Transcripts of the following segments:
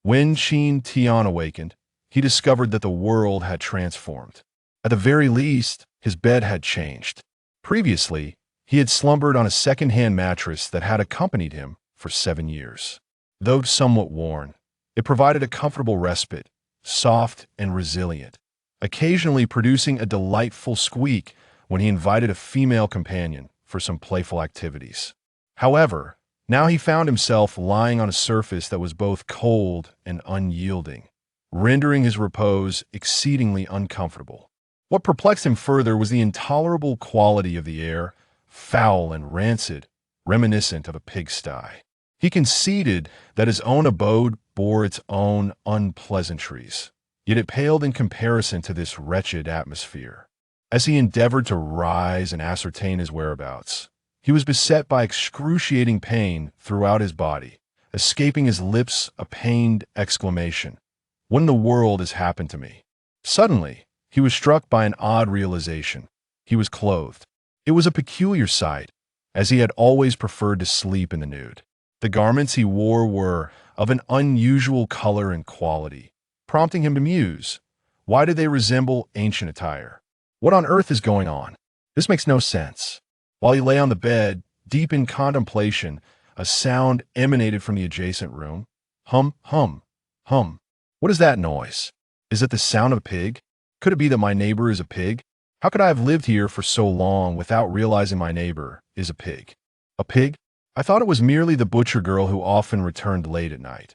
When Qin Tian awakened, he discovered that the world had transformed. At the very least, his bed had changed. Previously, he had slumbered on a second-hand mattress that had accompanied him for 7 years. Though somewhat worn, it provided a comfortable respite, soft and resilient, occasionally producing a delightful squeak when he invited a female companion for some playful activities. However, now he found himself lying on a surface that was both cold and unyielding, rendering his repose exceedingly uncomfortable. What perplexed him further was the intolerable quality of the air, foul and rancid, reminiscent of a pigsty. He conceded that his own abode bore its own unpleasantries, yet it paled in comparison to this wretched atmosphere. As he endeavored to rise and ascertain his whereabouts, he was beset by excruciating pain throughout his body, escaping his lips a pained exclamation. "What in the world has happened to me?" Suddenly, he was struck by an odd realization. He was clothed. It was a peculiar sight, as he had always preferred to sleep in the nude. The garments he wore were of an unusual color and quality, prompting him to muse. Why did they resemble ancient attire? What on earth is going on? This makes no sense. While he lay on the bed, deep in contemplation, a sound emanated from the adjacent room. Hum, hum, hum. What is that noise? Is it the sound of a pig? Could it be that my neighbor is a pig? How could I have lived here for so long without realizing my neighbor is a pig? A pig? I thought it was merely the butcher girl who often returned late at night.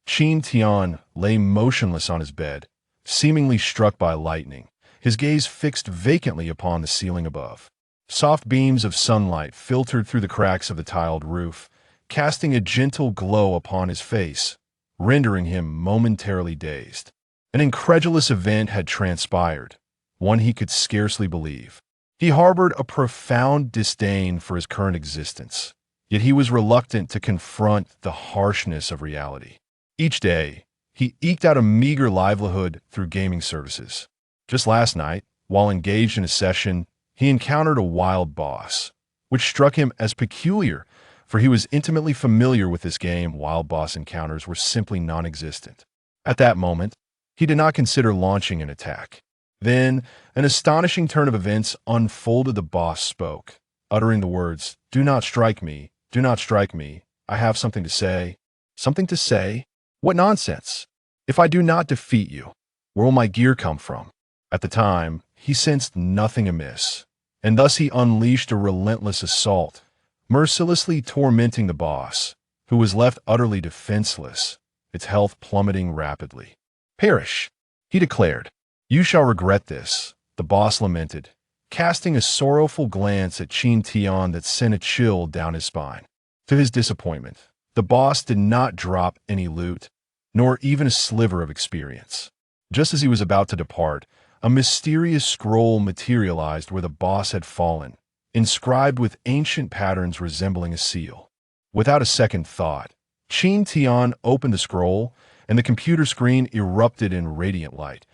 Qin Tian lay motionless on his bed, seemingly struck by lightning, his gaze fixed vacantly upon the ceiling above. Soft beams of sunlight filtered through the cracks of the tiled roof, casting a gentle glow upon his face, rendering him momentarily dazed. An incredulous event had transpired, one he could scarcely believe. He harbored a profound disdain for his current existence, yet he was reluctant to confront the harshness of reality. Each day, he eked out a meager livelihood through gaming services. Just last night, while engaged in a session, he encountered a wild boss, which struck him as peculiar, for he was intimately familiar with this game. Wild boss encounters were simply non-existent. At that moment, he did not consider launching an attack. Then, an astonishing turn of events unfolded. The boss spoke, uttering the words, "Do not strike me, do not strike me. I have something to say." Something to say? What nonsense! If I do not defeat you, where will my gear come from? At the time, he sensed nothing amiss, and thus he unleashed a relentless assault, mercilessly tormenting the boss, who was left utterly defenseless, its health plummeting rapidly. "Perish," he declared. "You shall regret this," the boss lamented, casting a sorrowful glance at Qin Tian that sent a chill down his spine. To his disappointment, the boss did not drop any loot, nor even a sliver of experience. Just as he was about to depart, a mysterious scroll materialized where the boss had fallen, inscribed with ancient patterns resembling a seal. Without a second thought, Qin Tian opened the scroll, and the computer screen erupted in radiant light,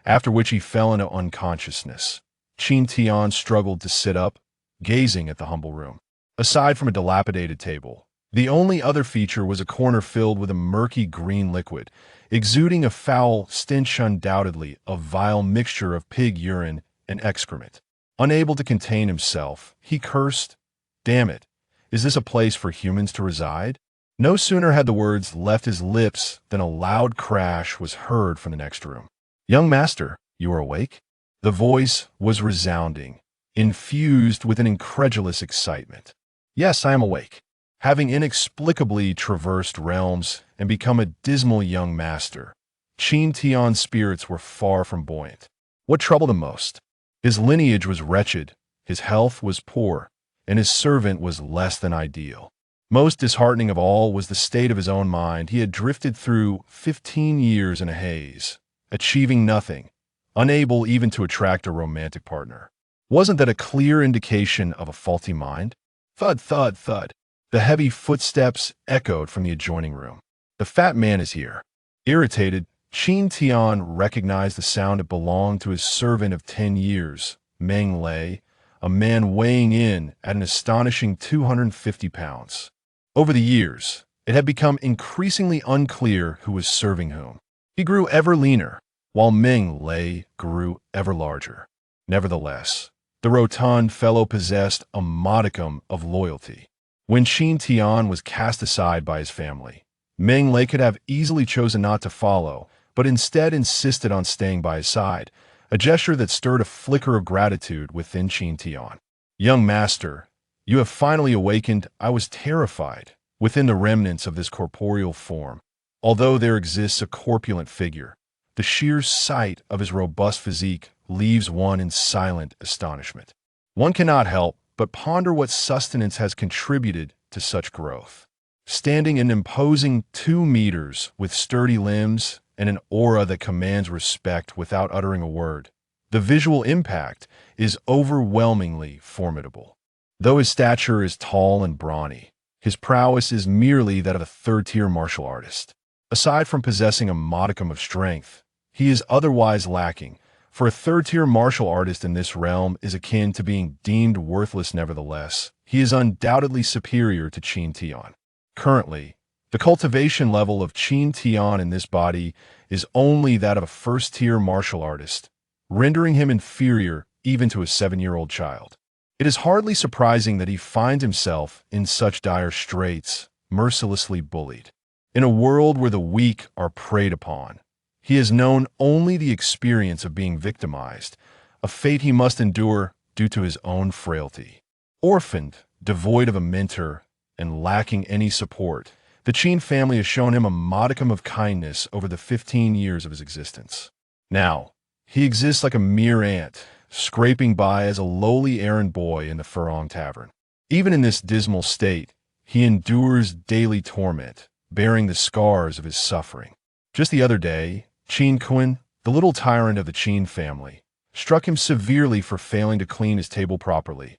after which he fell into unconsciousness. Qin Tian struggled to sit up, gazing at the humble room. Aside from a dilapidated table, the only other feature was a corner filled with a murky green liquid, exuding a foul stench, undoubtedly a vile mixture of pig urine and excrement. Unable to contain himself, he cursed, "Damn it, is this a place for humans to reside?" No sooner had the words left his lips than a loud crash was heard from the next room. "Young master, you are awake?" The voice was resounding, infused with an incredulous excitement. "Yes, I am awake. Having inexplicably traversed realms and become a dismal young master, Qin Tian's spirits were far from buoyant. What troubled him most? His lineage was wretched, his health was poor, and his servant was less than ideal. Most disheartening of all was the state of his own mind. He had drifted through 15 years in a haze, achieving nothing, unable even to attract a romantic partner. Wasn't that a clear indication of a faulty mind? Thud, thud, thud. The heavy footsteps echoed from the adjoining room. The fat man is here. Irritated, Qin Tian recognized the sound. It belonged to his servant of 10 years, Meng Lei, a man weighing in at an astonishing 250 pounds. Over the years, It had become increasingly unclear who was serving whom. He grew ever leaner, while Ming Lei grew ever larger. Nevertheless, the rotund fellow possessed a modicum of loyalty. When Qin Tian was cast aside by his family, Ming Lei could have easily chosen not to follow, but instead insisted on staying by his side, a gesture that stirred a flicker of gratitude within Qin Tian. "Young master, you have finally awakened. I was terrified within the remnants of this corporeal form. Although there exists a corpulent figure, the sheer sight of his robust physique leaves one in silent astonishment. One cannot help but ponder what sustenance has contributed to such growth. Standing an imposing 2 meters with sturdy limbs and an aura that commands respect without uttering a word, the visual impact is overwhelmingly formidable. Though his stature is tall and brawny, his prowess is merely that of a third-tier martial artist. Aside from possessing a modicum of strength, he is otherwise lacking, for a third-tier martial artist in this realm is akin to being deemed worthless. Nevertheless, he is undoubtedly superior to Qin Tian. Currently, the cultivation level of Qin Tian in this body is only that of a first-tier martial artist, rendering him inferior even to a 7-year-old child. It is hardly surprising that he finds himself in such dire straits, mercilessly bullied. In a world where the weak are preyed upon, he has known only the experience of being victimized, a fate he must endure due to his own frailty. Orphaned, devoid of a mentor, and lacking any support, the Qin family has shown him a modicum of kindness over the 15 years of his existence. Now, he exists like a mere ant, scraping by as a lowly errand boy in the Furong Tavern. Even in this dismal state, he endures daily torment, bearing the scars of his suffering. Just the other day, Qin Kun, the little tyrant of the Qin family, struck him severely for failing to clean his table properly,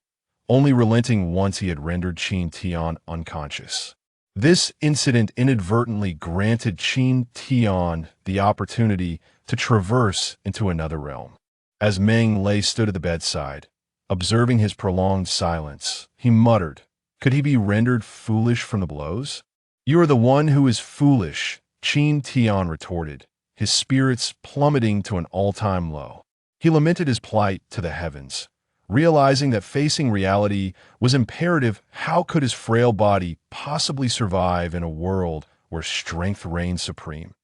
only relenting once he had rendered Qin Tian unconscious. This incident inadvertently granted Qin Tian the opportunity to traverse into another realm. As Meng Lei stood at the bedside, observing his prolonged silence, he muttered, "Could he be rendered foolish from the blows?" "You are the one who is foolish," Qin Tian retorted, his spirits plummeting to an all-time low. He lamented his plight to the heavens, realizing that facing reality was imperative. How could his frail body possibly survive in a world where strength reigns supreme?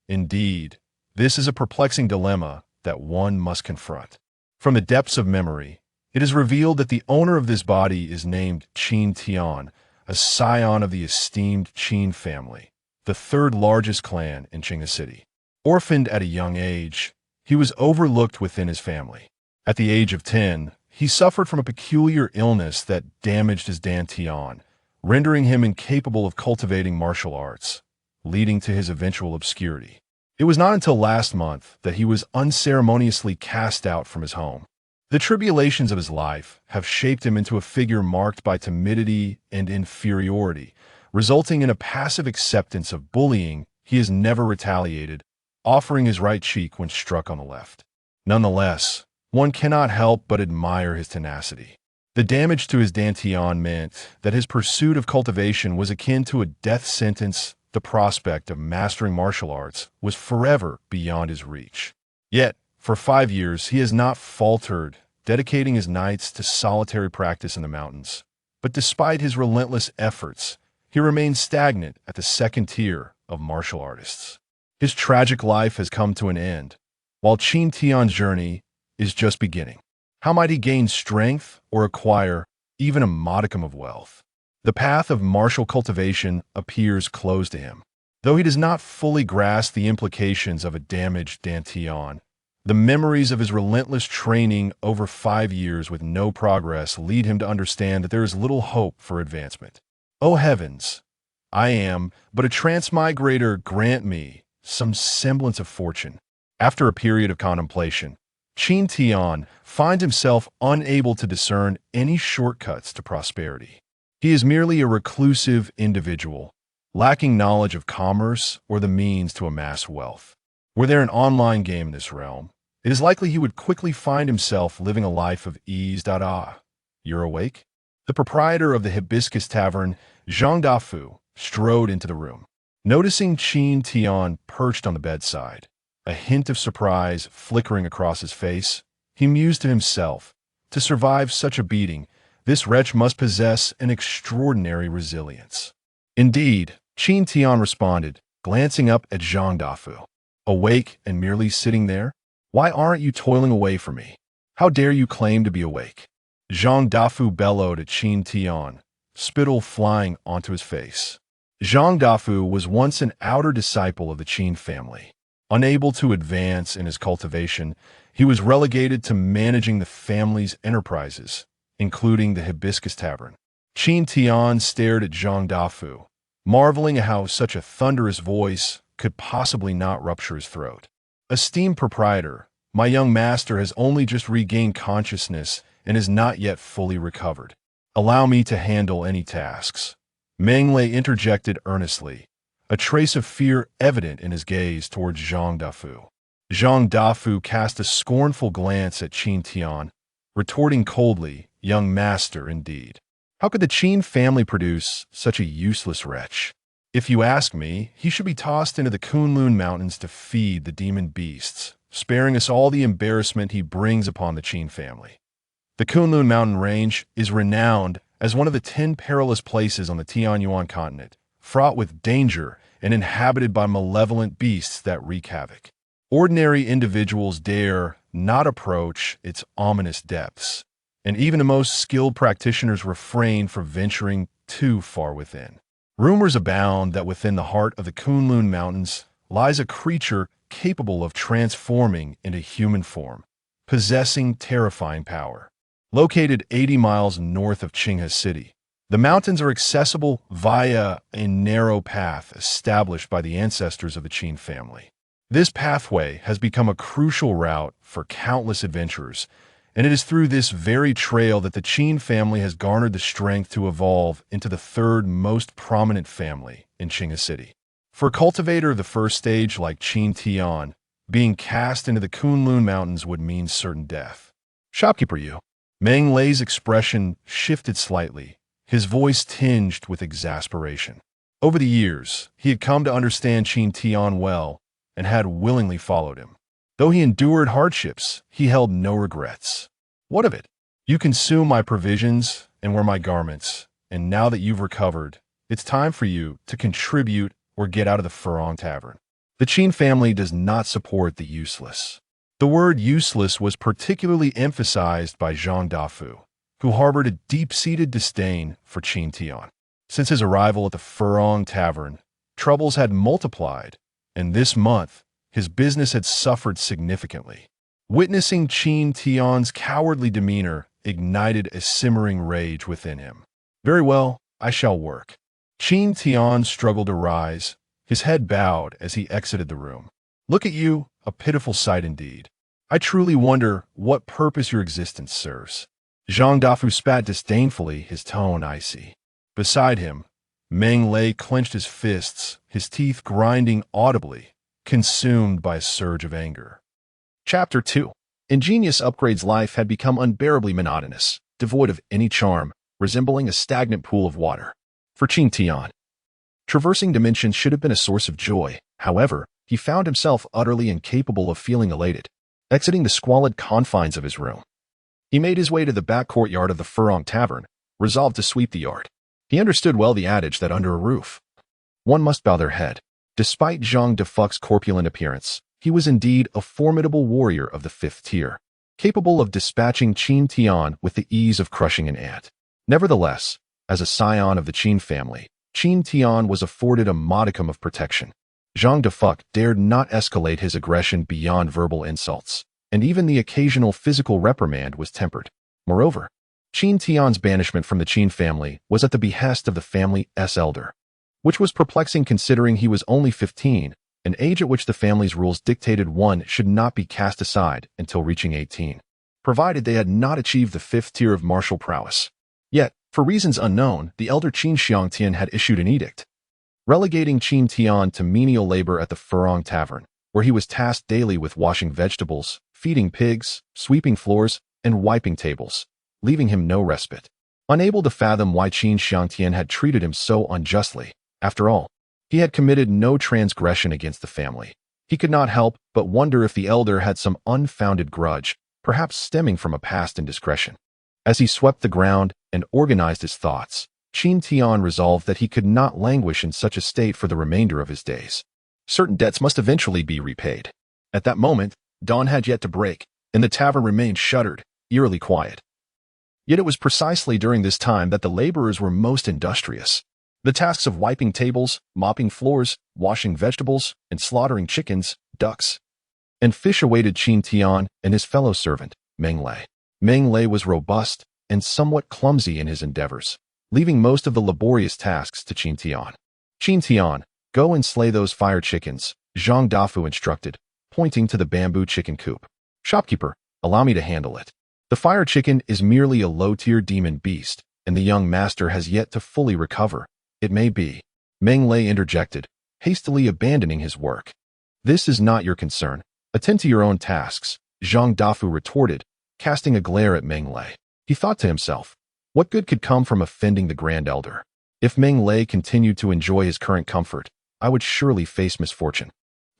Indeed, this is a perplexing dilemma that one must confront. From the depths of memory, it is revealed that the owner of this body is named Qin Tian, a scion of the esteemed Qin family, the third largest clan in Qinghe City. Orphaned at a young age, he was overlooked within his family. At the age of 10, he suffered from a peculiar illness that damaged his dantian, rendering him incapable of cultivating martial arts, leading to his eventual obscurity. It was not until last month that he was unceremoniously cast out from his home. The tribulations of his life have shaped him into a figure marked by timidity and inferiority, resulting in a passive acceptance of bullying. He has never retaliated, offering his right cheek when struck on the left. Nonetheless, one cannot help but admire his tenacity. The damage to his dantian meant that his pursuit of cultivation was akin to a death sentence. The prospect of mastering martial arts was forever beyond his reach. Yet, for 5 years, he has not faltered, dedicating his nights to solitary practice in the mountains. But despite his relentless efforts, he remains stagnant at the second tier of martial artists. His tragic life has come to an end, while Qin Tian's journey is just beginning. How might he gain strength or acquire even a modicum of wealth? The path of martial cultivation appears closed to him. Though he does not fully grasp the implications of a damaged dantian, the memories of his relentless training over 5 years with no progress lead him to understand that there is little hope for advancement. "O heavens, I am but a transmigrator. Grant me some semblance of fortune." After a period of contemplation, Qin Tian finds himself unable to discern any shortcuts to prosperity. He is merely a reclusive individual, lacking knowledge of commerce or the means to amass wealth. Were there an online game in this realm, it is likely he would quickly find himself living a life of ease. You're awake? The proprietor of the Hibiscus Tavern, Zhang Dafu, strode into the room. Noticing Qin Tian perched on the bedside, a hint of surprise flickering across his face, he mused to himself, to survive such a beating, this wretch must possess an extraordinary resilience. Indeed, Qin Tian responded, glancing up at Zhang Dafu. Awake and merely sitting there? Why aren't you toiling away for me? How dare you claim to be awake? Zhang Dafu bellowed at Qin Tian, spittle flying onto his face. Zhang Dafu was once an outer disciple of the Qin family. Unable to advance in his cultivation, he was relegated to managing the family's enterprises, including the Hibiscus Tavern. Qin Tian stared at Zhang Dafu, marveling at how such a thunderous voice could possibly not rupture his throat. Esteemed proprietor, my young master has only just regained consciousness and is not yet fully recovered. Allow me to handle any tasks. Meng Lei interjected earnestly, a trace of fear evident in his gaze towards Zhang Dafu. Zhang Dafu cast a scornful glance at Qin Tian, retorting coldly, young master indeed. How could the Qin family produce such a useless wretch? If you ask me, he should be tossed into the Kunlun Mountains to feed the demon beasts, sparing us all the embarrassment he brings upon the Qin family. The Kunlun Mountain Range is renowned as one of the 10 perilous places on the Tianyuan continent, fraught with danger and inhabited by malevolent beasts that wreak havoc. Ordinary individuals dare not approach its ominous depths, and even the most skilled practitioners refrain from venturing too far within. Rumors abound that within the heart of the Kunlun Mountains lies a creature capable of transforming into human form, possessing terrifying power. Located 80 miles north of Qinghe City, the mountains are accessible via a narrow path established by the ancestors of the Qin family. This pathway has become a crucial route for countless adventurers, and it is through this very trail that the Qin family has garnered the strength to evolve into the third most prominent family in Qinghe City. For a cultivator of the first stage like Qin Tian, being cast into the Kunlun Mountains would mean certain death. Shopkeeper you. Meng Lei's expression shifted slightly, his voice tinged with exasperation. Over the years, he had come to understand Qin Tian well and had willingly followed him. Though he endured hardships, he held no regrets. What of it? You consumed my provisions and were my garments, and now that you've recovered, it's time for you to contribute or get out of the Furong Tavern. The Qin family does not support the useless. The word useless was particularly emphasized by Zhang Dafu, who harbored a deep-seated disdain for Qin Tian. Since his arrival at the Furong Tavern, troubles had multiplied, and this month, his business had suffered significantly. Witnessing Qin Tian's cowardly demeanor ignited a simmering rage within him. Very well, I shall work. Qin Tian struggled to rise, his head bowed as he exited the room. Look at you, a pitiful sight indeed. I truly wonder what purpose your existence serves. Zhang Dafu spat disdainfully, his tone icy. Beside him, Meng Lei clenched his fists, his teeth grinding audibly, consumed by a surge of anger. Chapter 2. Ingenious Upgrade's life had become unbearably monotonous, devoid of any charm, resembling a stagnant pool of water. For Qin Tian, traversing dimensions should have been a source of joy. However, he found himself utterly incapable of feeling elated. Exiting the squalid confines of his room, he made his way to the back courtyard of the Furong Tavern, resolved to sweep the yard. He understood well the adage that under a roof, one must bow their head. Despite Zhang Dafu's corpulent appearance, he was indeed a formidable warrior of the 5th tier, capable of dispatching Qin Tian with the ease of crushing an ant. Nevertheless, as a scion of the Qin family, Qin Tian was afforded a modicum of protection. Zhang Dafu dared not escalate his aggression beyond verbal insults, and even the occasional physical reprimand was tempered. Moreover, Qin Tian's banishment from the Qin family was at the behest of the family's elder, which was perplexing considering he was only 15, an age at which the family's rules dictated one should not be cast aside until reaching 18, provided they had not achieved the 5th tier of martial prowess. Yet, for reasons unknown, the elder Qin Xiangtian had issued an edict, relegating Qin Tian to menial labor at the Furong Tavern, where he was tasked daily with washing vegetables, feeding pigs, sweeping floors, and wiping tables, leaving him no respite. Unable to fathom why Qin Xiangtian had treated him so unjustly, After all, he had committed no transgression against the family. He could not help but wonder if the elder had some unfounded grudge, perhaps stemming from a past indiscretion. As he swept the ground and organized his thoughts, Qin Tian resolved that he could not languish in such a state for the remainder of his days. Certain debts must eventually be repaid. At that moment, dawn had yet to break, and the tavern remained shuttered, eerily quiet. Yet it was precisely during this time that the laborers were most industrious. The tasks of wiping tables, mopping floors, washing vegetables, and slaughtering chickens, ducks, and fish awaited Qin Tian and his fellow servant, Meng Lei. Meng Lei was robust and somewhat clumsy in his endeavors, leaving most of the laborious tasks to Qin Tian. Qin Tian, go and slay those fire chickens, Zhang Dafu instructed, pointing to the bamboo chicken coop. Shopkeeper, allow me to handle it. The fire chicken is merely a low-tier demon beast, and the young master has yet to fully recover. It may be. Meng Lei interjected, hastily abandoning his work. This is not your concern. Attend to your own tasks, Zhang Dafu retorted, casting a glare at Meng Lei. He thought to himself, what good could come from offending the Grand Elder? If Meng Lei continued to enjoy his current comfort, I would surely face misfortune.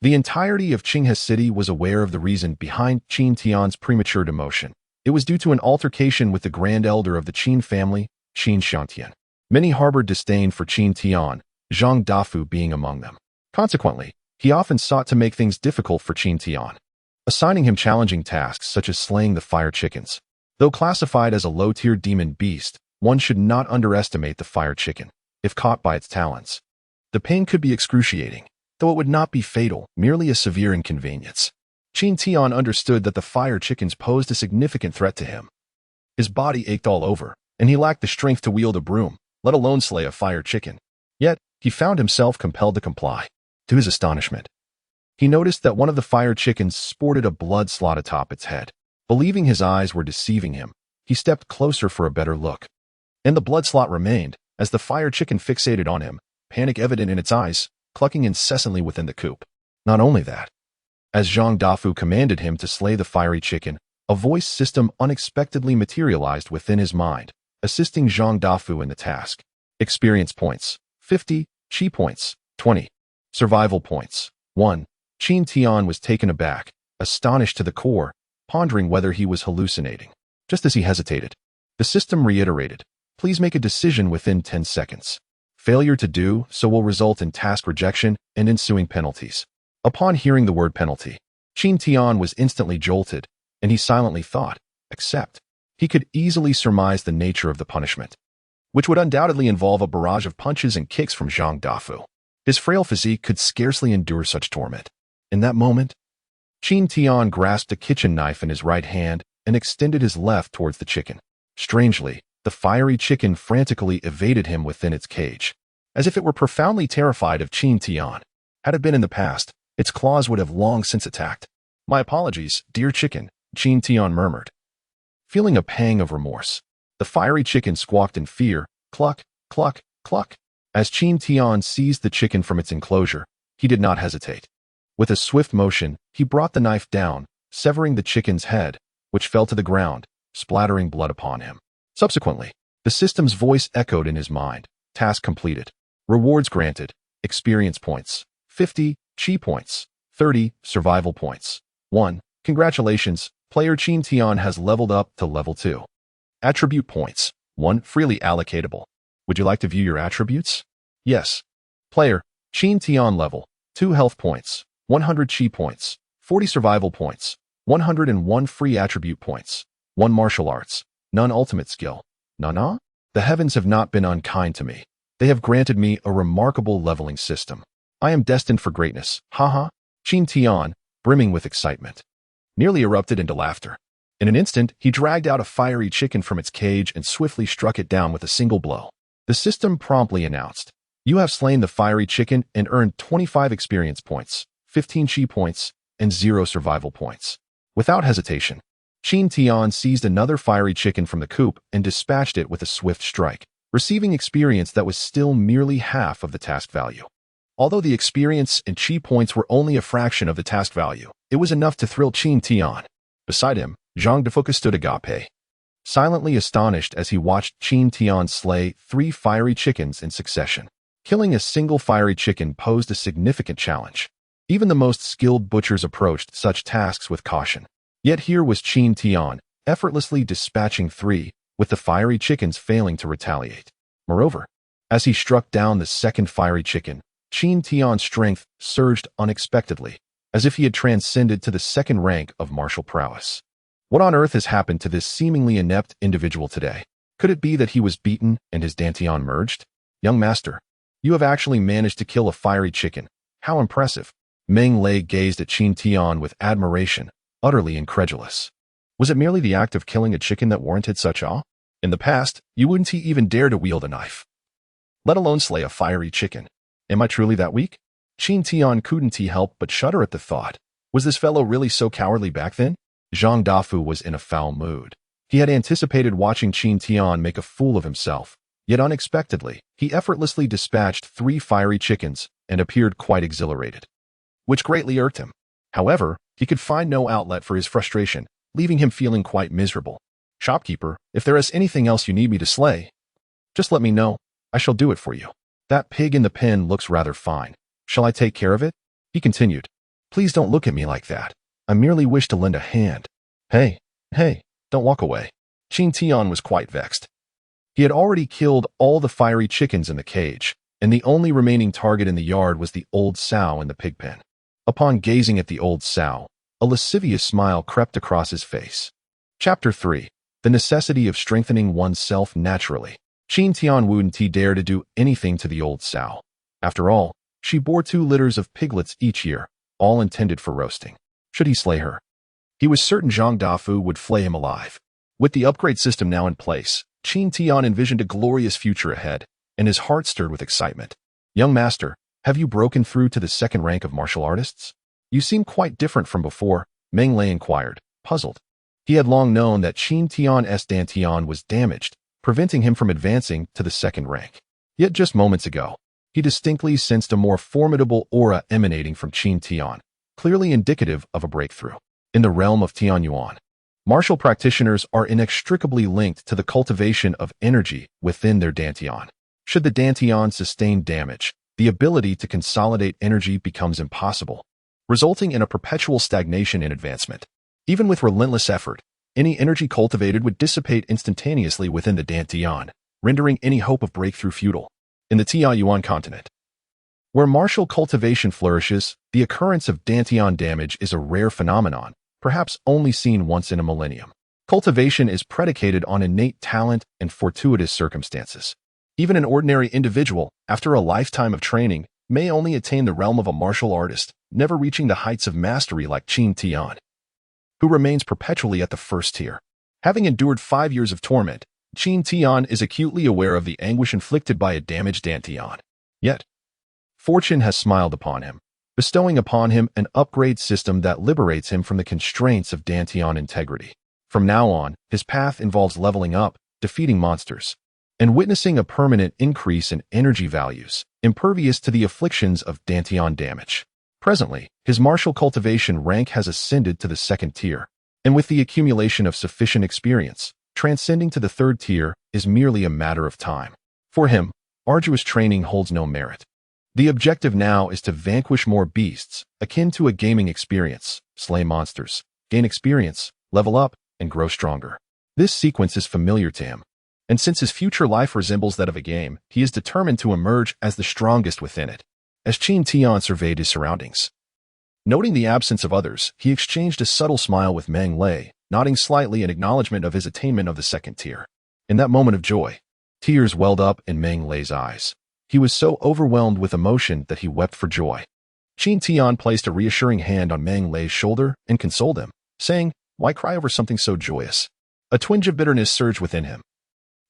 The entirety of Qinghe City was aware of the reason behind Qin Tian's premature demotion. It was due to an altercation with the Grand Elder of the Qin family, Qin Xiangtian. Many harbored disdain for Qin Tian, Zhang Dafu being among them. Consequently, he often sought to make things difficult for Qin Tian, assigning him challenging tasks such as slaying the fire chickens. Though classified as a low-tier demon beast, one should not underestimate the fire chicken, if caught by its talons. The pain could be excruciating, though it would not be fatal, merely a severe inconvenience. Qin Tian understood that the fire chickens posed a significant threat to him. His body ached all over, and he lacked the strength to wield a broom, let alone slay a fire chicken. Yet, he found himself compelled to comply. To his astonishment, he noticed that one of the fire chickens sported a blood slot atop its head. Believing his eyes were deceiving him, he stepped closer for a better look. And the blood slot remained, as the fire chicken fixated on him, panic evident in its eyes, clucking incessantly within the coop. Not only that, as Zhang Dafu commanded him to slay the fiery chicken, a voice system unexpectedly materialized within his mind, assisting Zhang Dafu in the task. Experience points, 50, chi points, 20. Survival points, 1. Qin Tian was taken aback, astonished to the core, pondering whether he was hallucinating. Just as he hesitated, the system reiterated, please make a decision within 10 seconds. Failure to do so will result in task rejection and ensuing penalties. Upon hearing the word penalty, Qin Tian was instantly jolted, and he silently thought, accept. He could easily surmise the nature of the punishment, which would undoubtedly involve a barrage of punches and kicks from Zhang Dafu. His frail physique could scarcely endure such torment. In that moment, Qin Tian grasped a kitchen knife in his right hand and extended his left towards the chicken. Strangely, the fiery chicken frantically evaded him within its cage, as if it were profoundly terrified of Qin Tian. Had it been in the past, its claws would have long since attacked. My apologies, dear chicken, Qin Tian murmured. Feeling a pang of remorse, the fiery chicken squawked in fear, cluck, cluck, cluck. As Qin Tian seized the chicken from its enclosure, he did not hesitate. With a swift motion, he brought the knife down, severing the chicken's head, which fell to the ground, splattering blood upon him. Subsequently, the system's voice echoed in his mind. Task completed. Rewards granted. Experience points, 50, chi points, 30, survival points. 1. Congratulations, player Qin Tian has leveled up to level 2. Attribute points, 1, freely allocatable. Would you like to view your attributes? Yes. Player, Qin Tian level, 2 health points, 100 chi points, 40 survival points, 101 free attribute points, 1 martial arts, none ultimate skill. Nana? The heavens have not been unkind to me. They have granted me a remarkable leveling system. I am destined for greatness. Haha. Qin Tian, brimming with excitement, nearly erupted into laughter. In an instant, he dragged out a fiery chicken from its cage and swiftly struck it down with a single blow. The system promptly announced, you have slain the fiery chicken and earned 25 experience points, 15 chi points, and 0 survival points. Without hesitation, Qin Tian seized another fiery chicken from the coop and dispatched it with a swift strike, receiving experience that was still merely half of the task value. Although the experience and chi points were only a fraction of the task value, it was enough to thrill Qin Tian. Beside him, Zhang Dafu stood agape, silently astonished as he watched Qin Tian slay 3 fiery chickens in succession. Killing a single fiery chicken posed a significant challenge. Even the most skilled butchers approached such tasks with caution. Yet here was Qin Tian, effortlessly dispatching 3, with the fiery chickens failing to retaliate. Moreover, as he struck down the second fiery chicken, Qin Tian's strength surged unexpectedly, as if he had transcended to the second rank of martial prowess. What on earth has happened to this seemingly inept individual today? Could it be that he was beaten and his dantian merged? Young master, you have actually managed to kill a fiery chicken. How impressive. Meng Lei gazed at Qin Tian with admiration, utterly incredulous. Was it merely the act of killing a chicken that warranted such awe? In the past, you wouldn't even dare to wield a knife, let alone slay a fiery chicken. Am I truly that weak? Qin Tian couldn't help but shudder at the thought. Was this fellow really so cowardly back then? Zhang Dafu was in a foul mood. He had anticipated watching Qin Tian make a fool of himself, yet unexpectedly, he effortlessly dispatched 3 fiery chickens and appeared quite exhilarated, which greatly irked him. However, he could find no outlet for his frustration, leaving him feeling quite miserable. Shopkeeper, if there is anything else you need me to slay, just let me know. I shall do it for you. That pig in the pen looks rather fine. Shall I take care of it? He continued. Please don't look at me like that. I merely wish to lend a hand. Hey, don't walk away. Qin Tian was quite vexed. He had already killed all the fiery chickens in the cage, and the only remaining target in the yard was the old sow in the pig pen. Upon gazing at the old sow, a lascivious smile crept across his face. Chapter 3. The necessity of strengthening oneself naturally. Qin Tian wouldn't dare to do anything to the old sow. After all, she bore 2 litters of piglets each year, all intended for roasting. Should he slay her? He was certain Zhang Dafu would flay him alive. With the upgrade system now in place, Qin Tian envisioned a glorious future ahead, and his heart stirred with excitement. Young master, have you broken through to the second rank of martial artists? You seem quite different from before, Meng Lei inquired, puzzled. He had long known that Qin Tian's dantian was damaged, preventing him from advancing to the second rank. Yet just moments ago, he distinctly sensed a more formidable aura emanating from Qin Tian, clearly indicative of a breakthrough. In the realm of Tianyuan, martial practitioners are inextricably linked to the cultivation of energy within their dantian. Should the dantian sustain damage, the ability to consolidate energy becomes impossible, resulting in a perpetual stagnation in advancement. Even with relentless effort, any energy cultivated would dissipate instantaneously within the dantian, rendering any hope of breakthrough futile. In the Tianyuan continent, where martial cultivation flourishes, the occurrence of dantian damage is a rare phenomenon, perhaps only seen once in a millennium. Cultivation is predicated on innate talent and fortuitous circumstances. Even an ordinary individual, after a lifetime of training, may only attain the realm of a martial artist, never reaching the heights of mastery like Qin Tian, who remains perpetually at the first tier. Having endured 5 years of torment, Qin Tian is acutely aware of the anguish inflicted by a damaged dantian. Yet, fortune has smiled upon him, bestowing upon him an upgrade system that liberates him from the constraints of dantian integrity. From now on, his path involves leveling up, defeating monsters, and witnessing a permanent increase in energy values, impervious to the afflictions of dantian damage. Presently, his martial cultivation rank has ascended to the second tier, and with the accumulation of sufficient experience, transcending to the third tier is merely a matter of time. For him, arduous training holds no merit. The objective now is to vanquish more beasts, akin to a gaming experience, slay monsters, gain experience, level up, and grow stronger. This sequence is familiar to him, and since his future life resembles that of a game, he is determined to emerge as the strongest within it. As Qin Tian surveyed his surroundings, noting the absence of others, he exchanged a subtle smile with Meng Lei, nodding slightly in acknowledgement of his attainment of the second tier. In that moment of joy, tears welled up in Meng Lei's eyes. He was so overwhelmed with emotion that he wept for joy. Qin Tian placed a reassuring hand on Meng Lei's shoulder and consoled him, saying, "Why cry over something so joyous?" A twinge of bitterness surged within him.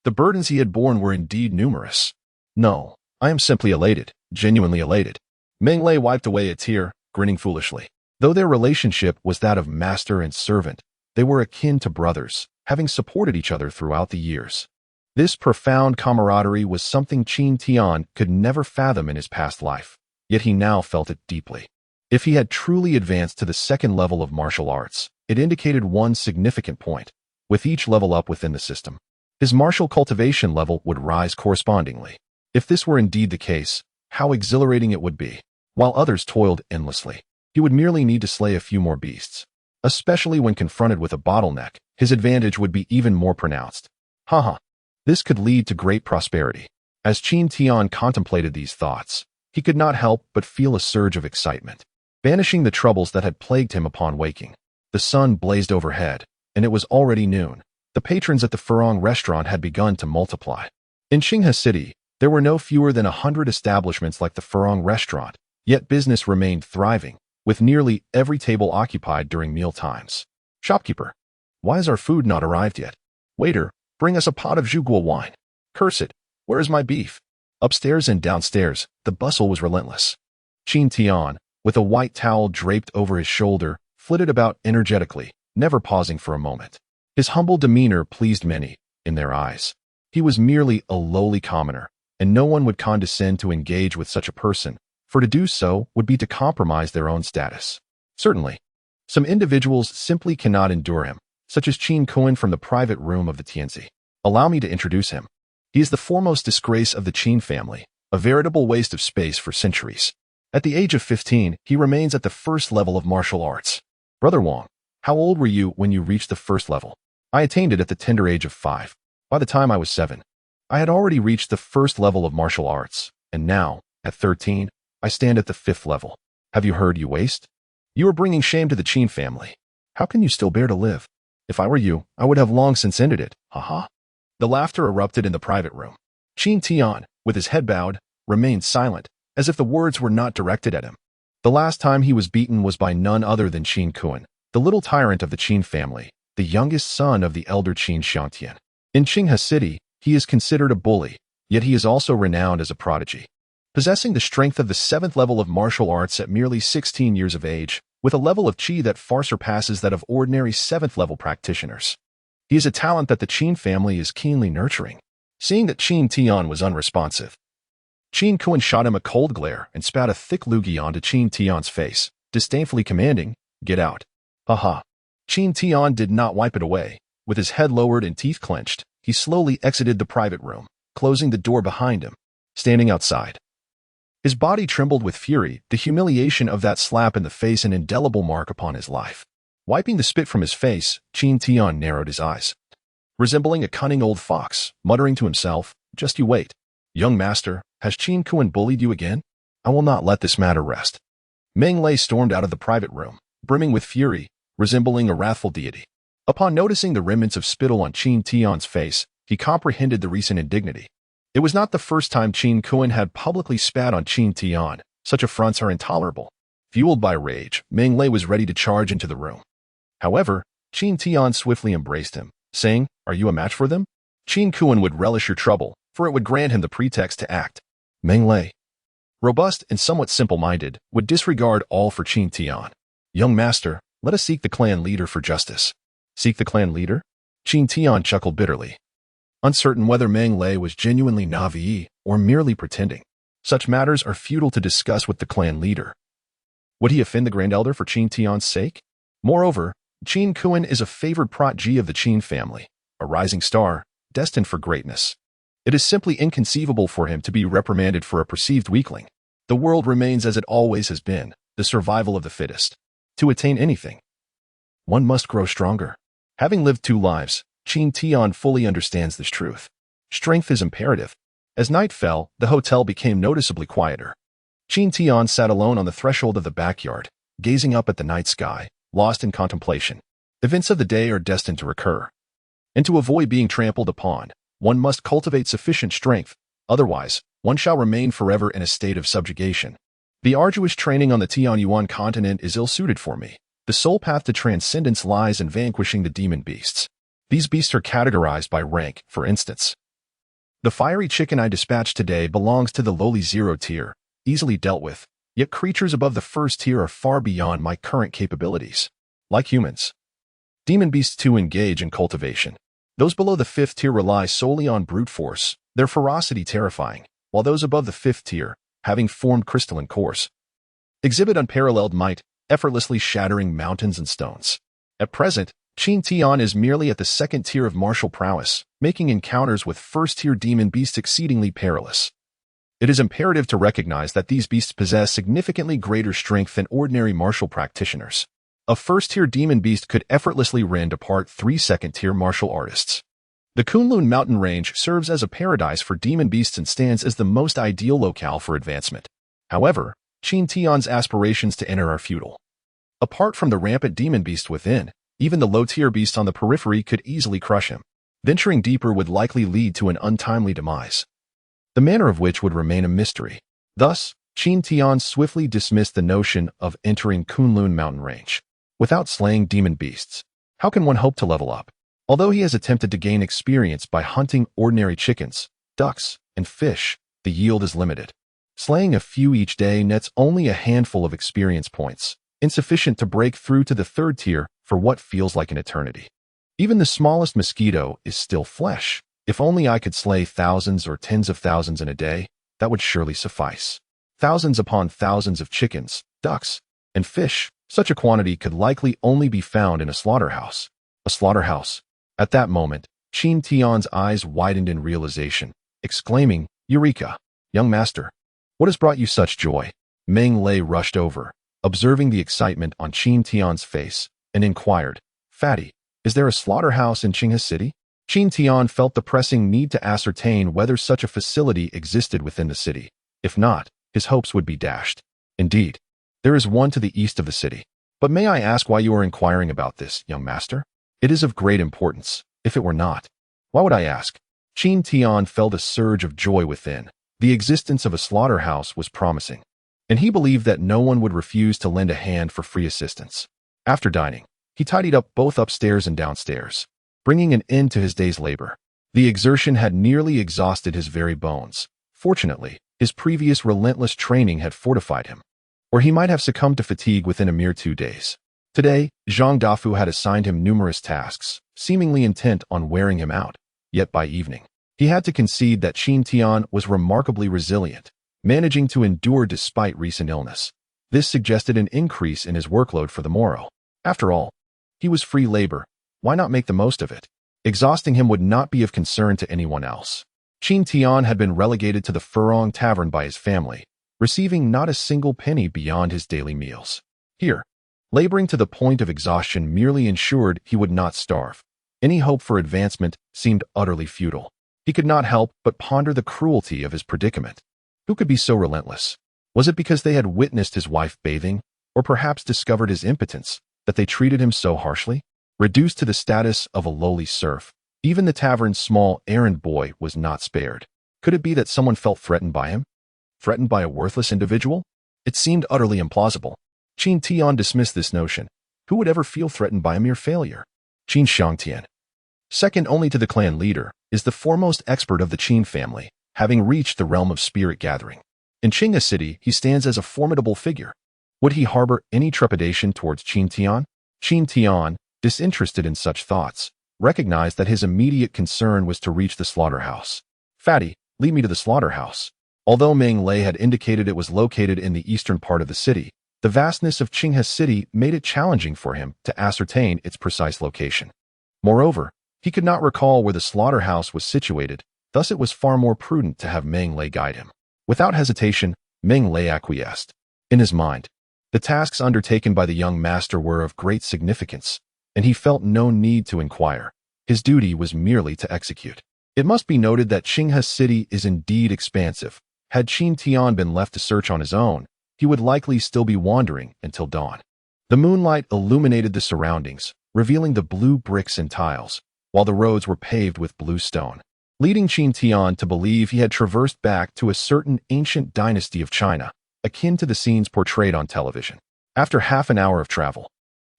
The burdens he had borne were indeed numerous. "No, I am simply elated, genuinely elated." Meng Lei wiped away a tear, grinning foolishly. Though their relationship was that of master and servant, they were akin to brothers, having supported each other throughout the years. This profound camaraderie was something Qin Tian could never fathom in his past life, yet he now felt it deeply. If he had truly advanced to the second level of martial arts, it indicated one significant point. With each level up within the system, his martial cultivation level would rise correspondingly. If this were indeed the case, how exhilarating it would be. While others toiled endlessly, he would merely need to slay a few more beasts. Especially when confronted with a bottleneck, his advantage would be even more pronounced. Haha. This could lead to great prosperity. As Qin Tian contemplated these thoughts, he could not help but feel a surge of excitement, banishing the troubles that had plagued him upon waking. The sun blazed overhead, and it was already noon. The patrons at the Furong restaurant had begun to multiply. In Qinghe City, there were no fewer than 100 establishments like the Furong restaurant, yet business remained thriving, with nearly every table occupied during meal times. Shopkeeper, why has our food not arrived yet? Waiter, bring us a pot of Zhuguo wine. Curse it, where is my beef? Upstairs and downstairs, the bustle was relentless. Qin Tian, with a white towel draped over his shoulder, flitted about energetically, never pausing for a moment. His humble demeanor pleased many, in their eyes. He was merely a lowly commoner, and no one would condescend to engage with such a person, for to do so would be to compromise their own status. Certainly, some individuals simply cannot endure him, such as Qin Kuan from the private room of the Tianzi. Allow me to introduce him. He is the foremost disgrace of the Qin family, a veritable waste of space for centuries. At the age of 15, he remains at the first level of martial arts. Brother Wang, how old were you when you reached the first level? I attained it at the tender age of 5. By the time I was 7, I had already reached the first level of martial arts, and now, at 13, I stand at the 5th level. Have you heard, you waste? You are bringing shame to the Qin family. How can you still bear to live? If I were you, I would have long since ended it. Haha. The laughter erupted in the private room. Qin Tian, with his head bowed, remained silent, as if the words were not directed at him. The last time he was beaten was by none other than Qin Kuan, the little tyrant of the Qin family, the youngest son of the elder Qin Xiangtian. In Qinghe City, he is considered a bully, yet he is also renowned as a prodigy. Possessing the strength of the 7th level of martial arts at merely 16 years of age, with a level of qi that far surpasses that of ordinary 7th level practitioners. He is a talent that the Qin family is keenly nurturing. Seeing that Qin Tian was unresponsive, Qin Kuan shot him a cold glare and spat a thick loogie onto Qin Tian's face, disdainfully commanding, "Get out." Haha. Qin Tian did not wipe it away. With his head lowered and teeth clenched, he slowly exited the private room, closing the door behind him. Standing outside, his body trembled with fury, the humiliation of that slap in the face an indelible mark upon his life. Wiping the spit from his face, Qin Tian narrowed his eyes, resembling a cunning old fox, muttering to himself, "Just you wait. Young master, has Qin Kuan bullied you again? I will not let this matter rest." Meng Lei stormed out of the private room, brimming with fury, resembling a wrathful deity. Upon noticing the remnants of spittle on Qin Tian's face, he comprehended the recent indignity. It was not the first time Qin Kuan had publicly spat on Qin Tian. Such affronts are intolerable. Fueled by rage, Meng Lei was ready to charge into the room. However, Qin Tian swiftly embraced him, saying, "Are you a match for them? Qin Kuan would relish your trouble, for it would grant him the pretext to act." Meng Lei, robust and somewhat simple-minded, would disregard all for Qin Tian. "Young master, let us seek the clan leader for justice." Seek the clan leader? Qin Tian chuckled bitterly, uncertain whether Meng Lei was genuinely naive or merely pretending. Such matters are futile to discuss with the clan leader. Would he offend the Grand Elder for Qin Tian's sake? Moreover, Qin Kuan is a favored protege of the Qin family, a rising star, destined for greatness. It is simply inconceivable for him to be reprimanded for a perceived weakling. The world remains as it always has been, the survival of the fittest. To attain anything, one must grow stronger. Having lived 2 lives, Qin Tian fully understands this truth. Strength is imperative. As night fell, the hotel became noticeably quieter. Qin Tian sat alone on the threshold of the backyard, gazing up at the night sky, lost in contemplation. Events of the day are destined to recur. And to avoid being trampled upon, one must cultivate sufficient strength, otherwise, one shall remain forever in a state of subjugation. The arduous training on the Tianyuan continent is ill-suited for me. The sole path to transcendence lies in vanquishing the demon beasts. These beasts are categorized by rank, for instance. The fiery chicken I dispatched today belongs to the lowly 0 tier, easily dealt with, yet creatures above the 1st tier are far beyond my current capabilities. Like humans, demon beasts too engage in cultivation. Those below the 5th tier rely solely on brute force, their ferocity terrifying, while those above the 5th tier, having formed crystalline cores, exhibit unparalleled might, effortlessly shattering mountains and stones. At present, Qin Tian is merely at the 2nd tier of martial prowess, making encounters with 1st tier demon beasts exceedingly perilous. It is imperative to recognize that these beasts possess significantly greater strength than ordinary martial practitioners. A first-tier demon beast could effortlessly rend apart 3 second-tier martial artists. The Kunlun mountain range serves as a paradise for demon beasts and stands as the most ideal locale for advancement. However, Qin Tian's aspirations to enter are futile. Apart from the rampant demon beast within, even the low-tier beast on the periphery could easily crush him. Venturing deeper would likely lead to an untimely demise, the manner of which would remain a mystery. Thus, Qin Tian swiftly dismissed the notion of entering Kunlun mountain range. Without slaying demon beasts, how can one hope to level up? Although he has attempted to gain experience by hunting ordinary chickens, ducks, and fish, the yield is limited. Slaying a few each day nets only a handful of experience points, insufficient to break through to the 3rd tier for what feels like an eternity. Even the smallest mosquito is still flesh. If only I could slay thousands or tens of thousands in a day, that would surely suffice. Thousands upon thousands of chickens, ducks, and fish, such a quantity could likely only be found in a slaughterhouse. A slaughterhouse. At that moment, Qin Tian's eyes widened in realization, exclaiming, "Eureka! Young master, what has brought you such joy?" Meng Lei rushed over, observing the excitement on Qin Tian's face, and inquired, "Fatty, is there a slaughterhouse in Qinghe City?" Qin Tian felt the pressing need to ascertain whether such a facility existed within the city. If not, his hopes would be dashed. Indeed, there is one to the east of the city. But may I ask why you are inquiring about this, young master? It is of great importance. If it were not, why would I ask? Qin Tian felt a surge of joy within. The existence of a slaughterhouse was promising, and he believed that no one would refuse to lend a hand for free assistance. After dining, he tidied up both upstairs and downstairs, bringing an end to his day's labor. The exertion had nearly exhausted his very bones. Fortunately, his previous relentless training had fortified him, or he might have succumbed to fatigue within a mere 2 days. Today, Zhang Dafu had assigned him numerous tasks, seemingly intent on wearing him out. Yet by evening, he had to concede that Qin Tian was remarkably resilient, managing to endure despite recent illness. This suggested an increase in his workload for the morrow. After all, he was free labor. Why not make the most of it? Exhausting him would not be of concern to anyone else. Qin Tian had been relegated to the Furong Tavern by his family, receiving not a single penny beyond his daily meals. Here, laboring to the point of exhaustion merely ensured he would not starve. Any hope for advancement seemed utterly futile. He could not help but ponder the cruelty of his predicament. Who could be so relentless? Was it because they had witnessed his wife bathing, or perhaps discovered his impotence, that they treated him so harshly? Reduced to the status of a lowly serf, even the tavern's small errand boy was not spared. Could it be that someone felt threatened by him? Threatened by a worthless individual? It seemed utterly implausible. Qin Tian dismissed this notion. Who would ever feel threatened by a mere failure? Qin Shangtian, second only to the clan leader, is the foremost expert of the Qin family, having reached the realm of spirit gathering. In Qinghe City, he stands as a formidable figure. Would he harbor any trepidation towards Qin Tian? Qin Tian, disinterested in such thoughts, recognized that his immediate concern was to reach the slaughterhouse. "Fatty, lead me to the slaughterhouse." Although Meng Lei had indicated it was located in the eastern part of the city, the vastness of Qinghe City made it challenging for him to ascertain its precise location. Moreover, he could not recall where the slaughterhouse was situated, thus it was far more prudent to have Meng Lei guide him. Without hesitation, Meng Lei acquiesced. In his mind, the tasks undertaken by the young master were of great significance, and he felt no need to inquire. His duty was merely to execute. It must be noted that Qinghe City is indeed expansive. Had Qin Tian been left to search on his own, he would likely still be wandering until dawn. The moonlight illuminated the surroundings, revealing the blue bricks and tiles, while the roads were paved with blue stone, leading Qin Tian to believe he had traversed back to a certain ancient dynasty of China, akin to the scenes portrayed on television. After half an hour of travel,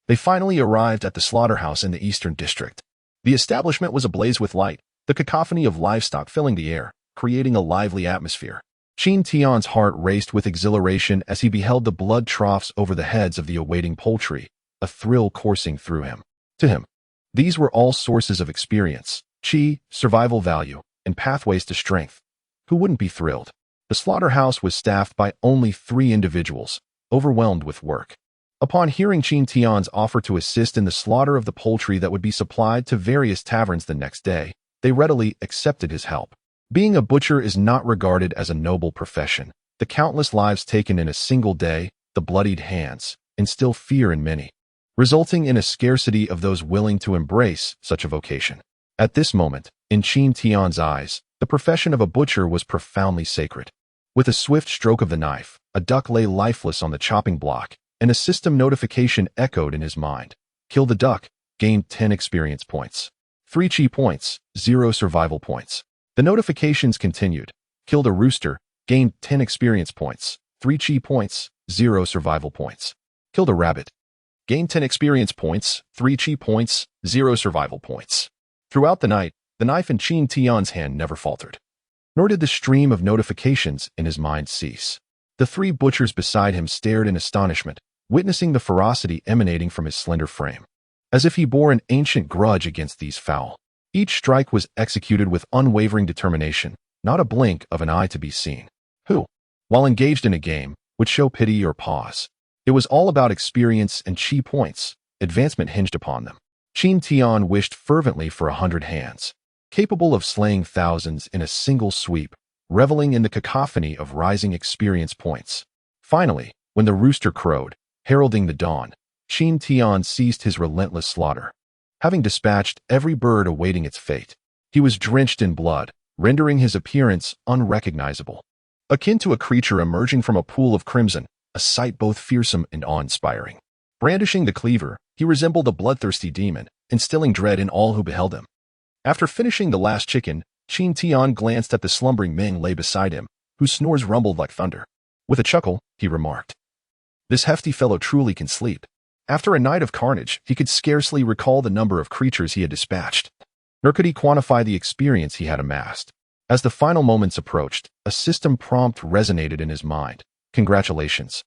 they finally arrived at the slaughterhouse in the eastern district. The establishment was ablaze with light, the cacophony of livestock filling the air, creating a lively atmosphere. Qin Tian's heart raced with exhilaration as he beheld the blood troughs over the heads of the awaiting poultry, a thrill coursing through him. To him, these were all sources of experience, chi, survival value, and pathways to strength. Who wouldn't be thrilled? The slaughterhouse was staffed by only 3 individuals, overwhelmed with work. Upon hearing Qin Tian's offer to assist in the slaughter of the poultry that would be supplied to various taverns the next day, they readily accepted his help. Being a butcher is not regarded as a noble profession. The countless lives taken in a single day, the bloodied hands, instill fear in many, resulting in a scarcity of those willing to embrace such a vocation. At this moment, in Qin Tian's eyes, the profession of a butcher was profoundly sacred. With a swift stroke of the knife, a duck lay lifeless on the chopping block, and a system notification echoed in his mind. Kill the duck, gain 10 experience points. 3 chi points, 0 survival points. The notifications continued. Kill the rooster, gain 10 experience points. 3 chi points, 0 survival points. Kill the rabbit. Gain 10 experience points, 3 chi points, 0 survival points. Throughout the night, the knife in Qin Tian's hand never faltered. Nor did the stream of notifications in his mind cease. The 3 butchers beside him stared in astonishment, witnessing the ferocity emanating from his slender frame. As if he bore an ancient grudge against these foul. Each strike was executed with unwavering determination, not a blink of an eye to be seen. Who, while engaged in a game, would show pity or pause? It was all about experience and chi points. Advancement hinged upon them. Qin Tian wished fervently for 100 hands, capable of slaying thousands in a single sweep, reveling in the cacophony of rising experience points. Finally, when the rooster crowed, heralding the dawn, Qin Tian ceased his relentless slaughter. Having dispatched every bird awaiting its fate, he was drenched in blood, rendering his appearance unrecognizable. Akin to a creature emerging from a pool of crimson, a sight both fearsome and awe-inspiring. Brandishing the cleaver, he resembled a bloodthirsty demon, instilling dread in all who beheld him. After finishing the last chicken, Qin Tian glanced at the slumbering Ming lay beside him, whose snores rumbled like thunder. With a chuckle, he remarked, "This hefty fellow truly can sleep." After a night of carnage, he could scarcely recall the number of creatures he had dispatched, nor could he quantify the experience he had amassed. As the final moments approached, a system prompt resonated in his mind. Congratulations.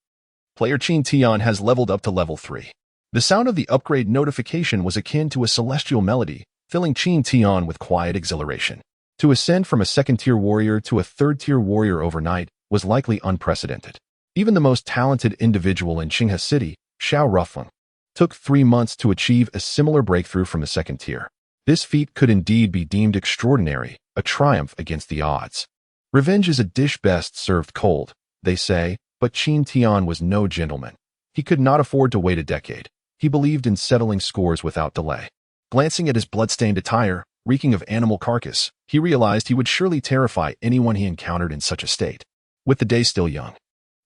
Player Qin Tian has leveled up to level 3. The sound of the upgrade notification was akin to a celestial melody, filling Qin Tian with quiet exhilaration. To ascend from a second-tier warrior to a third-tier warrior overnight was likely unprecedented. Even the most talented individual in Qinghe City, Xiao Ruffling, took 3 months to achieve a similar breakthrough from the second tier. This feat could indeed be deemed extraordinary, a triumph against the odds. Revenge is a dish best served cold, they say, but Qin Tian was no gentleman. He could not afford to wait a decade. He believed in settling scores without delay. Glancing at his blood-stained attire, reeking of animal carcass, he realized he would surely terrify anyone he encountered in such a state. With the day still young,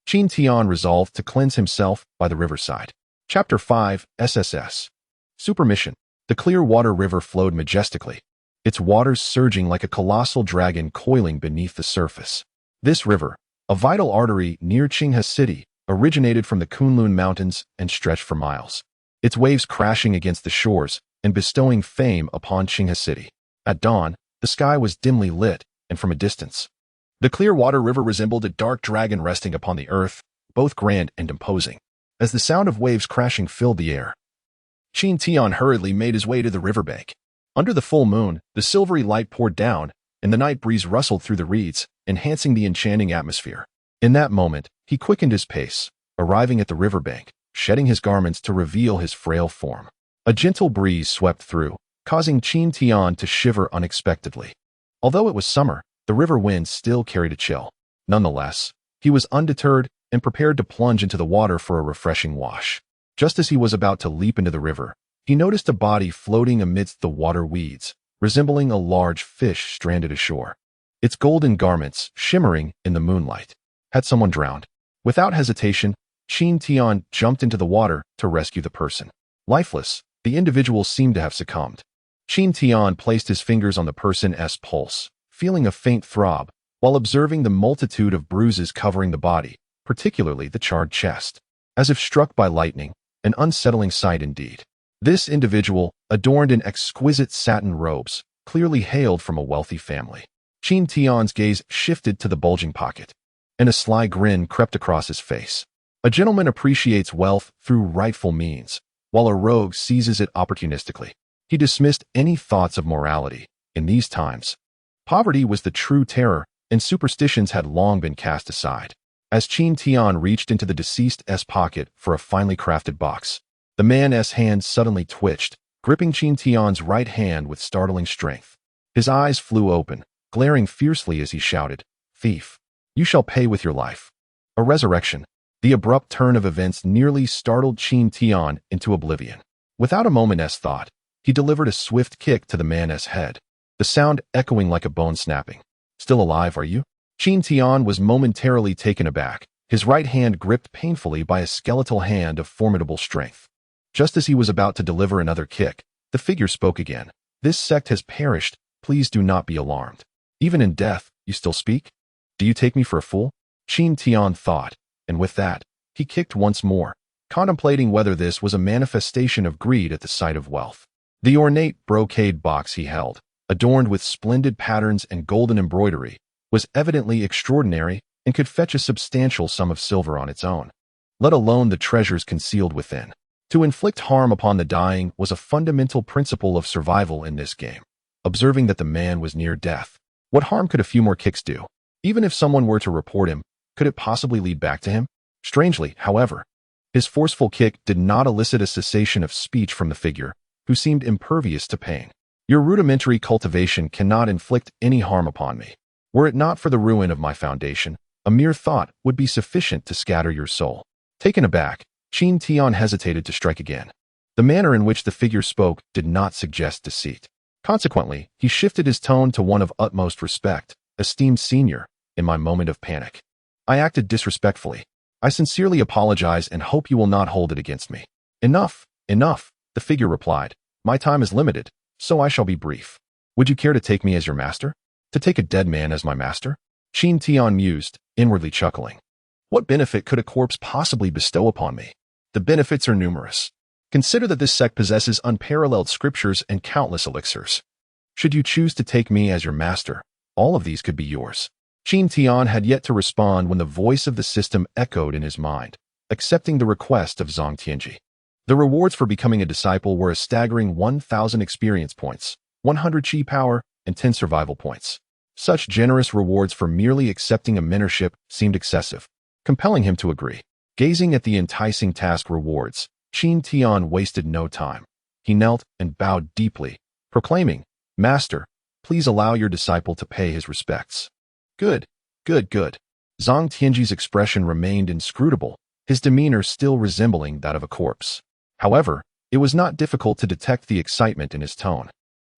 Qin Tian resolved to cleanse himself by the riverside. Chapter 5, SSS. Super Mission. The clear water river flowed majestically, its waters surging like a colossal dragon coiling beneath the surface. This river, a vital artery near Qinghe City, originated from the Kunlun Mountains and stretched for miles, its waves crashing against the shores and bestowing fame upon Qinghe City. At dawn, the sky was dimly lit, and from a distance, the clear water river resembled a dark dragon resting upon the earth, both grand and imposing. As the sound of waves crashing filled the air, Qin Tian hurriedly made his way to the riverbank. Under the full moon, the silvery light poured down, and the night breeze rustled through the reeds, enhancing the enchanting atmosphere. In that moment, he quickened his pace, arriving at the riverbank, shedding his garments to reveal his frail form. A gentle breeze swept through, causing Qin Tian to shiver unexpectedly. Although it was summer, the river wind still carried a chill. Nonetheless, he was undeterred and prepared to plunge into the water for a refreshing wash. Just as he was about to leap into the river, he noticed a body floating amidst the water weeds, resembling a large fish stranded ashore. Its golden garments shimmering in the moonlight. Had someone drowned? Without hesitation, Qin Tian jumped into the water to rescue the person. Lifeless, the individual seemed to have succumbed. Qin Tian placed his fingers on the person's pulse, feeling a faint throb, while observing the multitude of bruises covering the body, particularly the charred chest. As if struck by lightning, an unsettling sight indeed. This individual, adorned in exquisite satin robes, clearly hailed from a wealthy family. Qin Tian's gaze shifted to the bulging pocket, and a sly grin crept across his face. A gentleman appreciates wealth through rightful means, while a rogue seizes it opportunistically. He dismissed any thoughts of morality. In these times, poverty was the true terror, and superstitions had long been cast aside. As Qin Tian reached into the deceased's pocket for a finely crafted box, the man's hand suddenly twitched, gripping Qin Tian's right hand with startling strength. His eyes flew open, glaring fiercely as he shouted, "Thief! You shall pay with your life." A resurrection. The abrupt turn of events nearly startled Qin Tian into oblivion. Without a moment's thought, he delivered a swift kick to the man's head, the sound echoing like a bone snapping. "Still alive, are you?" Qin Tian was momentarily taken aback, his right hand gripped painfully by a skeletal hand of formidable strength. Just as he was about to deliver another kick, the figure spoke again. "This sect has perished. Please do not be alarmed. Even in death, you still speak? Do you take me for a fool?" Qin Tian thought, and with that, he kicked once more, contemplating whether this was a manifestation of greed at the sight of wealth. The ornate brocade box he held, adorned with splendid patterns and golden embroidery, was evidently extraordinary and could fetch a substantial sum of silver on its own, let alone the treasures concealed within. To inflict harm upon the dying was a fundamental principle of survival in this game. Observing that the man was near death, what harm could a few more kicks do? Even if someone were to report him, could it possibly lead back to him? Strangely, however, his forceful kick did not elicit a cessation of speech from the figure, who seemed impervious to pain. "Your rudimentary cultivation cannot inflict any harm upon me. Were it not for the ruin of my foundation, a mere thought would be sufficient to scatter your soul." Taken aback, Qin Tian hesitated to strike again. The manner in which the figure spoke did not suggest deceit. Consequently, he shifted his tone to one of utmost respect. "Esteemed senior, in my moment of panic, I acted disrespectfully. I sincerely apologize and hope you will not hold it against me." "Enough, enough," the figure replied. "My time is limited, so I shall be brief. Would you care to take me as your master? To take a dead man as my master?" Qin Tian mused, inwardly chuckling. "What benefit could a corpse possibly bestow upon me? The benefits are numerous. Consider that this sect possesses unparalleled scriptures and countless elixirs. Should you choose to take me as your master, all of these could be yours." Qin Tian had yet to respond when the voice of the system echoed in his mind, accepting the request of Zhang Tianji. The rewards for becoming a disciple were a staggering 1,000 experience points, 100 chi power, and 10 survival points. Such generous rewards for merely accepting a mentorship seemed excessive, compelling him to agree. Gazing at the enticing task rewards, Qin Tian wasted no time. He knelt and bowed deeply, proclaiming, "Master, please allow your disciple to pay his respects." "Good, good, good." Zhang Tianji's expression remained inscrutable, his demeanor still resembling that of a corpse. However, it was not difficult to detect the excitement in his tone.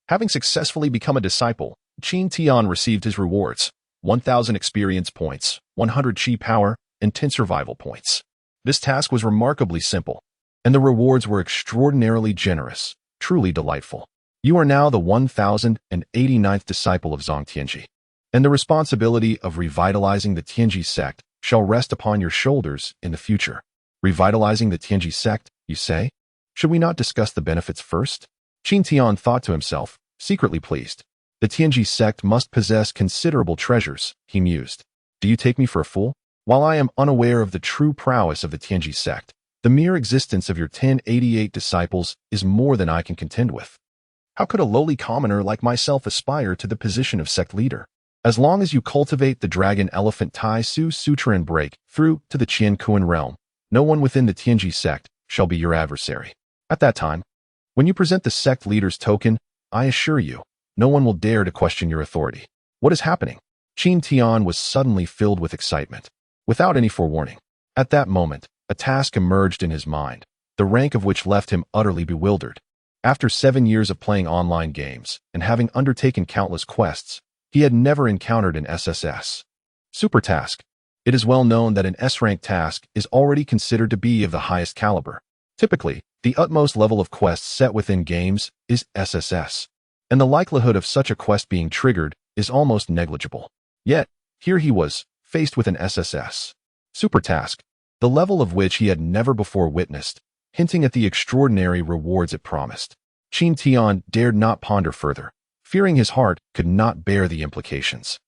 Having successfully become a disciple, Qin Tian received his rewards: 1,000 experience points, 100 chi power, and 10 survival points. This task was remarkably simple, and the rewards were extraordinarily generous, truly delightful. You are now the 1,089th disciple of Zhang Tianji, and the responsibility of revitalizing the Tianji sect shall rest upon your shoulders in the future. Revitalizing the Tianji sect, you say? Should we not discuss the benefits first? Qin Tian thought to himself, secretly pleased. The Tianji sect must possess considerable treasures, he mused. Do you take me for a fool? While I am unaware of the true prowess of the Tianji sect, the mere existence of your 1088 disciples is more than I can contend with. How could a lowly commoner like myself aspire to the position of sect leader? As long as you cultivate the dragon elephant Tai Su Sutra and break through to the Qian Kuan realm, no one within the Tianji sect shall be your adversary. At that time, when you present the sect leader's token, I assure you, no one will dare to question your authority. What is happening? Qin Tian was suddenly filled with excitement. Without any forewarning, at that moment, a task emerged in his mind, the rank of which left him utterly bewildered. After 7 years of playing online games and having undertaken countless quests, he had never encountered an SSS super task. It is well known that an S-rank task is already considered to be of the highest caliber. Typically, the utmost level of quests set within games is SSS, and the likelihood of such a quest being triggered is almost negligible. Yet, here he was, faced with an SSS super task, the level of which he had never before witnessed, hinting at the extraordinary rewards it promised. Qin Tian dared not ponder further, fearing his heart could not bear the implications.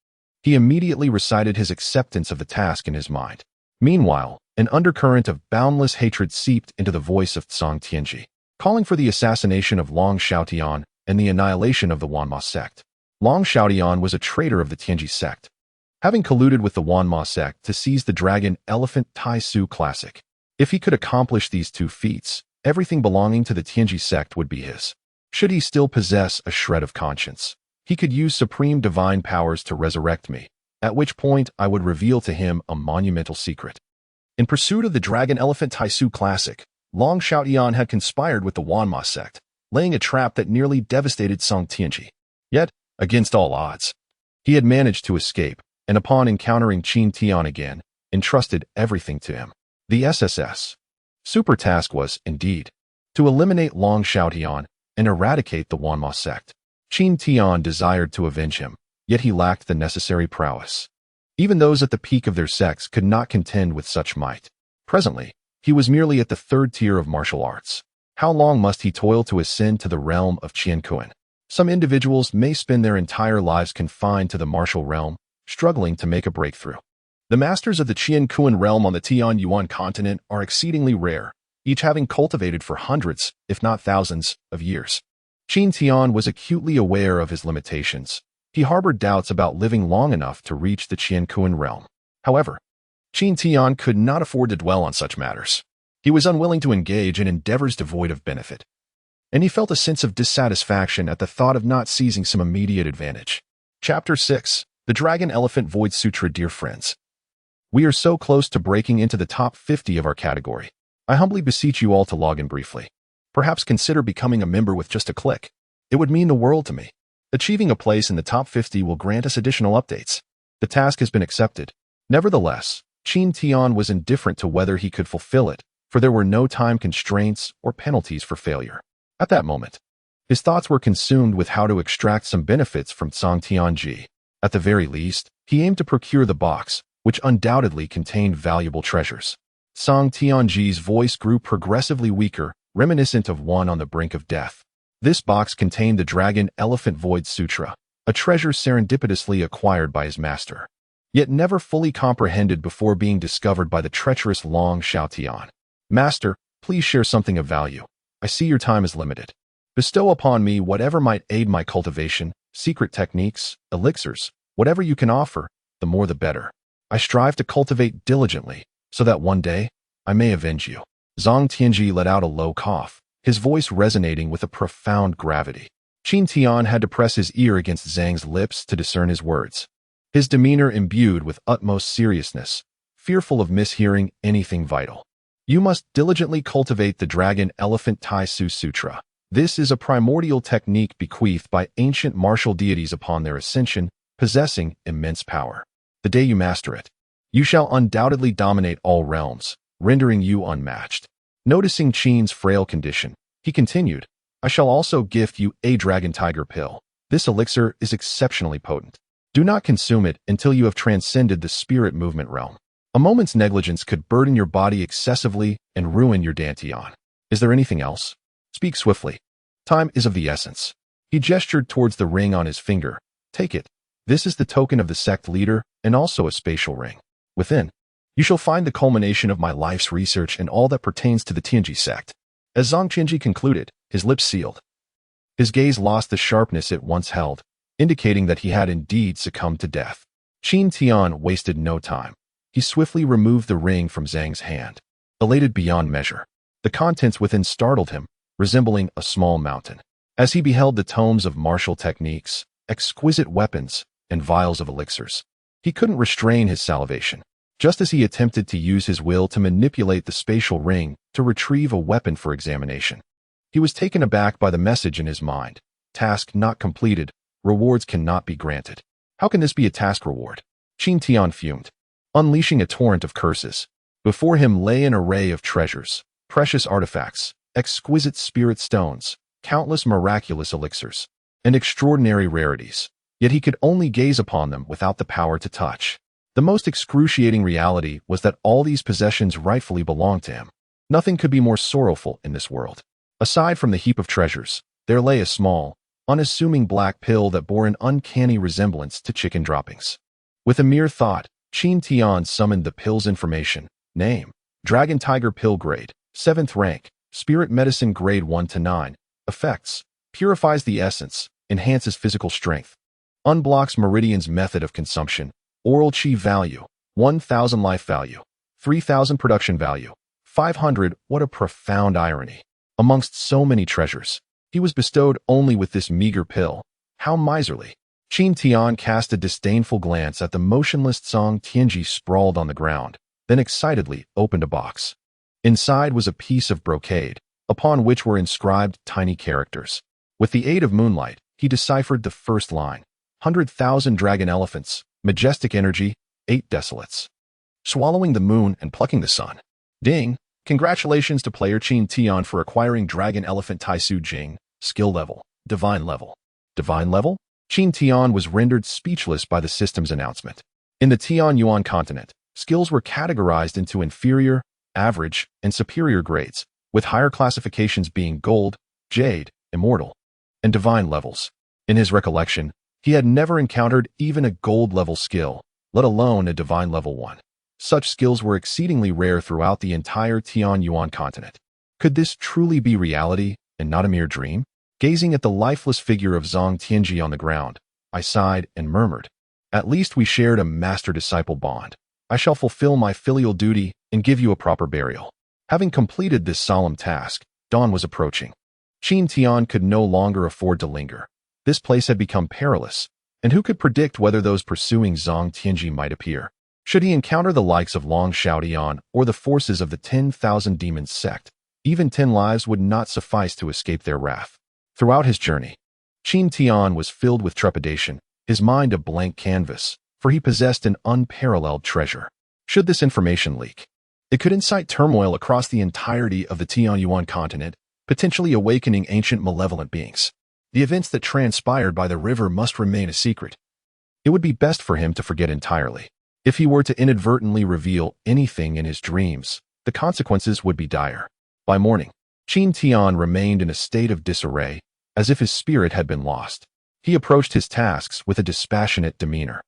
He immediately recited his acceptance of the task in his mind. Meanwhile, an undercurrent of boundless hatred seeped into the voice of Zhang Tianji, calling for the assassination of Long Xiaotian and the annihilation of the Wanma sect. Long Xiaotian was a traitor of the Tianji sect, having colluded with the Wanma sect to seize the dragon elephant Tai Su classic. If he could accomplish these two feats, everything belonging to the Tianji sect would be his. Should he still possess a shred of conscience, He could use supreme divine powers to resurrect me, at which point I would reveal to him a monumental secret. In pursuit of the Dragon Elephant Taisu Classic, Long Xiaotian had conspired with the Wanma sect, laying a trap that nearly devastated Song Tianji. Yet, against all odds, he had managed to escape, and upon encountering Qin Tian again, entrusted everything to him. The SSS super task was, indeed, to eliminate Long Xiaotian and eradicate the Wanma sect. Qin Tian desired to avenge him, yet he lacked the necessary prowess. Even those at the peak of their sects could not contend with such might. Presently, he was merely at the third tier of martial arts. How long must he toil to ascend to the realm of Qiankuan? Some individuals may spend their entire lives confined to the martial realm, struggling to make a breakthrough. The masters of the Qiankuan realm on the Tianyuan continent are exceedingly rare, each having cultivated for hundreds, if not thousands, of years. Qin Tian was acutely aware of his limitations. He harbored doubts about living long enough to reach the Qiankuan realm. However, Qin Tian could not afford to dwell on such matters. He was unwilling to engage in endeavors devoid of benefit, and he felt a sense of dissatisfaction at the thought of not seizing some immediate advantage. Chapter 6. The Dragon Elephant Void Sutra. Dear friends, we are so close to breaking into the top 50 of our category. I humbly beseech you all to log in briefly. Perhaps consider becoming a member with just a click. It would mean the world to me. Achieving a place in the top 50 will grant us additional updates. The task has been accepted. Nevertheless, Qin Tian was indifferent to whether he could fulfill it, for there were no time constraints or penalties for failure. At that moment, his thoughts were consumed with how to extract some benefits from Song Tianji. At the very least, he aimed to procure the box, which undoubtedly contained valuable treasures. Song Tianji's voice grew progressively weaker, reminiscent of one on the brink of death. This box contained the Dragon Elephant Void Sutra, a treasure serendipitously acquired by his master, yet never fully comprehended before being discovered by the treacherous Long Xiaotian. Master, please share something of value. I see your time is limited. Bestow upon me whatever might aid my cultivation, secret techniques, elixirs, whatever you can offer, the more the better. I strive to cultivate diligently, so that one day, I may avenge you. Song Tianji let out a low cough, his voice resonating with a profound gravity. Qin Tian had to press his ear against Zhang's lips to discern his words, his demeanor imbued with utmost seriousness, fearful of mishearing anything vital. You must diligently cultivate the Dragon Elephant Taisu Sutra. This is a primordial technique bequeathed by ancient martial deities upon their ascension, possessing immense power. The day you master it, you shall undoubtedly dominate all realms, rendering you unmatched. Noticing Qin's frail condition, he continued, I shall also gift you a Dragon Tiger Pill. This elixir is exceptionally potent. Do not consume it until you have transcended the spirit movement realm. A moment's negligence could burden your body excessively and ruin your dantian. Is there anything else? Speak swiftly. Time is of the essence. He gestured towards the ring on his finger. Take it. This is the token of the sect leader and also a spatial ring. Within, you shall find the culmination of my life's research and all that pertains to the Tianji sect. As Song Tianji concluded, his lips sealed. His gaze lost the sharpness it once held, indicating that he had indeed succumbed to death. Qin Tian wasted no time. He swiftly removed the ring from Zhang's hand. Elated beyond measure, the contents within startled him, resembling a small mountain. As he beheld the tomes of martial techniques, exquisite weapons, and vials of elixirs, he couldn't restrain his salivation. Just as he attempted to use his will to manipulate the spatial ring to retrieve a weapon for examination, he was taken aback by the message in his mind. Task not completed. Rewards cannot be granted. How can this be a task reward? Qin Tian fumed, unleashing a torrent of curses. Before him lay an array of treasures, precious artifacts, exquisite spirit stones, countless miraculous elixirs, and extraordinary rarities. Yet he could only gaze upon them without the power to touch. The most excruciating reality was that all these possessions rightfully belonged to him. Nothing could be more sorrowful in this world. Aside from the heap of treasures, there lay a small, unassuming black pill that bore an uncanny resemblance to chicken droppings. With a mere thought, Qin Tian summoned the pill's information. Name: Dragon Tiger Pill Grade, 7th rank, Spirit Medicine Grade 1 to 9. Effects: purifies the essence, enhances physical strength, unblocks meridian's method of consumption. Oral Chi value: 1,000 life value, 3,000 production value, 500. What a profound irony. Amongst so many treasures, he was bestowed only with this meager pill. How miserly. Qin Tian cast a disdainful glance at the motionless Zhang Tianji sprawled on the ground, then excitedly opened a box. Inside was a piece of brocade, upon which were inscribed tiny characters. With the aid of moonlight, he deciphered the first line. 100,000 dragon elephants, majestic energy, 8 desolates. Swallowing the moon and plucking the sun. Ding! Congratulations to player Qin Tian for acquiring Dragon Elephant Taisu Jing, skill level, divine level. Divine level? Qin Tian was rendered speechless by the system's announcement. In the Tian Yuan continent, skills were categorized into inferior, average, and superior grades, with higher classifications being gold, jade, immortal, and divine levels. In his recollection, he had never encountered even a gold-level skill, let alone a divine level one. Such skills were exceedingly rare throughout the entire Tian Yuan continent. Could this truly be reality and not a mere dream? Gazing at the lifeless figure of Zhang Tianji on the ground, I sighed and murmured, "At least we shared a master-disciple bond. I shall fulfill my filial duty and give you a proper burial." Having completed this solemn task, dawn was approaching. Qin Tian could no longer afford to linger. This place had become perilous, and who could predict whether those pursuing Zhang Tianji might appear? Should he encounter the likes of Long Xiaodian or the forces of the 10,000 Demons sect, even 10 lives would not suffice to escape their wrath. Throughout his journey, Qin Tian was filled with trepidation, his mind a blank canvas, for he possessed an unparalleled treasure. Should this information leak, it could incite turmoil across the entirety of the Tian Yuan continent, potentially awakening ancient malevolent beings. The events that transpired by the river must remain a secret. It would be best for him to forget entirely. If he were to inadvertently reveal anything in his dreams, the consequences would be dire. By morning, Qin Tian remained in a state of disarray, as if his spirit had been lost. He approached his tasks with a dispassionate demeanor,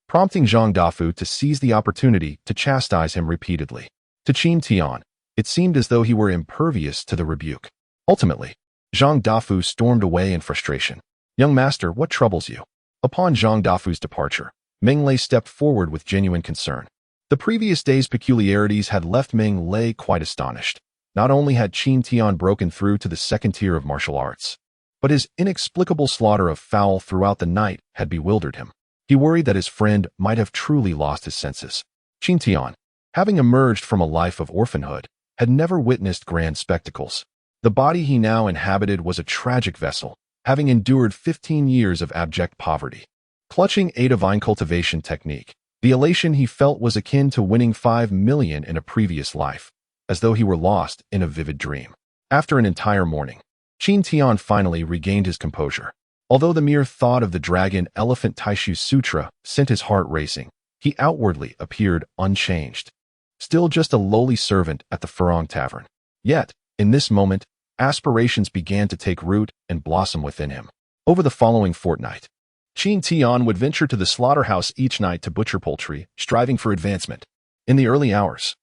prompting Zhang Dafu to seize the opportunity to chastise him repeatedly. To Qin Tian, it seemed as though he were impervious to the rebuke. Ultimately, Zhang Dafu stormed away in frustration. "Young master, what troubles you?" Upon Zhang Dafu's departure, Meng Lei stepped forward with genuine concern. The previous day's peculiarities had left Meng Lei quite astonished. Not only had Qin Tian broken through to the second tier of martial arts, but his inexplicable slaughter of fowl throughout the night had bewildered him. He worried that his friend might have truly lost his senses. Qin Tian, having emerged from a life of orphanhood, had never witnessed grand spectacles. The body he now inhabited was a tragic vessel, having endured 15 years of abject poverty. Clutching a divine cultivation technique, the elation he felt was akin to winning 5 million in a previous life, as though he were lost in a vivid dream. After an entire morning, Qin Tian finally regained his composure. Although the mere thought of the Dragon Elephant Taishu Sutra sent his heart racing, he outwardly appeared unchanged, still just a lowly servant at the Furong Tavern. Yet, in this moment, aspirations began to take root and blossom within him. Over the following fortnight, Qin Tian would venture to the slaughterhouse each night to butcher poultry, striving for advancement. In the early hours,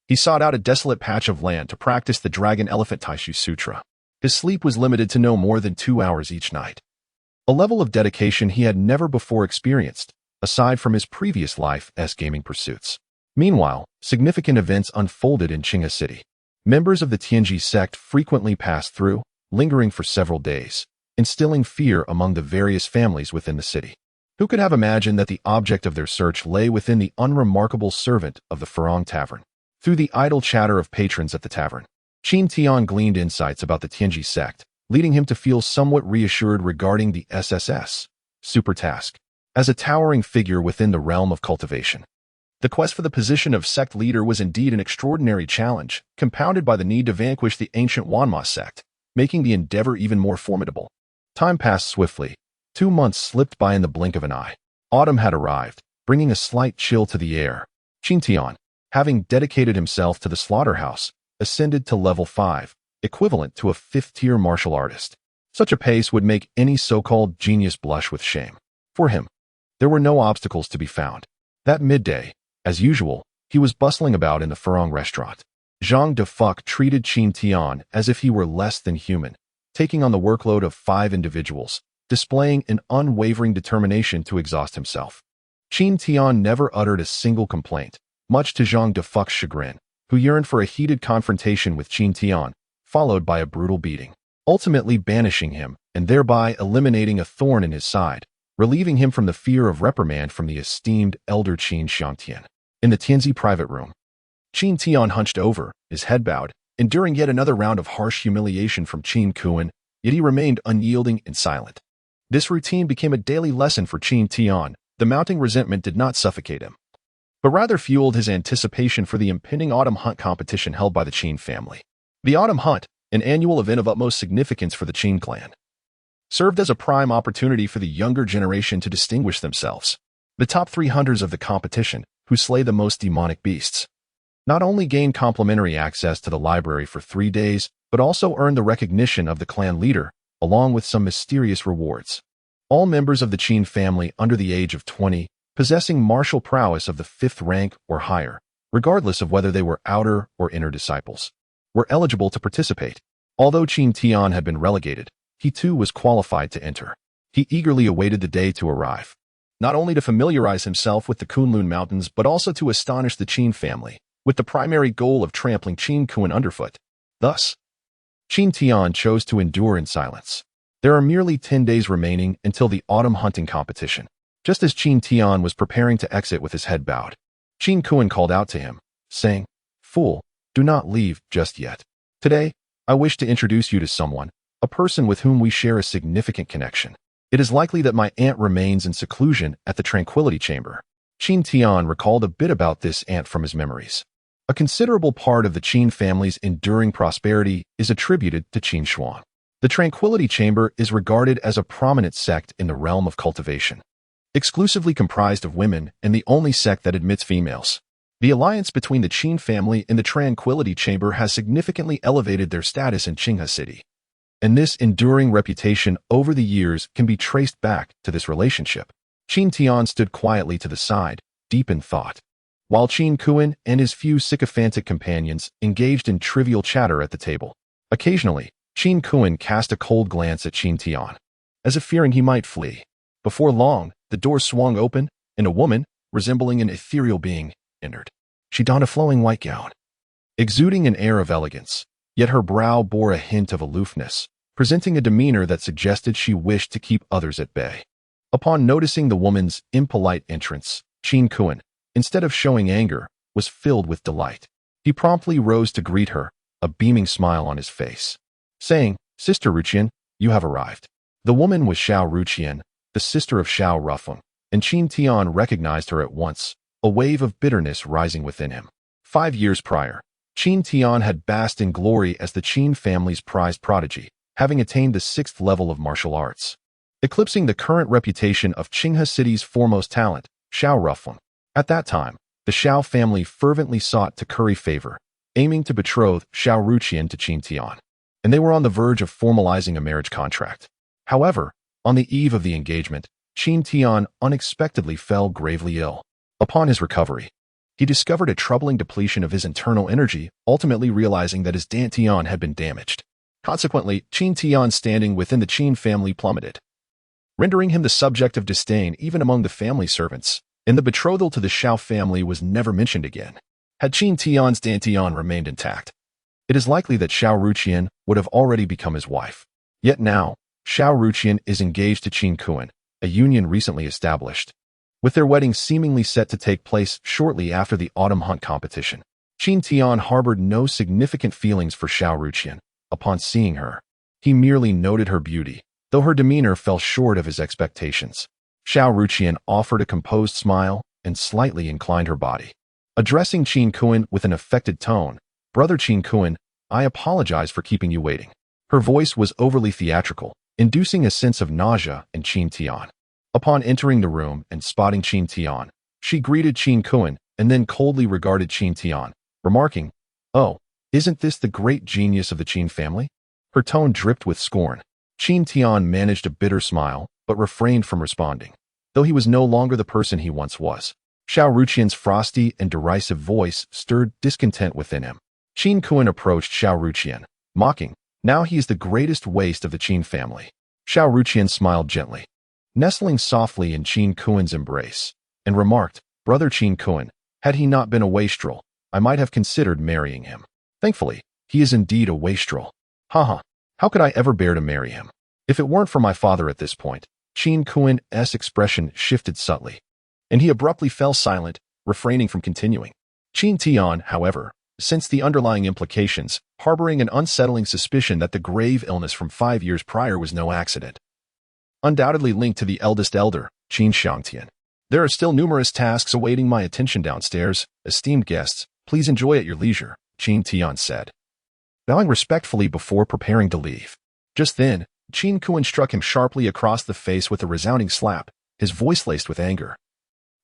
he sought out a desolate patch of land to practice the Dragon Elephant Taishu Sutra. His sleep was limited to no more than 2 hours each night, a level of dedication he had never before experienced, aside from his previous life as gaming pursuits. Meanwhile, significant events unfolded in Qinghe City. Members of the Tianji sect frequently passed through, lingering for several days, instilling fear among the various families within the city. Who could have imagined that the object of their search lay within the unremarkable servant of the Furong Tavern? Through the idle chatter of patrons at the tavern, Qin Tian gleaned insights about the Tianji sect, leading him to feel somewhat reassured regarding the SSS super task as a towering figure within the realm of cultivation. The quest for the position of sect leader was indeed an extraordinary challenge, compounded by the need to vanquish the ancient Wanma sect, making the endeavor even more formidable. Time passed swiftly. 2 months slipped by in the blink of an eye. Autumn had arrived, bringing a slight chill to the air. Qin Tian, having dedicated himself to the slaughterhouse, ascended to level 5, equivalent to a 5th-tier martial artist. Such a pace would make any so-called genius blush with shame. For him, there were no obstacles to be found. That midday, as usual, he was bustling about in the Furong restaurant. Zhang Defuc treated Qin Tian as if he were less than human, taking on the workload of 5 individuals, displaying an unwavering determination to exhaust himself. Qin Tian never uttered a single complaint, much to Zhang Defuc's chagrin, who yearned for a heated confrontation with Qin Tian, followed by a brutal beating. ultimately banishing him and thereby eliminating a thorn in his side, relieving him from the fear of reprimand from the esteemed elder Qin Xiangtian. In the Tianzi private room, Qin Tian hunched over, his head bowed, enduring yet another round of harsh humiliation from Qin Kuan, yet he remained unyielding and silent. This routine became a daily lesson for Qin Tian. The mounting resentment did not suffocate him, but rather fueled his anticipation for the impending autumn hunt competition held by the Qin family. The autumn hunt, an annual event of utmost significance for the Qin clan, served as a prime opportunity for the younger generation to distinguish themselves. The top 3 hunters of the competition, who slay the most demonic beasts, not only gained complimentary access to the library for 3 days, but also earned the recognition of the clan leader, along with some mysterious rewards. All members of the Qin family under the age of 20, possessing martial prowess of the 5th rank or higher, regardless of whether they were outer or inner disciples, were eligible to participate. Although Qin Tian had been relegated, he too was qualified to enter. He eagerly awaited the day to arrive, not only to familiarize himself with the Kunlun Mountains but also to astonish the Qin family, with the primary goal of trampling Qin Kuan underfoot. Thus, Qin Tian chose to endure in silence. There are merely 10 days remaining until the autumn hunting competition. Just as Qin Tian was preparing to exit with his head bowed, Qin Kuan called out to him, saying, "Fool, do not leave just yet. Today, I wish to introduce you to someone, a person with whom we share a significant connection. It is likely that my aunt remains in seclusion at the Tranquility Chamber." Qin Tian recalled a bit about this aunt from his memories. A considerable part of the Qin family's enduring prosperity is attributed to Qin Shuang. The Tranquility Chamber is regarded as a prominent sect in the realm of cultivation, exclusively comprised of women and the only sect that admits females. The alliance between the Qin family and the Tranquility Chamber has significantly elevated their status in Qinghe City, and this enduring reputation over the years can be traced back to this relationship. Qin Tian stood quietly to the side, deep in thought, while Qin Kuan and his few sycophantic companions engaged in trivial chatter at the table. Occasionally, Qin Kuan cast a cold glance at Qin Tian, as if fearing he might flee. Before long, the door swung open, and a woman, resembling an ethereal being, entered. She donned a flowing white gown, exuding an air of elegance, yet her brow bore a hint of aloofness, presenting a demeanor that suggested she wished to keep others at bay. Upon noticing the woman's impolite entrance, Qin Kuan, instead of showing anger, was filled with delight. He promptly rose to greet her, a beaming smile on his face, saying, "Sister Ruqian, you have arrived." The woman was Xiao Ruqian, the sister of Xiao Rufeng, and Qin Tian recognized her at once, a wave of bitterness rising within him. 5 years prior, Qin Tian had basked in glory as the Qin family's prized prodigy, having attained the 6th level of martial arts, eclipsing the current reputation of Qinghe City's foremost talent, Xiao Rufeng. At that time, the Xiao family fervently sought to curry favor, aiming to betroth Xiao Ruqian to Qin Tian, and they were on the verge of formalizing a marriage contract. However, on the eve of the engagement, Qin Tian unexpectedly fell gravely ill. Upon his recovery, he discovered a troubling depletion of his internal energy, ultimately realizing that his dantian had been damaged. Consequently, Qin Tian's standing within the Qin family plummeted, rendering him the subject of disdain even among the family servants, and the betrothal to the Xiao family was never mentioned again. Had Qin Tian's dantian remained intact, it is likely that Xiao Ruqian would have already become his wife. Yet now, Xiao Ruqian is engaged to Qin Kuan, a union recently established, with their wedding seemingly set to take place shortly after the autumn hunt competition. Qin Tian harbored no significant feelings for Xiao Ruqian. Upon seeing her, he merely noted her beauty, though her demeanor fell short of his expectations. Xiao Ruqian offered a composed smile and slightly inclined her body. Addressing Qin Kuan with an affected tone, "Brother Qin Kuan, I apologize for keeping you waiting." Her voice was overly theatrical, inducing a sense of nausea in Qin Tian. Upon entering the room and spotting Qin Tian, she greeted Qin Kuan and then coldly regarded Qin Tian, remarking, "Oh, isn't this the great genius of the Qin family?" Her tone dripped with scorn. Qin Tian managed a bitter smile, but refrained from responding, though he was no longer the person he once was. Xiao Ruqian's frosty and derisive voice stirred discontent within him. Qin Kuan approached Xiao Ruqian, mocking, "Now he is the greatest waste of the Qin family." Xiao Ruqian smiled gently, nestling softly in Qin Kuan's embrace, and remarked, "Brother Qin Kuan, had he not been a wastrel, I might have considered marrying him. Thankfully, he is indeed a wastrel." Haha. How could I ever bear to marry him? If it weren't for my father at this point, Qin Kuan's expression shifted subtly, and he abruptly fell silent, refraining from continuing. Qin Tian, however, sensed the underlying implications, harboring an unsettling suspicion that the grave illness from 5 years prior was no accident. Undoubtedly linked to the eldest elder, Qin Shangtian. There are still numerous tasks awaiting my attention downstairs. Esteemed guests, please enjoy at your leisure, Qin Tian said, bowing respectfully before preparing to leave. Just then, Qin Kuan struck him sharply across the face with a resounding slap, his voice laced with anger.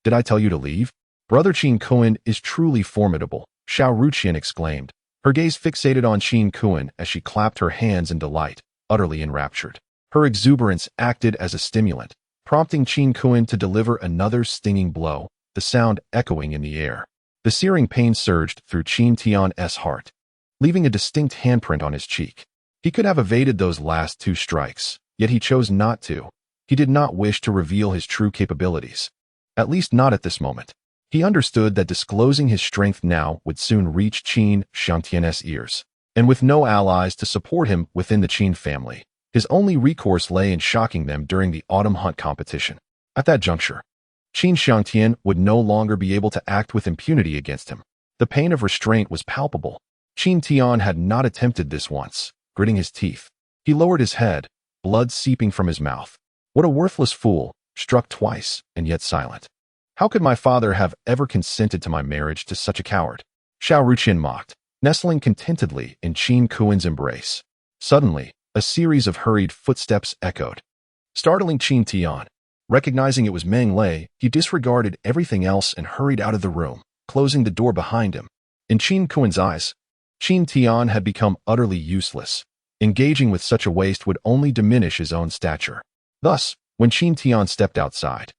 Did I tell you to leave? Brother Qin Kuan is truly formidable, Xiao Ruqian exclaimed, her gaze fixated on Qin Kuan as she clapped her hands in delight, utterly enraptured. Her exuberance acted as a stimulant, prompting Qin Kuan to deliver another stinging blow, the sound echoing in the air. The searing pain surged through Qin Tian's heart, leaving a distinct handprint on his cheek. He could have evaded those last 2 strikes, yet he chose not to. He did not wish to reveal his true capabilities. At least not at this moment. He understood that disclosing his strength now would soon reach Qin Shangtian's ears. And with no allies to support him within the Qin family, his only recourse lay in shocking them during the autumn hunt competition. At that juncture, Qin Shangtian would no longer be able to act with impunity against him. The pain of restraint was palpable. Qin Tian had not attempted this once. Gritting his teeth, he lowered his head, blood seeping from his mouth. What a worthless fool, struck twice, and yet silent. How could my father have ever consented to my marriage to such a coward? Xiao Ruqian mocked, nestling contentedly in Qin Kuan's embrace. Suddenly, a series of hurried footsteps echoed, startling Qin Tian. Recognizing it was Meng Lei, he disregarded everything else and hurried out of the room, closing the door behind him. In Qin Kuan's eyes, Qin Tian had become utterly useless. Engaging with such a waste would only diminish his own stature. Thus, when Qin Tian stepped outside,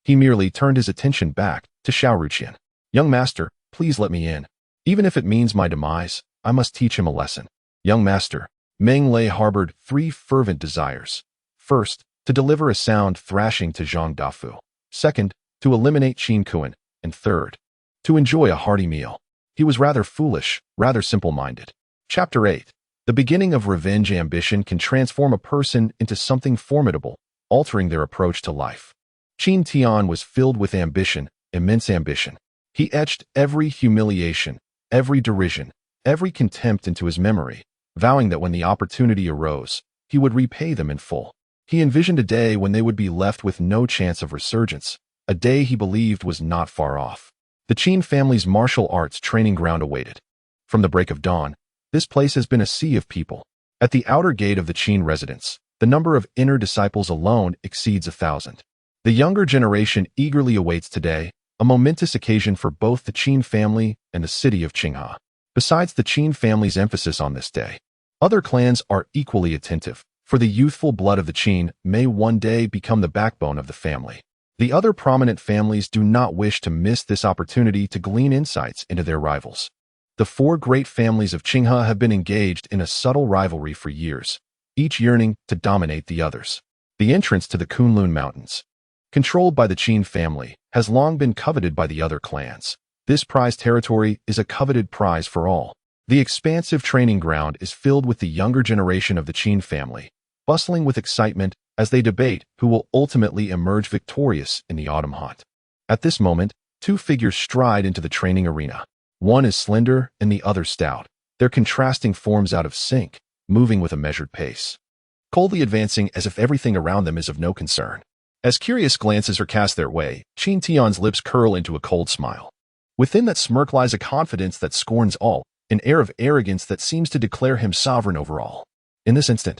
he merely turned his attention back to Xiao Ruqian. Young master, please let me in. Even if it means my demise, I must teach him a lesson. Young master, Meng Lei harbored 3 fervent desires. First, to deliver a sound thrashing to Zhang Dafu. Second, to eliminate Qin Kuan. And third, to enjoy a hearty meal. He was rather foolish, rather simple-minded. Chapter 8. The beginning of revenge ambition can transform a person into something formidable, altering their approach to life. Qin Tian was filled with ambition, immense ambition. He etched every humiliation, every derision, every contempt into his memory, vowing that when the opportunity arose, he would repay them in full. He envisioned a day when they would be left with no chance of resurgence, a day he believed was not far off. The Qin family's martial arts training ground awaited. From the break of dawn, this place has been a sea of people. At the outer gate of the Qin residence, the number of inner disciples alone exceeds 1,000. The younger generation eagerly awaits today, a momentous occasion for both the Qin family and the city of Qinghe. Besides the Qin family's emphasis on this day, other clans are equally attentive, for the youthful blood of the Qin may one day become the backbone of the family. The other prominent families do not wish to miss this opportunity to glean insights into their rivals. The 4 great families of Qinghe have been engaged in a subtle rivalry for years, each yearning to dominate the others. The entrance to the Kunlun Mountains, controlled by the Qin family, has long been coveted by the other clans. This prized territory is a coveted prize for all. The expansive training ground is filled with the younger generation of the Qin family, bustling with excitement as they debate who will ultimately emerge victorious in the autumn hunt. At this moment, 2 figures stride into the training arena. One is slender and the other stout, their contrasting forms out of sync, moving with a measured pace, coldly advancing as if everything around them is of no concern. As curious glances are cast their way, Qin Tian's lips curl into a cold smile. Within that smirk lies a confidence that scorns all, an air of arrogance that seems to declare him sovereign over all. In this instant,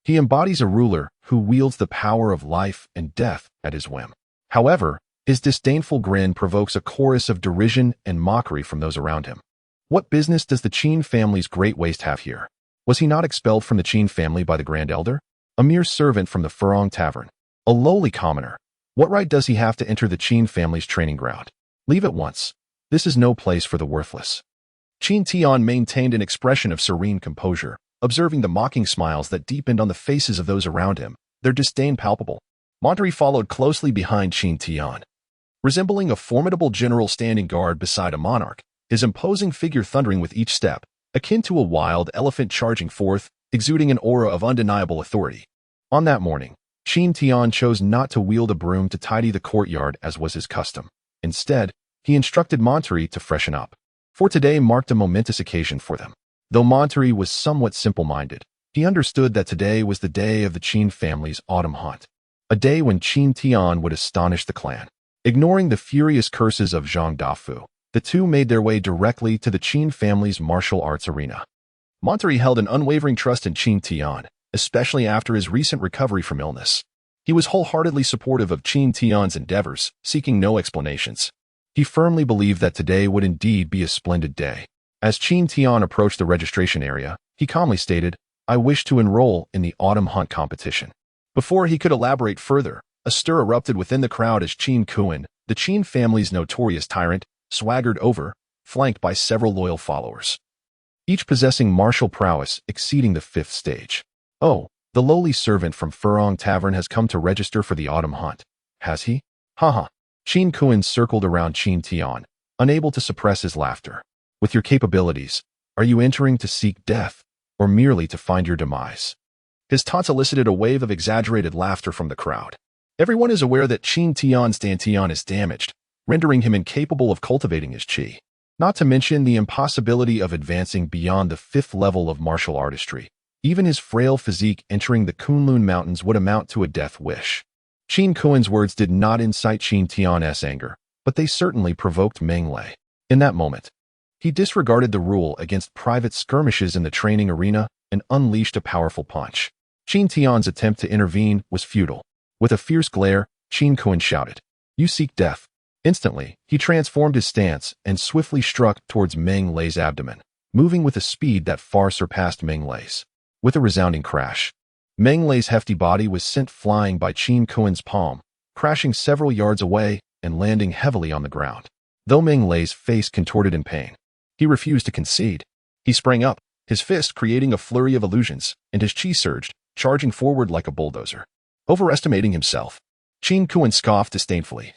he embodies a ruler who wields the power of life and death at his whim. However, his disdainful grin provokes a chorus of derision and mockery from those around him. What business does the Qin family's great waste have here? Was he not expelled from the Qin family by the Grand Elder? A mere servant from the Furong Tavern. A lowly commoner. What right does he have to enter the Qin family's training ground? Leave at once. This is no place for the worthless. Qin Tian maintained an expression of serene composure, observing the mocking smiles that deepened on the faces of those around him, their disdain palpable. Monterey followed closely behind Qin Tian. Resembling a formidable general standing guard beside a monarch, his imposing figure thundering with each step, akin to a wild elephant charging forth, exuding an aura of undeniable authority. On that morning, Qin Tian chose not to wield a broom to tidy the courtyard as was his custom. Instead, he instructed Monterey to freshen up. For today marked a momentous occasion for them. Though Monterey was somewhat simple-minded, he understood that today was the day of the Qin family's autumn hunt, a day when Qin Tian would astonish the clan. Ignoring the furious curses of Zhang Dafu, the two made their way directly to the Qin family's martial arts arena. Monterey held an unwavering trust in Qin Tian, especially after his recent recovery from illness. He was wholeheartedly supportive of Qin Tian's endeavors, seeking no explanations. He firmly believed that today would indeed be a splendid day. As Qin Tian approached the registration area, he calmly stated, "I wish to enroll in the autumn hunt competition." Before he could elaborate further, a stir erupted within the crowd as Qin Kuan, the Qin family's notorious tyrant, swaggered over, flanked by several loyal followers, each possessing martial prowess exceeding the 5th stage. "Oh, the lowly servant from Furong Tavern has come to register for the autumn hunt, has he? Haha." Qin Kuan circled around Qin Tian, unable to suppress his laughter. "With your capabilities, are you entering to seek death, or merely to find your demise?" His taunts elicited a wave of exaggerated laughter from the crowd. Everyone is aware that Qin Tian's Dantian is damaged, rendering him incapable of cultivating his qi. Not to mention the impossibility of advancing beyond the 5th level of martial artistry. Even his frail physique entering the Kunlun Mountains would amount to a death wish. Qin Kuan's words did not incite Qin Tian's anger, but they certainly provoked Meng Lei. In that moment, he disregarded the rule against private skirmishes in the training arena and unleashed a powerful punch. Qin Tian's attempt to intervene was futile. With a fierce glare, Qin Kuan shouted, "You seek death." Instantly, he transformed his stance and swiftly struck towards Meng Lei's abdomen, moving with a speed that far surpassed Meng Lei's. With a resounding crash, Meng Lei's hefty body was sent flying by Qin Kuan's palm, crashing several yards away and landing heavily on the ground. Though Meng Lei's face contorted in pain, he refused to concede. He sprang up, his fist creating a flurry of illusions, and his qi surged, charging forward like a bulldozer. Overestimating himself, Qin Kuan scoffed disdainfully.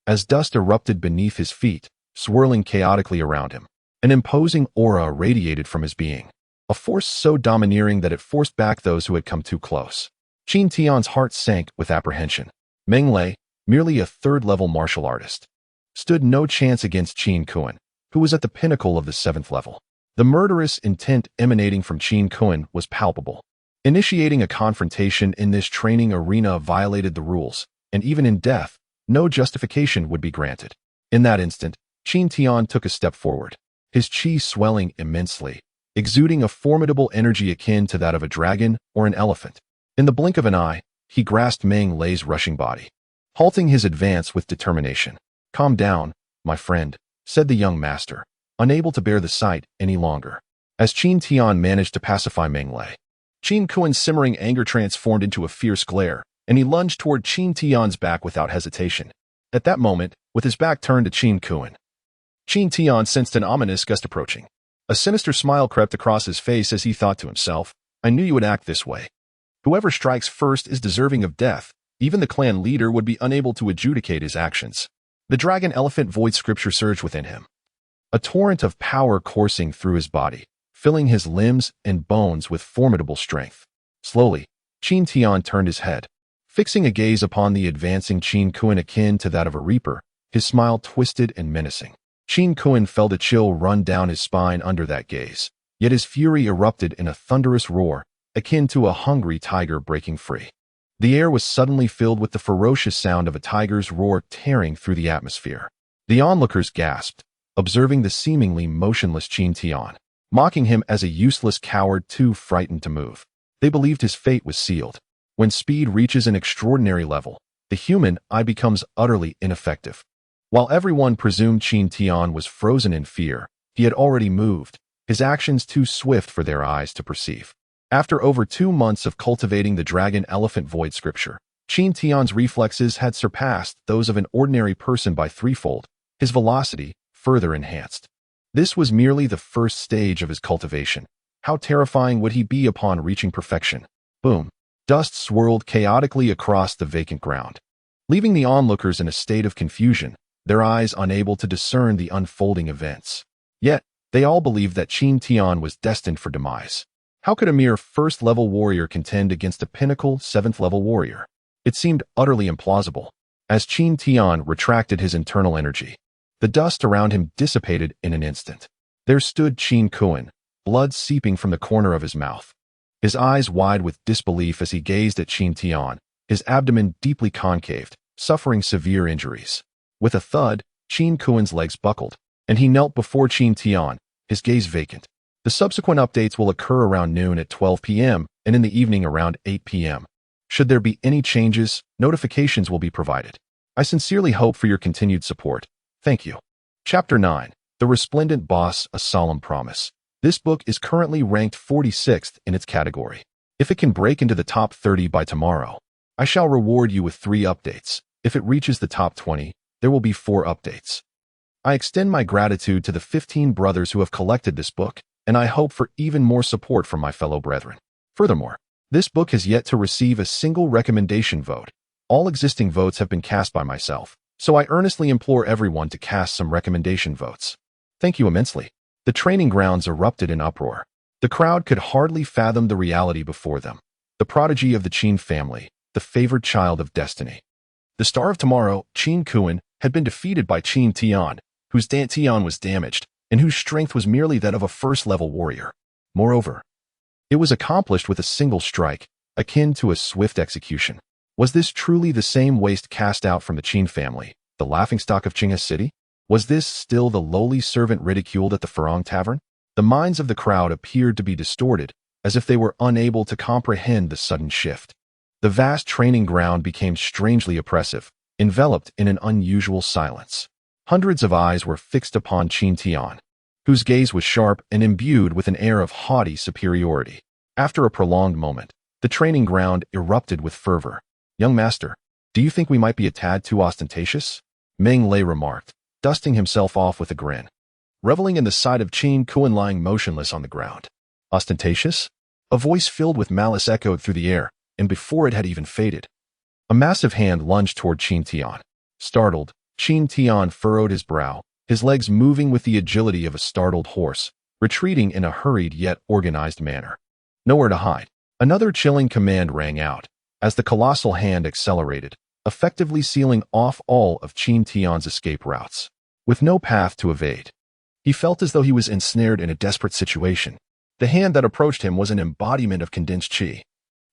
As dust erupted beneath his feet, swirling chaotically around him, an imposing aura radiated from his being, a force so domineering that it forced back those who had come too close. Qin Tian's heart sank with apprehension. Meng Lei, merely a 3rd-level martial artist, stood no chance against Qin Kuan, who was at the pinnacle of the 7th level. The murderous intent emanating from Qin Kuan was palpable. Initiating a confrontation in this training arena violated the rules, and even in death, no justification would be granted. In that instant, Qin Tian took a step forward, his qi swelling immensely, exuding a formidable energy akin to that of a dragon or an elephant. In the blink of an eye, he grasped Meng Lei's rushing body, halting his advance with determination. "Calm down, my friend," said the young master, unable to bear the sight any longer. As Qin Tian managed to pacify Meng Lei, Qin Kuan's simmering anger transformed into a fierce glare, and he lunged toward Qin Tian's back without hesitation. At that moment, with his back turned to Qin Kuan, Qin Tian sensed an ominous gust approaching. A sinister smile crept across his face as he thought to himself, "I knew you would act this way. Whoever strikes first is deserving of death." Even the clan leader would be unable to adjudicate his actions. The dragon elephant void scripture surged within him, a torrent of power coursing through his body, filling his limbs and bones with formidable strength. Slowly, Qin Tian turned his head, fixing a gaze upon the advancing Qin Kuan akin to that of a reaper, his smile twisted and menacing. Qin Kuan felt a chill run down his spine under that gaze, yet his fury erupted in a thunderous roar, akin to a hungry tiger breaking free. The air was suddenly filled with the ferocious sound of a tiger's roar tearing through the atmosphere. The onlookers gasped, observing the seemingly motionless Qin Tian, mocking him as a useless coward too frightened to move. They believed his fate was sealed. When speed reaches an extraordinary level, the human eye becomes utterly ineffective. While everyone presumed Qin Tian was frozen in fear, he had already moved, his actions too swift for their eyes to perceive. After over 2 months of cultivating the dragon elephant void scripture, Qin Tian's reflexes had surpassed those of an ordinary person by 3-fold, his velocity further enhanced. This was merely the first stage of his cultivation. How terrifying would he be upon reaching perfection? Boom! Dust swirled chaotically across the vacant ground, leaving the onlookers in a state of confusion, their eyes unable to discern the unfolding events. Yet, they all believed that Qin Tian was destined for demise. How could a mere first-level warrior contend against a pinnacle 7th-level warrior? It seemed utterly implausible. As Qin Tian retracted his internal energy, the dust around him dissipated in an instant. There stood Qin Kuan, blood seeping from the corner of his mouth. His eyes wide with disbelief as he gazed at Qin Tian, his abdomen deeply concaved, suffering severe injuries. With a thud, Qin Kuan's legs buckled, and he knelt before Qin Tian, his gaze vacant. The subsequent updates will occur around noon at 12 p.m. and in the evening around 8 p.m. Should there be any changes, notifications will be provided. I sincerely hope for your continued support. Thank you. Chapter 9. The Resplendent Boss, A Solemn Promise. This book is currently ranked 46th in its category. If it can break into the top 30 by tomorrow, I shall reward you with 3 updates. If it reaches the top 20, there will be 4 updates. I extend my gratitude to the 15 brothers who have collected this book, and I hope for even more support from my fellow brethren. Furthermore, this book has yet to receive a single recommendation vote. All existing votes have been cast by myself, so I earnestly implore everyone to cast some recommendation votes. Thank you immensely. The training grounds erupted in uproar. The crowd could hardly fathom the reality before them. The prodigy of the Qin family, the favored child of destiny. The star of tomorrow, Qin Kuan, had been defeated by Qin Tian, whose Tian was damaged, and whose strength was merely that of a first-level warrior. Moreover, it was accomplished with a single strike, akin to a swift execution. Was this truly the same waste cast out from the Qin family, the laughingstock of Qinghe City? Was this still the lowly servant ridiculed at the Farong Tavern? The minds of the crowd appeared to be distorted, as if they were unable to comprehend the sudden shift. The vast training ground became strangely oppressive, enveloped in an unusual silence. Hundreds of eyes were fixed upon Qin Tian, whose gaze was sharp and imbued with an air of haughty superiority. After a prolonged moment, the training ground erupted with fervor. "Young master, do you think we might be a tad too ostentatious?" Meng Lei remarked, dusting himself off with a grin, reveling in the sight of Qin Kuan lying motionless on the ground. "Ostentatious?" A voice filled with malice echoed through the air, and before it had even faded, a massive hand lunged toward Qin Tian. Startled, Qin Tian furrowed his brow, his legs moving with the agility of a startled horse, retreating in a hurried yet organized manner. Nowhere to hide. Another chilling command rang out, as the colossal hand accelerated, effectively sealing off all of Qin Tian's escape routes. With no path to evade, he felt as though he was ensnared in a desperate situation. The hand that approached him was an embodiment of condensed qi,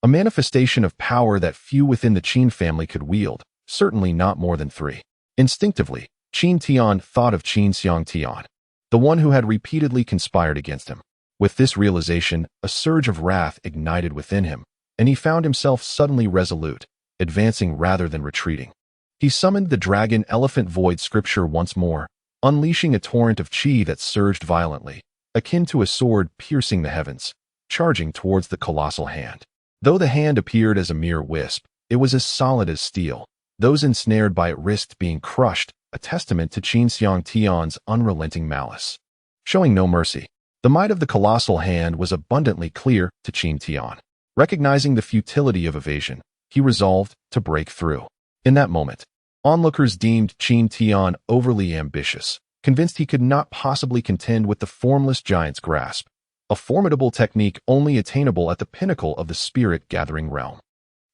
a manifestation of power that few within the Qin family could wield, certainly not more than 3. Instinctively, Qin Tian thought of Qin Xiang Tian, the one who had repeatedly conspired against him. With this realization, a surge of wrath ignited within him, and he found himself suddenly resolute, advancing rather than retreating. He summoned the dragon elephant void scripture once more, unleashing a torrent of qi that surged violently, akin to a sword piercing the heavens, charging towards the colossal hand. Though the hand appeared as a mere wisp, it was as solid as steel. Those ensnared by it risked being crushed, a testament to Qin Xiang Tian's unrelenting malice. Showing no mercy, the might of the colossal hand was abundantly clear to Qin Tian. Recognizing the futility of evasion, he resolved to break through. In that moment, onlookers deemed Qin Tian overly ambitious, convinced he could not possibly contend with the formless giant's grasp, a formidable technique only attainable at the pinnacle of the spirit-gathering realm.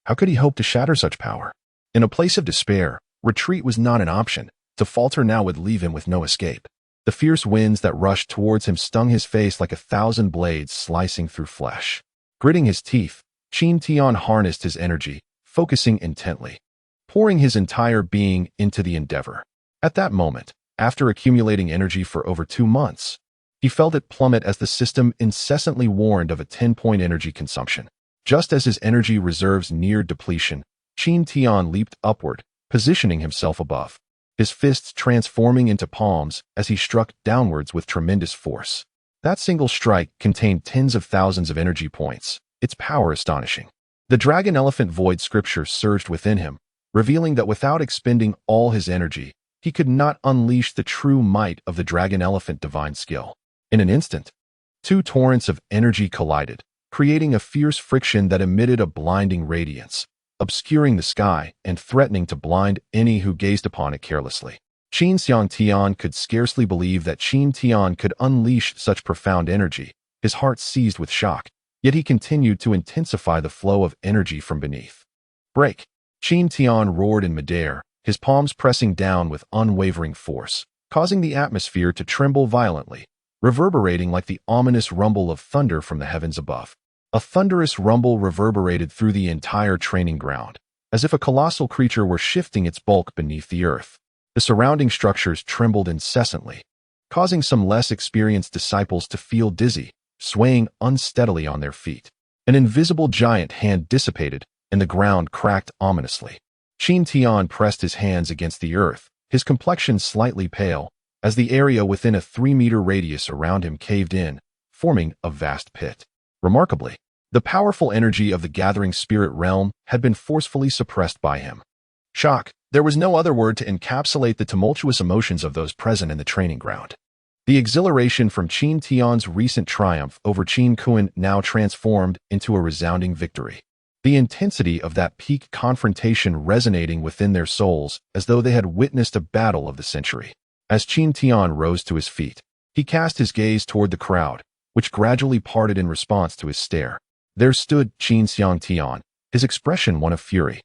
How could he hope to shatter such power? In a place of despair, retreat was not an option. To falter now would leave him with no escape. The fierce winds that rushed towards him stung his face like 1,000 blades slicing through flesh. Gritting his teeth, Qin Tian harnessed his energy, focusing intently, pouring his entire being into the endeavor. At that moment, after accumulating energy for over 2 months, he felt it plummet as the system incessantly warned of a 10-point energy consumption. Just as his energy reserves neared depletion, Qin Tian leaped upward, positioning himself above, his fists transforming into palms as he struck downwards with tremendous force. That single strike contained tens of thousands of energy points, its power astonishing. The dragon elephant void scripture surged within him, revealing that without expending all his energy, he could not unleash the true might of the dragon elephant divine skill. In an instant, 2 torrents of energy collided, creating a fierce friction that emitted a blinding radiance, obscuring the sky and threatening to blind any who gazed upon it carelessly. Qin Xiang Tian could scarcely believe that Qin Tian could unleash such profound energy, his heart seized with shock, yet he continued to intensify the flow of energy from beneath. Break! Qin Tian roared in midair, his palms pressing down with unwavering force, causing the atmosphere to tremble violently, reverberating like the ominous rumble of thunder from the heavens above. A thunderous rumble reverberated through the entire training ground, as if a colossal creature were shifting its bulk beneath the earth. The surrounding structures trembled incessantly, causing some less experienced disciples to feel dizzy, swaying unsteadily on their feet. An invisible giant hand dissipated, and the ground cracked ominously. Qin Tian pressed his hands against the earth, his complexion slightly pale, as the area within a 3-meter radius around him caved in, forming a vast pit. Remarkably, the powerful energy of the gathering spirit realm had been forcefully suppressed by him. Shock. There was no other word to encapsulate the tumultuous emotions of those present in the training ground. The exhilaration from Qin Tian's recent triumph over Qin Kuan now transformed into a resounding victory. The intensity of that peak confrontation resonating within their souls as though they had witnessed a battle of the century. As Qin Tian rose to his feet, he cast his gaze toward the crowd, which gradually parted in response to his stare. There stood Qin Xiang Tian, his expression one of fury.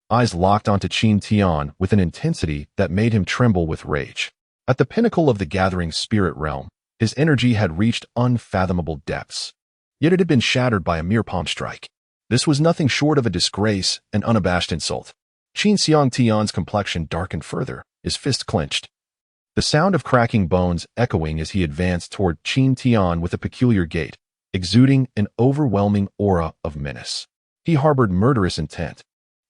Eyes locked onto Qin Tian with an intensity that made him tremble with rage. At the pinnacle of the gathering spirit realm, his energy had reached unfathomable depths. Yet it had been shattered by a mere palm strike. This was nothing short of a disgrace and unabashed insult. Qin Xiang Tian's complexion darkened further, his fist clenched. The sound of cracking bones echoing as he advanced toward Qin Tian with a peculiar gait, exuding an overwhelming aura of menace. He harbored murderous intent.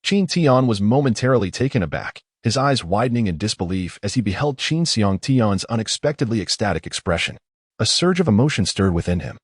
Qin Tian was momentarily taken aback, his eyes widening in disbelief as he beheld Qin Xiang Tian's unexpectedly ecstatic expression. A surge of emotion stirred within him.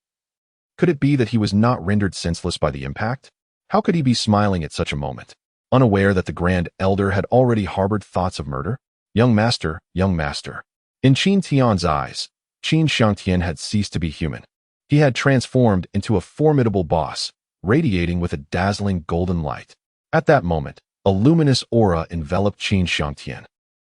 Could it be that he was not rendered senseless by the impact? How could he be smiling at such a moment, unaware that the Grand Elder had already harbored thoughts of murder? Young master, young master. In Qin Tian's eyes, Qin Xiangtian had ceased to be human. He had transformed into a formidable boss, radiating with a dazzling golden light. At that moment, a luminous aura enveloped Qin Xiangtian,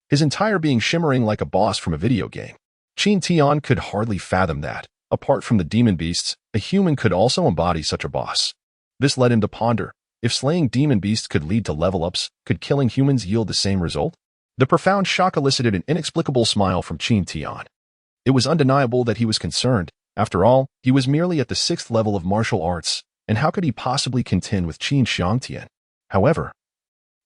his entire being shimmering like a boss from a video game. Qin Tian could hardly fathom that, apart from the demon beasts, a human could also embody such a boss. This led him to ponder, if slaying demon beasts could lead to level-ups, could killing humans yield the same result? The profound shock elicited an inexplicable smile from Qin Tian. It was undeniable that he was concerned. After all, he was merely at the 6th level of martial arts, and how could he possibly contend with Qin Xiangtian? However,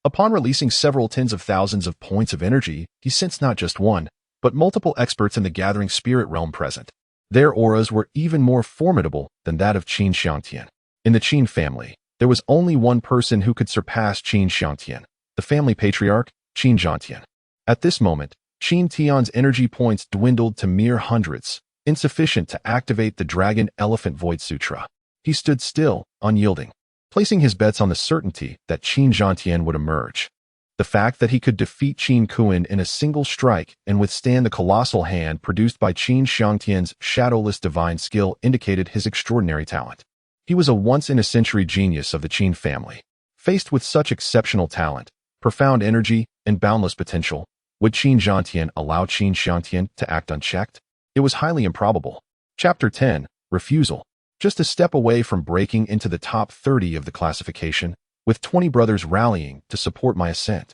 upon releasing several tens of thousands of points of energy, he sensed not just one, but multiple experts in the gathering spirit realm present. Their auras were even more formidable than that of Qin Xiangtian. In the Qin family, there was only one person who could surpass Qin Xiangtian, the family patriarch, Qin Zhantian. At this moment, Qin Tian's energy points dwindled to mere hundreds, insufficient to activate the Dragon Elephant Void Sutra. He stood still, unyielding, placing his bets on the certainty that Qin Zhantian would emerge. The fact that he could defeat Qin Kuan in a single strike and withstand the colossal hand produced by Qin Xiangtian's shadowless divine skill indicated his extraordinary talent. He was a once-in-a-century genius of the Qin family. Faced with such exceptional talent, profound energy, and boundless potential, would Qin Zhantian allow Qin Xiangtian to act unchecked? It was highly improbable. Chapter 10, Refusal. Just a step away from breaking into the top 30 of the classification, with 20 brothers rallying to support my ascent.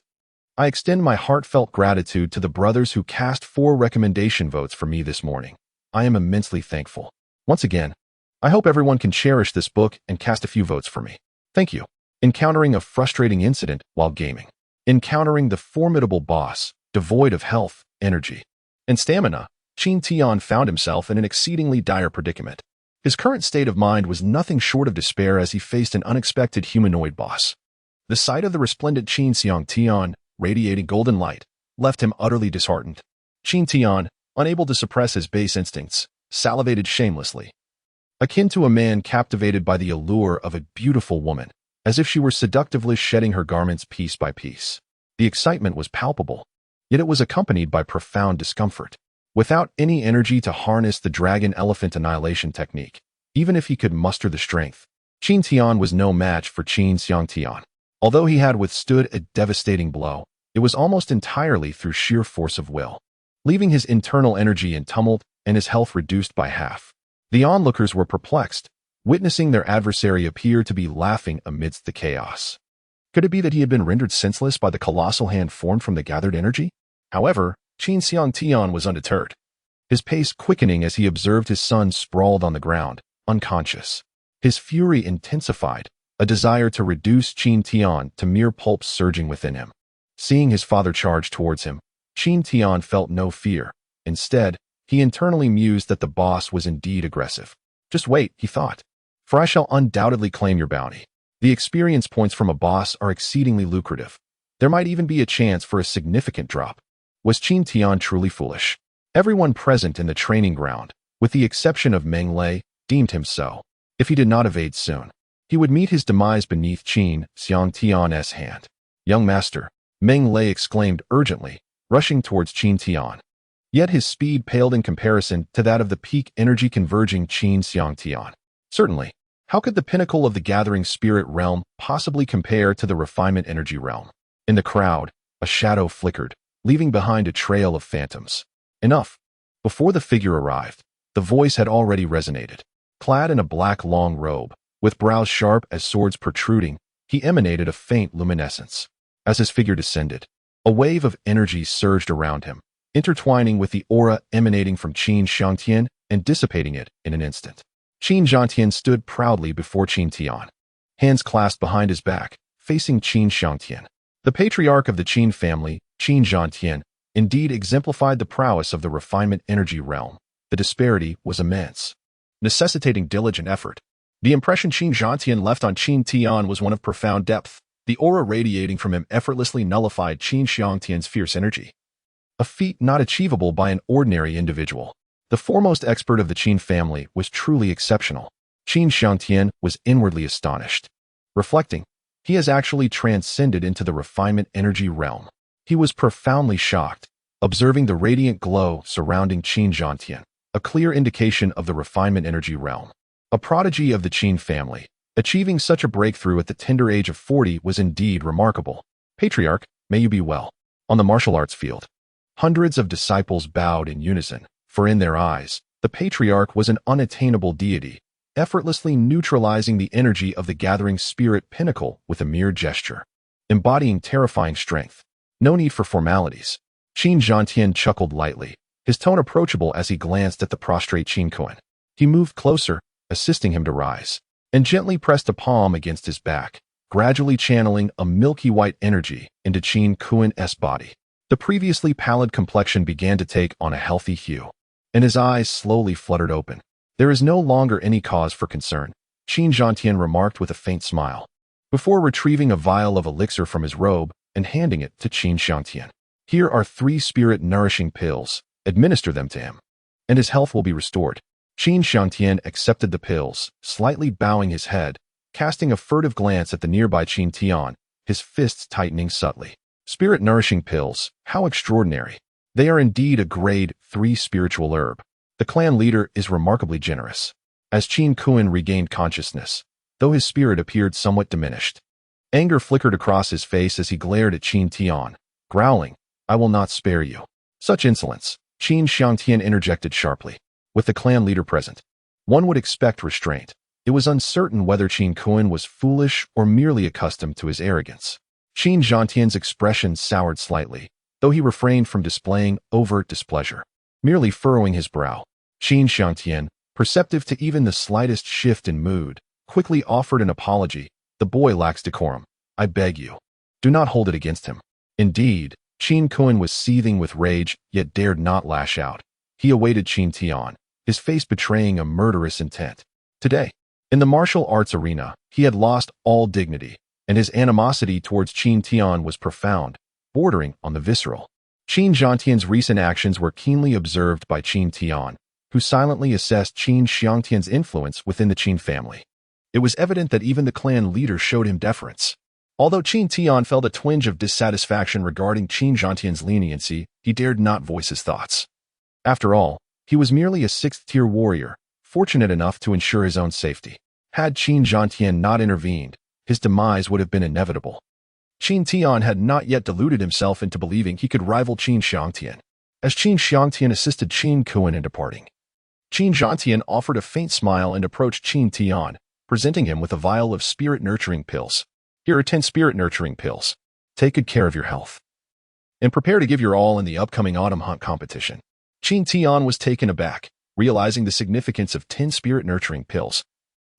I extend my heartfelt gratitude to the brothers who cast 4 recommendation votes for me this morning. I am immensely thankful. Once again, I hope everyone can cherish this book and cast a few votes for me. Thank you. Encountering a frustrating incident while gaming. Encountering the formidable boss, devoid of health, energy, and stamina, Qin Tian found himself in an exceedingly dire predicament. His current state of mind was nothing short of despair as he faced an unexpected humanoid boss. The sight of the resplendent Qin Xiang Tian, radiating golden light, left him utterly disheartened. Qin Tian, unable to suppress his base instincts, salivated shamelessly. Akin to a man captivated by the allure of a beautiful woman, as if she were seductively shedding her garments piece by piece. The excitement was palpable, yet it was accompanied by profound discomfort. Without any energy to harness the dragon elephant annihilation technique, even if he could muster the strength, Qin Tian was no match for Qin Xiangtian. Although he had withstood a devastating blow, it was almost entirely through sheer force of will, leaving his internal energy in tumult and his health reduced by half. The onlookers were perplexed, witnessing their adversary appear to be laughing amidst the chaos. Could it be that he had been rendered senseless by the colossal hand formed from the gathered energy? However, Qin Xiangtian was undeterred, his pace quickening as he observed his son sprawled on the ground, unconscious. His fury intensified, a desire to reduce Qin Tian to mere pulp surging within him. Seeing his father charge towards him, Qin Tian felt no fear. Instead, he internally mused that the boss was indeed aggressive. Just wait, he thought, for I shall undoubtedly claim your bounty. The experience points from a boss are exceedingly lucrative. There might even be a chance for a significant drop. Was Qin Tian truly foolish? Everyone present in the training ground, with the exception of Meng Lei, deemed him so. If he did not evade soon, he would meet his demise beneath Qin Xiangtian's hand. Young master, Meng Lei exclaimed urgently, rushing towards Qin Tian. Yet his speed paled in comparison to that of the peak energy converging Qin Xiangtian. Certainly, how could the pinnacle of the gathering spirit realm possibly compare to the refinement energy realm? In the crowd, a shadow flickered, leaving behind a trail of phantoms. Enough. Before the figure arrived, the voice had already resonated. Clad in a black long robe, with brows sharp as swords protruding, he emanated a faint luminescence. As his figure descended, a wave of energy surged around him, intertwining with the aura emanating from Qin Xiangtian and dissipating it in an instant. Qin Xiangtian stood proudly before Qin Tian, hands clasped behind his back, facing Qin Xiangtian. The patriarch of the Qin family, Qin Xiangtian, indeed exemplified the prowess of the refinement energy realm. The disparity was immense, necessitating diligent effort. The impression Qin Xiangtian left on Qin Tian was one of profound depth. The aura radiating from him effortlessly nullified Qin Xiangtian's fierce energy, a feat not achievable by an ordinary individual. The foremost expert of the Qin family was truly exceptional. Qin Xiangtian was inwardly astonished. Reflecting, he has actually transcended into the refinement energy realm. He was profoundly shocked, observing the radiant glow surrounding Qin Xiangtian, a clear indication of the refinement energy realm. A prodigy of the Qin family, achieving such a breakthrough at the tender age of 40 was indeed remarkable. Patriarch, may you be well. On the martial arts field, hundreds of disciples bowed in unison, for in their eyes, the patriarch was an unattainable deity, effortlessly neutralizing the energy of the gathering spirit pinnacle with a mere gesture, embodying terrifying strength. No need for formalities. Qin Xiangtian chuckled lightly, his tone approachable as he glanced at the prostrate Qin Kuan. He moved closer, assisting him to rise, and gently pressed a palm against his back, gradually channeling a milky white energy into Qin Kuan's body. The previously pallid complexion began to take on a healthy hue, and his eyes slowly fluttered open. There is no longer any cause for concern, Qin Xiangtian remarked with a faint smile, before retrieving a vial of elixir from his robe and handing it to Qin Xiangtian. Here are 3 spirit-nourishing pills. Administer them to him, and his health will be restored. Qin Xiangtian accepted the pills, slightly bowing his head, casting a furtive glance at the nearby Qin Tian, his fists tightening subtly. Spirit-nourishing pills, how extraordinary. They are indeed a grade 3 spiritual herb. The clan leader is remarkably generous. As Qin Kuan regained consciousness, though his spirit appeared somewhat diminished, anger flickered across his face as he glared at Qin Tian, growling, I will not spare you. Such insolence, Qin Xiangtian interjected sharply. With the clan leader present, one would expect restraint. It was uncertain whether Qin Kuan was foolish or merely accustomed to his arrogance. Qin Xiangtian's expression soured slightly, though he refrained from displaying overt displeasure, merely furrowing his brow. Qin Xiangtian, perceptive to even the slightest shift in mood, quickly offered an apology. The boy lacks decorum. I beg you, do not hold it against him. Indeed, Qin Kuan was seething with rage, yet dared not lash out. He awaited Qin Tian, his face betraying a murderous intent. Today, in the martial arts arena, he had lost all dignity, and his animosity towards Qin Tian was profound, bordering on the visceral. Qin Xiangtian's recent actions were keenly observed by Qin Tian, who silently assessed Qin Xiangtian's influence within the Qin family. It was evident that even the clan leader showed him deference. Although Qin Tian felt a twinge of dissatisfaction regarding Qin Xiangtian's leniency, he dared not voice his thoughts. After all, he was merely a 6th-tier warrior, fortunate enough to ensure his own safety. Had Qin Xiangtian not intervened, his demise would have been inevitable. Qin Tian had not yet deluded himself into believing he could rival Qin Xiangtian. As Qin Xiangtian assisted Qin Kuan in departing, Qin Zhantian offered a faint smile and approached Qin Tian, presenting him with a vial of spirit-nurturing pills. Here are 10 spirit-nurturing pills. Take good care of your health and prepare to give your all in the upcoming autumn hunt competition. Qin Tian was taken aback, realizing the significance of 10 spirit-nurturing pills,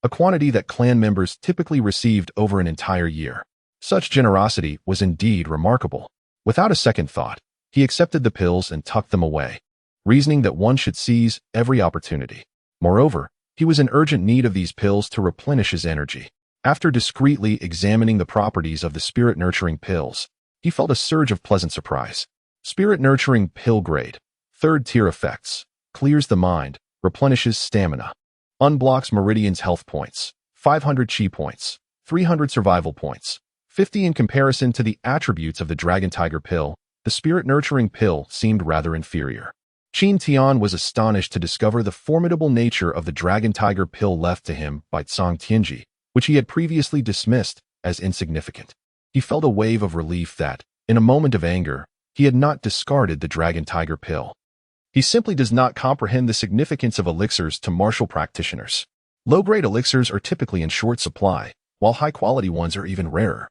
a quantity that clan members typically received over an entire year. Such generosity was indeed remarkable. Without a second thought, he accepted the pills and tucked them away, reasoning that one should seize every opportunity. Moreover, he was in urgent need of these pills to replenish his energy. After discreetly examining the properties of the spirit-nurturing pills, he felt a surge of pleasant surprise. Spirit-nurturing pill grade, 3rd tier effects, clears the mind, replenishes stamina, unblocks meridian's health points, 500 chi points, 300 survival points, 50 in comparison to the attributes of the Dragon Tiger pill. The spirit-nurturing pill seemed rather inferior. Qin Tian was astonished to discover the formidable nature of the Dragon Tiger pill left to him by Tsang Tianji, which he had previously dismissed as insignificant. He felt a wave of relief that, in a moment of anger, he had not discarded the Dragon Tiger pill. He simply does not comprehend the significance of elixirs to martial practitioners. Low-grade elixirs are typically in short supply, while high-quality ones are even rarer.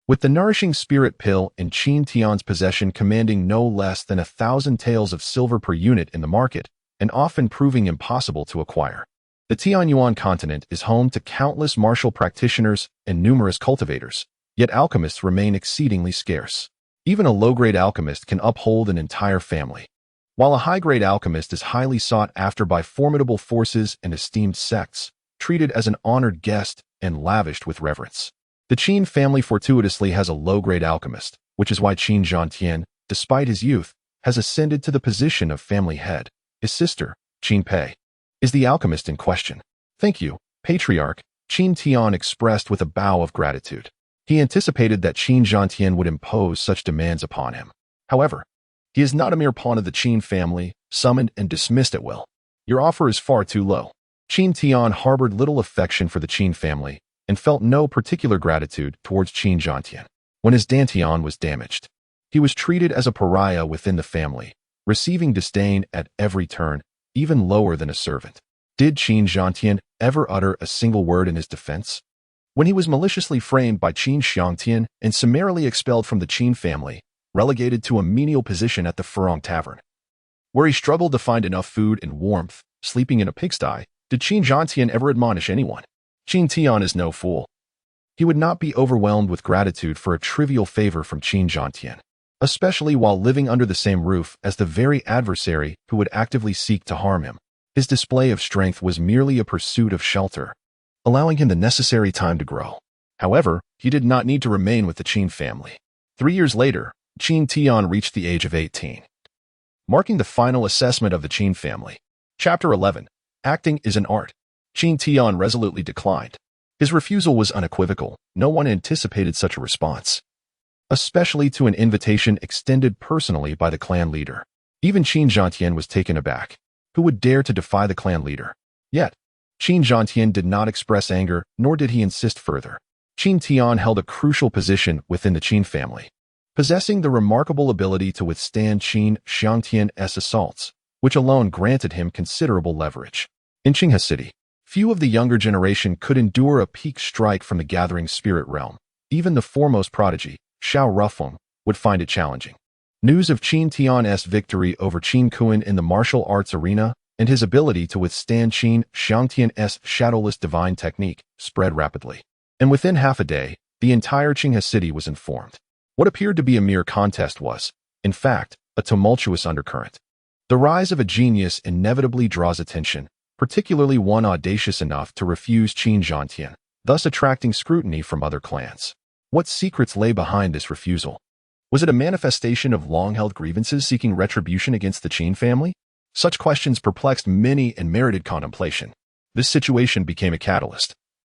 With the nourishing spirit pill in Qin Tian's possession commanding no less than 1,000 taels of silver per unit in the market, and often proving impossible to acquire. The Tianyuan continent is home to countless martial practitioners and numerous cultivators, yet alchemists remain exceedingly scarce. Even a low-grade alchemist can uphold an entire family, while a high-grade alchemist is highly sought after by formidable forces and esteemed sects, treated as an honored guest and lavished with reverence. The Qin family fortuitously has a low-grade alchemist, which is why Qin Zhantian, despite his youth, has ascended to the position of family head. His sister, Qin Pei, is the alchemist in question. Thank you, Patriarch, Qin Tian expressed with a bow of gratitude. He anticipated that Qin Zhantian would impose such demands upon him. However, he is not a mere pawn of the Qin family, summoned and dismissed at will. Your offer is far too low. Qin Tian harbored little affection for the Qin family and felt no particular gratitude towards Qin Zhantian. When his dantian was damaged, he was treated as a pariah within the family, receiving disdain at every turn, even lower than a servant. Did Qin Zhantian ever utter a single word in his defense? When he was maliciously framed by Qin Xiangtian and summarily expelled from the Qin family, relegated to a menial position at the Furong Tavern, where he struggled to find enough food and warmth, sleeping in a pigsty, did Qin Zhantian ever admonish anyone? Qin Tian is no fool. He would not be overwhelmed with gratitude for a trivial favor from Qin Zhantian, especially while living under the same roof as the very adversary who would actively seek to harm him. His display of strength was merely a pursuit of shelter, allowing him the necessary time to grow. However, he did not need to remain with the Qin family. 3 years later, Qin Tian reached the age of 18, marking the final assessment of the Qin family. Chapter 11. Acting is an art. Qin Tian resolutely declined. His refusal was unequivocal. No one anticipated such a response, especially to an invitation extended personally by the clan leader. Even Qin Zhantian was taken aback. Who would dare to defy the clan leader? Yet, Qin Zhantian did not express anger, nor did he insist further. Qin Tian held a crucial position within the Qin family, possessing the remarkable ability to withstand Qin Xiangtian's assaults, which alone granted him considerable leverage. In Qinghe City, few of the younger generation could endure a peak strike from the gathering spirit realm. Even the foremost prodigy, Xiao Rufeng, would find it challenging. News of Qin Tian's victory over Qin Kuan in the martial arts arena and his ability to withstand Qin Xiangtian's shadowless divine technique spread rapidly. And within half a day, the entire Qinghe City was informed. What appeared to be a mere contest was, in fact, a tumultuous undercurrent. The rise of a genius inevitably draws attention, particularly one audacious enough to refuse Qin Zhantian, thus attracting scrutiny from other clans. What secrets lay behind this refusal? Was it a manifestation of long-held grievances seeking retribution against the Qin family? Such questions perplexed many and merited contemplation. This situation became a catalyst,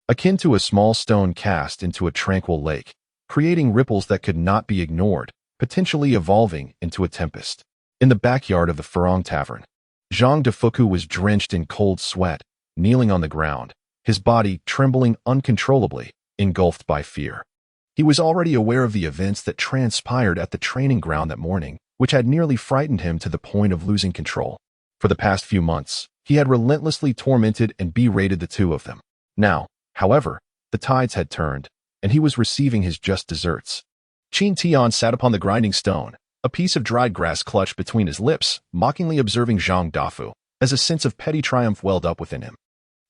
akin to a small stone cast into a tranquil lake, creating ripples that could not be ignored, potentially evolving into a tempest. In the backyard of the Furong Tavern, Zhang Defuku was drenched in cold sweat, kneeling on the ground, his body trembling uncontrollably, engulfed by fear. He was already aware of the events that transpired at the training ground that morning, which had nearly frightened him to the point of losing control. For the past few months, He had relentlessly tormented and berated the two of them. Now, however, the tides had turned, and he was receiving his just desserts. Qin Tian sat upon the grinding stone, a piece of dried grass clutched between his lips, mockingly observing Zhang Dafu, as a sense of petty triumph welled up within him.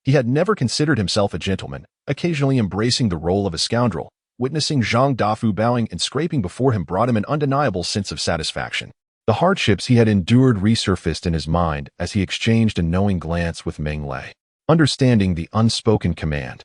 He had never considered himself a gentleman, occasionally embracing the role of a scoundrel. Witnessing Zhang Dafu bowing and scraping before him brought him an undeniable sense of satisfaction. The hardships he had endured resurfaced in his mind as he exchanged a knowing glance with Meng Lei. Understanding the unspoken command,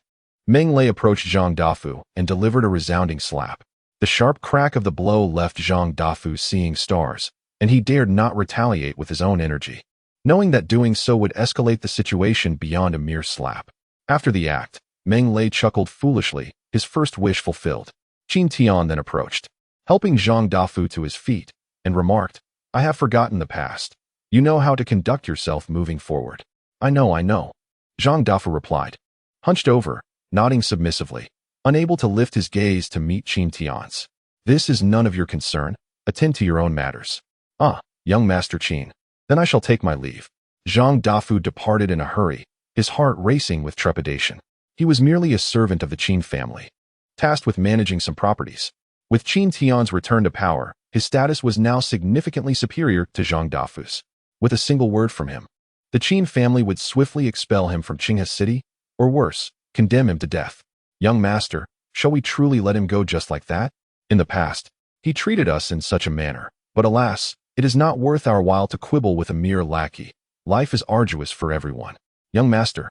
Meng Lei approached Zhang Dafu and delivered a resounding slap. The sharp crack of the blow left Zhang Dafu seeing stars, and he dared not retaliate with his own energy, knowing that doing so would escalate the situation beyond a mere slap. After the act, Meng Lei chuckled foolishly, his first wish fulfilled. Qin Tian then approached, helping Zhang Dafu to his feet, and remarked, "I have forgotten the past. You know how to conduct yourself moving forward." I know. Zhang Dafu replied, hunched over, nodding submissively, unable to lift his gaze to meet Qin Tian's. "This is none of your concern. Attend to your own matters." "Ah, young Master Qin. Then I shall take my leave." Zhang Dafu departed in a hurry, his heart racing with trepidation. He was merely a servant of the Qin family, tasked with managing some properties. With Qin Tian's return to power, his status was now significantly superior to Zhang Dafu's. With a single word from him, the Qin family would swiftly expel him from Qinghe City, or worse, condemn him to death. "Young master, shall we truly let him go just like that? In the past, he treated us in such a manner, but alas, it is not worth our while to quibble with a mere lackey. Life is arduous for everyone. Young master,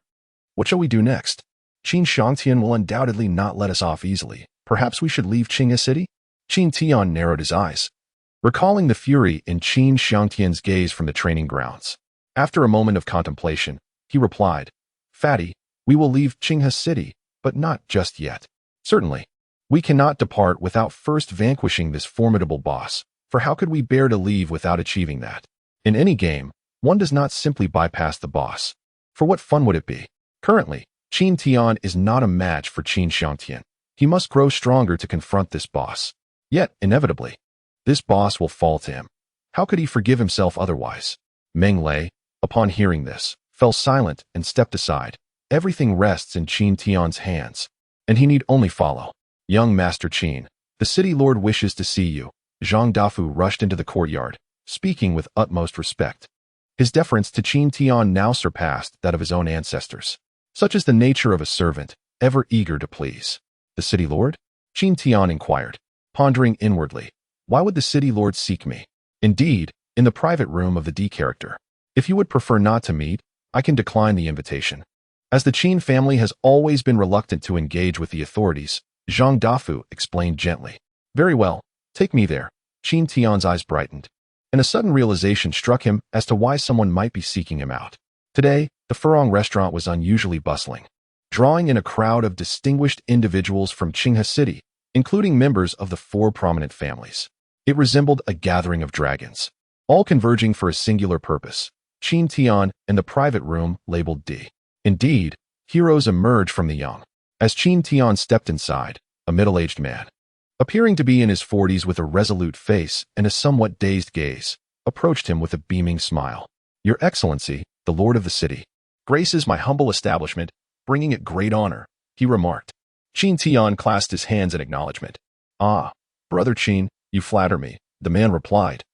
what shall we do next? Qin Shangtian will undoubtedly not let us off easily. Perhaps we should leave Qinghe City?" Qin Tian narrowed his eyes, recalling the fury in Qin Shangtian's gaze from the training grounds. After a moment of contemplation, he replied, "Fatty, we will leave Qinghe City, but not just yet. Certainly, we cannot depart without first vanquishing this formidable boss, for how could we bear to leave without achieving that? In any game, one does not simply bypass the boss. For what fun would it be? Currently, Qin Tian is not a match for Qin Shangtian. He must grow stronger to confront this boss. Yet, inevitably, this boss will fall to him. How could he forgive himself otherwise?" Meng Lei, upon hearing this, fell silent and stepped aside. Everything rests in Qin Tian's hands, and he need only follow. "Young Master Qin, the city lord wishes to see you." Zhang Dafu rushed into the courtyard, speaking with utmost respect. His deference to Qin Tian now surpassed that of his own ancestors. Such is the nature of a servant, ever eager to please. "The city lord?" Qin Tian inquired, pondering inwardly. Why would the city lord seek me? Indeed, in the private room of the D character. If you would prefer not to meet, I can decline the invitation. As the Qin family has always been reluctant to engage with the authorities, Zhang Dafu explained gently. "Very well, take me there." Qin Tian's eyes brightened, and a sudden realization struck him as to why someone might be seeking him out. Today, the Furong restaurant was unusually bustling, drawing in a crowd of distinguished individuals from Qinghe City, including members of the four prominent families. It resembled a gathering of dragons, all converging for a singular purpose: Qin Tian and the private room labeled D. Indeed, heroes emerged from the young. As Qin Tian stepped inside, a middle-aged man, appearing to be in his 40s with a resolute face and a somewhat dazed gaze, approached him with a beaming smile. "Your Excellency, the Lord of the City, graces my humble establishment, bringing it great honor," he remarked. Qin Tian clasped his hands in acknowledgement. "Ah, Brother Qin, you flatter me," the man replied,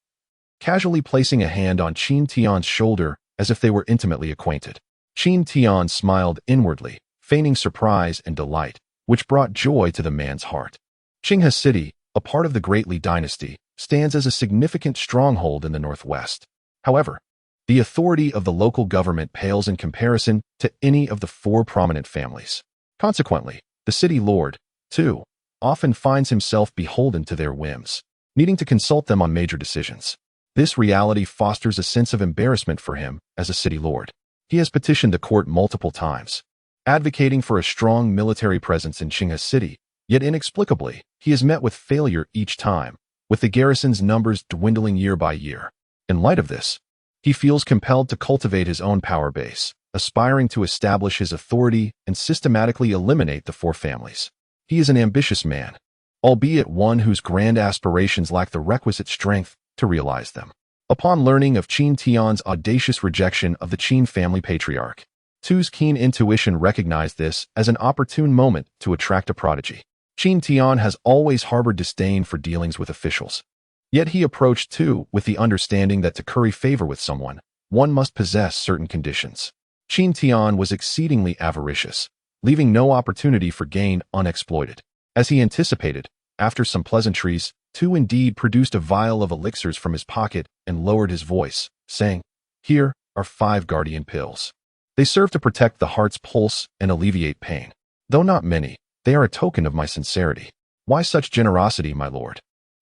casually placing a hand on Qin Tian's shoulder as if they were intimately acquainted. Qin Tian smiled inwardly, feigning surprise and delight, which brought joy to the man's heart. Qinghe City, a part of the Great Li dynasty, stands as a significant stronghold in the northwest. However, the authority of the local government pales in comparison to any of the four prominent families. Consequently, the city lord, too, often finds himself beholden to their whims, needing to consult them on major decisions. This reality fosters a sense of embarrassment for him as a city lord. He has petitioned the court multiple times, advocating for a strong military presence in Qinghe City, yet inexplicably, he is met with failure each time, with the garrison's numbers dwindling year by year. In light of this, he feels compelled to cultivate his own power base, aspiring to establish his authority and systematically eliminate the four families. He is an ambitious man, albeit one whose grand aspirations lack the requisite strength to realize them. Upon learning of Qin Tian's audacious rejection of the Qin family patriarch, Tu's keen intuition recognized this as an opportune moment to attract a prodigy. Qin Tian has always harbored disdain for dealings with officials. Yet he approached Tu with the understanding that to curry favor with someone, one must possess certain conditions. Qin Tian was exceedingly avaricious, leaving no opportunity for gain unexploited. As he anticipated, after some pleasantries, Tu indeed produced a vial of elixirs from his pocket and lowered his voice, saying, "Here are 5 guardian pills. They serve to protect the heart's pulse and alleviate pain. Though not many, they are a token of my sincerity." "Why such generosity, my lord?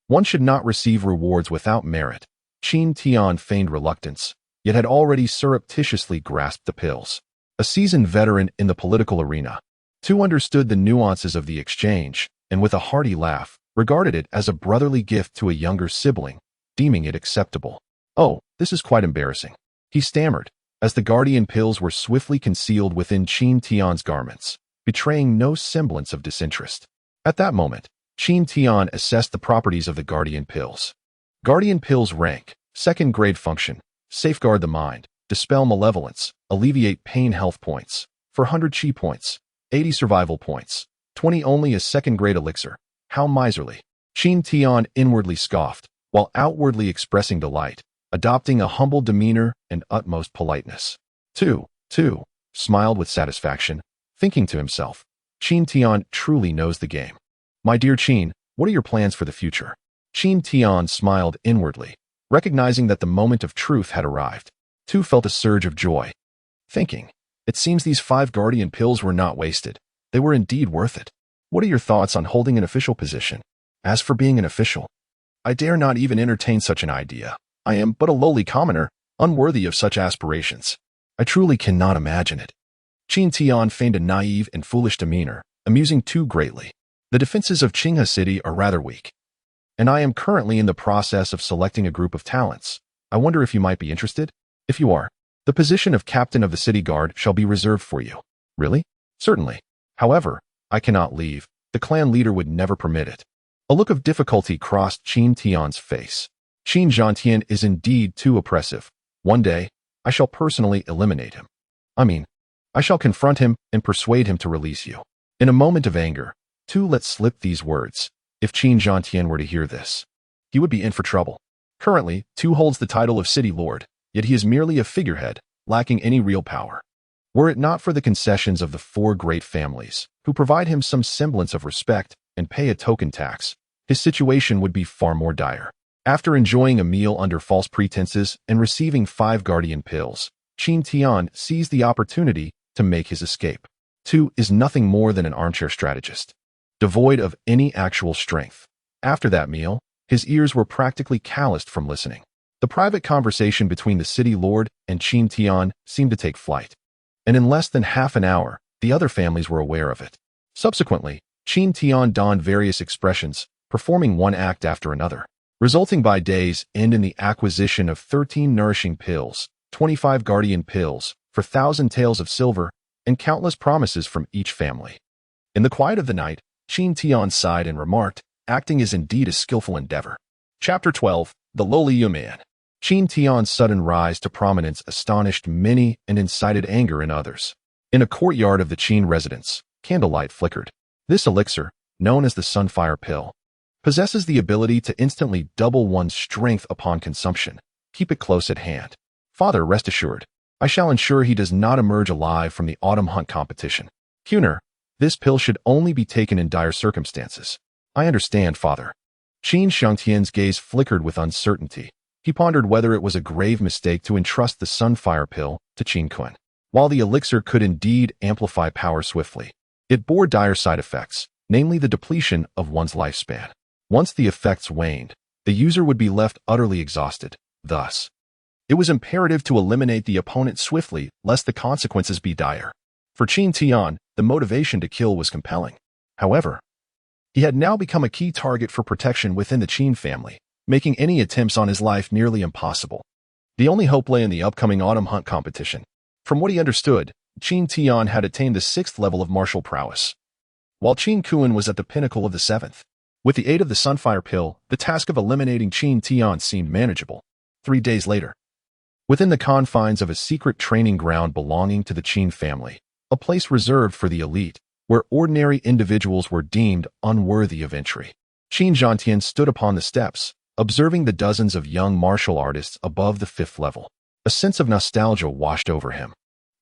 One should not receive rewards without merit." Qin Tian feigned reluctance, yet had already surreptitiously grasped the pills. A seasoned veteran in the political arena, Tu understood the nuances of the exchange, and with a hearty laugh, regarded it as a brotherly gift to a younger sibling, deeming it acceptable. "Oh, this is quite embarrassing," he stammered, as the guardian pills were swiftly concealed within Qin Tian's garments, betraying no semblance of disinterest. At that moment, Qin Tian assessed the properties of the guardian pills. Guardian pills rank, 2nd grade function, safeguard the mind, dispel malevolence, alleviate pain. Health points, 400 chi points, 80 survival points, 20 only a 2nd grade elixir. How miserly. Qin Tian inwardly scoffed, while outwardly expressing delight, adopting a humble demeanor and utmost politeness. Tu smiled with satisfaction, thinking to himself, "Qin Tian truly knows the game." "My dear Qin, what are your plans for the future?" Qin Tian smiled inwardly, recognizing that the moment of truth had arrived. Tu felt a surge of joy, thinking, "It seems these 5 guardian pills were not wasted. They were indeed worth it. What are your thoughts on holding an official position?" "As for being an official, I dare not even entertain such an idea. I am but a lowly commoner, unworthy of such aspirations. I truly cannot imagine it." Qin Tian feigned a naive and foolish demeanor, amusing Tu greatly. "The defenses of Qinghe City are rather weak, and I am currently in the process of selecting a group of talents. I wonder if you might be interested? If you are, the position of captain of the city guard shall be reserved for you." "Really?" "Certainly. However, I cannot leave. The clan leader would never permit it." A look of difficulty crossed Qin Tian's face. "Qin Zhantian is indeed too oppressive. One day, I shall personally eliminate him. I shall confront him and persuade him to release you." In a moment of anger, Tu let slip these words. If Qin Zhantian were to hear this, he would be in for trouble. Currently, Tu holds the title of city lord, yet he is merely a figurehead, lacking any real power. Were it not for the concessions of the 4 great families, who provide him some semblance of respect and pay a token tax, his situation would be far more dire. After enjoying a meal under false pretenses and receiving 5 guardian pills, Qin Tian seized the opportunity to make his escape. Tu is nothing more than an armchair strategist, devoid of any actual strength. After that meal, his ears were practically calloused from listening. The private conversation between the city lord and Qin Tian seemed to take flight, and in less than half an hour, the other families were aware of it. Subsequently, Qin Tian donned various expressions, performing one act after another, resulting by day's end in the acquisition of 13 nourishing pills, 25 guardian pills, for 1,000 taels of silver, and countless promises from each family. In the quiet of the night, Qin Tian sighed and remarked, "Acting is indeed a skillful endeavor." Chapter 12, The Lowly Man. Qin Tian's sudden rise to prominence astonished many and incited anger in others. In a courtyard of the Qin residence, candlelight flickered. This elixir, known as the Sunfire Pill, possesses the ability to instantly double one's strength upon consumption. Keep it close at hand. Father, rest assured, I shall ensure he does not emerge alive from the autumn hunt competition. Kuner, this pill should only be taken in dire circumstances. I understand, Father. Qin Shangtian's gaze flickered with uncertainty. He pondered whether it was a grave mistake to entrust the Sunfire Pill to Qin Kun. While the elixir could indeed amplify power swiftly, it bore dire side effects, namely the depletion of one's lifespan. Once the effects waned, the user would be left utterly exhausted. Thus, it was imperative to eliminate the opponent swiftly, lest the consequences be dire. For Qin Tian, the motivation to kill was compelling. However, he had now become a key target for protection within the Qin family, making any attempts on his life nearly impossible. The only hope lay in the upcoming autumn hunt competition. From what he understood, Qin Tian had attained the 6th level of martial prowess, while Qin Kun was at the pinnacle of the 7th. With the aid of the Sunfire Pill, the task of eliminating Qin Tian seemed manageable. 3 days later, within the confines of a secret training ground belonging to the Qin family, a place reserved for the elite, where ordinary individuals were deemed unworthy of entry, Qin Zhantian stood upon the steps, observing the dozens of young martial artists above the 5th level. A sense of nostalgia washed over him.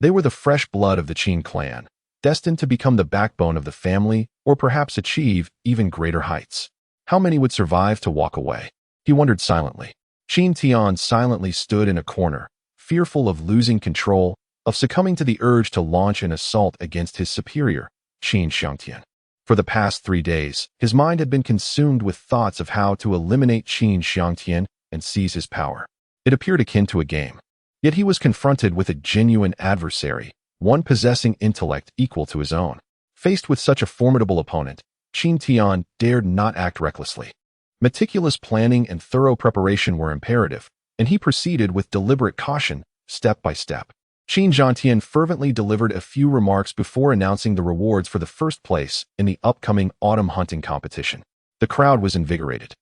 They were the fresh blood of the Qin clan, destined to become the backbone of the family or perhaps achieve even greater heights. How many would survive to walk away? He wondered silently. Qin Tian silently stood in a corner, fearful of losing control, of succumbing to the urge to launch an assault against his superior, Qin Xiangtian. For the past 3 days, his mind had been consumed with thoughts of how to eliminate Qin Xiangtian and seize his power. It appeared akin to a game. Yet he was confronted with a genuine adversary, one possessing intellect equal to his own. Faced with such a formidable opponent, Qin Tian dared not act recklessly. Meticulous planning and thorough preparation were imperative, and he proceeded with deliberate caution, step by step. Qin Zhantian fervently delivered a few remarks before announcing the rewards for the first place in the upcoming autumn hunting competition. The crowd was invigorated,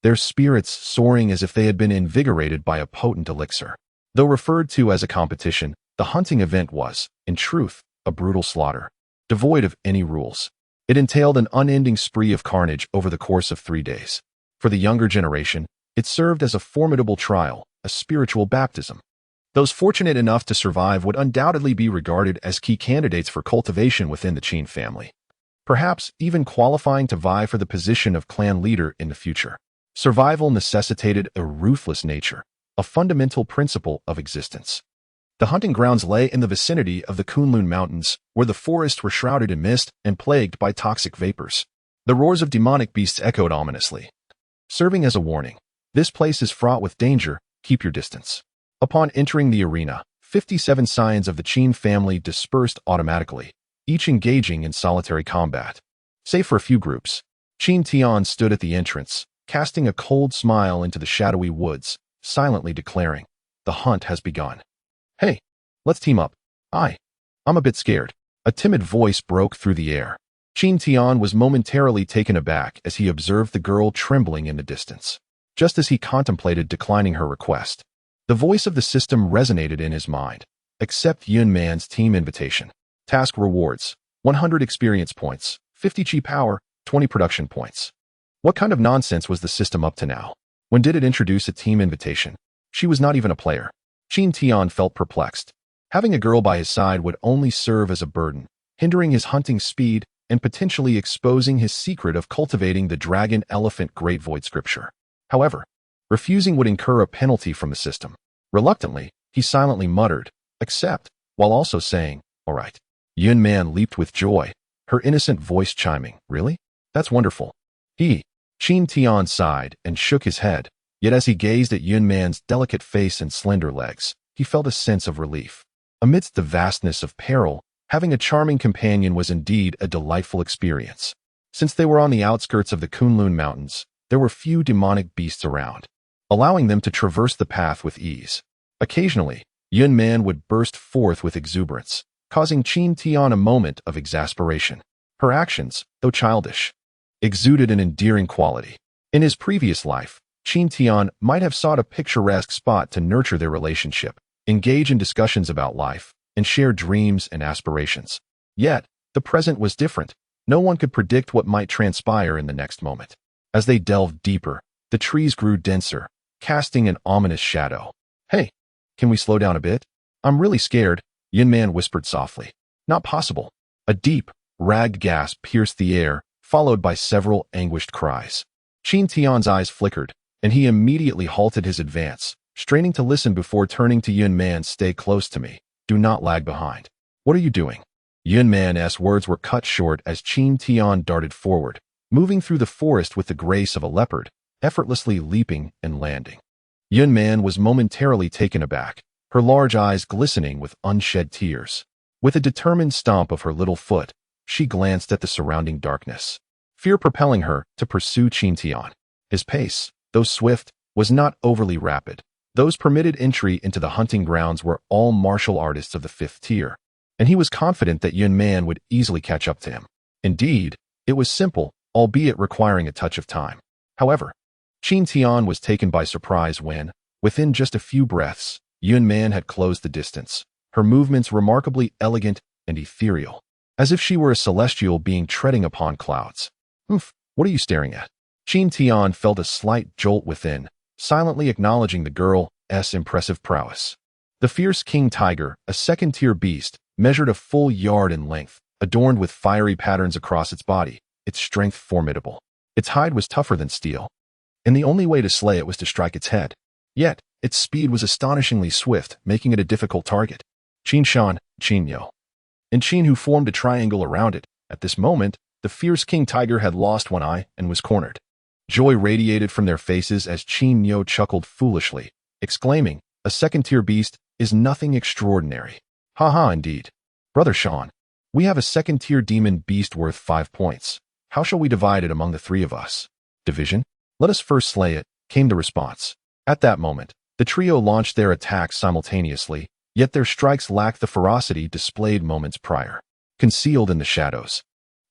their spirits soaring as if they had been invigorated by a potent elixir. Though referred to as a competition, the hunting event was, in truth, a brutal slaughter, devoid of any rules. It entailed an unending spree of carnage over the course of 3 days. For the younger generation, it served as a formidable trial, a spiritual baptism. Those fortunate enough to survive would undoubtedly be regarded as key candidates for cultivation within the Qin family, perhaps even qualifying to vie for the position of clan leader in the future. Survival necessitated a ruthless nature, a fundamental principle of existence. The hunting grounds lay in the vicinity of the Kunlun Mountains, where the forests were shrouded in mist and plagued by toxic vapors. The roars of demonic beasts echoed ominously, serving as a warning. This place is fraught with danger, keep your distance. Upon entering the arena, 57 scions of the Qin family dispersed automatically, each engaging in solitary combat. Save for a few groups, Qin Tian stood at the entrance, casting a cold smile into the shadowy woods, silently declaring, "The hunt has begun. Hey, let's team up." I'm a bit scared." A timid voice broke through the air. Qin Tian was momentarily taken aback as he observed the girl trembling in the distance. Just as he contemplated declining her request, the voice of the system resonated in his mind. Accept Yun Man's team invitation. Task rewards: 100 experience points, 50 chi power, 20 production points. What kind of nonsense was the system up to now? When did it introduce a team invitation? She was not even a player. Qin Tian felt perplexed. Having a girl by his side would only serve as a burden, hindering his hunting speed and potentially exposing his secret of cultivating the dragon elephant great void scripture. However, refusing would incur a penalty from the system. Reluctantly, he silently muttered, "Accept," while also saying, "All right." Yun Man leaped with joy, her innocent voice chiming, "Really? That's wonderful." Qin Tian sighed and shook his head, yet as he gazed at Yun Man's delicate face and slender legs, he felt a sense of relief. Amidst the vastness of peril, having a charming companion was indeed a delightful experience. Since they were on the outskirts of the Kunlun Mountains, there were few demonic beasts around, allowing them to traverse the path with ease. Occasionally, Yun Man would burst forth with exuberance, causing Qin Tian a moment of exasperation. Her actions, though childish, exuded an endearing quality. In his previous life, Qin Tian might have sought a picturesque spot to nurture their relationship, engage in discussions about life, and share dreams and aspirations. Yet, the present was different. No one could predict what might transpire in the next moment. As they delved deeper, the trees grew denser, casting an ominous shadow. "Hey, can we slow down a bit? I'm really scared," Yun Man whispered softly. "Not possible." A deep, ragged gasp pierced the air, followed by several anguished cries. Qin Tian's eyes flickered, and he immediately halted his advance, straining to listen before turning to Yun Man. "Stay close to me. Do not lag behind." "What are you doing?" Yun Man's words were cut short as Qin Tian darted forward, moving through the forest with the grace of a leopard, effortlessly leaping and landing. Yun Man was momentarily taken aback, her large eyes glistening with unshed tears. With a determined stomp of her little foot, she glanced at the surrounding darkness, fear propelling her to pursue Qin Tian. His pace, though swift, was not overly rapid. Those permitted entry into the hunting grounds were all martial artists of the 5th tier, and he was confident that Yun Man would easily catch up to him. Indeed, it was simple, albeit requiring a touch of time. However, Qin Tian was taken by surprise when, Within just a few breaths, Yun Man had closed the distance, her movements remarkably elegant and ethereal, as if she were a celestial being treading upon clouds. What are you staring at? Qin Tian felt a slight jolt within, silently acknowledging the girl's impressive prowess. The fierce king tiger, a second-tier beast, measured a full yard in length, adorned with fiery patterns across its body, its strength formidable. Its hide was tougher than steel, and the only way to slay it was to strike its head. Yet, its speed was astonishingly swift, making it a difficult target. Qin Shan, Qin Yo, and Qin, who formed a triangle around it. At this moment, the fierce king tiger had lost one eye and was cornered. Joy radiated from their faces as Qin Yo chuckled foolishly, exclaiming, "A second-tier beast is nothing extraordinary." "Ha, indeed. Brother Shan, we have a second-tier demon beast worth 5 points. How shall we divide it among the three of us?" "Division? Let us first slay it," came the response. At that moment, the trio launched their attacks simultaneously, yet their strikes lacked the ferocity displayed moments prior. Concealed in the shadows,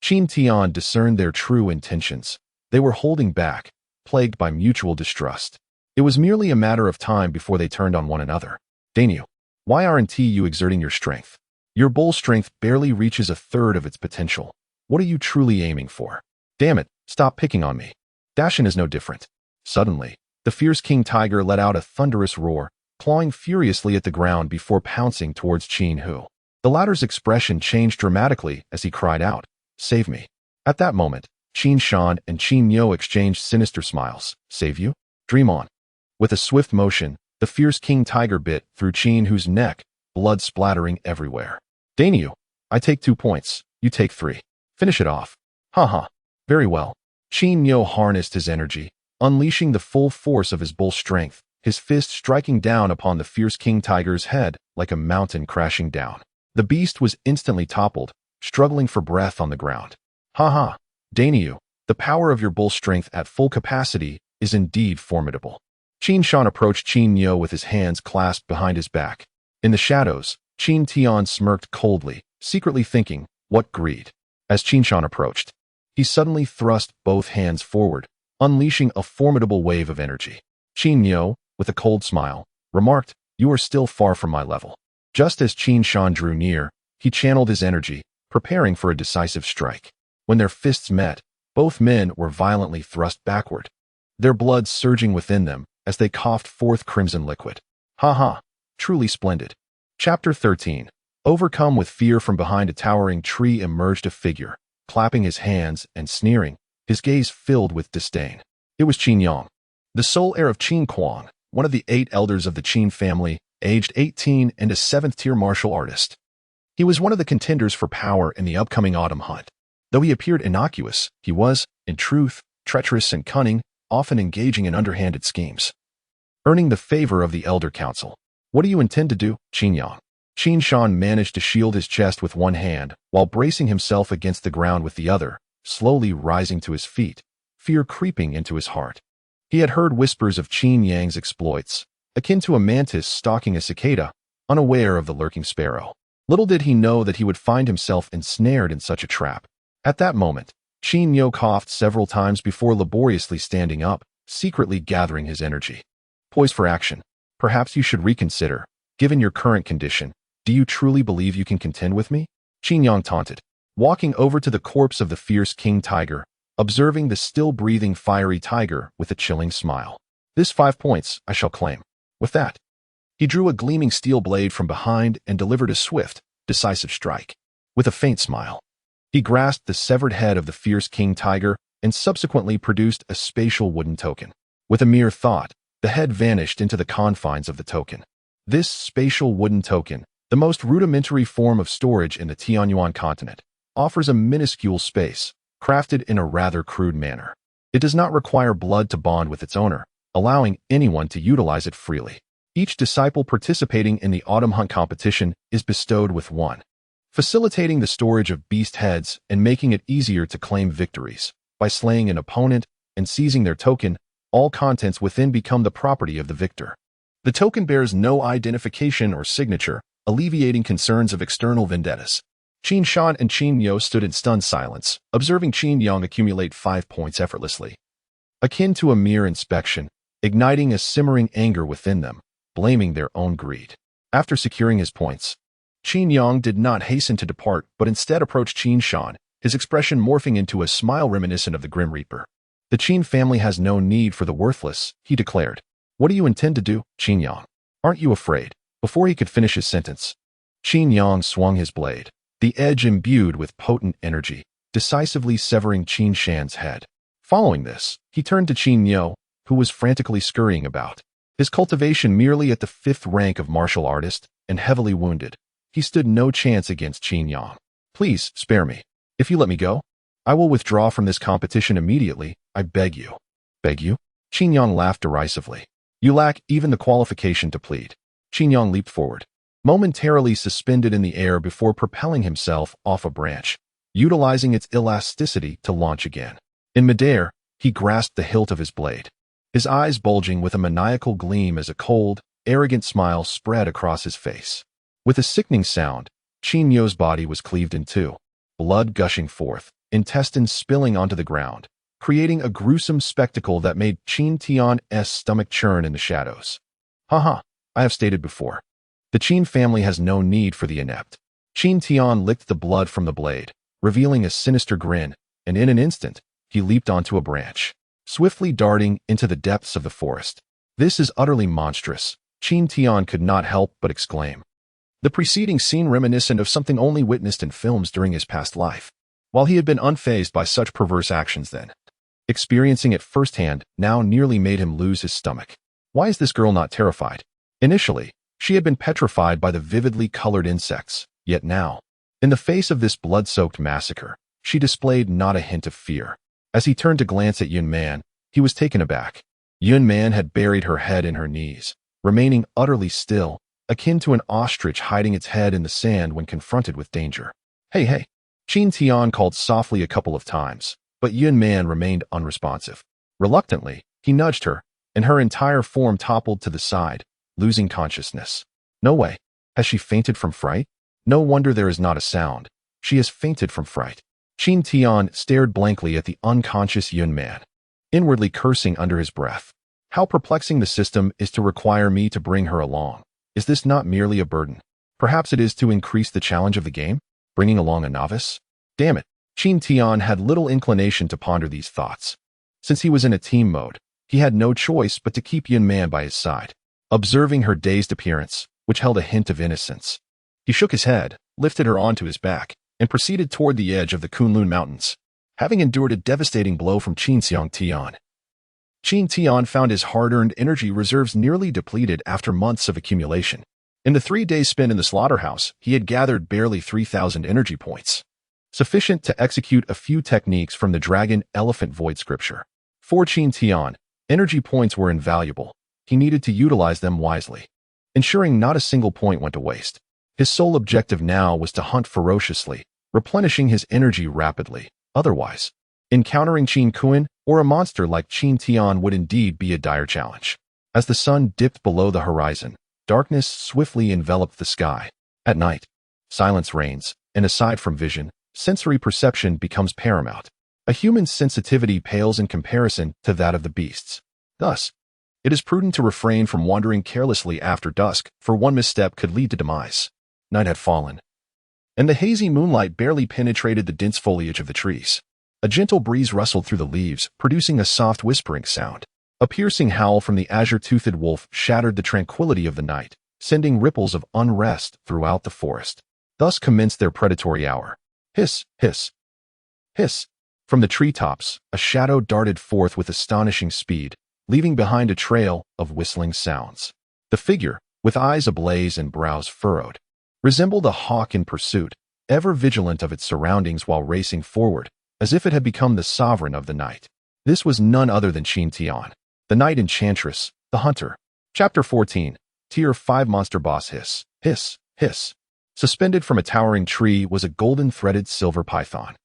Qin Tian discerned their true intentions. They were holding back, plagued by mutual distrust. It was merely a matter of time before they turned on one another. "Dainyu, why aren't you exerting your strength? Your bull strength barely reaches a third of its potential. What are you truly aiming for? Damn it, stop picking on me." Dashin is no different. Suddenly, the fierce king tiger let out a thunderous roar, clawing furiously at the ground before pouncing towards Qin Hu. The latter's expression changed dramatically as he cried out, "Save me." At that moment, Qin Shan and Qin Yo exchanged sinister smiles. "Save you? Dream on." With a swift motion, the fierce king tiger bit through Qin Hu's neck, blood splattering everywhere. "Dainyu, I take 2 points, you take 3. Finish it off." "Ha. Very well." Qin Yo harnessed his energy, unleashing the full force of his bull strength, his fist striking down upon the fierce king tiger's head like a mountain crashing down. The beast was instantly toppled, struggling for breath on the ground. "Ha. Dainyu, the power of your bull strength at full capacity is indeed formidable." Qin Shan approached Qin Yo with his hands clasped behind his back. In the shadows, Qin Tian smirked coldly, secretly thinking, "What greed." As Qin Shan approached, he suddenly thrust both hands forward, unleashing a formidable wave of energy. Qin Yo, with a cold smile, remarked, "You are still far from my level." Just as Qin Shan drew near, he channeled his energy, preparing for a decisive strike. When their fists met, both men were violently thrust backward, their blood surging within them as they coughed forth crimson liquid. Ha. Truly splendid. Chapter 13. Overcome with fear, from behind a towering tree emerged a figure, clapping his hands and sneering, his gaze filled with disdain. It was Qin Yang, the sole heir of Qin Kuang, one of the 8 elders of the Qin family, aged 18 and a 7th-tier martial artist. He was one of the contenders for power in the upcoming autumn hunt. Though he appeared innocuous, he was, in truth, treacherous and cunning, often engaging in underhanded schemes, earning the favor of the Elder Council. "What do you intend to do, Qin Yang?" Qin Shan managed to shield his chest with one hand while bracing himself against the ground with the other, slowly rising to his feet, fear creeping into his heart. He had heard whispers of Qin Yang's exploits, akin to a mantis stalking a cicada, unaware of the lurking sparrow. Little did he know that he would find himself ensnared in such a trap. At that moment, Qin Yo coughed several times before laboriously standing up, secretly gathering his energy. "Poised for action. Perhaps you should reconsider. Given your current condition, do you truly believe you can contend with me?" Qin Yang taunted, walking over to the corpse of the fierce king tiger, observing the still-breathing fiery tiger with a chilling smile. "This 5 points I shall claim." With that, he drew a gleaming steel blade from behind and delivered a swift, decisive strike. With a faint smile, he grasped the severed head of the fierce king tiger and subsequently produced a spatial wooden token. With a mere thought, the head vanished into the confines of the token. This spatial wooden token, the most rudimentary form of storage in the Tianyuan continent, offers a minuscule space, crafted in a rather crude manner. It does not require blood to bond with its owner, allowing anyone to utilize it freely. Each disciple participating in the autumn hunt competition is bestowed with one, facilitating the storage of beast heads and making it easier to claim victories. By slaying an opponent and seizing their token, all contents within become the property of the victor. The token bears no identification or signature, alleviating concerns of external vendettas. Qin Shan and Qin Yo stood in stunned silence, observing Qin Yang accumulate 5 points effortlessly. Akin to a mere inspection, igniting a simmering anger within them, blaming their own greed. After securing his points, Qin Yang did not hasten to depart, but instead approached Qin Shan, his expression morphing into a smile reminiscent of the Grim Reaper. The Qin family has no need for the worthless, he declared. What do you intend to do, Qin Yang? Aren't you afraid? Before he could finish his sentence, Qin Yang swung his blade, the edge imbued with potent energy, decisively severing Qin Shan's head. Following this, he turned to Qin Yo, who was frantically scurrying about. His cultivation merely at the 5th rank of martial artist, and heavily wounded. He stood no chance against Qin Yang. Please, spare me. If you let me go, I will withdraw from this competition immediately, I beg you. Beg you? Qin Yang laughed derisively. You lack even the qualification to plead. Qin Yang leaped forward, momentarily suspended in the air before propelling himself off a branch, utilizing its elasticity to launch again. In midair, he grasped the hilt of his blade, his eyes bulging with a maniacal gleam as a cold, arrogant smile spread across his face. With a sickening sound, Qin Yo's body was cleaved in two, blood gushing forth, intestines spilling onto the ground, creating a gruesome spectacle that made Qin Tian's stomach churn in the shadows. Haha, I have stated before. The Qin family has no need for the inept. Qin Tian licked the blood from the blade, revealing a sinister grin, and in an instant, he leaped onto a branch, swiftly darting into the depths of the forest. This is utterly monstrous, Qin Tian could not help but exclaim. The preceding scene reminiscent of something only witnessed in films during his past life. While he had been unfazed by such perverse actions then, experiencing it firsthand now nearly made him lose his stomach. Why is this girl not terrified? Initially, she had been petrified by the vividly colored insects, yet now, in the face of this blood-soaked massacre, she displayed not a hint of fear. As he turned to glance at Yun Man, he was taken aback. Yun Man had buried her head in her knees, remaining utterly still, akin to an ostrich hiding its head in the sand when confronted with danger. Hey. Qin Tian called softly a couple of times, but Yun Man remained unresponsive. Reluctantly, he nudged her, and her entire form toppled to the side, losing consciousness. No way. Has she fainted from fright? No wonder there is not a sound. She has fainted from fright. Qin Tian stared blankly at the unconscious Yun Man, inwardly cursing under his breath. How perplexing the system is to require me to bring her along. Is this not merely a burden? Perhaps it is to increase the challenge of the game? Bringing along a novice? Damn it. Qin Tian had little inclination to ponder these thoughts. Since he was in a team mode, he had no choice but to keep Yun Man by his side, observing her dazed appearance, which held a hint of innocence. He shook his head, lifted her onto his back, and proceeded toward the edge of the Kunlun Mountains. Having endured a devastating blow from Qin Tian found his hard-earned energy reserves nearly depleted after months of accumulation. In the 3 days spent in the slaughterhouse, he had gathered barely 3,000 energy points, sufficient to execute a few techniques from the Dragon Elephant Void scripture. For Qin Tian, energy points were invaluable. He needed to utilize them wisely, ensuring not a single point went to waste. His sole objective now was to hunt ferociously, replenishing his energy rapidly. Otherwise, encountering Qin Kuan or a monster like Qin Tian would indeed be a dire challenge. As the sun dipped below the horizon, darkness swiftly enveloped the sky. At night, silence reigns, and aside from vision, sensory perception becomes paramount. A human's sensitivity pales in comparison to that of the beasts. Thus, it is prudent to refrain from wandering carelessly after dusk, for one misstep could lead to demise. Night had fallen, and the hazy moonlight barely penetrated the dense foliage of the trees. A gentle breeze rustled through the leaves, producing a soft whispering sound. A piercing howl from the azure-toothed wolf shattered the tranquility of the night, sending ripples of unrest throughout the forest. Thus commenced their predatory hour. Hiss, hiss, hiss. From the treetops, a shadow darted forth with astonishing speed, leaving behind a trail of whistling sounds. The figure, with eyes ablaze and brows furrowed, resembled a hawk in pursuit, ever vigilant of its surroundings while racing forward, as if it had become the sovereign of the night. This was none other than Qin Tian, the Night Enchantress, the Hunter. Chapter 14. Tier 5 Monster Boss. Hiss, hiss, hiss. Suspended from a towering tree was a golden-threaded silver python,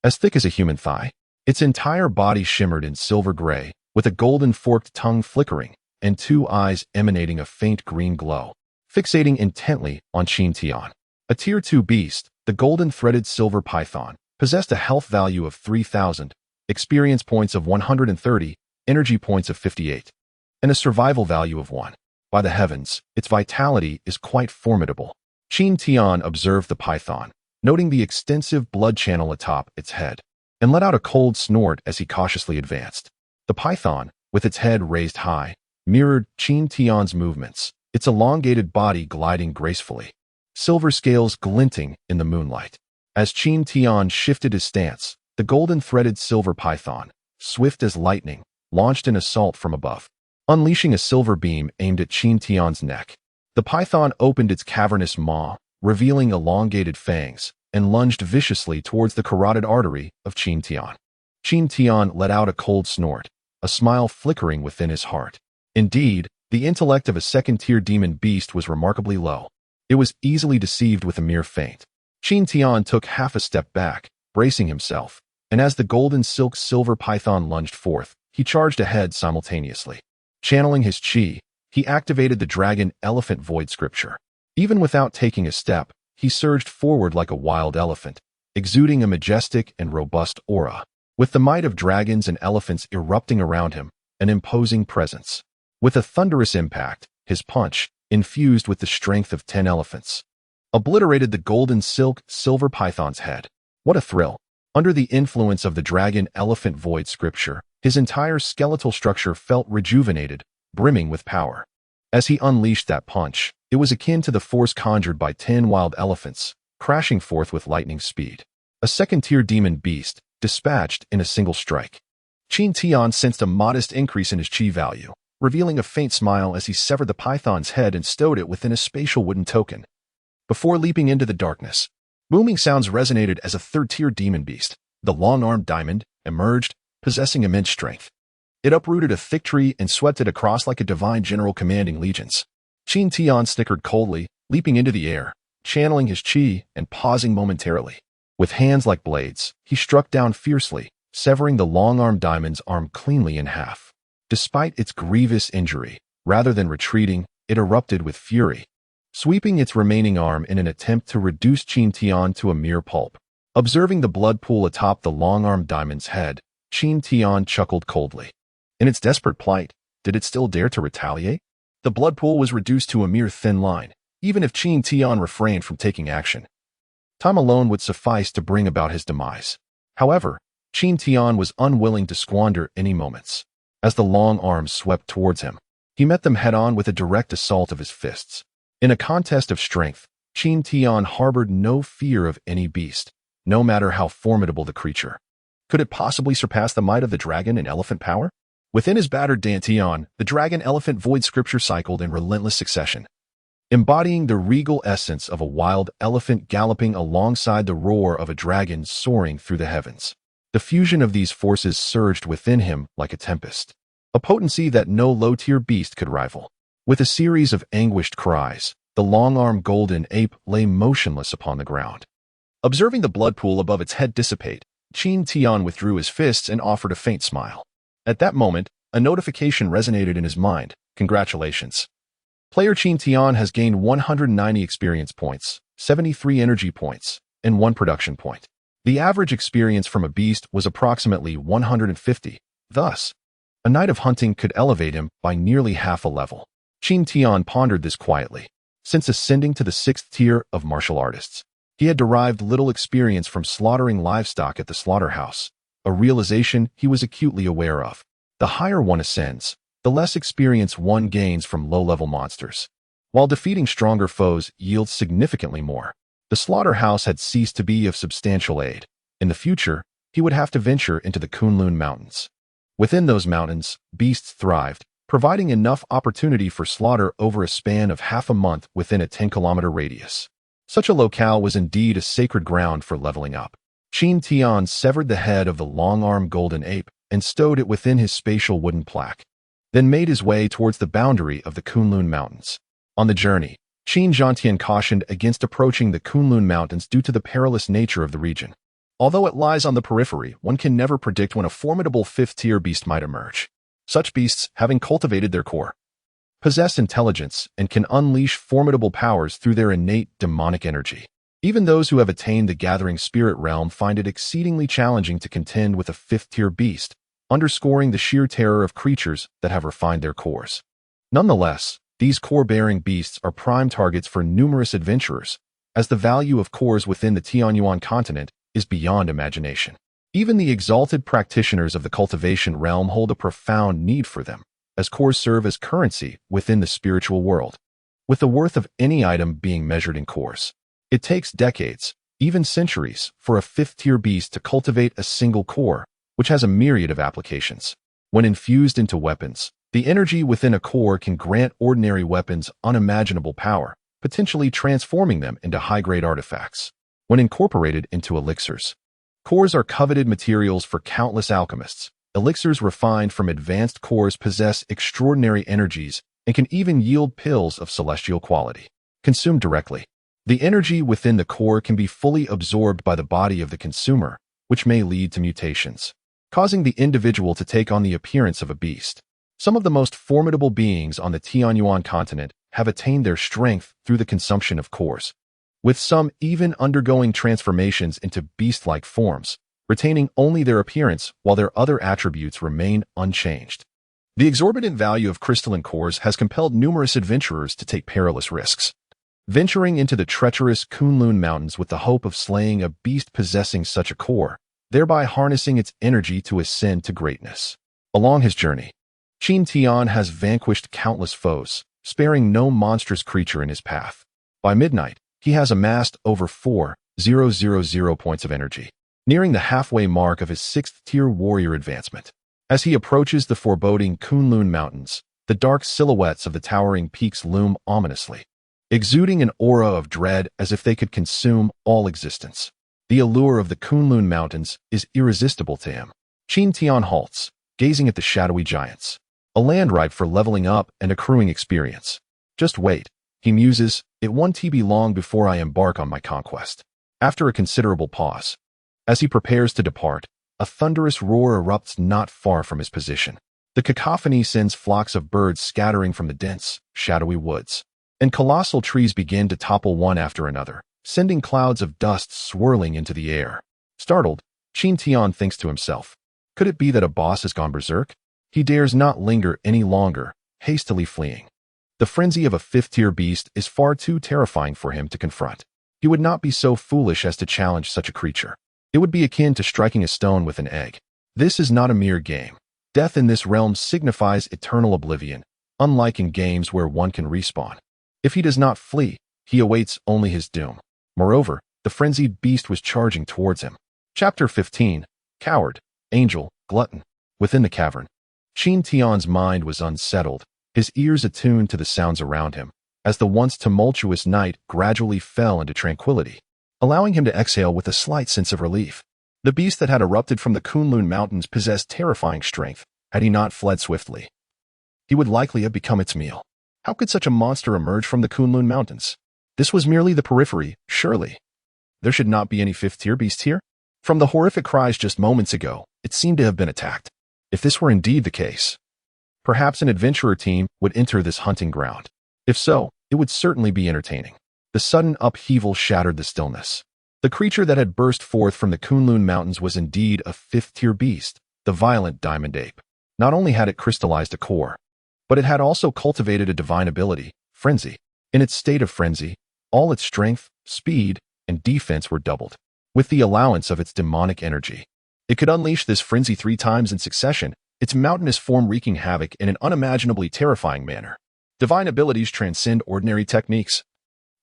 as thick as a human thigh. Its entire body shimmered in silver gray, with a golden forked tongue flickering, and 2 eyes emanating a faint green glow, fixating intently on Qin Tian. A Tier 2 beast, the golden-threaded silver python possessed a health value of 3,000, experience points of 130, energy points of 58, and a survival value of 1. By the heavens, its vitality is quite formidable. Qin Tian observed the python, noting the extensive blood channel atop its head, and let out a cold snort as he cautiously advanced. The python, with its head raised high, mirrored Qin Tian's movements, its elongated body gliding gracefully, silver scales glinting in the moonlight. As Qin Tian shifted his stance, the golden-threaded silver python, swift as lightning, launched an assault from above, unleashing a silver beam aimed at Qin Tian's neck. The python opened its cavernous maw, revealing elongated fangs, and lunged viciously towards the carotid artery of Qin Tian. Qin Tian let out a cold snort, a smile flickering within his heart. Indeed, the intellect of a second-tier demon beast was remarkably low. It was easily deceived with a mere feint. Qin Tian took half a step back, bracing himself, and as the golden silver python lunged forth, he charged ahead simultaneously. Channeling his qi, he activated the dragon elephant void scripture. Even without taking a step, he surged forward like a wild elephant, exuding a majestic and robust aura. With the might of dragons and elephants erupting around him, an imposing presence. With a thunderous impact, his punch, infused with the strength of 10 elephants, obliterated the golden silver python's head. What a thrill! Under the influence of the dragon elephant void scripture, his entire skeletal structure felt rejuvenated, brimming with power. As he unleashed that punch, it was akin to the force conjured by 10 wild elephants, crashing forth with lightning speed. A second-tier demon beast, dispatched in a single strike. Qin Tian sensed a modest increase in his qi value, revealing a faint smile as he severed the python's head and stowed it within a spatial wooden token. Before leaping into the darkness, booming sounds resonated as a third-tier demon beast, the long-armed diamond, emerged, possessing immense strength. It uprooted a thick tree and swept it across like a divine general commanding legions. Qin Tian snickered coldly, leaping into the air, channeling his qi and pausing momentarily. With hands like blades, he struck down fiercely, severing the long-armed diamond's arm cleanly in half. Despite its grievous injury, rather than retreating, it erupted with fury, sweeping its remaining arm in an attempt to reduce Qin Tian to a mere pulp. Observing the blood pool atop the long-armed diamond's head, Qin Tian chuckled coldly. In its desperate plight, did it still dare to retaliate? The blood pool was reduced to a mere thin line, even if Qin Tian refrained from taking action. Time alone would suffice to bring about his demise. However, Qin Tian was unwilling to squander any moments. As the long arms swept towards him, he met them head-on with a direct assault of his fists. In a contest of strength, Qin Tian harbored no fear of any beast, no matter how formidable the creature. Could it possibly surpass the might of the dragon in elephant power? Within his battered Dantian, the dragon elephant void scripture cycled in relentless succession, embodying the regal essence of a wild elephant galloping alongside the roar of a dragon soaring through the heavens. The fusion of these forces surged within him like a tempest, a potency that no low-tier beast could rival. With a series of anguished cries, the long-armed golden ape lay motionless upon the ground. Observing the blood pool above its head dissipate, Qin Tian withdrew his fists and offered a faint smile. At that moment, a notification resonated in his mind. Congratulations. Player Qin Tian has gained 190 experience points, 73 energy points, and 1 production point. The average experience from a beast was approximately 150. Thus, a night of hunting could elevate him by nearly half a level. Qin Tian pondered this quietly. Since ascending to the 6th tier of martial artists, he had derived little experience from slaughtering livestock at the slaughterhouse, a realization he was acutely aware of. The higher one ascends, the less experience one gains from low-level monsters, while defeating stronger foes yields significantly more. The slaughterhouse had ceased to be of substantial aid. In the future, he would have to venture into the Kunlun Mountains. Within those mountains, beasts thrived, providing enough opportunity for slaughter over a span of half a month within a 10-kilometer radius. Such a locale was indeed a sacred ground for leveling up. Qin Tian severed the head of the long-armed golden ape and stowed it within his spatial wooden plaque, then made his way towards the boundary of the Kunlun Mountains. On the journey, Qin Zhantian cautioned against approaching the Kunlun Mountains due to the perilous nature of the region. Although it lies on the periphery, one can never predict when a formidable 5th-tier beast might emerge. Such beasts, having cultivated their core, possess intelligence and can unleash formidable powers through their innate demonic energy. Even those who have attained the gathering spirit realm find it exceedingly challenging to contend with a 5th-tier beast, underscoring the sheer terror of creatures that have refined their cores. Nonetheless, these core-bearing beasts are prime targets for numerous adventurers, as the value of cores within the Tianyuan continent is beyond imagination. Even the exalted practitioners of the cultivation realm hold a profound need for them, as cores serve as currency within the spiritual world, with the worth of any item being measured in cores. It takes decades, even centuries, for a fifth-tier beast to cultivate a single core, which has a myriad of applications. When infused into weapons, the energy within a core can grant ordinary weapons unimaginable power, potentially transforming them into high-grade artifacts. When incorporated into elixirs, cores are coveted materials for countless alchemists. Elixirs refined from advanced cores possess extraordinary energies and can even yield pills of celestial quality. Consumed directly, the energy within the core can be fully absorbed by the body of the consumer, which may lead to mutations, causing the individual to take on the appearance of a beast. Some of the most formidable beings on the Tianyuan continent have attained their strength through the consumption of cores, with some even undergoing transformations into beast-like forms, retaining only their appearance while their other attributes remain unchanged. The exorbitant value of crystalline cores has compelled numerous adventurers to take perilous risks, venturing into the treacherous Kunlun Mountains with the hope of slaying a beast possessing such a core, thereby harnessing its energy to ascend to greatness. Along his journey, Qin Tian has vanquished countless foes, sparing no monstrous creature in his path. By midnight, he has amassed over 4,000 points of energy, nearing the halfway mark of his 6th-tier warrior advancement. As he approaches the foreboding Kunlun Mountains, the dark silhouettes of the towering peaks loom ominously, exuding an aura of dread as if they could consume all existence. The allure of the Kunlun Mountains is irresistible to him. Qin Tian halts, gazing at the shadowy giants, a land ripe for leveling up and accruing experience. Just wait, he muses, it won't be long before I embark on my conquest. After a considerable pause, as he prepares to depart, a thunderous roar erupts not far from his position. The cacophony sends flocks of birds scattering from the dense, shadowy woods, and colossal trees begin to topple one after another, sending clouds of dust swirling into the air. Startled, Qin Tian thinks to himself, could it be that a boss has gone berserk? He dares not linger any longer, hastily fleeing. The frenzy of a 5th-tier beast is far too terrifying for him to confront. He would not be so foolish as to challenge such a creature. It would be akin to striking a stone with an egg. This is not a mere game. Death in this realm signifies eternal oblivion, unlike in games where one can respawn. If he does not flee, he awaits only his doom. Moreover, the frenzied beast was charging towards him. Chapter 15. Coward, Angel, Glutton. Within the cavern, Qin Tian's mind was unsettled, his ears attuned to the sounds around him, as the once tumultuous night gradually fell into tranquility, allowing him to exhale with a slight sense of relief. The beast that had erupted from the Kunlun Mountains possessed terrifying strength. Had he not fled swiftly, he would likely have become its meal. How could such a monster emerge from the Kunlun Mountains? This was merely the periphery, surely. There should not be any 5th-tier beast here? From the horrific cries just moments ago, it seemed to have been attacked. If this were indeed the case, perhaps an adventurer team would enter this hunting ground. If so, it would certainly be entertaining. The sudden upheaval shattered the stillness. The creature that had burst forth from the Kunlun Mountains was indeed a 5th-tier beast, the violent diamond ape. Not only had it crystallized a core, but it had also cultivated a divine ability, frenzy. In its state of frenzy, all its strength, speed, and defense were doubled. With the allowance of its demonic energy, it could unleash this frenzy 3 times in succession, its mountainous form wreaking havoc in an unimaginably terrifying manner. Divine abilities transcend ordinary techniques,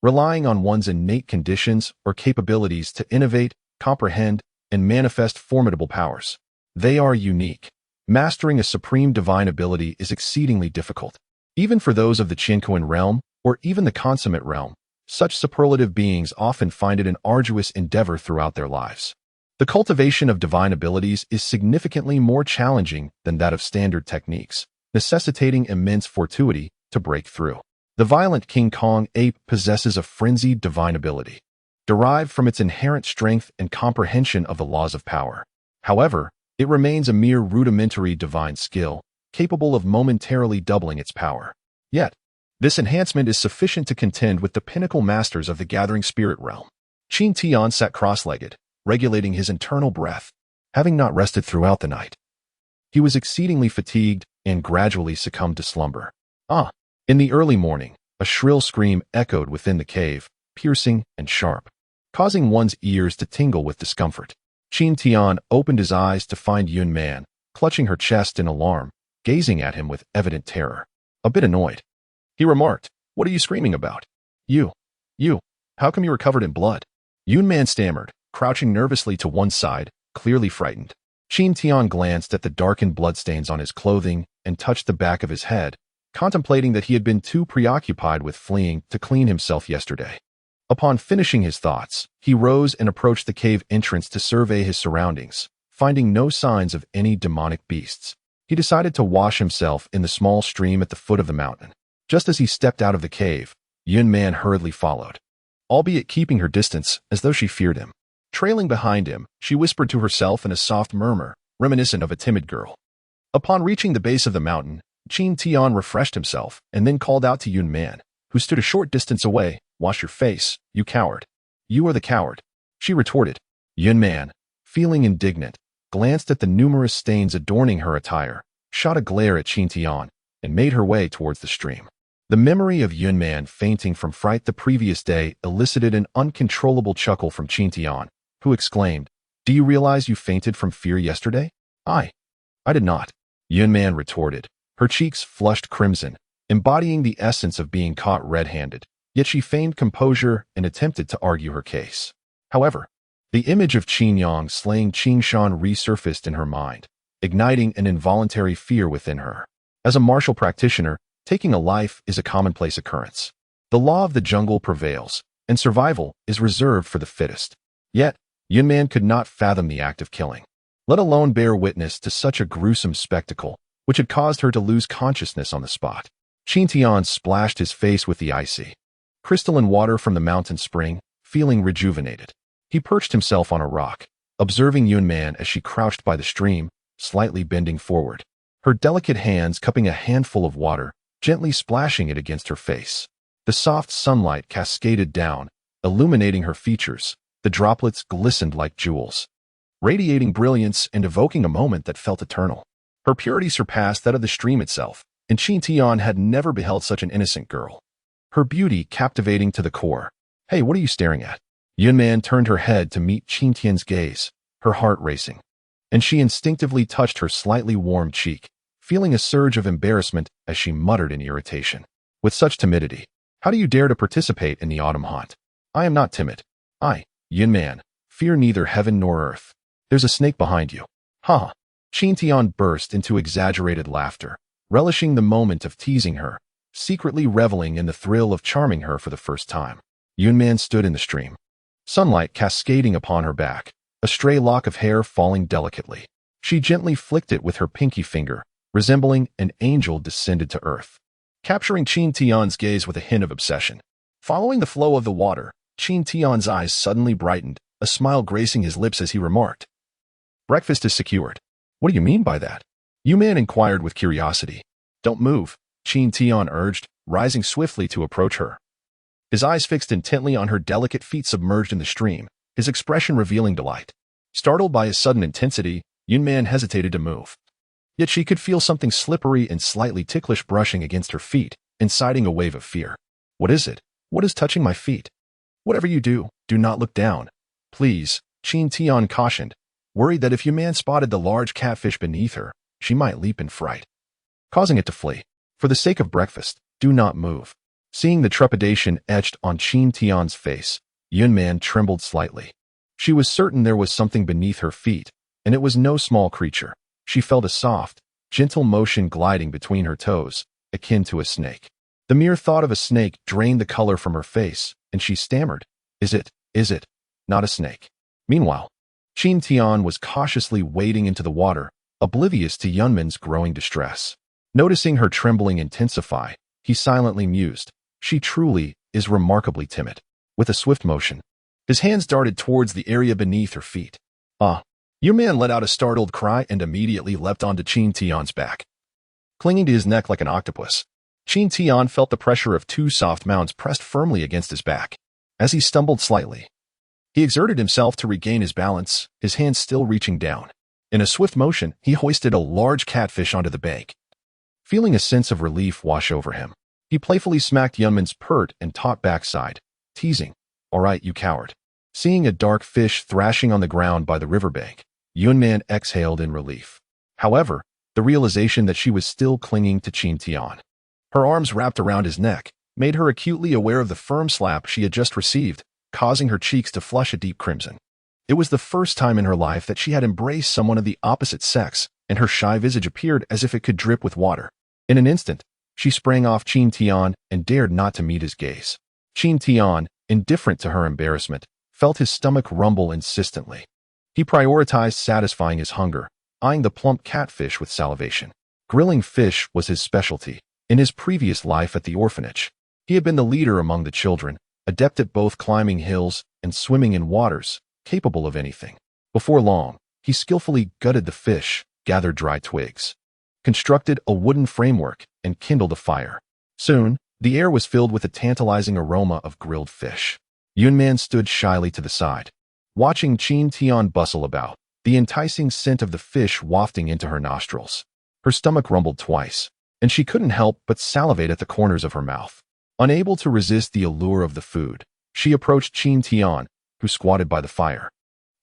relying on one's innate conditions or capabilities to innovate, comprehend, and manifest formidable powers. They are unique. Mastering a supreme divine ability is exceedingly difficult. Even for those of the Qinkuan realm, or even the consummate realm, such superlative beings often find it an arduous endeavor throughout their lives. The cultivation of divine abilities is significantly more challenging than that of standard techniques, necessitating immense fortitude to break through. The violent King Kong ape possesses a frenzied divine ability, derived from its inherent strength and comprehension of the laws of power. However, it remains a mere rudimentary divine skill, capable of momentarily doubling its power. Yet, this enhancement is sufficient to contend with the pinnacle masters of the gathering spirit realm. Qin Tian sat cross-legged, regulating his internal breath, having not rested throughout the night. He was exceedingly fatigued and gradually succumbed to slumber. In the early morning, a shrill scream echoed within the cave, piercing and sharp, causing one's ears to tingle with discomfort. Qin Tian opened his eyes to find Yun Man, clutching her chest in alarm, gazing at him with evident terror. A bit annoyed, he remarked, "What are you screaming about? You, how come you were covered in blood?" Yun Man stammered, crouching nervously to one side, clearly frightened. Qin Tian glanced at the darkened bloodstains on his clothing and touched the back of his head, contemplating that he had been too preoccupied with fleeing to clean himself yesterday. Upon finishing his thoughts, he rose and approached the cave entrance to survey his surroundings. Finding no signs of any demonic beasts, he decided to wash himself in the small stream at the foot of the mountain. Just as he stepped out of the cave, Yun Man hurriedly followed, albeit keeping her distance as though she feared him. Trailing behind him, she whispered to herself in a soft murmur, reminiscent of a timid girl. Upon reaching the base of the mountain, Qin Tian refreshed himself and then called out to Yun Man, who stood a short distance away, "Wash your face, you coward." "You are the coward," she retorted. Yun Man, feeling indignant, glanced at the numerous stains adorning her attire, shot a glare at Qin Tian, and made her way towards the stream. The memory of Yun Man fainting from fright the previous day elicited an uncontrollable chuckle from Qin Tian, who exclaimed, "Do you realize you fainted from fear yesterday?" I did not," Yun Man retorted, her cheeks flushed crimson, embodying the essence of being caught red-handed. Yet she feigned composure and attempted to argue her case. However, the image of Qin Yang slaying Qin Shan resurfaced in her mind, igniting an involuntary fear within her. As a martial practitioner, taking a life is a commonplace occurrence. The law of the jungle prevails, and survival is reserved for the fittest. Yet, Yun Man could not fathom the act of killing, let alone bear witness to such a gruesome spectacle, which had caused her to lose consciousness on the spot. Qin Tian splashed his face with the icy, crystalline water from the mountain spring, feeling rejuvenated. He perched himself on a rock, observing Yun Man as she crouched by the stream, slightly bending forward, her delicate hands cupping a handful of water, gently splashing it against her face. The soft sunlight cascaded down, illuminating her features. The droplets glistened like jewels, radiating brilliance and evoking a moment that felt eternal. Her purity surpassed that of the stream itself, and Qin Tian had never beheld such an innocent girl. Her beauty captivating to the core. "Hey, what are you staring at?" Yun Man turned her head to meet Qin Tian's gaze, her heart racing, and she instinctively touched her slightly warm cheek, feeling a surge of embarrassment as she muttered in irritation. "With such timidity, how do you dare to participate in the autumn haunt?" "I am not timid. Yun Man, fear neither heaven nor earth. There's a snake behind you." "Ha!" Qin Tian burst into exaggerated laughter, relishing the moment of teasing her, secretly reveling in the thrill of charming her for the first time. Yun Man stood in the stream, sunlight cascading upon her back, a stray lock of hair falling delicately. She gently flicked it with her pinky finger, resembling an angel descended to earth, capturing Qin Tian's gaze with a hint of obsession. Following the flow of the water, Qin Tian's eyes suddenly brightened, a smile gracing his lips as he remarked, "Breakfast is secured." "What do you mean by that?" Yun Man inquired with curiosity. "Don't move," Qin Tian urged, rising swiftly to approach her. His eyes fixed intently on her delicate feet submerged in the stream, his expression revealing delight. Startled by his sudden intensity, Yun Man hesitated to move. Yet she could feel something slippery and slightly ticklish brushing against her feet, inciting a wave of fear. "What is it? What is touching my feet?" "Whatever you do, do not look down. Please," Qin Tian cautioned, worried that if Yun Man spotted the large catfish beneath her, she might leap in fright, causing it to flee. "For the sake of breakfast, do not move." Seeing the trepidation etched on Qin Tian's face, Yun Man trembled slightly. She was certain there was something beneath her feet, and it was no small creature. She felt a soft, gentle motion gliding between her toes, akin to a snake. The mere thought of a snake drained the color from her face, and she stammered, Is it not a snake?" Meanwhile, Qin Tian was cautiously wading into the water, oblivious to Yun Man's growing distress. Noticing her trembling intensify, he silently mused, "She truly is remarkably timid." With a swift motion, his hands darted towards the area beneath her feet. Yun Man let out a startled cry and immediately leapt onto Qin Tian's back, clinging to his neck like an octopus. Qin Tian felt the pressure of two soft mounds pressed firmly against his back. As he stumbled slightly, he exerted himself to regain his balance, his hands still reaching down. In a swift motion, he hoisted a large catfish onto the bank. Feeling a sense of relief wash over him, he playfully smacked Yunman's pert and taut backside, teasing, "All right, you coward." Seeing a dark fish thrashing on the ground by the riverbank, Yunman exhaled in relief. However, the realization that she was still clinging to Qin Tian, her arms wrapped around his neck, made her acutely aware of the firm slap she had just received, causing her cheeks to flush a deep crimson. It was the first time in her life that she had embraced someone of the opposite sex, and her shy visage appeared as if it could drip with water. In an instant, she sprang off Qin Tian and dared not to meet his gaze. Qin Tian, indifferent to her embarrassment, felt his stomach rumble insistently. He prioritized satisfying his hunger, eyeing the plump catfish with salivation. Grilling fish was his specialty. In his previous life at the orphanage, he had been the leader among the children, adept at both climbing hills and swimming in waters, capable of anything. Before long, he skillfully gutted the fish, gathered dry twigs, constructed a wooden framework, and kindled a fire. Soon, the air was filled with a tantalizing aroma of grilled fish. Yunman stood shyly to the side, watching Qin Tian bustle about, the enticing scent of the fish wafting into her nostrils. Her stomach rumbled twice, and she couldn't help but salivate at the corners of her mouth. Unable to resist the allure of the food, she approached Qin Tian, who squatted by the fire.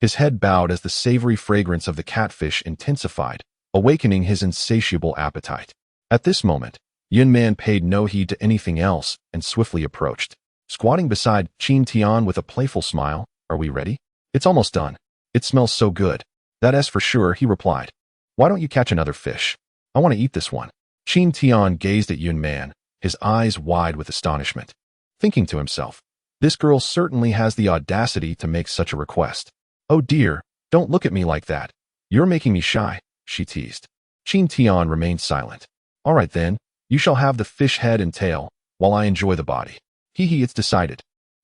His head bowed as the savory fragrance of the catfish intensified, awakening his insatiable appetite. At this moment, Yunman paid no heed to anything else and swiftly approached. Squatting beside Qin Tian with a playful smile, "Are we ready? It's almost done. It smells so good." "That's for sure," he replied. "Why don't you catch another fish? I want to eat this one." Qin Tian gazed at Yunman, his eyes wide with astonishment, thinking to himself, "This girl certainly has the audacity to make such a request." "Oh dear, don't look at me like that. You're making me shy," she teased. Qin Tian remained silent. "All right then, you shall have the fish head and tail, while I enjoy the body." "Hee, it's decided."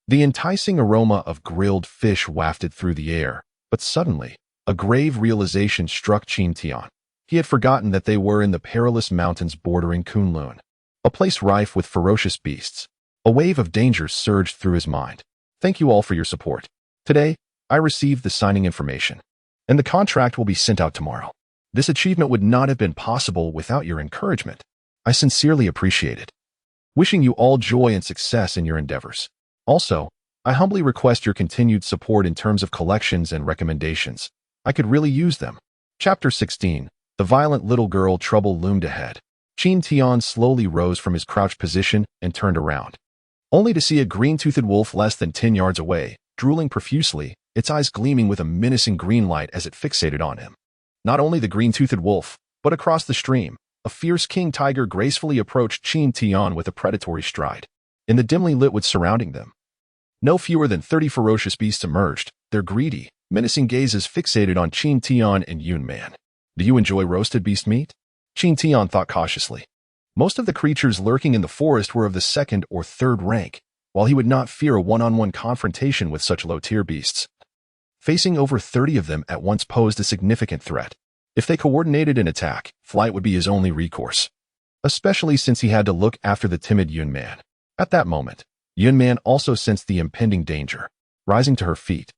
The enticing aroma of grilled fish wafted through the air, but suddenly, a grave realization struck Qin Tian. He had forgotten that they were in the perilous mountains bordering Kunlun, a place rife with ferocious beasts. A wave of danger surged through his mind. "Thank you all for your support. Today, I received the signing information, and the contract will be sent out tomorrow. This achievement would not have been possible without your encouragement. I sincerely appreciate it. Wishing you all joy and success in your endeavors. Also, I humbly request your continued support in terms of collections and recommendations. I could really use them." Chapter 16. The violent little girl trouble loomed ahead. Qin Tian slowly rose from his crouched position and turned around, only to see a green-toothed wolf less than 10 yards away, drooling profusely, its eyes gleaming with a menacing green light as it fixated on him. Not only the green-toothed wolf, but across the stream, a fierce king tiger gracefully approached Qin Tian with a predatory stride. In the dimly lit woods surrounding them, no fewer than 30 ferocious beasts emerged, their greedy, menacing gazes fixated on Qin Tian and Yunman. "Do you enjoy roasted beast meat?" Qin Tian thought cautiously. Most of the creatures lurking in the forest were of the second or third rank, while he would not fear a one-on-one confrontation with such low-tier beasts. Facing over 30 of them at once posed a significant threat. If they coordinated an attack, flight would be his only recourse, especially since he had to look after the timid Yunman. At that moment, Yunman also sensed the impending danger. Rising to her feet,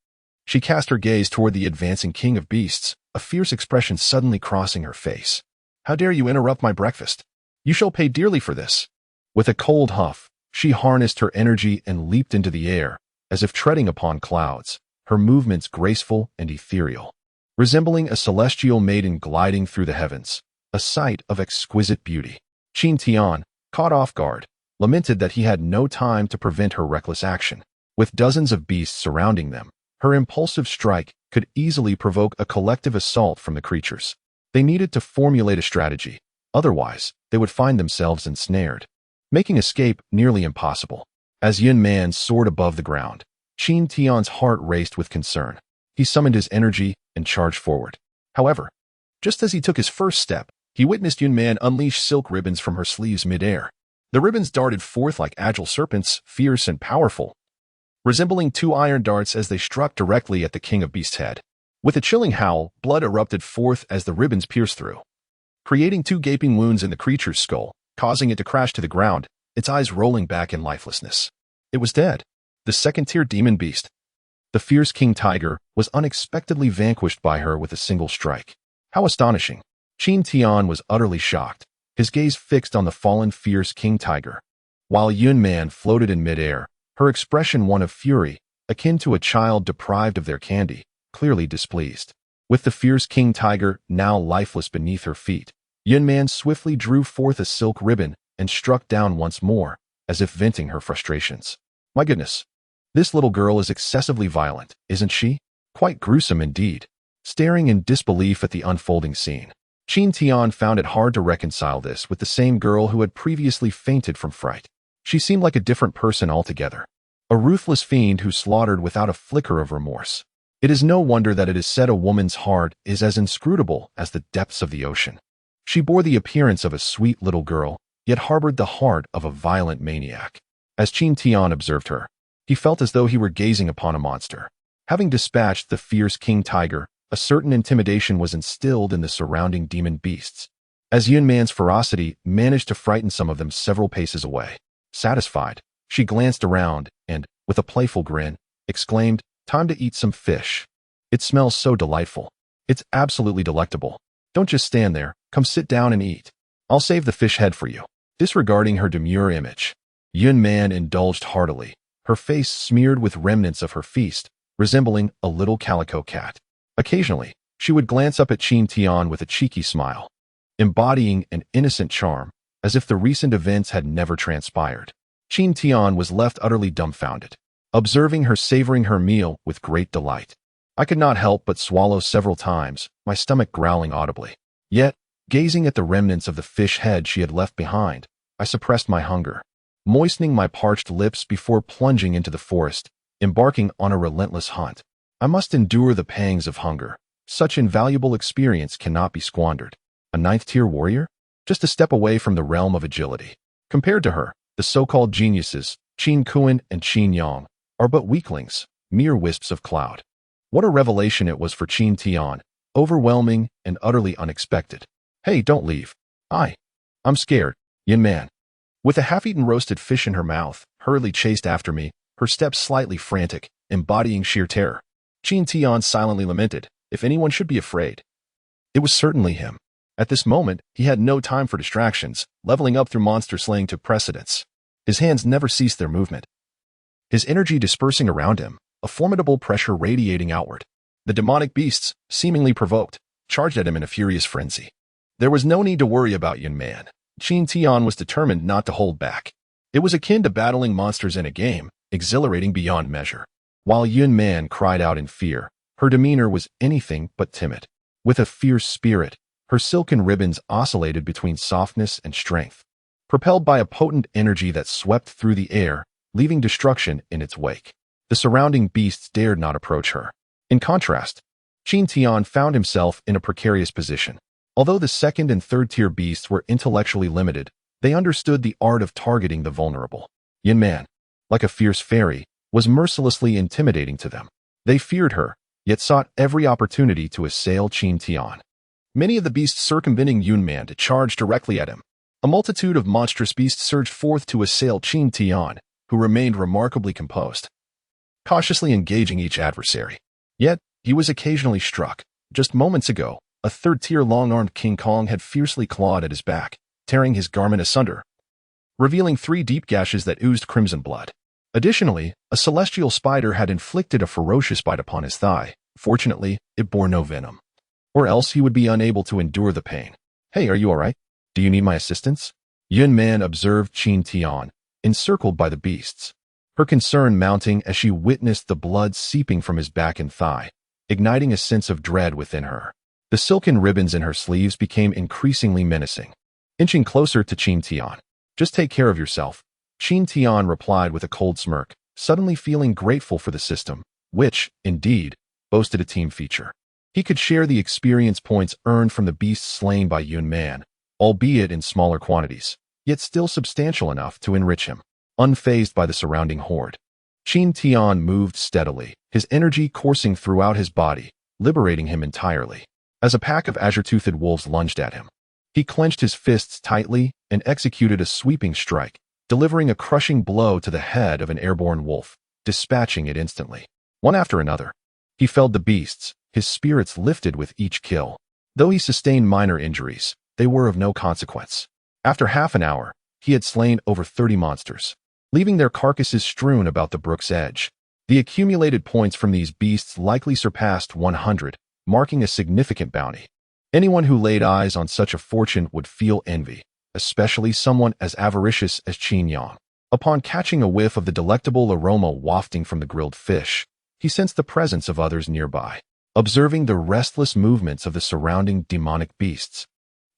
she cast her gaze toward the advancing king of beasts, a fierce expression suddenly crossing her face. "How dare you interrupt my breakfast? You shall pay dearly for this." With a cold huff, she harnessed her energy and leaped into the air, as if treading upon clouds, her movements graceful and ethereal, resembling a celestial maiden gliding through the heavens, a sight of exquisite beauty. Qin Tian, caught off guard, lamented that he had no time to prevent her reckless action. With dozens of beasts surrounding them, her impulsive strike could easily provoke a collective assault from the creatures. They needed to formulate a strategy, otherwise they would find themselves ensnared, making escape nearly impossible. As Yunman soared above the ground, Qin Tian's heart raced with concern. He summoned his energy and charged forward. However, just as he took his first step, he witnessed Yunman unleash silk ribbons from her sleeves midair. The ribbons darted forth like agile serpents, fierce and powerful, resembling 2 iron darts as they struck directly at the king of beasts' head. With a chilling howl, blood erupted forth as the ribbons pierced through, creating 2 gaping wounds in the creature's skull, causing it to crash to the ground, its eyes rolling back in lifelessness. It was dead. The second-tier demon beast, the fierce king tiger, was unexpectedly vanquished by her with a single strike. How astonishing. Qin Tian was utterly shocked, his gaze fixed on the fallen fierce king tiger. While Yun Man floated in midair, her expression one of fury, akin to a child deprived of their candy, clearly displeased. With the fierce king tiger now lifeless beneath her feet, Yun Man swiftly drew forth a silk ribbon and struck down once more, as if venting her frustrations. My goodness. This little girl is excessively violent, isn't she? Quite gruesome indeed. Staring in disbelief at the unfolding scene, Qin Tian found it hard to reconcile this with the same girl who had previously fainted from fright. She seemed like a different person altogether. A ruthless fiend who slaughtered without a flicker of remorse. It is no wonder that it is said a woman's heart is as inscrutable as the depths of the ocean. She bore the appearance of a sweet little girl, yet harbored the heart of a violent maniac. As Qin Tian observed her, he felt as though he were gazing upon a monster. Having dispatched the fierce king tiger, a certain intimidation was instilled in the surrounding demon beasts. As Yun Man's ferocity managed to frighten some of them several paces away. Satisfied, she glanced around and, with a playful grin, exclaimed, "Time to eat some fish. It smells so delightful. It's absolutely delectable. Don't just stand there, come sit down and eat. I'll save the fish head for you." Disregarding her demure image, Yun Man indulged heartily, her face smeared with remnants of her feast, resembling a little calico cat. Occasionally, she would glance up at Qin Tian with a cheeky smile, embodying an innocent charm, as if the recent events had never transpired. Qin Tian was left utterly dumbfounded, observing her savoring her meal with great delight. I could not help but swallow several times, my stomach growling audibly. Yet, gazing at the remnants of the fish head she had left behind, I suppressed my hunger, moistening my parched lips before plunging into the forest, embarking on a relentless hunt. I must endure the pangs of hunger. Such invaluable experience cannot be squandered. A ninth-tier warrior? Just a step away from the realm of agility. Compared to her, the so-called geniuses, Qin Kuan and Qin Yang, are but weaklings, mere wisps of cloud. What a revelation it was for Qin Tian, overwhelming and utterly unexpected. Hey, don't leave. I'm scared, Yun Man. With a half-eaten roasted fish in her mouth, hurriedly chased after me, her steps slightly frantic, embodying sheer terror. Qin Tian silently lamented, if anyone should be afraid, it was certainly him. At this moment, he had no time for distractions, leveling up through monster slaying to precedence. His hands never ceased their movement, his energy dispersing around him, a formidable pressure radiating outward. The demonic beasts, seemingly provoked, charged at him in a furious frenzy. There was no need to worry about Yun Man. Qin Tian was determined not to hold back. It was akin to battling monsters in a game, exhilarating beyond measure. While Yun Man cried out in fear, her demeanor was anything but timid. With a fierce spirit, her silken ribbons oscillated between softness and strength, propelled by a potent energy that swept through the air, leaving destruction in its wake. The surrounding beasts dared not approach her. In contrast, Qin Tian found himself in a precarious position. Although the second and third-tier beasts were intellectually limited, they understood the art of targeting the vulnerable. Yun Man, like a fierce fairy, was mercilessly intimidating to them. They feared her, yet sought every opportunity to assail Qin Tian. Many of the beasts circumventing Yun Man to charge directly at him. A multitude of monstrous beasts surged forth to assail Qin Tian, who remained remarkably composed, cautiously engaging each adversary. Yet, he was occasionally struck. Just moments ago, a third-tier long-armed King Kong had fiercely clawed at his back, tearing his garment asunder, revealing 3 deep gashes that oozed crimson blood. Additionally, a celestial spider had inflicted a ferocious bite upon his thigh. Fortunately, it bore no venom, or else he would be unable to endure the pain. Hey, are you all right? Do you need my assistance? Yun Man observed Qin Tian, encircled by the beasts, her concern mounting as she witnessed the blood seeping from his back and thigh, igniting a sense of dread within her. The silken ribbons in her sleeves became increasingly menacing. Inching closer to Qin Tian, just take care of yourself, Qin Tian replied with a cold smirk, suddenly feeling grateful for the system, which, indeed, boasted a team feature. He could share the experience points earned from the beasts slain by Yun Man, albeit in smaller quantities, yet still substantial enough to enrich him. Unfazed by the surrounding horde, Qin Tian moved steadily, his energy coursing throughout his body, liberating him entirely. As a pack of azure-toothed wolves lunged at him, he clenched his fists tightly and executed a sweeping strike, delivering a crushing blow to the head of an airborne wolf, dispatching it instantly. One after another, he felled the beasts, his spirits lifted with each kill. Though he sustained minor injuries, they were of no consequence. After half an hour, he had slain over 30 monsters, leaving their carcasses strewn about the brook's edge. The accumulated points from these beasts likely surpassed 100, marking a significant bounty. Anyone who laid eyes on such a fortune would feel envy, especially someone as avaricious as Qin Yang. Upon catching a whiff of the delectable aroma wafting from the grilled fish, he sensed the presence of others nearby. Observing the restless movements of the surrounding demonic beasts,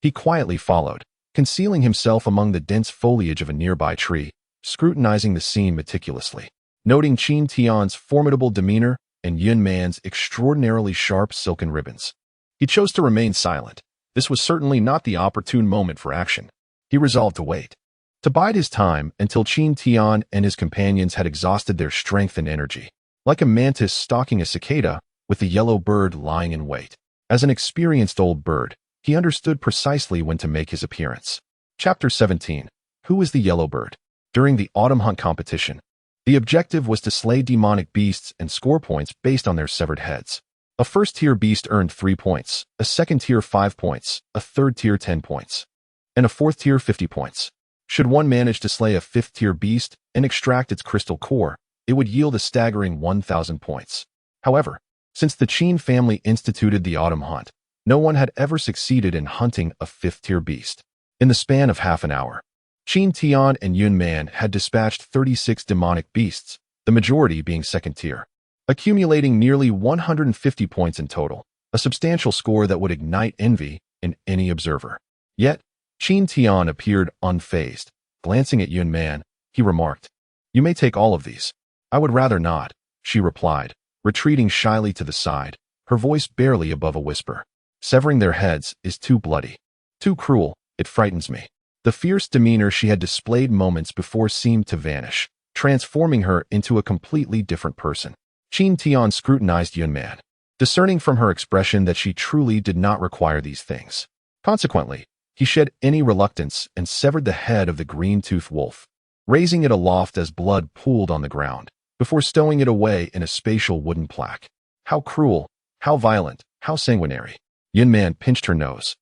he quietly followed, concealing himself among the dense foliage of a nearby tree, scrutinizing the scene meticulously. Noting Qin Tian's formidable demeanor and Yun Man's extraordinarily sharp silken ribbons, he chose to remain silent. This was certainly not the opportune moment for action. He resolved to wait, to bide his time until Qin Tian and his companions had exhausted their strength and energy. Like a mantis stalking a cicada, with the yellow bird lying in wait. As an experienced old bird, he understood precisely when to make his appearance. Chapter 17. Who is the yellow bird? During the autumn hunt competition, the objective was to slay demonic beasts and score points based on their severed heads. A first-tier beast earned 3 points, a second-tier 5 points, a third-tier 10 points, and a fourth-tier 50 points. Should one manage to slay a fifth-tier beast and extract its crystal core, it would yield a staggering 1,000 points. However, since the Qin family instituted the autumn hunt, no one had ever succeeded in hunting a fifth-tier beast. In the span of half an hour, Qin Tian and Yun Man had dispatched 36 demonic beasts, the majority being second-tier, accumulating nearly 150 points in total, a substantial score that would ignite envy in any observer. Yet, Qin Tian appeared unfazed. Glancing at Yun Man, he remarked, "You may take all of these." "I would rather not," she replied, retreating shyly to the side, her voice barely above a whisper. "Severing their heads is too bloody, too cruel. It frightens me." The fierce demeanor she had displayed moments before seemed to vanish, transforming her into a completely different person. Qin Tian scrutinized Yun Man, discerning from her expression that she truly did not require these things. Consequently, he shed any reluctance and severed the head of the green-toothed wolf, raising it aloft as blood pooled on the ground, before stowing it away in a spatial wooden plaque. How cruel, how violent, how sanguinary. Yun Man pinched her nose,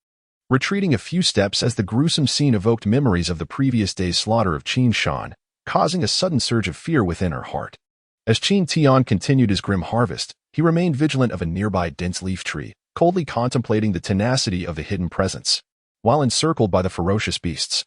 retreating a few steps as the gruesome scene evoked memories of the previous day's slaughter of Qin Shan, causing a sudden surge of fear within her heart. As Qin Tian continued his grim harvest, he remained vigilant of a nearby dense leaf tree, coldly contemplating the tenacity of the hidden presence. While encircled by the ferocious beasts,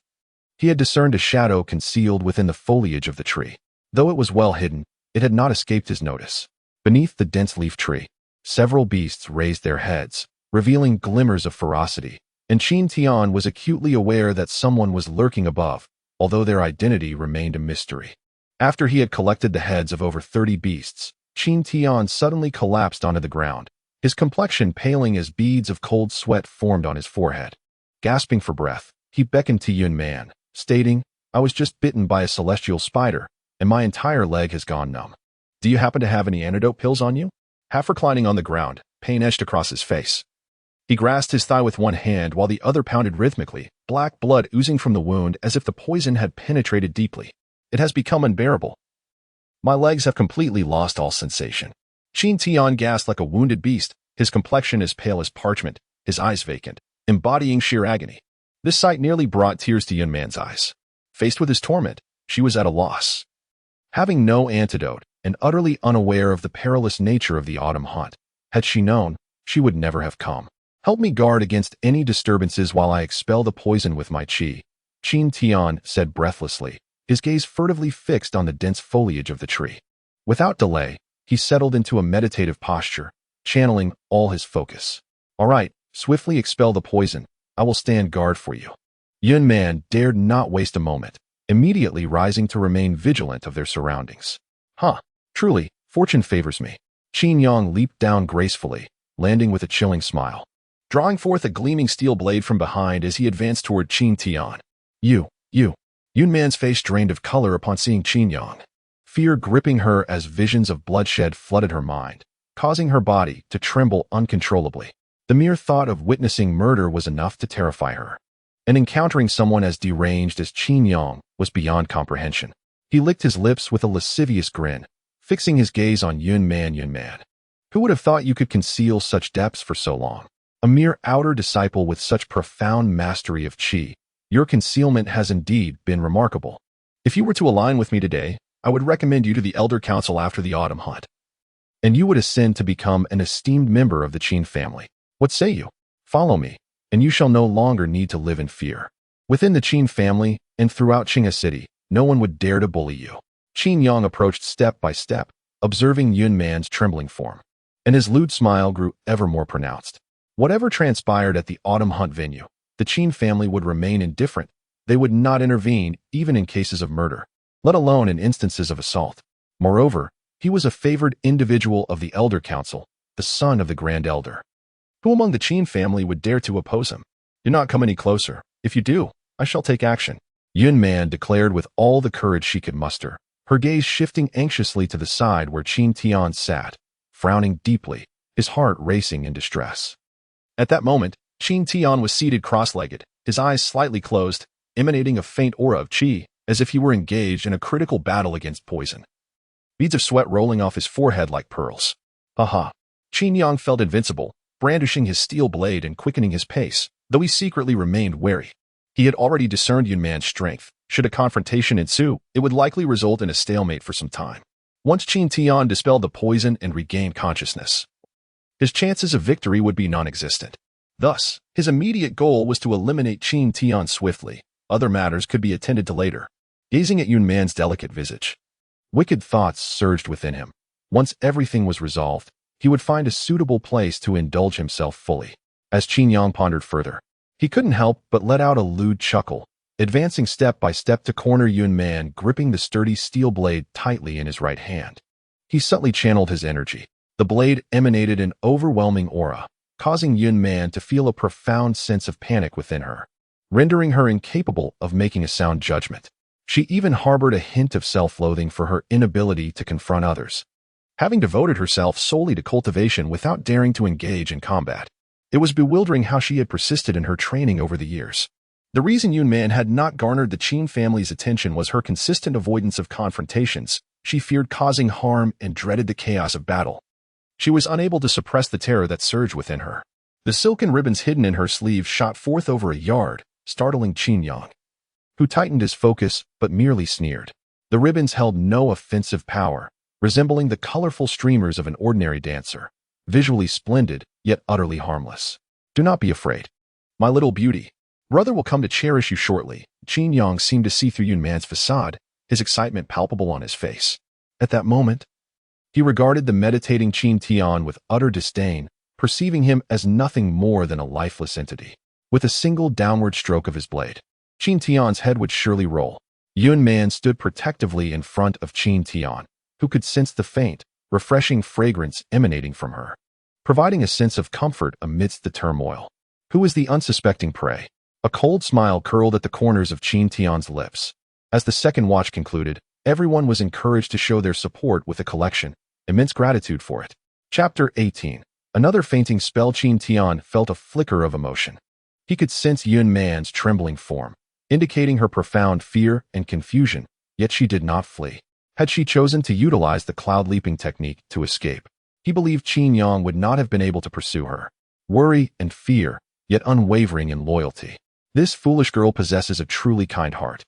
he had discerned a shadow concealed within the foliage of the tree. Though it was well hidden, it had not escaped his notice. Beneath the dense leaf tree, several beasts raised their heads, revealing glimmers of ferocity, and Qin Tian was acutely aware that someone was lurking above, although their identity remained a mystery. After he had collected the heads of over 30 beasts, Qin Tian suddenly collapsed onto the ground, his complexion paling as beads of cold sweat formed on his forehead. Gasping for breath, he beckoned to Yun Man, stating, "I was just bitten by a celestial spider, and my entire leg has gone numb. Do you happen to have any antidote pills on you?" Half reclining on the ground, pain etched across his face. He grasped his thigh with one hand while the other pounded rhythmically, black blood oozing from the wound as if the poison had penetrated deeply. "It has become unbearable. My legs have completely lost all sensation." Qin Tian gasped like a wounded beast, his complexion as pale as parchment, his eyes vacant, embodying sheer agony. This sight nearly brought tears to Yun Man's eyes. Faced with his torment, she was at a loss. Having no antidote and utterly unaware of the perilous nature of the autumn hunt, had she known, she would never have come. "Help me guard against any disturbances while I expel the poison with my qi," Qin Tian said breathlessly, his gaze furtively fixed on the dense foliage of the tree. Without delay, he settled into a meditative posture, channeling all his focus. "All right, swiftly expel the poison. I will stand guard for you." Yun Man dared not waste a moment, immediately rising to remain vigilant of their surroundings. Truly, fortune favors me." Qin Yang leaped down gracefully, landing with a chilling smile, drawing forth a gleaming steel blade from behind as he advanced toward Qin Tian. You. Yun Man's face drained of color upon seeing Qin Yang, fear gripping her as visions of bloodshed flooded her mind, causing her body to tremble uncontrollably. The mere thought of witnessing murder was enough to terrify her, and encountering someone as deranged as Qin Yang was beyond comprehension. He licked his lips with a lascivious grin, fixing his gaze on Yun Man. "Who would have thought you could conceal such depths for so long?" A mere outer disciple with such profound mastery of qi, your concealment has indeed been remarkable. If you were to align with me today, I would recommend you to the Elder Council after the autumn hunt, and you would ascend to become an esteemed member of the Qin family. What say you? Follow me, and you shall no longer need to live in fear. Within the Qin family and throughout Qinghe City, no one would dare to bully you. Qin Yang approached step by step, observing Yun Man's trembling form, and his lewd smile grew ever more pronounced. Whatever transpired at the autumn hunt venue, the Qin family would remain indifferent. They would not intervene even in cases of murder, let alone in instances of assault. Moreover, he was a favored individual of the Elder Council, the son of the Grand Elder. Who among the Qin family would dare to oppose him? Do not come any closer. If you do, I shall take action. Yun Man declared with all the courage she could muster, her gaze shifting anxiously to the side where Qin Tian sat, frowning deeply, his heart racing in distress. At that moment, Qin Tian was seated cross-legged, his eyes slightly closed, emanating a faint aura of qi, as if he were engaged in a critical battle against poison. Beads of sweat rolling off his forehead like pearls. Aha! Qin Yang felt invincible, brandishing his steel blade and quickening his pace, though he secretly remained wary. He had already discerned Yun Man's strength. Should a confrontation ensue, it would likely result in a stalemate for some time. Once Qin Tian dispelled the poison and regained consciousness, his chances of victory would be non-existent. Thus, his immediate goal was to eliminate Qin Tian swiftly. Other matters could be attended to later. Gazing at Yun Man's delicate visage, wicked thoughts surged within him. Once everything was resolved, he would find a suitable place to indulge himself fully. As Qin Yang pondered further, he couldn't help but let out a lewd chuckle, advancing step by step to corner Yun Man, gripping the sturdy steel blade tightly in his right hand. He subtly channeled his energy. The blade emanated an overwhelming aura, causing Yun Man to feel a profound sense of panic within her, rendering her incapable of making a sound judgment. She even harbored a hint of self-loathing for her inability to confront others, having devoted herself solely to cultivation without daring to engage in combat. It was bewildering how she had persisted in her training over the years. The reason Yun Man had not garnered the Qin family's attention was her consistent avoidance of confrontations. She feared causing harm and dreaded the chaos of battle. She was unable to suppress the terror that surged within her. The silken ribbons hidden in her sleeve shot forth over a yard, startling Qin Yang, who tightened his focus but merely sneered. The ribbons held no offensive power, resembling the colorful streamers of an ordinary dancer, visually splendid, yet utterly harmless. Do not be afraid, my little beauty. Brother will come to cherish you shortly. Qin Yang seemed to see through Yun Man's facade, his excitement palpable on his face. At that moment, he regarded the meditating Qin Tian with utter disdain, perceiving him as nothing more than a lifeless entity. With a single downward stroke of his blade, Qin Tian's head would surely roll. Yun Man stood protectively in front of Qin Tian, who could sense the faint, refreshing fragrance emanating from her, providing a sense of comfort amidst the turmoil. Who was the unsuspecting prey? A cold smile curled at the corners of Qin Tian's lips. As the second watch concluded, everyone was encouraged to show their support with a collection, immense gratitude for it. Chapter 18. Another fainting spell. Qin Tian felt a flicker of emotion. He could sense Yun Man's trembling form, indicating her profound fear and confusion, yet she did not flee. Had she chosen to utilize the cloud leaping technique to escape, he believed Qin Yang would not have been able to pursue her. Worry and fear, yet unwavering in loyalty. This foolish girl possesses a truly kind heart.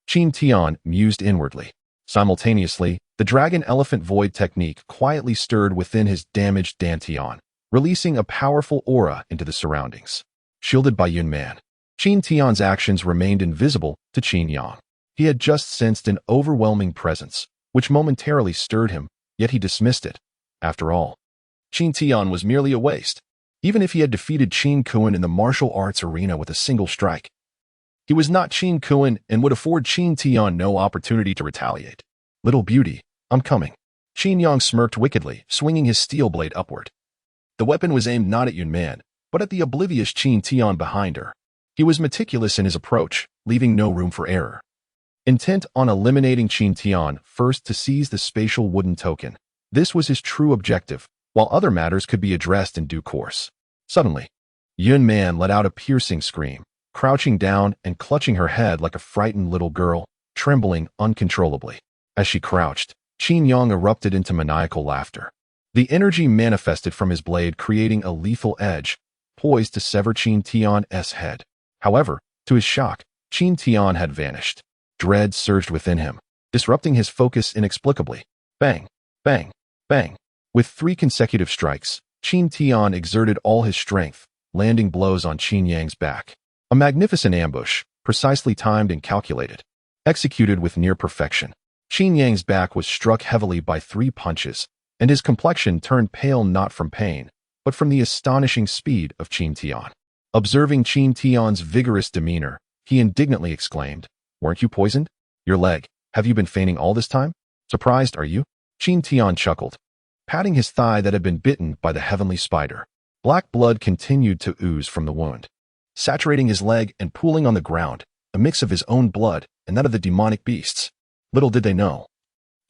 Qin Tian mused inwardly. Simultaneously, the dragon elephant void technique quietly stirred within his damaged Dantian, releasing a powerful aura into the surroundings. Shielded by Yun Man, Qin Tian's actions remained invisible to Qin Yang. He had just sensed an overwhelming presence, which momentarily stirred him, yet he dismissed it. After all, Qin Tian was merely a waste. Even if he had defeated Qin Kuan in the martial arts arena with a single strike, he was not Qin Kuan and would afford Qin Tian no opportunity to retaliate. Little beauty, I'm coming. Qin Yang smirked wickedly, swinging his steel blade upward. The weapon was aimed not at Yun Man, but at the oblivious Qin Tian behind her. He was meticulous in his approach, leaving no room for error. Intent on eliminating Qin Tian first to seize the spatial wooden token. This was his true objective, while other matters could be addressed in due course. Suddenly, Yun Man let out a piercing scream, crouching down and clutching her head like a frightened little girl, trembling uncontrollably. As she crouched, Qin Yang erupted into maniacal laughter. The energy manifested from his blade creating a lethal edge, poised to sever Qin Tian's head. However, to his shock, Qin Tian had vanished. Dread surged within him, disrupting his focus inexplicably. Bang, bang, bang. With 3 consecutive strikes, Qin Tian exerted all his strength, landing blows on Qin Yang's back. A magnificent ambush, precisely timed and calculated. Executed with near perfection. Qin Yang's back was struck heavily by 3 punches, and his complexion turned pale not from pain, but from the astonishing speed of Qin Tian. Observing Qin Tian's vigorous demeanor, he indignantly exclaimed, "Weren't you poisoned? Your leg, have you been feigning all this time? Surprised, are you?" Qin Tian chuckled, patting his thigh that had been bitten by the heavenly spider. Black blood continued to ooze from the wound, saturating his leg and pooling on the ground, a mix of his own blood and that of the demonic beasts. Little did they know,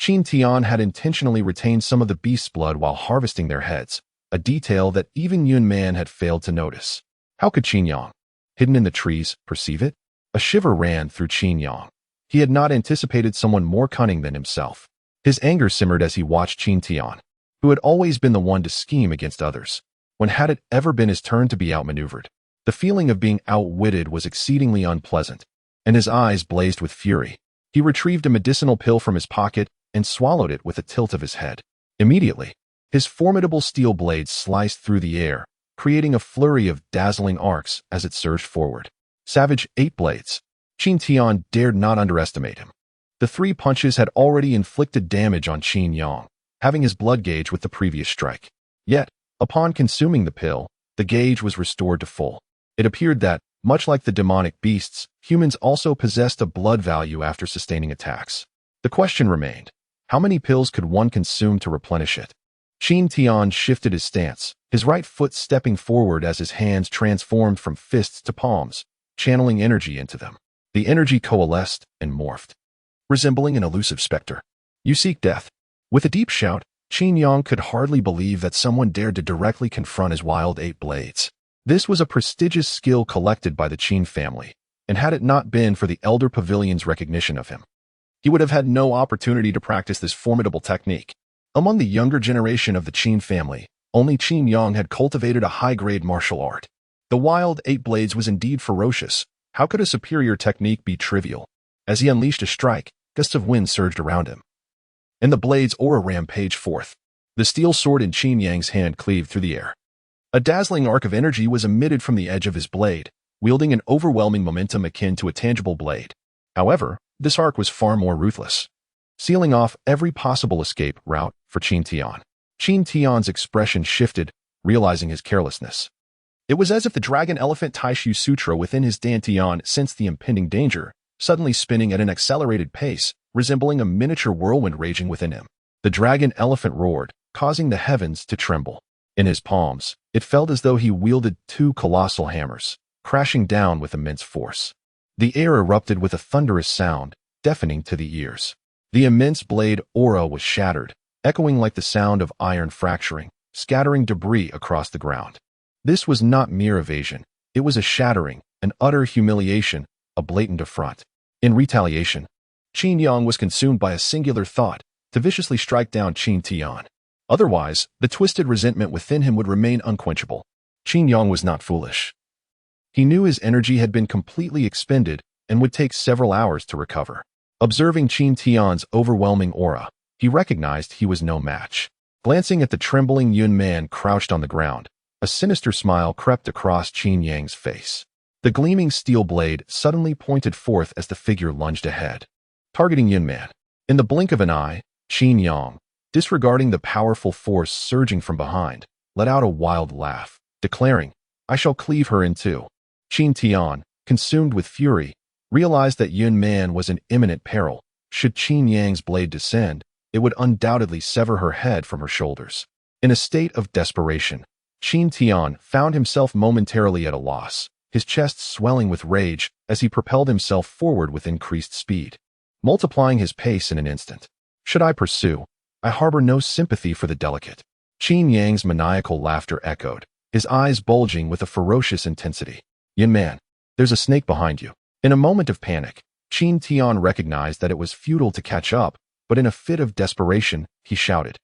Qin Tian had intentionally retained some of the beast's blood while harvesting their heads, a detail that even Yun Man had failed to notice. How could Qin Yang, hidden in the trees, perceive it? A shiver ran through Qin Yang. He had not anticipated someone more cunning than himself. His anger simmered as he watched Qin Tian, who had always been the one to scheme against others. When had it ever been his turn to be outmaneuvered? The feeling of being outwitted was exceedingly unpleasant, and his eyes blazed with fury. He retrieved a medicinal pill from his pocket and swallowed it with a tilt of his head. Immediately, his formidable steel blade sliced through the air, creating a flurry of dazzling arcs as it surged forward. Savage 8 blades. Qin Tian dared not underestimate him. The 3 punches had already inflicted damage on Qin Yang, having his blood gauge with the previous strike. Yet, upon consuming the pill, the gauge was restored to full. It appeared that, much like the demonic beasts, humans also possessed a blood value after sustaining attacks. The question remained, how many pills could one consume to replenish it? Qin Tian shifted his stance, his right foot stepping forward as his hands transformed from fists to palms, channeling energy into them. The energy coalesced and morphed, resembling an elusive specter. "You seek death." With a deep shout, Qin Yang could hardly believe that someone dared to directly confront his wild 8 blades. This was a prestigious skill collected by the Qin family, and had it not been for the Elder Pavilion's recognition of him, he would have had no opportunity to practice this formidable technique. Among the younger generation of the Qin family, only Qin Yang had cultivated a high-grade martial art. The wild 8 blades was indeed ferocious. How could a superior technique be trivial? As he unleashed a strike, gusts of wind surged around him, and the blade's aura rampaged forth. The steel sword in Qin Yang's hand cleaved through the air. A dazzling arc of energy was emitted from the edge of his blade, wielding an overwhelming momentum akin to a tangible blade. However, this arc was far more ruthless, sealing off every possible escape route for Qin Tian. Qin Tian's expression shifted, realizing his carelessness. It was as if the dragon-elephant Taishu Sutra within his dantian sensed the impending danger, suddenly spinning at an accelerated pace, resembling a miniature whirlwind raging within him. The dragon-elephant roared, causing the heavens to tremble. In his palms, it felt as though he wielded 2 colossal hammers, crashing down with immense force. The air erupted with a thunderous sound, deafening to the ears. The immense blade aura was shattered, echoing like the sound of iron fracturing, scattering debris across the ground. This was not mere evasion. It was a shattering, an utter humiliation, a blatant affront. In retaliation, Qin Yang was consumed by a singular thought, to viciously strike down Qin Tian. Otherwise, the twisted resentment within him would remain unquenchable. Qin Yang was not foolish. He knew his energy had been completely expended and would take several hours to recover. Observing Qin Tian's overwhelming aura, he recognized he was no match. Glancing at the trembling Yun Man crouched on the ground, a sinister smile crept across Qin Yang's face. The gleaming steel blade suddenly pointed forth as the figure lunged ahead, targeting Yun Man. In the blink of an eye, Qin Yang, disregarding the powerful force surging from behind, let out a wild laugh, declaring, "I shall cleave her in 2. Qin Tian, consumed with fury, realized that Yun Man was in imminent peril. Should Qin Yang's blade descend, it would undoubtedly sever her head from her shoulders. In a state of desperation, Qin Tian found himself momentarily at a loss, his chest swelling with rage as he propelled himself forward with increased speed, multiplying his pace in an instant. Should I pursue? I harbor no sympathy for the delicate. Qin Yang's maniacal laughter echoed, his eyes bulging with a ferocious intensity. Yun Man, there's a snake behind you. In a moment of panic, Qin Tian recognized that it was futile to catch up, but in a fit of desperation, he shouted,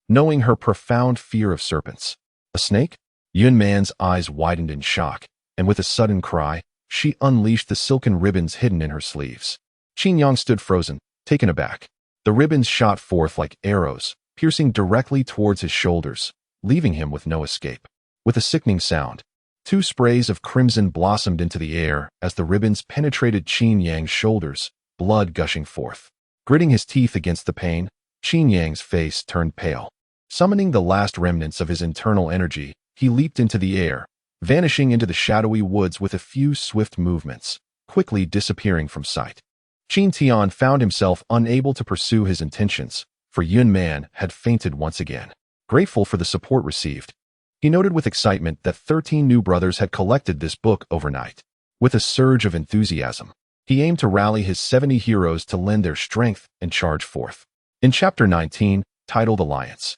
knowing her profound fear of serpents. A snake? Yun Man's eyes widened in shock, and with a sudden cry, she unleashed the silken ribbons hidden in her sleeves. Qin Yang stood frozen, taken aback. The ribbons shot forth like arrows, piercing directly towards his shoulders, leaving him with no escape. With a sickening sound, 2 sprays of crimson blossomed into the air as the ribbons penetrated Qin Yang's shoulders, blood gushing forth. Gritting his teeth against the pain, Qin Yang's face turned pale. Summoning the last remnants of his internal energy, he leaped into the air, vanishing into the shadowy woods with a few swift movements, quickly disappearing from sight. Qin Tian found himself unable to pursue his intentions, for Yun Man had fainted once again. Grateful for the support received, he noted with excitement that 13 new brothers had collected this book overnight. With a surge of enthusiasm, he aimed to rally his 70 heroes to lend their strength and charge forth. In Chapter 19, titled Alliance,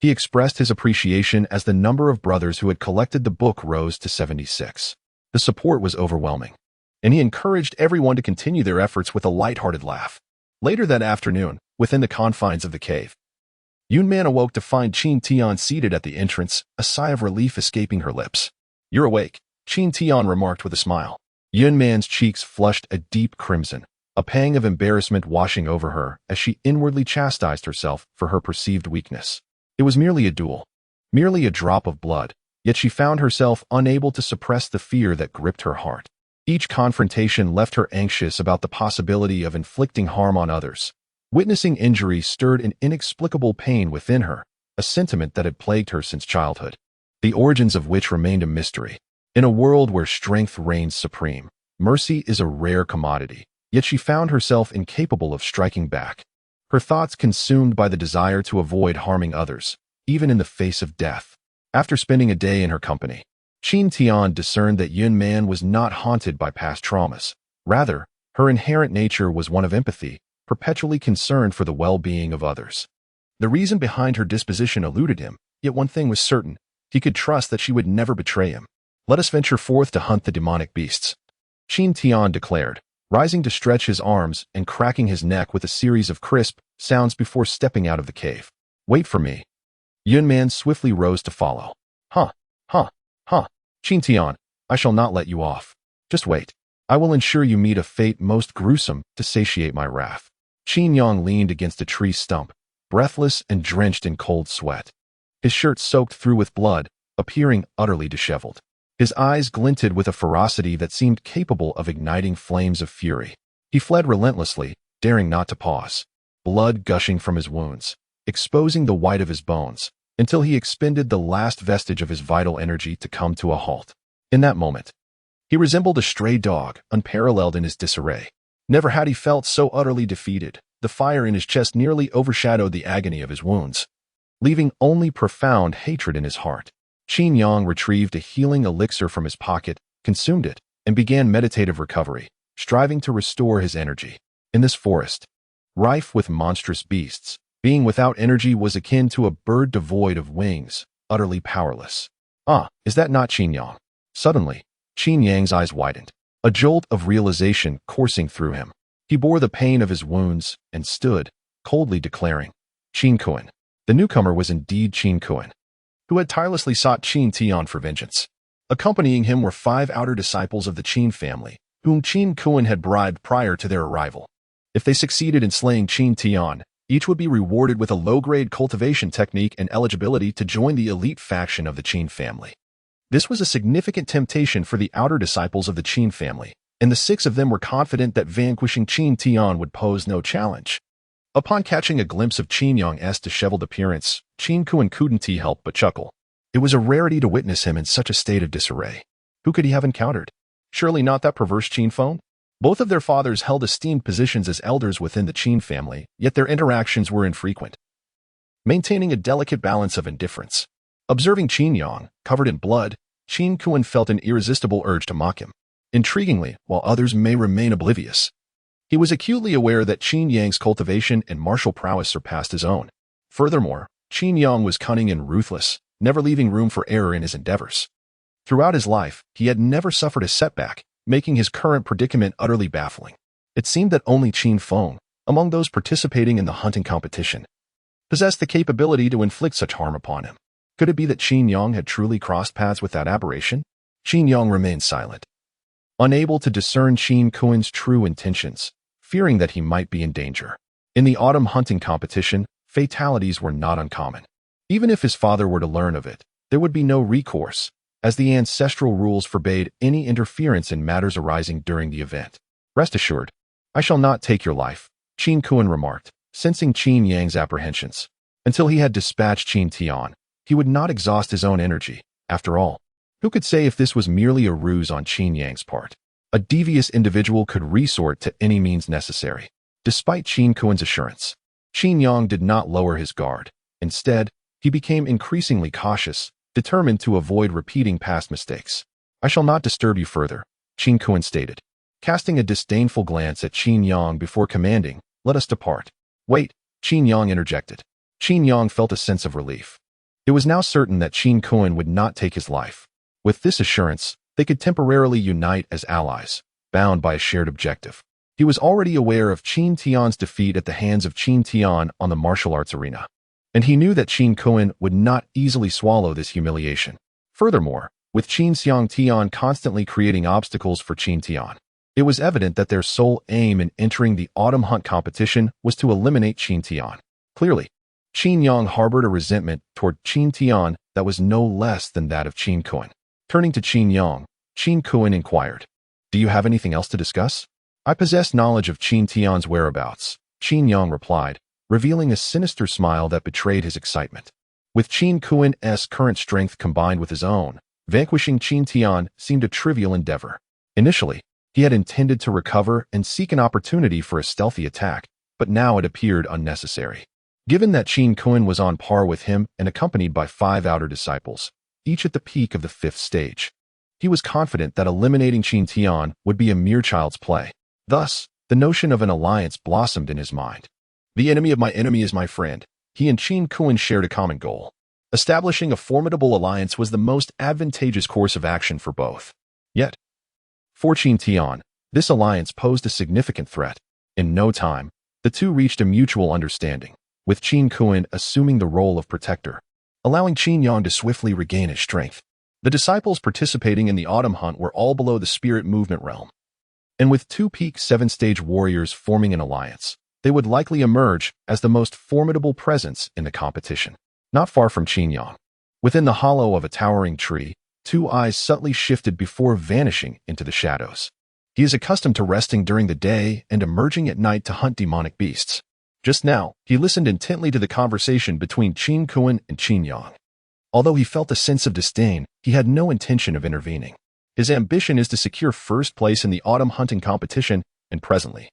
he expressed his appreciation as the number of brothers who had collected the book rose to 76. The support was overwhelming, and he encouraged everyone to continue their efforts with a light-hearted laugh. Later that afternoon, within the confines of the cave, Yun Man awoke to find Qin Tian seated at the entrance, a sigh of relief escaping her lips. "You're awake," Qin Tian remarked with a smile. Yun Man's cheeks flushed a deep crimson, a pang of embarrassment washing over her as she inwardly chastised herself for her perceived weakness. It was merely a duel, merely a drop of blood, yet she found herself unable to suppress the fear that gripped her heart. Each confrontation left her anxious about the possibility of inflicting harm on others. Witnessing injury stirred an inexplicable pain within her, a sentiment that had plagued her since childhood, the origins of which remained a mystery. In a world where strength reigns supreme, mercy is a rare commodity, yet she found herself incapable of striking back. Her thoughts consumed by the desire to avoid harming others, even in the face of death. After spending a day in her company, Qin Tian discerned that Yun Man was not haunted by past traumas. Rather, her inherent nature was one of empathy, perpetually concerned for the well-being of others. The reason behind her disposition eluded him, yet one thing was certain: he could trust that she would never betray him. "Let us venture forth to hunt the demonic beasts," Qin Tian declared, rising to stretch his arms and cracking his neck with a series of crisp sounds before stepping out of the cave. "Wait for me." Yun Man swiftly rose to follow. Huh, Qin Tian, I shall not let you off. Just wait. I will ensure you meet a fate most gruesome to satiate my wrath. Qin Yang leaned against a tree stump, breathless and drenched in cold sweat. His shirt soaked through with blood, appearing utterly disheveled. His eyes glinted with a ferocity that seemed capable of igniting flames of fury. He fled relentlessly, daring not to pause, blood gushing from his wounds, exposing the white of his bones, until he expended the last vestige of his vital energy to come to a halt. In that moment, he resembled a stray dog, unparalleled in his disarray. Never had he felt so utterly defeated. The fire in his chest nearly overshadowed the agony of his wounds, leaving only profound hatred in his heart. Qin Yang retrieved a healing elixir from his pocket, consumed it, and began meditative recovery, striving to restore his energy. In this forest, rife with monstrous beasts, being without energy was akin to a bird devoid of wings, utterly powerless. Is that not Qin Yang? Suddenly, Qin Yang's eyes widened, a jolt of realization coursing through him. He bore the pain of his wounds and stood, coldly declaring, "Qin Kuan." The newcomer was indeed Qin Kuan, who had tirelessly sought Qin Tian for vengeance. Accompanying him were 5 outer disciples of the Qin family, whom Qin Kuan had bribed prior to their arrival. If they succeeded in slaying Qin Tian, each would be rewarded with a low-grade cultivation technique and eligibility to join the elite faction of the Qin family. This was a significant temptation for the outer disciples of the Qin family, and the 6 of them were confident that vanquishing Qin Tian would pose no challenge. Upon catching a glimpse of Qin Yang's disheveled appearance, Qin Kuan couldn't help but chuckle. It was a rarity to witness him in such a state of disarray. Who could he have encountered? Surely not that perverse Qin Feng? Both of their fathers held esteemed positions as elders within the Qin family, yet their interactions were infrequent, maintaining a delicate balance of indifference. Observing Qin Yang, covered in blood, Qin Kuan felt an irresistible urge to mock him. Intriguingly, while others may remain oblivious, he was acutely aware that Qin Yang's cultivation and martial prowess surpassed his own. Furthermore, Qin Yang was cunning and ruthless, never leaving room for error in his endeavors. Throughout his life, he had never suffered a setback, making his current predicament utterly baffling. It seemed that only Qin Feng, among those participating in the hunting competition, possessed the capability to inflict such harm upon him. Could it be that Qin Yang had truly crossed paths with that aberration? Qin Yang remained silent, unable to discern Qin Kuan's true intentions, fearing that he might be in danger. In the autumn hunting competition, fatalities were not uncommon. Even if his father were to learn of it, there would be no recourse, as the ancestral rules forbade any interference in matters arising during the event. Rest assured, I shall not take your life, Qin Kuan remarked, sensing Qin Yang's apprehensions. Until he had dispatched Qin Tian, he would not exhaust his own energy. After all, who could say if this was merely a ruse on Qin Yang's part? A devious individual could resort to any means necessary. Despite Qin Kuan's assurance, Qin Yang did not lower his guard. Instead, he became increasingly cautious, determined to avoid repeating past mistakes. I shall not disturb you further, Qin Kuan stated, casting a disdainful glance at Qin Yang before commanding, let us depart. Wait, Qin Yang interjected. Qin Yang felt a sense of relief. It was now certain that Qin Kuan would not take his life. With this assurance, they could temporarily unite as allies, bound by a shared objective. He was already aware of Qin Tian's defeat at the hands of Qin Tian on the martial arts arena, and he knew that Qin Kuan would not easily swallow this humiliation. Furthermore, with Qin Xiang Tian constantly creating obstacles for Qin Tian, it was evident that their sole aim in entering the autumn hunt competition was to eliminate Qin Tian. Clearly, Qin Yang harbored a resentment toward Qin Tian that was no less than that of Qin Kuan. Turning to Qin Yang, Qin Kuan inquired, "Do you have anything else to discuss?" "I possess knowledge of Qin Tian's whereabouts," Qin Yang replied, revealing a sinister smile that betrayed his excitement. With Qin Kuan's current strength combined with his own, vanquishing Qin Tian seemed a trivial endeavor. Initially, he had intended to recover and seek an opportunity for a stealthy attack, but now it appeared unnecessary. Given that Qin Kuan was on par with him and accompanied by 5 outer disciples, each at the peak of the 5th stage, he was confident that eliminating Qin Tian would be a mere child's play. Thus, the notion of an alliance blossomed in his mind. The enemy of my enemy is my friend. He and Qin Kuan shared a common goal. Establishing a formidable alliance was the most advantageous course of action for both. Yet, for Qin Tian, this alliance posed a significant threat. In no time, the two reached a mutual understanding, with Qin Kuan assuming the role of protector, allowing Qin Yang to swiftly regain his strength. The disciples participating in the autumn hunt were all below the spirit movement realm, and with 2 peak 7-stage warriors forming an alliance, they would likely emerge as the most formidable presence in the competition. Not far from Qin Yang, within the hollow of a towering tree, 2 eyes subtly shifted before vanishing into the shadows. He is accustomed to resting during the day and emerging at night to hunt demonic beasts. Just now, he listened intently to the conversation between Qin Kuan and Qin Yang. Although he felt a sense of disdain, he had no intention of intervening. His ambition is to secure first place in the autumn hunting competition, and presently,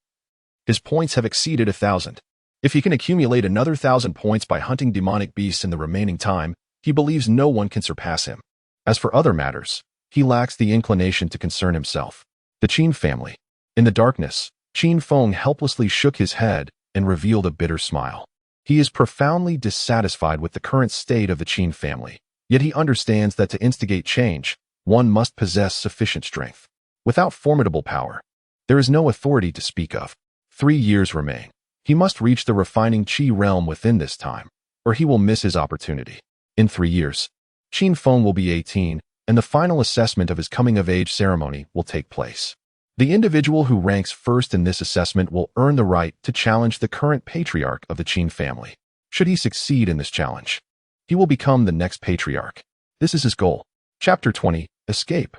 his points have exceeded 1,000. If he can accumulate another 1,000 points by hunting demonic beasts in the remaining time, he believes no one can surpass him. As for other matters, he lacks the inclination to concern himself. The Qin family. In the darkness, Qin Feng helplessly shook his head and revealed a bitter smile. He is profoundly dissatisfied with the current state of the Qin family, yet he understands that to instigate change, one must possess sufficient strength. Without formidable power, there is no authority to speak of. 3 years remain. He must reach the refining Qi realm within this time, or he will miss his opportunity. In 3 years, Qin Feng will be 18, and the final assessment of his coming-of-age ceremony will take place. The individual who ranks first in this assessment will earn the right to challenge the current patriarch of the Qin family. Should he succeed in this challenge, he will become the next patriarch. This is his goal. Chapter 20. Escape.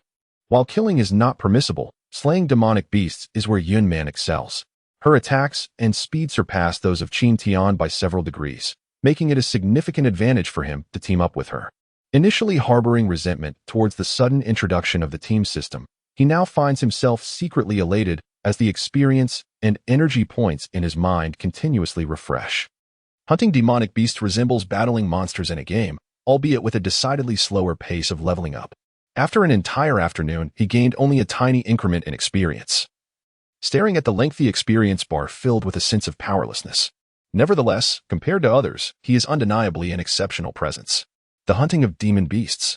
While killing is not permissible, slaying demonic beasts is where Yunman excels. Her attacks and speed surpass those of Qin Tian by several degrees, making it a significant advantage for him to team up with her. Initially harboring resentment towards the sudden introduction of the team system, he now finds himself secretly elated as the experience and energy points in his mind continuously refresh. Hunting demonic beasts resembles battling monsters in a game, albeit with a decidedly slower pace of leveling up. After an entire afternoon, he gained only a tiny increment in experience, staring at the lengthy experience bar filled with a sense of powerlessness. Nevertheless, compared to others, he is undeniably an exceptional presence. The hunting of demon beasts,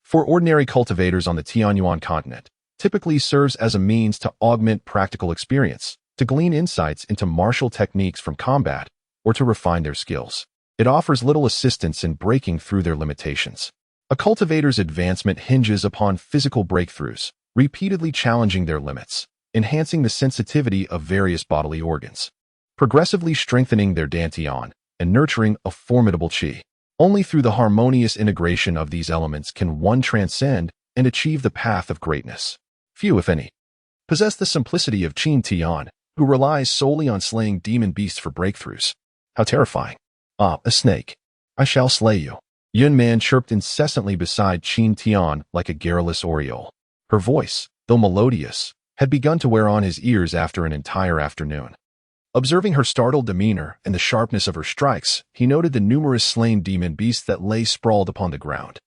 for ordinary cultivators on the Tianyuan continent, typically serves as a means to augment practical experience, to glean insights into martial techniques from combat, or to refine their skills. It offers little assistance in breaking through their limitations. A cultivator's advancement hinges upon physical breakthroughs, repeatedly challenging their limits, enhancing the sensitivity of various bodily organs, progressively strengthening their dantian, and nurturing a formidable qi. Only through the harmonious integration of these elements can one transcend and achieve the path of greatness. Few, if any, possess the simplicity of Qin Tian, who relies solely on slaying demon beasts for breakthroughs. How terrifying. Ah, a snake. I shall slay you. Yun Man chirped incessantly beside Qin Tian like a garrulous oriole. Her voice, though melodious, had begun to wear on his ears after an entire afternoon. Observing her startled demeanor and the sharpness of her strikes, he noted the numerous slain demon beasts that lay sprawled upon the ground,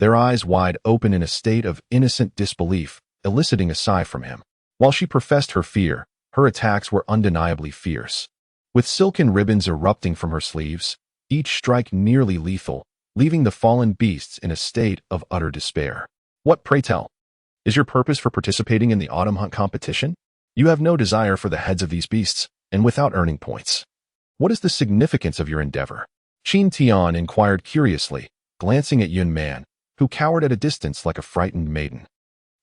their eyes wide open in a state of innocent disbelief, eliciting a sigh from him. While she professed her fear, her attacks were undeniably fierce. With silken ribbons erupting from her sleeves, each strike nearly lethal, leaving the fallen beasts in a state of utter despair. What, pray tell, is your purpose for participating in the autumn hunt competition? You have no desire for the heads of these beasts, and without earning points. What is the significance of your endeavor? Qin Tian inquired curiously, glancing at Yun Man, who cowered at a distance like a frightened maiden,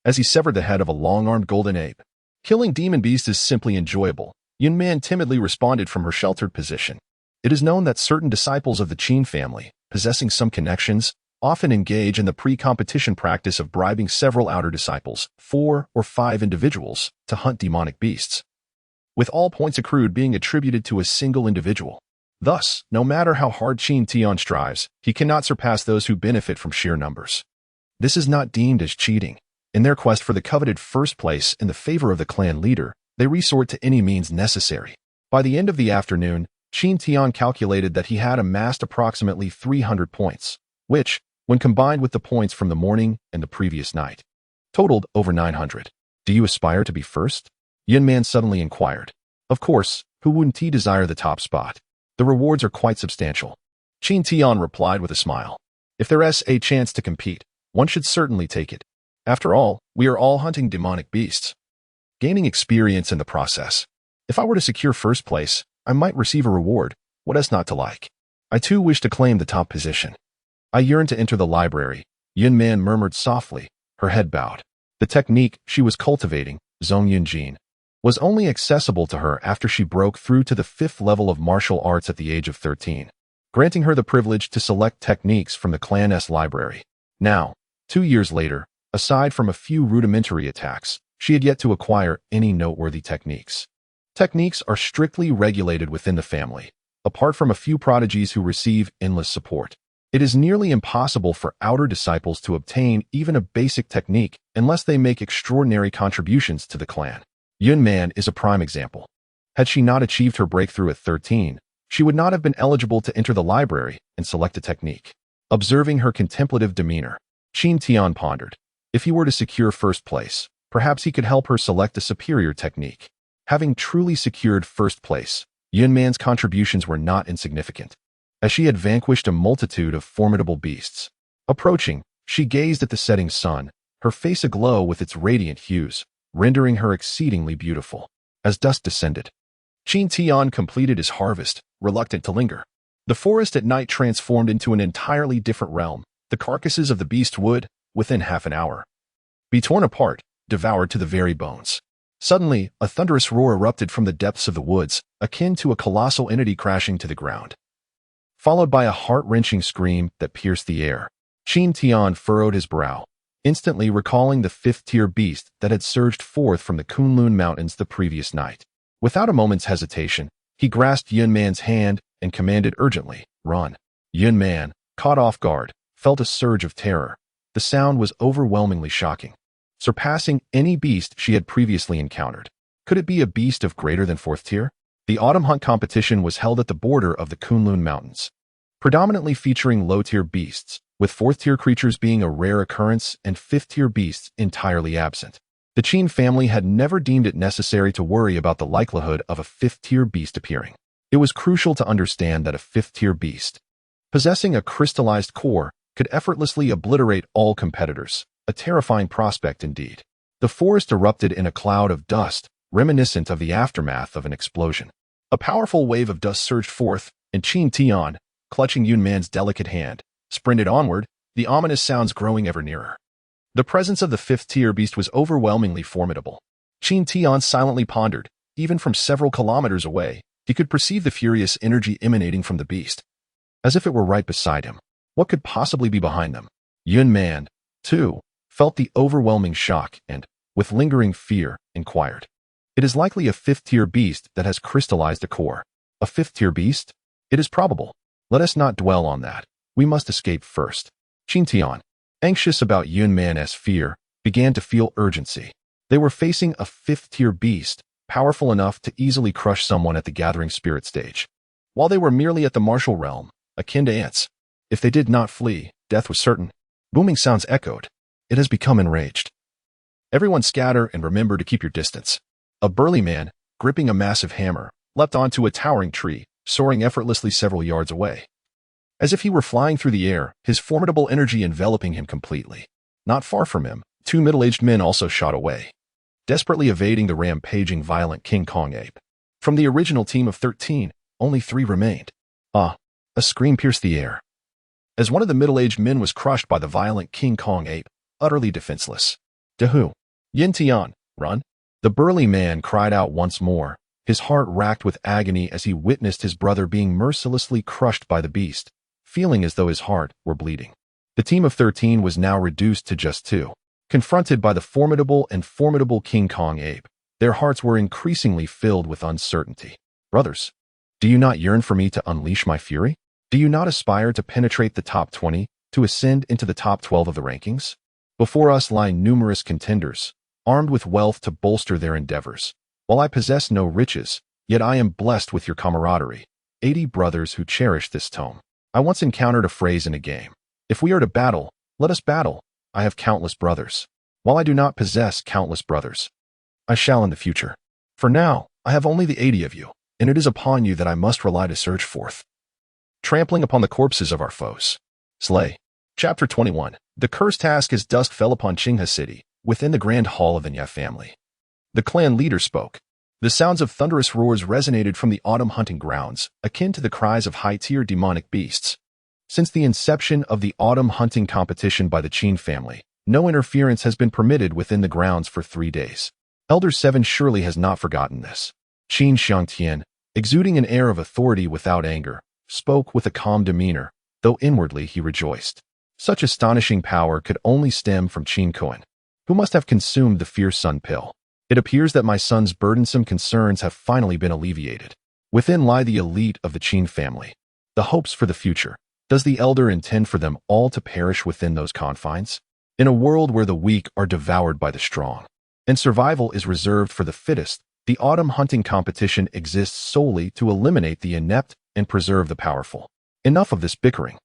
as he severed the head of a long-armed golden ape. Killing demon beasts is simply enjoyable, Yun Man timidly responded from her sheltered position. It is known that certain disciples of the Qin family, possessing some connections, often engage in the pre-competition practice of bribing several outer disciples, 4 or 5 individuals, to hunt demonic beasts, with all points accrued being attributed to a single individual. Thus, no matter how hard Qin Tian strives, he cannot surpass those who benefit from sheer numbers. This is not deemed as cheating. In their quest for the coveted first place in the favor of the clan leader, they resort to any means necessary. By the end of the afternoon, Qin Tian calculated that he had amassed approximately 300 points, which, when combined with the points from the morning and the previous night, totaled over 900. Do you aspire to be first? Yun Man suddenly inquired. Of course, who wouldn't he desire the top spot? The rewards are quite substantial. Qin Tian replied with a smile. If there's a chance to compete, one should certainly take it. After all, we are all hunting demonic beasts, gaining experience in the process. If I were to secure first place, I might receive a reward. What is not to like? I too wish to claim the top position. I yearn to enter the library, Yun Man murmured softly, her head bowed. The technique she was cultivating, Zhong Yunjin, was only accessible to her after she broke through to the 5th level of martial arts at the age of 13, granting her the privilege to select techniques from the clan's library. Now, 2 years later, aside from a few rudimentary attacks, she had yet to acquire any noteworthy techniques. Techniques are strictly regulated within the family, apart from a few prodigies who receive endless support. It is nearly impossible for outer disciples to obtain even a basic technique unless they make extraordinary contributions to the clan. Yun Man is a prime example. Had she not achieved her breakthrough at 13, she would not have been eligible to enter the library and select a technique. Observing her contemplative demeanor, Qin Tian pondered. If he were to secure first place, perhaps he could help her select a superior technique. Having truly secured first place, Yun Man's contributions were not insignificant, as she had vanquished a multitude of formidable beasts. Approaching, she gazed at the setting sun, her face aglow with its radiant hues, rendering her exceedingly beautiful. As dusk descended, Qin Tian completed his harvest, reluctant to linger. The forest at night transformed into an entirely different realm. The carcasses of the beast would, within half an hour, be torn apart, devoured to the very bones. Suddenly, a thunderous roar erupted from the depths of the woods, akin to a colossal entity crashing to the ground, followed by a heart-wrenching scream that pierced the air. Qin Tian furrowed his brow, instantly recalling the 5th-tier beast that had surged forth from the Kunlun Mountains the previous night. Without a moment's hesitation, he grasped Yun Man's hand and commanded urgently, "Run." Yun Man, caught off guard, felt a surge of terror. The sound was overwhelmingly shocking, surpassing any beast she had previously encountered. Could it be a beast of greater than 4th tier? The autumn hunt competition was held at the border of the Kunlun Mountains, predominantly featuring low-tier beasts, with 4th-tier creatures being a rare occurrence and 5th-tier beasts entirely absent. The Qin family had never deemed it necessary to worry about the likelihood of a 5th-tier beast appearing. It was crucial to understand that a 5th-tier beast, possessing a crystallized core, could effortlessly obliterate all competitors, a terrifying prospect indeed. The forest erupted in a cloud of dust, reminiscent of the aftermath of an explosion. A powerful wave of dust surged forth, and Qin Tian, clutching Yun Man's delicate hand, sprinted onward, the ominous sounds growing ever nearer. The presence of the fifth-tier beast was overwhelmingly formidable. Qin Tian silently pondered. Even from several kilometers away, he could perceive the furious energy emanating from the beast, as if it were right beside him. What could possibly be behind them? Yun Man, too, felt the overwhelming shock and, with lingering fear, inquired. It is likely a fifth-tier beast that has crystallized a core. A fifth-tier beast? It is probable. Let us not dwell on that. We must escape first. Qin Tian, anxious about Yun Man's fear, began to feel urgency. They were facing a fifth-tier beast, powerful enough to easily crush someone at the gathering spirit stage. While they were merely at the martial realm, akin to ants. If they did not flee, death was certain. Booming sounds echoed. It has become enraged. Everyone scatter and remember to keep your distance. A burly man, gripping a massive hammer, leapt onto a towering tree, soaring effortlessly several yards away. As if he were flying through the air, his formidable energy enveloping him completely. Not far from him, two middle-aged men also shot away, desperately evading the rampaging violent King Kong ape. From the original team of 13, only 3 remained. A scream pierced the air, as one of the middle-aged men was crushed by the violent King Kong ape, utterly defenseless. Dahu! Yin Tian, run! The burly man cried out once more, his heart racked with agony as he witnessed his brother being mercilessly crushed by the beast, feeling as though his heart were bleeding. The team of 13 was now reduced to just 2. Confronted by the formidable King Kong ape, their hearts were increasingly filled with uncertainty. Brothers, do you not yearn for me to unleash my fury? Do you not aspire to penetrate the top 20, to ascend into the top 12 of the rankings? Before us lie numerous contenders, armed with wealth to bolster their endeavors. While I possess no riches, yet I am blessed with your camaraderie. 80 brothers who cherish this tome. I once encountered a phrase in a game. If we are to battle, let us battle. I have countless brothers. While I do not possess countless brothers, I shall in the future. For now, I have only the 80 of you, and it is upon you that I must rely to surge forth, trampling upon the corpses of our foes. Slay. Chapter 21. The cursed task as dusk fell upon Qinghe City, within the grand hall of the Nya family. The clan leader spoke. The sounds of thunderous roars resonated from the autumn hunting grounds, akin to the cries of high-tier demonic beasts. Since the inception of the autumn hunting competition by the Qin family, no interference has been permitted within the grounds for 3 days. Elder 7 surely has not forgotten this. Qin Xiangtian, exuding an air of authority without anger, spoke with a calm demeanor, though inwardly he rejoiced. Such astonishing power could only stem from Qin Kuan, who must have consumed the fierce sun pill. It appears that my son's burdensome concerns have finally been alleviated. Within lie the elite of the Qin family, the hopes for the future. Does the elder intend for them all to perish within those confines? In a world where the weak are devoured by the strong, and survival is reserved for the fittest, the autumn hunting competition exists solely to eliminate the inept and preserve the powerful. Enough of this bickering.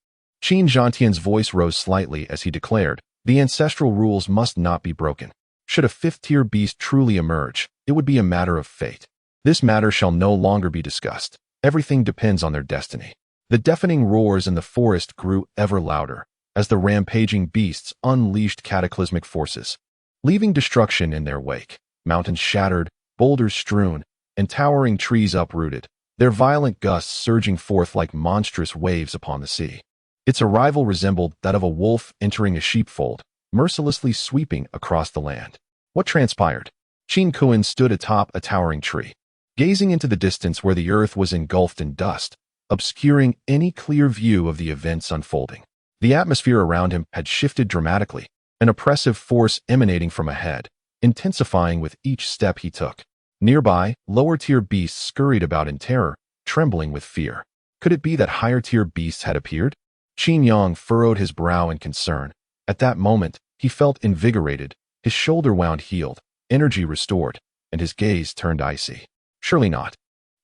Qin Zhantian's voice rose slightly as he declared, the ancestral rules must not be broken. Should a fifth-tier beast truly emerge, it would be a matter of fate. This matter shall no longer be discussed. Everything depends on their destiny. The deafening roars in the forest grew ever louder as the rampaging beasts unleashed cataclysmic forces, leaving destruction in their wake. Mountains shattered, boulders strewn, and towering trees uprooted, their violent gusts surging forth like monstrous waves upon the sea. Its arrival resembled that of a wolf entering a sheepfold, mercilessly sweeping across the land. What transpired? Qin Kuan stood atop a towering tree, gazing into the distance where the earth was engulfed in dust, obscuring any clear view of the events unfolding. The atmosphere around him had shifted dramatically, an oppressive force emanating from ahead, intensifying with each step he took. Nearby, lower-tier beasts scurried about in terror, trembling with fear. Could it be that higher-tier beasts had appeared? Qin Yang furrowed his brow in concern. At that moment, he felt invigorated, his shoulder wound healed, energy restored, and his gaze turned icy. Surely not.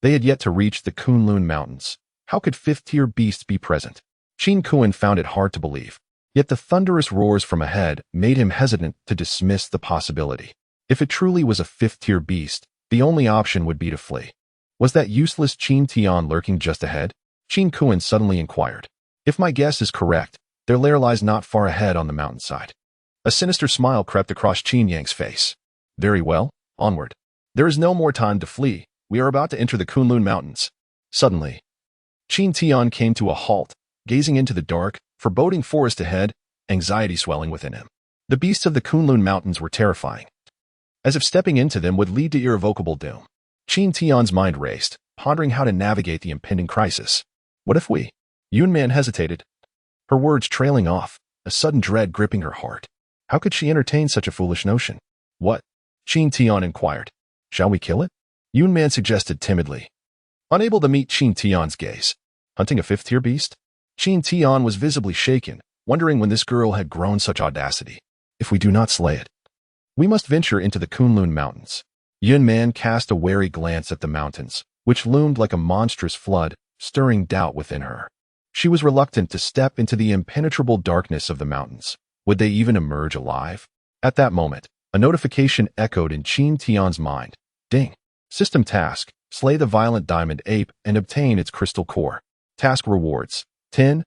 They had yet to reach the Kunlun Mountains. How could fifth-tier beasts be present? Qin Kuan found it hard to believe. Yet the thunderous roars from ahead made him hesitant to dismiss the possibility. If it truly was a fifth-tier beast, the only option would be to flee. Was that useless Qin Tian lurking just ahead? Qin Kuan suddenly inquired. If my guess is correct, their lair lies not far ahead on the mountainside. A sinister smile crept across Qin Yang's face. Very well, onward. There is no more time to flee. We are about to enter the Kunlun Mountains. Suddenly, Qin Tian came to a halt, gazing into the dark, foreboding forest ahead, anxiety swelling within him. The beasts of the Kunlun Mountains were terrifying, as if stepping into them would lead to irrevocable doom. Qin Tian's mind raced, pondering how to navigate the impending crisis. What if we? Yunman hesitated, her words trailing off, a sudden dread gripping her heart. How could she entertain such a foolish notion? What? Qin Tian inquired. Shall we kill it? Yunman suggested timidly, unable to meet Qin Tian's gaze. Hunting a fifth-tier beast? Qin Tian was visibly shaken, wondering when this girl had grown such audacity. If we do not slay it, we must venture into the Kunlun Mountains. Yunman cast a wary glance at the mountains, which loomed like a monstrous flood, stirring doubt within her. She was reluctant to step into the impenetrable darkness of the mountains. Would they even emerge alive? At that moment, a notification echoed in Qin Tian's mind. Ding. System task. Slay the violent diamond ape and obtain its crystal core. Task rewards. 10,000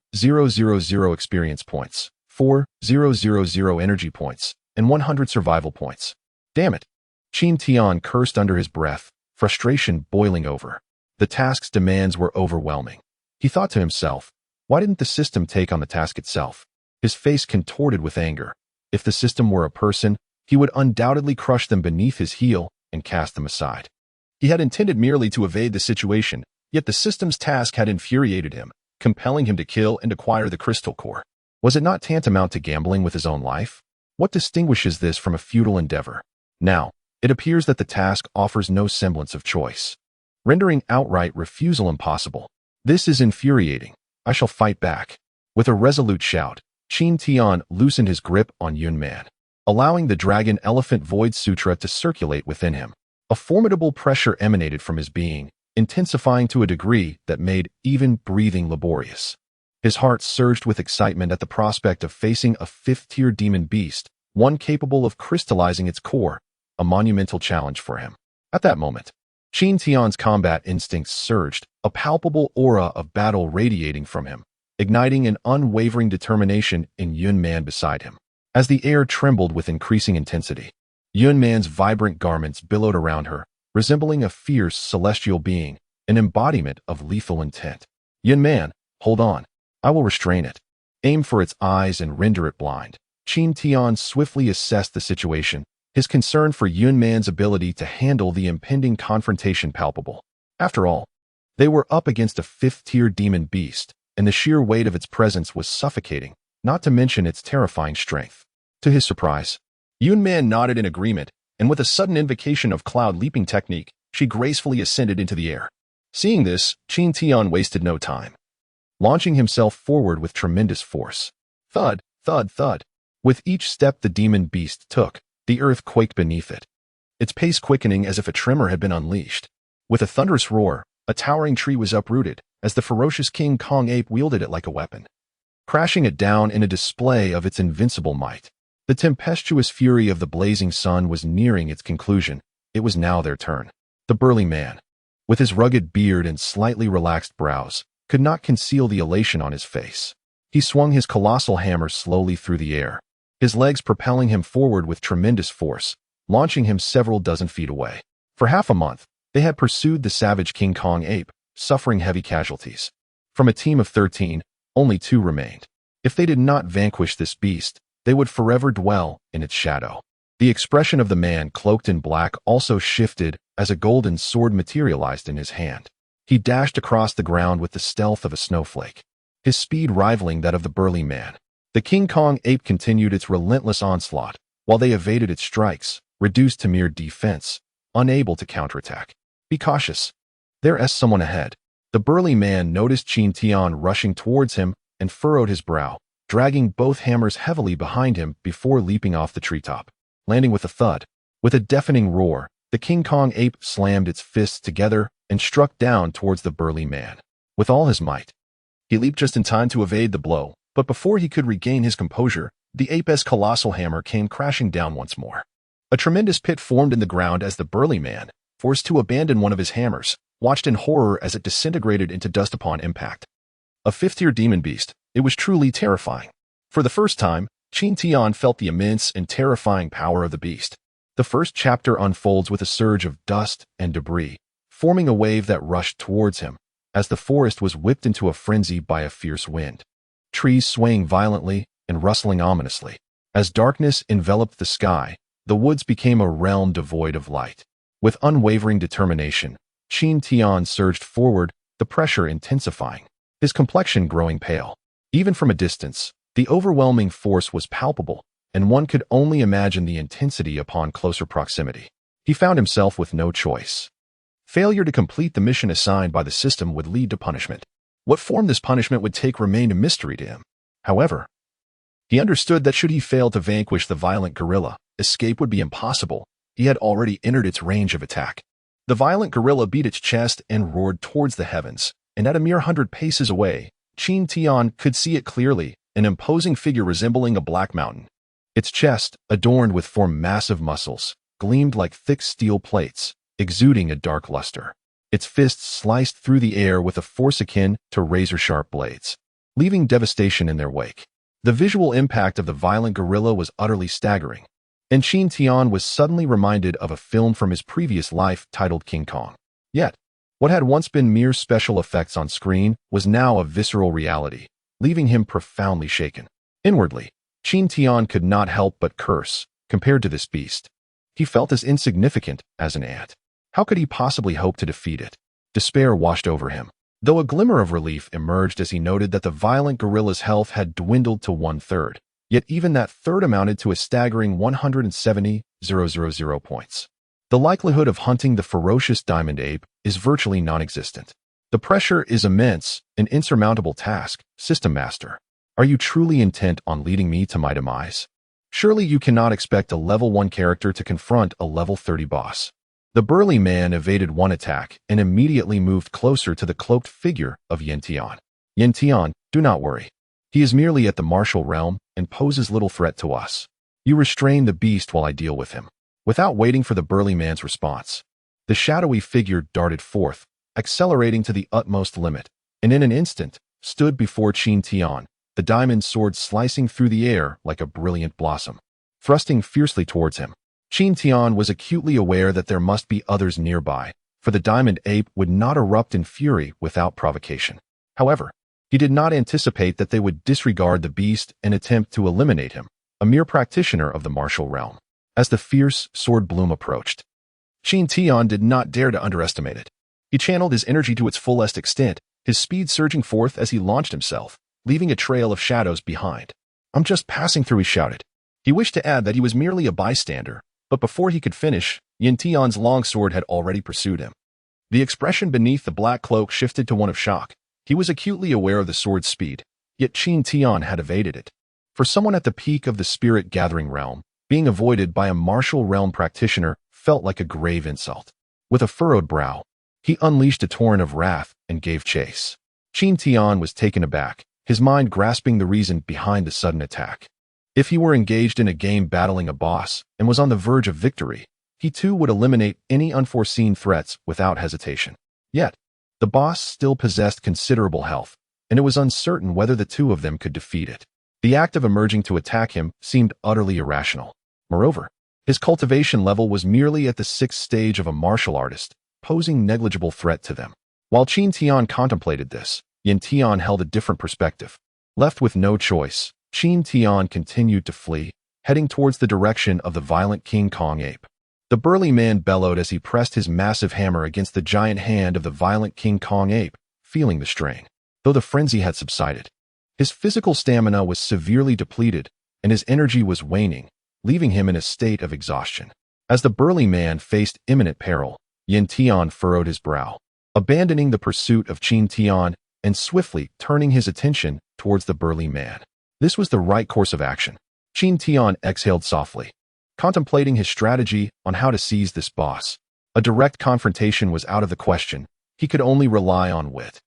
experience points, 4,000 energy points, and 100 survival points. Damn it. Qin Tian cursed under his breath, frustration boiling over. The task's demands were overwhelming. He thought to himself, why didn't the system take on the task itself? His face contorted with anger. If the system were a person, he would undoubtedly crush them beneath his heel and cast them aside. He had intended merely to evade the situation, yet the system's task had infuriated him, compelling him to kill and acquire the crystal core. Was it not tantamount to gambling with his own life? What distinguishes this from a futile endeavor? Now, it appears that the task offers no semblance of choice, rendering outright refusal impossible. This is infuriating. I shall fight back. With a resolute shout, Qin Tian loosened his grip on Yunman, allowing the Dragon Elephant Void Sutra to circulate within him. A formidable pressure emanated from his being, intensifying to a degree that made even breathing laborious. His heart surged with excitement at the prospect of facing a fifth-tier demon beast, one capable of crystallizing its core, a monumental challenge for him. At that moment, Qin Tian's combat instincts surged, a palpable aura of battle radiating from him, igniting an unwavering determination in Yunman beside him. As the air trembled with increasing intensity, Yunman's vibrant garments billowed around her, resembling a fierce celestial being, an embodiment of lethal intent. Yunman, hold on. I will restrain it. Aim for its eyes and render it blind. Qin Tian swiftly assessed the situation, his concern for Yunman's ability to handle the impending confrontation palpable. After all, they were up against a fifth-tier demon beast, and the sheer weight of its presence was suffocating, not to mention its terrifying strength. To his surprise, Yunman nodded in agreement, and with a sudden invocation of cloud leaping technique, she gracefully ascended into the air. Seeing this, Qin Tian wasted no time, launching himself forward with tremendous force. Thud, thud, thud. With each step the demon beast took, the earth quaked beneath it, its pace quickening as if a tremor had been unleashed. With a thunderous roar, a towering tree was uprooted, as the ferocious King Kong ape wielded it like a weapon, crashing it down in a display of its invincible might. The tempestuous fury of the blazing sun was nearing its conclusion. It was now their turn. The burly man, with his rugged beard and slightly relaxed brows, could not conceal the elation on his face. He swung his colossal hammer slowly through the air, his legs propelling him forward with tremendous force, launching him several dozen feet away. For half a month, they had pursued the savage King Kong ape, suffering heavy casualties. From a team of 13, only 2 remained. If they did not vanquish this beast, they would forever dwell in its shadow. The expression of the man cloaked in black also shifted as a golden sword materialized in his hand. He dashed across the ground with the stealth of a snowflake, his speed rivaling that of the burly man. The King Kong ape continued its relentless onslaught, while they evaded its strikes, reduced to mere defense, unable to counterattack. Be cautious. There's someone ahead. The burly man noticed Qin Tian rushing towards him and furrowed his brow, dragging both hammers heavily behind him before leaping off the treetop, landing with a thud. With a deafening roar, the King Kong ape slammed its fists together and struck down towards the burly man. With all his might, he leaped just in time to evade the blow, but before he could regain his composure, the ape's colossal hammer came crashing down once more. A tremendous pit formed in the ground as the burly man, forced to abandon one of his hammers, watched in horror as it disintegrated into dust upon impact. A fifth-tier demon beast, it was truly terrifying. For the first time, Qin Tian felt the immense and terrifying power of the beast. The first chapter unfolds with a surge of dust and debris, forming a wave that rushed towards him, as the forest was whipped into a frenzy by a fierce wind. Trees swaying violently and rustling ominously. As darkness enveloped the sky, the woods became a realm devoid of light. With unwavering determination, Qin Tian surged forward, the pressure intensifying, his complexion growing pale. Even from a distance, the overwhelming force was palpable, and one could only imagine the intensity upon closer proximity. He found himself with no choice. Failure to complete the mission assigned by the system would lead to punishment. What form this punishment would take remained a mystery to him. However, he understood that should he fail to vanquish the violent gorilla, escape would be impossible. He had already entered its range of attack. The violent gorilla beat its chest and roared towards the heavens, and at a mere 100 paces away, Qin Tian could see it clearly, an imposing figure resembling a black mountain. Its chest, adorned with four massive muscles, gleamed like thick steel plates, exuding a dark luster. Its fists sliced through the air with a force akin to razor-sharp blades, leaving devastation in their wake. The visual impact of the violent gorilla was utterly staggering, and Qin Tian was suddenly reminded of a film from his previous life titled King Kong. Yet, what had once been mere special effects on screen was now a visceral reality, leaving him profoundly shaken. Inwardly, Qin Tian could not help but curse. Compared to this beast, he felt as insignificant as an ant. How could he possibly hope to defeat it? Despair washed over him, though a glimmer of relief emerged as he noted that the violent gorilla's health had dwindled to 1/3. Yet even that third amounted to a staggering 170,000 points. The likelihood of hunting the ferocious diamond ape is virtually non-existent. The pressure is immense, an insurmountable task, System Master. Are you truly intent on leading me to my demise? Surely you cannot expect a level 1 character to confront a level 30 boss. The burly man evaded one attack and immediately moved closer to the cloaked figure of Yin Tian. Yin Tian, do not worry. He is merely at the martial realm and poses little threat to us. You restrain the beast while I deal with him. Without waiting for the burly man's response, the shadowy figure darted forth, accelerating to the utmost limit, and in an instant, stood before Qin Tian, the diamond sword slicing through the air like a brilliant blossom. Thrusting fiercely towards him, Qin Tian was acutely aware that there must be others nearby, for the diamond ape would not erupt in fury without provocation. However, he did not anticipate that they would disregard the beast and attempt to eliminate him, a mere practitioner of the martial realm. As the fierce sword bloom approached, Qin Tian did not dare to underestimate it. He channeled his energy to its fullest extent, his speed surging forth as he launched himself, leaving a trail of shadows behind. I'm just passing through, he shouted. He wished to add that he was merely a bystander, but before he could finish, Yin Tian's longsword had already pursued him. The expression beneath the black cloak shifted to one of shock. He was acutely aware of the sword's speed, yet Qin Tian had evaded it. For someone at the peak of the spirit-gathering realm, being avoided by a martial realm practitioner felt like a grave insult. With a furrowed brow, he unleashed a torrent of wrath and gave chase. Qin Tian was taken aback, his mind grasping the reason behind the sudden attack. If he were engaged in a game battling a boss and was on the verge of victory, he too would eliminate any unforeseen threats without hesitation. Yet, the boss still possessed considerable health, and it was uncertain whether the two of them could defeat it. The act of emerging to attack him seemed utterly irrational. Moreover, his cultivation level was merely at the 6th stage of a martial artist, posing negligible threat to them. While Qin Tian contemplated this, Yin Tian held a different perspective. Left with no choice, Qin Tian continued to flee, heading towards the direction of the violent King Kong ape. The burly man bellowed as he pressed his massive hammer against the giant hand of the violent King Kong ape, feeling the strain. Though the frenzy had subsided, his physical stamina was severely depleted, and his energy was waning, leaving him in a state of exhaustion. As the burly man faced imminent peril, Yin Tian furrowed his brow, abandoning the pursuit of Qin Tian and swiftly turning his attention towards the burly man. This was the right course of action. Qin Tian exhaled softly, contemplating his strategy on how to seize this boss. A direct confrontation was out of the question. He could only rely on wit.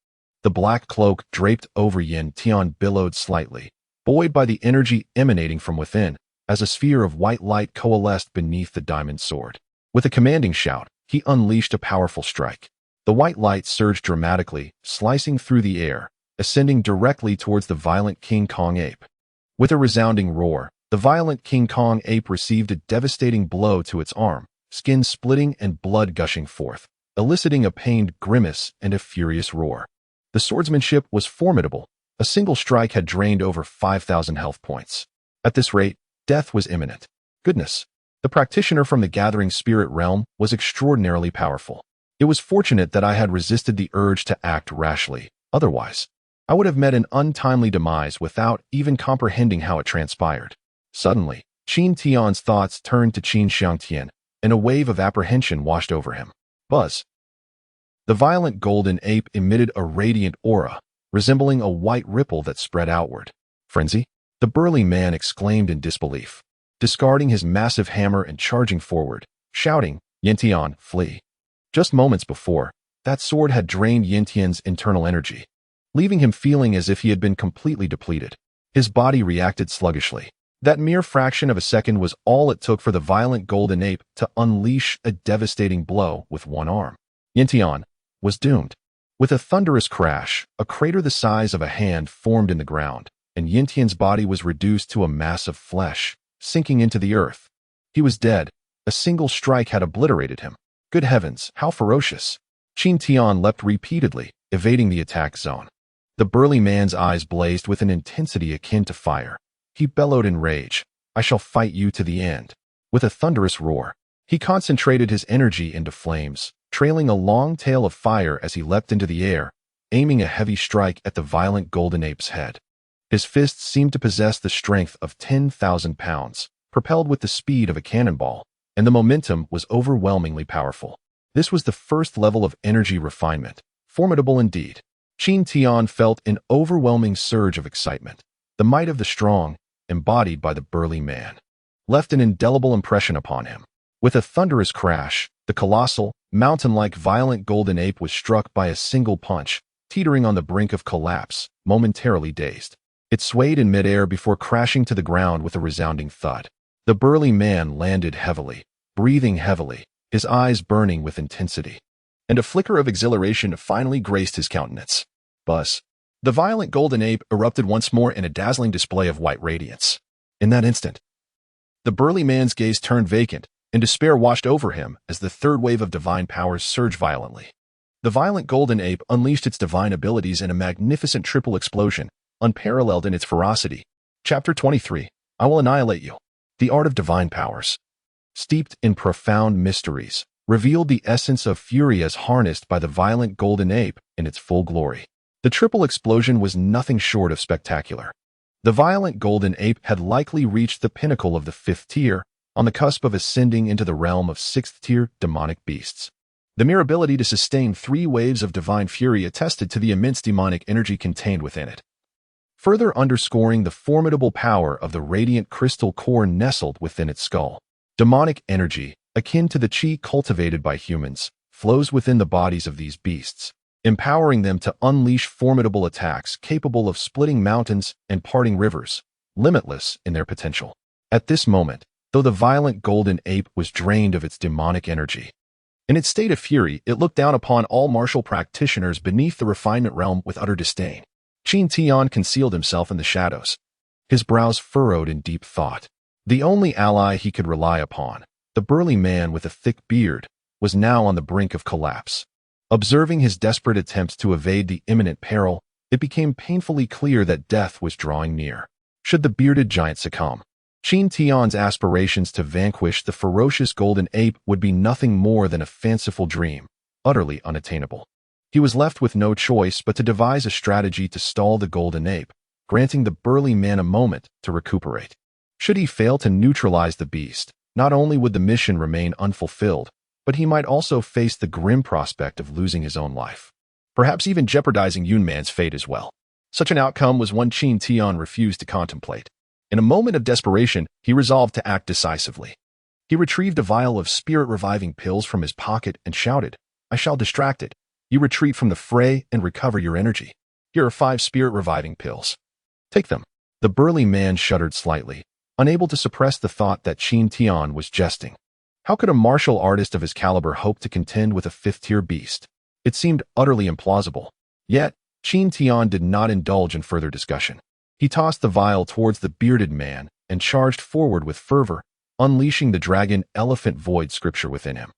The black cloak draped over Yin Tian billowed slightly, buoyed by the energy emanating from within, as a sphere of white light coalesced beneath the diamond sword. With a commanding shout, he unleashed a powerful strike. The white light surged dramatically, slicing through the air, ascending directly towards the violent King Kong ape. With a resounding roar, the violent King Kong ape received a devastating blow to its arm, skin splitting and blood gushing forth, eliciting a pained grimace and a furious roar. The swordsmanship was formidable. A single strike had drained over 5,000 health points. At this rate, death was imminent. Goodness! The practitioner from the gathering spirit realm was extraordinarily powerful. It was fortunate that I had resisted the urge to act rashly. Otherwise, I would have met an untimely demise without even comprehending how it transpired. Suddenly, Qin Tian's thoughts turned to Qin Xiangtian, and a wave of apprehension washed over him. Buzz! The violent golden ape emitted a radiant aura, resembling a white ripple that spread outward. Frenzy? The burly man exclaimed in disbelief, discarding his massive hammer and charging forward, shouting, "Yintian, flee." Just moments before, that sword had drained Yintian's internal energy, leaving him feeling as if he had been completely depleted. His body reacted sluggishly. That mere fraction of a second was all it took for the violent golden ape to unleash a devastating blow with one arm. Yintian was doomed. With a thunderous crash, a crater the size of a hand formed in the ground, and Yintian's body was reduced to a mass of flesh, sinking into the earth. He was dead. A single strike had obliterated him. Good heavens, how ferocious! Qin Tian leapt repeatedly, evading the attack zone. The burly man's eyes blazed with an intensity akin to fire. He bellowed in rage, "I shall fight you to the end." With a thunderous roar, he concentrated his energy into flames, trailing a long tail of fire as he leapt into the air, aiming a heavy strike at the violent golden ape's head. His fists seemed to possess the strength of 10,000 pounds, propelled with the speed of a cannonball, and the momentum was overwhelmingly powerful. This was the first level of energy refinement, formidable indeed. Qin Tian felt an overwhelming surge of excitement. The might of the strong, embodied by the burly man, left an indelible impression upon him. With a thunderous crash, the colossal, mountain-like violent golden ape was struck by a single punch, teetering on the brink of collapse, momentarily dazed. It swayed in midair before crashing to the ground with a resounding thud. The burly man landed heavily, breathing heavily, his eyes burning with intensity. And a flicker of exhilaration finally graced his countenance. Buzz! The violent golden ape erupted once more in a dazzling display of white radiance. In that instant, the burly man's gaze turned vacant, and despair washed over him as the third wave of divine powers surged violently. The violent golden ape unleashed its divine abilities in a magnificent triple explosion, unparalleled in its ferocity. Chapter 23. I will annihilate you. The art of divine powers, steeped in profound mysteries, revealed the essence of fury as harnessed by the violent golden ape in its full glory. The triple explosion was nothing short of spectacular. The violent golden ape had likely reached the pinnacle of the 5th tier, on the cusp of ascending into the realm of 6th-tier demonic beasts. The mere ability to sustain 3 waves of divine fury attested to the immense demonic energy contained within it, further underscoring the formidable power of the radiant crystal core nestled within its skull. Demonic energy, akin to the qi cultivated by humans, flows within the bodies of these beasts, empowering them to unleash formidable attacks capable of splitting mountains and parting rivers, limitless in their potential. At this moment, though the violent golden ape was drained of its demonic energy, in its state of fury, it looked down upon all martial practitioners beneath the refinement realm with utter disdain. Qin Tian concealed himself in the shadows, his brows furrowed in deep thought. The only ally he could rely upon, the burly man with a thick beard, was now on the brink of collapse. Observing his desperate attempts to evade the imminent peril, it became painfully clear that death was drawing near. Should the bearded giant succumb, Qin Tian's aspirations to vanquish the ferocious golden ape would be nothing more than a fanciful dream, utterly unattainable. He was left with no choice but to devise a strategy to stall the golden ape, granting the burly man a moment to recuperate. Should he fail to neutralize the beast, not only would the mission remain unfulfilled, but he might also face the grim prospect of losing his own life, perhaps even jeopardizing Yunman's fate as well. Such an outcome was one Qin Tian refused to contemplate. In a moment of desperation, he resolved to act decisively. He retrieved a vial of spirit-reviving pills from his pocket and shouted, "I shall distract it. You retreat from the fray and recover your energy. Here are 5 spirit-reviving pills. Take them." The burly man shuddered slightly, unable to suppress the thought that Qin Tian was jesting. How could a martial artist of his caliber hope to contend with a 5th-tier beast? It seemed utterly implausible. Yet, Qin Tian did not indulge in further discussion. He tossed the vial towards the bearded man and charged forward with fervor, unleashing the dragon elephant void scripture within him.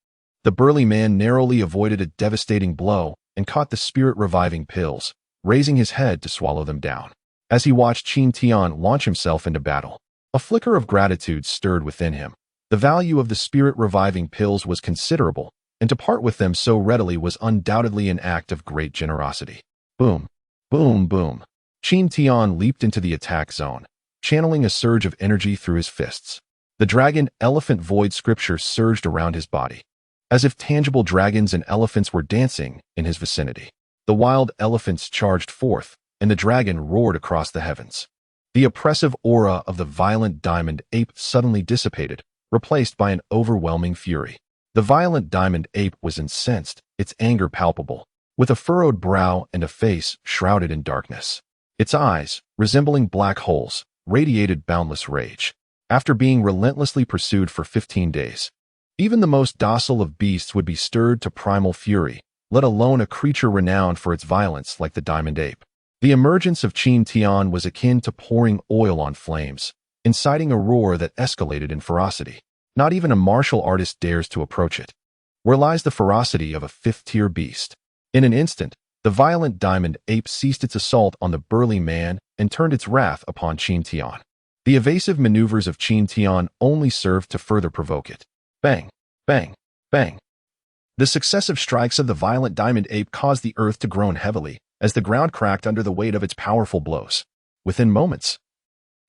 The burly man narrowly avoided a devastating blow and caught the spirit-reviving pills, raising his head to swallow them down. As he watched Qin Tian launch himself into battle, a flicker of gratitude stirred within him. The value of the spirit-reviving pills was considerable, and to part with them so readily was undoubtedly an act of great generosity. Boom, boom, boom. Qin Tian leaped into the attack zone, channeling a surge of energy through his fists. The dragon-elephant void scripture surged around his body, as if tangible dragons and elephants were dancing in his vicinity. The wild elephants charged forth, and the dragon roared across the heavens. The oppressive aura of the violent diamond ape suddenly dissipated, replaced by an overwhelming fury. The violent diamond ape was incensed, its anger palpable, with a furrowed brow and a face shrouded in darkness. Its eyes, resembling black holes, radiated boundless rage. After being relentlessly pursued for 15 days, even the most docile of beasts would be stirred to primal fury, let alone a creature renowned for its violence like the diamond ape. The emergence of Qin Tian was akin to pouring oil on flames, inciting a roar that escalated in ferocity. Not even a martial artist dares to approach it. Where lies the ferocity of a fifth-tier beast? In an instant, the violent diamond ape ceased its assault on the burly man and turned its wrath upon Qin Tian. The evasive maneuvers of Qin Tian only served to further provoke it. Bang, bang, bang. The successive strikes of the violent diamond ape caused the earth to groan heavily as the ground cracked under the weight of its powerful blows. Within moments,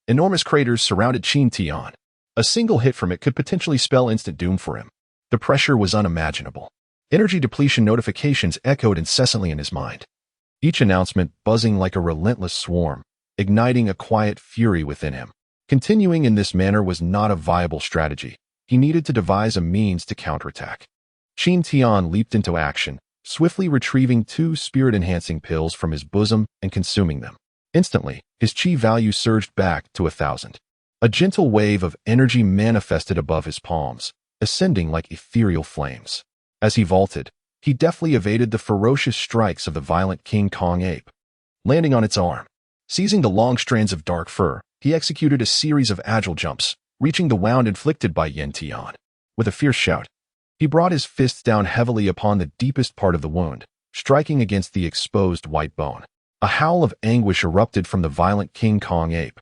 enormous craters surrounded Qin Tian. A single hit from it could potentially spell instant doom for him. The pressure was unimaginable. Energy depletion notifications echoed incessantly in his mind, each announcement buzzing like a relentless swarm, igniting a quiet fury within him. Continuing in this manner was not a viable strategy. He needed to devise a means to counterattack. Qin Tian leaped into action, swiftly retrieving 2 spirit-enhancing pills from his bosom and consuming them. Instantly, his chi value surged back to 1,000. A gentle wave of energy manifested above his palms, ascending like ethereal flames. As he vaulted, he deftly evaded the ferocious strikes of the violent King Kong ape. Landing on its arm, seizing the long strands of dark fur, he executed a series of agile jumps, reaching the wound inflicted by Qin Tian. With a fierce shout, he brought his fists down heavily upon the deepest part of the wound, striking against the exposed white bone. A howl of anguish erupted from the violent King Kong ape,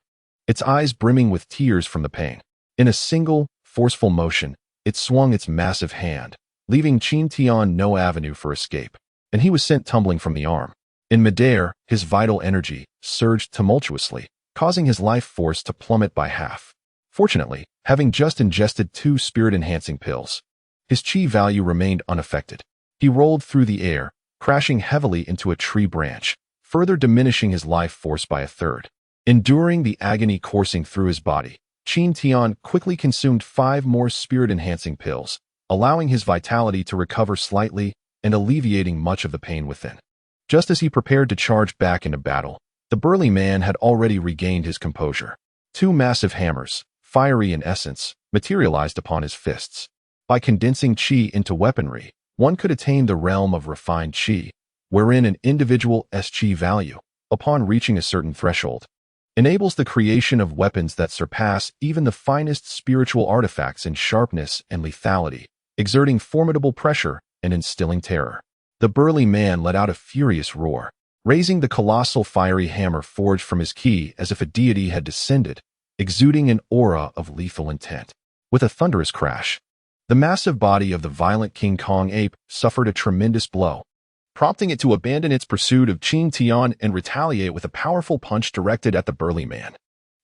its eyes brimming with tears from the pain. In a single, forceful motion, it swung its massive hand, leaving Qin Tian no avenue for escape, and he was sent tumbling from the arm. In midair, his vital energy surged tumultuously, causing his life force to plummet by half. Fortunately, having just ingested 2 spirit-enhancing pills, his chi value remained unaffected. He rolled through the air, crashing heavily into a tree branch, further diminishing his life force by 1/3. Enduring the agony coursing through his body, Qin Tian quickly consumed 5 more spirit-enhancing pills, allowing his vitality to recover slightly and alleviating much of the pain within. Just as he prepared to charge back into battle, the burly man had already regained his composure. 2 massive hammers, fiery in essence, materialized upon his fists. By condensing chi into weaponry, one could attain the realm of refined chi, wherein an individual's chi value, upon reaching a certain threshold, enables the creation of weapons that surpass even the finest spiritual artifacts in sharpness and lethality, exerting formidable pressure and instilling terror. The burly man let out a furious roar, raising the colossal fiery hammer forged from his ki as if a deity had descended, exuding an aura of lethal intent. With a thunderous crash, the massive body of the violent King Kong ape suffered a tremendous blow, prompting it to abandon its pursuit of Qin Tian and retaliate with a powerful punch directed at the burly man.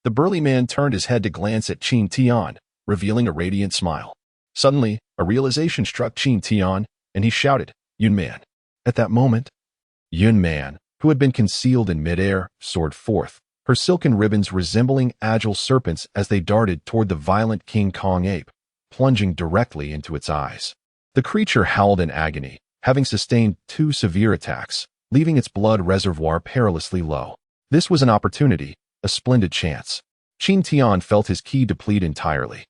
The burly man turned his head to glance at Qin Tian, revealing a radiant smile. Suddenly, a realization struck Qin Tian, and he shouted, "Yun Man." At that moment, Yun Man, who had been concealed in midair, soared forth, her silken ribbons resembling agile serpents as they darted toward the violent King Kong ape, plunging directly into its eyes. The creature howled in agony, having sustained 2 severe attacks, leaving its blood reservoir perilously low. This was an opportunity, a splendid chance. Qin Tian felt his ki deplete entirely,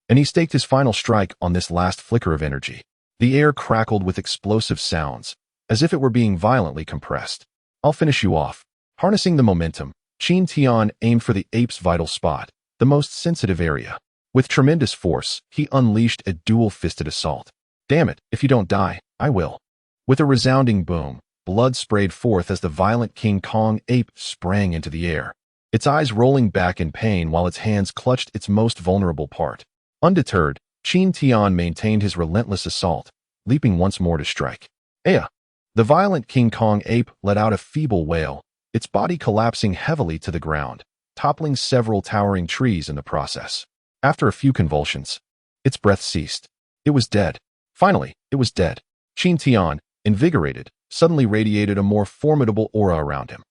and he staked his final strike on this last flicker of energy. The air crackled with explosive sounds, as if it were being violently compressed. "I'll finish you off." Harnessing the momentum, Qin Tian aimed for the ape's vital spot, the most sensitive area. With tremendous force, he unleashed a dual-fisted assault. "Damn it, if you don't die, I will." With a resounding boom, blood sprayed forth as the violent King Kong ape sprang into the air, its eyes rolling back in pain while its hands clutched its most vulnerable part. Undeterred, Qin Tian maintained his relentless assault, leaping once more to strike. Aya! The violent King Kong ape let out a feeble wail, its body collapsing heavily to the ground, toppling several towering trees in the process. After a few convulsions, its breath ceased. It was dead. Finally, it was dead. Qin Tian, invigorated, suddenly radiated a more formidable aura around him.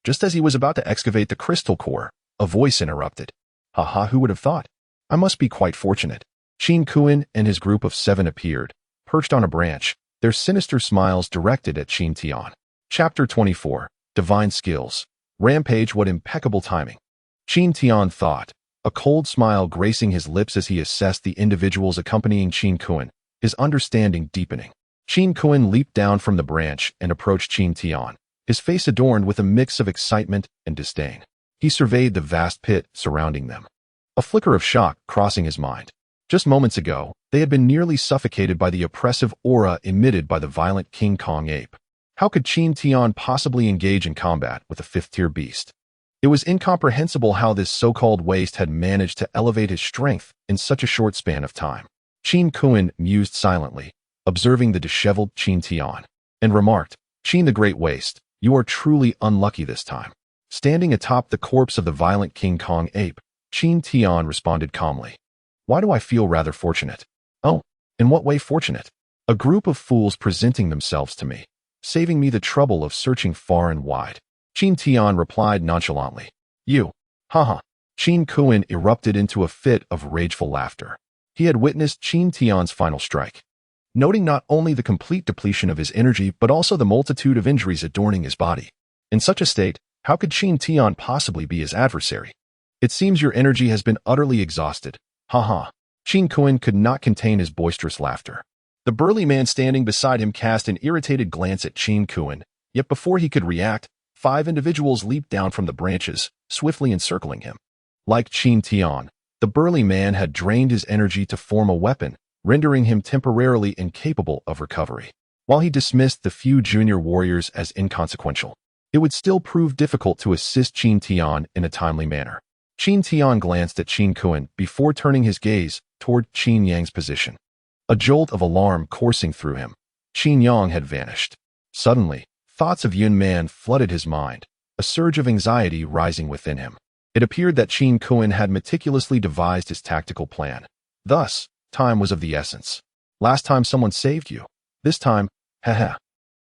Just as he was about to excavate the crystal core, a voice interrupted. Haha, who would have thought? I must be quite fortunate. Qin Kuan and his group of 7 appeared, perched on a branch, their sinister smiles directed at Qin Tian. Chapter 24. Divine Skills. Rampage. What impeccable timing. Qin Tian thought, a cold smile gracing his lips as he assessed the individuals accompanying Qin Kuan, his understanding deepening. Qin Kuan leaped down from the branch and approached Qin Tian, his face adorned with a mix of excitement and disdain. He surveyed the vast pit surrounding them, a flicker of shock crossing his mind. Just moments ago, they had been nearly suffocated by the oppressive aura emitted by the violent King Kong ape. How could Qin Tian possibly engage in combat with a 5th-tier beast? It was incomprehensible how this so-called waste had managed to elevate his strength in such a short span of time. Qin Kuan mused silently, observing the disheveled Qin Tian, and remarked, Qin the Great Waste, you are truly unlucky this time. Standing atop the corpse of the violent King Kong ape, Qin Tian responded calmly. Why do I feel rather fortunate? Oh, in what way fortunate? A group of fools presenting themselves to me, saving me the trouble of searching far and wide. Qin Tian replied nonchalantly. You. Haha. Qin Kuan erupted into a fit of rageful laughter. He had witnessed Qin Tian's final strike. Noting not only the complete depletion of his energy but also the multitude of injuries adorning his body. In such a state, how could Qin Tian possibly be his adversary? It seems your energy has been utterly exhausted. Haha. Qin Kuan could not contain his boisterous laughter. The burly man standing beside him cast an irritated glance at Qin Kuan, yet before he could react, 5 individuals leaped down from the branches, swiftly encircling him. Like Qin Tian, the burly man had drained his energy to form a weapon, rendering him temporarily incapable of recovery. While he dismissed the few junior warriors as inconsequential, it would still prove difficult to assist Qin Tian in a timely manner. Qin Tian glanced at Qin Kuan before turning his gaze toward Qin Yang's position. A jolt of alarm coursing through him. Qin Yang had vanished. Suddenly, thoughts of Yun Man flooded his mind, a surge of anxiety rising within him. It appeared that Qin Kuan had meticulously devised his tactical plan. Thus, time was of the essence. Last time someone saved you. This time, haha.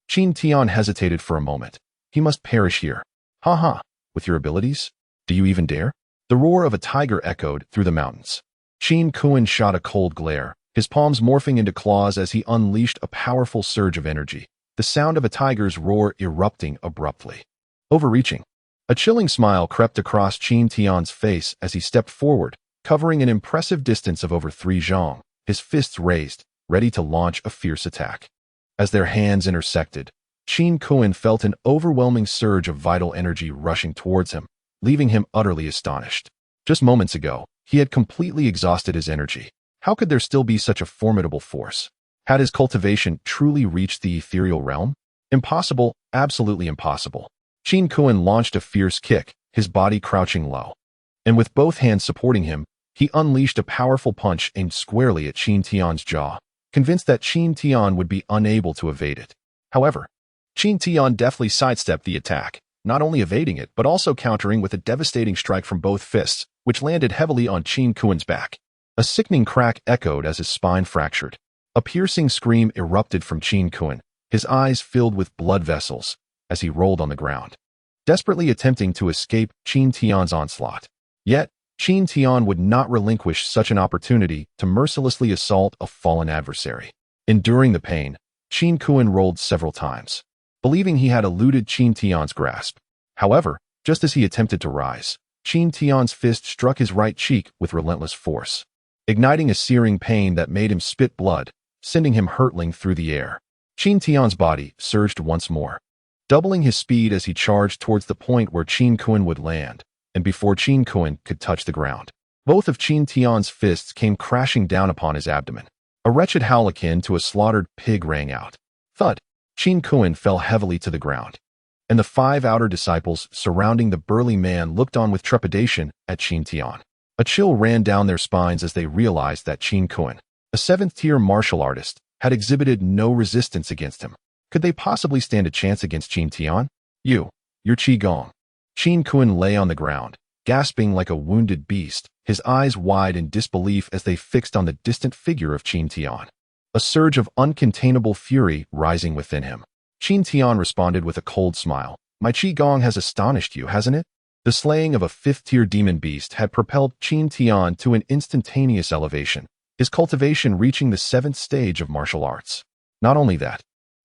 Qin Tian hesitated for a moment. He must perish here. Haha. With your abilities? Do you even dare? The roar of a tiger echoed through the mountains. Qin Kuan shot a cold glare, his palms morphing into claws as he unleashed a powerful surge of energy, the sound of a tiger's roar erupting abruptly. Overreaching. A chilling smile crept across Qin Tian's face as he stepped forward, covering an impressive distance of over 3 zhang, his fists raised, ready to launch a fierce attack. As their hands intersected, Qin Kuan felt an overwhelming surge of vital energy rushing towards him, leaving him utterly astonished. Just moments ago, he had completely exhausted his energy. How could there still be such a formidable force? Had his cultivation truly reached the ethereal realm? Impossible, absolutely impossible. Qin Kuan launched a fierce kick, his body crouching low. And with both hands supporting him, he unleashed a powerful punch aimed squarely at Qin Tian's jaw, convinced that Qin Tian would be unable to evade it. However, Qin Tian deftly sidestepped the attack, not only evading it but also countering with a devastating strike from both fists, which landed heavily on Qin Kuan's back. A sickening crack echoed as his spine fractured. A piercing scream erupted from Qin Kuan, his eyes filled with blood vessels, as he rolled on the ground, desperately attempting to escape Qin Tian's onslaught. Yet, Qin Tian would not relinquish such an opportunity to mercilessly assault a fallen adversary. Enduring the pain, Qin Kuan rolled several times, believing he had eluded Qin Tian's grasp. However, just as he attempted to rise, Qin Tian's fist struck his right cheek with relentless force, igniting a searing pain that made him spit blood, sending him hurtling through the air. Qin Tian's body surged once more, doubling his speed as he charged towards the point where Qin Kuan would land, and before Qin Kuan could touch the ground, both of Qin Tian's fists came crashing down upon his abdomen. A wretched howl akin to a slaughtered pig rang out. Thud! Qin Kuan fell heavily to the ground, and the 5 outer disciples surrounding the burly man looked on with trepidation at Qin Tian. A chill ran down their spines as they realized that Qin Kuan, a 7th-tier martial artist, had exhibited no resistance against him. Could they possibly stand a chance against Qin Tian? You're Qi Gong. Qin Kuan lay on the ground, gasping like a wounded beast, his eyes wide in disbelief as they fixed on the distant figure of Qin Tian. A surge of uncontainable fury rising within him. Qin Tian responded with a cold smile. My Qi Gong has astonished you, hasn't it? The slaying of a 5th-tier demon beast had propelled Qin Tian to an instantaneous elevation, his cultivation reaching the 7th stage of martial arts. Not only that,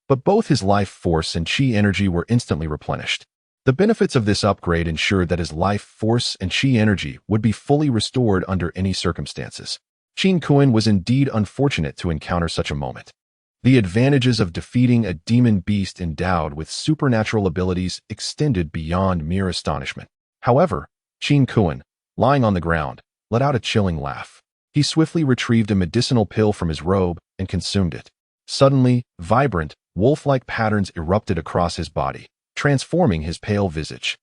but both his life force and Qi energy were instantly replenished. The benefits of this upgrade ensured that his life force and Qi energy would be fully restored under any circumstances. Qin Kuan was indeed unfortunate to encounter such a moment. The advantages of defeating a demon beast endowed with supernatural abilities extended beyond mere astonishment. However, Qin Kuan, lying on the ground, let out a chilling laugh. He swiftly retrieved a medicinal pill from his robe and consumed it. Suddenly, vibrant, wolf-like patterns erupted across his body, transforming his pale visage.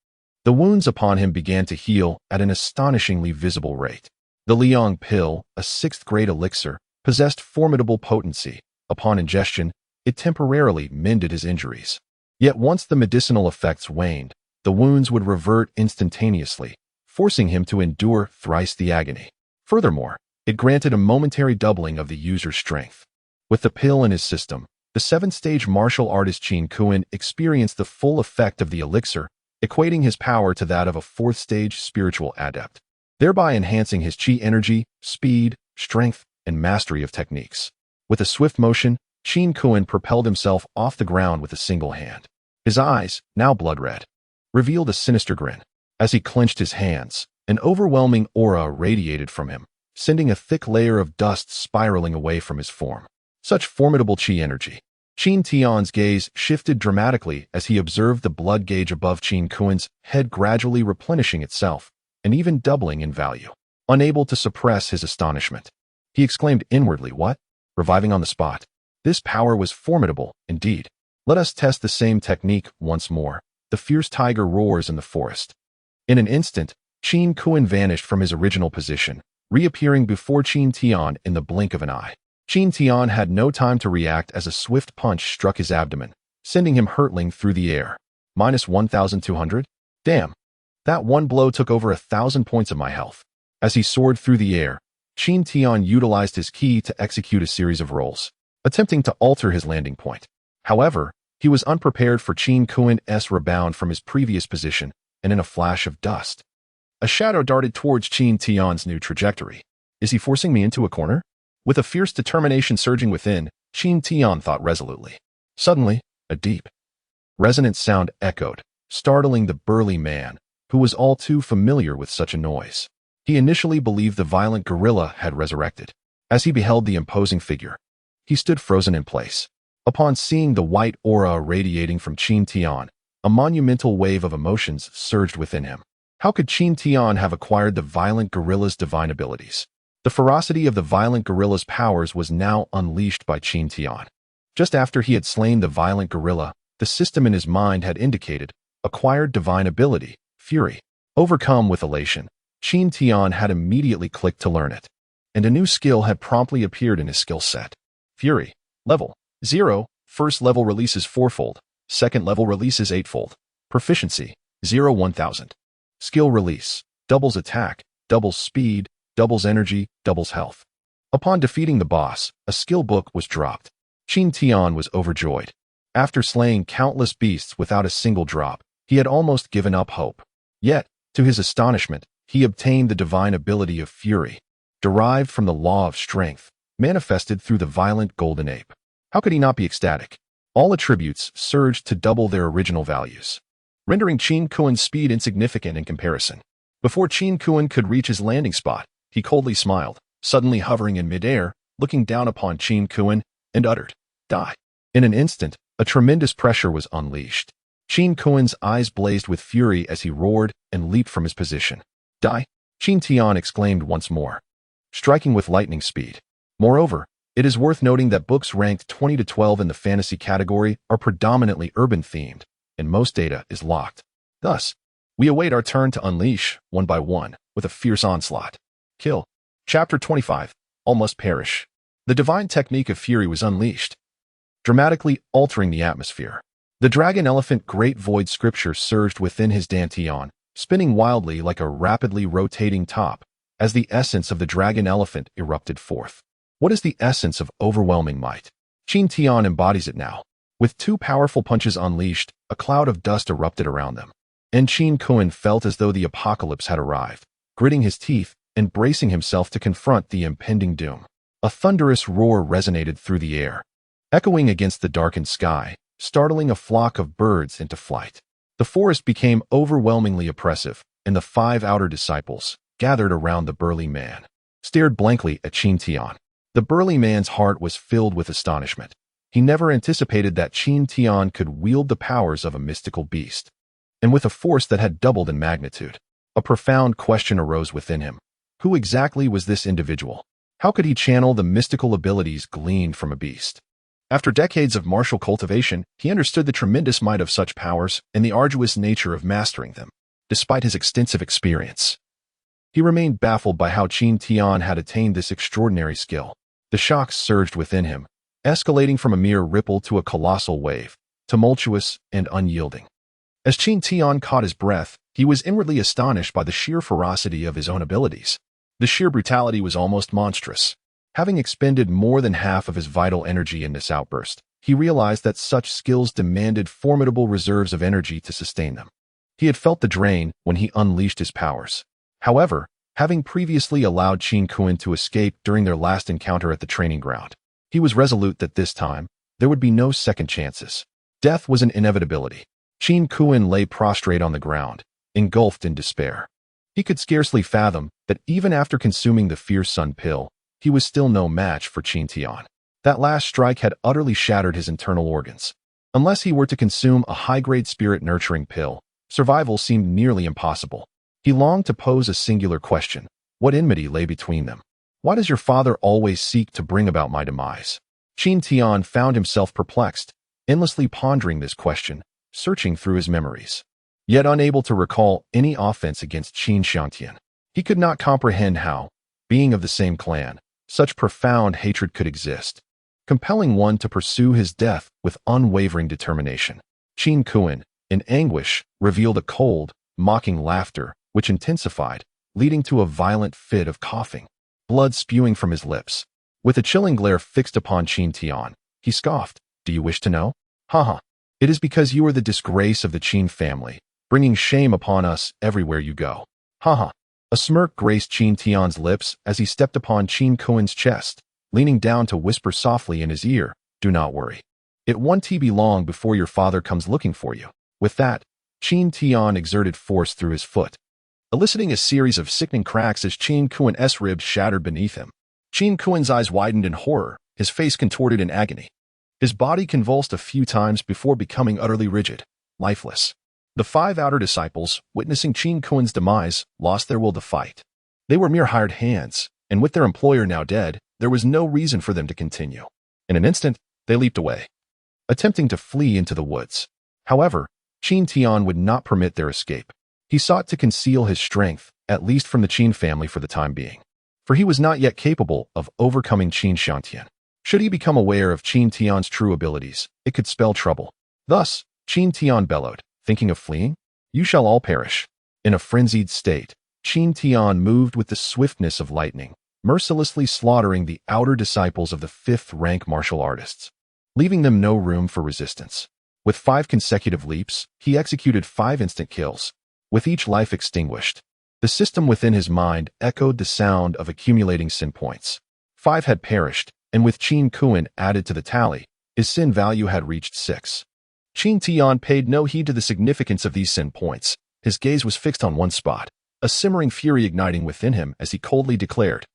The wounds upon him began to heal at an astonishingly visible rate. The Liang pill, a 6th-grade elixir, possessed formidable potency. Upon ingestion, it temporarily mended his injuries. Yet once the medicinal effects waned, the wounds would revert instantaneously, forcing him to endure thrice the agony. Furthermore, it granted a momentary doubling of the user's strength. With the pill in his system, the 7th-stage martial artist Qin Kuan experienced the full effect of the elixir, equating his power to that of a 4th-stage spiritual adept, thereby enhancing his Qi energy, speed, strength, and mastery of techniques. With a swift motion, Qin Kuan propelled himself off the ground with a single hand. His eyes, now blood-red, revealed a sinister grin. As he clenched his hands, an overwhelming aura radiated from him, sending a thick layer of dust spiraling away from his form. Such formidable Qi energy. Qin Tian's gaze shifted dramatically as he observed the blood gauge above Qin Kuan's head gradually replenishing itself, and even doubling in value. Unable to suppress his astonishment, he exclaimed inwardly, "What?" Reviving on the spot. This power was formidable, indeed. Let us test the same technique once more. The fierce tiger roars in the forest. In an instant, Qin Kuan vanished from his original position, reappearing before Qin Tian in the blink of an eye. Qin Tian had no time to react as a swift punch struck his abdomen, sending him hurtling through the air. Minus 1,200? Damn. That one blow took over 1,000 points of my health. As he soared through the air, Qin Tian utilized his ki to execute a series of rolls, attempting to alter his landing point. However, he was unprepared for Qin Kuan's rebound from his previous position, and in a flash of dust, a shadow darted towards Qin Tian's new trajectory. Is he forcing me into a corner? With a fierce determination surging within, Qin Tian thought resolutely. Suddenly, a deep, resonant sound echoed, startling the burly man, who was all too familiar with such a noise. He initially believed the violent gorilla had resurrected. As he beheld the imposing figure, he stood frozen in place. Upon seeing the white aura radiating from Qin Tian, a monumental wave of emotions surged within him. How could Qin Tian have acquired the violent gorilla's divine abilities? The ferocity of the violent gorilla's powers was now unleashed by Qin Tian. Just after he had slain the violent gorilla, the system in his mind had indicated, acquired divine ability, fury. Overcome with elation, Qin Tian had immediately clicked to learn it, and a new skill had promptly appeared in his skill set. Fury. Level 0. First level releases 4-fold. Second level releases 8-fold. Proficiency 0 1000. Skill release. Doubles attack, doubles speed, doubles energy, doubles health. Upon defeating the boss, a skill book was dropped. Qin Tian was overjoyed. After slaying countless beasts without a single drop, he had almost given up hope. Yet, to his astonishment, he obtained the divine ability of fury, derived from the law of strength, manifested through the violent golden ape. How could he not be ecstatic? All attributes surged to double their original values, rendering Qin Kuan's speed insignificant in comparison. Before Qin Kuan could reach his landing spot, he coldly smiled, suddenly hovering in midair, looking down upon Qin Kuan, and uttered, "Die." In an instant, a tremendous pressure was unleashed. Qin Kuan's eyes blazed with fury as he roared and leaped from his position. "Die!" Qin Tian exclaimed once more, striking with lightning speed. Moreover, It is worth noting that books ranked 20 to 12 in the fantasy category are predominantly urban-themed, and most data is locked. Thus, we await our turn to unleash, one by one, with a fierce onslaught. Kill. Chapter 25. All must perish. The divine technique of fury was unleashed, dramatically altering the atmosphere. The dragon elephant great void scripture surged within his dantian, spinning wildly like a rapidly rotating top, as the essence of the dragon elephant erupted forth. What is the essence of overwhelming might? Qin Tian embodies it now. With two powerful punches unleashed, a cloud of dust erupted around them. And Qin Kuan felt as though the apocalypse had arrived, gritting his teeth and bracing himself to confront the impending doom. A thunderous roar resonated through the air, echoing against the darkened sky, startling a flock of birds into flight. The forest became overwhelmingly oppressive, and the 5 outer disciples, gathered around the burly man, stared blankly at Qin Tian. The burly man's heart was filled with astonishment. He never anticipated that Qin Tian could wield the powers of a mystical beast, and with a force that had doubled in magnitude. A profound question arose within him. Who exactly was this individual? How could he channel the mystical abilities gleaned from a beast? After decades of martial cultivation, he understood the tremendous might of such powers and the arduous nature of mastering them. Despite his extensive experience, he remained baffled by how Qin Tian had attained this extraordinary skill. The shocks surged within him, escalating from a mere ripple to a colossal wave, tumultuous and unyielding. As Qin Tian caught his breath, he was inwardly astonished by the sheer ferocity of his own abilities. The sheer brutality was almost monstrous. Having expended more than half of his vital energy in this outburst, he realized that such skills demanded formidable reserves of energy to sustain them. He had felt the drain when he unleashed his powers. However, having previously allowed Qin Kuan to escape during their last encounter at the training ground, he was resolute that this time, there would be no second chances. Death was an inevitability. Qin Kuan lay prostrate on the ground, engulfed in despair. He could scarcely fathom that even after consuming the fierce sun pill, he was still no match for Qin Tian. That last strike had utterly shattered his internal organs. Unless he were to consume a high-grade spirit-nurturing pill, survival seemed nearly impossible. He longed to pose a singular question. What enmity lay between them? Why does your father always seek to bring about my demise? Qin Tian found himself perplexed, endlessly pondering this question, searching through his memories, yet unable to recall any offense against Qin Xiangtian. He could not comprehend how, being of the same clan, such profound hatred could exist, compelling one to pursue his death with unwavering determination. Qin Kuan, in anguish, revealed a cold, mocking laughter, which intensified, leading to a violent fit of coughing, blood spewing from his lips. With a chilling glare fixed upon Qin Tian, he scoffed, "Do you wish to know? Haha. It is because you are the disgrace of the Qin family, bringing shame upon us everywhere you go. Haha." A smirk graced Qin Tian's lips as he stepped upon Qin Kuan's chest, leaning down to whisper softly in his ear, "Do not worry. It won't be long before your father comes looking for you." With that, Qin Tian exerted force through his foot, eliciting a series of sickening cracks as Qin Kuan's ribs shattered beneath him. Qin Kuan's eyes widened in horror, his face contorted in agony. His body convulsed a few times before becoming utterly rigid, lifeless. The 5 outer disciples, witnessing Qin Kuan's demise, lost their will to fight. They were mere hired hands, and with their employer now dead, there was no reason for them to continue. In an instant, they leaped away, attempting to flee into the woods. However, Qin Tian would not permit their escape. He sought to conceal his strength, at least from the Qin family for the time being, for he was not yet capable of overcoming Qin Xiangtian. Should he become aware of Qin Tian's true abilities, it could spell trouble. Thus, Qin Tian bellowed, "Thinking of fleeing? You shall all perish." In a frenzied state, Qin Tian moved with the swiftness of lightning, mercilessly slaughtering the outer disciples of the 5th-rank martial artists, leaving them no room for resistance. With 5 consecutive leaps, he executed 5 instant kills, with each life extinguished. The system within his mind echoed the sound of accumulating sin points. 5 had perished, and with Qin Kuan added to the tally, his sin value had reached 6. Qin Tian paid no heed to the significance of these sin points. His gaze was fixed on one spot, a simmering fury igniting within him as he coldly declared,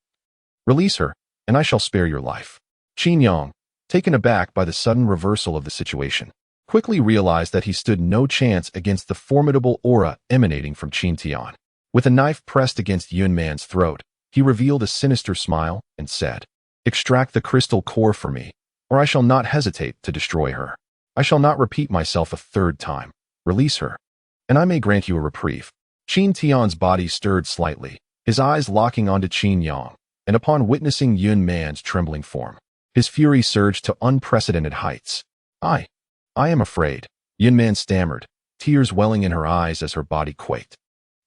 "Release her, and I shall spare your life." Qin Yang, taken aback by the sudden reversal of the situation, quickly realized that he stood no chance against the formidable aura emanating from Qin Tian. With a knife pressed against Yun Man's throat, he revealed a sinister smile and said, Extract the crystal core for me, or I shall not hesitate to destroy her. I shall not repeat myself a third time. Release her, and I may grant you a reprieve." Qin Tian's body stirred slightly, his eyes locking onto Qin Yang, and upon witnessing Yun Man's trembling form, his fury surged to unprecedented heights. I am afraid," Yun Man stammered, tears welling in her eyes as her body quaked.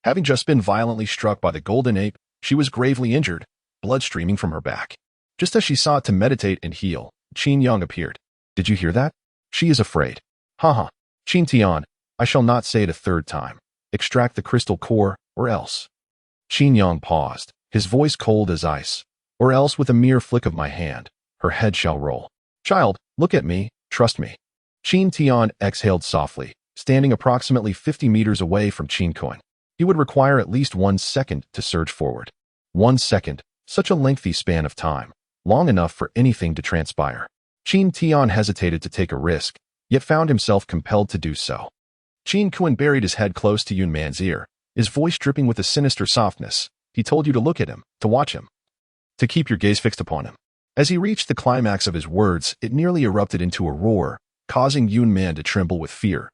Having just been violently struck by the golden ape, she was gravely injured, blood streaming from her back. Just as she sought to meditate and heal, Qin Yang appeared. "Did you hear that? She is afraid." "Haha. Qin Tian, I shall not say it a third time. Extract the crystal core, or else." Qin Yang paused, his voice cold as ice. "Or else with a mere flick of my hand, her head shall roll." "Child, look at me, trust me." Qin Tian exhaled softly, standing approximately 50 meters away from Qin Kun. He would require at least 1 second to surge forward. 1 second, such a lengthy span of time, long enough for anything to transpire. Qin Tian hesitated to take a risk, yet found himself compelled to do so. Qin Kun buried his head close to Yun Man's ear, his voice dripping with a sinister softness. "He told you to look at him, to watch him, to keep your gaze fixed upon him." As he reached the climax of his words, it nearly erupted into a roar, causing Yun Man to tremble with fear,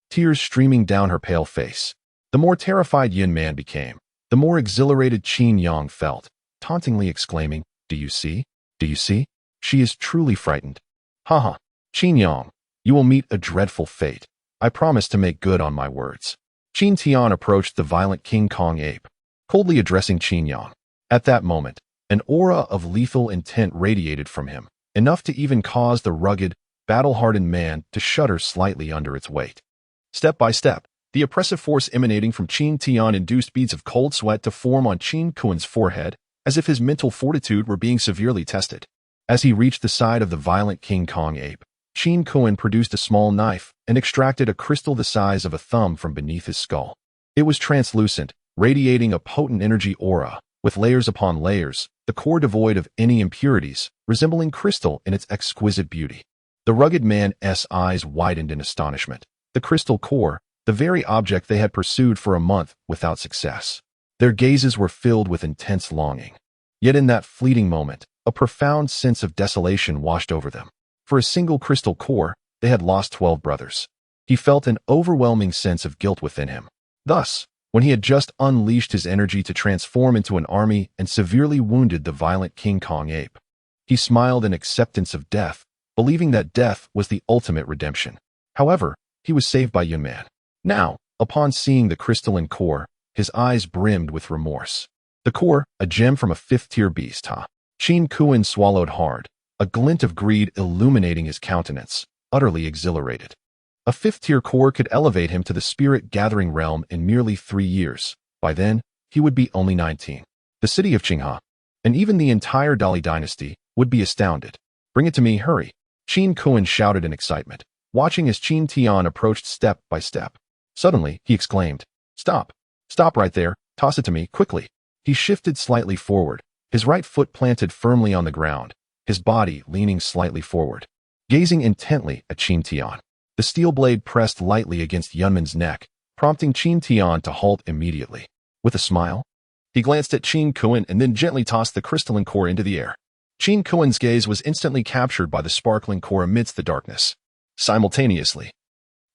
tears streaming down her pale face. The more terrified Yun Man became, the more exhilarated Qin Yang felt, tauntingly exclaiming, "Do you see? Do you see? She is truly frightened." "Haha, Qin Yang, you will meet a dreadful fate. I promise to make good on my words." Qin Tian approached the violent King Kong ape, coldly addressing Qin Yang. At that moment, an aura of lethal intent radiated from him, enough to even cause the rugged, battle-hardened man to shudder slightly under its weight. Step by step, the oppressive force emanating from Qin Tian induced beads of cold sweat to form on Qin Kun's forehead, as if his mental fortitude were being severely tested. As he reached the side of the violent King Kong ape, Qin Kun produced a small knife and extracted a crystal the size of a thumb from beneath his skull. It was translucent, radiating a potent energy aura, with layers upon layers, the core devoid of any impurities, resembling crystal in its exquisite beauty. The rugged man's eyes widened in astonishment. The crystal core, the very object they had pursued for a month without success. Their gazes were filled with intense longing. Yet in that fleeting moment, a profound sense of desolation washed over them. For a single crystal core, they had lost 12 brothers. He felt an overwhelming sense of guilt within him. Thus, when he had just unleashed his energy to transform into an army and severely wounded the violent King Kong ape, he smiled in acceptance of death, believing that death was the ultimate redemption. However, he was saved by Yun Man. Now, upon seeing the crystalline core, his eyes brimmed with remorse. The core, a gem from a 5th-tier beast, Qin Kun swallowed hard, a glint of greed illuminating his countenance, utterly exhilarated. A 5th-tier core could elevate him to the spirit-gathering realm in merely 3 years. By then, he would be only 19. The city of Qinghe, and even the entire Dali dynasty, would be astounded. "Bring it to me, hurry," Qin Kun shouted in excitement, watching as Qin Tian approached step by step. Suddenly, he exclaimed, "Stop! Stop right there, toss it to me, quickly." He shifted slightly forward, his right foot planted firmly on the ground, his body leaning slightly forward. Gazing intently at Qin Tian, the steel blade pressed lightly against Yunman's neck, prompting Qin Tian to halt immediately. With a smile, he glanced at Qin Kun and then gently tossed the crystalline core into the air. Qin Kun's gaze was instantly captured by the sparkling core amidst the darkness. Simultaneously,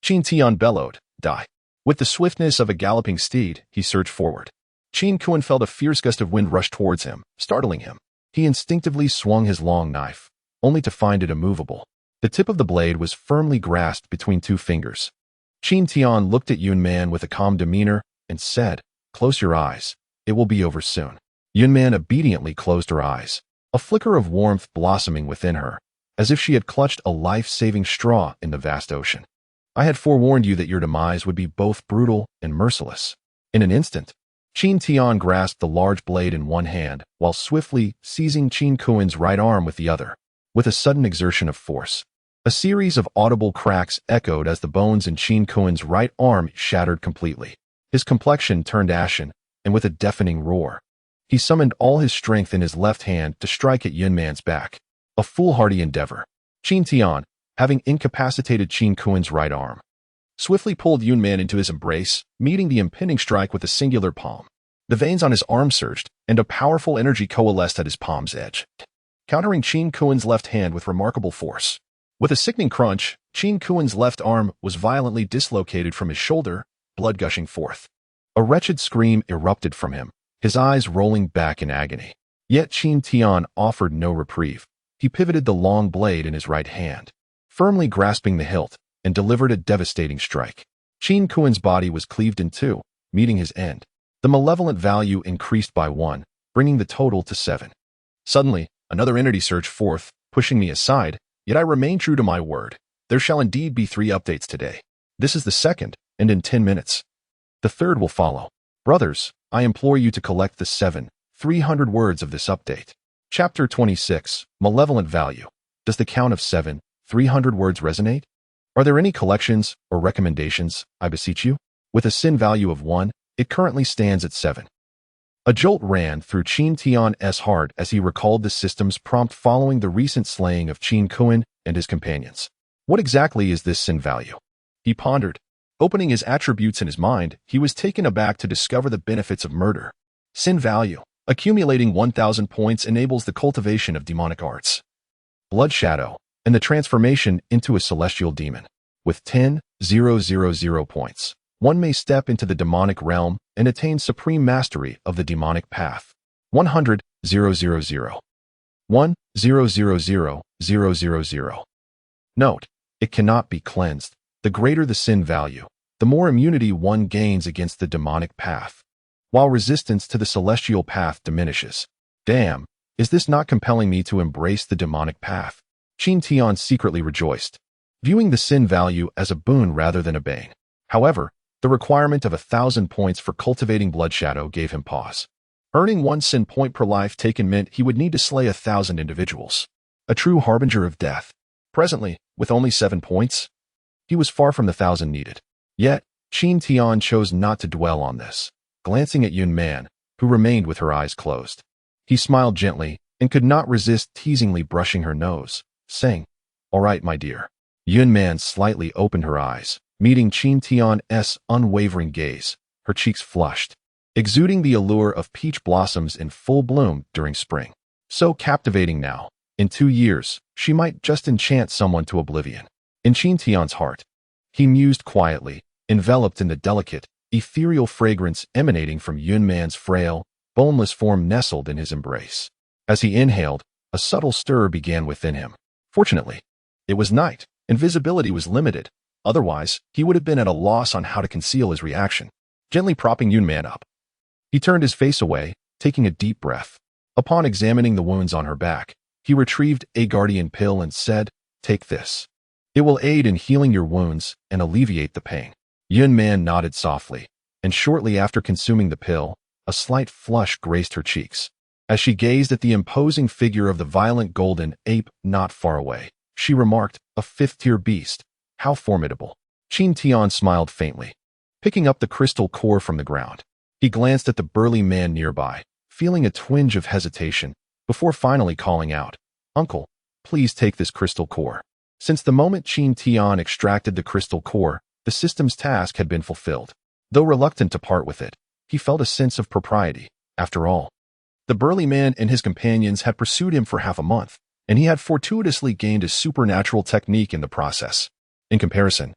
Qin Tian bellowed, "Die." With the swiftness of a galloping steed, he surged forward. Qin Kun felt a fierce gust of wind rush towards him, startling him. He instinctively swung his long knife, only to find it immovable. The tip of the blade was firmly grasped between 2 fingers. Qin Tian looked at Yun Man with a calm demeanor and said, "Close your eyes. It will be over soon." Yun Man obediently closed her eyes, a flicker of warmth blossoming within her, as if she had clutched a life-saving straw in the vast ocean. "I had forewarned you that your demise would be both brutal and merciless." In an instant, Qin Tian grasped the large blade in one hand while swiftly seizing Qin Kun's right arm with the other. With a sudden exertion of force, a series of audible cracks echoed as the bones in Qin Kun's right arm shattered completely. His complexion turned ashen, and with a deafening roar, he summoned all his strength in his left hand to strike at Yun Man's back. A foolhardy endeavor. Qin Tian, having incapacitated Qin Kun's right arm, swiftly pulled Yun Man into his embrace, meeting the impending strike with a singular palm. The veins on his arm surged, and a powerful energy coalesced at his palm's edge. countering Qin Kuan's left hand with remarkable force. With a sickening crunch, Qin Kuan's left arm was violently dislocated from his shoulder, blood gushing forth. A wretched scream erupted from him, his eyes rolling back in agony. Yet Qin Tian offered no reprieve. He pivoted the long blade in his right hand, firmly grasping the hilt, and delivered a devastating strike. Qin Kuan's body was cleaved in two, meeting his end. The malevolent value increased by 1, bringing the total to 7. Suddenly, another entity surged forth, pushing me aside, yet I remain true to my word. There shall indeed be 3 updates today. This is the second, and in 10 minutes. The third will follow. Brothers, I implore you to collect the 300 words of this update. Chapter 26, Malevolent Value. Does the count of 300 words resonate? Are there any collections or recommendations, I beseech you? With a sin value of 1, it currently stands at 7. A jolt ran through Qin Tian's heart as he recalled the system's prompt following the recent slaying of Qin Kuan and his companions. What exactly is this sin value? He pondered. Opening his attributes in his mind, he was taken aback to discover the benefits of murder. Sin value. Accumulating 1,000 points enables the cultivation of demonic arts, blood shadow, and the transformation into a celestial demon. With 10,000 points, one may step into the demonic realm and attain supreme mastery of the demonic path. 100,000. 1,000,000. Note, it cannot be cleansed. The greater the sin value, the more immunity one gains against the demonic path, while resistance to the celestial path diminishes. Damn, is this not compelling me to embrace the demonic path? Qin Tian secretly rejoiced, viewing the sin value as a boon rather than a bane. However, the requirement of 1,000 points for cultivating blood shadow gave him pause. Earning 1 sin point per life taken meant he would need to slay 1,000 individuals. A true harbinger of death. Presently, with only 7 points, he was far from the 1,000 needed. Yet, Qin Tian chose not to dwell on this, glancing at Yun Man, who remained with her eyes closed. He smiled gently and could not resist teasingly brushing her nose, saying, "All right, my dear." Yun Man slightly opened her eyes, meeting Qin Tian's unwavering gaze, her cheeks flushed, exuding the allure of peach blossoms in full bloom during spring. So captivating now, in 2 years, she might just enchant someone to oblivion. In Qin Tian's heart, he mused quietly, enveloped in the delicate, ethereal fragrance emanating from Yun Man's frail, boneless form nestled in his embrace. As he inhaled, a subtle stir began within him. Fortunately, it was night, and visibility was limited. Otherwise, he would have been at a loss on how to conceal his reaction. Gently propping Yun Man up, he turned his face away, taking a deep breath. Upon examining the wounds on her back, he retrieved a guardian pill and said, "Take this. It will aid in healing your wounds and alleviate the pain." Yun Man nodded softly, and shortly after consuming the pill, a slight flush graced her cheeks. As she gazed at the imposing figure of the violent golden ape not far away, she remarked, "A 5th-tier beast. How formidable." Qin Tian smiled faintly, picking up the crystal core from the ground. He glanced at the burly man nearby, feeling a twinge of hesitation, before finally calling out, "Uncle, please take this crystal core." Since the moment Qin Tian extracted the crystal core, the system's task had been fulfilled. Though reluctant to part with it, he felt a sense of propriety. After all, the burly man and his companions had pursued him for half a month, and he had fortuitously gained a supernatural technique in the process. In comparison,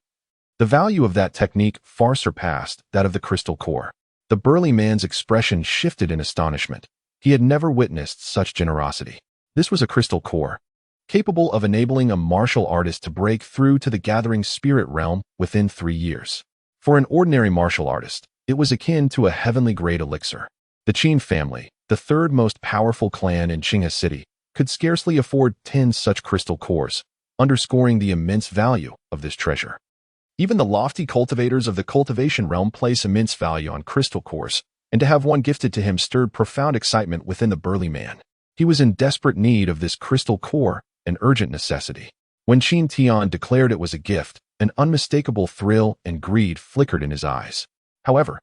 the value of that technique far surpassed that of the crystal core. The burly man's expression shifted in astonishment. He had never witnessed such generosity. This was a crystal core, capable of enabling a martial artist to break through to the gathering spirit realm within 3 years. For an ordinary martial artist, it was akin to a heavenly grade elixir. The Qin family, the 3rd most powerful clan in Qinghe City, could scarcely afford 10 such crystal cores, underscoring the immense value of this treasure. Even the lofty cultivators of the cultivation realm place immense value on crystal cores, and to have one gifted to him stirred profound excitement within the burly man. He was in desperate need of this crystal core, an urgent necessity. When Qin Tian declared it was a gift, an unmistakable thrill and greed flickered in his eyes. However,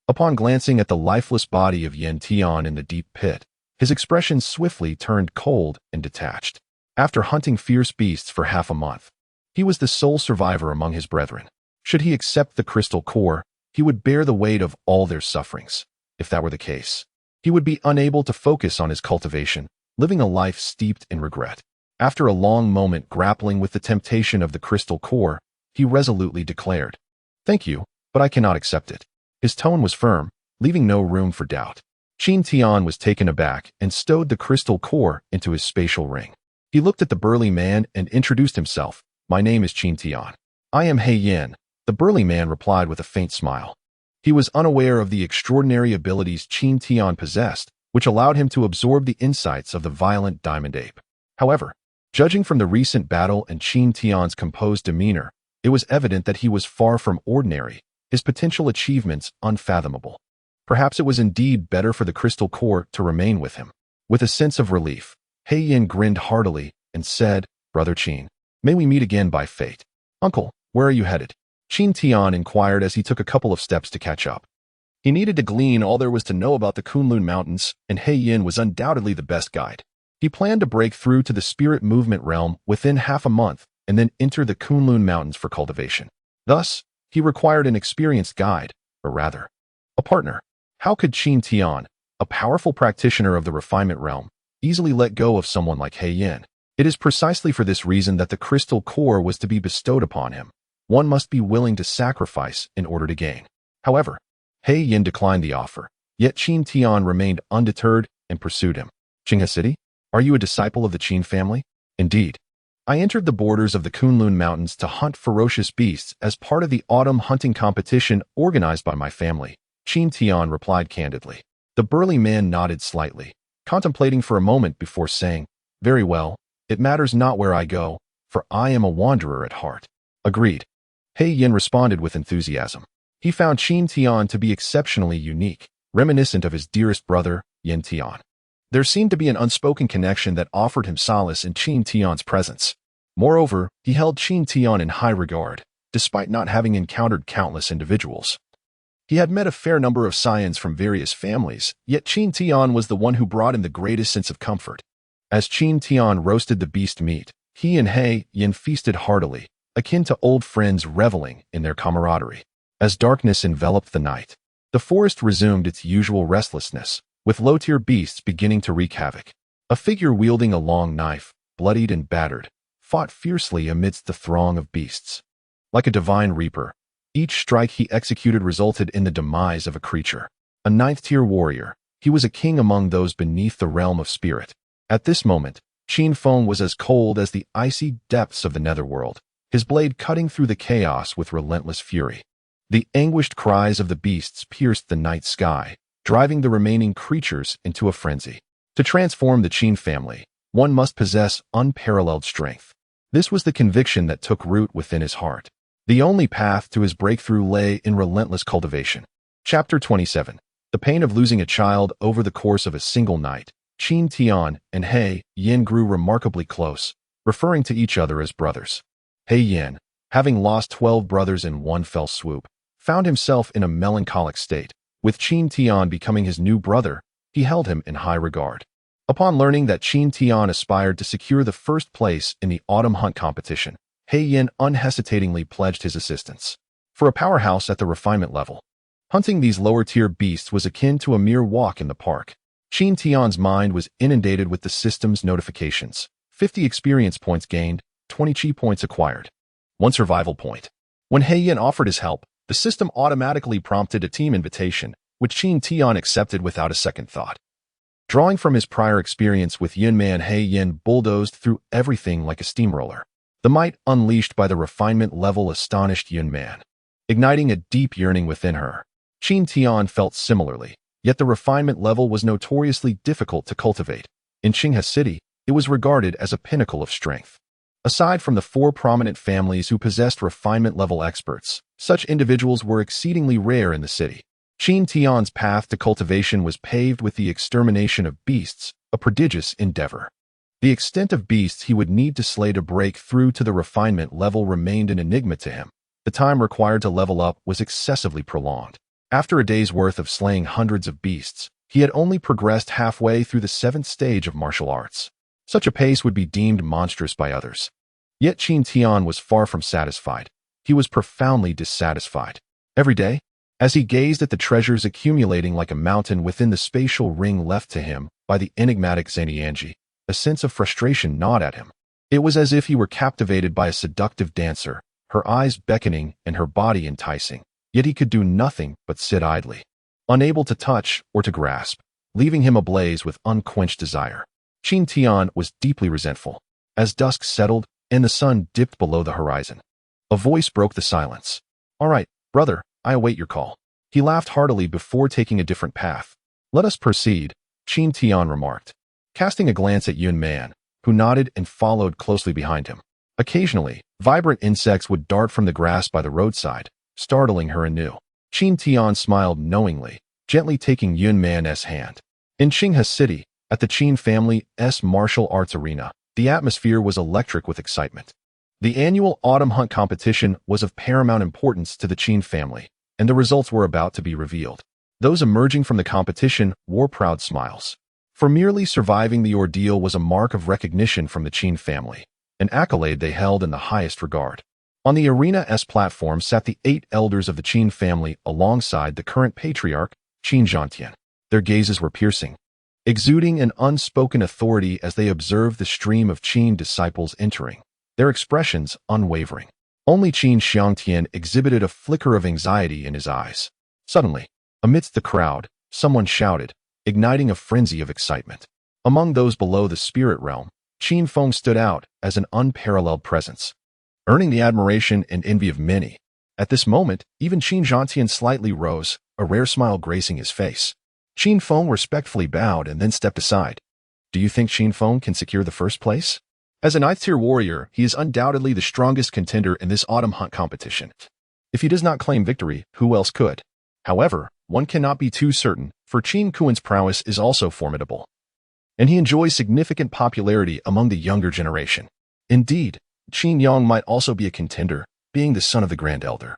upon glancing at the lifeless body of Yin Tian in the deep pit, his expression swiftly turned cold and detached. After hunting fierce beasts for half a month, he was the sole survivor among his brethren. Should he accept the crystal core, he would bear the weight of all their sufferings. If that were the case, he would be unable to focus on his cultivation, living a life steeped in regret. After a long moment grappling with the temptation of the crystal core, he resolutely declared, "Thank you, but I cannot accept it." His tone was firm, leaving no room for doubt. Qin Tian was taken aback and stowed the crystal core into his spatial ring. He looked at the burly man and introduced himself. "My name is Qin Tian. I am He Yin." The burly man replied with a faint smile. He was unaware of the extraordinary abilities Qin Tian possessed, which allowed him to absorb the insights of the violent diamond ape. However, judging from the recent battle and Qin Tian's composed demeanor, it was evident that he was far from ordinary, his potential achievements unfathomable. Perhaps it was indeed better for the crystal core to remain with him. With a sense of relief, He Yin grinned heartily and said, "Brother Qin, may we meet again by fate." "Uncle, where are you headed?" Qin Tian inquired as he took a couple of steps to catch up. He needed to glean all there was to know about the Kunlun Mountains, and He Yin was undoubtedly the best guide. He planned to break through to the spirit movement realm within half a month and then enter the Kunlun Mountains for cultivation. Thus, he required an experienced guide, or rather, a partner. How could Qin Tian, a powerful practitioner of the refinement realm, easily let go of someone like He Yin? It is precisely for this reason that the crystal core was to be bestowed upon him. One must be willing to sacrifice in order to gain. However, He Yin declined the offer, yet Qin Tian remained undeterred and pursued him. "Qinghe City? Are you a disciple of the Qin family?" "Indeed. I entered the borders of the Kunlun Mountains to hunt ferocious beasts as part of the autumn hunting competition organized by my family," Qin Tian replied candidly. The burly man nodded slightly, contemplating for a moment before saying, "Very well, it matters not where I go, for I am a wanderer at heart." "Agreed." He Yin responded with enthusiasm. He found Qin Tian to be exceptionally unique, reminiscent of his dearest brother, Yin Tian. There seemed to be an unspoken connection that offered him solace in Qin Tian's presence. Moreover, he held Qin Tian in high regard, despite not having encountered countless individuals. He had met a fair number of scions from various families, yet Qin Tian was the one who brought him the greatest sense of comfort. As Qin Tian roasted the beast meat, he and He Yin feasted heartily, akin to old friends reveling in their camaraderie. As darkness enveloped the night, the forest resumed its usual restlessness, with low-tier beasts beginning to wreak havoc. A figure wielding a long knife, bloodied and battered, fought fiercely amidst the throng of beasts. Like a divine reaper, each strike he executed resulted in the demise of a creature. A ninth-tier warrior, he was a king among those beneath the realm of spirit. At this moment, Lin Feng was as cold as the icy depths of the netherworld, his blade cutting through the chaos with relentless fury. The anguished cries of the beasts pierced the night sky, driving the remaining creatures into a frenzy. To transform the Qin family, one must possess unparalleled strength. This was the conviction that took root within his heart. The only path to his breakthrough lay in relentless cultivation. Chapter 27. The pain of losing a child over the course of a single night. Qin Tian and He Yin grew remarkably close, referring to each other as brothers. He Yin, having lost 12 brothers in one fell swoop, found himself in a melancholic state. With Qin Tian becoming his new brother, he held him in high regard. Upon learning that Qin Tian aspired to secure the first place in the autumn hunt competition, He Yin unhesitatingly pledged his assistance. For a powerhouse at the refinement level, hunting these lower-tier beasts was akin to a mere walk in the park. Qin Tian's mind was inundated with the system's notifications. 50 experience points gained, 20 chi points acquired. 1 survival point. When He Yin offered his help, the system automatically prompted a team invitation, which Qin Tian accepted without a second thought. Drawing from his prior experience with Yin Man, He Yin bulldozed through everything like a steamroller. The might unleashed by the refinement level astonished Yin Man, igniting a deep yearning within her. Qin Tian felt similarly, yet the refinement level was notoriously difficult to cultivate. In Qinghe City, it was regarded as a pinnacle of strength. Aside from the 4 prominent families who possessed refinement-level experts, such individuals were exceedingly rare in the city. Qin Tian's path to cultivation was paved with the extermination of beasts, a prodigious endeavor. The extent of beasts he would need to slay to break through to the refinement level remained an enigma to him. The time required to level up was excessively prolonged. After a day's worth of slaying hundreds of beasts, he had only progressed halfway through the 7th stage of martial arts. Such a pace would be deemed monstrous by others. Yet Qin Tian was far from satisfied. He was profoundly dissatisfied. Every day, as he gazed at the treasures accumulating like a mountain within the spatial ring left to him by the enigmatic Zhanianji, a sense of frustration gnawed at him. It was as if he were captivated by a seductive dancer, her eyes beckoning and her body enticing, yet he could do nothing but sit idly, unable to touch or to grasp, leaving him ablaze with unquenched desire. Qin Tian was deeply resentful. As dusk settled and the sun dipped below the horizon, a voice broke the silence. "All right, brother, I await your call." He laughed heartily before taking a different path. "Let us proceed," Qin Tian remarked, casting a glance at Yun Man, who nodded and followed closely behind him. Occasionally, vibrant insects would dart from the grass by the roadside, startling her anew. Qin Tian smiled knowingly, gently taking Yun Man's hand. In Qinghe City, at the Qin family's martial arts arena, the atmosphere was electric with excitement. The annual autumn hunt competition was of paramount importance to the Qin family, and the results were about to be revealed. Those emerging from the competition wore proud smiles. For merely surviving the ordeal was a mark of recognition from the Qin family, an accolade they held in the highest regard. On the arena's platform sat the 8 elders of the Qin family alongside the current patriarch, Qin Zhantian. Their gazes were piercing, exuding an unspoken authority as they observed the stream of Qin disciples entering, their expressions unwavering. Only Qin Xiangtian exhibited a flicker of anxiety in his eyes. Suddenly, amidst the crowd, someone shouted, igniting a frenzy of excitement. Among those below the spirit realm, Qin Feng stood out as an unparalleled presence, earning the admiration and envy of many. At this moment, even Qin Zhantian slightly rose, a rare smile gracing his face. Qin Feng respectfully bowed and then stepped aside. "Do you think Qin Feng can secure the first place? As a 9th-tier warrior, he is undoubtedly the strongest contender in this autumn hunt competition. If he does not claim victory, who else could? However, one cannot be too certain, for Qin Kuan's prowess is also formidable, and he enjoys significant popularity among the younger generation. Indeed, Qin Yang might also be a contender, being the son of the Grand Elder.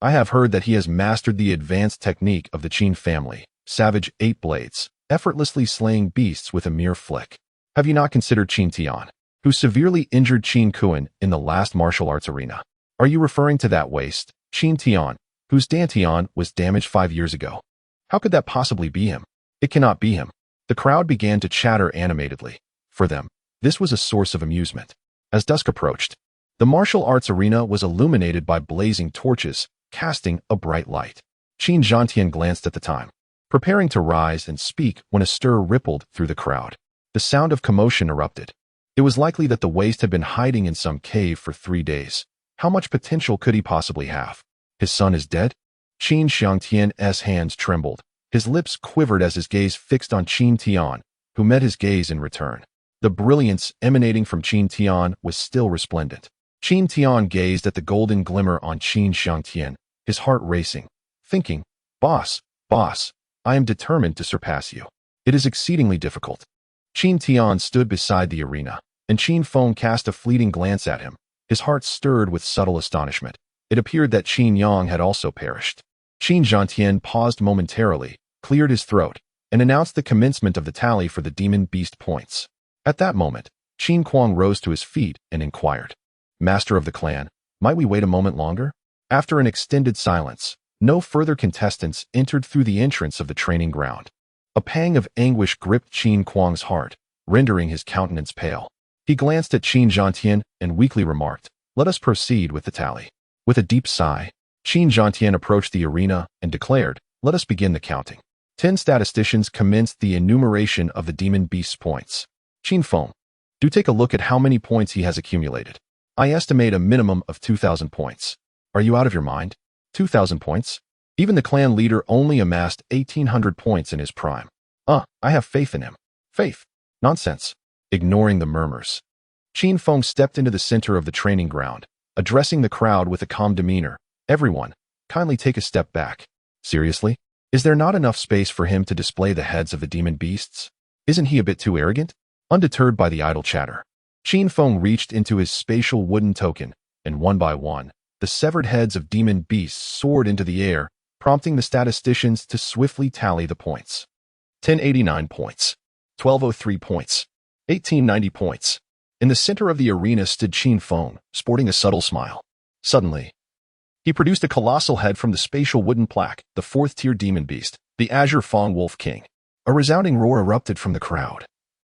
I have heard that he has mastered the advanced technique of the Qin family, Savage 8 Blades, effortlessly slaying beasts with a mere flick. Have you not considered Qin Tian, who severely injured Qin Kuan in the last martial arts arena? Are you referring to that waste, Qin Tian, whose Dantian was damaged 5 years ago? How could that possibly be him? It cannot be him." The crowd began to chatter animatedly. For them, this was a source of amusement. As dusk approached, the martial arts arena was illuminated by blazing torches, casting a bright light. Qin Zhantian glanced at the time, preparing to rise and speak when a stir rippled through the crowd. The sound of commotion erupted. It was likely that the waste had been hiding in some cave for 3 days. How much potential could he possibly have? His son is dead? Qin Xiangtian's hands trembled. His lips quivered as his gaze fixed on Qin Tian, who met his gaze in return. The brilliance emanating from Qin Tian was still resplendent. Qin Tian gazed at the golden glimmer on Qin Xiangtian, his heart racing, thinking, boss, I am determined to surpass you. It is exceedingly difficult." Qin Tian stood beside the arena, and Qin Feng cast a fleeting glance at him. His heart stirred with subtle astonishment. It appeared that Qin Yang had also perished. Qin Zhantian paused momentarily, cleared his throat, and announced the commencement of the tally for the demon beast points. At that moment, Qin Kuang rose to his feet and inquired, "Master of the clan, might we wait a moment longer?" After an extended silence, no further contestants entered through the entrance of the training ground. A pang of anguish gripped Qin Kuang's heart, rendering his countenance pale. He glanced at Qin Zhantian and weakly remarked, "Let us proceed with the tally." With a deep sigh, Qin Zhantian approached the arena and declared, "Let us begin the counting." 10 statisticians commenced the enumeration of the demon beast's points. "Qin Feng, do take a look at how many points he has accumulated. I estimate a minimum of 2,000 points. Are you out of your mind? 2,000 points? Even the clan leader only amassed 1,800 points in his prime. I have faith in him." "Faith? Nonsense." Ignoring the murmurs, Qin Feng stepped into the center of the training ground, addressing the crowd with a calm demeanor. "Everyone, kindly take a step back. Seriously? Is there not enough space for him to display the heads of the demon beasts? Isn't he a bit too arrogant?" Undeterred by the idle chatter, Qin Feng reached into his spatial wooden token, and one by one, the severed heads of demon beasts soared into the air, prompting the statisticians to swiftly tally the points. 1089 points. 1203 points. 1890 points. In the center of the arena stood Qin Feng, sporting a subtle smile. Suddenly, he produced a colossal head from the spatial wooden plaque, the 4th-tier demon beast, the Azure Fang Wolf King. A resounding roar erupted from the crowd.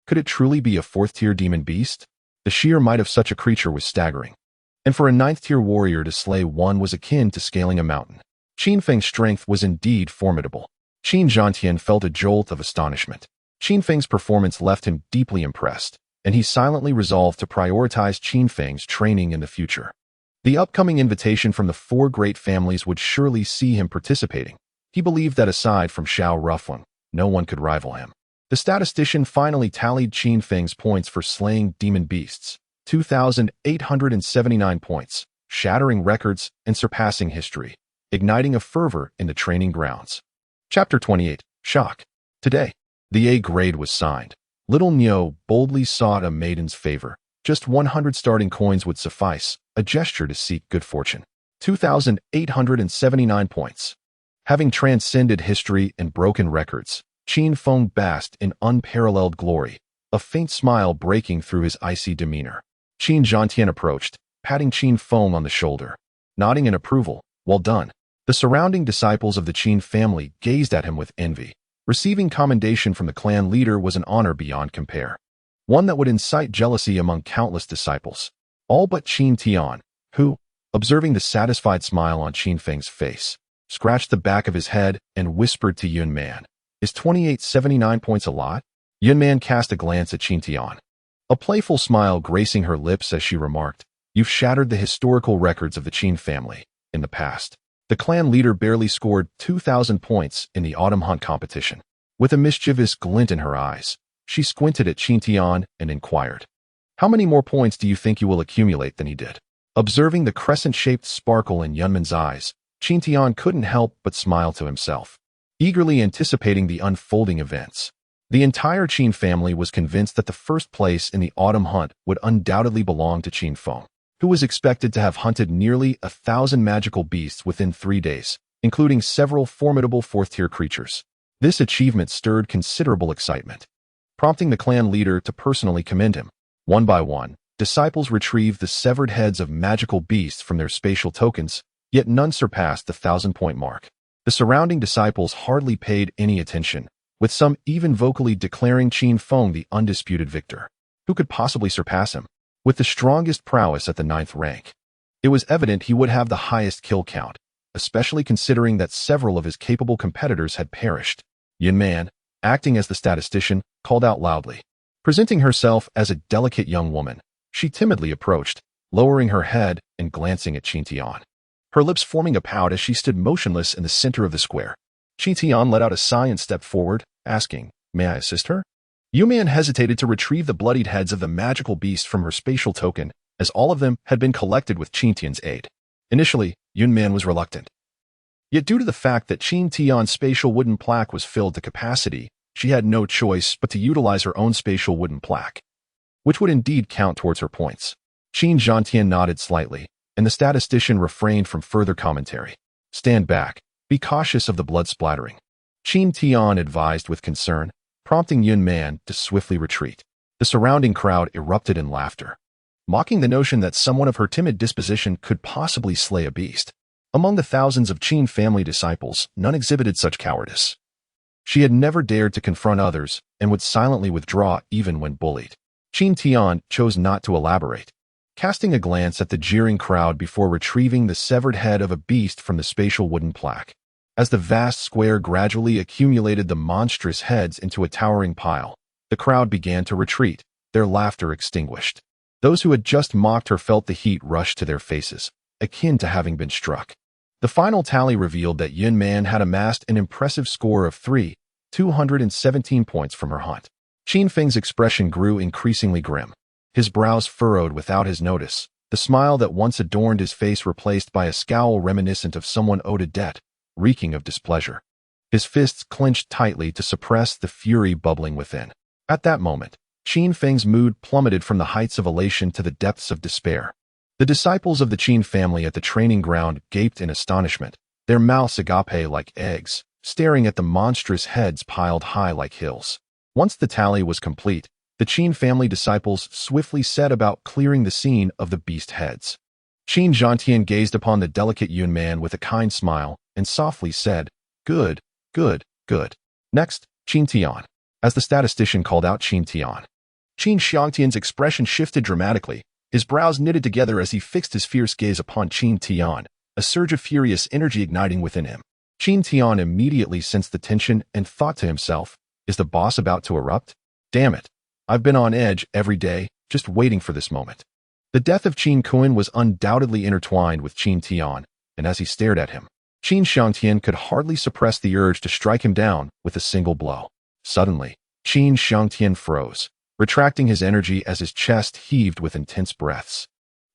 Could it truly be a fourth-tier demon beast? The sheer might of such a creature was staggering. And for a ninth-tier warrior to slay one was akin to scaling a mountain. Qin Feng's strength was indeed formidable. Qin Zhantian felt a jolt of astonishment. Qin Feng's performance left him deeply impressed, and he silently resolved to prioritize Qin Feng's training in the future. The upcoming invitation from the four great families would surely see him participating. He believed that aside from Xiao Ruffling, no one could rival him. The statistician finally tallied Qin Feng's points for slaying demon beasts, 2,879 points, shattering records and surpassing history, igniting a fervor in the training grounds. Chapter 28, Shock. Today, the A grade was signed. Little Nyo boldly sought a maiden's favor. Just 100 starting coins would suffice, a gesture to seek good fortune. 2,879 points. Having transcended history and broken records, Qin Feng basked in unparalleled glory, a faint smile breaking through his icy demeanor. Qin Zhantian approached, patting Qin Feng on the shoulder. Nodding in approval, well done. The surrounding disciples of the Qin family gazed at him with envy. Receiving commendation from the clan leader was an honor beyond compare. One that would incite jealousy among countless disciples. All but Qin Tian, who, observing the satisfied smile on Qin Feng's face, scratched the back of his head and whispered to Yun Man, "Is 2879 points a lot?" Yun Man cast a glance at Qin Tian. A playful smile gracing her lips as she remarked, "You've shattered the historical records of the Qin family. In the past, the clan leader barely scored 2,000 points in the autumn hunt competition." With a mischievous glint in her eyes, she squinted at Qin Tian and inquired, "How many more points do you think you will accumulate than he did?" Observing the crescent-shaped sparkle in Yunman's eyes, Qin Tian couldn't help but smile to himself, eagerly anticipating the unfolding events. The entire Qin family was convinced that the first place in the autumn hunt would undoubtedly belong to Qin Feng, who was expected to have hunted nearly 1,000 magical beasts within 3 days, including several formidable fourth-tier creatures. This achievement stirred considerable excitement, prompting the clan leader to personally commend him. One by one, disciples retrieved the severed heads of magical beasts from their spatial tokens, yet none surpassed the 1,000-point mark. The surrounding disciples hardly paid any attention, with some even vocally declaring Qin Feng the undisputed victor. Who could possibly surpass him? With the strongest prowess at the 9th rank, it was evident he would have the highest kill count, especially considering that several of his capable competitors had perished. Yun Man, acting as the statistician, called out loudly. Presenting herself as a delicate young woman, she timidly approached, lowering her head and glancing at Qin Tian, her lips forming a pout as she stood motionless in the center of the square. Qin Tian let out a sigh and stepped forward, asking, "May I assist her?" Yun Man hesitated to retrieve the bloodied heads of the magical beast from her spatial token, as all of them had been collected with Qin Tian's aid. Initially, Yun Man was reluctant. Yet due to the fact that Qin Tian's spatial wooden plaque was filled to capacity, she had no choice but to utilize her own spatial wooden plaque, which would indeed count towards her points. Qin Zhantian nodded slightly, and the statistician refrained from further commentary. "Stand back. Be cautious of the blood splattering," Qin Tian advised with concern, prompting Yun Man to swiftly retreat. The surrounding crowd erupted in laughter, mocking the notion that someone of her timid disposition could possibly slay a beast. Among the thousands of Qin family disciples, none exhibited such cowardice. She had never dared to confront others and would silently withdraw even when bullied. Qin Tian chose not to elaborate, casting a glance at the jeering crowd before retrieving the severed head of a beast from the spatial wooden plaque. As the vast square gradually accumulated the monstrous heads into a towering pile, the crowd began to retreat, their laughter extinguished. Those who had just mocked her felt the heat rush to their faces, akin to having been struck. The final tally revealed that Yun Man had amassed an impressive score of 217 points from her hunt. Qin Feng's expression grew increasingly grim. His brows furrowed without his notice, the smile that once adorned his face replaced by a scowl reminiscent of someone owed a debt, reeking of displeasure. His fists clenched tightly to suppress the fury bubbling within. At that moment, Qin Feng's mood plummeted from the heights of elation to the depths of despair. The disciples of the Qin family at the training ground gaped in astonishment, their mouths agape like eggs, staring at the monstrous heads piled high like hills. Once the tally was complete, the Qin family disciples swiftly set about clearing the scene of the beast heads. Qin Zhantian gazed upon the delicate Yun Man with a kind smile and softly said, "Good, good, good." Next, Qin Tian. As the statistician called out Qin Tian, Qin Xiangtian's expression shifted dramatically. His brows knitted together as he fixed his fierce gaze upon Qin Tian, a surge of furious energy igniting within him. Qin Tian immediately sensed the tension and thought to himself, is the boss about to erupt? Damn it. I've been on edge every day, just waiting for this moment. The death of Qin Kuan was undoubtedly intertwined with Qin Tian, and as he stared at him, Qin Xiangtian could hardly suppress the urge to strike him down with a single blow. Suddenly, Qin Xiangtian froze, retracting his energy as his chest heaved with intense breaths.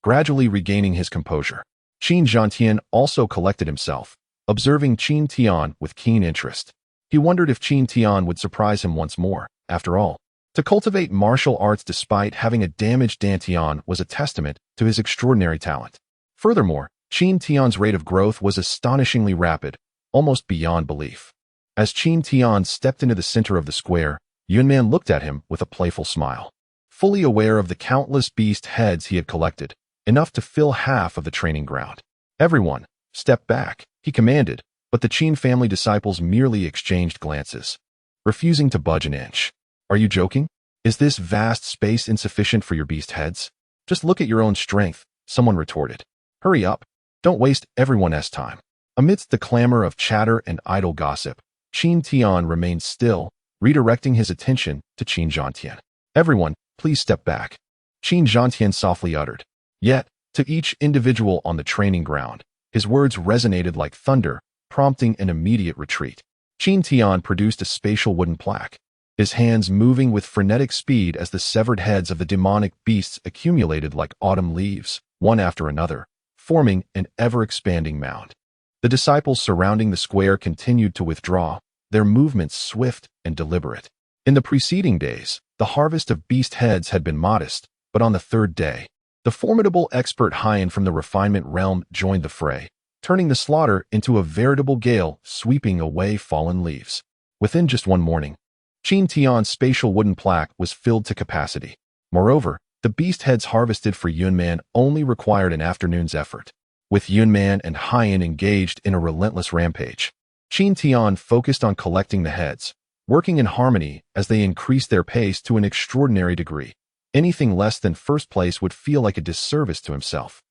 Gradually regaining his composure, Qin Xiangtian also collected himself, observing Qin Tian with keen interest. He wondered if Qin Tian would surprise him once more. After all, to cultivate martial arts despite having a damaged Dantian was a testament to his extraordinary talent. Furthermore, Qin Tian's rate of growth was astonishingly rapid, almost beyond belief. As Qin Tian stepped into the center of the square, Yunman looked at him with a playful smile. Fully aware of the countless beast heads he had collected, enough to fill half of the training ground. Everyone, step back, he commanded, but the Qin family disciples merely exchanged glances, refusing to budge an inch. Are you joking? Is this vast space insufficient for your beast heads? Just look at your own strength, someone retorted. Hurry up. Don't waste everyone's time. Amidst the clamor of chatter and idle gossip, Qin Tian remained still, redirecting his attention to Qin Zhantian. Everyone, please step back. Qin Zhantian softly uttered. Yet, to each individual on the training ground, his words resonated like thunder, prompting an immediate retreat. Qin Tian produced a spatial wooden plaque, his hands moving with frenetic speed as the severed heads of the demonic beasts accumulated like autumn leaves, one after another, forming an ever-expanding mound. The disciples surrounding the square continued to withdraw, their movements swift and deliberate. In the preceding days, the harvest of beast heads had been modest, but on the third day, the formidable expert Haiyan from the refinement realm joined the fray, turning the slaughter into a veritable gale sweeping away fallen leaves. Within just one morning, Qin Tian's spatial wooden plaque was filled to capacity. Moreover, the beast heads harvested for Yunman only required an afternoon's effort. With Yunman and Haiyan engaged in a relentless rampage, Qin Tian focused on collecting the heads, working in harmony as they increased their pace to an extraordinary degree. Anything less than first place would feel like a disservice to himself.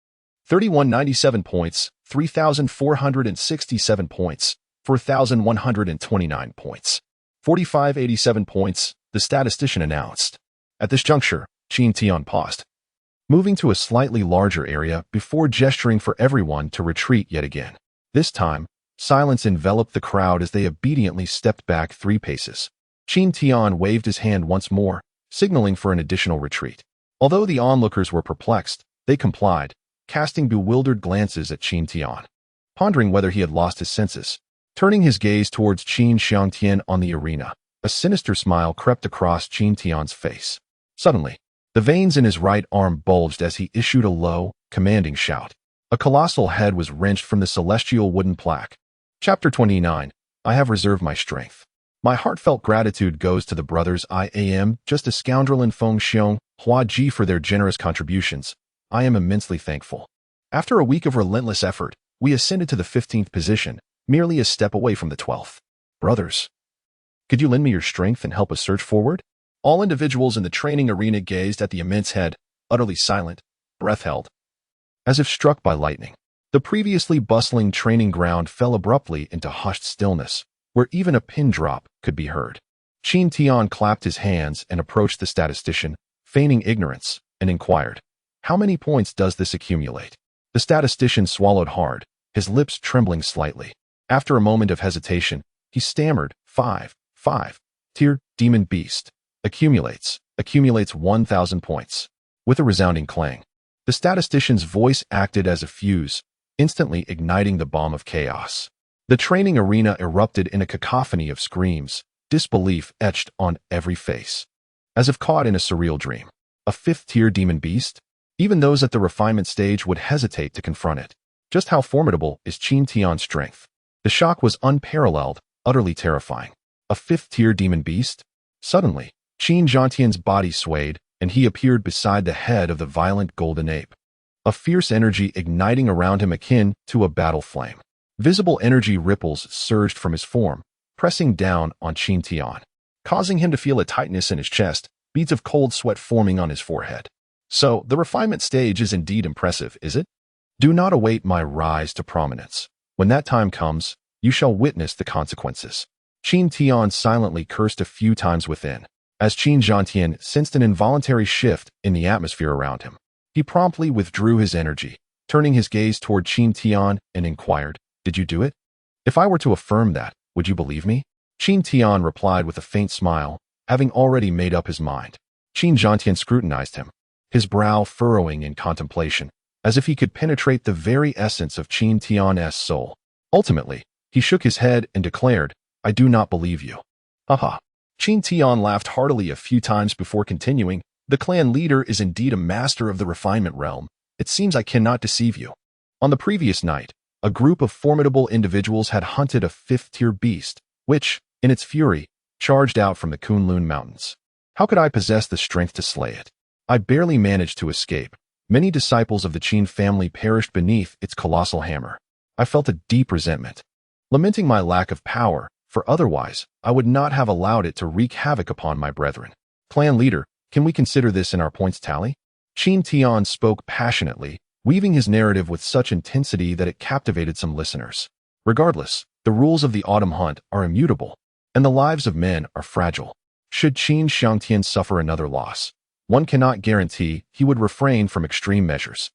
3197 points, 3,467 points, 4,129 points, 4587 points, the statistician announced. At this juncture, Qin Tian paused, moving to a slightly larger area before gesturing for everyone to retreat yet again. This time, silence enveloped the crowd as they obediently stepped back 3 paces. Qin Tian waved his hand once more, signaling for an additional retreat. Although the onlookers were perplexed, they complied, casting bewildered glances at Qin Tian, pondering whether he had lost his senses. Turning his gaze towards Qin Xiangtian on the arena, a sinister smile crept across Qin Tian's face. Suddenly, the veins in his right arm bulged as he issued a low, commanding shout. A colossal head was wrenched from the celestial wooden plaque. Chapter 29. I have reserved my strength. My heartfelt gratitude goes to the brothers I am just a scoundrel Lin Feng Xiong, Hua Ji for their generous contributions. I am immensely thankful. After a week of relentless effort, we ascended to the 15th position, merely a step away from the 12th. Brothers, could you lend me your strength and help us surge forward? All individuals in the training arena gazed at the immense head, utterly silent, breath held, as if struck by lightning. The previously bustling training ground fell abruptly into hushed stillness, where even a pin drop could be heard. Qin Tian clapped his hands and approached the statistician, feigning ignorance, and inquired, "How many points does this accumulate?" The statistician swallowed hard, his lips trembling slightly. After a moment of hesitation, he stammered, 5. Tier, demon beast. Accumulates 1,000 points. With a resounding clang, the statistician's voice acted as a fuse, instantly igniting the bomb of chaos. The training arena erupted in a cacophony of screams, disbelief etched on every face. As if caught in a surreal dream. A 5th-tier demon beast? Even those at the refinement stage would hesitate to confront it. Just how formidable is Qin Tian's strength? The shock was unparalleled, utterly terrifying. A 5th-tier demon beast? Suddenly, Qin Zhantian's body swayed, and he appeared beside the head of the violent golden ape. A fierce energy igniting around him akin to a battle flame. Visible energy ripples surged from his form, pressing down on Qin Tian, causing him to feel a tightness in his chest, beads of cold sweat forming on his forehead. So, the refinement stage is indeed impressive, is it? Do not await my rise to prominence. When that time comes, you shall witness the consequences. Qin Tian silently cursed a few times within, as Qin Zhantian sensed an involuntary shift in the atmosphere around him. He promptly withdrew his energy, turning his gaze toward Qin Tian and inquired, "Did you do it? If I were to affirm that, would you believe me?" Qin Tian replied with a faint smile, having already made up his mind. Qin Zhantian scrutinized him, his brow furrowing in contemplation, as if he could penetrate the very essence of Qin Tian's soul. Ultimately, he shook his head and declared, "I do not believe you." Haha. Qin Tian laughed heartily a few times before continuing, "The clan leader is indeed a master of the refinement realm. It seems I cannot deceive you." On the previous night, a group of formidable individuals had hunted a fifth-tier beast, which, in its fury, charged out from the Kunlun Mountains. How could I possess the strength to slay it? I barely managed to escape. Many disciples of the Qin family perished beneath its colossal hammer. I felt a deep resentment, lamenting my lack of power, for otherwise, I would not have allowed it to wreak havoc upon my brethren. "Clan leader, can we consider this in our points tally?" Qin Tian spoke passionately, weaving his narrative with such intensity that it captivated some listeners. Regardless, the rules of the autumn hunt are immutable, and the lives of men are fragile. Should Qin Xiangtian suffer another loss, one cannot guarantee he would refrain from extreme measures.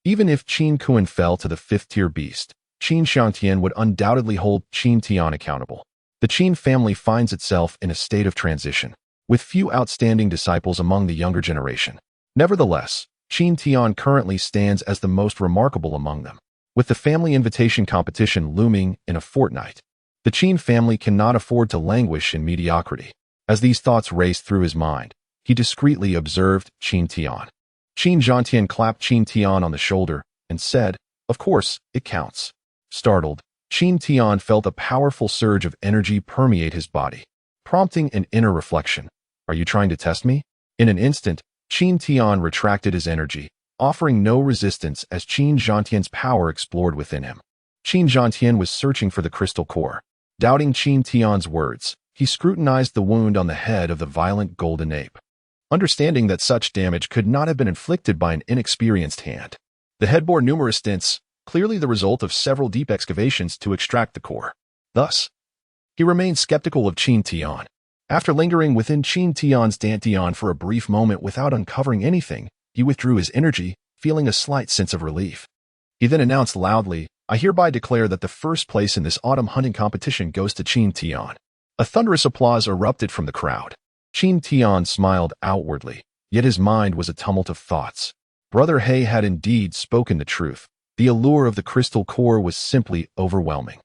Even if Qin Kuan fell to the fifth-tier beast, Qin Xiangtian would undoubtedly hold Qin Tian accountable. The Qin family finds itself in a state of transition, with few outstanding disciples among the younger generation. Nevertheless, Qin Tian currently stands as the most remarkable among them. With the family invitation competition looming in a fortnight, the Qin family cannot afford to languish in mediocrity. As these thoughts raced through his mind, he discreetly observed Qin Tian. Qin Zhantian clapped Qin Tian on the shoulder and said, "Of course, it counts." Startled, Qin Tian felt a powerful surge of energy permeate his body, prompting an inner reflection. "Are you trying to test me?" In an instant, Qin Tian retracted his energy, offering no resistance as Qin Zhantian's power explored within him. Qin Zhantian was searching for the crystal core. Doubting Qin Tian's words, he scrutinized the wound on the head of the violent golden ape, understanding that such damage could not have been inflicted by an inexperienced hand. The head bore numerous dents, clearly the result of several deep excavations to extract the core. Thus, he remained skeptical of Qin Tian. After lingering within Qin Tian's dantian for a brief moment without uncovering anything, he withdrew his energy, feeling a slight sense of relief. He then announced loudly, "I hereby declare that the first place in this autumn hunting competition goes to Qin Tian." A thunderous applause erupted from the crowd. Qin Tian smiled outwardly, yet his mind was a tumult of thoughts. Brother He had indeed spoken the truth. The allure of the crystal core was simply overwhelming.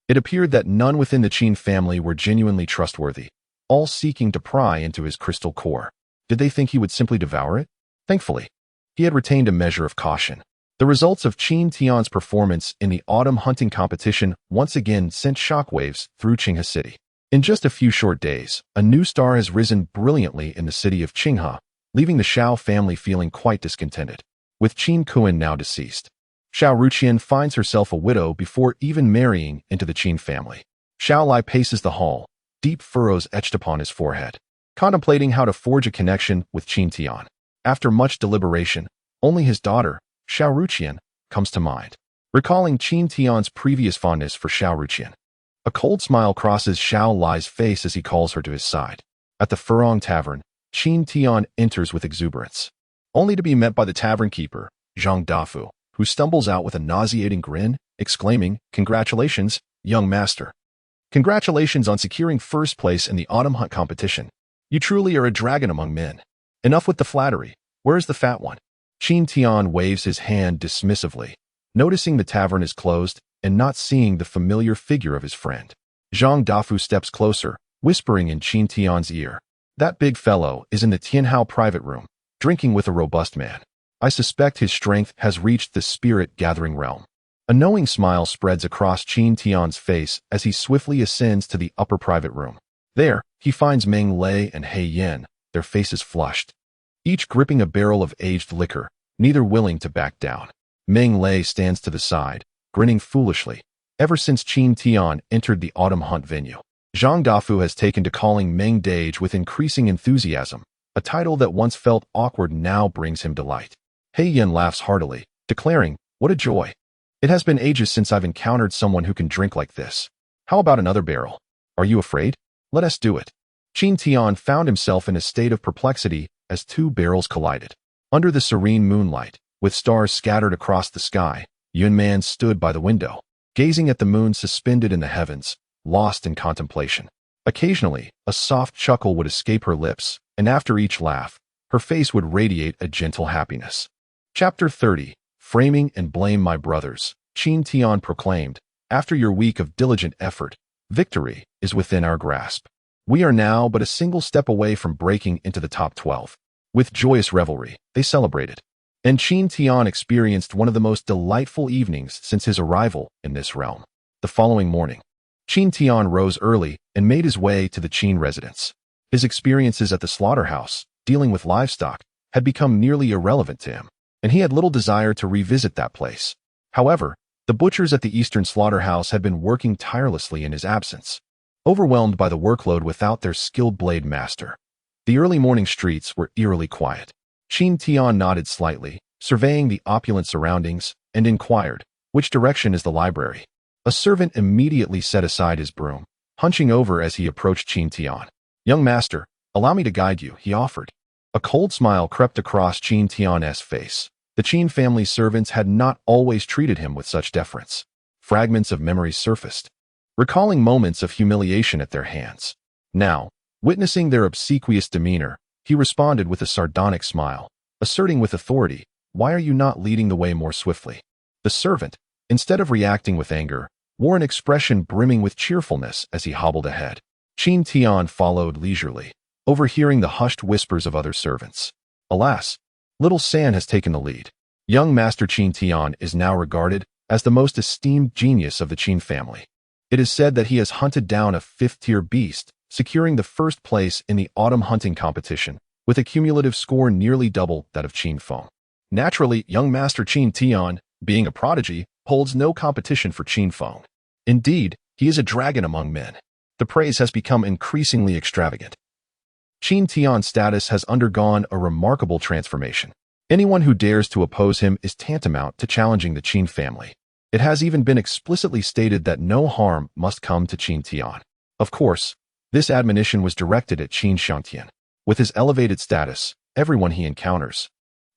It appeared that none within the Qin family were genuinely trustworthy, all seeking to pry into his crystal core. Did they think he would simply devour it? Thankfully, he had retained a measure of caution. The results of Qin Tian's performance in the autumn hunting competition once again sent shockwaves through Qinghe City. In just a few short days, a new star has risen brilliantly in the city of Qinghe, leaving the Shao family feeling quite discontented. With Qin Kuan now deceased, Xiao Ruqian finds herself a widow before even marrying into the Qin family. Xiao Lai paces the hall, deep furrows etched upon his forehead, contemplating how to forge a connection with Qin Tian. After much deliberation, only his daughter, Xiao Ruqian, comes to mind. Recalling Qin Tian's previous fondness for Xiao Ruqian, a cold smile crosses Xiao Lai's face as he calls her to his side. At the Furong Tavern, Qin Tian enters with exuberance, only to be met by the tavern keeper, Zhang Dafu, who stumbles out with a nauseating grin, exclaiming, "Congratulations, young master. Congratulations on securing first place in the autumn hunt competition. You truly are a dragon among men. Enough with the flattery. Where is the fat one?" Qin Tian waves his hand dismissively, noticing the tavern is closed and not seeing the familiar figure of his friend. Zhang Dafu steps closer, whispering in Qin Tian's ear, "That big fellow is in the Tianhao private room, drinking with a robust man. I suspect his strength has reached the spirit-gathering realm." A knowing smile spreads across Qin Tian's face as he swiftly ascends to the upper private room. There, he finds Meng Lei and He Yin, their faces flushed, each gripping a barrel of aged liquor, neither willing to back down. Meng Lei stands to the side, grinning foolishly. Ever since Qin Tian entered the autumn hunt venue, Zhang Dafu has taken to calling Meng Dage with increasing enthusiasm, A title that once felt awkward now brings him delight. He Yin laughs heartily, declaring, "What a joy. It has been ages since I've encountered someone who can drink like this. How about another barrel? Are you afraid? Let us do it." Qin Tian found himself in a state of perplexity as two barrels collided. Under the serene moonlight, with stars scattered across the sky, Yun Man stood by the window, gazing at the moon suspended in the heavens, lost in contemplation. Occasionally, a soft chuckle would escape her lips, and after each laugh, her face would radiate a gentle happiness. Chapter 30. Framing and Blame My Brothers. Qin Tian proclaimed, "After your week of diligent effort, victory is within our grasp. We are now but a single step away from breaking into the top 12. With joyous revelry, they celebrated. And Qin Tian experienced one of the most delightful evenings since his arrival in this realm. The following morning, Qin Tian rose early and made his way to the Qin residence. His experiences at the slaughterhouse, dealing with livestock, had become nearly irrelevant to him, and he had little desire to revisit that place. However, the butchers at the eastern slaughterhouse had been working tirelessly in his absence, overwhelmed by the workload without their skilled blade master. The early morning streets were eerily quiet. Qin Tian nodded slightly, surveying the opulent surroundings, and inquired, "Which direction is the library?" A servant immediately set aside his broom, hunching over as he approached Qin Tian. "Young master, allow me to guide you," he offered. A cold smile crept across Qin Tian's face. The Qin family's servants had not always treated him with such deference. Fragments of memory surfaced, recalling moments of humiliation at their hands. Now, witnessing their obsequious demeanor, he responded with a sardonic smile, asserting with authority, "Why are you not leading the way more swiftly?" The servant, instead of reacting with anger, wore an expression brimming with cheerfulness as he hobbled ahead. Qin Tian followed leisurely, overhearing the hushed whispers of other servants. Alas, little San has taken the lead. Young Master Qin Tian is now regarded as the most esteemed genius of the Qin family. It is said that he has hunted down a fifth-tier beast, securing the first place in the autumn hunting competition, with a cumulative score nearly double that of Qin Feng. Naturally, young Master Qin Tian, being a prodigy, holds no competition for Qin Feng. Indeed, he is a dragon among men. The praise has become increasingly extravagant. Qin Tian's status has undergone a remarkable transformation. Anyone who dares to oppose him is tantamount to challenging the Qin family. It has even been explicitly stated that no harm must come to Qin Tian. Of course, this admonition was directed at Qin Xiangtian. With his elevated status, everyone he encounters,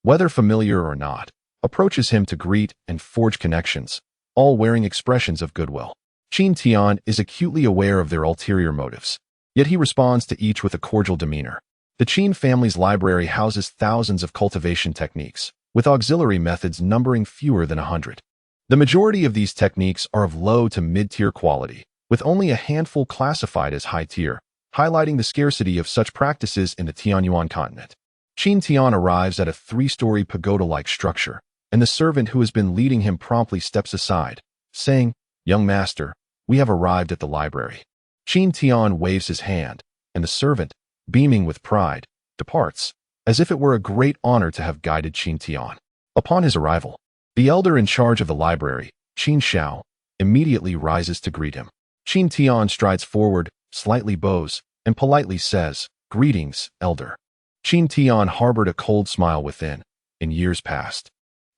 whether familiar or not, approaches him to greet and forge connections, all wearing expressions of goodwill. Qin Tian is acutely aware of their ulterior motives, yet he responds to each with a cordial demeanor. The Qin family's library houses thousands of cultivation techniques, with auxiliary methods numbering fewer than 100. The majority of these techniques are of low to mid-tier quality, with only a handful classified as high-tier, highlighting the scarcity of such practices in the Tianyuan continent. Qin Tian arrives at a 3-story pagoda-like structure, and the servant who has been leading him promptly steps aside, saying, "Young master, we have arrived at the library." Qin Tian waves his hand, and the servant, beaming with pride, departs, as if it were a great honor to have guided Qin Tian. Upon his arrival, the elder in charge of the library, Qin Xiao, immediately rises to greet him. Qin Tian strides forward, slightly bows, and politely says, "Greetings, elder." Qin Tian harbored a cold smile within. In years past,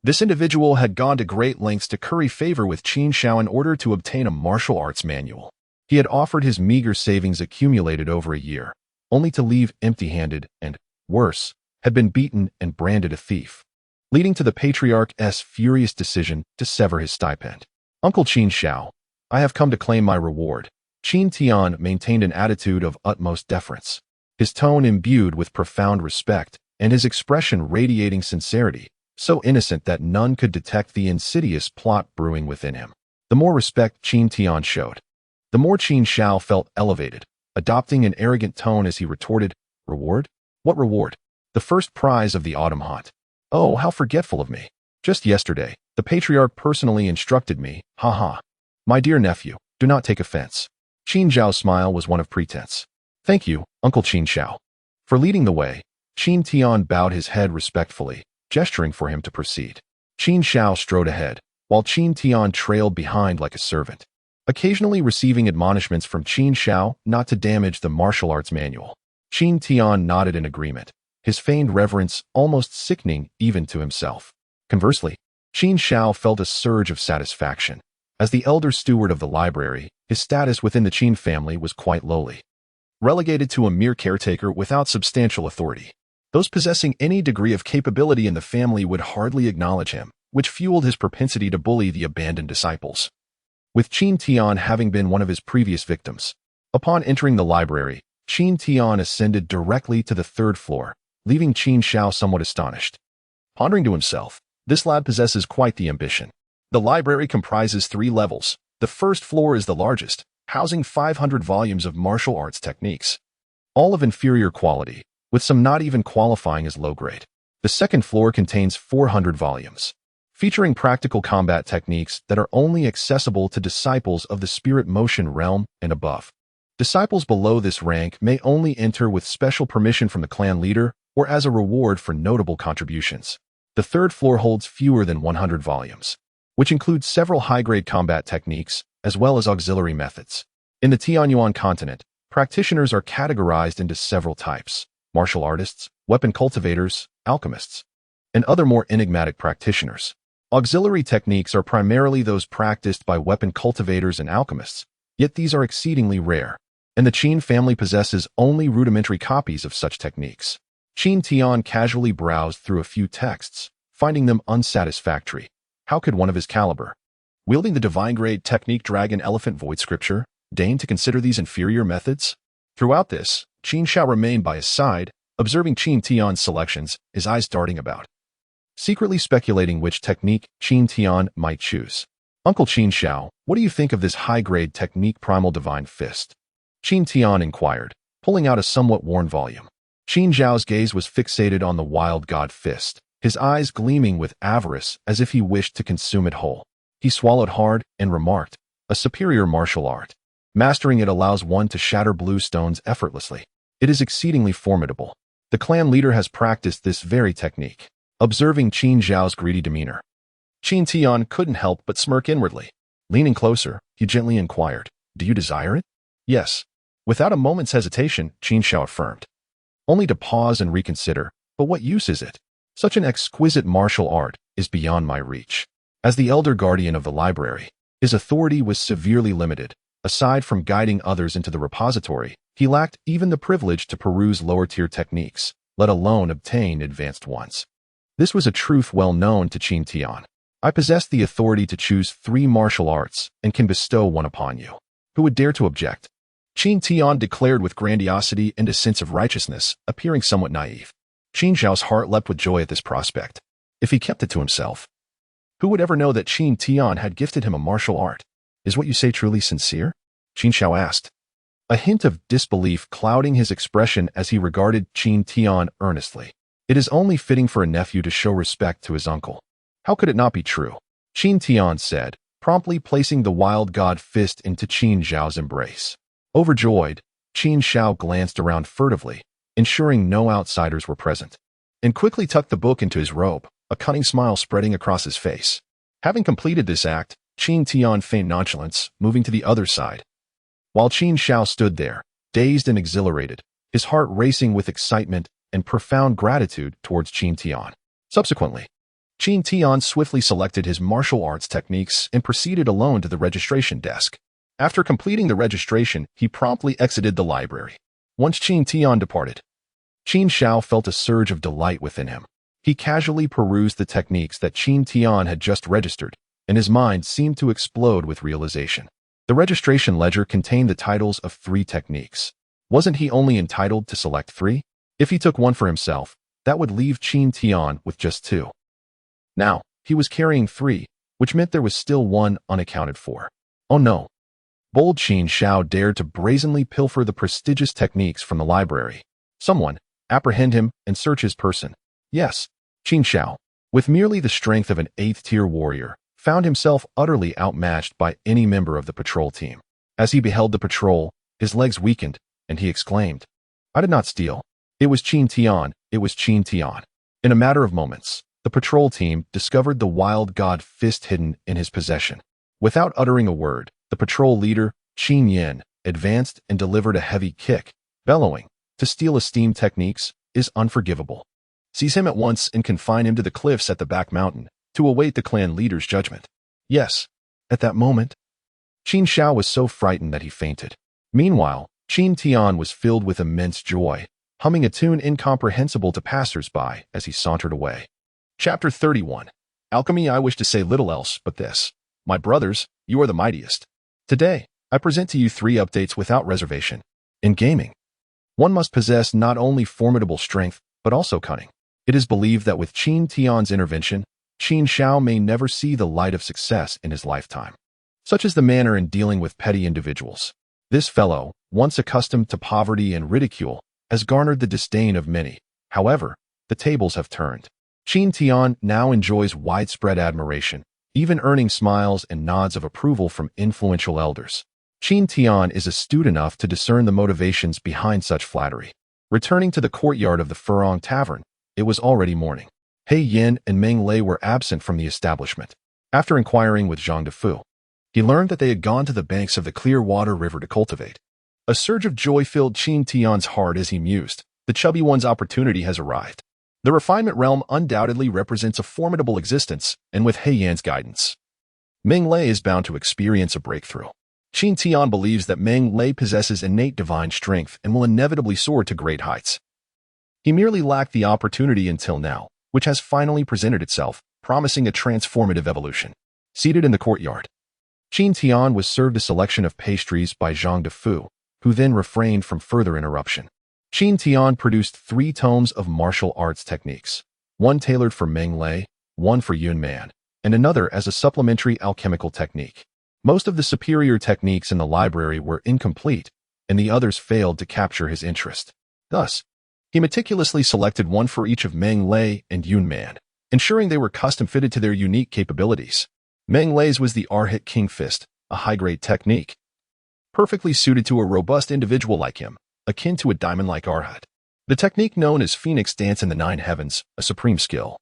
this individual had gone to great lengths to curry favor with Qin Xiao in order to obtain a martial arts manual. He had offered his meager savings accumulated over a year, only to leave empty-handed and, worse, had been beaten and branded a thief, leading to the patriarch's furious decision to sever his stipend. "Uncle Qin Xiao, I have come to claim my reward." Qin Tian maintained an attitude of utmost deference, his tone imbued with profound respect, and his expression radiating sincerity, so innocent that none could detect the insidious plot brewing within him. The more respect Qin Tian showed, the more Qin Xiao felt elevated, adopting an arrogant tone as he retorted, "Reward? What reward? The first prize of the autumn hunt. Oh, how forgetful of me. Just yesterday, the patriarch personally instructed me, haha. My dear nephew, do not take offense." Qin Xiao's smile was one of pretense. "Thank you, Uncle Qin Xiao." For leading the way, Qin Tian bowed his head respectfully, gesturing for him to proceed. Qin Xiao strode ahead, while Qin Tian trailed behind like a servant, occasionally receiving admonishments from Qin Xiao not to damage the martial arts manual. Qin Tian nodded in agreement, his feigned reverence almost sickening even to himself. Conversely, Qin Shao felt a surge of satisfaction. As the elder steward of the library, his status within the Qin family was quite lowly, relegated to a mere caretaker without substantial authority. Those possessing any degree of capability in the family would hardly acknowledge him, which fueled his propensity to bully the abandoned disciples. With Qin Tian having been one of his previous victims, upon entering the library, Qin Tian ascended directly to the third floor, leaving Qin Shao somewhat astonished. Pondering to himself, this lad possesses quite the ambition. The library comprises 3 levels. The first floor is the largest, housing 500 volumes of martial arts techniques, all of inferior quality, with some not even qualifying as low-grade. The second floor contains 400 volumes, featuring practical combat techniques that are only accessible to disciples of the spirit motion realm and above. Disciples below this rank may only enter with special permission from the clan leader or as a reward for notable contributions. The third floor holds fewer than 100 volumes, which includes several high-grade combat techniques as well as auxiliary methods. In the Tianyuan continent, practitioners are categorized into several types: martial artists, weapon cultivators, alchemists, and other more enigmatic practitioners. Auxiliary techniques are primarily those practiced by weapon cultivators and alchemists, yet these are exceedingly rare, and the Qin family possesses only rudimentary copies of such techniques. Qin Tian casually browsed through a few texts, finding them unsatisfactory. How could one of his caliber, wielding the divine-grade technique Dragon Elephant Void Scripture, deign to consider these inferior methods? Throughout this, Qin Shao remained by his side, observing Qin Tian's selections, his eyes darting about, secretly speculating which technique Qin Tian might choose. Uncle Qin Shao, what do you think of this high-grade technique Primal Divine Fist? Qin Tian inquired, pulling out a somewhat worn volume. Qin Zhao's gaze was fixated on the wild god fist, his eyes gleaming with avarice as if he wished to consume it whole. He swallowed hard and remarked, a superior martial art. Mastering it allows one to shatter blue stones effortlessly. It is exceedingly formidable. The clan leader has practiced this very technique. Observing Qin Zhao's greedy demeanor, Qin Tian couldn't help but smirk inwardly. Leaning closer, he gently inquired, do you desire it? Yes. Without a moment's hesitation, Qin Shao affirmed, only to pause and reconsider, but what use is it? Such an exquisite martial art is beyond my reach. As the elder guardian of the library, his authority was severely limited. Aside from guiding others into the repository, he lacked even the privilege to peruse lower-tier techniques, let alone obtain advanced ones. This was a truth well known to Qin Tian. I possess the authority to choose 3 martial arts and can bestow one upon you. Who would dare to object? Qin Tian declared with grandiosity and a sense of righteousness, appearing somewhat naive. Qin Zhao's heart leapt with joy at this prospect. If he kept it to himself, who would ever know that Qin Tian had gifted him a martial art? Is what you say truly sincere? Qin Shao asked, a hint of disbelief clouding his expression as he regarded Qin Tian earnestly. It is only fitting for a nephew to show respect to his uncle. How could it not be true? Qin Tian said, promptly placing the wild god fist into Qin Zhao's embrace. Overjoyed, Qin Shao glanced around furtively, ensuring no outsiders were present, and quickly tucked the book into his robe, a cunning smile spreading across his face. Having completed this act, Qin Tian feigned nonchalance, moving to the other side. While Qin Shao stood there, dazed and exhilarated, his heart racing with excitement and profound gratitude towards Qin Tian. Subsequently, Qin Tian swiftly selected his martial arts techniques and proceeded alone to the registration desk. After completing the registration, he promptly exited the library. Once Qin Tian departed, Qin Shao felt a surge of delight within him. He casually perused the techniques that Qin Tian had just registered, and his mind seemed to explode with realization. The registration ledger contained the titles of 3 techniques. Wasn't he only entitled to select 3? If he took one for himself, that would leave Qin Tian with just 2. Now, he was carrying 3, which meant there was still 1 unaccounted for. Oh no. Bold Qin Shao dared to brazenly pilfer the prestigious techniques from the library. Someone, apprehend him and search his person. Yes, Qin Shao, with merely the strength of an 8th-tier warrior, found himself utterly outmatched by any member of the patrol team. As he beheld the patrol, his legs weakened, and he exclaimed, I did not steal. It was Qin Tian, it was Qin Tian. In a matter of moments, the patrol team discovered the wild god fist hidden in his possession. Without uttering a word, the patrol leader, Qin Yin, advanced and delivered a heavy kick, bellowing, to steal esteemed techniques, is unforgivable. Seize him at once and confine him to the cliffs at the back mountain to await the clan leader's judgment. Yes, at that moment, Qin Shao was so frightened that he fainted. Meanwhile, Qin Tian was filled with immense joy, humming a tune incomprehensible to passers-by as he sauntered away. Chapter 31. Alchemy. I wish to say little else but this. My brothers, you are the mightiest. Today, I present to you 3 updates without reservation. In gaming, one must possess not only formidable strength, but also cunning. It is believed that with Qin Tian's intervention, Qin Shao may never see the light of success in his lifetime. Such is the manner in dealing with petty individuals. This fellow, once accustomed to poverty and ridicule, has garnered the disdain of many. However, the tables have turned. Qin Tian now enjoys widespread admiration, even earning smiles and nods of approval from influential elders. Qin Tian is astute enough to discern the motivations behind such flattery. Returning to the courtyard of the Furong Tavern, it was already morning. He Yin and Meng Lei were absent from the establishment. After inquiring with Zhang Defu, he learned that they had gone to the banks of the Clearwater River to cultivate. A surge of joy filled Qin Tian's heart as he mused. The chubby one's opportunity has arrived. The refinement realm undoubtedly represents a formidable existence, and with He Yan's guidance, Meng Lei is bound to experience a breakthrough. Qin Tian believes that Meng Lei possesses innate divine strength and will inevitably soar to great heights. He merely lacked the opportunity until now, which has finally presented itself, promising a transformative evolution. Seated in the courtyard, Qin Tian was served a selection of pastries by Zhang Defu, who then refrained from further interruption. Qin Tian produced 3 tomes of martial arts techniques, one tailored for Meng Lei, one for Yun Man, and another as a supplementary alchemical technique. Most of the superior techniques in the library were incomplete, and the others failed to capture his interest. Thus, he meticulously selected one for each of Meng Lei and Yun Man, ensuring they were custom-fitted to their unique capabilities. Meng Lei's was the R-Hit King Fist, a high-grade technique, perfectly suited to a robust individual like him, akin to a diamond-like R-Hit. The technique known as Phoenix Dance in the 9 Heavens, a supreme skill,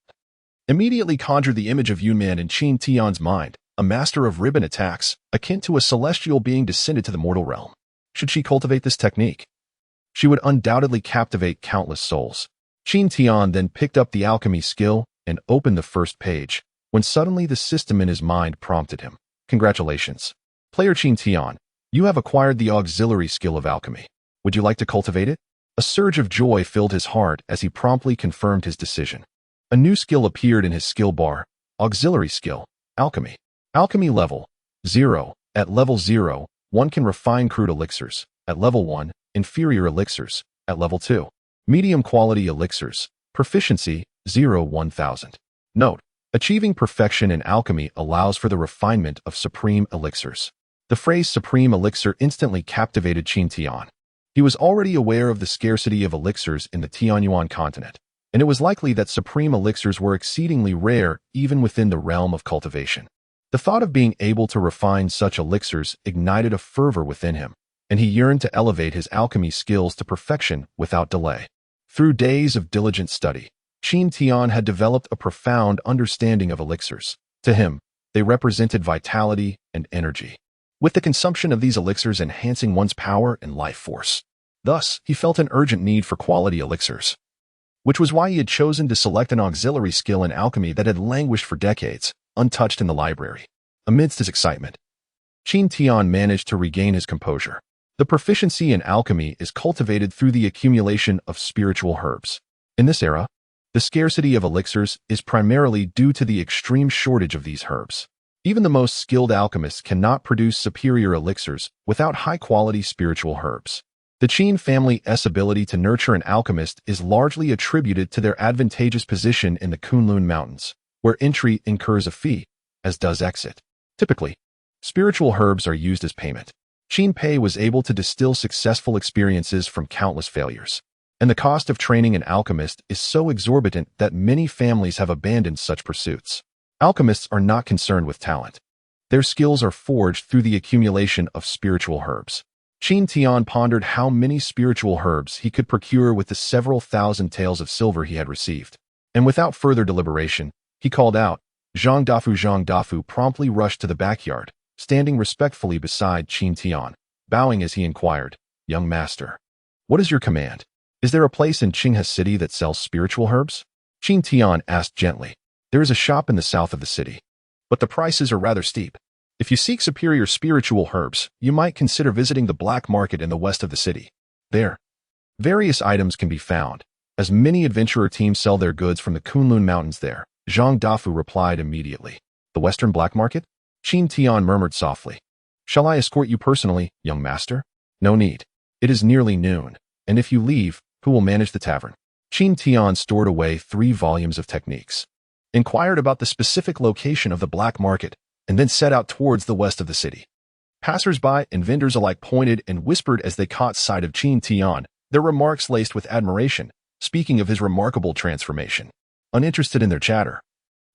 immediately conjured the image of Yun Man in Qin Tian's mind, a master of ribbon attacks, akin to a celestial being descended to the mortal realm. Should she cultivate this technique, she would undoubtedly captivate countless souls. Qin Tian then picked up the alchemy skill and opened the first page, when suddenly the system in his mind prompted him. Congratulations, player Qin Tian. You have acquired the auxiliary skill of alchemy. Would you like to cultivate it? A surge of joy filled his heart as he promptly confirmed his decision. A new skill appeared in his skill bar, auxiliary skill, alchemy. Alchemy level 0. At level 0, one can refine crude elixirs. At level 1, inferior elixirs. At level 2, medium quality elixirs. Proficiency 0-1000. Note: achieving perfection in alchemy allows for the refinement of supreme elixirs. The phrase supreme elixir instantly captivated Qin Tian. He was already aware of the scarcity of elixirs in the Tianyuan continent, and it was likely that supreme elixirs were exceedingly rare even within the realm of cultivation. The thought of being able to refine such elixirs ignited a fervor within him, and he yearned to elevate his alchemy skills to perfection without delay. Through days of diligent study, Qin Tian had developed a profound understanding of elixirs. To him, they represented vitality and energy, with the consumption of these elixirs enhancing one's power and life force. Thus, he felt an urgent need for quality elixirs, which was why he had chosen to select an auxiliary skill in alchemy that had languished for decades, untouched in the library. Amidst his excitement, Qin Tian managed to regain his composure. The proficiency in alchemy is cultivated through the accumulation of spiritual herbs. In this era, the scarcity of elixirs is primarily due to the extreme shortage of these herbs. Even the most skilled alchemists cannot produce superior elixirs without high-quality spiritual herbs. The Qin family's ability to nurture an alchemist is largely attributed to their advantageous position in the Kunlun Mountains, where entry incurs a fee, as does exit. Typically, spiritual herbs are used as payment. Qin Pei was able to distill successful experiences from countless failures, and the cost of training an alchemist is so exorbitant that many families have abandoned such pursuits. Alchemists are not concerned with talent. Their skills are forged through the accumulation of spiritual herbs. Qin Tian pondered how many spiritual herbs he could procure with the several thousand taels of silver he had received, and without further deliberation, he called out. Zhang Dafu promptly rushed to the backyard, standing respectfully beside Qin Tian, bowing as he inquired, "Young master, what is your command?" Is there a place in Qinghe City that sells spiritual herbs? Qin Tian asked gently. There is a shop in the south of the city, but the prices are rather steep. If you seek superior spiritual herbs, you might consider visiting the black market in the west of the city. There, various items can be found, as many adventurer teams sell their goods from the Kunlun Mountains there. Zhang Dafu replied immediately. The western black market? Qin Tian murmured softly. Shall I escort you personally, young master? No need. It is nearly noon, and if you leave, who will manage the tavern? Qin Tian stored away 3 volumes of techniques, inquired about the specific location of the black market, and then set out towards the west of the city. Passers-by and vendors alike pointed and whispered as they caught sight of Qin Tian, their remarks laced with admiration, speaking of his remarkable transformation. Uninterested in their chatter,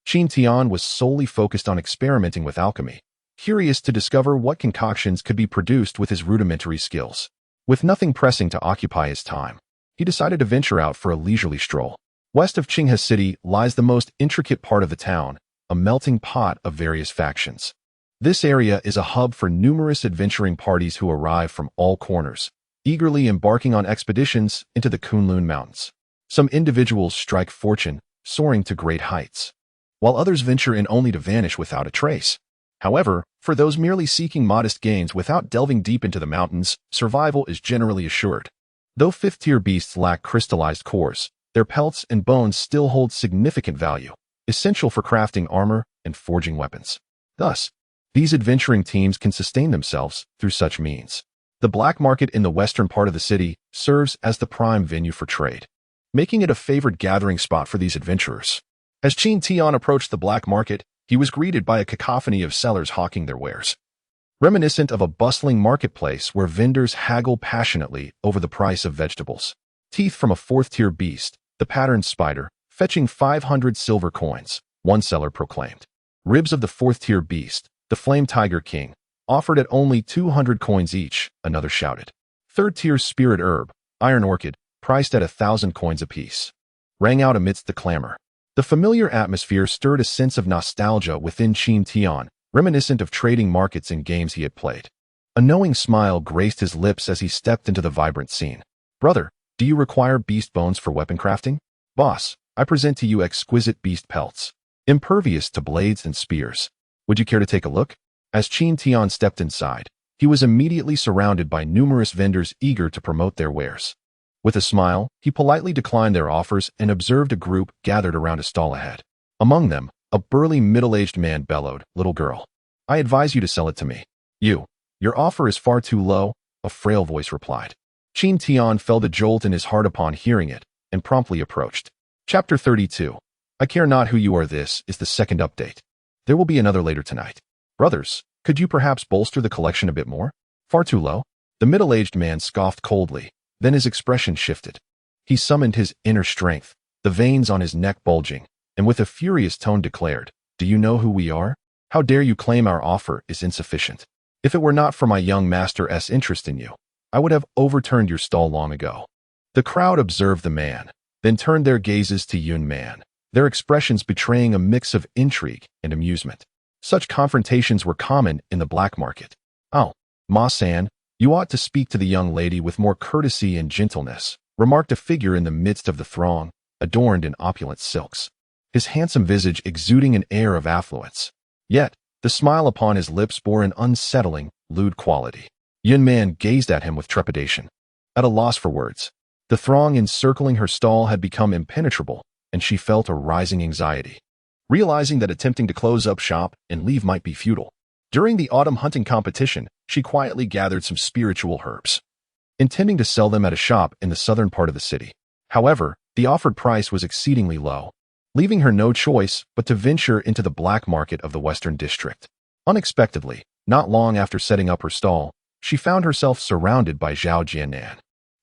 Qin Tian was solely focused on experimenting with alchemy, curious to discover what concoctions could be produced with his rudimentary skills. With nothing pressing to occupy his time, he decided to venture out for a leisurely stroll. West of Qinghe City lies the most intricate part of the town, a melting pot of various factions. This area is a hub for numerous adventuring parties who arrive from all corners, eagerly embarking on expeditions into the Kunlun Mountains. Some individuals strike fortune, soaring to great heights, while others venture in only to vanish without a trace. However, for those merely seeking modest gains without delving deep into the mountains, survival is generally assured. Though 5th-tier beasts lack crystallized cores, their pelts and bones still hold significant value, essential for crafting armor and forging weapons. Thus, these adventuring teams can sustain themselves through such means. The black market in the western part of the city serves as the prime venue for trade, making it a favored gathering spot for these adventurers. As Qin Tian approached the black market, he was greeted by a cacophony of sellers hawking their wares, reminiscent of a bustling marketplace where vendors haggle passionately over the price of vegetables. Teeth from a 4th-tier beast, the patterned spider, fetching 500 silver coins, one seller proclaimed. Ribs of the 4th-tier beast, the flame tiger king, offered at only 200 coins each, another shouted. 3rd-tier spirit herb, iron orchid, priced at 1,000 coins apiece, rang out amidst the clamor. The familiar atmosphere stirred a sense of nostalgia within Qin Tian, reminiscent of trading markets and games he had played. A knowing smile graced his lips as he stepped into the vibrant scene. Brother, do you require beast bones for weapon crafting? Boss, I present to you exquisite beast pelts, impervious to blades and spears. Would you care to take a look? As Qin Tian stepped inside, he was immediately surrounded by numerous vendors eager to promote their wares. With a smile, he politely declined their offers and observed a group gathered around a stall ahead. Among them, a burly middle-aged man bellowed, "Little girl, I advise you to sell it to me." Your offer is far too low," a frail voice replied. Qin Tian felt a jolt in his heart upon hearing it, and promptly approached. Chapter 32. I care not who you are. This is the second update. There will be another later tonight. Brothers, could you perhaps bolster the collection a bit more? Far too low? The middle-aged man scoffed coldly, then his expression shifted. He summoned his inner strength, the veins on his neck bulging, and with a furious tone declared, "Do you know who we are? How dare you claim our offer is insufficient? If it were not for my young master's interest in you, I would have overturned your stall long ago." The crowd observed the man, then turned their gazes to Yun Man, their expressions betraying a mix of intrigue and amusement. Such confrontations were common in the black market. "Oh, Ma-san, you ought to speak to the young lady with more courtesy and gentleness," remarked a figure in the midst of the throng, adorned in opulent silks, his handsome visage exuding an air of affluence. Yet, the smile upon his lips bore an unsettling, lewd quality. Yun Man gazed at him with trepidation, at a loss for words. The throng encircling her stall had become impenetrable, and she felt a rising anxiety, realizing that attempting to close up shop and leave might be futile. During the autumn hunting competition, she quietly gathered some spiritual herbs, intending to sell them at a shop in the southern part of the city. However, the offered price was exceedingly low, leaving her no choice but to venture into the black market of the western district. Unexpectedly, not long after setting up her stall, she found herself surrounded by Zhao Jianan,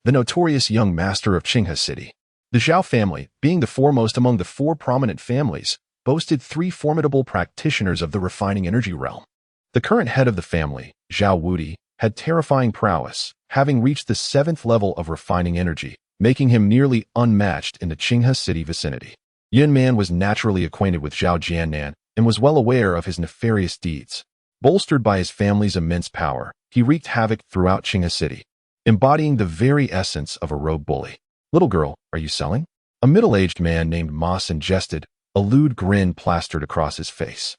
the notorious young master of Qinghe City. The Zhao family, being the foremost among the 4 prominent families, boasted 3 formidable practitioners of the refining energy realm. The current head of the family, Zhao Wudi, had terrifying prowess, having reached the 7th level of refining energy, making him nearly unmatched in the Qinghe City vicinity. Yun Man was naturally acquainted with Zhao Jianan and was well aware of his nefarious deeds. Bolstered by his family's immense power, he wreaked havoc throughout Qinghe City, embodying the very essence of a rogue bully. Little girl, are you selling? A middle-aged man named Ma suggested, a lewd grin plastered across his face.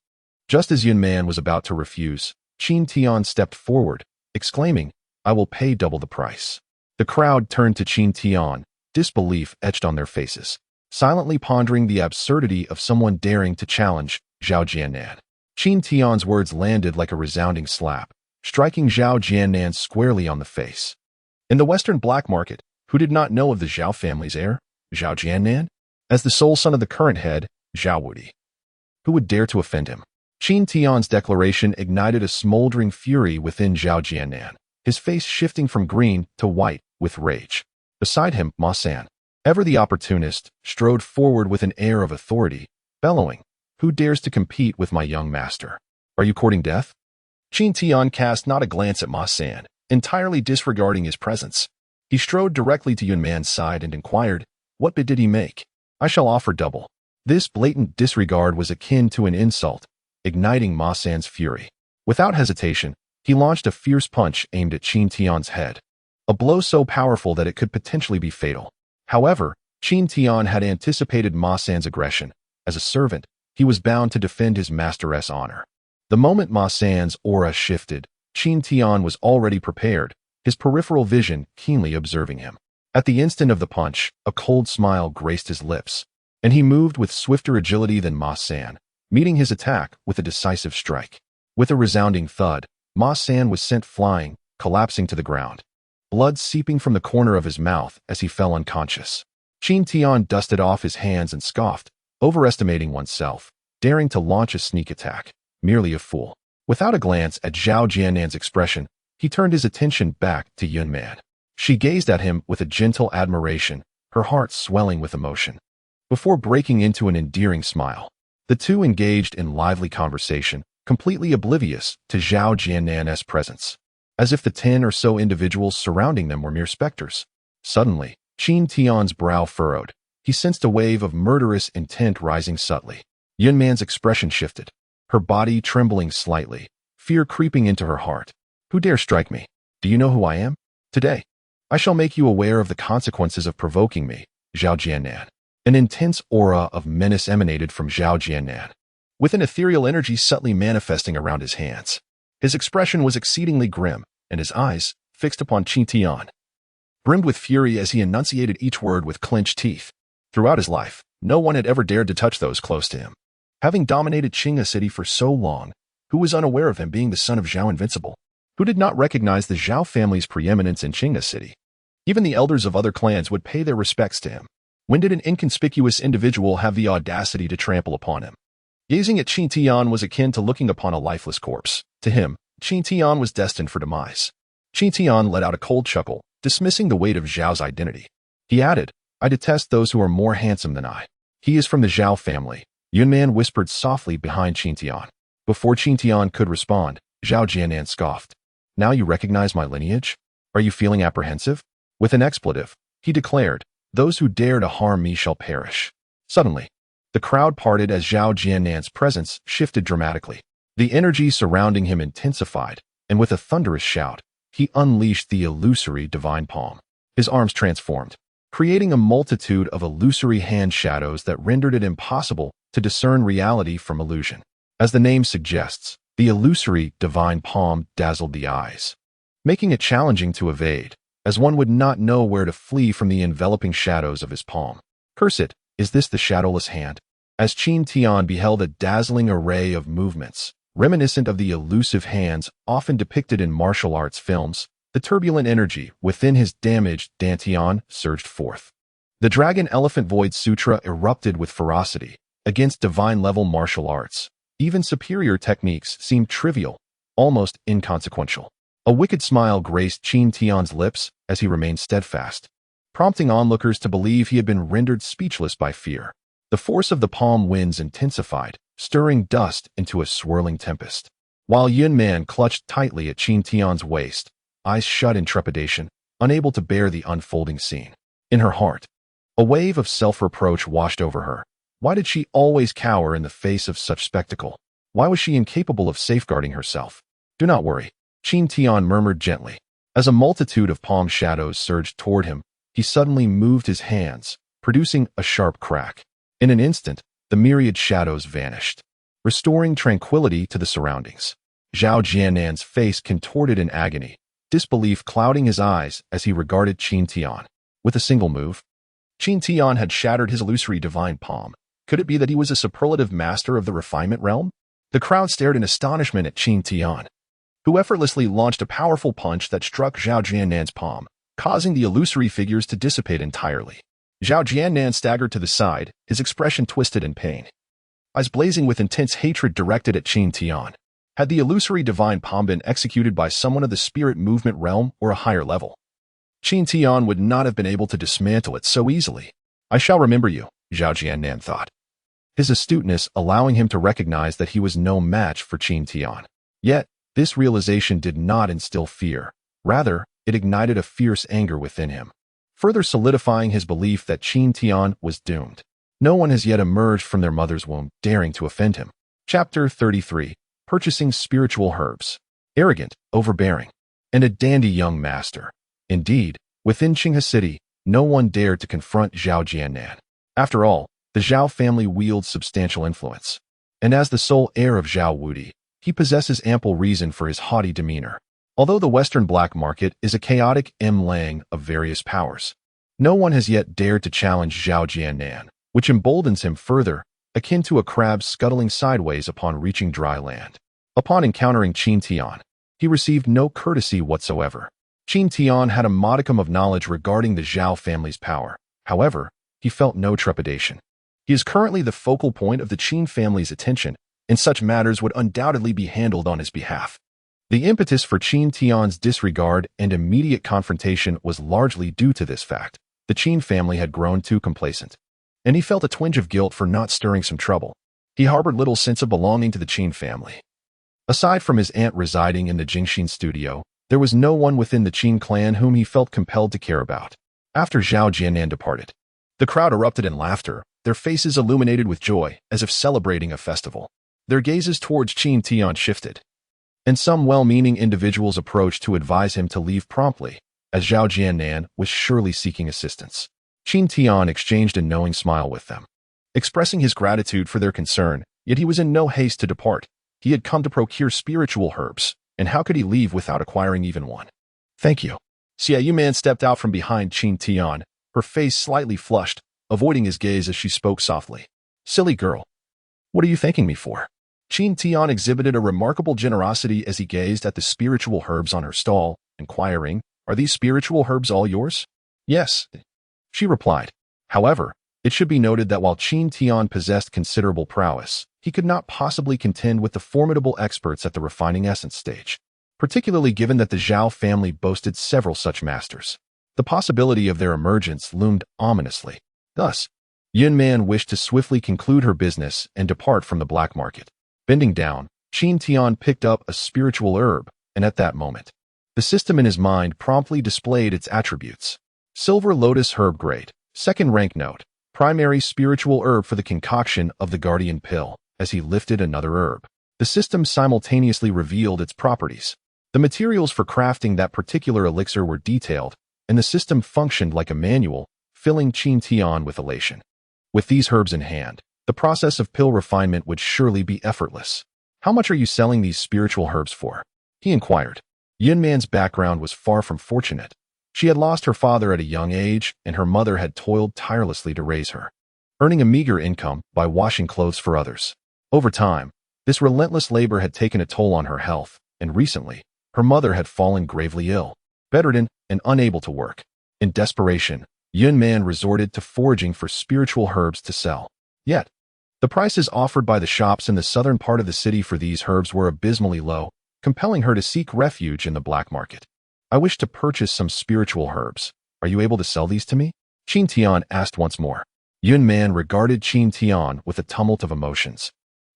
Just as Yun Man was about to refuse, Qin Tian stepped forward, exclaiming, I will pay double the price. The crowd turned to Qin Tian, disbelief etched on their faces, silently pondering the absurdity of someone daring to challenge Zhao Jiannan. Qin Tian's words landed like a resounding slap, striking Zhao Jiannan squarely on the face. In the Western black market, who did not know of the Zhao family's heir, Zhao Jiannan, as the sole son of the current head, Zhao Wudi? Who would dare to offend him? Qin Tian's declaration ignited a smoldering fury within Zhao Jiannan, his face shifting from green to white with rage. Beside him, Ma San, ever the opportunist, strode forward with an air of authority, bellowing, Who dares to compete with my young master? Are you courting death? Qin Tian cast not a glance at Ma San, entirely disregarding his presence. He strode directly to Yun Man's side and inquired, What bid did he make? I shall offer double. This blatant disregard was akin to an insult, igniting Ma San's fury. Without hesitation, he launched a fierce punch aimed at Qin Tian's head, a blow so powerful that it could potentially be fatal. However, Qin Tian had anticipated Ma San's aggression. As a servant, he was bound to defend his master's honor. The moment Ma San's aura shifted, Qin Tian was already prepared, his peripheral vision keenly observing him. At the instant of the punch, a cold smile graced his lips, and he moved with swifter agility than Ma San, meeting his attack with a decisive strike. With a resounding thud, Ma San was sent flying, collapsing to the ground, blood seeping from the corner of his mouth as he fell unconscious. Qin Tian dusted off his hands and scoffed, overestimating oneself, daring to launch a sneak attack. Merely a fool. Without a glance at Zhao Jiannan's expression, he turned his attention back to Yun Man. She gazed at him with a gentle admiration, her heart swelling with emotion. Before breaking into an endearing smile, the two engaged in lively conversation, completely oblivious to Zhao Jiannan's presence, as if the 10 or so individuals surrounding them were mere specters. Suddenly, Qin Tian's brow furrowed. He sensed a wave of murderous intent rising subtly. Yun Man's expression shifted, her body trembling slightly, fear creeping into her heart. Who dare strike me? Do you know who I am? Today, I shall make you aware of the consequences of provoking me, Zhao Jiannan. An intense aura of menace emanated from Zhao Jiannan, with an ethereal energy subtly manifesting around his hands. His expression was exceedingly grim, and his eyes, fixed upon Qin Tian, brimmed with fury as he enunciated each word with clenched teeth. Throughout his life, no one had ever dared to touch those close to him. Having dominated Qinghe City for so long, who was unaware of him being the son of Zhao Invincible? Who did not recognize the Zhao family's preeminence in Qinghe City? Even the elders of other clans would pay their respects to him. When did an inconspicuous individual have the audacity to trample upon him? Gazing at Qin Tian was akin to looking upon a lifeless corpse. To him, Qin Tian was destined for demise. Qin Tian let out a cold chuckle, dismissing the weight of Zhao's identity. He added, I detest those who are more handsome than I. He is from the Zhao family. Yun Man whispered softly behind Qin Tian. Before Qin Tian could respond, Zhao Jiannan scoffed. Now you recognize my lineage? Are you feeling apprehensive? With an expletive, he declared, Those who dare to harm me shall perish. Suddenly, the crowd parted as Zhao Jiannan's presence shifted dramatically. The energy surrounding him intensified, and with a thunderous shout, he unleashed the illusory divine palm. His arms transformed, creating a multitude of illusory hand shadows that rendered it impossible to discern reality from illusion. As the name suggests, the illusory divine palm dazzled the eyes, making it challenging to evade, as one would not know where to flee from the enveloping shadows of his palm. Curse it, is this the shadowless hand? As Qin Tian beheld a dazzling array of movements, reminiscent of the elusive hands often depicted in martial arts films, the turbulent energy within his damaged dantian surged forth. The Dragon Elephant Void Sutra erupted with ferocity. Against divine-level martial arts, even superior techniques seemed trivial, almost inconsequential. A wicked smile graced Qin Tian's lips as he remained steadfast, prompting onlookers to believe he had been rendered speechless by fear. The force of the palm winds intensified, stirring dust into a swirling tempest. While Yun Man clutched tightly at Qin Tian's waist, eyes shut in trepidation, unable to bear the unfolding scene. In her heart, a wave of self-reproach washed over her. Why did she always cower in the face of such spectacle? Why was she incapable of safeguarding herself? Do not worry, Qin Tian murmured gently. As a multitude of palm shadows surged toward him, he suddenly moved his hands, producing a sharp crack. In an instant, the myriad shadows vanished, restoring tranquility to the surroundings. Zhao Jiannan's face contorted in agony, disbelief clouding his eyes as he regarded Qin Tian. With a single move, Qin Tian had shattered his illusory divine palm. Could it be that he was a superlative master of the refinement realm? The crowd stared in astonishment at Qin Tian, who effortlessly launched a powerful punch that struck Zhao Jiannan's palm, causing the illusory figures to dissipate entirely. Zhao Jiannan staggered to the side, his expression twisted in pain, eyes blazing with intense hatred directed at Qin Tian. Had the illusory divine palm been executed by someone of the spirit movement realm or a higher level, Qin Tian would not have been able to dismantle it so easily. I shall remember you, Zhao Jiannan thought, his astuteness allowing him to recognize that he was no match for Qin Tian. Yet, this realization did not instill fear. Rather, it ignited a fierce anger within him, further solidifying his belief that Qin Tian was doomed. No one has yet emerged from their mother's womb daring to offend him. Chapter 33. Purchasing Spiritual Herbs. Arrogant, overbearing, and a dandy young master. Indeed, within Qinghe City, no one dared to confront Zhao Jiannan. After all, the Zhao family wields substantial influence, and as the sole heir of Zhao Wudi, he possesses ample reason for his haughty demeanor. Although the Western black market is a chaotic em-lang of various powers, no one has yet dared to challenge Zhao Jiannan, which emboldens him further, akin to a crab scuttling sideways upon reaching dry land. Upon encountering Qin Tian, he received no courtesy whatsoever. Qin Tian had a modicum of knowledge regarding the Zhao family's power. However, he felt no trepidation. He is currently the focal point of the Qin family's attention, and such matters would undoubtedly be handled on his behalf. The impetus for Qin Tian's disregard and immediate confrontation was largely due to this fact. The Qin family had grown too complacent, and he felt a twinge of guilt for not stirring some trouble. He harbored little sense of belonging to the Qin family. Aside from his aunt residing in the Jingxin studio, there was no one within the Qin clan whom he felt compelled to care about. After Zhao Jiannan departed, the crowd erupted in laughter, their faces illuminated with joy, as if celebrating a festival. Their gazes towards Qin Tian shifted, and some well-meaning individuals approached to advise him to leave promptly, as Zhao Jiannan was surely seeking assistance. Qin Tian exchanged a knowing smile with them, expressing his gratitude for their concern, yet he was in no haste to depart. He had come to procure spiritual herbs, and how could he leave without acquiring even one? Thank you. Xie Yuman stepped out from behind Qin Tian, her face slightly flushed, avoiding his gaze as she spoke softly. Silly girl. What are you thanking me for? Qin Tian exhibited a remarkable generosity as he gazed at the spiritual herbs on her stall, inquiring, Are these spiritual herbs all yours? Yes, she replied. However, it should be noted that while Qin Tian possessed considerable prowess, he could not possibly contend with the formidable experts at the refining essence stage, particularly given that the Zhao family boasted several such masters. The possibility of their emergence loomed ominously. Thus, Yunman wished to swiftly conclude her business and depart from the black market. Bending down, Qin Tian picked up a spiritual herb, and at that moment, the system in his mind promptly displayed its attributes. Silver Lotus Herb Grade, second rank note, primary spiritual herb for the concoction of the Guardian Pill. As he lifted another herb, the system simultaneously revealed its properties. The materials for crafting that particular elixir were detailed, and the system functioned like a manual, filling Qin Tian with elation. With these herbs in hand, the process of pill refinement would surely be effortless. How much are you selling these spiritual herbs for? He inquired. Yunman's background was far from fortunate. She had lost her father at a young age, and her mother had toiled tirelessly to raise her, earning a meager income by washing clothes for others. Over time, this relentless labor had taken a toll on her health, and recently, her mother had fallen gravely ill, bedridden, and unable to work. In desperation, Yunman resorted to foraging for spiritual herbs to sell. Yet, the prices offered by the shops in the southern part of the city for these herbs were abysmally low, compelling her to seek refuge in the black market. I wish to purchase some spiritual herbs. Are you able to sell these to me? Qin Tian asked once more. Yunman regarded Qin Tian with a tumult of emotions,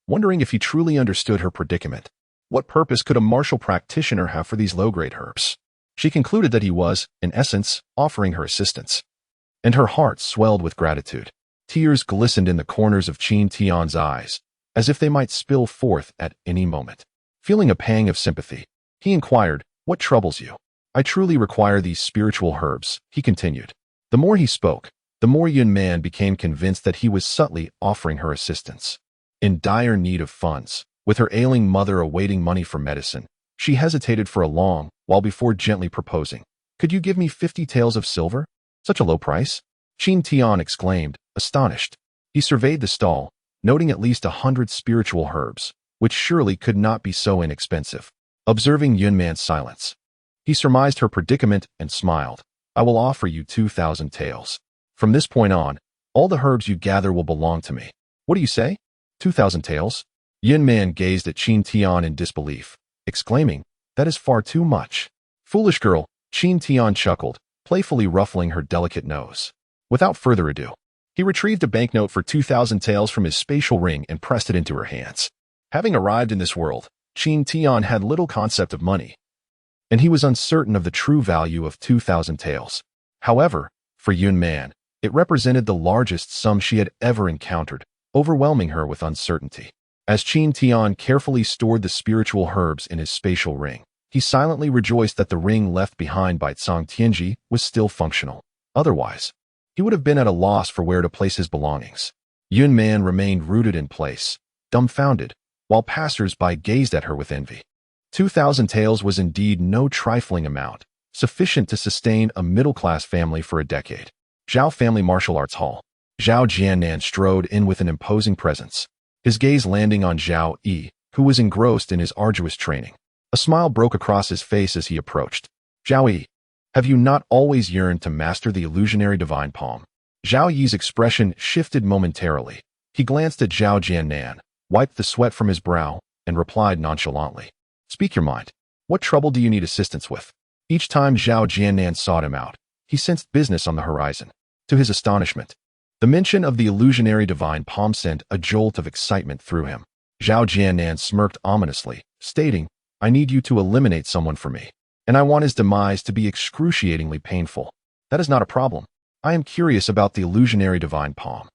wondering if he truly understood her predicament. What purpose could a martial practitioner have for these low-grade herbs? She concluded that he was, in essence, offering her assistance, and her heart swelled with gratitude. Tears glistened in the corners of Qin Tian's eyes, as if they might spill forth at any moment. Feeling a pang of sympathy, he inquired, What troubles you? I truly require these spiritual herbs, he continued. The The more he spoke, the more Yun Man became convinced that he was subtly offering her assistance. In dire need of funds, with her ailing mother awaiting money for medicine, she hesitated for a long while before gently proposing. "Could you give me 50 taels of silver? Such a low price?" Qin Tian exclaimed, astonished. He surveyed the stall, noting at least 100 spiritual herbs, which surely could not be so inexpensive. Observing Yun Man's silence, he surmised her predicament and smiled. "I will offer you 2,000 taels. From this point on, all the herbs you gather will belong to me. What do you say? 2,000 taels?" Yun Man gazed at Qin Tian in disbelief, exclaiming, "That is far too much." "Foolish girl," Qin Tian chuckled, playfully ruffling her delicate nose. Without further ado, he retrieved a banknote for 2,000 taels from his spatial ring and pressed it into her hands. Having arrived in this world, Qin Tian had little concept of money, and he was uncertain of the true value of 2,000 taels. However, for Yun Man, it represented the largest sum she had ever encountered, overwhelming her with uncertainty. As Qin Tian carefully stored the spiritual herbs in his spatial ring, he silently rejoiced that the ring left behind by Tsang Tianji was still functional. Otherwise, he would have been at a loss for where to place his belongings. Yun Man remained rooted in place, dumbfounded, while passers-by gazed at her with envy. 2,000 taels was indeed no trifling amount, sufficient to sustain a middle-class family for a decade. Zhao Family Martial Arts Hall. Zhao Jiannan strode in with an imposing presence, his gaze landing on Zhao Yi, who was engrossed in his arduous training. A smile broke across his face as he approached. "Zhao Yi, have you not always yearned to master the illusionary divine palm?" Zhao Yi's expression shifted momentarily. He glanced at Zhao Jiannan, wiped the sweat from his brow, and replied nonchalantly, "Speak your mind. What trouble do you need assistance with?" Each time Zhao Jiannan sought him out, he sensed business on the horizon. To his astonishment, the mention of the illusionary divine palm sent a jolt of excitement through him. Zhao Jiannan smirked ominously, stating, "I need you to eliminate someone for me, and I want his demise to be excruciatingly painful. That is not a problem. I am curious about the illusionary divine palm."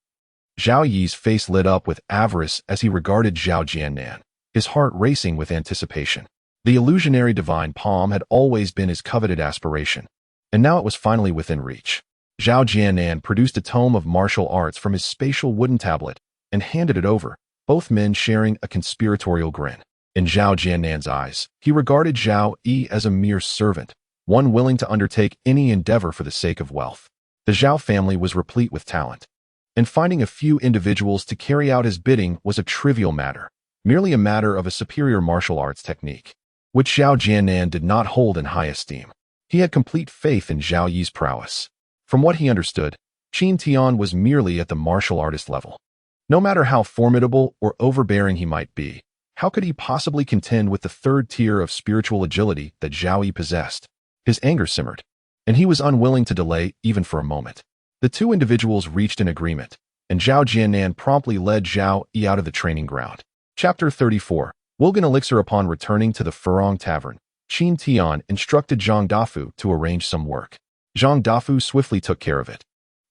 Zhao Yi's face lit up with avarice as he regarded Zhao Jiannan, his heart racing with anticipation. The illusionary divine palm had always been his coveted aspiration, and now it was finally within reach. Zhao Jiannan produced a tome of martial arts from his spatial wooden tablet and handed it over, both men sharing a conspiratorial grin. In Zhao Jiannan's eyes, he regarded Zhao Yi as a mere servant, one willing to undertake any endeavor for the sake of wealth. The Zhao family was replete with talent, and finding a few individuals to carry out his bidding was a trivial matter, merely a matter of a superior martial arts technique, which Zhao Jiannan did not hold in high esteem. He had complete faith in Zhao Yi's prowess. From what he understood, Qin Tian was merely at the martial artist level. No matter how formidable or overbearing he might be, how could he possibly contend with the third tier of spiritual agility that Zhao Yi possessed? His anger simmered, and he was unwilling to delay even for a moment. The two individuals reached an agreement, and Zhao Jiannan promptly led Zhao Yi out of the training ground. Chapter 34. Wilgan Elixir. Upon returning to the Furong Tavern, Qin Tian instructed Zhang Dafu to arrange some work. Zhang Dafu swiftly took care of it,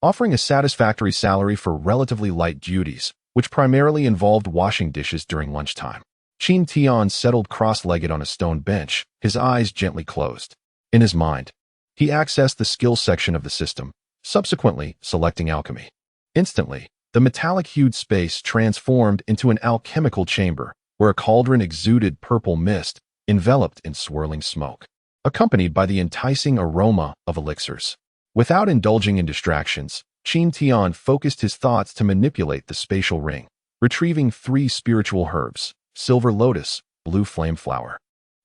offering a satisfactory salary for relatively light duties, which primarily involved washing dishes during lunchtime. Qin Tian settled cross-legged on a stone bench, his eyes gently closed. In his mind, he accessed the skills section of the system, subsequently selecting alchemy. Instantly, the metallic-hued space transformed into an alchemical chamber, where a cauldron exuded purple mist, enveloped in swirling smoke, accompanied by the enticing aroma of elixirs. Without indulging in distractions, Qin Tian focused his thoughts to manipulate the spatial ring, retrieving 3 spiritual herbs: silver lotus, blue flame flower,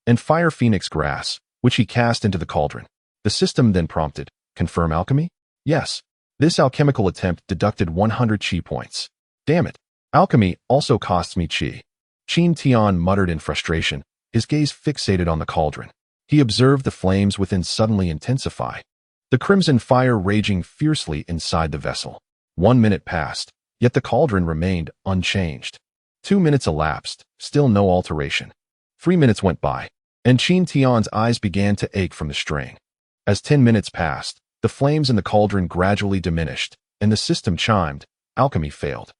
and fire phoenix grass, which he cast into the cauldron. The system then prompted, "Confirm alchemy?" "Yes." This alchemical attempt deducted 100 chi points. "Damn it. Alchemy also costs me chi." Qin Tian muttered in frustration, his gaze fixated on the cauldron. He observed the flames within suddenly intensify, the crimson fire raging fiercely inside the vessel. 1 minute passed, yet the cauldron remained unchanged. 2 minutes elapsed, still no alteration. 3 minutes went by, and Qin Tian's eyes began to ache from the strain. As 10 minutes passed, the flames in the cauldron gradually diminished, and the system chimed, "Alchemy failed.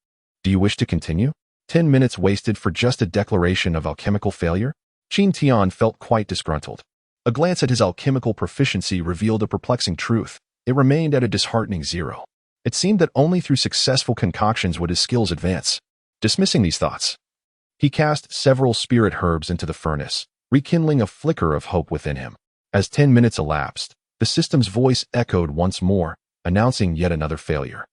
Do you wish to continue?" 10 minutes wasted for just a declaration of alchemical failure? Qin Tian felt quite disgruntled. A glance at his alchemical proficiency revealed a perplexing truth. it remained at a disheartening 0. It seemed that only through successful concoctions would his skills advance. Dismissing these thoughts, he cast several spirit herbs into the furnace, rekindling a flicker of hope within him. As 10 minutes elapsed, the system's voice echoed once more, announcing yet another failure.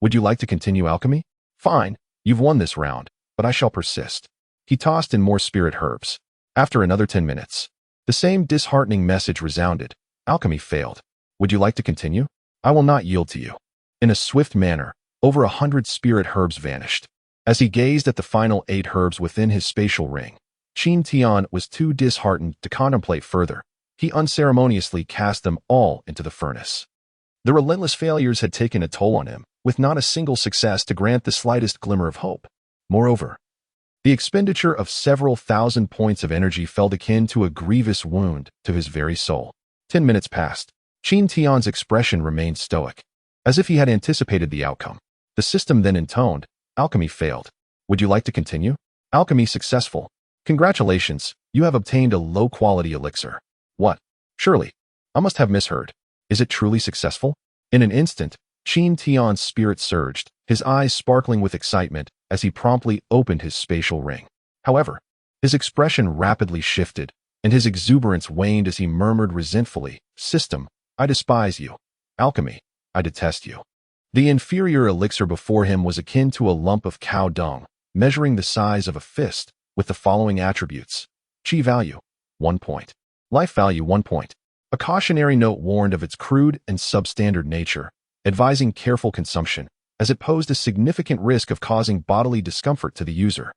Would you like to continue alchemy? Fine, you've won this round, but I shall persist. He tossed in more spirit herbs. After another 10 minutes, the same disheartening message resounded. Alchemy failed. Would you like to continue? I will not yield to you. In a swift manner, over 100 spirit herbs vanished. As he gazed at the final 8 herbs within his spatial ring, Qin Tian was too disheartened to contemplate further. He unceremoniously cast them all into the furnace. The relentless failures had taken a toll on him, with not a single success to grant the slightest glimmer of hope. Moreover, the expenditure of several thousand points of energy felt akin to a grievous wound to his very soul. 10 minutes passed. Qin Tian's expression remained stoic, as if he had anticipated the outcome. The system then intoned, alchemy failed. Would you like to continue? Alchemy successful. Congratulations, you have obtained a low-quality elixir. What? Surely, I must have misheard. Is it truly successful? In an instant, Qin Tian's spirit surged, his eyes sparkling with excitement as he promptly opened his spatial ring. However, his expression rapidly shifted, and his exuberance waned as he murmured resentfully, System, I despise you. Alchemy, I detest you. The inferior elixir before him was akin to a lump of cow dung, measuring the size of a fist, with the following attributes. Chi value, 1 point. Life value, 1 point. A cautionary note warned of its crude and substandard nature, advising careful consumption, as it posed a significant risk of causing bodily discomfort to the user.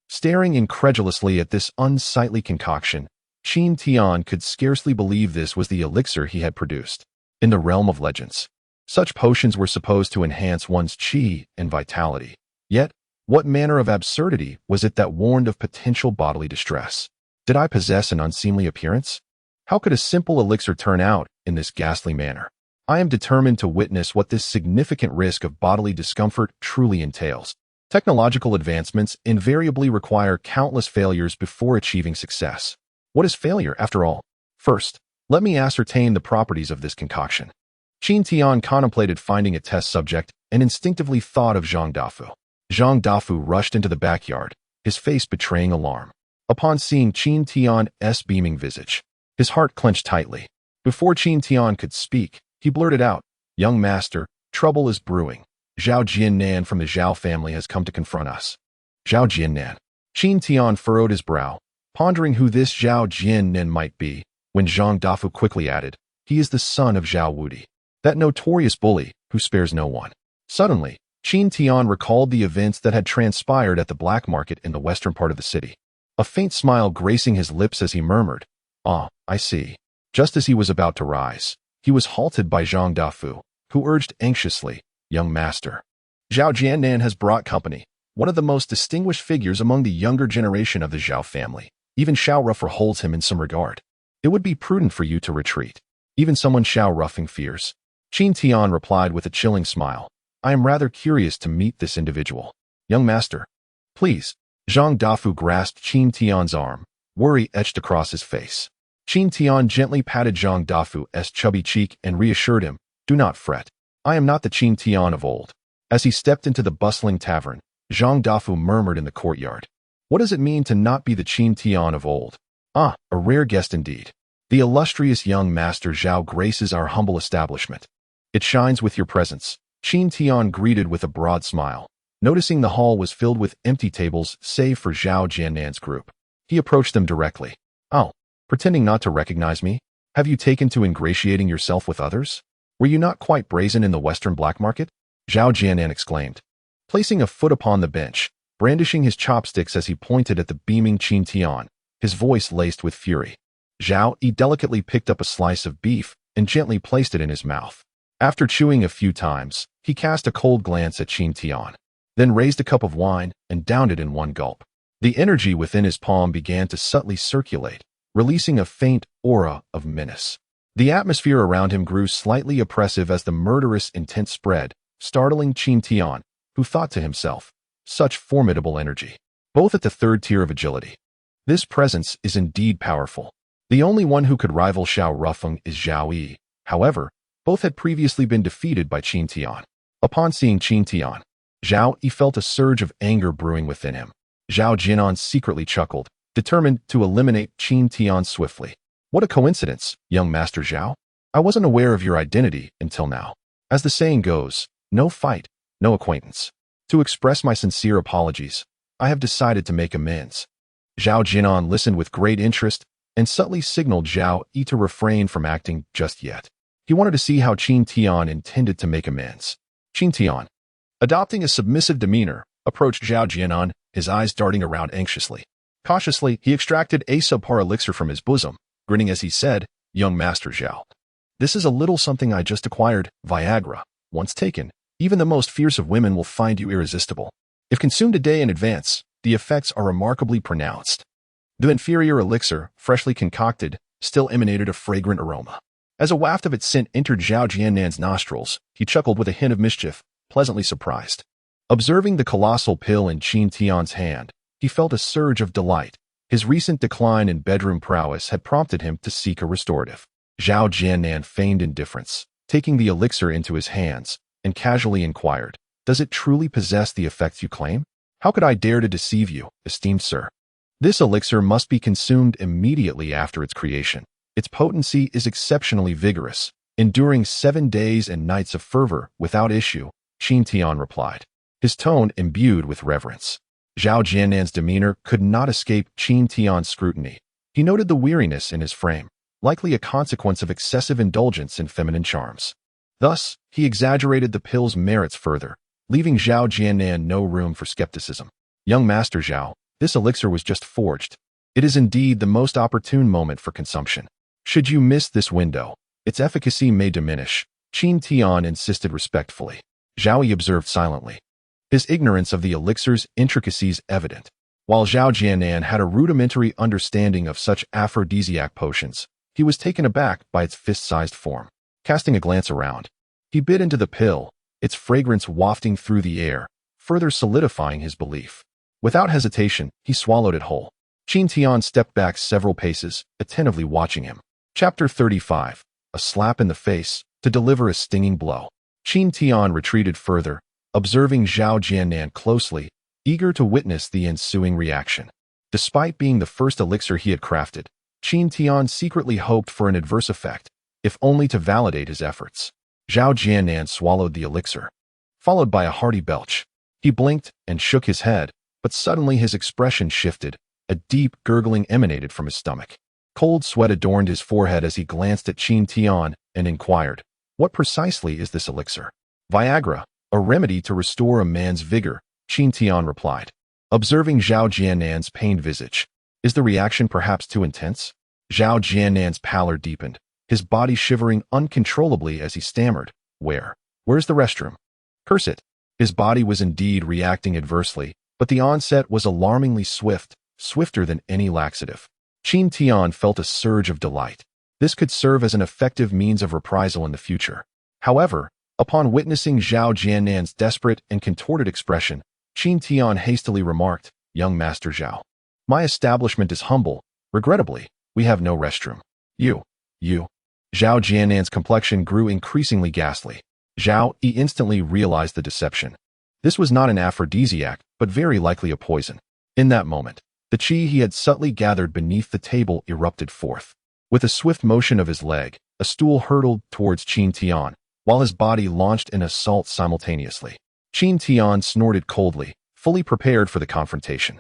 Staring incredulously at this unsightly concoction, Qin Tian could scarcely believe this was the elixir he had produced. In the realm of legends, such potions were supposed to enhance one's chi and vitality. Yet, what manner of absurdity was it that warned of potential bodily distress? Did I possess an unseemly appearance? How could a simple elixir turn out in this ghastly manner? I am determined to witness what this significant risk of bodily discomfort truly entails. Technological advancements invariably require countless failures before achieving success. What is failure, after all? First, let me ascertain the properties of this concoction. Qin Tian contemplated finding a test subject and instinctively thought of Zhang Dafu. Zhang Dafu rushed into the backyard, his face betraying alarm. Upon seeing Qin Tian's beaming visage, his heart clenched tightly. Before Qin Tian could speak, he blurted out, Young master, trouble is brewing. Zhao Jiannan from the Zhao family has come to confront us. Zhao Jiannan. Qin Tian furrowed his brow, pondering who this Zhao Jiannan might be, when Zhang Dafu quickly added, he is the son of Zhao Wudi, that notorious bully who spares no one. Suddenly, Qin Tian recalled the events that had transpired at the black market in the western part of the city. A faint smile gracing his lips as he murmured, Ah, I see. Just as he was about to rise, he was halted by Zhang Dafu, who urged anxiously, Young master, Zhao Jiannan has brought company, one of the most distinguished figures among the younger generation of the Zhao family. Even Xiao Ruffer holds him in some regard. It would be prudent for you to retreat. Even someone Xiao Ruffing fears. Qin Tian replied with a chilling smile. I am rather curious to meet this individual. Young master, please. Zhang Dafu grasped Qin Tian's arm, worry etched across his face. Qin Tian gently patted Zhang Dafu's chubby cheek and reassured him, Do not fret. I am not the Qin Tian of old. As he stepped into the bustling tavern, Zhang Dafu murmured in the courtyard. What does it mean to not be the Qin Tian of old? Ah, a rare guest indeed. The illustrious young master Zhao graces our humble establishment. It shines with your presence. Qin Tian greeted with a broad smile. Noticing the hall was filled with empty tables save for Zhao Jiannan's group, he approached them directly. Oh, pretending not to recognize me? Have you taken to ingratiating yourself with others? Were you not quite brazen in the western black market? Zhao Jiannan exclaimed, placing a foot upon the bench, brandishing his chopsticks as he pointed at the beaming Qin Tian, his voice laced with fury. Zhao delicately picked up a slice of beef and gently placed it in his mouth. After chewing a few times, he cast a cold glance at Qin Tian, then raised a cup of wine and downed it in one gulp. The energy within his palm began to subtly circulate, releasing a faint aura of menace. The atmosphere around him grew slightly oppressive as the murderous intent spread, startling Qin Tian, who thought to himself, such formidable energy, both at the third tier of agility. This presence is indeed powerful. The only one who could rival Xiao Rufeng is Zhao Yi. However, Both had previously been defeated by Qin Tian. Upon seeing Qin Tian, Zhao Yi felt a surge of anger brewing within him. Zhao Jianan secretly chuckled, determined to eliminate Qin Tian swiftly. What a coincidence, young Master Zhao. I wasn't aware of your identity until now. As the saying goes, no fight, no acquaintance. To express my sincere apologies, I have decided to make amends. Zhao Jianan listened with great interest and subtly signaled Zhao Yi to refrain from acting just yet. He wanted to see how Qin Tian intended to make amends. Qin Tian, adopting a submissive demeanor, approached Zhao Jianan, his eyes darting around anxiously. Cautiously, he extracted a subpar elixir from his bosom, grinning as he said, "Young Master Zhao, this is a little something I just acquired, Viagra. Once taken, even the most fierce of women will find you irresistible. If consumed a day in advance, the effects are remarkably pronounced." The inferior elixir, freshly concocted, still emanated a fragrant aroma. As a waft of its scent entered Zhao Jianan's nostrils, he chuckled with a hint of mischief, pleasantly surprised. Observing the colossal pill in Qin Tian's hand, he felt a surge of delight. His recent decline in bedroom prowess had prompted him to seek a restorative. Zhao Jianan feigned indifference, taking the elixir into his hands, and casually inquired, "Does it truly possess the effects you claim? How could I dare to deceive you, esteemed sir? This elixir must be consumed immediately after its creation. Its potency is exceptionally vigorous, enduring 7 days and nights of fervor without issue," Qin Tian replied, his tone imbued with reverence. Zhao Jianan's demeanor could not escape Qin Tian's scrutiny. He noted the weariness in his frame, likely a consequence of excessive indulgence in feminine charms. Thus, he exaggerated the pill's merits further, leaving Zhao Jianan no room for skepticism. "Young Master Zhao, this elixir was just forged. It is indeed the most opportune moment for consumption. Should you miss this window, its efficacy may diminish," Qin Tian insisted respectfully. Zhao Yi observed silently, his ignorance of the elixir's intricacies evident. While Zhao Jianan had a rudimentary understanding of such aphrodisiac potions, he was taken aback by its fist-sized form. Casting a glance around, he bit into the pill, its fragrance wafting through the air, further solidifying his belief. Without hesitation, he swallowed it whole. Qin Tian stepped back several paces, attentively watching him. Chapter 35. A slap in the face to deliver a stinging blow. Qin Tian retreated further, observing Zhao Jianan closely, eager to witness the ensuing reaction. Despite being the first elixir he had crafted, Qin Tian secretly hoped for an adverse effect, if only to validate his efforts. Zhao Jianan swallowed the elixir, followed by a hearty belch. He blinked and shook his head, but suddenly his expression shifted. A deep gurgling emanated from his stomach. Cold sweat adorned his forehead as he glanced at Qin Tian and inquired, "What precisely is this elixir?" "Viagra, a remedy to restore a man's vigor," Qin Tian replied. Observing Zhao Jianan's pained visage, "Is the reaction perhaps too intense?" Zhao Jianan's pallor deepened, his body shivering uncontrollably as he stammered, Where's the restroom?" Curse it. His body was indeed reacting adversely, but the onset was alarmingly swift, swifter than any laxative. Qin Tian felt a surge of delight. This could serve as an effective means of reprisal in the future. However, upon witnessing Zhao Jianan's desperate and contorted expression, Qin Tian hastily remarked, "Young Master Zhao, my establishment is humble. Regrettably, we have no restroom. You. Zhao Jianan's complexion grew increasingly ghastly. Zhao Yi instantly realized the deception. This was not an aphrodisiac, but very likely a poison. In that moment, the qi he had subtly gathered beneath the table erupted forth. With a swift motion of his leg, a stool hurtled towards Qin Tian, while his body launched an assault simultaneously. Qin Tian snorted coldly, fully prepared for the confrontation.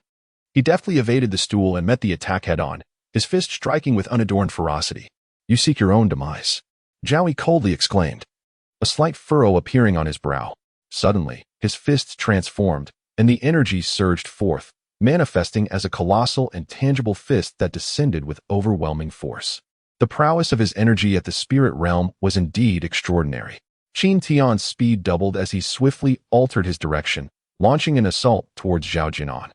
He deftly evaded the stool and met the attack head-on, his fist striking with unadorned ferocity. "You seek your own demise," Zhao Yi coldly exclaimed, a slight furrow appearing on his brow. Suddenly, his fists transformed, and the energy surged forth, manifesting as a colossal and tangible fist that descended with overwhelming force. The prowess of his energy at the spirit realm was indeed extraordinary. Qin Tian's speed doubled as he swiftly altered his direction, launching an assault towards Zhao Jianan,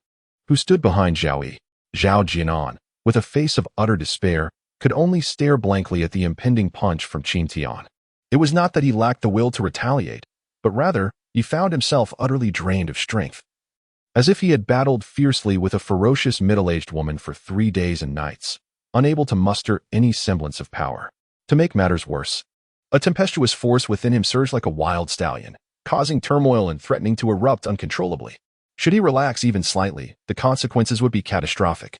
who stood behind Zhao Yi. Zhao Jianan, with a face of utter despair, could only stare blankly at the impending punch from Qin Tian. It was not that he lacked the will to retaliate, but rather, he found himself utterly drained of strength. As if he had battled fiercely with a ferocious middle-aged woman for 3 days and nights, unable to muster any semblance of power. To make matters worse, A tempestuous force within him surged like a wild stallion, causing turmoil and threatening to erupt uncontrollably. Should he relax even slightly, the consequences would be catastrophic.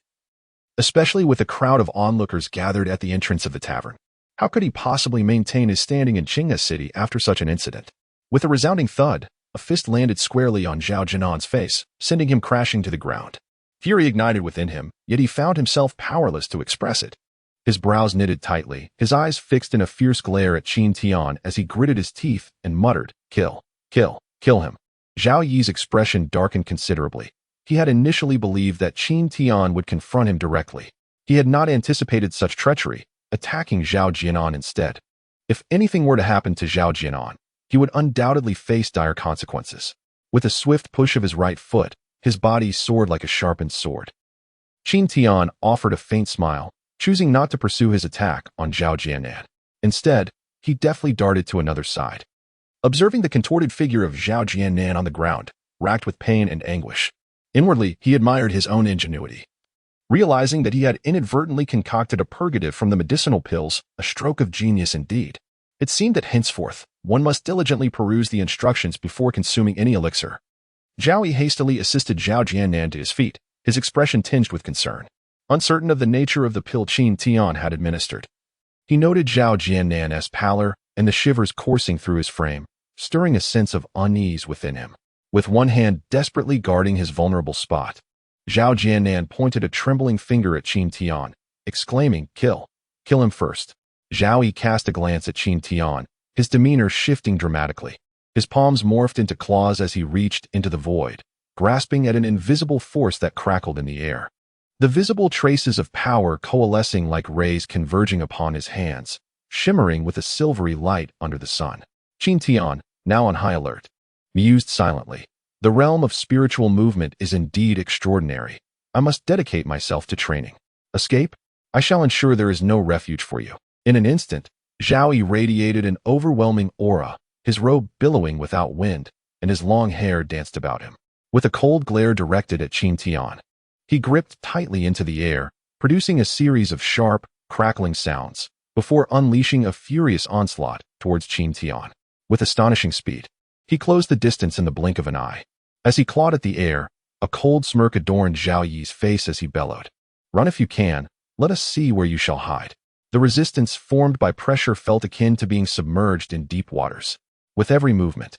Especially with a crowd of onlookers gathered at the entrance of the tavern. How could he possibly maintain his standing in Qinghe City after such an incident? With a resounding thud, a fist landed squarely on Zhao Jianan's face, sending him crashing to the ground. Fury ignited within him, yet he found himself powerless to express it. His brows knitted tightly, his eyes fixed in a fierce glare at Qin Tian as he gritted his teeth and muttered, "Kill, kill, kill him." Zhao Yi's expression darkened considerably. He had initially believed that Qin Tian would confront him directly. He had not anticipated such treachery, attacking Zhao Jianan instead. If anything were to happen to Zhao Jianan, he would undoubtedly face dire consequences. With a swift push of his right foot, his body soared like a sharpened sword. Qin Tian offered a faint smile, choosing not to pursue his attack on Zhao Jianan. Instead, he deftly darted to another side. Observing the contorted figure of Zhao Jianan on the ground, racked with pain and anguish, inwardly he admired his own ingenuity. Realizing that he had inadvertently concocted a purgative from the medicinal pills, a stroke of genius indeed. It seemed that henceforth, one must diligently peruse the instructions before consuming any elixir. Zhao Yi hastily assisted Zhao Jianan to his feet, his expression tinged with concern, uncertain of the nature of the pill Qin Tian had administered. He noted Zhao Jianan's pallor and the shivers coursing through his frame, stirring a sense of unease within him. With one hand desperately guarding his vulnerable spot, Zhao Jianan pointed a trembling finger at Qin Tian, exclaiming, "Kill! Kill him first." Zhao Yi cast a glance at Qin Tian, his demeanor shifting dramatically. His palms morphed into claws as he reached into the void, grasping at an invisible force that crackled in the air. The visible traces of power coalescing like rays converging upon his hands, shimmering with a silvery light under the sun. Qin Tian, now on high alert, mused silently. The realm of spiritual movement is indeed extraordinary. I must dedicate myself to training. Escape? I shall ensure there is no refuge for you. In an instant, Zhao Yi radiated an overwhelming aura, his robe billowing without wind, and his long hair danced about him. With a cold glare directed at Qin Tian, he gripped tightly into the air, producing a series of sharp, crackling sounds, before unleashing a furious onslaught towards Qin Tian. With astonishing speed, he closed the distance in the blink of an eye. As he clawed at the air, a cold smirk adorned Zhao Yi's face as he bellowed, "Run if you can, let us see where you shall hide." The resistance formed by pressure felt akin to being submerged in deep waters. With every movement,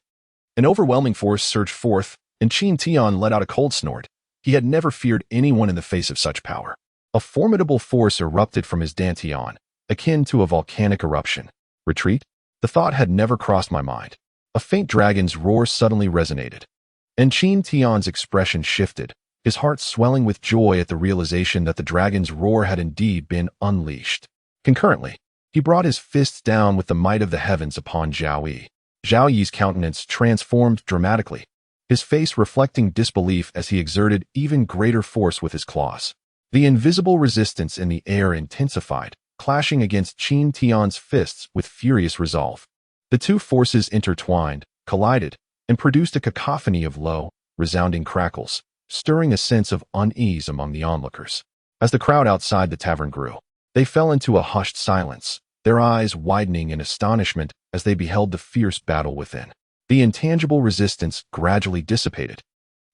an overwhelming force surged forth, and Qin Tian let out a cold snort. He had never feared anyone in the face of such power. A formidable force erupted from his dantian, akin to a volcanic eruption. Retreat? The thought had never crossed my mind. A faint dragon's roar suddenly resonated, and Qin Tian's expression shifted, his heart swelling with joy at the realization that the dragon's roar had indeed been unleashed. Concurrently, he brought his fists down with the might of the heavens upon Zhao Yi. Zhao Yi's countenance transformed dramatically, his face reflecting disbelief as he exerted even greater force with his claws. The invisible resistance in the air intensified, clashing against Qin Tian's fists with furious resolve. The two forces intertwined, collided, and produced a cacophony of low, resounding crackles, stirring a sense of unease among the onlookers. As the crowd outside the tavern grew, they fell into a hushed silence, their eyes widening in astonishment as they beheld the fierce battle within. The intangible resistance gradually dissipated,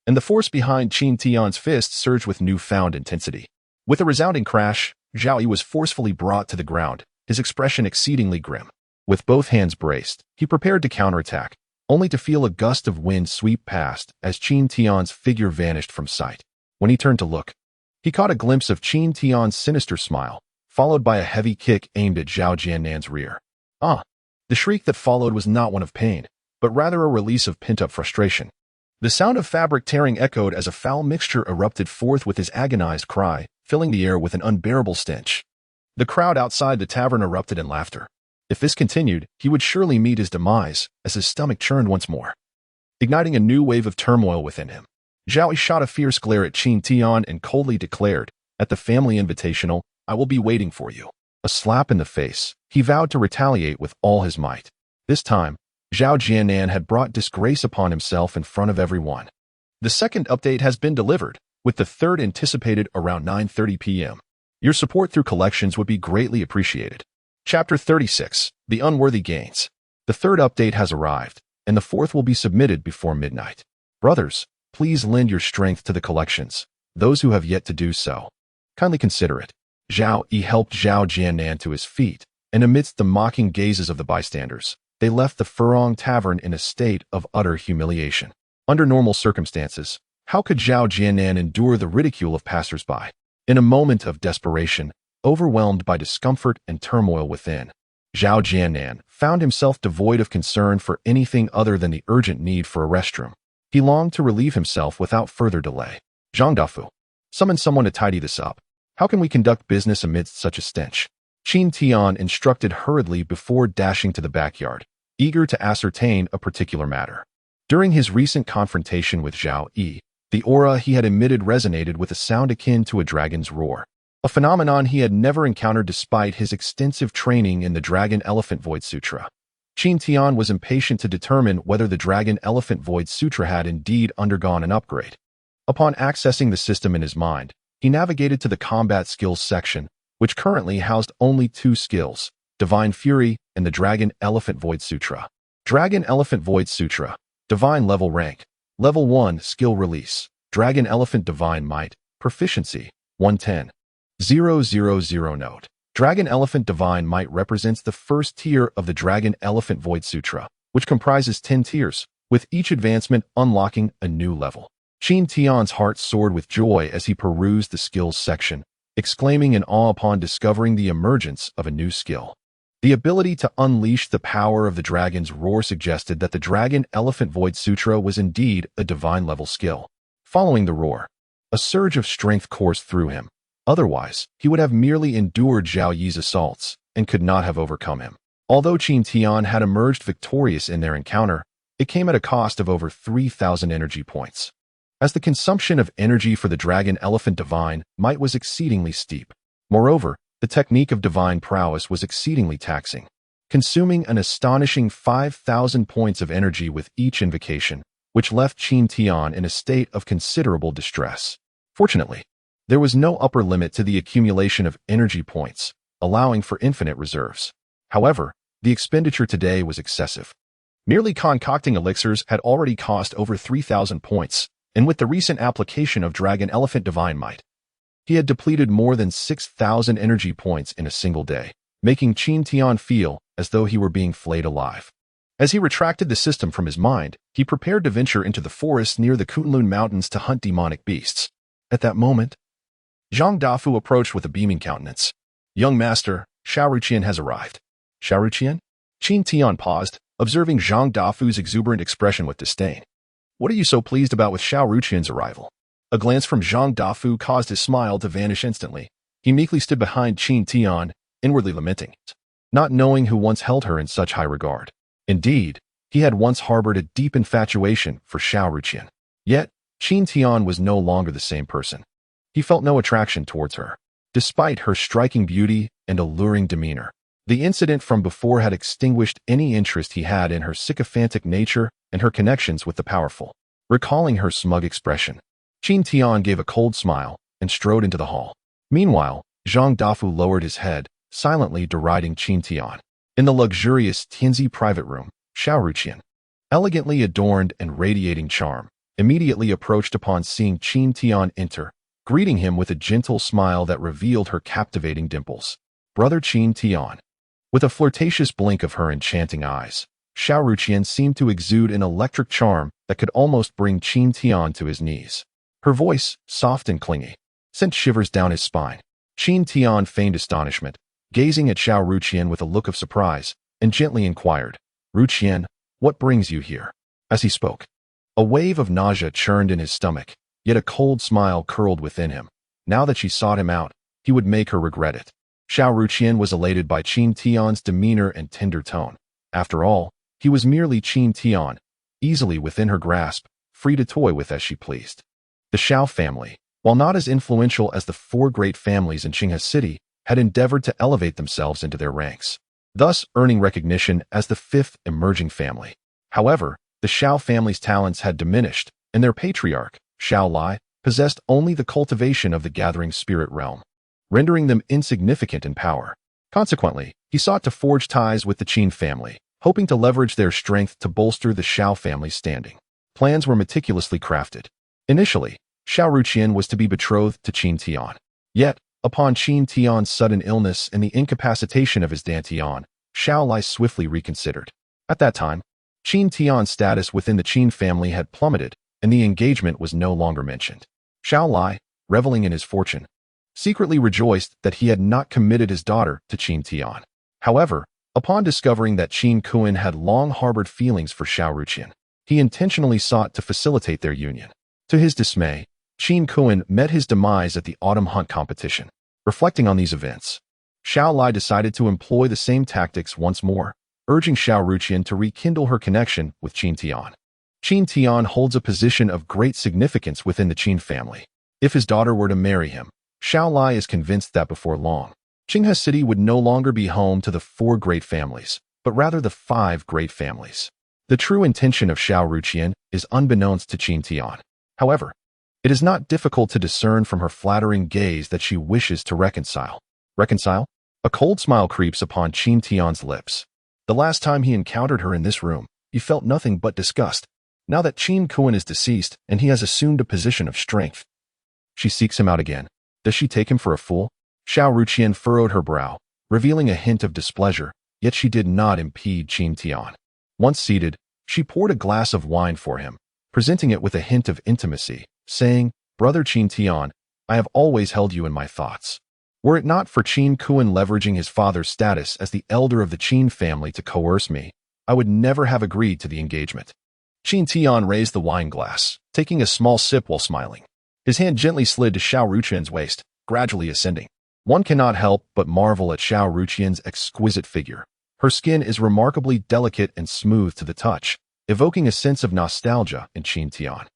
and the force behind Qin Tian's fist surged with newfound intensity. With a resounding crash, Zhao Yi was forcefully brought to the ground, his expression exceedingly grim. With both hands braced, he prepared to counterattack, only to feel a gust of wind sweep past as Qin Tian's figure vanished from sight. When he turned to look, he caught a glimpse of Qin Tian's sinister smile, followed by a heavy kick aimed at Zhao Jianan's rear. Ah! The shriek that followed was not one of pain, but rather a release of pent-up frustration. The sound of fabric tearing echoed as a foul mixture erupted forth with his agonized cry, filling the air with an unbearable stench. The crowd outside the tavern erupted in laughter. If this continued, he would surely meet his demise, as his stomach churned once more, igniting a new wave of turmoil within him. Zhao Yi shot a fierce glare at Qin Tian and coldly declared, "At the family invitational, I will be waiting for you." A slap in the face, he vowed to retaliate with all his might. This time, Zhao Jianan had brought disgrace upon himself in front of everyone. The second update has been delivered, with the third anticipated around 9:30 p.m. Your support through collections would be greatly appreciated. Chapter 36, The unworthy gains. The third update has arrived, and the fourth will be submitted before midnight. Brothers, please lend your strength to the collections. Those who have yet to do so, kindly consider it. Zhao Yi helped Zhao Jiannan to his feet, and amidst the mocking gazes of the bystanders, they left the Furong Tavern in a state of utter humiliation. Under normal circumstances, how could Zhao Jiannan endure the ridicule of passers-by? In a moment of desperation, overwhelmed by discomfort and turmoil within, Zhao Jiannan found himself devoid of concern for anything other than the urgent need for a restroom. He longed to relieve himself without further delay. Zhang Dafu, summon someone to tidy this up. How can we conduct business amidst such a stench? Qin Tian instructed hurriedly before dashing to the backyard, eager to ascertain a particular matter. During his recent confrontation with Zhao Yi, the aura he had emitted resonated with a sound akin to a dragon's roar, a phenomenon he had never encountered despite his extensive training in the Dragon Elephant Void Sutra. Qin Tian was impatient to determine whether the Dragon Elephant Void Sutra had indeed undergone an upgrade. Upon accessing the system in his mind, he navigated to the combat skills section, which currently housed only 2 skills, Divine Fury and the Dragon Elephant Void Sutra. Dragon Elephant Void Sutra, Divine Level Rank, Level 1 Skill Release, Dragon Elephant Divine Might, Proficiency, 110. 000 Note. Dragon Elephant Divine Might represents the first tier of the Dragon Elephant Void Sutra, which comprises 10 tiers, with each advancement unlocking a new level. Qin Tian's heart soared with joy as he perused the skills section, exclaiming in awe upon discovering the emergence of a new skill. The ability to unleash the power of the dragon's roar suggested that the Dragon Elephant Void Sutra was indeed a divine level skill. Following the roar, a surge of strength coursed through him. Otherwise, he would have merely endured Zhao Yi's assaults and could not have overcome him. Although Qin Tian had emerged victorious in their encounter, it came at a cost of over 3,000 energy points, as the consumption of energy for the Dragon Elephant Divine Might was exceedingly steep. Moreover, the technique of divine prowess was exceedingly taxing, consuming an astonishing 5,000 points of energy with each invocation, which left Qin Tian in a state of considerable distress. Fortunately, there was no upper limit to the accumulation of energy points, allowing for infinite reserves. However, the expenditure today was excessive. Merely concocting elixirs had already cost over 3,000 points, and with the recent application of Dragon Elephant Divine Might, he had depleted more than 6,000 energy points in a single day, making Qin Tian feel as though he were being flayed alive. As he retracted the system from his mind, he prepared to venture into the forest near the Kunlun Mountains to hunt demonic beasts. At that moment, Zhang Dafu approached with a beaming countenance. Young master, Xiaoruqian has arrived. Xiaoruqian? Qin Tian paused, observing Zhang Dafu's exuberant expression with disdain. What are you so pleased about with Xiaoruqian's arrival? A glance from Zhang Dafu caused his smile to vanish instantly. He meekly stood behind Qin Tian, inwardly lamenting it, not knowing who once held her in such high regard. Indeed, he had once harbored a deep infatuation for Xiaoruqian. Yet, Qin Tian was no longer the same person. He felt no attraction towards her, despite her striking beauty and alluring demeanor. The incident from before had extinguished any interest he had in her sycophantic nature and her connections with the powerful. Recalling her smug expression, Qin Tian gave a cold smile and strode into the hall. Meanwhile, Zhang Dafu lowered his head, silently deriding Qin Tian. In the luxurious Tianzi private room, Xiaoruqian, elegantly adorned and radiating charm, immediately approached upon seeing Qin Tian enter, greeting him with a gentle smile that revealed her captivating dimples. Brother Qin Tian. With a flirtatious blink of her enchanting eyes, Xiaoruqian seemed to exude an electric charm that could almost bring Qin Tian to his knees. Her voice, soft and clingy, sent shivers down his spine. Qin Tian feigned astonishment, gazing at Xiaoruqian with a look of surprise, and gently inquired, Ruqian, what brings you here? As he spoke, a wave of nausea churned in his stomach, yet a cold smile curled within him. Now that she sought him out, he would make her regret it. Xiaoruqian was elated by Qin Tian's demeanor and tender tone. After all, he was merely Qin Tian, easily within her grasp, free to toy with as she pleased. The Xiao family, while not as influential as the 4 great families in Qinghe City, had endeavored to elevate themselves into their ranks, thus earning recognition as the 5th emerging family. However, the Xiao family's talents had diminished, and their patriarch, Xiao Lai, possessed only the cultivation of the gathering spirit realm, rendering them insignificant in power. Consequently, He sought to forge ties with the Qin family, hoping to leverage their strength to bolster the Xiao family's standing. Plans were meticulously crafted. Initially, Xiao Ruqian was to be betrothed to Qin Tian. Yet, upon Qin Tian's sudden illness and the incapacitation of his Dantian, Xiao Lai swiftly reconsidered. At that time, Qin Tian's status within the Qin family had plummeted, and the engagement was no longer mentioned. Xiao Lai, reveling in his fortune, secretly rejoiced that he had not committed his daughter to Qin Tian. However, upon discovering that Qin Kuan had long harbored feelings for Xiao Ruqian, he intentionally sought to facilitate their union. To his dismay, Qin Kuan met his demise at the autumn hunt competition. Reflecting on these events, Xiao Lai decided to employ the same tactics once more, urging Xiao Ruqian to rekindle her connection with Qin Tian. Qin Tian holds a position of great significance within the Qin family. If his daughter were to marry him, Xiao Lai is convinced that before long, Qinghe City would no longer be home to the 4 great families, but rather the 5 great families. The true intention of Xiao Ruqian is unbeknownst to Qin Tian. However, it is not difficult to discern from her flattering gaze that she wishes to reconcile. Reconcile? A cold smile creeps upon Qin Tian's lips. The last time he encountered her in this room, he felt nothing but disgust. Now that Qin Kuan is deceased and he has assumed a position of strength, she seeks him out again. Does she take him for a fool? Xiao Ruqian furrowed her brow, revealing a hint of displeasure, yet she did not impede Qin Tian. Once seated, she poured a glass of wine for him, presenting it with a hint of intimacy, saying, "Brother Qin Tian, I have always held you in my thoughts. Were it not for Qin Kuan leveraging his father's status as the elder of the Qin family to coerce me, I would never have agreed to the engagement." Qin Tian raised the wine glass, taking a small sip while smiling. His hand gently slid to Xiao Ruqian's waist, gradually ascending. One cannot help but marvel at Xiao Ruqian's exquisite figure. Her skin is remarkably delicate and smooth to the touch, evoking a sense of nostalgia in Qin Tian.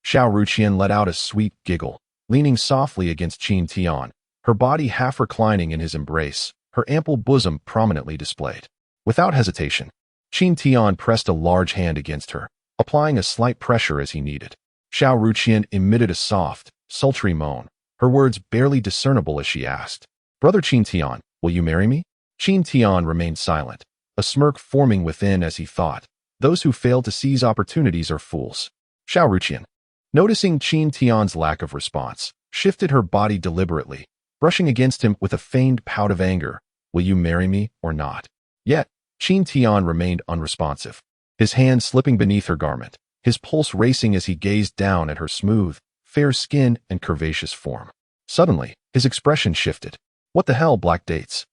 Xiao Ruqian let out a sweet giggle, leaning softly against Qin Tian, her body half reclining in his embrace, her ample bosom prominently displayed. Without hesitation, Qin Tian pressed a large hand against her, applying a slight pressure as he needed. Xiao Ruqian emitted a soft, sultry moan, her words barely discernible as she asked, "Brother Qin Tian, will you marry me?" Qin Tian remained silent, a smirk forming within as he thought, "Those who fail to seize opportunities are fools." Xiao Ruqian, noticing Qin Tian's lack of response, shifted her body deliberately, brushing against him with a feigned pout of anger. "Will you marry me or not?" Yet, Qin Tian remained unresponsive, his hand slipping beneath her garment, his pulse racing as he gazed down at her smooth, fair skin and curvaceous form. Suddenly, his expression shifted. "What the hell, black dates?"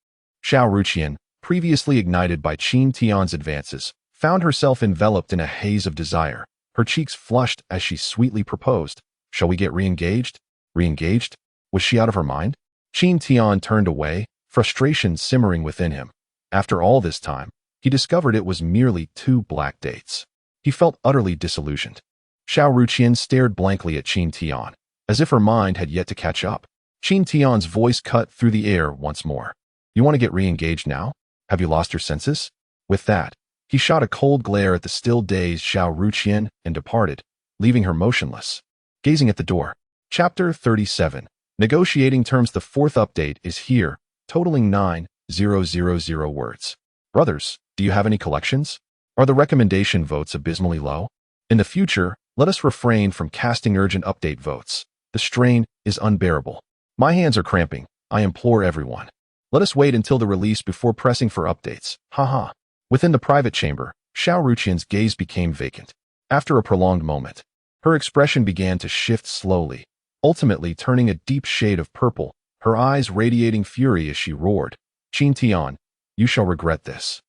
Xiao Ruqian, previously ignited by Qin Tian's advances, found herself enveloped in a haze of desire, her cheeks flushed as she sweetly proposed, "Shall we get re-engaged?" Re-engaged? Was she out of her mind? Qin Tian turned away, frustration simmering within him. After all this time, he discovered it was merely 2 black dates. He felt utterly disillusioned. Xiao Ruqian stared blankly at Qin Tian, as if her mind had yet to catch up. Qin Tian's voice cut through the air once more. "You want to get re-engaged now? Have you lost your senses?" With that, he shot a cold glare at the still dazed Xiao Ruqian and departed, leaving her motionless, gazing at the door. Chapter 37. Negotiating terms. The 4th update is here, totaling 9,000 words. Brothers, do you have any collections? Are the recommendation votes abysmally low? In the future, let us refrain from casting urgent update votes. The strain is unbearable. My hands are cramping. I implore everyone. Let us wait until the release before pressing for updates. Haha. Within the private chamber, Xiao Ruqian's gaze became vacant. After a prolonged moment, her expression began to shift slowly, ultimately turning a deep shade of purple, her eyes radiating fury as she roared, "Qin Tian, you shall regret this."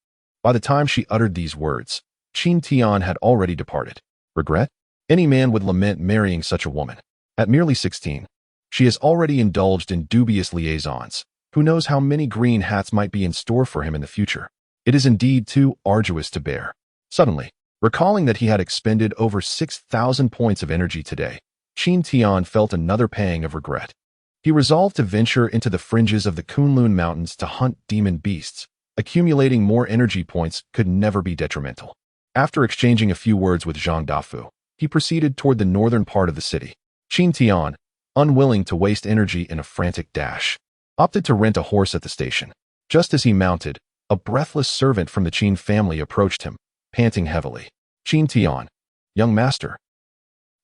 By the time she uttered these words, Qin Tian had already departed. Regret? Any man would lament marrying such a woman. At merely 16, she has already indulged in dubious liaisons. Who knows how many green hats might be in store for him in the future? It is indeed too arduous to bear. Suddenly, recalling that he had expended over 6,000 points of energy today, Qin Tian felt another pang of regret. He resolved to venture into the fringes of the Kunlun Mountains to hunt demon beasts. Accumulating more energy points could never be detrimental. After exchanging a few words with Zhang Dafu, he proceeded toward the northern part of the city. Qin Tian, unwilling to waste energy in a frantic dash, opted to rent a horse at the station. Just as he mounted, a breathless servant from the Qin family approached him, panting heavily. Qin Tian, young master.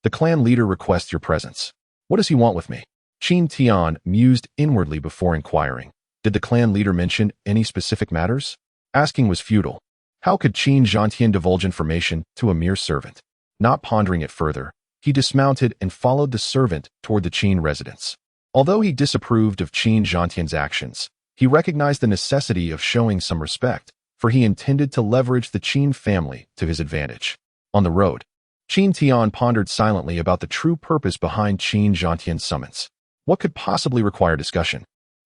The clan leader requests your presence. What does he want with me? Qin Tian mused inwardly before inquiring. Did the clan leader mention any specific matters? Asking was futile. How could Qin Zhantian divulge information to a mere servant? Not pondering it further, he dismounted and followed the servant toward the Qin residence. Although he disapproved of Qin Zhantian's actions, he recognized the necessity of showing some respect, for he intended to leverage the Qin family to his advantage. On the road, Qin Tian pondered silently about the true purpose behind Qin Zhantian's summons. What could possibly require discussion?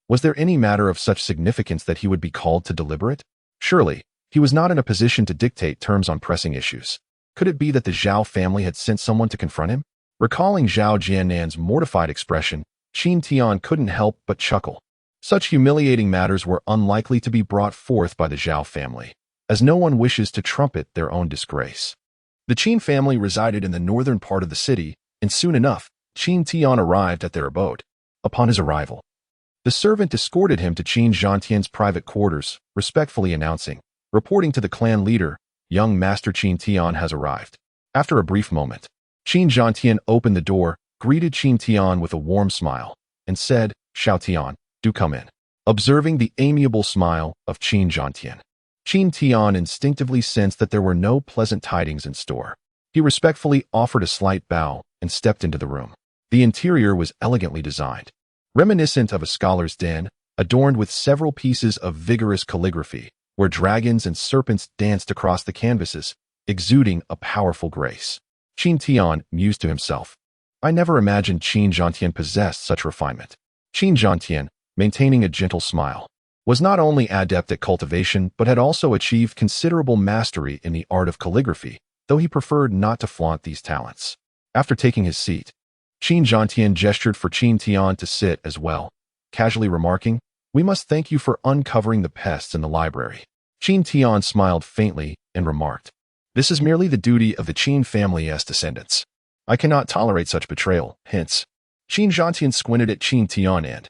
Was there any matter of such significance that he would be called to deliberate? Surely, he was not in a position to dictate terms on pressing issues. Could it be that the Zhao family had sent someone to confront him? Recalling Zhao Jiannan's mortified expression, Qin Tian couldn't help but chuckle. Such humiliating matters were unlikely to be brought forth by the Zhao family, as no one wishes to trumpet their own disgrace. The Qin family resided in the northern part of the city, and soon enough, Qin Tian arrived at their abode. Upon his arrival, the servant escorted him to Qin Zhantian's private quarters, respectfully announcing, reporting to the clan leader, young Master Qin Tian has arrived. After a brief moment, Qin Zhantian opened the door, greeted Qin Tian with a warm smile, and said, Xiao Tian, do come in. Observing the amiable smile of Qin Zhantian, Qin Tian instinctively sensed that there were no pleasant tidings in store. He respectfully offered a slight bow and stepped into the room. The interior was elegantly designed, reminiscent of a scholar's den, adorned with several pieces of vigorous calligraphy, where dragons and serpents danced across the canvases, exuding a powerful grace. Qin Tian mused to himself. I never imagined Qin Zhantian possessed such refinement. Qin Zhantian, maintaining a gentle smile, was not only adept at cultivation but had also achieved considerable mastery in the art of calligraphy, though he preferred not to flaunt these talents. After taking his seat, Qin Zhantian gestured for Qin Tian to sit as well, casually remarking, we must thank you for uncovering the pests in the library. Qin Tian smiled faintly and remarked, this is merely the duty of the Qin family as descendants. I cannot tolerate such betrayal, hence. Qin Zhantian squinted at Qin Tian and,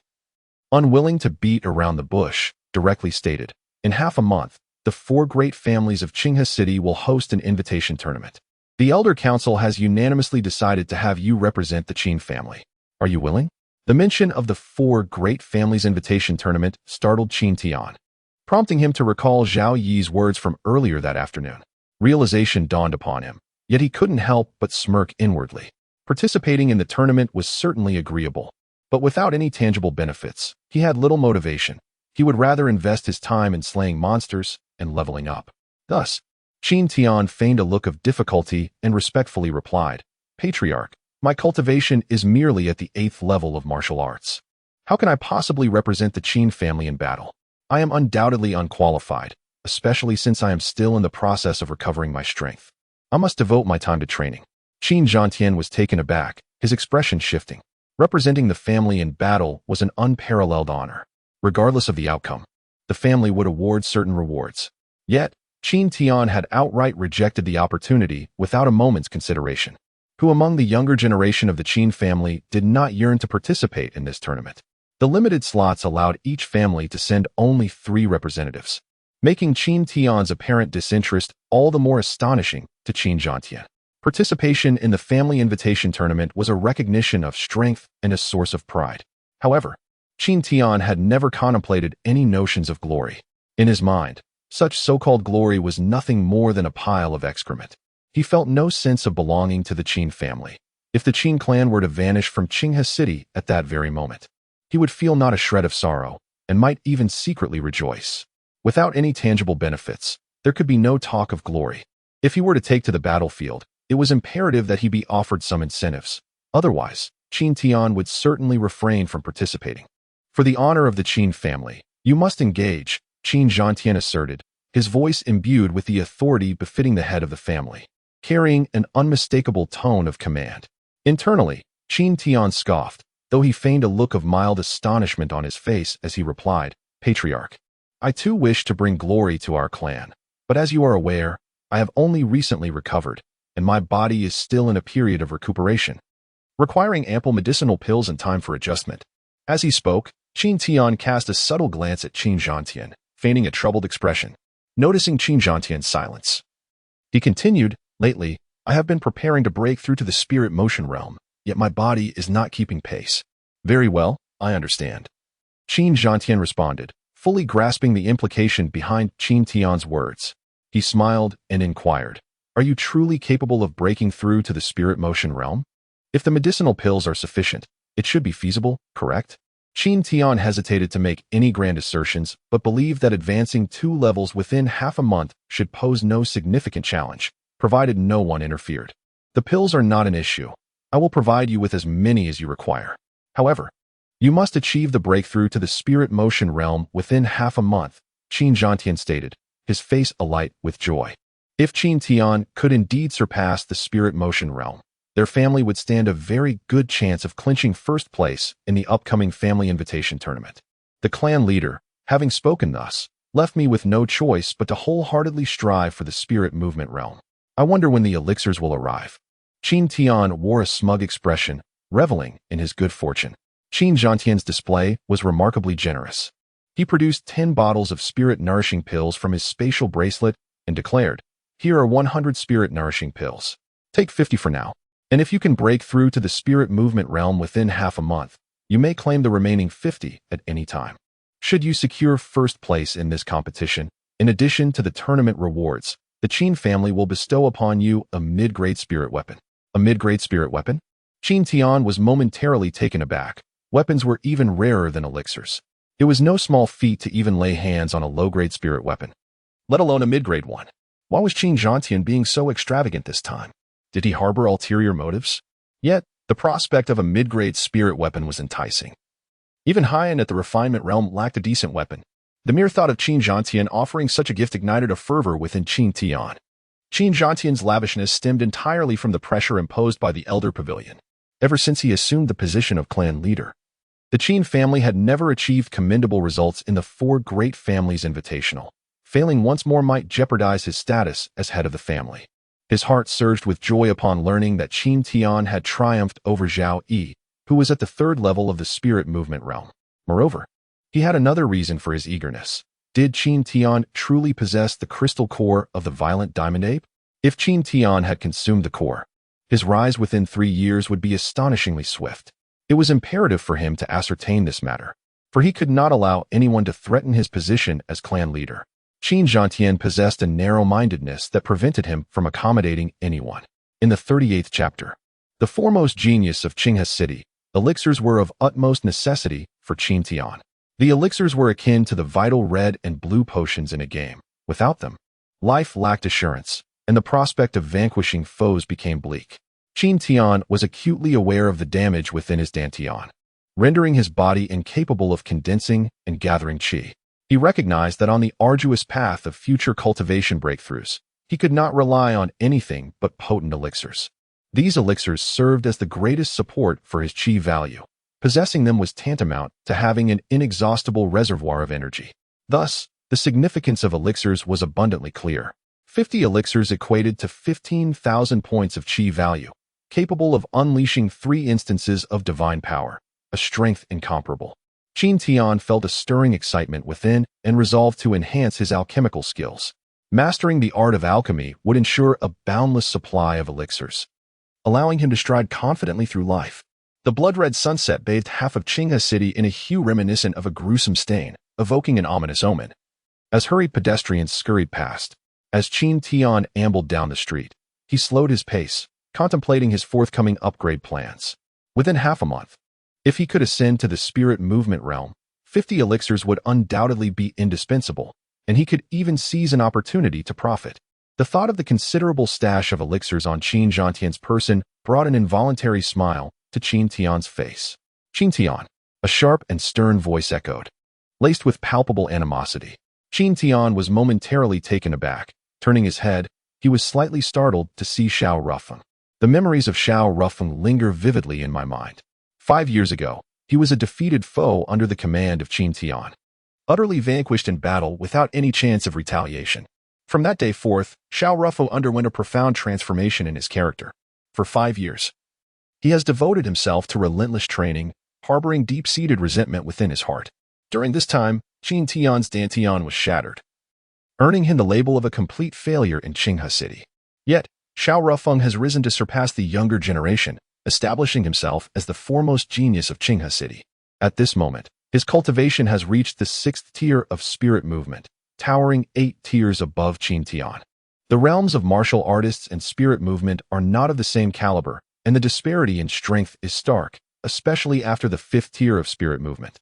unwilling to beat around the bush, directly stated, in half a month, the 4 great families of Qinghe City will host an invitation tournament. The Elder Council has unanimously decided to have you represent the Qin family. Are you willing? The mention of the 4 great families invitation tournament startled Qin Tian, prompting him to recall Zhao Yi's words from earlier that afternoon. Realization dawned upon him, yet he couldn't help but smirk inwardly. Participating in the tournament was certainly agreeable, but without any tangible benefits, he had little motivation. He would rather invest his time in slaying monsters and leveling up. Thus, Qin Tian feigned a look of difficulty and respectfully replied, Patriarch, my cultivation is merely at the 8th level of martial arts. How can I possibly represent the Qin family in battle? I am undoubtedly unqualified, especially since I am still in the process of recovering my strength. I must devote my time to training. Qin Zhantian was taken aback, his expression shifting. Representing the family in battle was an unparalleled honor. Regardless of the outcome, the family would award certain rewards. Yet, Qin Tian had outright rejected the opportunity without a moment's consideration. Who among the younger generation of the Qin family did not yearn to participate in this tournament? The limited slots allowed each family to send only 3 representatives, making Qin Tian's apparent disinterest all the more astonishing to Qin Zhantian. Participation in the family invitation tournament was a recognition of strength and a source of pride. However, Qin Tian had never contemplated any notions of glory. In his mind, such so-called glory was nothing more than a pile of excrement. He felt no sense of belonging to the Qin family. If the Qin clan were to vanish from Qinghe City at that very moment, he would feel not a shred of sorrow, and might even secretly rejoice. Without any tangible benefits, there could be no talk of glory. If he were to take to the battlefield, it was imperative that he be offered some incentives. Otherwise, Qin Tian would certainly refrain from participating. For the honor of the Qin family, you must engage, Qin Zhantian asserted, his voice imbued with the authority befitting the head of the family, carrying an unmistakable tone of command. Internally, Qin Tian scoffed, though he feigned a look of mild astonishment on his face as he replied, Patriarch, I too wish to bring glory to our clan, but as you are aware, I have only recently recovered, and my body is still in a period of recuperation, requiring ample medicinal pills and time for adjustment. As he spoke, Qin Tian cast a subtle glance at Qin Zhantian, feigning a troubled expression. Noticing Qin Zhantian's silence, he continued, "Lately, I have been preparing to break through to the spirit motion realm, yet my body is not keeping pace." "Very well, I understand," Qin Zhantian responded, fully grasping the implication behind Qin Tian's words. He smiled and inquired, "Are you truly capable of breaking through to the spirit motion realm? If the medicinal pills are sufficient, it should be feasible, correct?" Qin Tian hesitated to make any grand assertions, but believed that advancing 2 levels within half a month should pose no significant challenge, provided no one interfered. "The pills are not an issue. I will provide you with as many as you require. However, you must achieve the breakthrough to the spirit motion realm within half a month," Qin Zhantian stated, his face alight with joy. If Qin Tian could indeed surpass the spirit motion realm, their family would stand a very good chance of clinching first place in the upcoming family invitation tournament. The clan leader, having spoken thus, left me with no choice but to wholeheartedly strive for the spirit movement realm. I wonder when the elixirs will arrive. Qin Tian wore a smug expression, reveling in his good fortune. Qin Zhantian's display was remarkably generous. He produced 10 bottles of spirit-nourishing pills from his spatial bracelet and declared, "Here are 100 spirit-nourishing pills. Take 50 for now. And if you can break through to the spirit movement realm within half a month, you may claim the remaining 50 at any time. Should you secure first place in this competition, in addition to the tournament rewards, the Qin family will bestow upon you a mid-grade spirit weapon." "A mid-grade spirit weapon?" Qin Tian was momentarily taken aback. Weapons were even rarer than elixirs. It was no small feat to even lay hands on a low-grade spirit weapon, let alone a mid-grade one. Why was Qin Zhantian being so extravagant this time? Did he harbor ulterior motives? Yet, the prospect of a mid-grade spirit weapon was enticing. Even high-end at the refinement realm lacked a decent weapon. The mere thought of Qin Zhantian offering such a gift ignited a fervor within Qin Tian. Qin Zhantian's lavishness stemmed entirely from the pressure imposed by the elder pavilion. Ever since he assumed the position of clan leader, the Qin family had never achieved commendable results in the 4 Great Families Invitational. Failing once more might jeopardize his status as head of the family. His heart surged with joy upon learning that Qin Tian had triumphed over Zhao Yi, who was at the 3rd level of the spirit movement realm. Moreover, he had another reason for his eagerness. Did Qin Tian truly possess the crystal core of the violent diamond ape? If Qin Tian had consumed the core, his rise within 3 years would be astonishingly swift. It was imperative for him to ascertain this matter, for he could not allow anyone to threaten his position as clan leader. Qin Zhantian possessed a narrow-mindedness that prevented him from accommodating anyone. In the 38th chapter, the foremost genius of Qinghe City, elixirs were of utmost necessity for Qin Tian. The elixirs were akin to the vital red and blue potions in a game. Without them, life lacked assurance, and the prospect of vanquishing foes became bleak. Qin Tian was acutely aware of the damage within his dantian, rendering his body incapable of condensing and gathering qi. He recognized that on the arduous path of future cultivation breakthroughs, he could not rely on anything but potent elixirs. These elixirs served as the greatest support for his qi value. Possessing them was tantamount to having an inexhaustible reservoir of energy. Thus, the significance of elixirs was abundantly clear. 50 elixirs equated to 15,000 points of qi value, capable of unleashing 3 instances of divine power, a strength incomparable. Qin Tian felt a stirring excitement within and resolved to enhance his alchemical skills. Mastering the art of alchemy would ensure a boundless supply of elixirs, allowing him to stride confidently through life. The blood-red sunset bathed half of Qinghe City in a hue reminiscent of a gruesome stain, evoking an ominous omen. As hurried pedestrians scurried past, as Qin Tian ambled down the street, he slowed his pace, contemplating his forthcoming upgrade plans. Within half a month, if he could ascend to the spirit movement realm, 50 elixirs would undoubtedly be indispensable, and he could even seize an opportunity to profit. The thought of the considerable stash of elixirs on Qin Zhantian's person brought an involuntary smile to Qin Tian's face. "Qin Tian," a sharp and stern voice echoed, laced with palpable animosity. Qin Tian was momentarily taken aback. Turning his head, he was slightly startled to see Xiao Rufeng. The memories of Xiao Rufeng linger vividly in my mind. 5 years ago, he was a defeated foe under the command of Qin Tian, utterly vanquished in battle without any chance of retaliation. From that day forth, Xiao Rufeng underwent a profound transformation in his character. For 5 years, he has devoted himself to relentless training, harboring deep-seated resentment within his heart. During this time, Qin Tian's Dantian was shattered, earning him the label of a complete failure in Qinghe City. Yet, Xiao Rufeng has risen to surpass the younger generation, establishing himself as the foremost genius of Qinghe City. At this moment, his cultivation has reached the 6th tier of spirit movement, towering 8 tiers above Qin Tian. The realms of martial artists and spirit movement are not of the same caliber, and the disparity in strength is stark, especially after the 5th tier of spirit movement,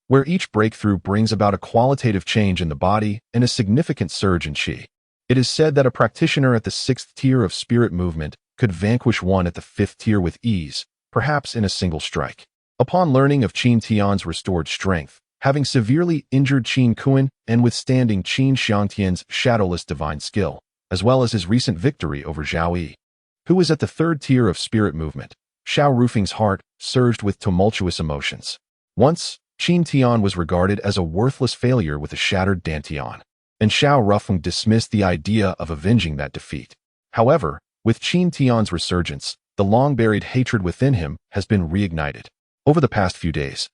where each breakthrough brings about a qualitative change in the body and a significant surge in qi. It is said that a practitioner at the 6th tier of spirit movement could vanquish one at the 5th tier with ease, perhaps in a single strike. Upon learning of Qin Tian's restored strength, having severely injured Qin Kuan and withstanding Qin Xiangtian's shadowless divine skill, as well as his recent victory over Zhao Yi, who was at the 3rd tier of spirit movement, Xiao Rufeng's heart surged with tumultuous emotions. Once, Qin Tian was regarded as a worthless failure with a shattered Dantian, and Xiao Rufeng dismissed the idea of avenging that defeat. However, with Qin Tian's resurgence, the long-buried hatred within him has been reignited. Over the past few days,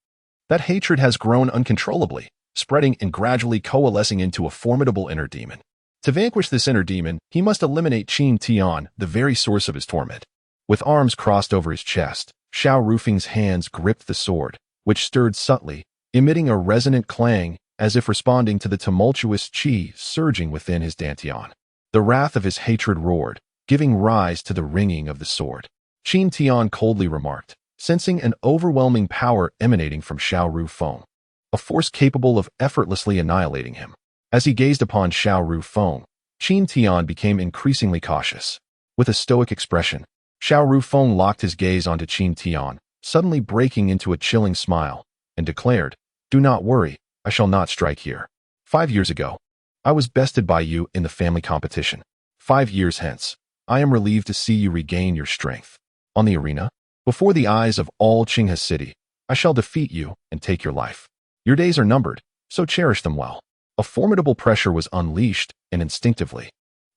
that hatred has grown uncontrollably, spreading and gradually coalescing into a formidable inner demon. To vanquish this inner demon, he must eliminate Qin Tian, the very source of his torment. With arms crossed over his chest, Xiao Rufeng's hands gripped the sword, which stirred subtly, emitting a resonant clang as if responding to the tumultuous qi surging within his Dantian. The wrath of his hatred roared, giving rise to the ringing of the sword. Qin Tian coldly remarked, sensing an overwhelming power emanating from Xiao Rufeng, a force capable of effortlessly annihilating him. As he gazed upon Xiao Rufeng, Qin Tian became increasingly cautious. With a stoic expression, Xiao Rufeng locked his gaze onto Qin Tian, suddenly breaking into a chilling smile, and declared, "Do not worry, I shall not strike here. 5 years ago, I was bested by you in the family competition. 5 years hence, I am relieved to see you regain your strength. On the arena, before the eyes of all Qinghe City, I shall defeat you and take your life. Your days are numbered, so cherish them well." A formidable pressure was unleashed, and instinctively,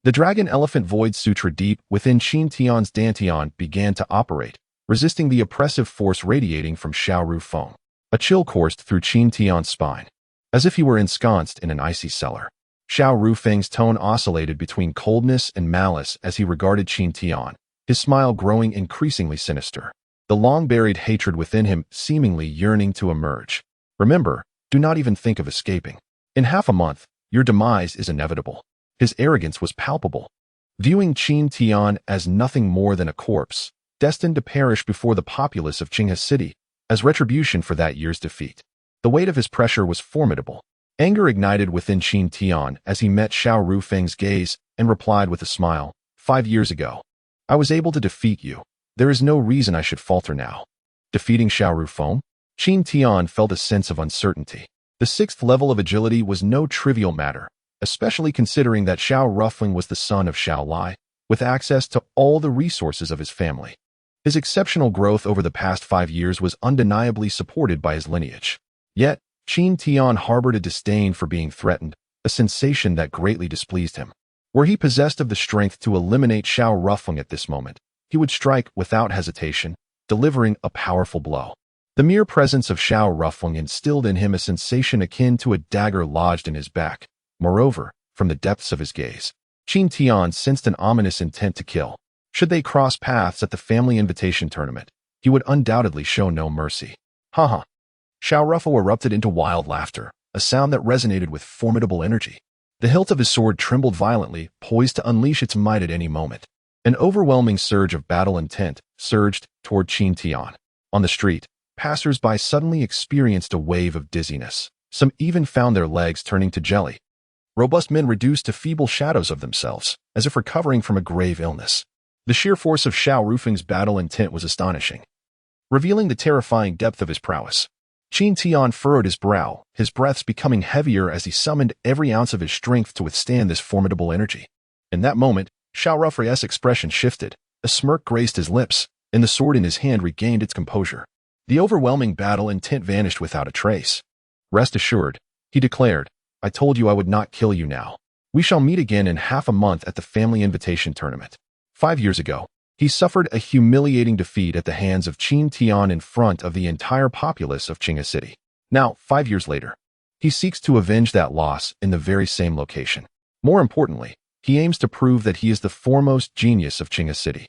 the dragon-elephant void sutra deep within Qin Tian's Dantian began to operate, resisting the oppressive force radiating from Xiao Rufeng. A chill coursed through Qin Tian's spine, as if he were ensconced in an icy cellar. Xiao Rufeng's tone oscillated between coldness and malice as he regarded Qin Tian, his smile growing increasingly sinister, the long-buried hatred within him seemingly yearning to emerge. "Remember, do not even think of escaping. In half a month, your demise is inevitable." His arrogance was palpable, viewing Qin Tian as nothing more than a corpse, destined to perish before the populace of Qinghe City, as retribution for that year's defeat. The weight of his pressure was formidable. Anger ignited within Qin Tian as he met Xiao Rufeng's gaze and replied with a smile, "5 years ago, I was able to defeat you. There is no reason I should falter now." Defeating Xiao Rufeng? Qin Tian felt a sense of uncertainty. The 6th level of agility was no trivial matter, especially considering that Xiao Rufeng was the son of Xiao Lai, with access to all the resources of his family. His exceptional growth over the past 5 years was undeniably supported by his lineage. Yet, Qin Tian harbored a disdain for being threatened, a sensation that greatly displeased him. Were he possessed of the strength to eliminate Xiao Rufeng at this moment, he would strike without hesitation, delivering a powerful blow. The mere presence of Xiao Rufeng instilled in him a sensation akin to a dagger lodged in his back. Moreover, from the depths of his gaze, Qin Tian sensed an ominous intent to kill. Should they cross paths at the family invitation tournament, he would undoubtedly show no mercy. "Ha!" Xiao Rufeng erupted into wild laughter, a sound that resonated with formidable energy. The hilt of his sword trembled violently, poised to unleash its might at any moment. An overwhelming surge of battle intent surged toward Qin Tian. On the street, passers-by suddenly experienced a wave of dizziness. Some even found their legs turning to jelly. Robust men reduced to feeble shadows of themselves, as if recovering from a grave illness. The sheer force of Xiao Rufeng's battle intent was astonishing, revealing the terrifying depth of his prowess. Qin Tian furrowed his brow, his breaths becoming heavier as he summoned every ounce of his strength to withstand this formidable energy. In that moment, Xiao Rufeng's expression shifted, a smirk graced his lips, and the sword in his hand regained its composure. The overwhelming battle intent vanished without a trace. "Rest assured," he declared, "I told you I would not kill you now. We shall meet again in half a month at the family invitation tournament." 5 years ago, he suffered a humiliating defeat at the hands of Qin Tian in front of the entire populace of Qinghe City. Now, 5 years later, He seeks to avenge that loss in the very same location. More importantly, he aims to prove that he is the foremost genius of Qing'e City,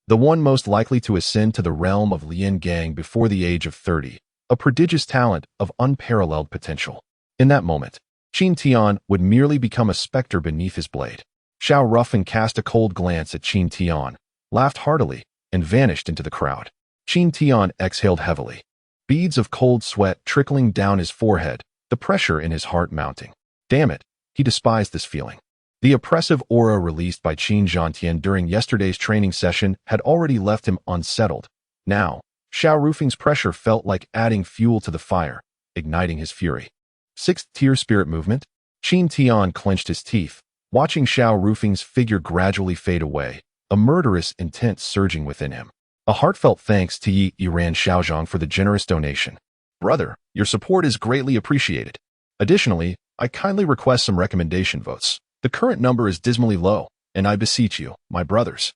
the one most likely to ascend to the realm of Lian Gang before the age of 30, a prodigious talent of unparalleled potential. In that moment, Qin Tian would merely become a specter beneath his blade. Xiao Rufeng cast a cold glance at Qin Tian, laughed heartily, and vanished into the crowd. Qin Tian exhaled heavily, beads of cold sweat trickling down his forehead, the pressure in his heart mounting. Damn it, he despised this feeling. The oppressive aura released by Qin Zhantian during yesterday's training session had already left him unsettled. Now, Xiao Rufeng's pressure felt like adding fuel to the fire, igniting his fury. Sixth-tier spirit movement. Qin Tian clenched his teeth, watching Xiao Rufeng's figure gradually fade away, a murderous intent surging within him. A heartfelt thanks to Yi Yiran Xiaozhang for the generous donation. Brother, your support is greatly appreciated. Additionally, I kindly request some recommendation votes. The current number is dismally low, and I beseech you, my brothers.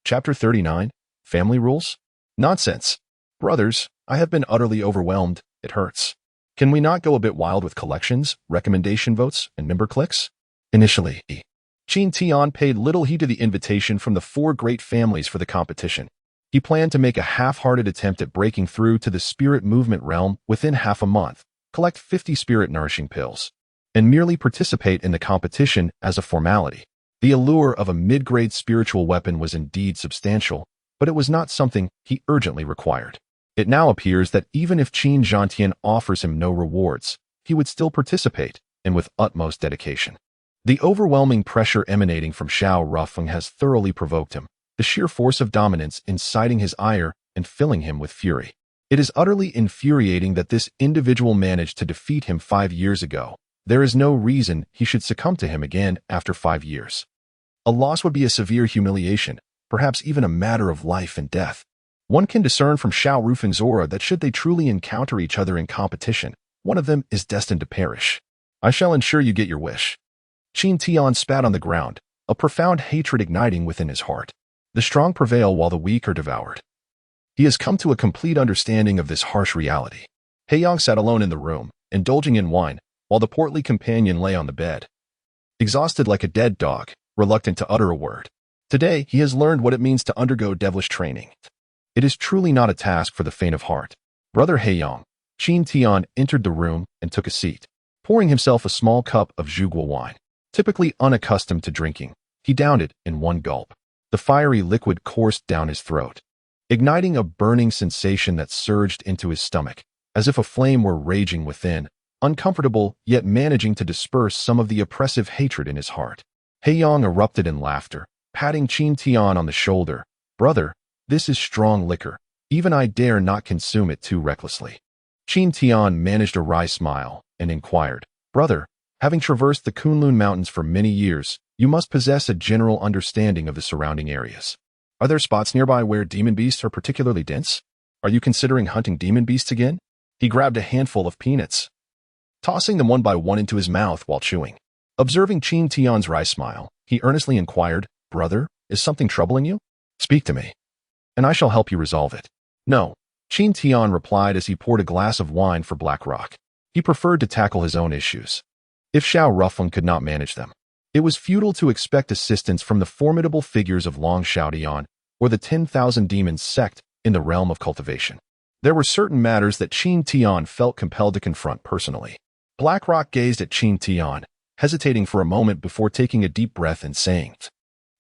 Chapter 39. Family Rules? Nonsense. Brothers, I have been utterly overwhelmed. It hurts. Can we not go a bit wild with collections, recommendation votes, and member clicks? Initially, Qin Tian paid little heed to the invitation from the 4 great families for the competition. He planned to make a half-hearted attempt at breaking through to the spirit movement realm within half a month, collect 50 spirit-nourishing pills, and merely participate in the competition as a formality. The allure of a mid-grade spiritual weapon was indeed substantial, but it was not something he urgently required. It now appears that even if Qin Zhantian offers him no rewards, he would still participate, and with utmost dedication. The overwhelming pressure emanating from Xiao Rufeng has thoroughly provoked him, the sheer force of dominance inciting his ire and filling him with fury. It is utterly infuriating that this individual managed to defeat him 5 years ago. There is no reason he should succumb to him again after 5 years. A loss would be a severe humiliation, perhaps even a matter of life and death. One can discern from Xiao Rufeng's aura that should they truly encounter each other in competition, one of them is destined to perish. I shall ensure you get your wish. Qin Tian spat on the ground, a profound hatred igniting within his heart. The strong prevail while the weak are devoured. He has come to a complete understanding of this harsh reality. Heiyang sat alone in the room, indulging in wine, while the portly companion lay on the bed, exhausted like a dead dog, reluctant to utter a word. Today, he has learned what it means to undergo devilish training. It is truly not a task for the faint of heart. Brother Heiyang, Qin Tian entered the room and took a seat, pouring himself a small cup of Zhuguo wine. Typically unaccustomed to drinking, he downed it in one gulp. The fiery liquid coursed down his throat, igniting a burning sensation that surged into his stomach, as if a flame were raging within, uncomfortable yet managing to disperse some of the oppressive hatred in his heart. Heiyang erupted in laughter, patting Qin Tian on the shoulder. Brother, this is strong liquor. Even I dare not consume it too recklessly. Qin Tian managed a wry smile and inquired, Brother, having traversed the Kunlun Mountains for many years, you must possess a general understanding of the surrounding areas. Are there spots nearby where demon beasts are particularly dense? Are you considering hunting demon beasts again? He grabbed a handful of peanuts, tossing them one by one into his mouth while chewing. Observing Qin Tian's wry smile, he earnestly inquired, Brother, is something troubling you? Speak to me, and I shall help you resolve it. No, Qin Tian replied as he poured a glass of wine for Blackrock. He preferred to tackle his own issues, if Xiao Rufeng could not manage them. It was futile to expect assistance from the formidable figures of Long Xiaodian or the 10,000 Demons sect in the realm of cultivation. There were certain matters that Qin Tian felt compelled to confront personally. Blackrock gazed at Qin Tian, hesitating for a moment before taking a deep breath and saying,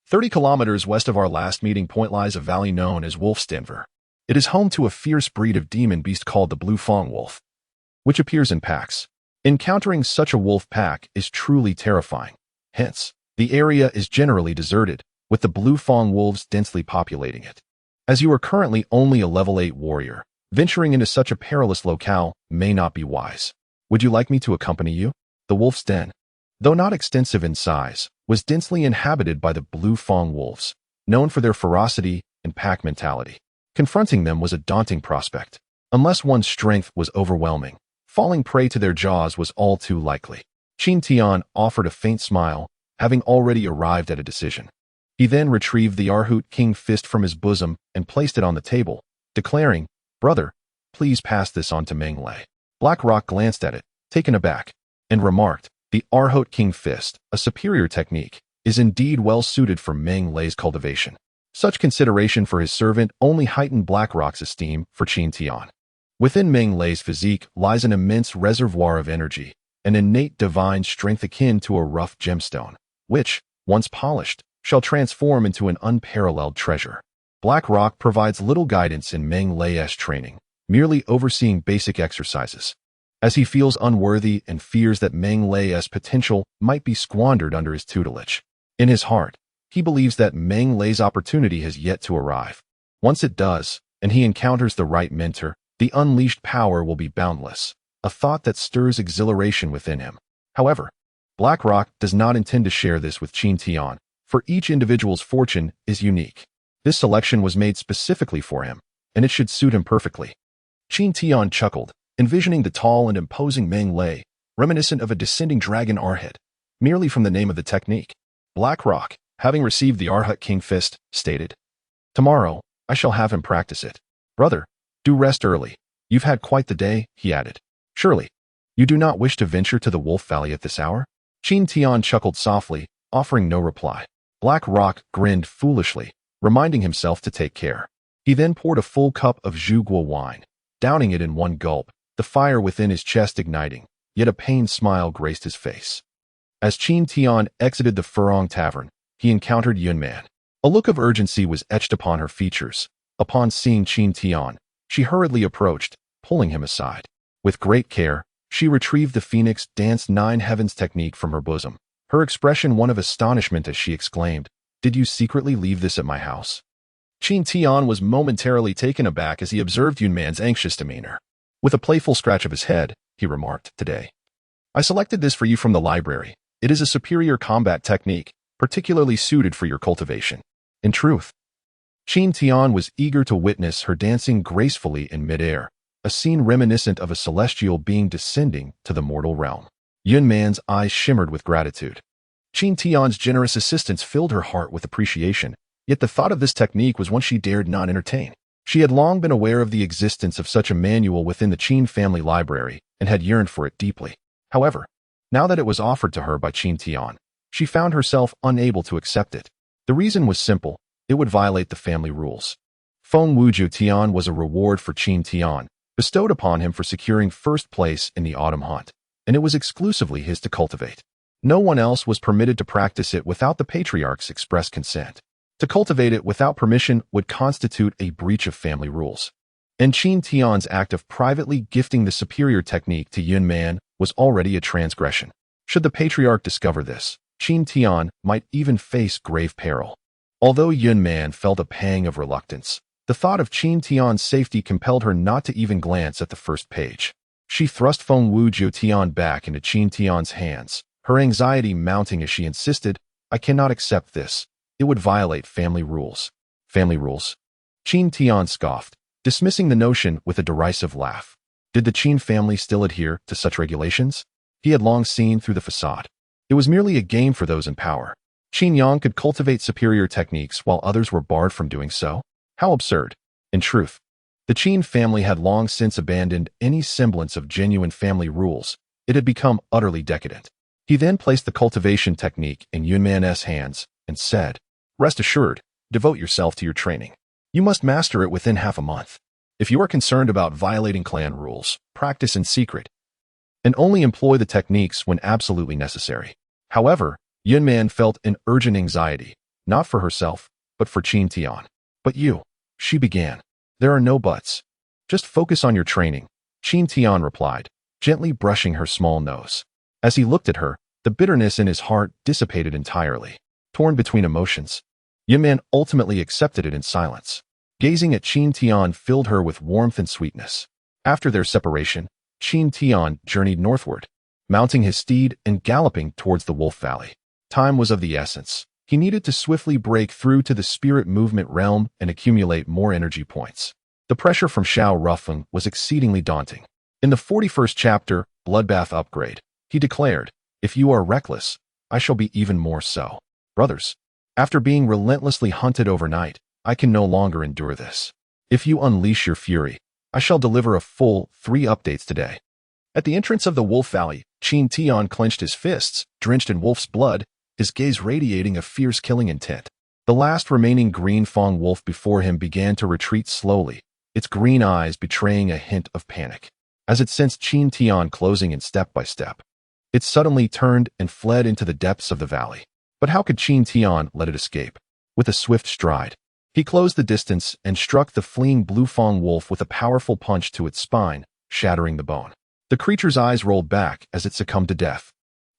30 kilometers west of our last meeting point lies a valley known as Wolfstenver. It is home to a fierce breed of demon beast called the Blue Fang Wolf, which appears in packs. Encountering such a wolf pack is truly terrifying. Hence, the area is generally deserted, with the Blue Fang wolves densely populating it. As you are currently only a level 8 warrior, venturing into such a perilous locale may not be wise. Would you like me to accompany you? The wolf's den, though not extensive in size, was densely inhabited by the Blue Fang wolves, known for their ferocity and pack mentality. Confronting them was a daunting prospect. Unless one's strength was overwhelming, falling prey to their jaws was all too likely. Qin Tian offered a faint smile, having already arrived at a decision. He then retrieved the Arhut King fist from his bosom and placed it on the table, declaring, Brother, please pass this on to Menglei. Blackrock glanced at it, taken aback. and remarked, "The Arhot King Fist, a superior technique, is indeed well suited for Meng Lei's cultivation." Such consideration for his servant only heightened Blackrock's esteem for Qin Tian. Within Meng Lei's physique lies an immense reservoir of energy, an innate divine strength akin to a rough gemstone, which, once polished, shall transform into an unparalleled treasure. Blackrock provides little guidance in Meng Lei's training, merely overseeing basic exercises, as he feels unworthy and fears that Meng Lei's potential might be squandered under his tutelage. In his heart, he believes that Meng Lei's opportunity has yet to arrive. Once it does, and he encounters the right mentor, the unleashed power will be boundless, a thought that stirs exhilaration within him. However, Blackrock does not intend to share this with Qin Tian, for each individual's fortune is unique. This selection was made specifically for him, and it should suit him perfectly. Qin Tian chuckled, envisioning the tall and imposing Meng Lei, reminiscent of a descending dragon Arhat, merely from the name of the technique. Blackrock, having received the Arhot King Fist, stated, "Tomorrow, I shall have him practice it. Brother, do rest early. You've had quite the day," he added. "Surely, you do not wish to venture to the Wolf Valley at this hour?" Qin Tian chuckled softly, offering no reply. Blackrock grinned foolishly, reminding himself to take care. He then poured a full cup of Zhuguo wine, downing it in one gulp, the fire within his chest igniting, yet a pained smile graced his face. As Qin Tian exited the Furong Tavern, he encountered Yunman. A look of urgency was etched upon her features. Upon seeing Qin Tian, she hurriedly approached, pulling him aside. With great care, she retrieved the Phoenix Dance Nine Heavens technique from her bosom, her expression one of astonishment as she exclaimed, "Did you secretly leave this at my house?" Qin Tian was momentarily taken aback as he observed Yunman's anxious demeanor. With a playful scratch of his head, he remarked, "Today, I selected this for you from the library. It is a superior combat technique, particularly suited for your cultivation." In truth, Qin Tian was eager to witness her dancing gracefully in midair, a scene reminiscent of a celestial being descending to the mortal realm. Yunman's eyes shimmered with gratitude. Qin Tian's generous assistance filled her heart with appreciation, yet the thought of this technique was one she dared not entertain. She had long been aware of the existence of such a manual within the Qin family library and had yearned for it deeply. However, now that it was offered to her by Qin Tian, she found herself unable to accept it. The reason was simple: it would violate the family rules. Feng Wuju Tian was a reward for Qin Tian, bestowed upon him for securing first place in the autumn hunt, and it was exclusively his to cultivate. No one else was permitted to practice it without the patriarch's express consent. To cultivate it without permission would constitute a breach of family rules. And Qin Tian's act of privately gifting the superior technique to Yunman was already a transgression. Should the patriarch discover this, Qin Tian might even face grave peril. Although Yunman felt a pang of reluctance, the thought of Qin Tian's safety compelled her not to even glance at the first page. She thrust Feng Wuju Tian back into Qin Tian's hands, her anxiety mounting as she insisted, "I cannot accept this. It would violate family rules." Family rules? Qin Tian scoffed, dismissing the notion with a derisive laugh. Did the Qin family still adhere to such regulations? He had long seen through the facade. It was merely a game for those in power. Qin Yang could cultivate superior techniques while others were barred from doing so. How absurd. In truth, the Qin family had long since abandoned any semblance of genuine family rules. It had become utterly decadent. He then placed the cultivation technique in Yunman's hands and said, "Rest assured, devote yourself to your training. You must master it within half a month. If you are concerned about violating clan rules, practice in secret, and only employ the techniques when absolutely necessary." However, Yunman felt an urgent anxiety, not for herself, but for Qin Tian. "But you," she began. "There are no buts. Just focus on your training," Qin Tian replied, gently brushing her small nose. As he looked at her, the bitterness in his heart dissipated entirely. Torn between emotions, Yunman ultimately accepted it in silence. Gazing at Qin Tian filled her with warmth and sweetness. After their separation, Qin Tian journeyed northward, mounting his steed and galloping towards the Wolf Valley. Time was of the essence. He needed to swiftly break through to the spirit movement realm and accumulate more energy points. The pressure from Xiao Rufeng was exceedingly daunting. In the 41st chapter, Bloodbath Upgrade, he declared, "If you are reckless, I shall be even more so. Brothers, after being relentlessly hunted overnight, I can no longer endure this. If you unleash your fury, I shall deliver a full 3 updates today." At the entrance of the Wolf Valley, Qin Tian clenched his fists, drenched in wolf's blood, his gaze radiating a fierce killing intent. The last remaining green Feng wolf before him began to retreat slowly, its green eyes betraying a hint of panic. As it sensed Qin Tian closing in step by step, it suddenly turned and fled into the depths of the valley. But how could Qin Tian let it escape? With a swift stride, he closed the distance and struck the fleeing blue Feng wolf with a powerful punch to its spine, shattering the bone. The creature's eyes rolled back as it succumbed to death.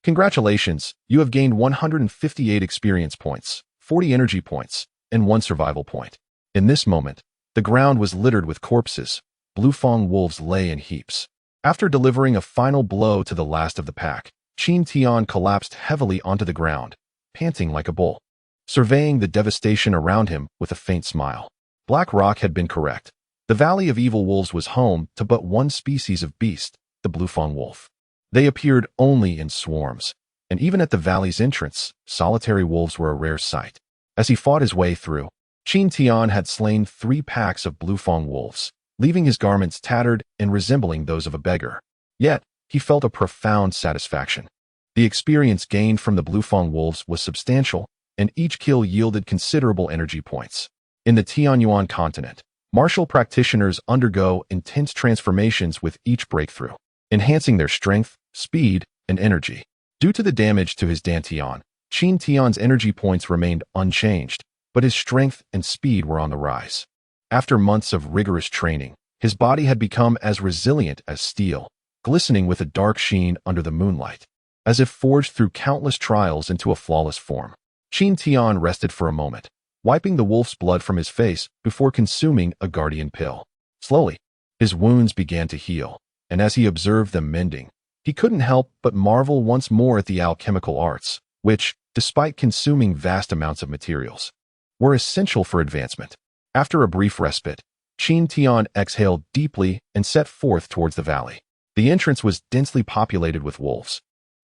Congratulations, you have gained 158 experience points, 40 energy points, and 1 survival point. In this moment, the ground was littered with corpses. Blue Feng wolves lay in heaps. After delivering a final blow to the last of the pack, Qin Tian collapsed heavily onto the ground, panting like a bull, surveying the devastation around him with a faint smile. Black Rock had been correct. The Valley of Evil Wolves was home to but one species of beast, the blue Feng wolf. They appeared only in swarms, and even at the valley's entrance, solitary wolves were a rare sight. As he fought his way through, Qin Tian had slain 3 packs of blue Feng wolves, leaving his garments tattered and resembling those of a beggar. Yet, he felt a profound satisfaction. The experience gained from the blue Feng wolves was substantial, and each kill yielded considerable energy points. In the Tianyuan continent, martial practitioners undergo intense transformations with each breakthrough, enhancing their strength, speed, and energy. Due to the damage to his dantian, Qin Tian's energy points remained unchanged, but his strength and speed were on the rise. After months of rigorous training, his body had become as resilient as steel, glistening with a dark sheen under the moonlight, as if forged through countless trials into a flawless form. Qin Tian rested for a moment, wiping the wolf's blood from his face before consuming a guardian pill. Slowly, his wounds began to heal, and as he observed them mending, he couldn't help but marvel once more at the alchemical arts, which, despite consuming vast amounts of materials, were essential for advancement. After a brief respite, Qin Tian exhaled deeply and set forth towards the valley. The entrance was densely populated with wolves,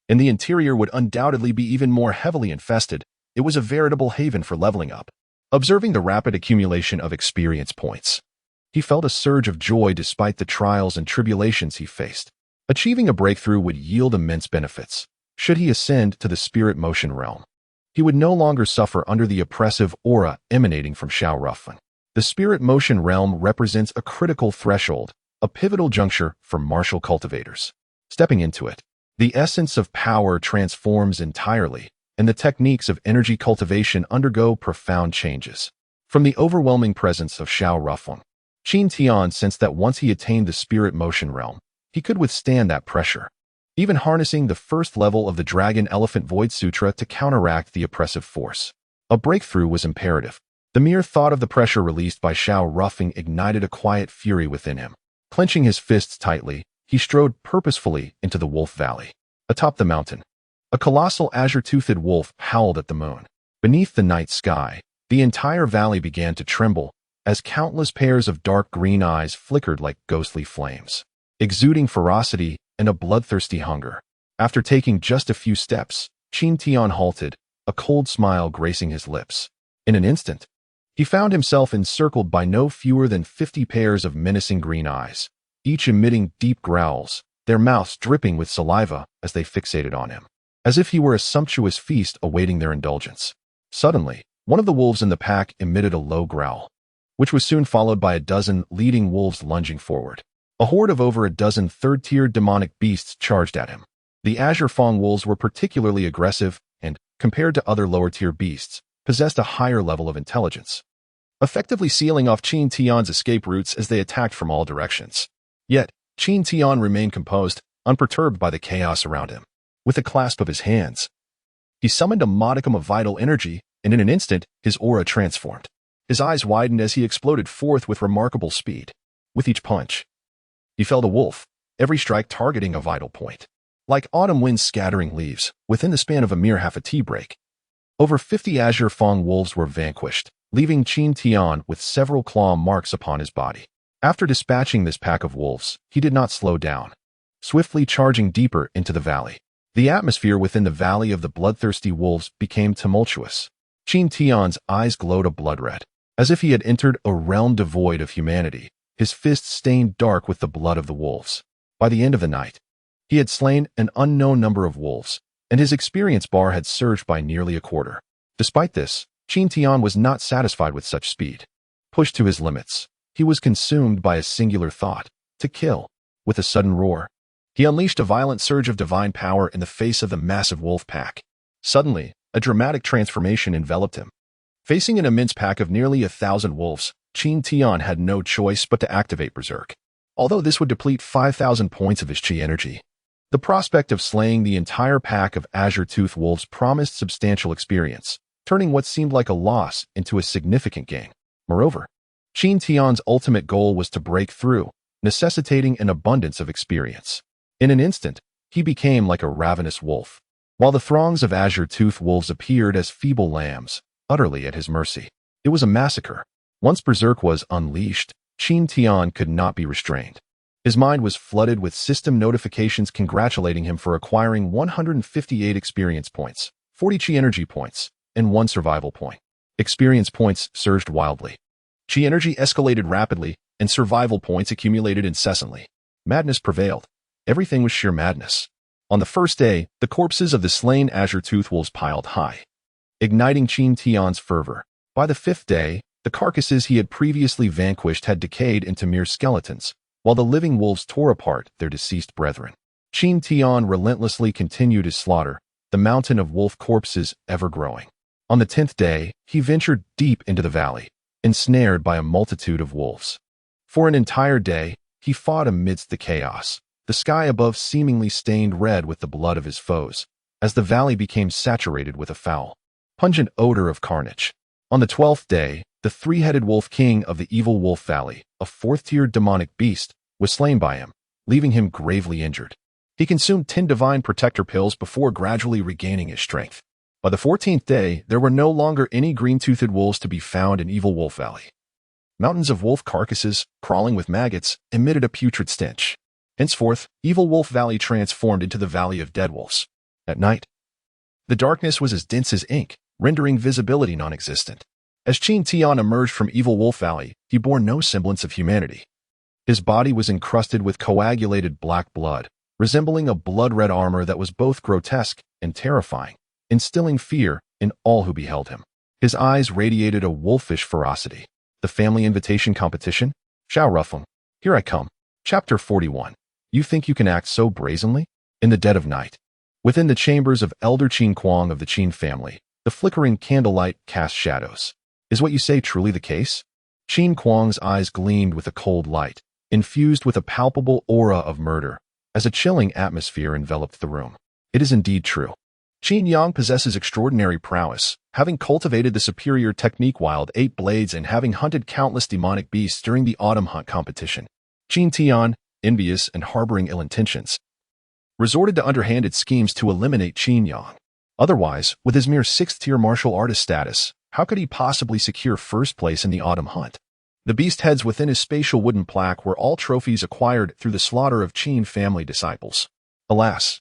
and the interior would undoubtedly be even more heavily infested. It was a veritable haven for leveling up. Observing the rapid accumulation of experience points, he felt a surge of joy despite the trials and tribulations he faced. Achieving a breakthrough would yield immense benefits. Should he ascend to the spirit motion realm, he would no longer suffer under the oppressive aura emanating from Xiao Ruffin. The spirit motion realm represents a critical threshold, a pivotal juncture for martial cultivators. Stepping into it, the essence of power transforms entirely, and the techniques of energy cultivation undergo profound changes. From the overwhelming presence of Xiao Ruffin, Qin Tian sensed that once he attained the spirit motion realm, he could withstand that pressure, even harnessing the first level of the Dragon Elephant Void Sutra to counteract the oppressive force. A breakthrough was imperative. The mere thought of the pressure released by Xiao Ruffing ignited a quiet fury within him. Clenching his fists tightly, he strode purposefully into the Wolf Valley. Atop the mountain, a colossal azure-toothed wolf howled at the moon. Beneath the night sky, the entire valley began to tremble as countless pairs of dark green eyes flickered like ghostly flames, exuding ferocity and a bloodthirsty hunger. After taking just a few steps, Qin Tian halted, a cold smile gracing his lips. In an instant, he found himself encircled by no fewer than 50 pairs of menacing green eyes, each emitting deep growls, their mouths dripping with saliva as they fixated on him, as if he were a sumptuous feast awaiting their indulgence. Suddenly, one of the wolves in the pack emitted a low growl, which was soon followed by a dozen leading wolves lunging forward. A horde of over a dozen third-tier demonic beasts charged at him. The Azure Feng wolves were particularly aggressive and, compared to other lower-tier beasts, possessed a higher level of intelligence, effectively sealing off Qin Tian's escape routes as they attacked from all directions. Yet, Qin Tian remained composed, unperturbed by the chaos around him. With a clasp of his hands, he summoned a modicum of vital energy, and in an instant, his aura transformed. His eyes widened as he exploded forth with remarkable speed. With each punch, he felled a wolf, every strike targeting a vital point. Like autumn winds scattering leaves, within the span of a mere half a tea break, over 50 Azure Feng wolves were vanquished, leaving Qin Tian with several claw marks upon his body. After dispatching this pack of wolves, he did not slow down, swiftly charging deeper into the valley. The atmosphere within the Valley of the Bloodthirsty Wolves became tumultuous. Qin Tian's eyes glowed a blood red, as if he had entered a realm devoid of humanity, his fists stained dark with the blood of the wolves. By the end of the night, He had slain an unknown number of wolves, and his experience bar had surged by nearly a quarter. Despite this, Qin Tian was not satisfied with such speed. Pushed to his limits, he was consumed by a singular thought: to kill. With a sudden roar, he unleashed a violent surge of divine power in the face of the massive wolf pack. Suddenly, a dramatic transformation enveloped him. Facing an immense pack of nearly 1,000 wolves, Qin Tian had no choice but to activate Berserk. Although this would deplete 5,000 points of his chi energy, the prospect of slaying the entire pack of azure-tooth wolves promised substantial experience, turning what seemed like a loss into a significant gain. Moreover, Qin Tian's ultimate goal was to break through, necessitating an abundance of experience. In an instant, he became like a ravenous wolf, while the throngs of azure-tooth wolves appeared as feeble lambs, utterly at his mercy. It was a massacre. Once Berserk was unleashed, Qin Tian could not be restrained. His mind was flooded with system notifications congratulating him for acquiring 158 experience points, 40 chi energy points, and 1 survival point. Experience points surged wildly. Chi energy escalated rapidly, and survival points accumulated incessantly. Madness prevailed. Everything was sheer madness. On the first day, the corpses of the slain azure-tooth wolves piled high, igniting Qin Tian's fervor. By the 5th day, the carcasses he had previously vanquished had decayed into mere skeletons, while the living wolves tore apart their deceased brethren. Qin Tian relentlessly continued his slaughter, the mountain of wolf corpses ever growing. On the 10th day, he ventured deep into the valley, ensnared by a multitude of wolves. For an entire day, he fought amidst the chaos, the sky above seemingly stained red with the blood of his foes, as the valley became saturated with a foul, pungent odor of carnage. On the 12th day, the three-headed wolf king of the evil wolf valley, a 4th-tier demonic beast, was slain by him, leaving him gravely injured. He consumed 10 divine protector pills before gradually regaining his strength. By the 14th day, there were no longer any green-toothed wolves to be found in Evil Wolf Valley. Mountains of wolf carcasses, crawling with maggots, emitted a putrid stench. Henceforth, Evil Wolf Valley transformed into the Valley of Dead Wolves. At night, the darkness was as dense as ink, rendering visibility non-existent. As Qin Tian emerged from Evil Wolf Valley, he bore no semblance of humanity. His body was encrusted with coagulated black blood, resembling a blood-red armor that was both grotesque and terrifying, instilling fear in all who beheld him. His eyes radiated a wolfish ferocity. The family invitation competition? Xiao Rufeng, here I come. Chapter 41. You think you can act so brazenly? In the dead of night, within the chambers of Elder Qin Kuang of the Qin family, the flickering candlelight cast shadows. Is what you say truly the case? Qin Kuang's eyes gleamed with a cold light, infused with a palpable aura of murder, as a chilling atmosphere enveloped the room. It is indeed true. Qin Yang possesses extraordinary prowess, having cultivated the superior technique Wild 8 Blades and having hunted countless demonic beasts during the autumn hunt competition. Qin Tian, envious and harboring ill intentions, resorted to underhanded schemes to eliminate Qin Yang. Otherwise, with his mere 6th-tier martial artist status, how could he possibly secure first place in the autumn hunt? The beast heads within his spatial wooden plaque were all trophies acquired through the slaughter of Qin family disciples. Alas,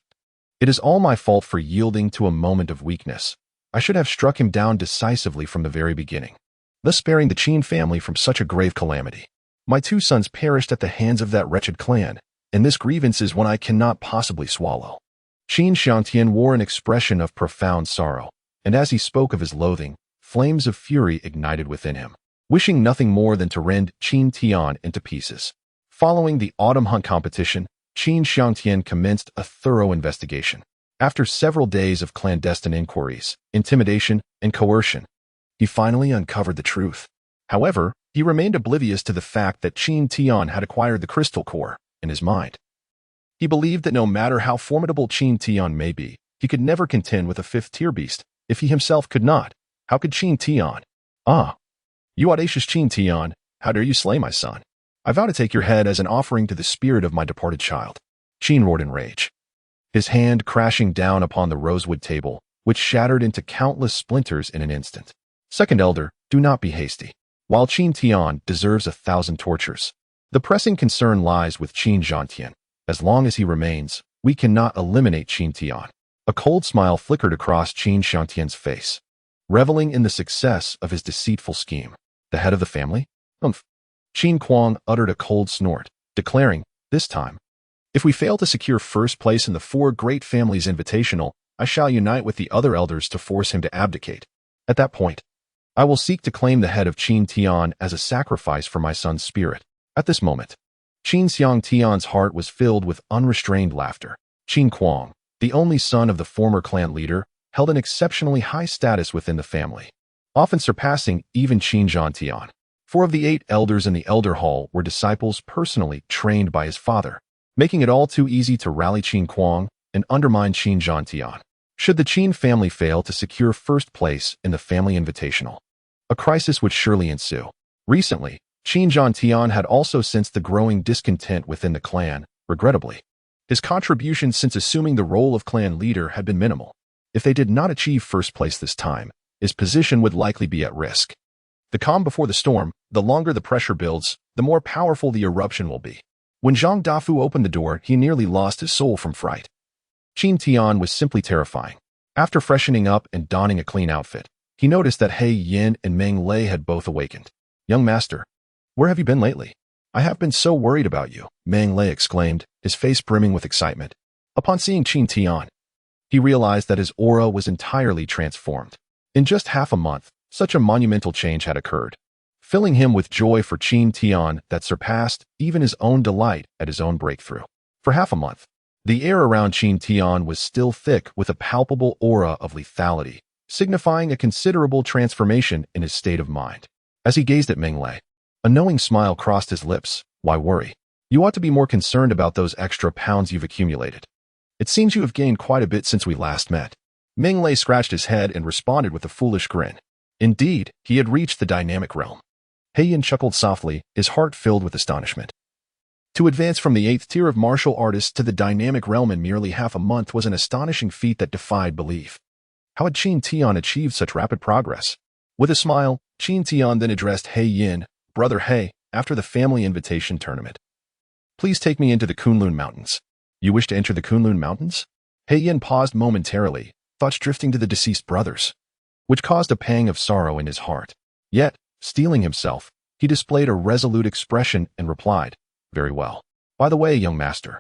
it is all my fault for yielding to a moment of weakness. I should have struck him down decisively from the very beginning, thus sparing the Qin family from such a grave calamity. My 2 sons perished at the hands of that wretched clan, and this grievance is one I cannot possibly swallow. Qin Xiangtian wore an expression of profound sorrow, and as he spoke of his loathing, flames of fury ignited within him, wishing nothing more than to rend Qin Tian into pieces. Following the autumn hunt competition, Qin Xiangtian commenced a thorough investigation. After several days of clandestine inquiries, intimidation, and coercion, he finally uncovered the truth. However, he remained oblivious to the fact that Qin Tian had acquired the crystal core in his mind. He believed that no matter how formidable Qin Tian may be, he could never contend with a 5th-tier beast. If he himself could not, how could Qin Tian? Ah, you audacious Qin Tian, how dare you slay my son? I vow to take your head as an offering to the spirit of my departed child. Qin roared in rage, his hand crashing down upon the rosewood table, which shattered into countless splinters in an instant. Second Elder, do not be hasty. While Qin Tian deserves 1,000 tortures, the pressing concern lies with Qin Xiangtian. As long as he remains, we cannot eliminate Qin Tian. A cold smile flickered across Qin Xiangtian's face, reveling in the success of his deceitful scheme. The head of the family? Humph. Qin Kuang uttered a cold snort, declaring, this time, If we fail to secure first place in the Four Great Families Invitational, I shall unite with the other elders to force him to abdicate. At that point, I will seek to claim the head of Qin Tian as a sacrifice for my son's spirit. At this moment, Qin Xiang Tian's heart was filled with unrestrained laughter. Qin Kuang, the only son of the former clan leader, held an exceptionally high status within the family, often surpassing even Qin Zhan Tian. 4 of the 8 elders in the Elder Hall were disciples personally trained by his father, making it all too easy to rally Qin Kuang and undermine Qin Zhan Tian. Should the Qin family fail to secure first place in the family invitational, a crisis would surely ensue. Recently, Qin Zhan Tian had also sensed the growing discontent within the clan, regrettably. His contribution since assuming the role of clan leader had been minimal. If they did not achieve first place this time, his position would likely be at risk. The calm before the storm, the longer the pressure builds, the more powerful the eruption will be. When Zhang Dafu opened the door, he nearly lost his soul from fright. Qin Tian was simply terrifying. After freshening up and donning a clean outfit, he noticed that He Yin and Meng Lei had both awakened. "Young master, where have you been lately? I have been so worried about you," Meng Lei exclaimed, his face brimming with excitement. Upon seeing Qin Tian, he realized that his aura was entirely transformed. In just half a month, such a monumental change had occurred, filling him with joy for Qin Tian that surpassed even his own delight at his own breakthrough. For half a month, the air around Qin Tian was still thick with a palpable aura of lethality, signifying a considerable transformation in his state of mind. As he gazed at Meng Lei, a knowing smile crossed his lips. "Why worry? You ought to be more concerned about those extra pounds you've accumulated. It seems you have gained quite a bit since we last met." Meng Lei scratched his head and responded with a foolish grin. Indeed, he had reached the dynamic realm. He Yin chuckled softly, his heart filled with astonishment. To advance from the 8th tier of martial artists to the dynamic realm in merely half a month was an astonishing feat that defied belief. How had Qin Tian achieved such rapid progress? With a smile, Qin Tian then addressed He Yin, "Brother He, after the family invitation tournament, please take me into the Kunlun Mountains." "You wish to enter the Kunlun Mountains?" He Yin paused momentarily, thoughts drifting to the deceased brothers, which caused a pang of sorrow in his heart. Yet, steeling himself, he displayed a resolute expression and replied, "Very well. By the way, young master."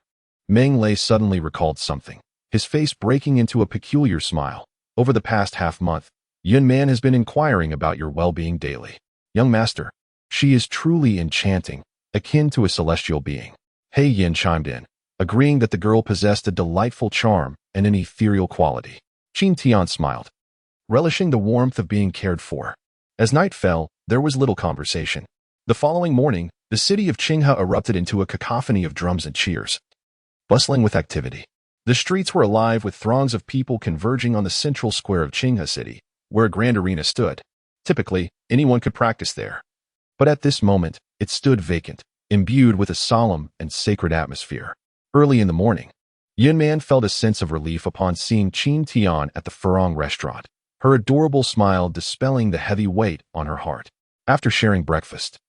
Meng Lei suddenly recalled something, his face breaking into a peculiar smile. "Over the past half-month, Yun Man has been inquiring about your well-being daily. Young master, she is truly enchanting, akin to a celestial being." He Yin chimed in, agreeing that the girl possessed a delightful charm and an ethereal quality. Qin Tian smiled, relishing the warmth of being cared for. As night fell, there was little conversation. The following morning, the city of Qinghe erupted into a cacophony of drums and cheers, bustling with activity. The streets were alive with throngs of people converging on the central square of Qinghe City, where a grand arena stood. Typically, anyone could practice there. But at this moment, it stood vacant, imbued with a solemn and sacred atmosphere. Early in the morning, Yun Man felt a sense of relief upon seeing Qin Tian at the Furong restaurant, her adorable smile dispelling the heavy weight on her heart. After sharing breakfast,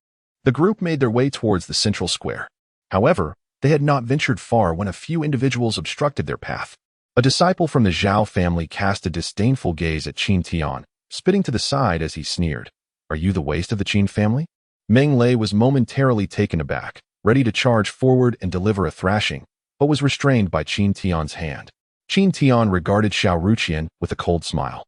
the group made their way towards the central square. However, they had not ventured far when a few individuals obstructed their path. A disciple from the Zhao family cast a disdainful gaze at Qin Tian, spitting to the side as he sneered, "Are you the waste of the Qin family?" Meng Lei was momentarily taken aback, ready to charge forward and deliver a thrashing, but was restrained by Qin Tian's hand. Qin Tian regarded Xiao Ruqian with a cold smile,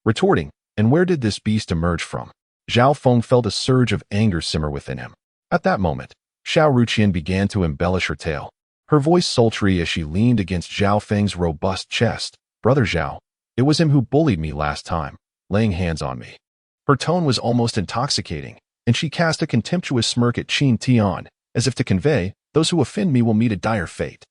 retorting, "And where did this beast emerge from?" Zhao Feng felt a surge of anger simmer within him. At that moment, Xiao Ruqian began to embellish her tale, her voice sultry as she leaned against Zhao Feng's robust chest. "Brother Zhao, it was him who bullied me last time, laying hands on me." Her tone was almost intoxicating, and she cast a contemptuous smirk at Qin Tian, as if to convey, "Those who offend me will meet a dire fate."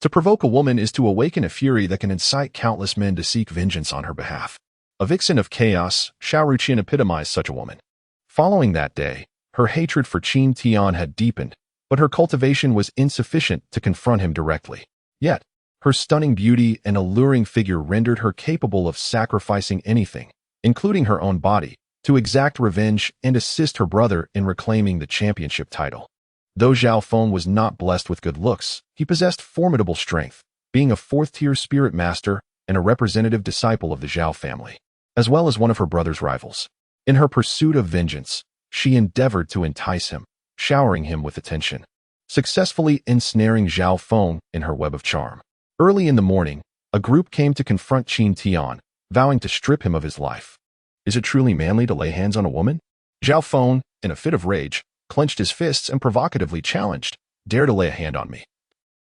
To provoke a woman is to awaken a fury that can incite countless men to seek vengeance on her behalf. A vixen of chaos, Xiao Ruqian epitomized such a woman. Following that day, her hatred for Qin Tian had deepened, but her cultivation was insufficient to confront him directly. Yet, her stunning beauty and alluring figure rendered her capable of sacrificing anything, including her own body, to exact revenge and assist her brother in reclaiming the championship title. Though Zhao Feng was not blessed with good looks, he possessed formidable strength, being a 4th-tier spirit master and a representative disciple of the Zhao family, as well as one of her brother's rivals. In her pursuit of vengeance, she endeavored to entice him, showering him with attention. successfully ensnaring Zhao Feng in her web of charm. Early in the morning, a group came to confront Qin Tian, vowing to strip him of his life. Is it truly manly to lay hands on a woman? Zhao Feng, in a fit of rage, clenched his fists and provocatively challenged, "Dare to lay a hand on me,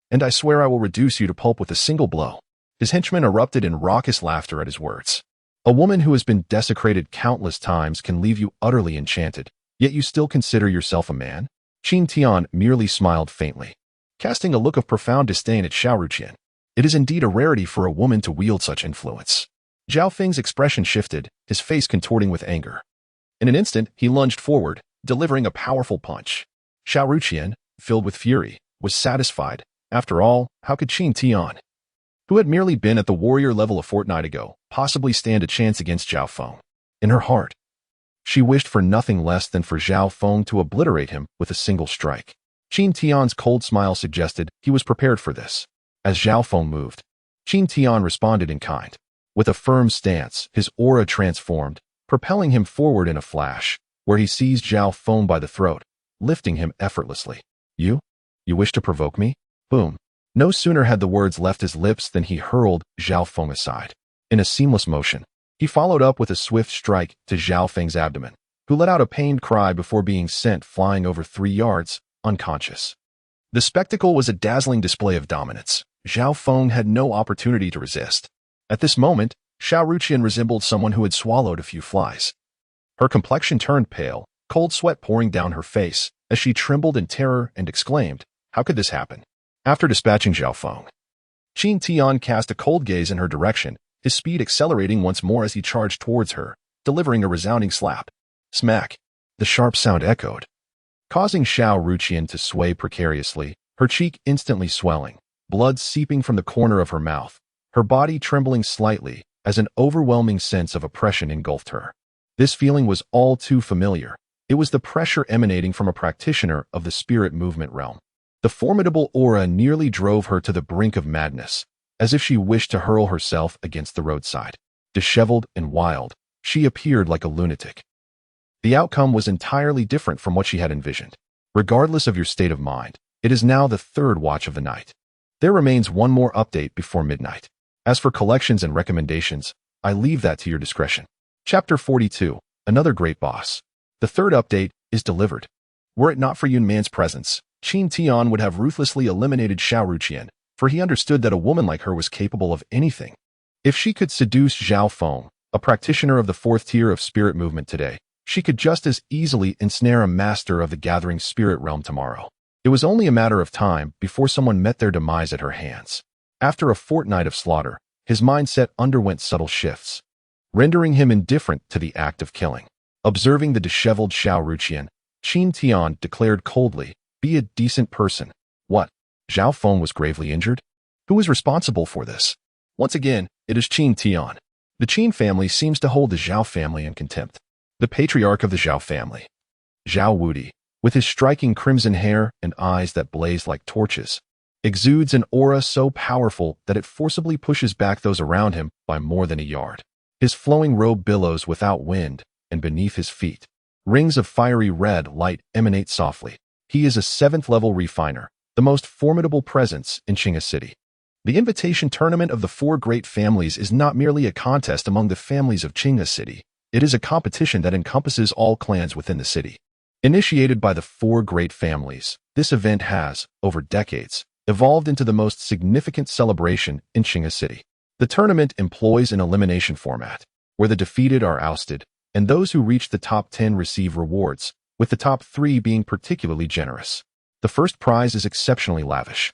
and I swear I will reduce you to pulp with a single blow." His henchmen erupted in raucous laughter at his words. A woman who has been desecrated countless times can leave you utterly enchanted, yet you still consider yourself a man? Qin Tian merely smiled faintly, casting a look of profound disdain at Xiao Ruqian. It is indeed a rarity for a woman to wield such influence. Zhao Feng's expression shifted, his face contorting with anger. In an instant, he lunged forward, delivering a powerful punch. Xiao Ruqian, filled with fury, was satisfied. After all, how could Qin Tian, who had merely been at the warrior level a fortnight ago, possibly stand a chance against Zhao Feng? In her heart, she wished for nothing less than for Zhao Feng to obliterate him with a single strike. Qin Tian's cold smile suggested he was prepared for this. As Zhao Feng moved, Qin Tian responded in kind. With a firm stance, his aura transformed, propelling him forward in a flash, where he seized Zhao Feng by the throat, lifting him effortlessly. You wish to provoke me? Boom. No sooner had the words left his lips than he hurled Zhao Feng aside. In a seamless motion, he followed up with a swift strike to Zhao Feng's abdomen, who let out a pained cry before being sent flying over 3 yards, unconscious. The spectacle was a dazzling display of dominance. Zhao Feng had no opportunity to resist. At this moment, Xiao Ruqian resembled someone who had swallowed a few flies. Her complexion turned pale, cold sweat pouring down her face, as she trembled in terror and exclaimed, "How could this happen?" After dispatching Zhao Feng, Qin Tian cast a cold gaze in her direction, his speed accelerating once more as he charged towards her, delivering a resounding slap. Smack! The sharp sound echoed, causing Xiao Ruqian to sway precariously, her cheek instantly swelling, blood seeping from the corner of her mouth, her body trembling slightly as an overwhelming sense of oppression engulfed her. This feeling was all too familiar. It was the pressure emanating from a practitioner of the spirit movement realm. The formidable aura nearly drove her to the brink of madness, as if she wished to hurl herself against the roadside. Disheveled and wild, she appeared like a lunatic. The outcome was entirely different from what she had envisioned. Regardless of your state of mind, it is now the 3rd watch of the night. There remains one more update before midnight. As for collections and recommendations, I leave that to your discretion. Chapter 42, Another Great Boss. The 3rd update is delivered. Were it not for Yun Man's presence, Qin Tian would have ruthlessly eliminated Xiao Ruqian, for he understood that a woman like her was capable of anything. If she could seduce Zhao Feng, a practitioner of the 4th tier of spirit movement today, she could just as easily ensnare a master of the gathering spirit realm tomorrow. It was only a matter of time before someone met their demise at her hands. After a fortnight of slaughter, his mindset underwent subtle shifts, rendering him indifferent to the act of killing. Observing the disheveled Xiao Ruqian, Qin Tian declared coldly, "Be a decent person." What? Zhao Feng was gravely injured? Who is responsible for this? Once again, it is Qin Tian. The Qin family seems to hold the Zhao family in contempt. The patriarch of the Zhao family, Zhao Wudi, with his striking crimson hair and eyes that blaze like torches, exudes an aura so powerful that it forcibly pushes back those around him by more than a yard. His flowing robe billows without wind, and beneath his feet, rings of fiery red light emanate softly. He is a 7th-level refiner, the most formidable presence in Qinghe City. The invitation tournament of the 4 great families is not merely a contest among the families of Qinghe City. It is a competition that encompasses all clans within the city. Initiated by the 4 great families, this event has, over decades, evolved into the most significant celebration in Qinghe City. The tournament employs an elimination format, where the defeated are ousted, and those who reach the top 10 receive rewards, with the top 3 being particularly generous. The first prize is exceptionally lavish.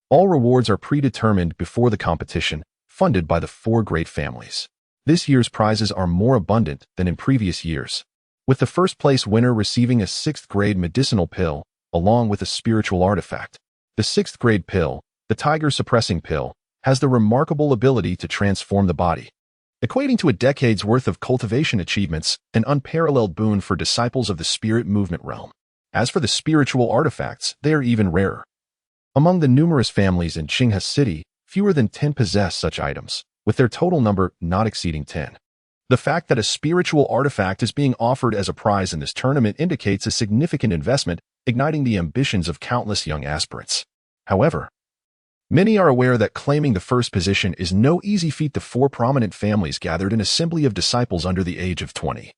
All rewards are predetermined before the competition, funded by the 4 great families. This year's prizes are more abundant than in previous years, with the first-place winner receiving a 6th-grade medicinal pill, along with a spiritual artifact. The 6th-grade pill, the tiger-suppressing pill, has the remarkable ability to transform the body, equating to a decade's worth of cultivation achievements, an unparalleled boon for disciples of the spirit movement realm. As for the spiritual artifacts, they are even rarer. Among the numerous families in Qinghe City, fewer than 10 possess such items, with their total number not exceeding 10. The fact that a spiritual artifact is being offered as a prize in this tournament indicates a significant investment igniting the ambitions of countless young aspirants. However, many are aware that claiming the first position is no easy feat. The four prominent families gathered an assembly of disciples under the age of 20.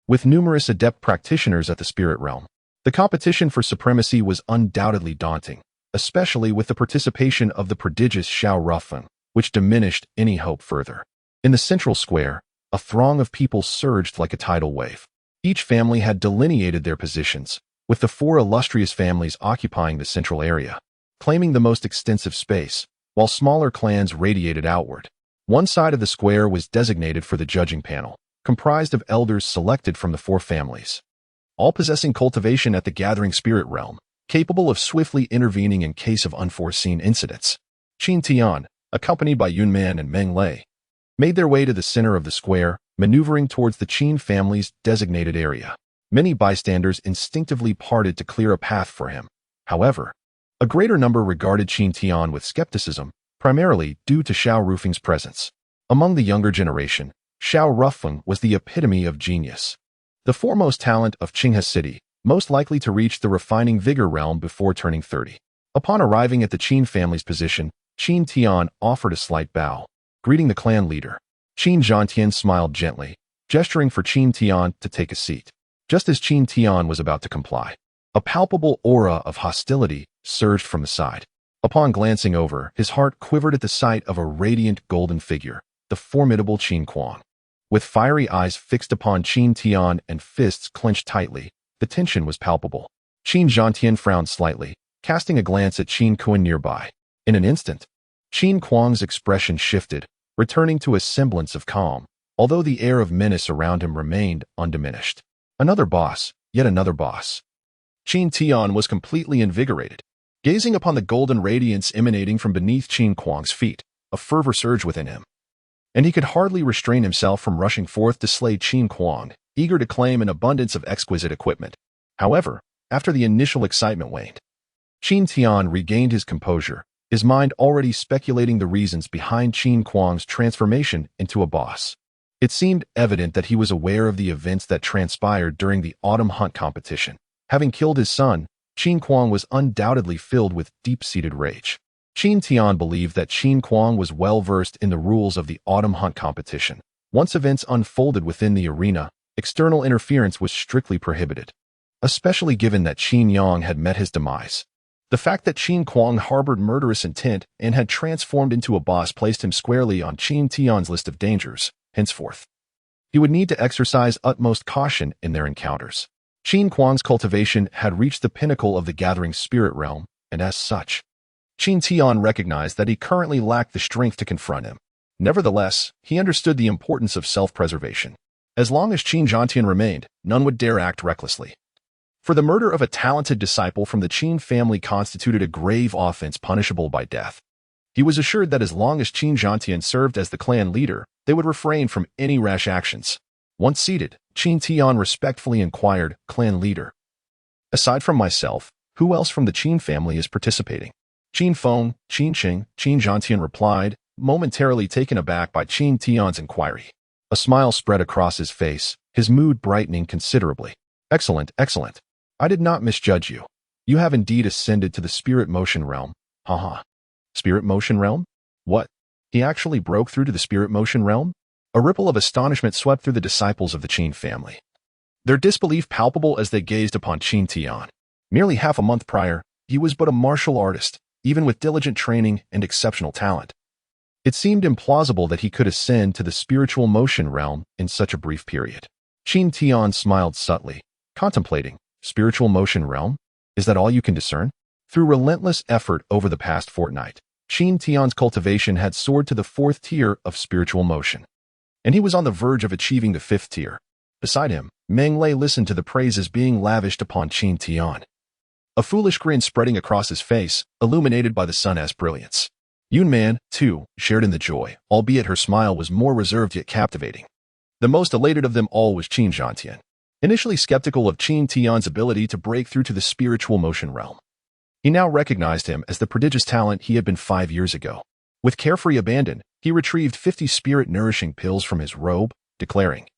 With numerous adept practitioners at the spirit realm, the competition for supremacy was undoubtedly daunting, especially with the participation of the prodigious Xiao Rufeng, which diminished any hope further. In the central square, a throng of people surged like a tidal wave. Each family had delineated their positions, with the four illustrious families occupying the central area, claiming the most extensive space, while smaller clans radiated outward. One side of the square was designated for the judging panel, comprised of elders selected from the four families, all possessing cultivation at the gathering spirit realm, capable of swiftly intervening in case of unforeseen incidents. Qin Tian, accompanied by Yun Man and Meng Lei, made their way to the center of the square, maneuvering towards the Qin family's designated area. Many bystanders instinctively parted to clear a path for him. However, a greater number regarded Qin Tian with skepticism, primarily due to Xiao Rufeng's presence. Among the younger generation, Xiao Rufeng was the epitome of genius, the foremost talent of Qinghe City, most likely to reach the refining vigor realm before turning 30. Upon arriving at the Qin family's position, Qin Tian offered a slight bow, greeting the clan leader. Qin Zhantian smiled gently, gesturing for Qin Tian to take a seat. Just as Qin Tian was about to comply, a palpable aura of hostility surged from the side. Upon glancing over, his heart quivered at the sight of a radiant golden figure, the formidable Qin Kuang. With fiery eyes fixed upon Qin Tian and fists clenched tightly, the tension was palpable. Qin Zhantian frowned slightly, casting a glance at Qin Kuan nearby. In an instant, Qin Kuang's expression shifted, returning to a semblance of calm, although the air of menace around him remained undiminished. Another boss, yet another boss. Qin Tian was completely invigorated. Gazing upon the golden radiance emanating from beneath Qin Kuang's feet, a fervor surged within him, and he could hardly restrain himself from rushing forth to slay Qin Kuang, eager to claim an abundance of exquisite equipment. However, after the initial excitement waned, Qin Tian regained his composure, his mind already speculating the reasons behind Qin Kuang's transformation into a boss. It seemed evident that he was aware of the events that transpired during the autumn hunt competition. Having killed his son, Qin Kuang was undoubtedly filled with deep-seated rage. Qin Tian believed that Qin Kuang was well-versed in the rules of the autumn hunt competition. Once events unfolded within the arena, external interference was strictly prohibited, especially given that Qin Yang had met his demise. The fact that Qin Kuang harbored murderous intent and had transformed into a boss placed him squarely on Qin Tian's list of dangers. Henceforth, he would need to exercise utmost caution in their encounters. Qin Kuang's cultivation had reached the pinnacle of the gathering spirit realm, and as such, Qin Tian recognized that he currently lacked the strength to confront him. Nevertheless, he understood the importance of self-preservation. As long as Qin Zhantian remained, none would dare act recklessly. For the murder of a talented disciple from the Qin family constituted a grave offense punishable by death. He was assured that as long as Qin Zhantian served as the clan leader, they would refrain from any rash actions. Once seated, Qin Tian respectfully inquired, "Clan leader, aside from myself, who else from the Qin family is participating?" Qin Feng, Qin Qing, Qin Zhantian replied, momentarily taken aback by Qin Tian's inquiry. A smile spread across his face, his mood brightening considerably. "Excellent, excellent. I did not misjudge you. You have indeed ascended to the spirit motion realm. Haha. Spirit motion realm? What? He actually broke through to the spirit motion realm?" A ripple of astonishment swept through the disciples of the Qin family, their disbelief palpable as they gazed upon Qin Tian. Merely half a month prior, he was but a martial artist, even with diligent training and exceptional talent. It seemed implausible that he could ascend to the spiritual motion realm in such a brief period. Qin Tian smiled subtly, contemplating, "Spiritual motion realm? Is that all you can discern?" Through relentless effort over the past fortnight, Qin Tian's cultivation had soared to the 4th tier of spiritual motion, and he was on the verge of achieving the 5th tier. Beside him, Meng Lei listened to the praises being lavished upon Qin Tian, a foolish grin spreading across his face, illuminated by the sun's brilliance. Yun Man, too, shared in the joy, albeit her smile was more reserved yet captivating. The most elated of them all was Qin Zhantian, initially skeptical of Qin Tian's ability to break through to the spiritual motion realm. He now recognized him as the prodigious talent he had been 5 years ago. With carefree abandon, he retrieved 50 spirit-nourishing pills from his robe, declaring,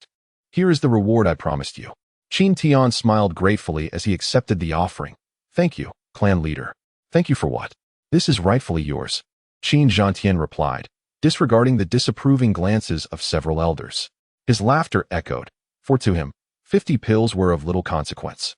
"Here is the reward I promised you." Qin Tian smiled gratefully as he accepted the offering, Thank you, clan leader. Thank you for what? This is rightfully yours, Qin Zhantian replied, disregarding the disapproving glances of several elders. His laughter echoed, for to him, 50 pills were of little consequence.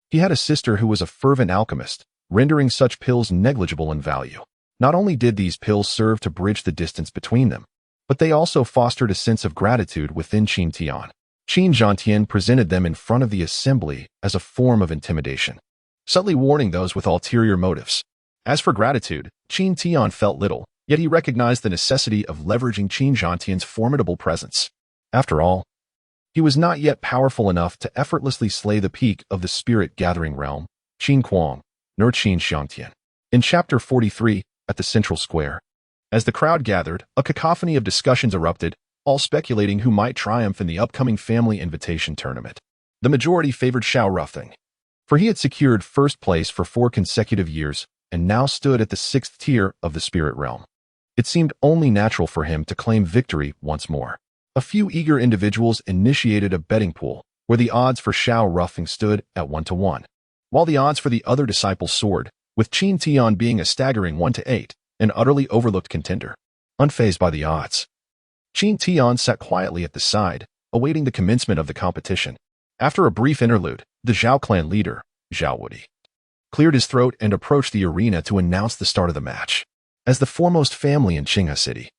He had a sister who was a fervent alchemist, rendering such pills negligible in value. Not only did these pills serve to bridge the distance between them, but they also fostered a sense of gratitude within Qin Tian. Qin Zhantian presented them in front of the assembly as a form of intimidation, subtly warning those with ulterior motives. As for gratitude, Qin Tian felt little, yet he recognized the necessity of leveraging Qin Zhantian's formidable presence. After all, he was not yet powerful enough to effortlessly slay the peak of the spirit-gathering realm, Qin Kuang, nor Qin Zhantian. In Chapter 43, at the Central Square, as the crowd gathered, a cacophony of discussions erupted, all speculating who might triumph in the upcoming family invitation tournament. The majority favored Xiao Ruffing, for he had secured first place for 4 consecutive years and now stood at the 6th tier of the spirit realm. It seemed only natural for him to claim victory once more. A few eager individuals initiated a betting pool, where the odds for Xiao Ruffing stood at 1-1, while the odds for the other disciples soared, with Qin Tian being a staggering 1-8, an utterly overlooked contender. Unfazed by the odds, Qin Tian sat quietly at the side, awaiting the commencement of the competition. After a brief interlude, the Zhao clan leader, Zhao Wudi, cleared his throat and approached the arena to announce the start of the match. As the foremost family in Qinghe City,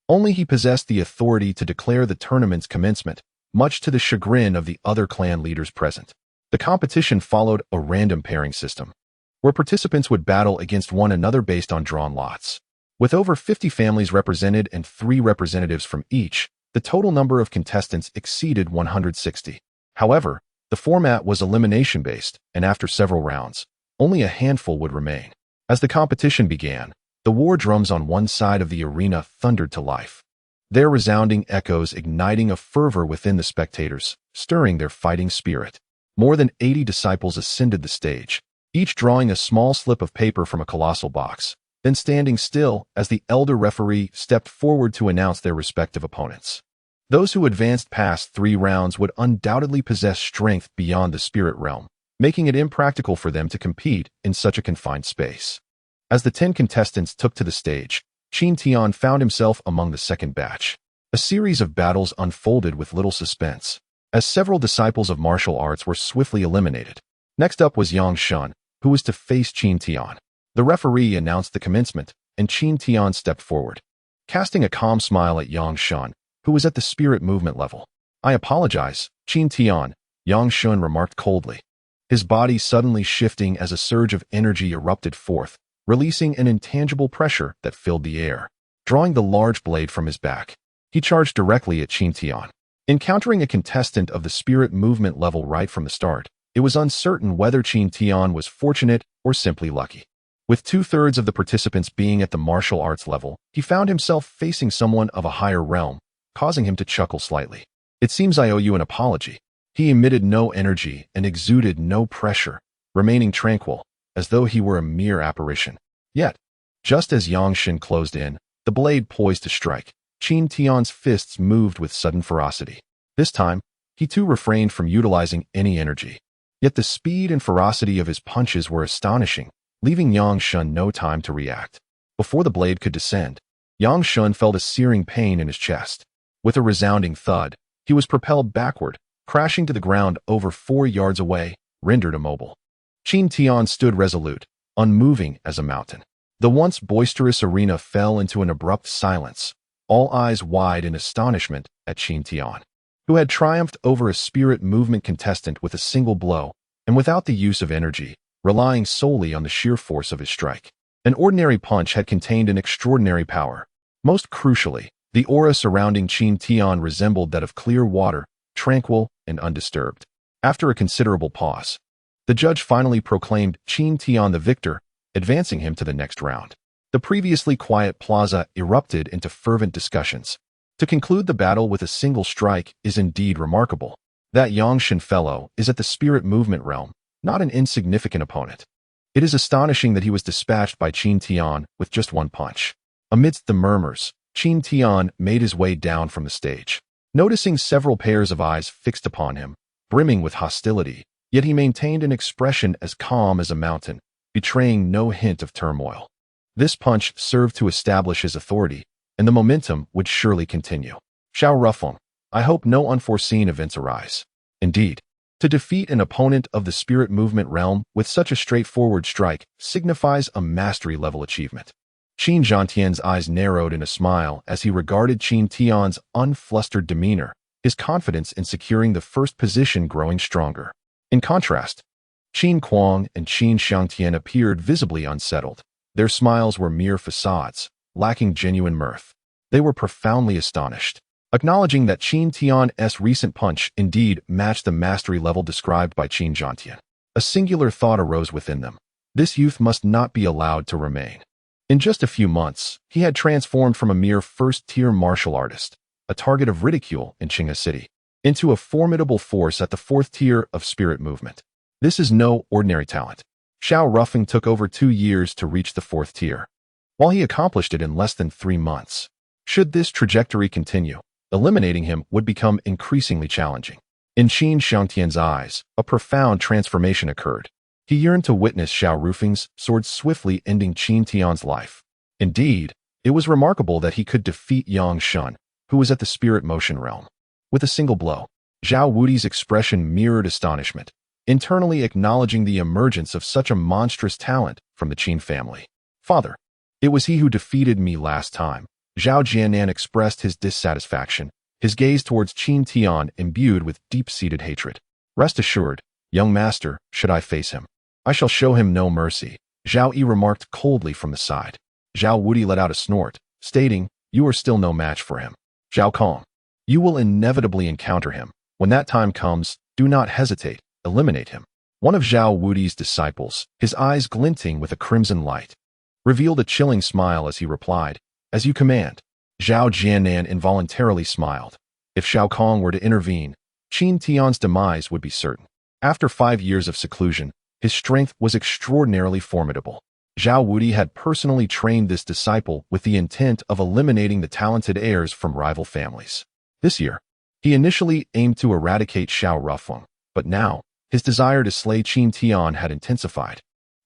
only he possessed the authority to declare the tournament's commencement, much to the chagrin of the other clan leaders present. The competition followed a random pairing system, where participants would battle against one another based on drawn lots. With over 50 families represented and 3 representatives from each, the total number of contestants exceeded 160. However, the format was elimination-based, and after several rounds, only a handful would remain. As the competition began, the war drums on one side of the arena thundered to life, their resounding echoes igniting a fervor within the spectators, stirring their fighting spirit. More than 80 disciples ascended the stage, each drawing a small slip of paper from a colossal box, then standing still as the elder referee stepped forward to announce their respective opponents. Those who advanced past 3 rounds would undoubtedly possess strength beyond the spirit realm, making it impractical for them to compete in such a confined space. As the 10 contestants took to the stage, Qin Tian found himself among the second batch. A series of battles unfolded with little suspense, as several disciples of martial arts were swiftly eliminated. Next up was Yang Shun, who was to face Qin Tian. The referee announced the commencement, and Qin Tian stepped forward, casting a calm smile at Yang Shun, who was at the spirit movement level. "I apologize, Qin Tian," Yang Shun remarked coldly, his body suddenly shifting as a surge of energy erupted forth, releasing an intangible pressure that filled the air. Drawing the large blade from his back, he charged directly at Qin Tian. Encountering a contestant of the spirit movement level right from the start, it was uncertain whether Qin Tian was fortunate or simply lucky. With 2/3 of the participants being at the martial arts level, he found himself facing someone of a higher realm, causing him to chuckle slightly. "It seems I owe you an apology." He emitted no energy and exuded no pressure, remaining tranquil, as though he were a mere apparition. Yet, just as Yang Shin closed in, the blade poised to strike, Qin Tian's fists moved with sudden ferocity. This time, he too refrained from utilizing any energy. Yet the speed and ferocity of his punches were astonishing, leaving Yang Shun no time to react. Before the blade could descend, Yang Shun felt a searing pain in his chest. With a resounding thud, he was propelled backward, crashing to the ground over 4 yards away, rendered immobile. Qin Tian stood resolute, unmoving as a mountain. The once boisterous arena fell into an abrupt silence, all eyes wide in astonishment at Qin Tian, who had triumphed over a spirit movement contestant with a single blow, and without the use of energy, relying solely on the sheer force of his strike. An ordinary punch had contained an extraordinary power. Most crucially, the aura surrounding Qin Tian resembled that of clear water, tranquil and undisturbed. After a considerable pause, the judge finally proclaimed Qin Tian the victor, advancing him to the next round. The previously quiet plaza erupted into fervent discussions. To conclude the battle with a single strike is indeed remarkable. That Yang Shin fellow is at the spirit movement realm, not an insignificant opponent. It is astonishing that he was dispatched by Qin Tian with just 1 punch. Amidst the murmurs, Qin Tian made his way down from the stage. Noticing several pairs of eyes fixed upon him, brimming with hostility, yet he maintained an expression as calm as a mountain, betraying no hint of turmoil. This punch served to establish his authority, and the momentum would surely continue. Xiao Rufeng, I hope no unforeseen events arise. Indeed, to defeat an opponent of the spirit movement realm with such a straightforward strike signifies a mastery-level achievement. Qin Zhantian's eyes narrowed in a smile as he regarded Qin Tian's unflustered demeanor, his confidence in securing the first position growing stronger. In contrast, Qin Kuang and Qin Xiangtian appeared visibly unsettled. Their smiles were mere facades, lacking genuine mirth. They were profoundly astonished, acknowledging that Qin Tian's recent punch indeed matched the mastery level described by Qin Zhantian. A singular thought arose within them. This youth must not be allowed to remain. In just a few months, he had transformed from a mere first-tier martial artist, a target of ridicule in Qinghe City, into a formidable force at the fourth tier of spirit movement. This is no ordinary talent. Xiao Rufeng took over 2 years to reach the fourth tier, while he accomplished it in less than 3 months. Should this trajectory continue, eliminating him would become increasingly challenging. In Qin Xiangtian's eyes, a profound transformation occurred. He yearned to witness Xiao Rufeng's sword swiftly ending Qin Tian's life. Indeed, it was remarkable that he could defeat Yang Shun, who was at the spirit motion realm, with a single blow. Zhao Wudi's expression mirrored astonishment, internally acknowledging the emergence of such a monstrous talent from the Qin family. Father, it was he who defeated me last time. Zhao Jianan expressed his dissatisfaction, his gaze towards Qin Tian imbued with deep-seated hatred. Rest assured, young master, should I face him, I shall show him no mercy, Zhao Yi remarked coldly from the side. Zhao Wudi let out a snort, stating, you are still no match for him. Zhao Kong, you will inevitably encounter him. When that time comes, do not hesitate, eliminate him. One of Zhao Wudi's disciples, his eyes glinting with a crimson light, revealed a chilling smile as he replied, as you command. Zhao Jianan involuntarily smiled. If Xiao Kong were to intervene, Qin Tian's demise would be certain. After 5 years of seclusion, his strength was extraordinarily formidable. Zhao Wudi had personally trained this disciple with the intent of eliminating the talented heirs from rival families. This year, he initially aimed to eradicate Xiao Rufeng, but now, his desire to slay Qin Tian had intensified.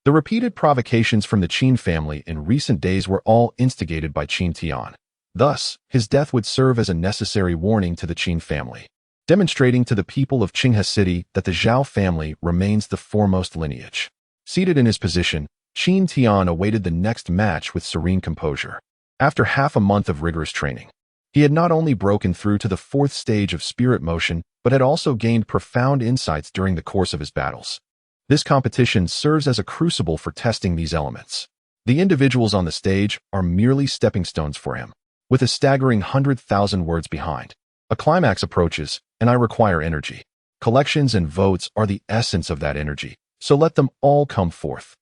The repeated provocations from the Qin family in recent days were all instigated by Qin Tian. Thus, his death would serve as a necessary warning to the Qin family, demonstrating to the people of Qinghe City that the Zhao family remains the foremost lineage. Seated in his position, Qin Tian awaited the next match with serene composure. After half a month of rigorous training, he had not only broken through to the 4th stage of spirit motion, but had also gained profound insights during the course of his battles. This competition serves as a crucible for testing these elements. The individuals on the stage are merely stepping stones for him, with a staggering 100,000 words behind. A climax approaches, and I require energy. Collections and votes are the essence of that energy, so let them all come forth.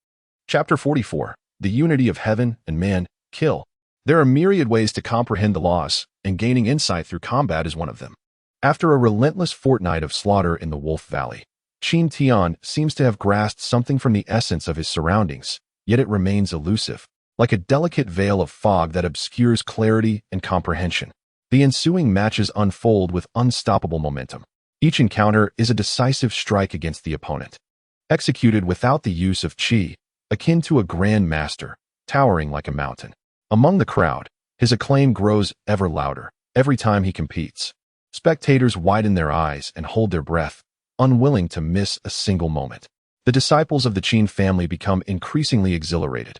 Chapter 44. The Unity of Heaven and Man. Kill. There are myriad ways to comprehend the laws, and gaining insight through combat is one of them. After a relentless fortnight of slaughter in the Wolf Valley, Qin Tian seems to have grasped something from the essence of his surroundings, yet it remains elusive, like a delicate veil of fog that obscures clarity and comprehension. The ensuing matches unfold with unstoppable momentum. Each encounter is a decisive strike against the opponent, executed without the use of qi, akin to a grand master, towering like a mountain. Among the crowd, his acclaim grows ever louder every time he competes. Spectators widen their eyes and hold their breath, unwilling to miss a single moment. The disciples of the Qin family become increasingly exhilarated,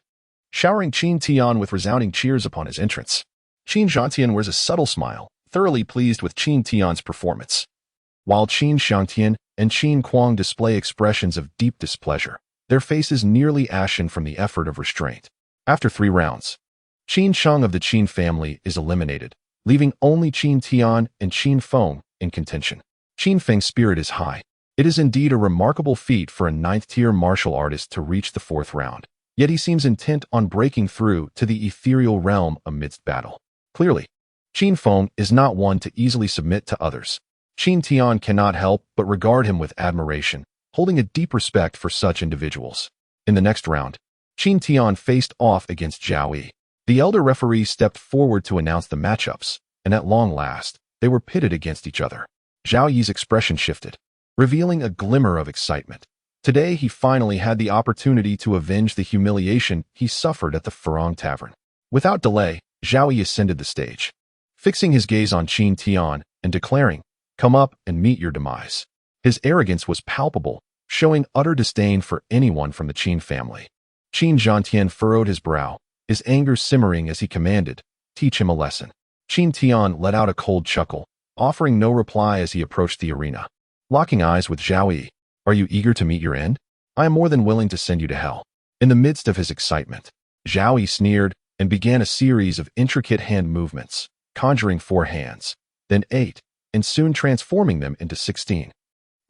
showering Qin Tian with resounding cheers upon his entrance. Qin Zhantian wears a subtle smile, thoroughly pleased with Qin Tian's performance, while Qin Xiangtian and Qin Kuang display expressions of deep displeasure, their faces nearly ashen from the effort of restraint. After 3 rounds, Qin Sheng of the Qin family is eliminated, leaving only Qin Tian and Qin Feng in contention. Qin Feng's spirit is high. It is indeed a remarkable feat for a 9th-tier martial artist to reach the 4th round, yet he seems intent on breaking through to the ethereal realm amidst battle. Clearly, Qin Feng is not one to easily submit to others. Qin Tian cannot help but regard him with admiration, holding a deep respect for such individuals. In the next round, Qin Tian faced off against Zhao Yi. The elder referee stepped forward to announce the matchups, and at long last, they were pitted against each other. Zhao Yi's expression shifted, revealing a glimmer of excitement. Today, he finally had the opportunity to avenge the humiliation he suffered at the Farong Tavern. Without delay, Zhao Yi ascended the stage, fixing his gaze on Qin Tian and declaring, "Come up and meet your demise." His arrogance was palpable, showing utter disdain for anyone from the Qin family. Qin Zhantian furrowed his brow, his anger simmering as he commanded, "Teach him a lesson." Qin Tian let out a cold chuckle, offering no reply as he approached the arena. Locking eyes with Zhao Yi, "Are you eager to meet your end? I am more than willing to send you to hell." In the midst of his excitement, Zhao Yi sneered and began a series of intricate hand movements, conjuring 4 hands, then 8, and soon transforming them into 16,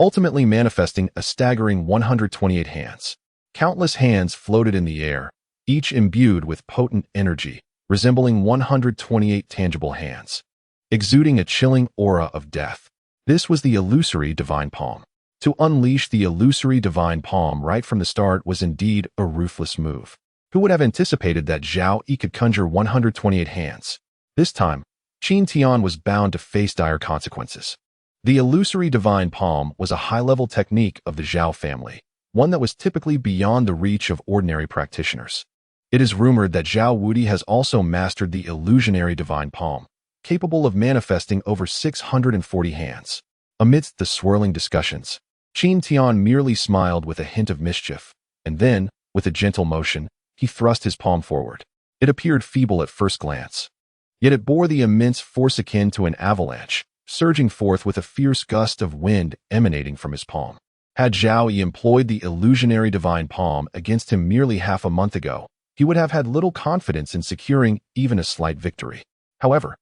ultimately manifesting a staggering 128 hands. Countless hands floated in the air, each imbued with potent energy, resembling 128 tangible hands, exuding a chilling aura of death. This was the illusory divine palm. To unleash the illusory divine palm right from the start was indeed a ruthless move. Who would have anticipated that Zhao Yi could conjure 128 hands? This time, Qin Tian was bound to face dire consequences. The illusory divine palm was a high-level technique of the Zhao family, one that was typically beyond the reach of ordinary practitioners. It is rumored that Zhao Wudi has also mastered the illusionary divine palm, capable of manifesting over 640 hands. Amidst the swirling discussions, Qin Tian merely smiled with a hint of mischief, and then, with a gentle motion, he thrust his palm forward. It appeared feeble at first glance, yet it bore the immense force akin to an avalanche, surging forth with a fierce gust of wind emanating from his palm. Had Zhao Yi employed the illusionary divine palm against him merely half a month ago, he would have had little confidence in securing even a slight victory. However,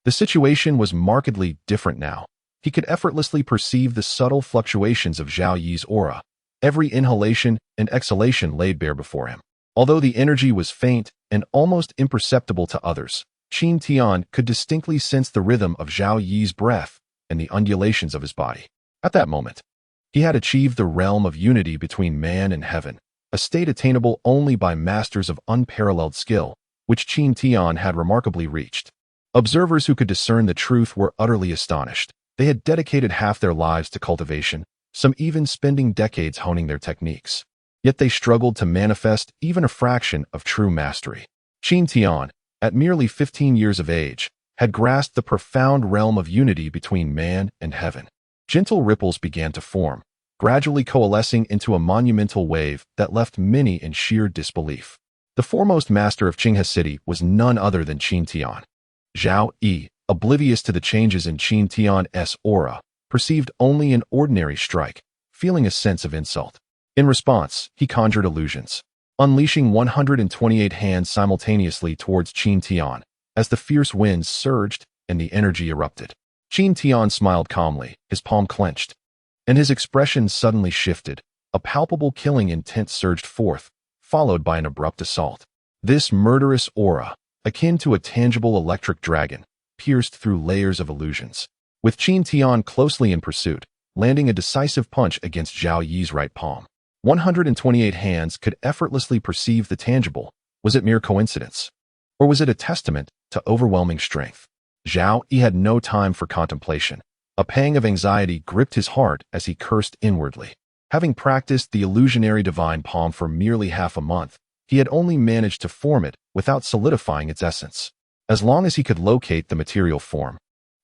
the situation was markedly different now. He could effortlessly perceive the subtle fluctuations of Zhao Yi's aura. Every inhalation and exhalation laid bare before him. Although the energy was faint and almost imperceptible to others, Qin Tian could distinctly sense the rhythm of Zhao Yi's breath and the undulations of his body. At that moment, he had achieved the realm of unity between man and heaven, a state attainable only by masters of unparalleled skill, which Qin Tian had remarkably reached. Observers who could discern the truth were utterly astonished. They had dedicated half their lives to cultivation, some even spending decades honing their techniques. Yet they struggled to manifest even a fraction of true mastery. Qin Tian, at merely 15 years of age, had grasped the profound realm of unity between man and heaven. Gentle ripples began to form, gradually coalescing into a monumental wave that left many in sheer disbelief. The foremost master of Qinghe City was none other than Qin Tian. Zhao Yi, oblivious to the changes in Qin Tian's aura, perceived only an ordinary strike, feeling a sense of insult. In response, he conjured illusions, unleashing 128 hands simultaneously towards Qin Tian as the fierce winds surged and the energy erupted. Qin Tian smiled calmly, his palm clenched, and his expression suddenly shifted. A palpable killing intent surged forth, followed by an abrupt assault. This murderous aura, akin to a tangible electric dragon, pierced through layers of illusions, with Qin Tian closely in pursuit, landing a decisive punch against Zhao Yi's right palm. 128 hands could effortlessly perceive the tangible. Was it mere coincidence? Or was it a testament to overwhelming strength? Zhao Yi had no time for contemplation. A pang of anxiety gripped his heart as he cursed inwardly. Having practiced the illusionary divine palm for merely half a month, he had only managed to form it without solidifying its essence. As long as he could locate the material form,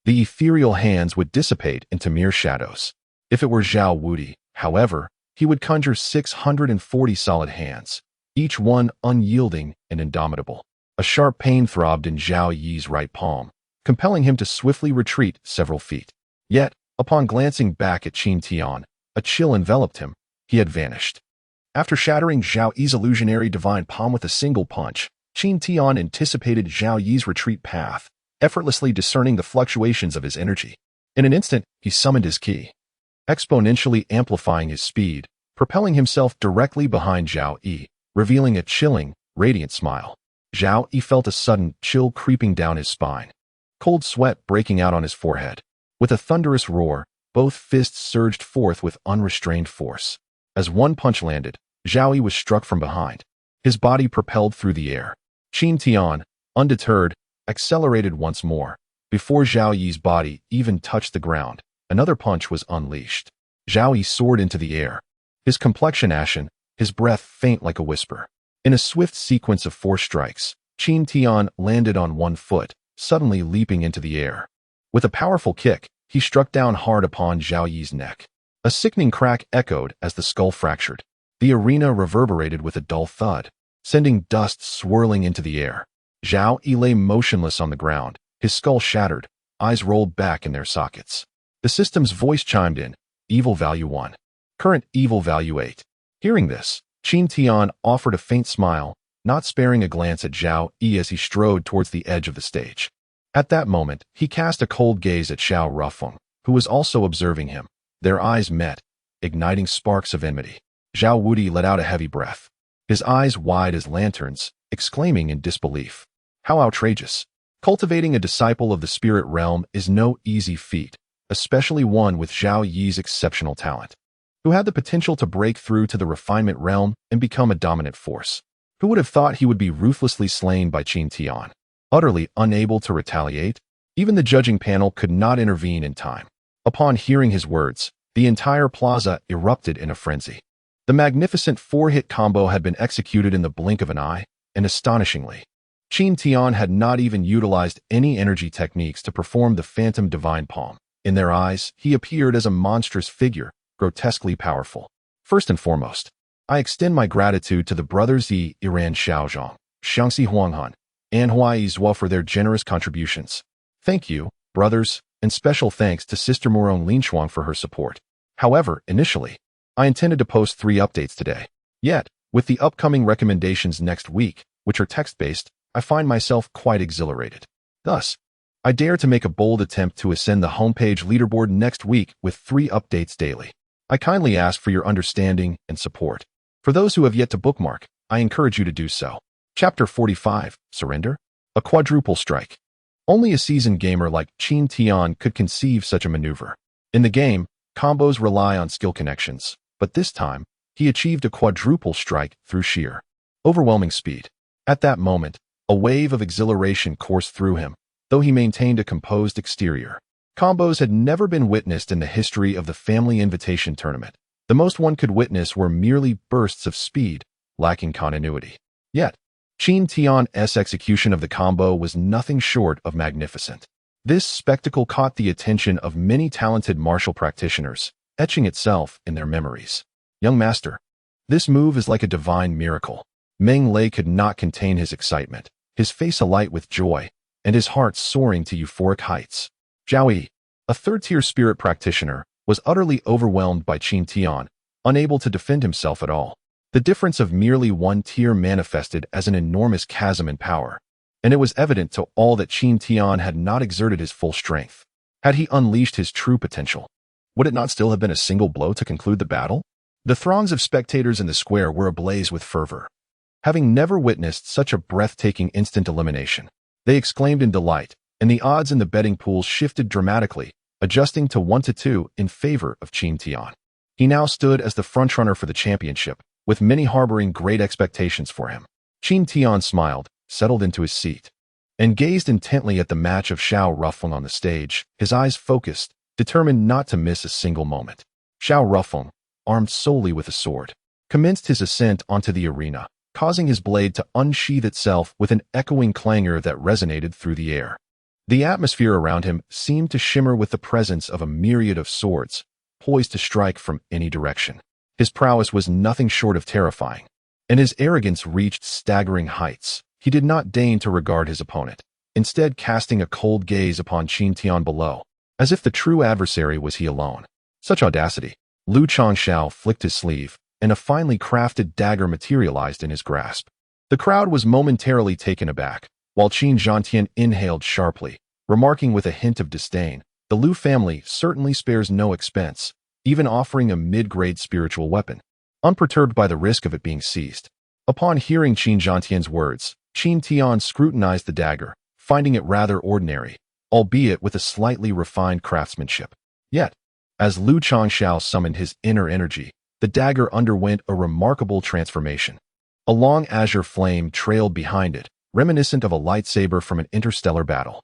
the ethereal hands would dissipate into mere shadows. If it were Zhao Wudi, however, he would conjure 640 solid hands, each one unyielding and indomitable. A sharp pain throbbed in Zhao Yi's right palm, compelling him to swiftly retreat several feet. Yet, upon glancing back at Qin Tian, a chill enveloped him. He had vanished. After shattering Zhao Yi's illusionary divine palm with a single punch, Qin Tian anticipated Zhao Yi's retreat path, effortlessly discerning the fluctuations of his energy. In an instant, he summoned his ki, exponentially amplifying his speed, propelling himself directly behind Zhao Yi, revealing a chilling, radiant smile. Zhao Yi felt a sudden chill creeping down his spine, cold sweat breaking out on his forehead. With a thunderous roar, both fists surged forth with unrestrained force. As one punch landed, Zhao Yi was struck from behind, his body propelled through the air. Qin Tian, undeterred, accelerated once more. Before Zhao Yi's body even touched the ground, another punch was unleashed. Zhao Yi soared into the air, his complexion ashen, his breath faint like a whisper. In a swift sequence of 4 strikes, Qin Tian landed on one foot, suddenly leaping into the air. With a powerful kick, he struck down hard upon Zhao Yi's neck. A sickening crack echoed as the skull fractured. The arena reverberated with a dull thud, sending dust swirling into the air. Zhao Yi lay motionless on the ground, his skull shattered, eyes rolled back in their sockets. The system's voice chimed in, evil value 1. Current evil value 8. Hearing this, Qin Tian offered a faint smile, not sparing a glance at Zhao Yi as he strode towards the edge of the stage. At that moment, he cast a cold gaze at Xiao Rufeng, who was also observing him. Their eyes met, igniting sparks of enmity. Zhao Wudi let out a heavy breath, his eyes wide as lanterns, exclaiming in disbelief. How outrageous! Cultivating a disciple of the spirit realm is no easy feat, especially one with Zhao Yi's exceptional talent, who had the potential to break through to the refinement realm and become a dominant force. Who would have thought he would be ruthlessly slain by Qin Tian? Utterly unable to retaliate, even the judging panel could not intervene in time. Upon hearing his words, the entire plaza erupted in a frenzy. The magnificent 4-hit combo had been executed in the blink of an eye, and astonishingly, Qin Tian had not even utilized any energy techniques to perform the phantom divine palm. In their eyes, he appeared as a monstrous figure, grotesquely powerful. First and foremost, I extend my gratitude to the brothers Yi Iran Xiaozhong, Xiangxi Huanghan, and Huai Zhua for their generous contributions. Thank you, brothers, and special thanks to Sister Moron Linshuang for her support. However, initially, I intended to post 3 updates today. Yet, with the upcoming recommendations next week, which are text-based, I find myself quite exhilarated. Thus, I dare to make a bold attempt to ascend the homepage leaderboard next week with 3 updates daily. I kindly ask for your understanding and support. For those who have yet to bookmark, I encourage you to do so. Chapter 45, Surrender? A quadruple strike. Only a seasoned gamer like Qin Tian could conceive such a maneuver. In the game, combos rely on skill connections, but this time, he achieved a quadruple strike through sheer, overwhelming speed. At that moment, a wave of exhilaration coursed through him, though he maintained a composed exterior. Combos had never been witnessed in the history of the Family Invitation Tournament. The most one could witness were merely bursts of speed, lacking continuity. Yet, Qin Tian's execution of the combo was nothing short of magnificent. This spectacle caught the attention of many talented martial practitioners, etching itself in their memories. Young master, this move is like a divine miracle. Meng Lei could not contain his excitement, his face alight with joy, and his heart soaring to euphoric heights. Zhao Yi, a 3rd-tier spirit practitioner, was utterly overwhelmed by Qin Tian, unable to defend himself at all. The difference of merely 1 tier manifested as an enormous chasm in power, and it was evident to all that Qin Tian had not exerted his full strength. Had he unleashed his true potential, would it not still have been a single blow to conclude the battle? The throngs of spectators in the square were ablaze with fervor. Having never witnessed such a breathtaking instant elimination, they exclaimed in delight, and the odds in the betting pools shifted dramatically, adjusting to 1-2 in favor of Qin Tian. He now stood as the frontrunner for the championship, with many harboring great expectations for him. Qin Tian smiled, settled into his seat, and gazed intently at the match of Xiao Rufeng on the stage, his eyes focused, determined not to miss a single moment. Xiao Rufeng, armed solely with a sword, commenced his ascent onto the arena, causing his blade to unsheath itself with an echoing clangor that resonated through the air. The atmosphere around him seemed to shimmer with the presence of a myriad of swords, poised to strike from any direction. His prowess was nothing short of terrifying, and his arrogance reached staggering heights. He did not deign to regard his opponent, instead casting a cold gaze upon Qin Tian below, as if the true adversary was he alone. Such audacity! Lu Changshao flicked his sleeve, and a finely crafted dagger materialized in his grasp. The crowd was momentarily taken aback, while Qin Zhantian inhaled sharply, remarking with a hint of disdain, "The Lu family certainly spares no expense, even offering a mid-grade spiritual weapon," unperturbed by the risk of it being seized. Upon hearing Qin Zhantian's words, Qin Tian scrutinized the dagger, finding it rather ordinary, albeit with a slightly refined craftsmanship. Yet, as Lu Changshao summoned his inner energy, the dagger underwent a remarkable transformation. A long azure flame trailed behind it, reminiscent of a lightsaber from an interstellar battle.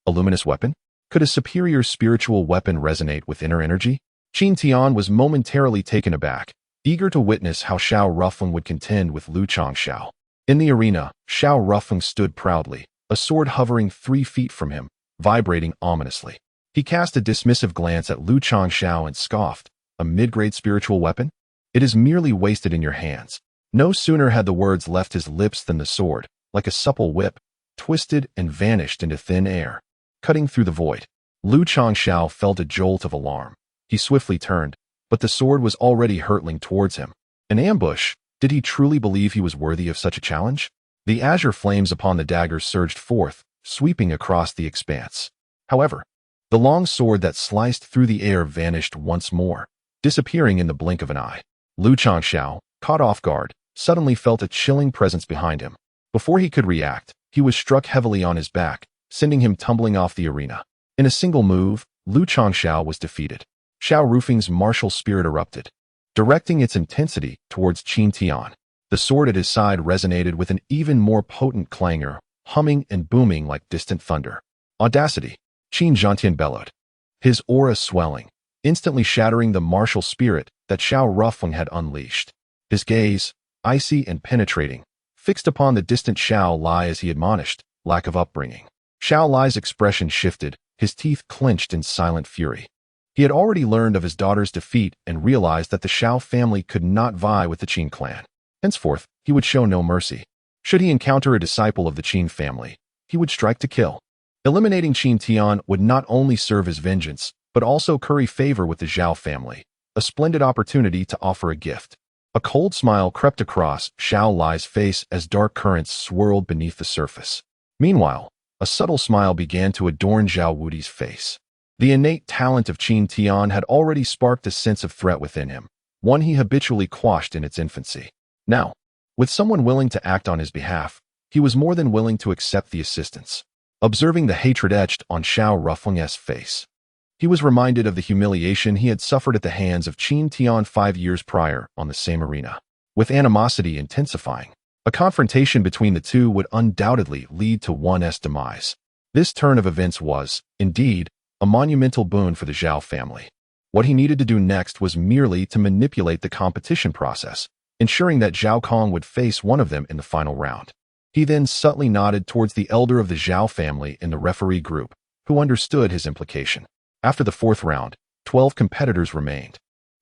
A luminous weapon? Could a superior spiritual weapon resonate with inner energy? Qin Tian was momentarily taken aback, eager to witness how Xiao Rufeng would contend with Lu Changxiao. In the arena, Xiao Rufeng stood proudly, a sword hovering 3 feet from him, vibrating ominously. He cast a dismissive glance at Lu Changxiao and scoffed, "A mid-grade spiritual weapon? It is merely wasted in your hands." No sooner had the words left his lips than the sword, like a supple whip, twisted and vanished into thin air, cutting through the void. Lu Changxiao felt a jolt of alarm. He swiftly turned, but the sword was already hurtling towards him. An ambush? Did he truly believe he was worthy of such a challenge? The azure flames upon the dagger surged forth, sweeping across the expanse. However, the long sword that sliced through the air vanished once more, disappearing in the blink of an eye. Lu Changxiao, caught off guard, suddenly felt a chilling presence behind him. Before he could react, he was struck heavily on his back, sending him tumbling off the arena. In a single move, Lu Changxiao was defeated. Xiao Rufeng's martial spirit erupted, directing its intensity towards Qin Tian. The sword at his side resonated with an even more potent clangor, humming and booming like distant thunder. "Audacity!" Qin Zhantian bellowed, his aura swelling, instantly shattering the martial spirit that Xiao Rufeng had unleashed. His gaze, icy and penetrating, fixed upon the distant Xiao Lai as he admonished, "Lack of upbringing." Xiao Lai's expression shifted, his teeth clenched in silent fury. He had already learned of his daughter's defeat and realized that the Xiao family could not vie with the Qin clan. Henceforth, he would show no mercy. Should he encounter a disciple of the Qin family, he would strike to kill. Eliminating Qin Tian would not only serve his vengeance, but also curry favor with the Zhao family, a splendid opportunity to offer a gift. A cold smile crept across Xiao Lai's face as dark currents swirled beneath the surface. Meanwhile, a subtle smile began to adorn Zhao Wudi's face. The innate talent of Qin Tian had already sparked a sense of threat within him, one he habitually quashed in its infancy. Now, with someone willing to act on his behalf, he was more than willing to accept the assistance. Observing the hatred etched on Xiao Rufeng's face, he was reminded of the humiliation he had suffered at the hands of Qin Tian 5 years prior on the same arena. With animosity intensifying, a confrontation between the two would undoubtedly lead to one's demise. This turn of events was, indeed, a monumental boon for the Zhao family. What he needed to do next was merely to manipulate the competition process, ensuring that Zhao Kong would face one of them in the final round. He then subtly nodded towards the elder of the Zhao family in the referee group, who understood his implication. After the 4th round, 12 competitors remained,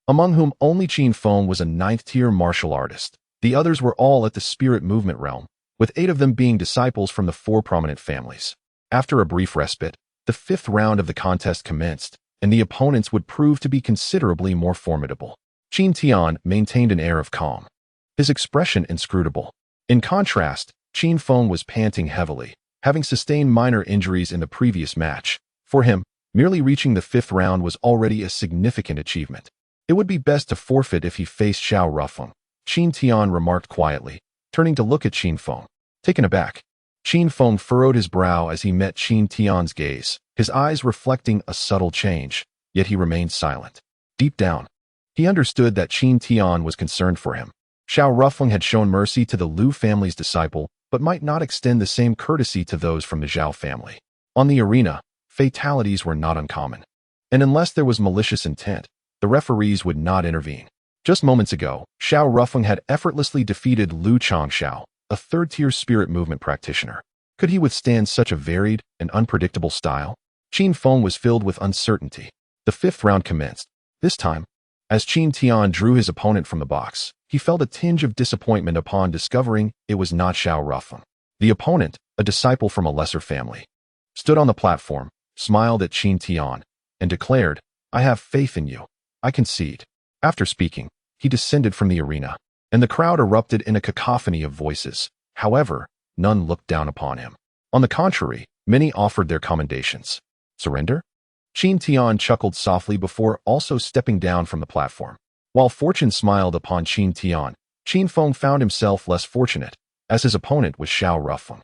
among whom only Qin Feng was a 9th-tier martial artist. The others were all at the spirit movement realm, with 8 of them being disciples from the 4 prominent families. After a brief respite, the 5th round of the contest commenced, and the opponents would prove to be considerably more formidable. Qin Tian maintained an air of calm, his expression inscrutable. In contrast, Qin Feng was panting heavily, having sustained minor injuries in the previous match. For him, merely reaching the 5th round was already a significant achievement. It would be best to forfeit if he faced Xiao Rufeng, Qin Tian remarked quietly, turning to look at Qin Feng. Taken aback, Qin Feng furrowed his brow as he met Qin Tian's gaze, his eyes reflecting a subtle change, yet he remained silent. Deep down, he understood that Qin Tian was concerned for him. Xiao Rufeng had shown mercy to the Lu family's disciple, but might not extend the same courtesy to those from the Zhao family. On the arena, fatalities were not uncommon, and unless there was malicious intent, the referees would not intervene. Just moments ago, Xiao Rufeng had effortlessly defeated Lu Changxiao, a 3rd-tier spirit movement practitioner. Could he withstand such a varied and unpredictable style? Qin Feng was filled with uncertainty. The 5th round commenced. This time, as Qin Tian drew his opponent from the box, he felt a tinge of disappointment upon discovering it was not Xiao Rufeng. The opponent, a disciple from a lesser family, stood on the platform, smiled at Qin Tian, and declared, "I have faith in you. I concede." After speaking, he descended from the arena, and the crowd erupted in a cacophony of voices. However, none looked down upon him. On the contrary, many offered their commendations. Surrender? Qin Tian chuckled softly before also stepping down from the platform. While fortune smiled upon Qin Tian, Qin Feng found himself less fortunate, as his opponent was Xiao Rufeng.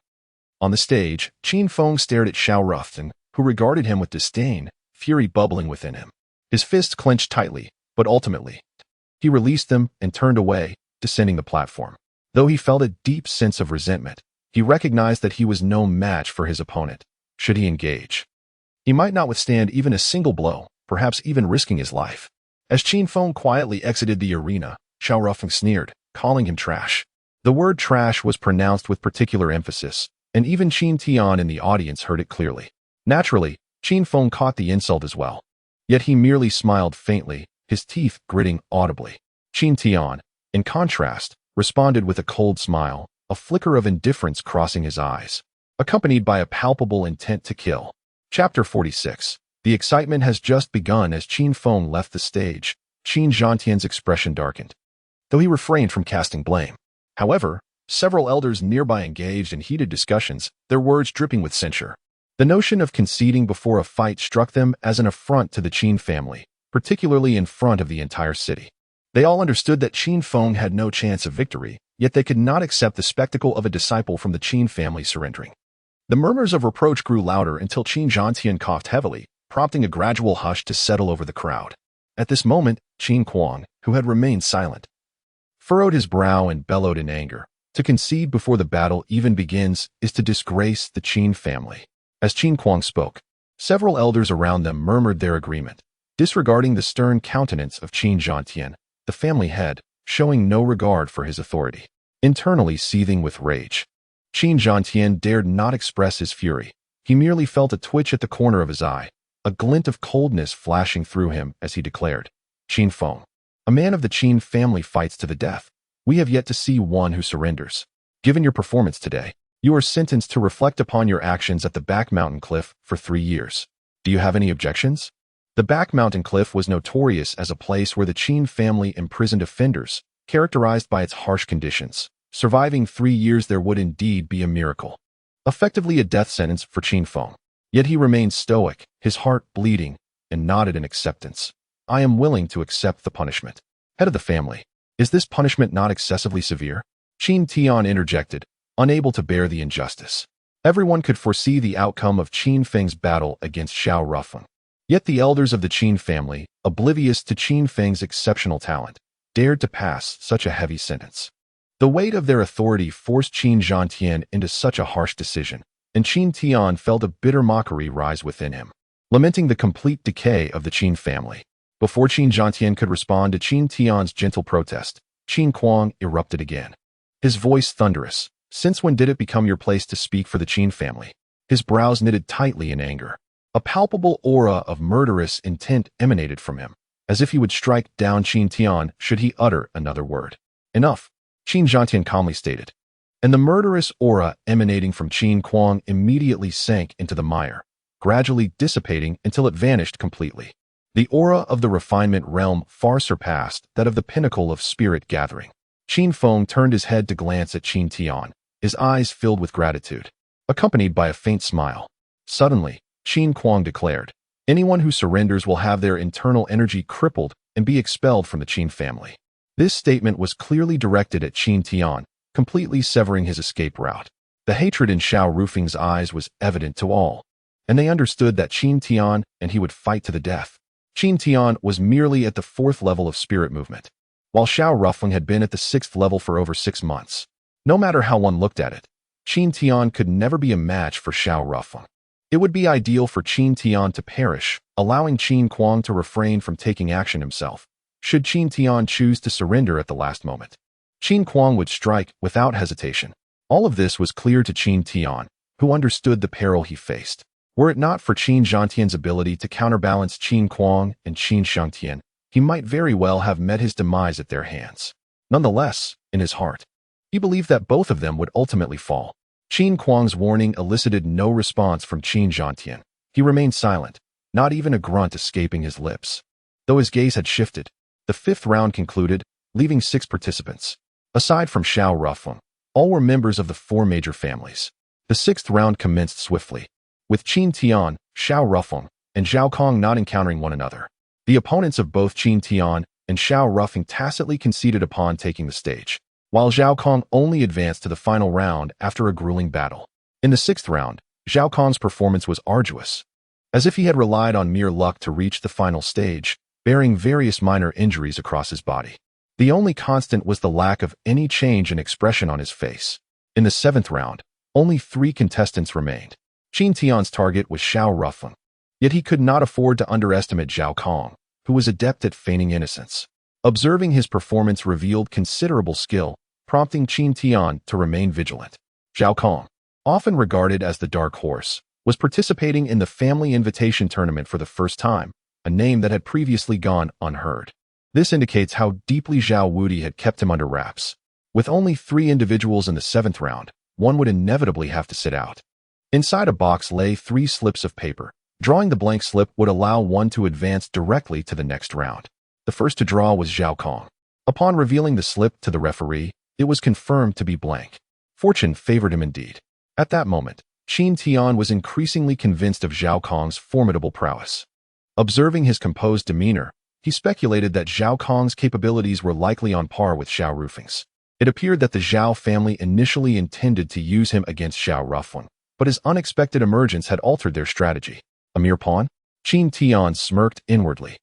On the stage, Qin Feng stared at Xiao Rufeng, who regarded him with disdain, fury bubbling within him. His fists clenched tightly, but ultimately, he released them and turned away, descending the platform. Though he felt a deep sense of resentment, he recognized that he was no match for his opponent. Should he engage, he might not withstand even a single blow, perhaps even risking his life. As Qin Feng quietly exited the arena, Xiao Rufeng sneered, calling him trash. The word trash was pronounced with particular emphasis, and even Qin Tian in the audience heard it clearly. Naturally, Qin Feng caught the insult as well. Yet he merely smiled faintly, his teeth gritting audibly. Qin Tian, in contrast, responded with a cold smile, a flicker of indifference crossing his eyes, accompanied by a palpable intent to kill. Chapter 46. The excitement has just begun. As Qin Feng left the stage, Qin Zhantian's expression darkened, though he refrained from casting blame. However, several elders nearby engaged in heated discussions, their words dripping with censure. The notion of conceding before a fight struck them as an affront to the Qin family, particularly in front of the entire city. They all understood that Qin Feng had no chance of victory, yet they could not accept the spectacle of a disciple from the Qin family surrendering. The murmurs of reproach grew louder until Qin Zhantian coughed heavily, prompting a gradual hush to settle over the crowd. At this moment, Qin Kuang, who had remained silent, furrowed his brow and bellowed in anger. To concede before the battle even begins is to disgrace the Qin family. As Qin Kuang spoke, several elders around them murmured their agreement, disregarding the stern countenance of Qin Zhantian, the family head, showing no regard for his authority. Internally seething with rage, Qin Zhantian dared not express his fury. He merely felt a twitch at the corner of his eye, a glint of coldness flashing through him as he declared, "Qin Feng, a man of the Qin family fights to the death. We have yet to see one who surrenders. Given your performance today, you are sentenced to reflect upon your actions at the Back Mountain Cliff for 3 years. Do you have any objections?" The Back Mountain Cliff was notorious as a place where the Qin family imprisoned offenders, characterized by its harsh conditions. Surviving 3 years there would indeed be a miracle. Effectively a death sentence for Qin Feng. Yet he remained stoic, his heart bleeding, and nodded in acceptance. "I am willing to accept the punishment. Head of the family, is this punishment not excessively severe?" Qin Tian interjected, unable to bear the injustice. Everyone could foresee the outcome of Qin Feng's battle against Xiao Rufeng. Yet the elders of the Qin family, oblivious to Qin Feng's exceptional talent, dared to pass such a heavy sentence. The weight of their authority forced Qin Zhantian into such a harsh decision, and Qin Tian felt a bitter mockery rise within him, lamenting the complete decay of the Qin family. Before Qin Zhantian could respond to Qin Tian's gentle protest, Qin Kuang erupted again, his voice thunderous. "Since when did it become your place to speak for the Qin family?" His brows knitted tightly in anger. A palpable aura of murderous intent emanated from him, as if he would strike down Qin Tian should he utter another word. "Enough," Qin Zhantian calmly stated, and the murderous aura emanating from Qin Kuang immediately sank into the mire, gradually dissipating until it vanished completely. The aura of the refinement realm far surpassed that of the pinnacle of spirit gathering. Qin Feng turned his head to glance at Qin Tian, his eyes filled with gratitude, accompanied by a faint smile. Suddenly, Qin Kuang declared, "Anyone who surrenders will have their internal energy crippled and be expelled from the Qin family." This statement was clearly directed at Qin Tian, completely severing his escape route. The hatred in Xiao Rufeng's eyes was evident to all, and they understood that Qin Tian and he would fight to the death. Qin Tian was merely at the 4th level of spirit movement, while Xiao Rufeng had been at the 6th level for over 6 months. No matter how one looked at it, Qin Tian could never be a match for Xiao Rufeng. It would be ideal for Qin Tian to perish, allowing Qin Kuang to refrain from taking action himself, should Qin Tian choose to surrender at the last moment. Qin Kuang would strike without hesitation. All of this was clear to Qin Tian, who understood the peril he faced. Were it not for Qin Zhantian's ability to counterbalance Qin Kuang and Qin Shangtian, he might very well have met his demise at their hands. Nonetheless, in his heart, he believed that both of them would ultimately fall. Qin Kuang's warning elicited no response from Qin Zhantian. He remained silent, not even a grunt escaping his lips. Though his gaze had shifted, the 5th round concluded, leaving 6 participants. Aside from Xiao Rufeng, all were members of the 4 major families. The 6th round commenced swiftly, with Qin Tian, Xiao Rufeng, and Zhao Kong not encountering one another. The opponents of both Qin Tian and Xiao Rufeng tacitly conceded upon taking the stage, while Zhao Kong only advanced to the final round after a grueling battle. In the 6th round, Zhao Kong's performance was arduous, as if he had relied on mere luck to reach the final stage, bearing various minor injuries across his body. The only constant was the lack of any change in expression on his face. In the 7th round, only 3 contestants remained. Qin Tian's target was Xiao Rufeng, yet he could not afford to underestimate Zhao Kong, who was adept at feigning innocence. Observing his performance revealed considerable skill, prompting Qin Tian to remain vigilant. Zhao Kong, often regarded as the Dark Horse, was participating in the family invitation tournament for the first time, a name that had previously gone unheard. This indicates how deeply Zhao Wudi had kept him under wraps. With only 3 individuals in the 7th round, one would inevitably have to sit out. Inside a box lay 3 slips of paper. Drawing the blank slip would allow one to advance directly to the next round. The first to draw was Zhao Kong. Upon revealing the slip to the referee, it was confirmed to be blank. Fortune favored him indeed. At that moment, Qin Tian was increasingly convinced of Zhao Kong's formidable prowess. Observing his composed demeanor, he speculated that Zhao Kong's capabilities were likely on par with Xiao Rufeng's. It appeared that the Zhao family initially intended to use him against Xiao Rufeng, but his unexpected emergence had altered their strategy. A mere pawn? Qin Tian smirked inwardly.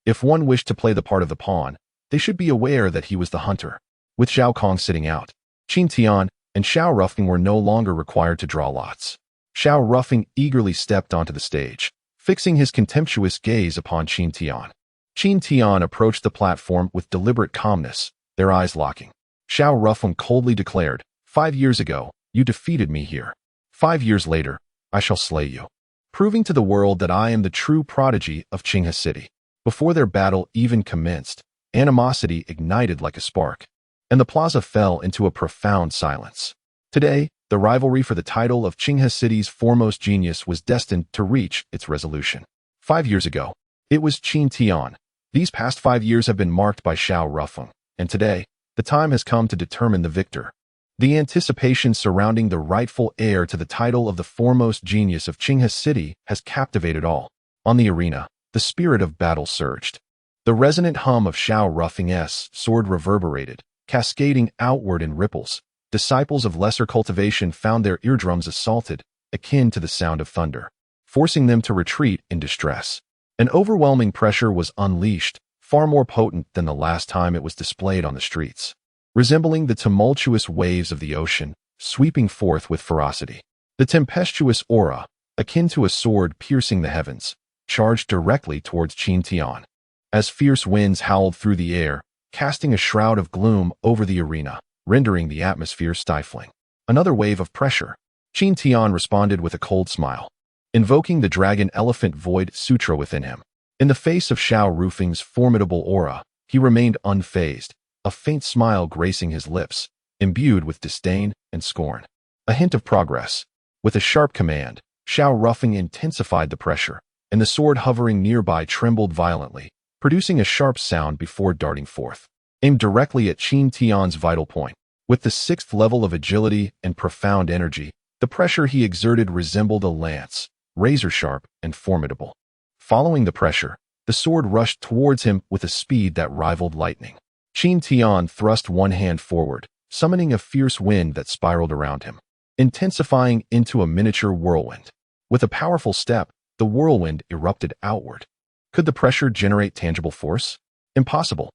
If one wished to play the part of the pawn, they should be aware that he was the hunter. With Zhao Kong sitting out, Qin Tian and Xiao Rufeng were no longer required to draw lots. Xiao Rufeng eagerly stepped onto the stage, fixing his contemptuous gaze upon Qin Tian. Qin Tian approached the platform with deliberate calmness, their eyes locking. Xiao Rufeng coldly declared, 5 years ago, you defeated me here. 5 years later, I shall slay you, proving to the world that I am the true prodigy of Qinghe City. Before their battle even commenced, animosity ignited like a spark, and the plaza fell into a profound silence. Today, the rivalry for the title of Qinghe City's foremost genius was destined to reach its resolution. 5 years ago, it was Qin Tian. These past 5 years have been marked by Xiao Rufeng, and today, the time has come to determine the victor. The anticipation surrounding the rightful heir to the title of the foremost genius of Qinghe City has captivated all. On the arena, the spirit of battle surged. The resonant hum of Xiao Rufeng's sword reverberated, cascading outward in ripples. Disciples of lesser cultivation found their eardrums assaulted, akin to the sound of thunder, forcing them to retreat in distress. An overwhelming pressure was unleashed, far more potent than the last time it was displayed on the streets, resembling the tumultuous waves of the ocean, sweeping forth with ferocity. The tempestuous aura, akin to a sword piercing the heavens, charged directly towards Qin Tian. As fierce winds howled through the air, casting a shroud of gloom over the arena, rendering the atmosphere stifling. Another wave of pressure. Qin Tian responded with a cold smile, invoking the Dragon Elephant Void Sutra within him. In the face of Xiao Rufeng's formidable aura, he remained unfazed, a faint smile gracing his lips, imbued with disdain and scorn. A hint of progress. With a sharp command, Xiao Rufeng intensified the pressure, and the sword hovering nearby trembled violently, producing a sharp sound before darting forth, aimed directly at Qin Tian's vital point. With the 6th level of agility and profound energy, the pressure he exerted resembled a lance, razor-sharp and formidable. Following the pressure, the sword rushed towards him with a speed that rivaled lightning. Qin Tian thrust one hand forward, summoning a fierce wind that spiraled around him, intensifying into a miniature whirlwind. With a powerful step, the whirlwind erupted outward. Could the pressure generate tangible force? Impossible.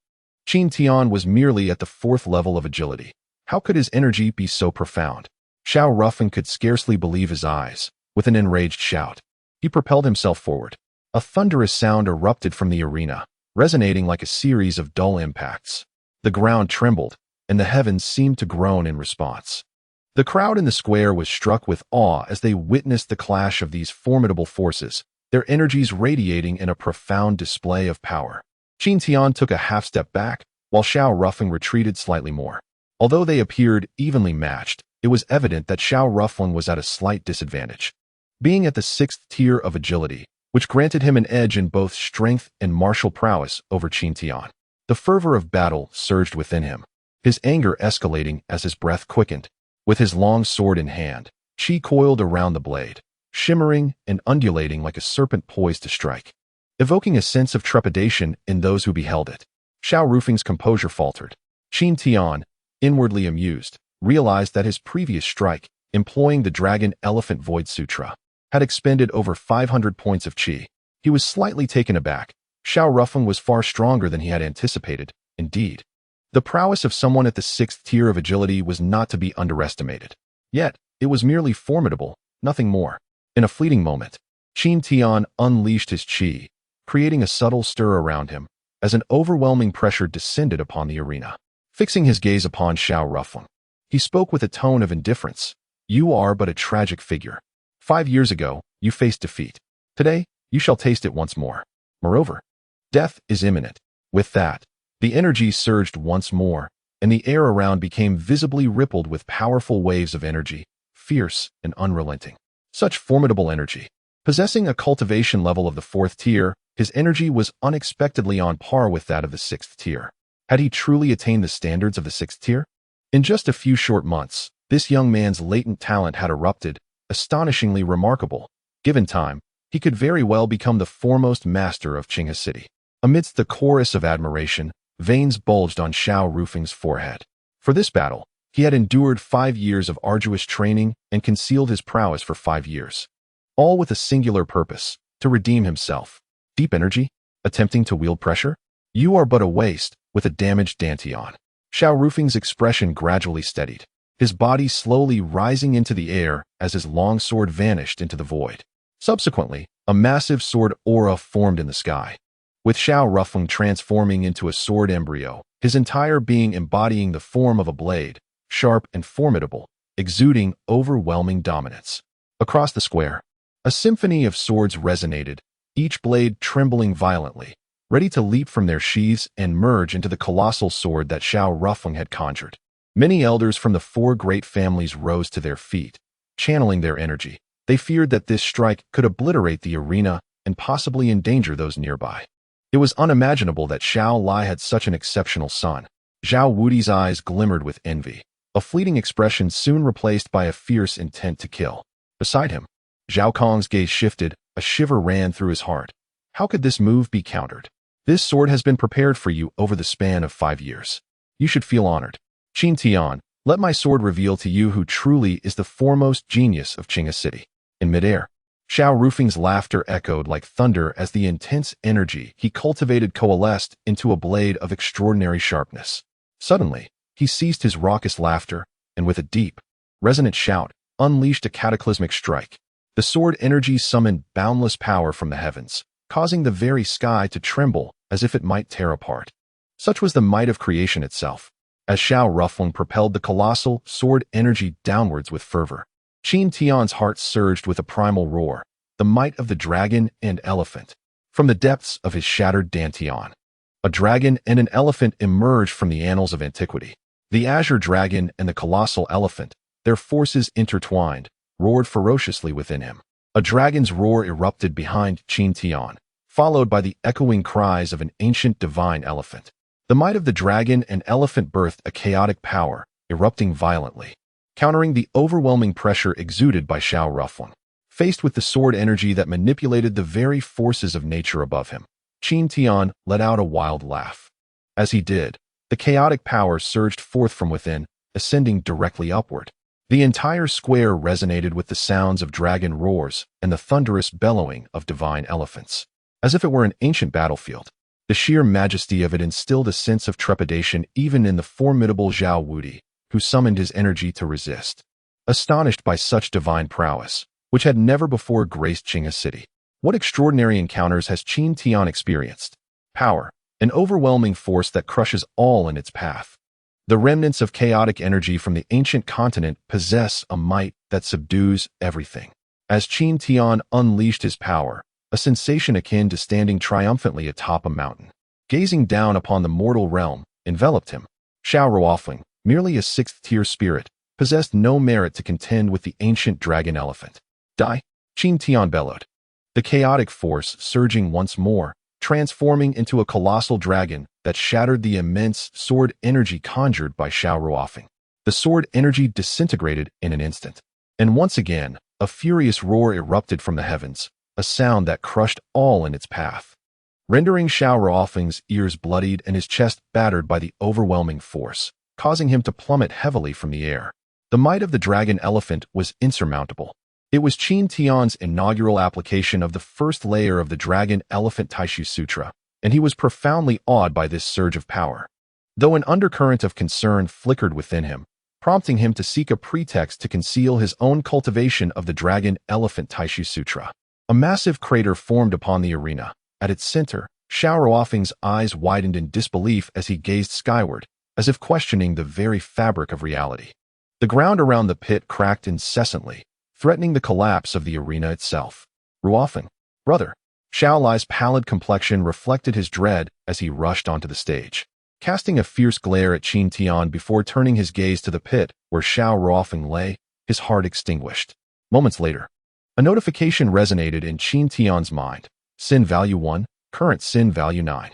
Qin Tian was merely at the 4th level of agility. How could his energy be so profound? Xiao Rufeng could scarcely believe his eyes. With an enraged shout, he propelled himself forward. A thunderous sound erupted from the arena, resonating like a series of dull impacts. The ground trembled, and the heavens seemed to groan in response. The crowd in the square was struck with awe as they witnessed the clash of these formidable forces, their energies radiating in a profound display of power. Qin Tian took a half-step back, while Xiao Rufeng retreated slightly more. Although they appeared evenly matched, it was evident that Xiao Rufeng was at a slight disadvantage. Being at the 6th tier of agility, which granted him an edge in both strength and martial prowess over Qin Tian. The fervor of battle surged within him, his anger escalating as his breath quickened. With his long sword in hand, Qi coiled around the blade, shimmering and undulating like a serpent poised to strike, evoking a sense of trepidation in those who beheld it. Xiao Rufeng's composure faltered. Qin Tian, inwardly amused, realized that his previous strike, employing the Dragon Elephant Void Sutra, had expended over 500 points of qi. He was slightly taken aback. Xiao Rufeng was far stronger than he had anticipated, indeed. The prowess of someone at the 6th tier of agility was not to be underestimated. Yet, it was merely formidable, nothing more. In a fleeting moment, Qin Tian unleashed his qi, creating a subtle stir around him, as an overwhelming pressure descended upon the arena. Fixing his gaze upon Xiao Ruffling, he spoke with a tone of indifference. You are but a tragic figure. 5 years ago, you faced defeat. Today, you shall taste it once more. Moreover, death is imminent. With that, the energy surged once more, and the air around became visibly rippled with powerful waves of energy, fierce and unrelenting. Such formidable energy. Possessing a cultivation level of the 4th tier, his energy was unexpectedly on par with that of the 6th tier. Had he truly attained the standards of the 6th tier? In just a few short months, this young man's latent talent had erupted, astonishingly remarkable. Given time, he could very well become the foremost master of Qinghe City. Amidst the chorus of admiration, veins bulged on Xiao Rufeng's forehead. For this battle, he had endured 5 years of arduous training and concealed his prowess for 5 years. All with a singular purpose, to redeem himself. Deep energy? Attempting to wield pressure? You are but a waste, with a damaged Dantian. Xiao Rufeng's expression gradually steadied, his body slowly rising into the air as his long sword vanished into the void. Subsequently, a massive sword aura formed in the sky, with Xiao Rufeng transforming into a sword embryo, his entire being embodying the form of a blade, sharp and formidable, exuding overwhelming dominance. Across the square, a symphony of swords resonated, each blade trembling violently, ready to leap from their sheaths and merge into the colossal sword that Xiao Rufeng had conjured. Many elders from the 4 great families rose to their feet, channeling their energy. They feared that this strike could obliterate the arena and possibly endanger those nearby. It was unimaginable that Xiao Lai had such an exceptional son. Zhao Wudi's eyes glimmered with envy, a fleeting expression soon replaced by a fierce intent to kill. Beside him, Zhao Kong's gaze shifted, a shiver ran through his heart. How could this move be countered? This sword has been prepared for you over the span of 5 years. You should feel honored. Qin Tian, let my sword reveal to you who truly is the foremost genius of Qinghe City. In midair, Xiao Rufeng's laughter echoed like thunder as the intense energy he cultivated coalesced into a blade of extraordinary sharpness. Suddenly, he ceased his raucous laughter, and with a deep, resonant shout, unleashed a cataclysmic strike. The sword energy summoned boundless power from the heavens, causing the very sky to tremble as if it might tear apart. Such was the might of creation itself. As Xiao Rufeng propelled the colossal sword energy downwards with fervor, Qin Tian's heart surged with a primal roar, the might of the dragon and elephant. From the depths of his shattered Dantian, a dragon and an elephant emerged from the annals of antiquity. The azure dragon and the colossal elephant, their forces intertwined, roared ferociously within him. A dragon's roar erupted behind Qin Tian, followed by the echoing cries of an ancient divine elephant. The might of the dragon and elephant birthed a chaotic power, erupting violently, countering the overwhelming pressure exuded by Xiao Rufeng. Faced with the sword energy that manipulated the very forces of nature above him, Qin Tian let out a wild laugh. As he did, the chaotic power surged forth from within, ascending directly upward. The entire square resonated with the sounds of dragon roars and the thunderous bellowing of divine elephants. As if it were an ancient battlefield, the sheer majesty of it instilled a sense of trepidation even in the formidable Zhao Wudi, who summoned his energy to resist. Astonished by such divine prowess, which had never before graced Qinghe City, what extraordinary encounters has Qin Tian experienced? Power, an overwhelming force that crushes all in its path. The remnants of chaotic energy from the ancient continent possess a might that subdues everything. As Qin Tian unleashed his power, a sensation akin to standing triumphantly atop a mountain, gazing down upon the mortal realm, enveloped him. Xiao Ruofeng, merely a 6th-tier spirit, possessed no merit to contend with the ancient dragon elephant. Die! Qin Tian bellowed, the chaotic force surging once more, transforming into a colossal dragon that shattered the immense sword energy conjured by Xiao Ruofeng. The sword energy disintegrated in an instant, and once again, a furious roar erupted from the heavens, a sound that crushed all in its path, rendering Xiao Ruofeng's ears bloodied and his chest battered by the overwhelming force, causing him to plummet heavily from the air. The might of the dragon elephant was insurmountable. It was Qin Tian's inaugural application of the first layer of the Dragon Elephant Taishu Sutra, and he was profoundly awed by this surge of power. Though an undercurrent of concern flickered within him, prompting him to seek a pretext to conceal his own cultivation of the Dragon Elephant Taishu Sutra. A massive crater formed upon the arena. At its center, Xiao Ruofeng's eyes widened in disbelief as he gazed skyward, as if questioning the very fabric of reality. The ground around the pit cracked incessantly, threatening the collapse of the arena itself. Ruofeng, brother. Xiao Lai's pallid complexion reflected his dread as he rushed onto the stage. Casting a fierce glare at Qin Tian before turning his gaze to the pit where Xiao Ruofeng lay, his heart extinguished. Moments later, a notification resonated in Qin Tian's mind. Sin value 1, current sin value 9.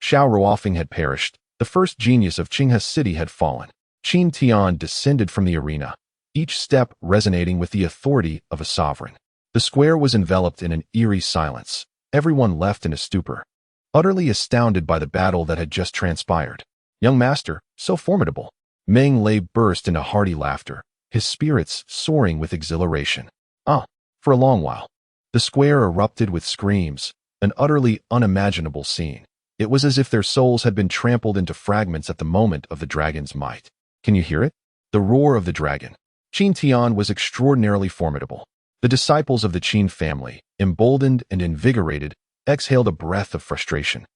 Xiao Ruofeng had perished. The first genius of Qinghe City had fallen. Qin Tian descended from the arena, each step resonating with the authority of a sovereign. The square was enveloped in an eerie silence, everyone left in a stupor, utterly astounded by the battle that had just transpired. Young master, so formidable. Meng Lei burst into hearty laughter, his spirits soaring with exhilaration. For a long while, the square erupted with screams, an utterly unimaginable scene. It was as if their souls had been trampled into fragments at the moment of the dragon's might. Can you hear it? The roar of the dragon. Qin Tian was extraordinarily formidable. The disciples of the Qin family, emboldened and invigorated, exhaled a breath of frustration.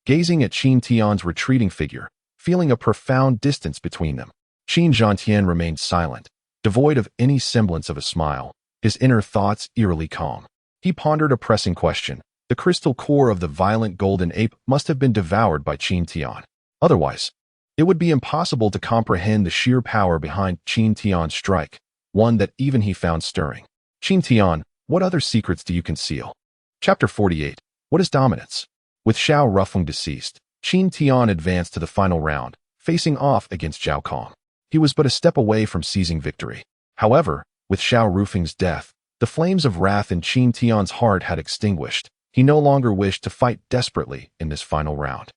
Gazing at Qin Tian's retreating figure, feeling a profound distance between them, Qin Zhantian remained silent, devoid of any semblance of a smile, his inner thoughts eerily calm. He pondered a pressing question. The crystal core of the violent golden ape must have been devoured by Qin Tian. Otherwise, it would be impossible to comprehend the sheer power behind Qin Tian's strike, one that even he found stirring. Qin Tian, what other secrets do you conceal? Chapter 48. What is dominance? With Xiao Ruofeng deceased, Qin Tian advanced to the final round, facing off against Zhao Kong. He was but a step away from seizing victory. However, with Xiao Ruofeng's death, the flames of wrath in Qin Tian's heart had extinguished. He no longer wished to fight desperately in this final round.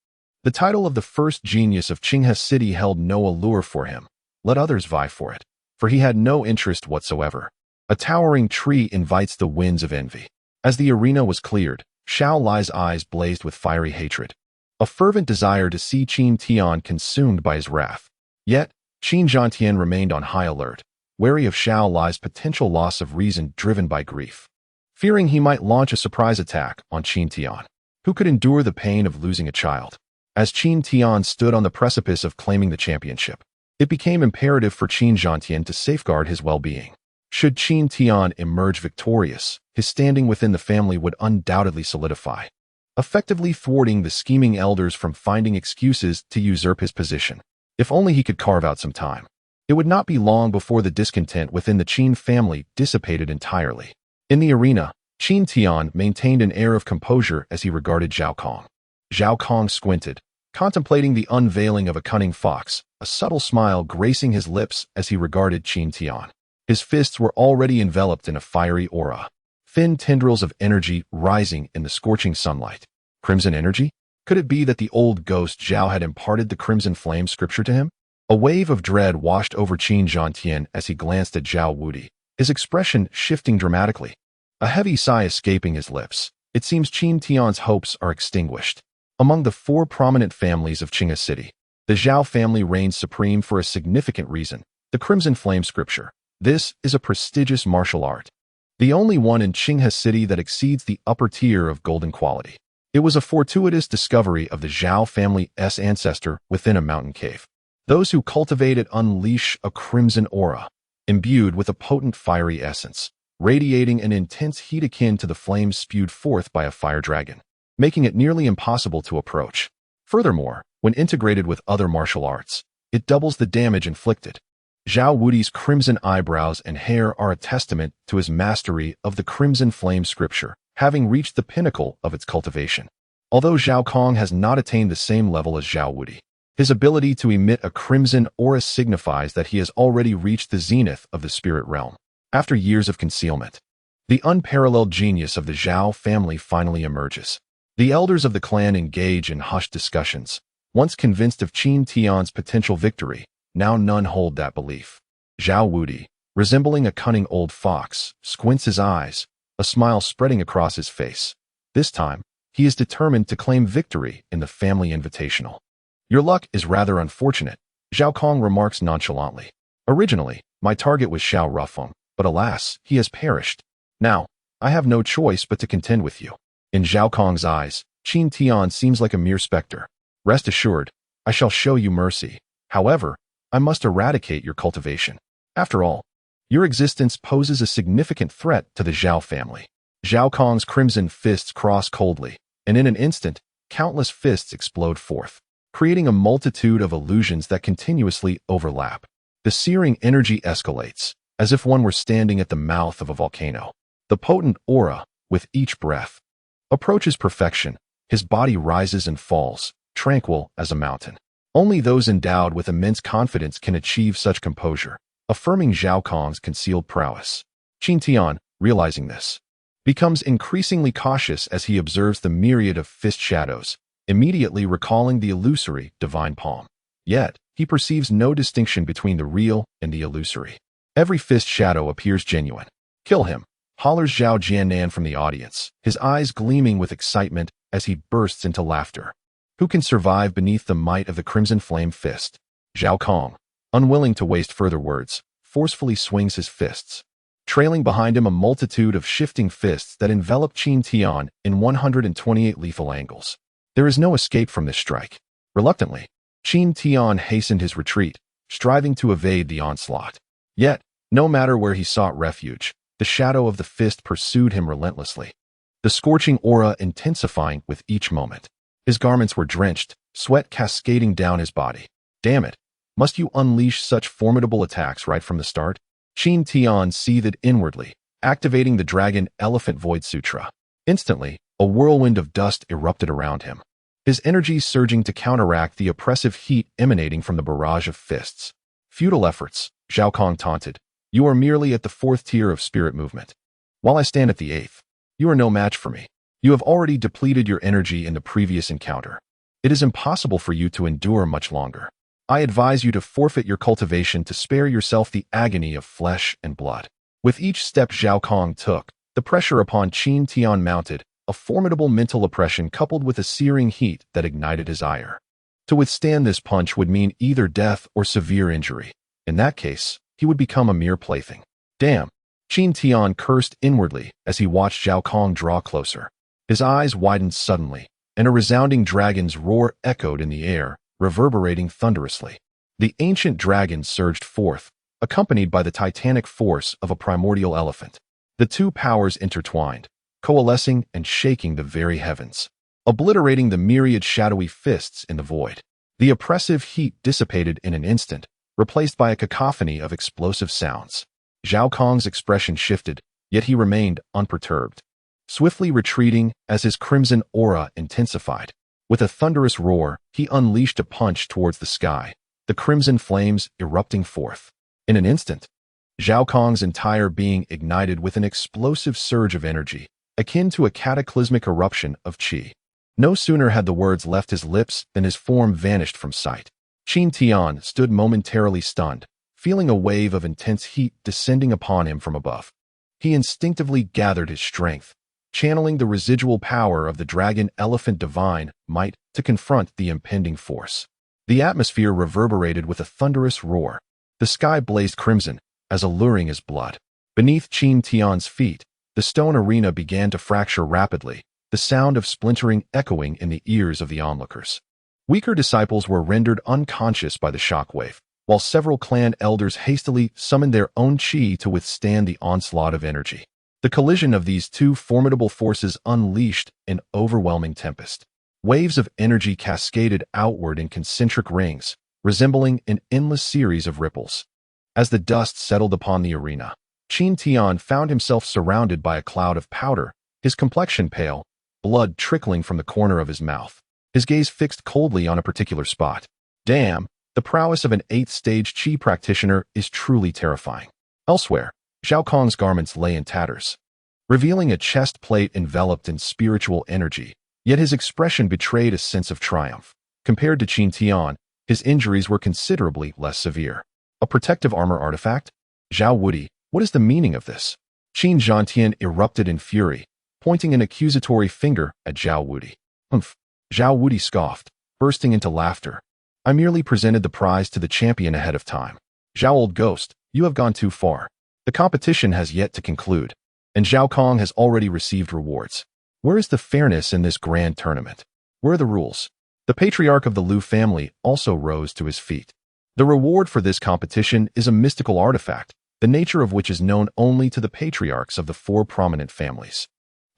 The title of the first genius of Qinghe City held no allure for him. Let others vie for it, for he had no interest whatsoever. A towering tree invites the winds of envy. As the arena was cleared, Xiao Lai's eyes blazed with fiery hatred, a fervent desire to see Qin Tian consumed by his wrath. Yet, Qin Zhantian remained on high alert, wary of Xiao Lai's potential loss of reason driven by grief. Fearing he might launch a surprise attack on Qin Tian, who could endure the pain of losing a child. As Qin Tian stood on the precipice of claiming the championship, it became imperative for Qin Zhantian to safeguard his well-being. Should Qin Tian emerge victorious, his standing within the family would undoubtedly solidify, effectively thwarting the scheming elders from finding excuses to usurp his position. If only he could carve out some time. It would not be long before the discontent within the Qin family dissipated entirely. In the arena, Qin Tian maintained an air of composure as he regarded Zhao Kong. Zhao Kong squinted, contemplating the unveiling of a cunning fox, a subtle smile gracing his lips as he regarded Qin Tian. His fists were already enveloped in a fiery aura, thin tendrils of energy rising in the scorching sunlight. Crimson energy? Could it be that the old ghost Zhao had imparted the crimson flame scripture to him? A wave of dread washed over Qin Zhantian as he glanced at Zhao Wudi, his expression shifting dramatically. A heavy sigh escaping his lips. It seems Qin Tian's hopes are extinguished. Among the four prominent families of Qinghe City, the Zhao family reigns supreme for a significant reason: the Crimson Flame Scripture. This is a prestigious martial art, the only one in Qinghe City that exceeds the upper tier of golden quality. It was a fortuitous discovery of the Zhao family's ancestor within a mountain cave. Those who cultivate it unleash a crimson aura, imbued with a potent fiery essence, radiating an intense heat akin to the flames spewed forth by a fire dragon, making it nearly impossible to approach. Furthermore, when integrated with other martial arts, it doubles the damage inflicted. Zhao Wudi's crimson eyebrows and hair are a testament to his mastery of the Crimson Flame Scripture, having reached the pinnacle of its cultivation. Although Zhao Kong has not attained the same level as Zhao Wudi, his ability to emit a crimson aura signifies that he has already reached the zenith of the spirit realm. After years of concealment, the unparalleled genius of the Zhao family finally emerges. The elders of the clan engage in hushed discussions. Once convinced of Qin Tian's potential victory, now none hold that belief. Zhao Wudi, resembling a cunning old fox, squints his eyes, a smile spreading across his face. This time, he is determined to claim victory in the family invitational. Your luck is rather unfortunate, Zhao Kong remarks nonchalantly. Originally, my target was Xiao Ruofeng, but alas, he has perished. Now, I have no choice but to contend with you. In Zhao Kong's eyes, Qin Tian seems like a mere specter. Rest assured, I shall show you mercy. However, I must eradicate your cultivation. After all, your existence poses a significant threat to the Zhao family. Zhao Kong's crimson fists cross coldly, and in an instant, countless fists explode forth, creating a multitude of illusions that continuously overlap. The searing energy escalates, as if one were standing at the mouth of a volcano. The potent aura, with each breath, approaches perfection. His body rises and falls, tranquil as a mountain. Only those endowed with immense confidence can achieve such composure, affirming Zhao Kong's concealed prowess. Qin Tian, realizing this, becomes increasingly cautious as he observes the myriad of fist shadows, immediately recalling the illusory divine palm. Yet, he perceives no distinction between the real and the illusory. Every fist shadow appears genuine. Kill him, hollers Zhao Jiannan from the audience, his eyes gleaming with excitement as he bursts into laughter. Who can survive beneath the might of the crimson flame fist? Zhao Kong, unwilling to waste further words, forcefully swings his fists, trailing behind him a multitude of shifting fists that envelop Qin Tian in 128 lethal angles. There is no escape from this strike. Reluctantly, Qin Tian hastened his retreat, striving to evade the onslaught. Yet, no matter where he sought refuge, the shadow of the fist pursued him relentlessly, the scorching aura intensifying with each moment. His garments were drenched, sweat cascading down his body. Damn it, must you unleash such formidable attacks right from the start? Qin Tian seethed inwardly, activating the Dragon Elephant Void Sutra. Instantly, a whirlwind of dust erupted around him, his energies surging to counteract the oppressive heat emanating from the barrage of fists. Futile efforts, Zhao Kong taunted. You are merely at the 4th tier of spirit movement, while I stand at the 8th. You are no match for me. You have already depleted your energy in the previous encounter. It is impossible for you to endure much longer. I advise you to forfeit your cultivation to spare yourself the agony of flesh and blood. With each step Zhao Kong took, the pressure upon Qin Tian mounted, a formidable mental oppression coupled with a searing heat that ignited his ire. To withstand this punch would mean either death or severe injury. In that case, he would become a mere plaything. Damn! Qin Tian cursed inwardly as he watched Zhao Kong draw closer. His eyes widened suddenly, and a resounding dragon's roar echoed in the air, reverberating thunderously. The ancient dragon surged forth, accompanied by the titanic force of a primordial elephant. The two powers intertwined, coalescing and shaking the very heavens, obliterating the myriad shadowy fists in the void. The oppressive heat dissipated in an instant, replaced by a cacophony of explosive sounds. Zhao Kong's expression shifted, yet he remained unperturbed, swiftly retreating as his crimson aura intensified. With a thunderous roar, he unleashed a punch towards the sky, the crimson flames erupting forth. In an instant, Zhao Kong's entire being ignited with an explosive surge of energy, akin to a cataclysmic eruption of qi. No sooner had the words left his lips than his form vanished from sight. Qin Tian stood momentarily stunned, feeling a wave of intense heat descending upon him from above. He instinctively gathered his strength, channeling the residual power of the Dragon Elephant Divine Might to confront the impending force. The atmosphere reverberated with a thunderous roar. The sky blazed crimson, as alluring as blood. Beneath Qin Tian's feet, the stone arena began to fracture rapidly, the sound of splintering echoing in the ears of the onlookers. Weaker disciples were rendered unconscious by the shockwave, while several clan elders hastily summoned their own qi to withstand the onslaught of energy. The collision of these two formidable forces unleashed an overwhelming tempest. Waves of energy cascaded outward in concentric rings, resembling an endless series of ripples. As the dust settled upon the arena, Qin Tian found himself surrounded by a cloud of powder, his complexion pale, blood trickling from the corner of his mouth, his gaze fixed coldly on a particular spot. Damn, the prowess of an 8th-stage qi practitioner is truly terrifying. Elsewhere, Zhao Kong's garments lay in tatters, revealing a chest plate enveloped in spiritual energy, yet his expression betrayed a sense of triumph. Compared to Qin Tian, his injuries were considerably less severe. A protective armor artifact? Zhao Wudi, what is the meaning of this? Qin Zhantian erupted in fury, pointing an accusatory finger at Zhao Wudi. Humph. Zhao Wudi scoffed, bursting into laughter. I merely presented the prize to the champion ahead of time. Zhao Old Ghost, you have gone too far. The competition has yet to conclude, and Zhao Kong has already received rewards. Where is the fairness in this grand tournament? Where are the rules? The patriarch of the Liu family also rose to his feet. The reward for this competition is a mystical artifact, the nature of which is known only to the patriarchs of the 4 prominent families.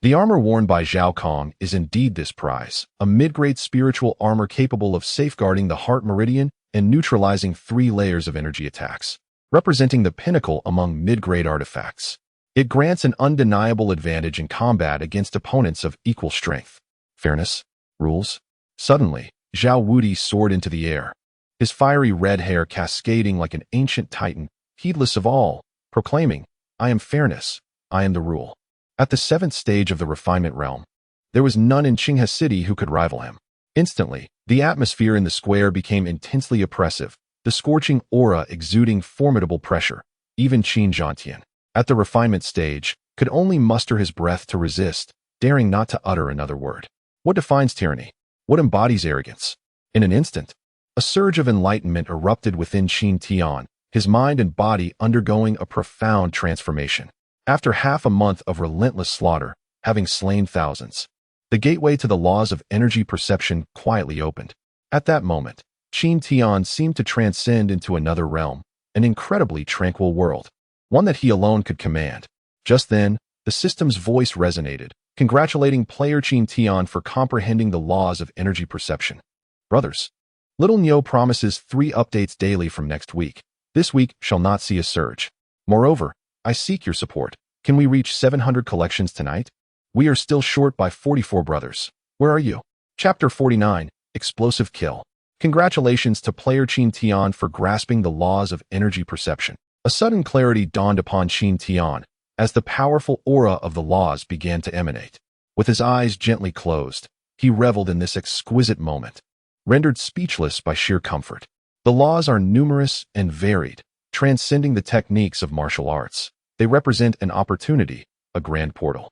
The armor worn by Zhao Kong is indeed this prize, a mid-grade spiritual armor capable of safeguarding the heart meridian and neutralizing 3 layers of energy attacks, representing the pinnacle among mid-grade artifacts. It grants an undeniable advantage in combat against opponents of equal strength. Fairness? Rules? Suddenly, Zhao Wudi soared into the air, his fiery red hair cascading like an ancient titan, heedless of all, proclaiming, "I am fairness, I am the rule." At the 7th stage of the refinement realm, there was none in Qinghe City who could rival him. Instantly, the atmosphere in the square became intensely oppressive, the scorching aura exuding formidable pressure. Even Qin Zhantian, at the refinement stage, could only muster his breath to resist, daring not to utter another word. What defines tyranny? What embodies arrogance? In an instant, a surge of enlightenment erupted within Qin Tian, his mind and body undergoing a profound transformation. After half a month of relentless slaughter, having slain thousands, the gateway to the laws of energy perception quietly opened. At that moment, Qin Tian seemed to transcend into another realm, an incredibly tranquil world, one that he alone could command. Just then, the system's voice resonated, congratulating player Qin Tian for comprehending the laws of energy perception. Brothers, Little Nyo promises 3 updates daily from next week. This week shall not see a surge. Moreover, I seek your support. Can we reach 700 collections tonight? We are still short by 44 brothers. Where are you? Chapter 49, Explosive Kill. Congratulations to player Qin Tian for grasping the laws of energy perception. A sudden clarity dawned upon Qin Tian as the powerful aura of the laws began to emanate. With his eyes gently closed, he reveled in this exquisite moment, rendered speechless by sheer comfort. The laws are numerous and varied, transcending the techniques of martial arts. They represent an opportunity, a grand portal.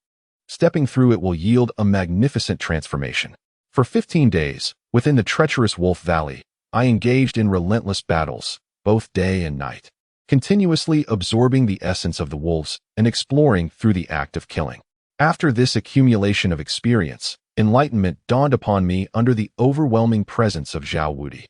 Stepping through it will yield a magnificent transformation. For 15 days, within the treacherous Wolf Valley, I engaged in relentless battles, both day and night, continuously absorbing the essence of the wolves and exploring through the act of killing. After this accumulation of experience, enlightenment dawned upon me under the overwhelming presence of Zhao Wudi.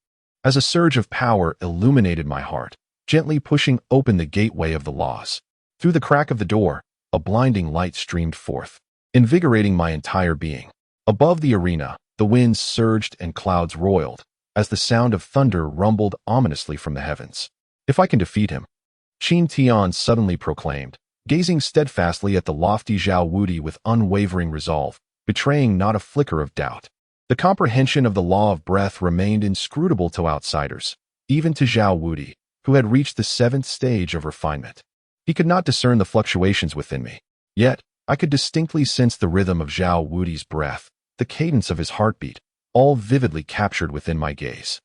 As a surge of power illuminated my heart, gently pushing open the gateway of the laws. Through the crack of the door, a blinding light streamed forth, invigorating my entire being. Above the arena, the winds surged and clouds roiled, as the sound of thunder rumbled ominously from the heavens. If I can defeat him, Qin Tian suddenly proclaimed, gazing steadfastly at the lofty Zhao Wudi with unwavering resolve, betraying not a flicker of doubt. The comprehension of the law of breath remained inscrutable to outsiders, even to Zhao Wudi, who had reached the 7th stage of refinement. He could not discern the fluctuations within me. Yet, I could distinctly sense the rhythm of Zhao Wudi's breath, the cadence of his heartbeat, all vividly captured within my gaze.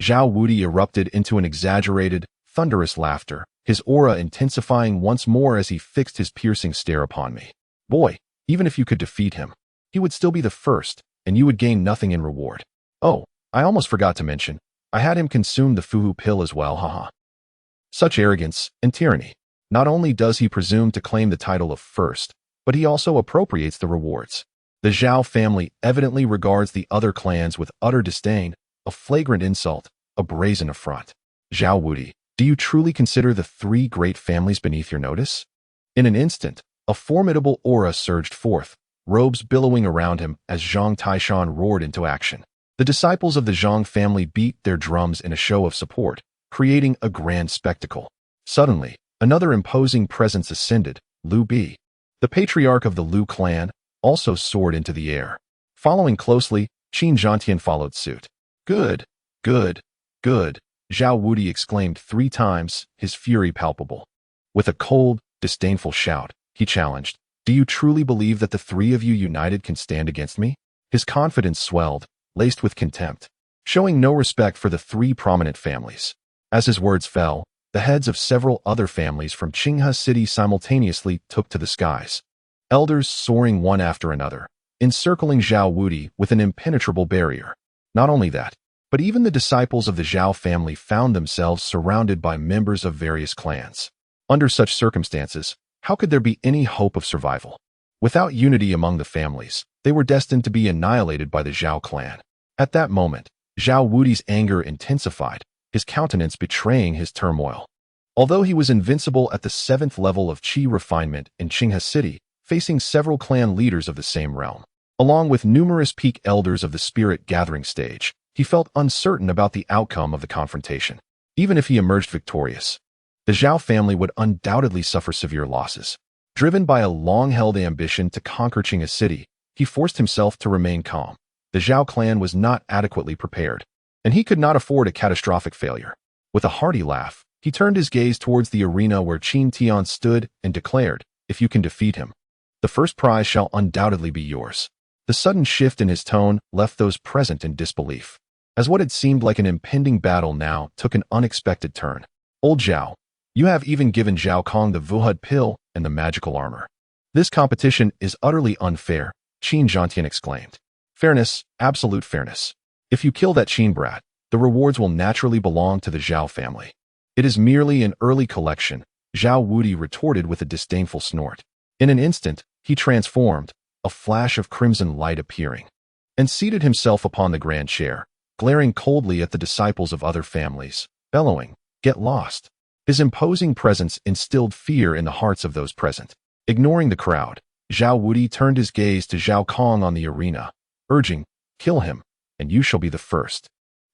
Zhao Wudi erupted into an exaggerated, thunderous laughter, his aura intensifying once more as he fixed his piercing stare upon me. Boy, even if you could defeat him, he would still be the first, and you would gain nothing in reward. Oh, I almost forgot to mention, I had him consume the Fuhu pill as well, haha. Such arrogance and tyranny. Not only does he presume to claim the title of first, but he also appropriates the rewards. The Zhao family evidently regards the other clans with utter disdain, a flagrant insult, a brazen affront. Zhao Wudi, do you truly consider the 3 great families beneath your notice? In an instant, a formidable aura surged forth, robes billowing around him as Zhang Taishan roared into action. The disciples of the Zhang family beat their drums in a show of support, creating a grand spectacle. Suddenly, another imposing presence ascended, Liu Bi. The patriarch of the Liu clan also soared into the air. Following closely, Qin Zhantian followed suit. Good, good, good, Zhao Wudi exclaimed 3 times, his fury palpable. With a cold, disdainful shout, he challenged, do you truly believe that the 3 of you united can stand against me? His confidence swelled, laced with contempt, showing no respect for the 3 prominent families. As his words fell, the heads of several other families from Qinghe City simultaneously took to the skies. Elders soaring one after another, encircling Zhao Wudi with an impenetrable barrier. Not only that, but even the disciples of the Zhao family found themselves surrounded by members of various clans. Under such circumstances, how could there be any hope of survival? Without unity among the families, They were destined to be annihilated by the Zhao clan. At that moment, Zhao Wudi's anger intensified, his countenance betraying his turmoil. Although he was invincible at the 7th level of Qi refinement in Qinghe City, facing several clan leaders of the same realm, along with numerous peak elders of the spirit gathering stage, he felt uncertain about the outcome of the confrontation. Even if he emerged victorious, the Zhao family would undoubtedly suffer severe losses. Driven by a long-held ambition to conquer Qinghe City, he forced himself to remain calm. The Zhao clan was not adequately prepared, and he could not afford a catastrophic failure. With a hearty laugh, he turned his gaze towards the arena where Qin Tian stood and declared, "If you can defeat him, the first prize shall undoubtedly be yours." The sudden shift in his tone left those present in disbelief, as what had seemed like an impending battle now took an unexpected turn. "Old Zhao, you have even given Zhao Kong the Vuhud pill and the magical armor. This competition is utterly unfair," Qin Zhantian exclaimed. "Fairness, absolute fairness. If you kill that Qin brat, the rewards will naturally belong to the Zhao family." "It is merely an early collection," Zhao Wudi retorted with a disdainful snort. In an instant, he transformed, a flash of crimson light appearing, and seated himself upon the grand chair, glaring coldly at the disciples of other families, bellowing, "Get lost." His imposing presence instilled fear in the hearts of those present. Ignoring the crowd, Zhao Wudi turned his gaze to Zhao Kong on the arena, urging, "Kill him, and you shall be the first."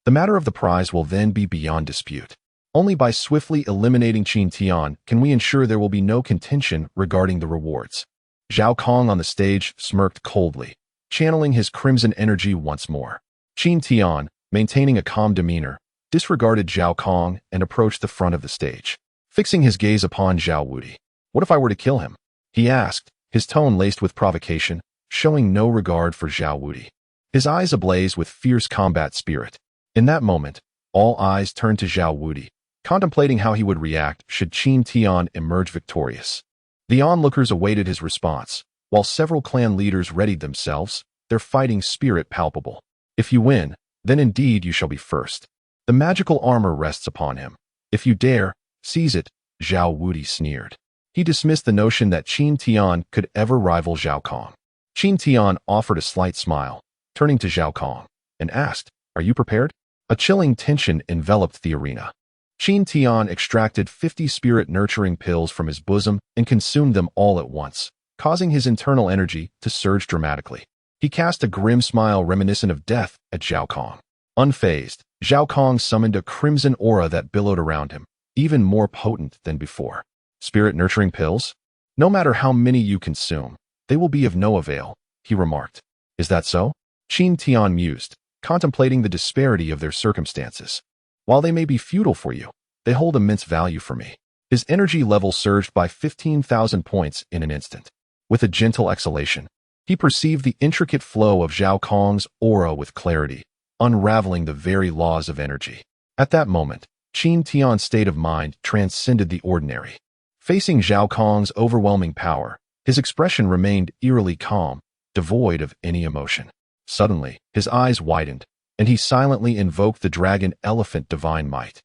The matter of the prize will then be beyond dispute. Only by swiftly eliminating Qin Tian can we ensure there will be no contention regarding the rewards. Zhao Kong on the stage smirked coldly, channeling his crimson energy once more. Qin Tian, maintaining a calm demeanor, disregarded Zhao Kong and approached the front of the stage. Fixing his gaze upon Zhao Wudi, "What if I were to kill him?" he asked, his tone laced with provocation, showing no regard for Zhao Wudi. His eyes ablaze with fierce combat spirit. In that moment, all eyes turned to Zhao Wudi, contemplating how he would react should Qin Tian emerge victorious. The onlookers awaited his response, while several clan leaders readied themselves, their fighting spirit palpable. "If you win, then indeed you shall be first. The magical armor rests upon him. If you dare, seize it," Zhao Wudi sneered. He dismissed the notion that Qin Tian could ever rival Zhao Kong. Qin Tian offered a slight smile, turning to Zhao Kong, and asked, "Are you prepared?" A chilling tension enveloped the arena. Qin Tian extracted 50 spirit-nurturing pills from his bosom and consumed them all at once, causing his internal energy to surge dramatically. He cast a grim smile reminiscent of death at Zhao Kong. Unfazed, Zhao Kong summoned a crimson aura that billowed around him, even more potent than before. "Spirit-nurturing pills? No matter how many you consume, they will be of no avail," he remarked. "Is that so?" Qin Tian mused, contemplating the disparity of their circumstances. "While they may be futile for you, they hold immense value for me." His energy level surged by 15,000 points in an instant. With a gentle exhalation, he perceived the intricate flow of Zhao Kong's aura with clarity, unraveling the very laws of energy. At that moment, Qin Tian's state of mind transcended the ordinary. Facing Zhao Kong's overwhelming power, his expression remained eerily calm, devoid of any emotion. Suddenly, his eyes widened, and he silently invoked the dragon elephant divine might.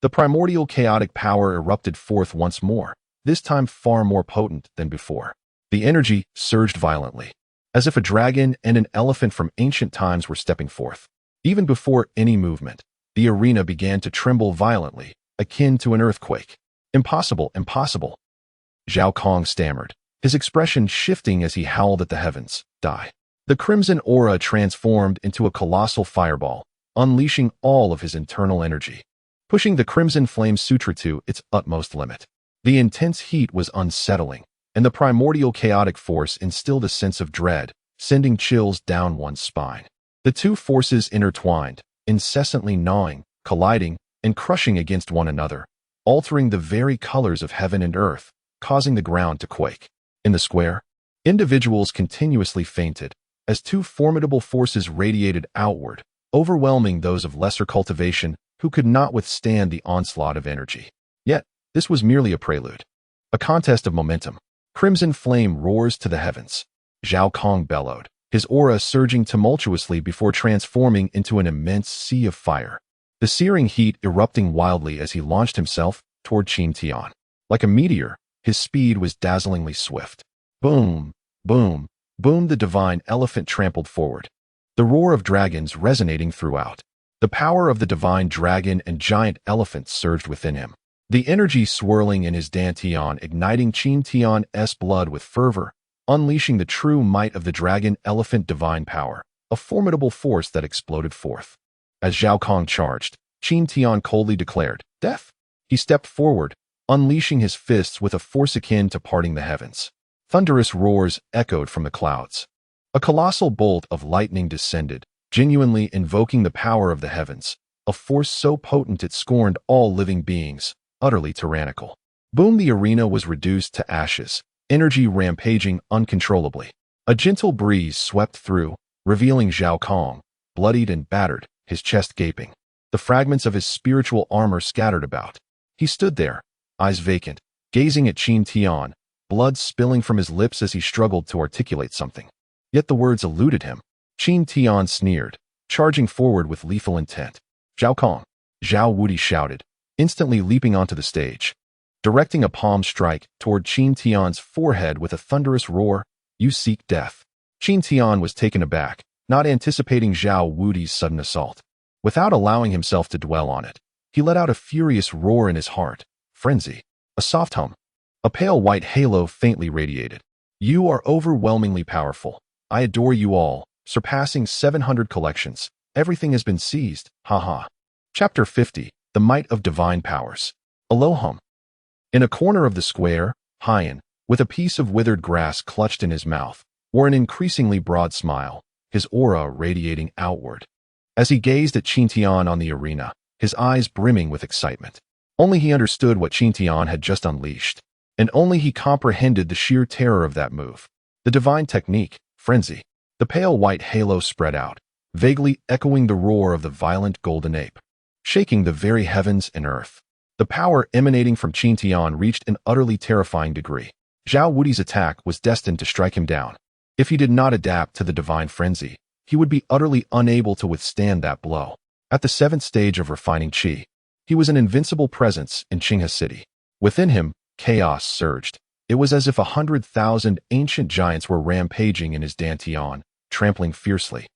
The primordial chaotic power erupted forth once more, this time far more potent than before. The energy surged violently, as if a dragon and an elephant from ancient times were stepping forth. Even before any movement, the arena began to tremble violently, akin to an earthquake. "Impossible, impossible," Zhao Kong stammered, his expression shifting as he howled at the heavens. "Die." The crimson aura transformed into a colossal fireball, unleashing all of his internal energy, pushing the crimson flame sutra to its utmost limit. The intense heat was unsettling, and the primordial chaotic force instilled a sense of dread, sending chills down one's spine. The two forces intertwined, incessantly gnawing, colliding, and crushing against one another, altering the very colors of heaven and earth, causing the ground to quake. In the square, individuals continuously fainted, as two formidable forces radiated outward, overwhelming those of lesser cultivation who could not withstand the onslaught of energy. Yet, this was merely a prelude. A contest of momentum. Crimson flame roars to the heavens. Zhao Kong bellowed, his aura surging tumultuously before transforming into an immense sea of fire. The searing heat erupting wildly as he launched himself toward Qin Tian. Like a meteor, his speed was dazzlingly swift. Boom, boom, Boom! The divine elephant trampled forward, the roar of dragons resonating throughout. The power of the divine dragon and giant elephant surged within him, the energy swirling in his dantian, igniting Qin Tian's blood with fervor, unleashing the true might of the dragon elephant divine power, a formidable force that exploded forth. As Zhao Kong charged, Qin Tian coldly declared, "Death!" He stepped forward, unleashing his fists with a force akin to parting the heavens. Thunderous roars echoed from the clouds. A colossal bolt of lightning descended, genuinely invoking the power of the heavens, a force so potent it scorned all living beings, utterly tyrannical. Boom! The arena was reduced to ashes, energy rampaging uncontrollably. A gentle breeze swept through, revealing Zhao Kong, bloodied and battered, his chest gaping. The fragments of his spiritual armor scattered about. He stood there, eyes vacant, gazing at Qin Tian, blood spilling from his lips as he struggled to articulate something. Yet the words eluded him. Qin Tian sneered, charging forward with lethal intent. "Zhao Kong!" Zhao Wudi shouted, instantly leaping onto the stage. Directing a palm strike toward Qin Tian's forehead with a thunderous roar, "You seek death." Qin Tian was taken aback, not anticipating Zhao Wudi's sudden assault. Without allowing himself to dwell on it, he let out a furious roar in his heart, frenzy, a soft hum. A pale white halo faintly radiated. "You are overwhelmingly powerful. I adore you all, surpassing 700 collections. Everything has been seized, haha." Chapter 50, The Might of Divine Powers. Alohum. In a corner of the square, Hyan, with a piece of withered grass clutched in his mouth, wore an increasingly broad smile, his aura radiating outward. As he gazed at Qin Tian on the arena, his eyes brimming with excitement. Only he understood what Qin Tian had just unleashed, and only he comprehended the sheer terror of that move. The divine technique, frenzy. The pale white halo spread out, vaguely echoing the roar of the violent golden ape, shaking the very heavens and earth. The power emanating from Qin Tian reached an utterly terrifying degree. Zhao Wudi's attack was destined to strike him down. If he did not adapt to the divine frenzy, he would be utterly unable to withstand that blow. At the 7th stage of refining qi, he was an invincible presence in Qinghe City. Within him, chaos surged. It was as if 100,000 ancient giants were rampaging in his dantian, trampling fiercely.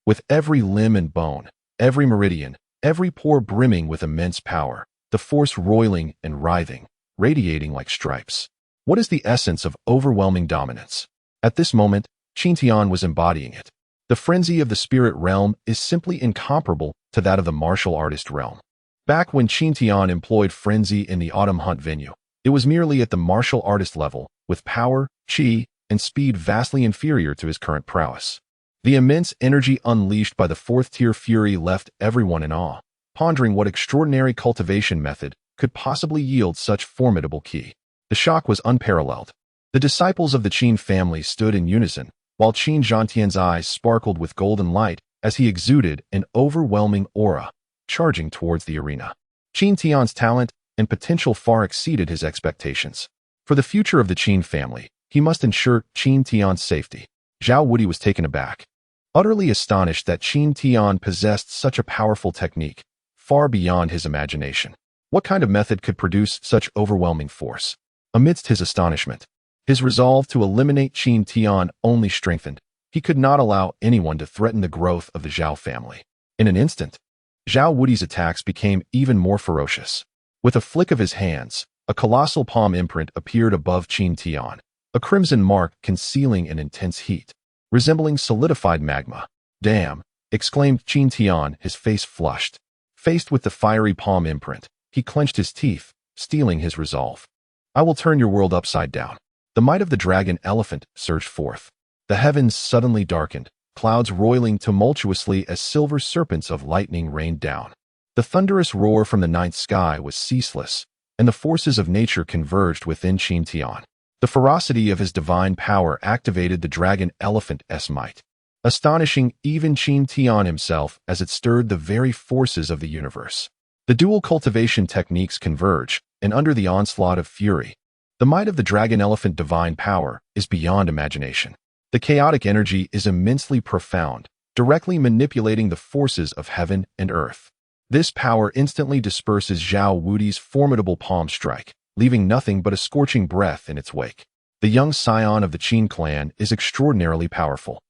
With every limb and bone, every meridian, every pore brimming with immense power, the force roiling and writhing, radiating like stripes. What is the essence of overwhelming dominance? At this moment, Qin Tian was embodying it. The frenzy of the spirit realm is simply incomparable to that of the martial artist realm. Back when Qin Tian employed frenzy in the autumn hunt venue, it was merely at the martial artist level, with power, qi, and speed vastly inferior to his current prowess. The immense energy unleashed by the 4th-tier fury left everyone in awe, pondering what extraordinary cultivation method could possibly yield such formidable qi. The shock was unparalleled. The disciples of the Qin family stood in unison, while Qin Zhantian's eyes sparkled with golden light as he exuded an overwhelming aura, charging towards the arena. Qin Tian's talent and potential far exceeded his expectations. For the future of the Qin family, he must ensure Qin Tian's safety. Zhao Wudi was taken aback, utterly astonished that Qin Tian possessed such a powerful technique, far beyond his imagination. What kind of method could produce such overwhelming force? Amidst his astonishment, his resolve to eliminate Qin Tian only strengthened. He could not allow anyone to threaten the growth of the Zhao family. In an instant, Zhao Wudi's attacks became even more ferocious. With a flick of his hands, a colossal palm imprint appeared above Qin Tian, a crimson mark concealing an intense heat, resembling solidified magma. "Damn!" exclaimed Qin Tian, his face flushed. Faced with the fiery palm imprint, he clenched his teeth, steeling his resolve. "I will turn your world upside down." The might of the dragon elephant surged forth. The heavens suddenly darkened, clouds roiling tumultuously as silver serpents of lightning rained down. The thunderous roar from the 9th sky was ceaseless, and the forces of nature converged within Qin Tian. The ferocity of his divine power activated the dragon elephant's might, astonishing even Qin Tian himself as it stirred the very forces of the universe. The dual cultivation techniques converge, and under the onslaught of fury, the might of the dragon elephant divine power is beyond imagination. The chaotic energy is immensely profound, directly manipulating the forces of heaven and earth. This power instantly disperses Zhao Wudi's formidable palm strike, leaving nothing but a scorching breath in its wake. The The young scion of the Qin clan is extraordinarily powerful.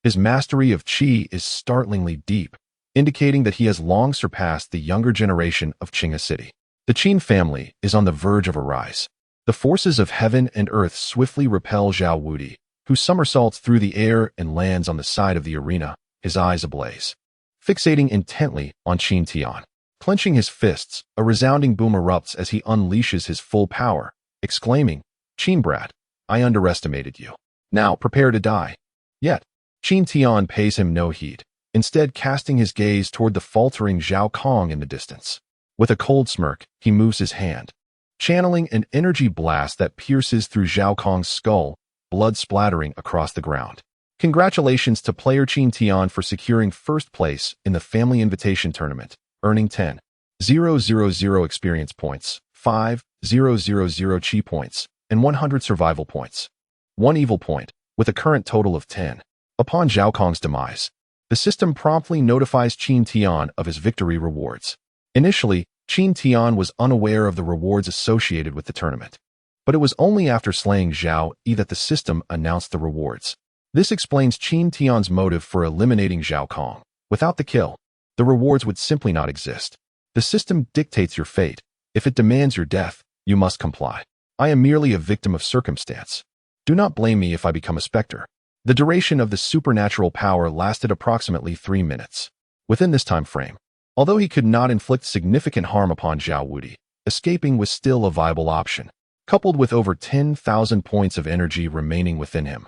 His mastery of Qi is startlingly deep, indicating that he has long surpassed the younger generation of Qinghe City. The Qin family is on the verge of a rise. The forces of heaven and earth swiftly repel Zhao Wudi, who somersaults through the air and lands on the side of the arena, his eyes ablaze. Fixating intently on Qin Tian. Clenching his fists, a resounding boom erupts as he unleashes his full power, exclaiming, "Qin brat, I underestimated you. Now prepare to die." Yet, Qin Tian pays him no heed, instead casting his gaze toward the faltering Zhao Kong in the distance. With a cold smirk, he moves his hand, channeling an energy blast that pierces through Zhao Kong's skull, blood splattering across the ground. Congratulations to player Qin Tian for securing first place in the Family Invitation Tournament, earning 10,000 experience points, 5,000 chi points, and 100 survival points. 1 evil point, with a current total of 10. Upon Zhao Kong's demise, the system promptly notifies Qin Tian of his victory rewards. Initially, Qin Tian was unaware of the rewards associated with the tournament. But it was only after slaying Zhao Yi that the system announced the rewards. This explains Qin Tian's motive for eliminating Zhao Kong. Without the kill, the rewards would simply not exist. The system dictates your fate. If it demands your death, you must comply. I am merely a victim of circumstance. Do not blame me if I become a specter. The duration of the supernatural power lasted approximately 3 minutes. Within this time frame, although he could not inflict significant harm upon Zhao Wudi, escaping was still a viable option. Coupled with over 10,000 points of energy remaining within him,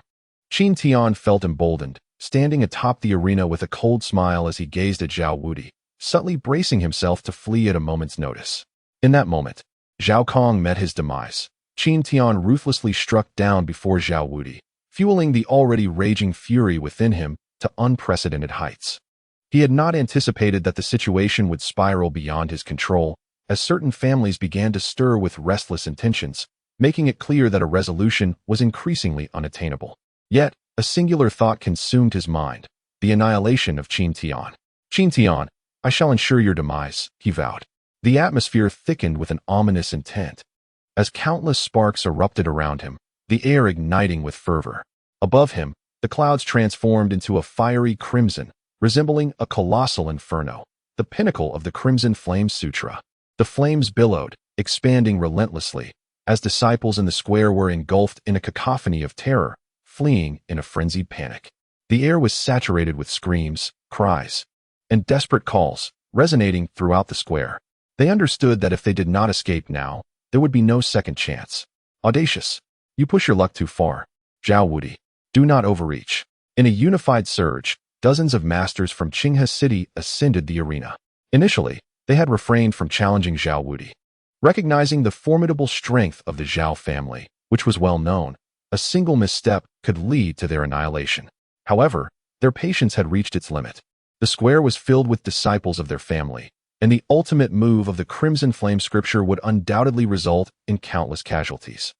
Qin Tian felt emboldened, standing atop the arena with a cold smile as he gazed at Zhao Wudi, subtly bracing himself to flee at a moment's notice. In that moment, Zhao Kong met his demise. Qin Tian ruthlessly struck down before Zhao Wudi, fueling the already raging fury within him to unprecedented heights. He had not anticipated that the situation would spiral beyond his control, as certain families began to stir with restless intentions, making it clear that a resolution was increasingly unattainable. Yet, a singular thought consumed his mind: the annihilation of Qin Tian. "Qin Tian, I shall ensure your demise," he vowed. The atmosphere thickened with an ominous intent, as countless sparks erupted around him, the air igniting with fervor. Above him, the clouds transformed into a fiery crimson, resembling a colossal inferno, the pinnacle of the Crimson Flame Sutra. The flames billowed, expanding relentlessly, as disciples in the square were engulfed in a cacophony of terror, fleeing in a frenzied panic. The air was saturated with screams, cries, and desperate calls, resonating throughout the square. They understood that if they did not escape now, there would be no second chance. "Audacious! You push your luck too far. Zhao Wudi, do not overreach." In a unified surge, dozens of masters from Qinghe City ascended the arena. Initially, they had refrained from challenging Zhao Wudi. Recognizing the formidable strength of the Zhao family, which was well known, a single misstep could lead to their annihilation. However, their patience had reached its limit. The square was filled with disciples of their family, and the ultimate move of the Crimson Flame Scripture would undoubtedly result in countless casualties.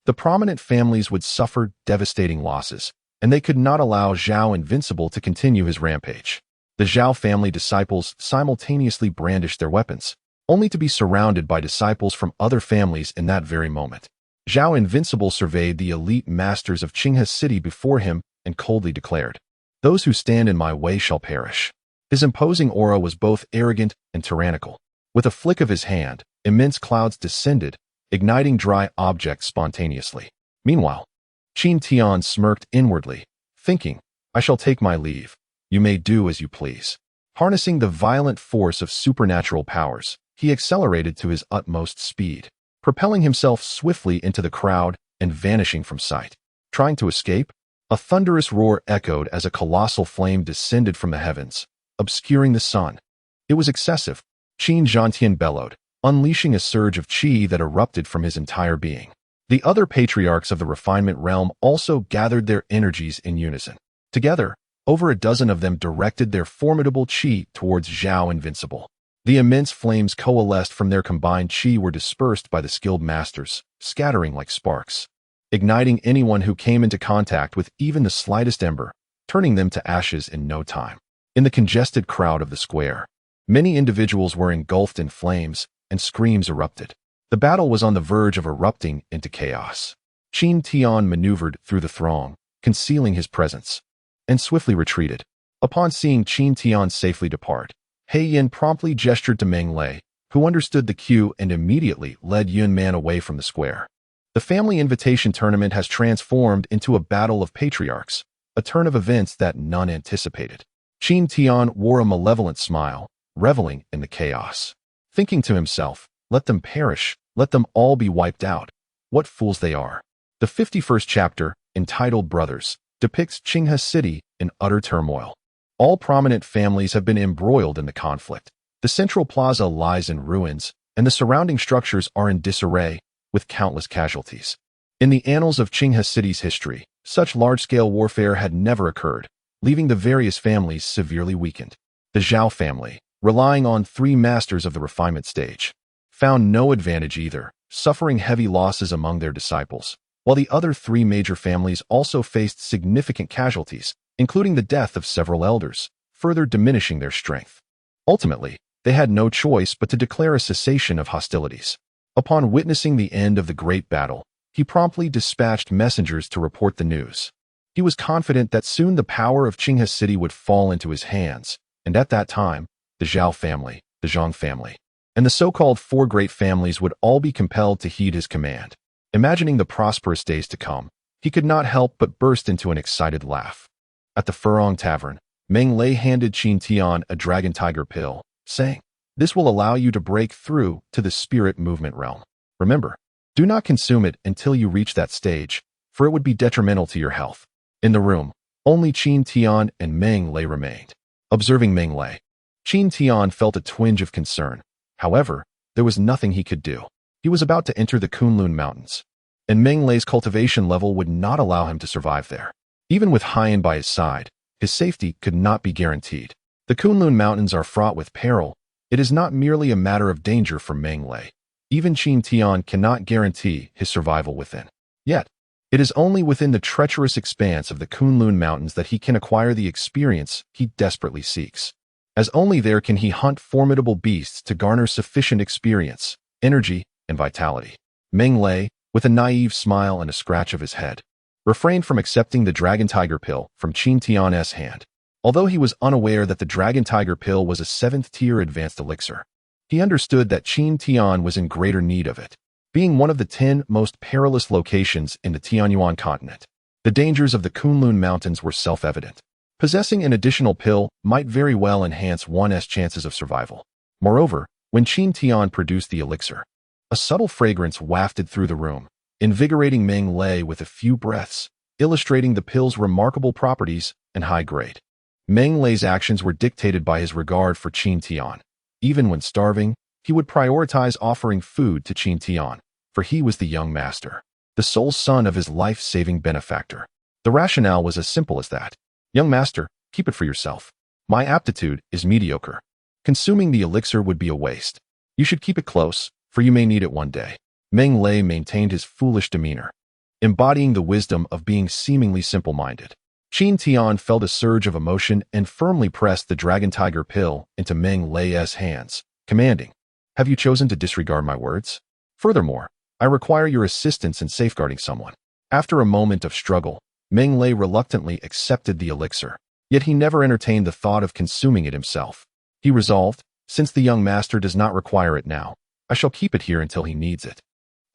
The prominent families would suffer devastating losses, and they could not allow Zhao Invincible to continue his rampage. The Zhao family disciples simultaneously brandished their weapons, only to be surrounded by disciples from other families in that very moment. Zhao Invincible surveyed the elite masters of Qinghe City before him and coldly declared, "Those who stand in my way shall perish." His imposing aura was both arrogant and tyrannical. With a flick of his hand, immense clouds descended, igniting dry objects spontaneously. Meanwhile, Qin Tian smirked inwardly, thinking, "I shall take my leave. You may do as you please." Harnessing the violent force of supernatural powers, he accelerated to his utmost speed, propelling himself swiftly into the crowd and vanishing from sight. Trying to escape? A thunderous roar echoed as a colossal flame descended from the heavens, obscuring the sun. It was excessive. Qin Zhantian bellowed, unleashing a surge of qi that erupted from his entire being. The other patriarchs of the refinement realm also gathered their energies in unison. Together, over a dozen of them directed their formidable qi towards Zhao Invincible. The immense flames coalesced from their combined qi were dispersed by the skilled masters, scattering like sparks, igniting anyone who came into contact with even the slightest ember, turning them to ashes in no time. In the congested crowd of the square, many individuals were engulfed in flames, and screams erupted. The battle was on the verge of erupting into chaos. Qin Tian maneuvered through the throng, concealing his presence, and swiftly retreated. Upon seeing Qin Tian safely depart, He Yin promptly gestured to Meng Lei, who understood the cue and immediately led Yun Man away from the square. The family invitation tournament has transformed into a battle of patriarchs, a turn of events that none anticipated. Qin Tian wore a malevolent smile, reveling in the chaos. Thinking to himself, let them perish, let them all be wiped out. What fools they are. The 51st chapter, entitled Brothers, depicts Qinghe City in utter turmoil. All prominent families have been embroiled in the conflict. The central plaza lies in ruins, and the surrounding structures are in disarray, with countless casualties. In the annals of Qinghe City's history, such large-scale warfare had never occurred, leaving the various families severely weakened. The Zhao family, relying on 3 masters of the refinement stage, found no advantage either, suffering heavy losses among their disciples, while the other 3 major families also faced significant casualties, including the death of several elders, further diminishing their strength. Ultimately, they had no choice but to declare a cessation of hostilities. Upon witnessing the end of the great battle, he promptly dispatched messengers to report the news. He was confident that soon the power of Qinghe City would fall into his hands, and at that time, the Zhao family, the Zhang family, and the so-called 4 great families would all be compelled to heed his command. Imagining the prosperous days to come, he could not help but burst into an excited laugh. At the Furong Tavern, Meng Lei handed Qin Tian a dragon tiger pill, saying, "This will allow you to break through to the spirit movement realm. Remember, do not consume it until you reach that stage, for it would be detrimental to your health." In the room, only Qin Tian and Meng Lei remained. Observing Meng Lei, Qin Tian felt a twinge of concern. However, there was nothing he could do. He was about to enter the Kunlun Mountains, and Meng Lei's cultivation level would not allow him to survive there. Even with Haiyan by his side, his safety could not be guaranteed. The Kunlun Mountains are fraught with peril. It is not merely a matter of danger for Meng Lei. Even Qin Tian cannot guarantee his survival within. Yet, it is only within the treacherous expanse of the Kunlun Mountains that he can acquire the experience he desperately seeks. As only there can he hunt formidable beasts to garner sufficient experience, energy, and vitality. Meng Lei, with a naive smile and a scratch of his head, refrained from accepting the dragon tiger pill from Qin Tian's hand. Although he was unaware that the dragon tiger pill was a 7th-tier advanced elixir, he understood that Qin Tian was in greater need of it. Being one of the 10 most perilous locations in the Tianyuan continent, the dangers of the Kunlun Mountains were self-evident. Possessing an additional pill might very well enhance one's chances of survival. Moreover, when Qin Tian produced the elixir, a subtle fragrance wafted through the room, invigorating Meng Lei with a few breaths, illustrating the pill's remarkable properties and high grade. Meng Lei's actions were dictated by his regard for Qin Tian. Even when starving, he would prioritize offering food to Qin Tian, for he was the young master, the sole son of his life-saving benefactor. The rationale was as simple as that. "Young master, keep it for yourself. My aptitude is mediocre. Consuming the elixir would be a waste. You should keep it close, for you may need it one day." Meng Lei maintained his foolish demeanor, embodying the wisdom of being seemingly simple-minded. Qin Tian felt a surge of emotion and firmly pressed the dragon tiger pill into Meng Lei's hands, commanding, "Have you chosen to disregard my words? Furthermore, I require your assistance in safeguarding someone." After a moment of struggle, Meng Lei reluctantly accepted the elixir, yet he never entertained the thought of consuming it himself. He resolved, "Since the young master does not require it now, I shall keep it here until he needs it."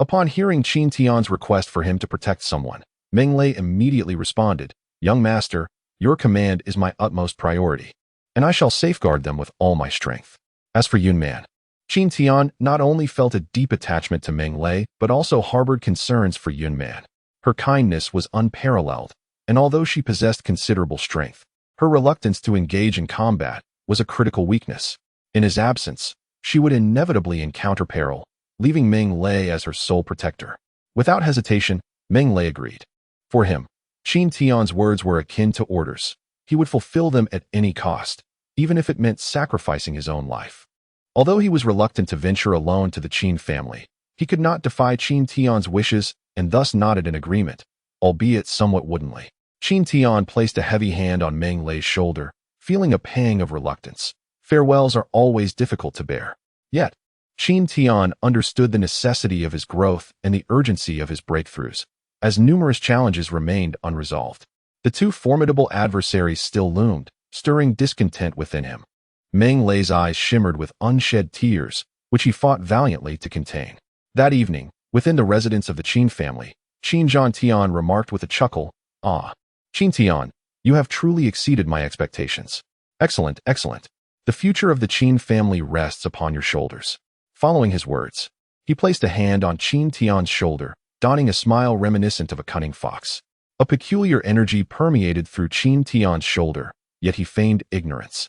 Upon hearing Qin Tian's request for him to protect someone, Meng Lei immediately responded, "Young master, your command is my utmost priority, and I shall safeguard them with all my strength." As for Yun Man, Qin Tian not only felt a deep attachment to Meng Lei, but also harbored concerns for Yun Man. Her kindness was unparalleled, and although she possessed considerable strength, her reluctance to engage in combat was a critical weakness. In his absence, she would inevitably encounter peril, leaving Meng Lei as her sole protector. Without hesitation, Meng Lei agreed. For him, Qin Tian's words were akin to orders. He would fulfill them at any cost, even if it meant sacrificing his own life. Although he was reluctant to venture alone to the Qin family, he could not defy Qin Tian's wishes and thus nodded in agreement, albeit somewhat woodenly. Qin Tian placed a heavy hand on Meng Lei's shoulder, feeling a pang of reluctance. Farewells are always difficult to bear. Yet, Qin Tian understood the necessity of his growth and the urgency of his breakthroughs. as numerous challenges remained unresolved. The two formidable adversaries still loomed, stirring discontent within him. Meng Lei's eyes shimmered with unshed tears, which he fought valiantly to contain. That evening, within the residence of the Qin family, Qin Zhantian remarked with a chuckle, "Ah, Qin Tian, you have truly exceeded my expectations. Excellent, excellent. The future of the Qin family rests upon your shoulders." Following his words, he placed a hand on Qin Tian's shoulder, donning a smile reminiscent of a cunning fox. A peculiar energy permeated through Qin Tian's shoulder, yet he feigned ignorance,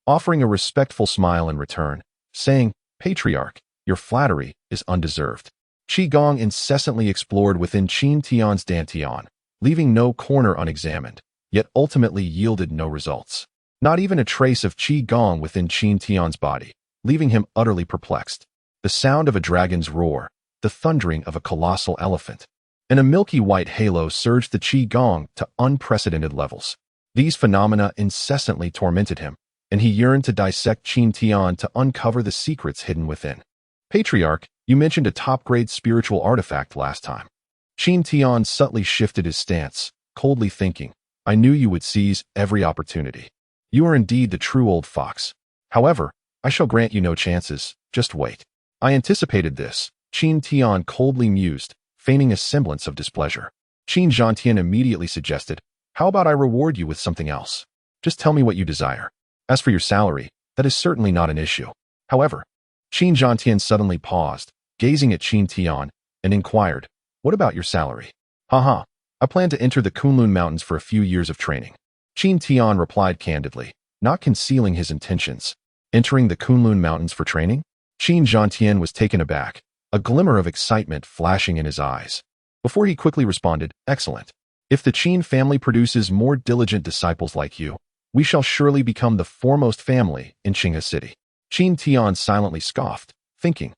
offering a respectful smile in return, saying, "Patriarch, your flattery is undeserved." Qi Gong incessantly explored within Qin Tian's dantian, leaving no corner unexamined, yet ultimately yielded no results. Not even a trace of Qi Gong within Qin Tian's body, leaving him utterly perplexed. The sound of a dragon's roar, the thundering of a colossal elephant, and a milky white halo surged the Qi Gong to unprecedented levels. These phenomena incessantly tormented him, and he yearned to dissect Qin Tian to uncover the secrets hidden within. "Patriarch, you mentioned a top-grade spiritual artifact last time." Qin Tian subtly shifted his stance, coldly thinking, "I knew you would seize every opportunity. You are indeed the true old fox. However, I shall grant you no chances, just wait." "I anticipated this," Qin Tian coldly mused, feigning a semblance of displeasure. Qin Zhantian immediately suggested, "How about I reward you with something else? Just tell me what you desire. As for your salary, that is certainly not an issue." However, Qin Zhantian suddenly paused, gazing at Qin Tian, and inquired, "What about your salary?" "Haha, I plan to enter the Kunlun Mountains for a few years of training." Qin Tian replied candidly, not concealing his intentions. "Entering the Kunlun Mountains for training?" Qin Zhantian was taken aback, a glimmer of excitement flashing in his eyes. Before he quickly responded, "Excellent. If the Qin family produces more diligent disciples like you, we shall surely become the foremost family in Qinghe City." Qin Tian silently scoffed, thinking,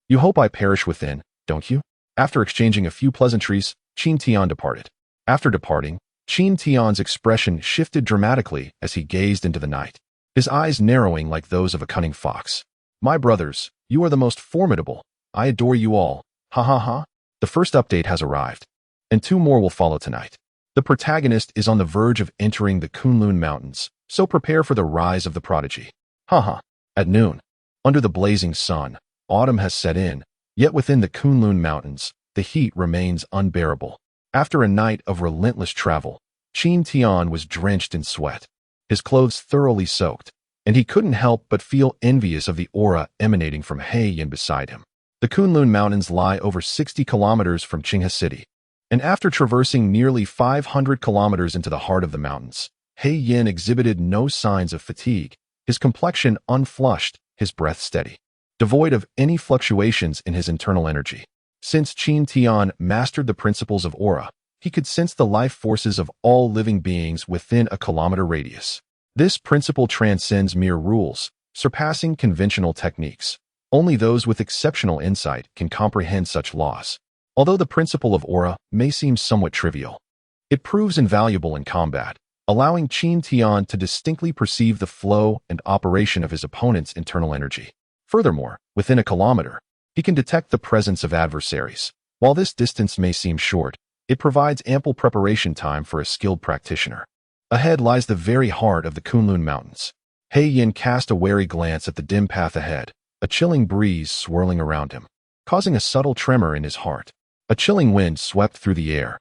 "You hope I perish within, don't you?" After exchanging a few pleasantries, Qin Tian departed. After departing, Qin Tian's expression shifted dramatically as he gazed into the night, his eyes narrowing like those of a cunning fox. "My brothers, you are the most formidable. I adore you all. Ha ha ha. The first update has arrived, and 2 more will follow tonight. The protagonist is on the verge of entering the Kunlun Mountains, so prepare for the rise of the prodigy. Ha ha." At noon, under the blazing sun, autumn has set in, yet within the Kunlun Mountains, the heat remains unbearable. After a night of relentless travel, Qin Tian was drenched in sweat, his clothes thoroughly soaked, and he couldn't help but feel envious of the aura emanating from Heiyin beside him. The Kunlun Mountains lie over 60 kilometers from Qinghe City, and after traversing nearly 500 kilometers into the heart of the mountains, Heiyin exhibited no signs of fatigue, his complexion unflushed, his breath steady, devoid of any fluctuations in his internal energy. Since Qin Tian mastered the principles of aura, he could sense the life forces of all living beings within a kilometer radius. This principle transcends mere rules, surpassing conventional techniques. Only those with exceptional insight can comprehend such laws. Although the principle of aura may seem somewhat trivial, it proves invaluable in combat, allowing Qin Tian to distinctly perceive the flow and operation of his opponent's internal energy. Furthermore, within a kilometer, he can detect the presence of adversaries. While this distance may seem short, it provides ample preparation time for a skilled practitioner. Ahead lies the very heart of the Kunlun Mountains. Heiyin cast a wary glance at the dim path ahead, a chilling breeze swirling around him, causing a subtle tremor in his heart. A chilling wind swept through the air,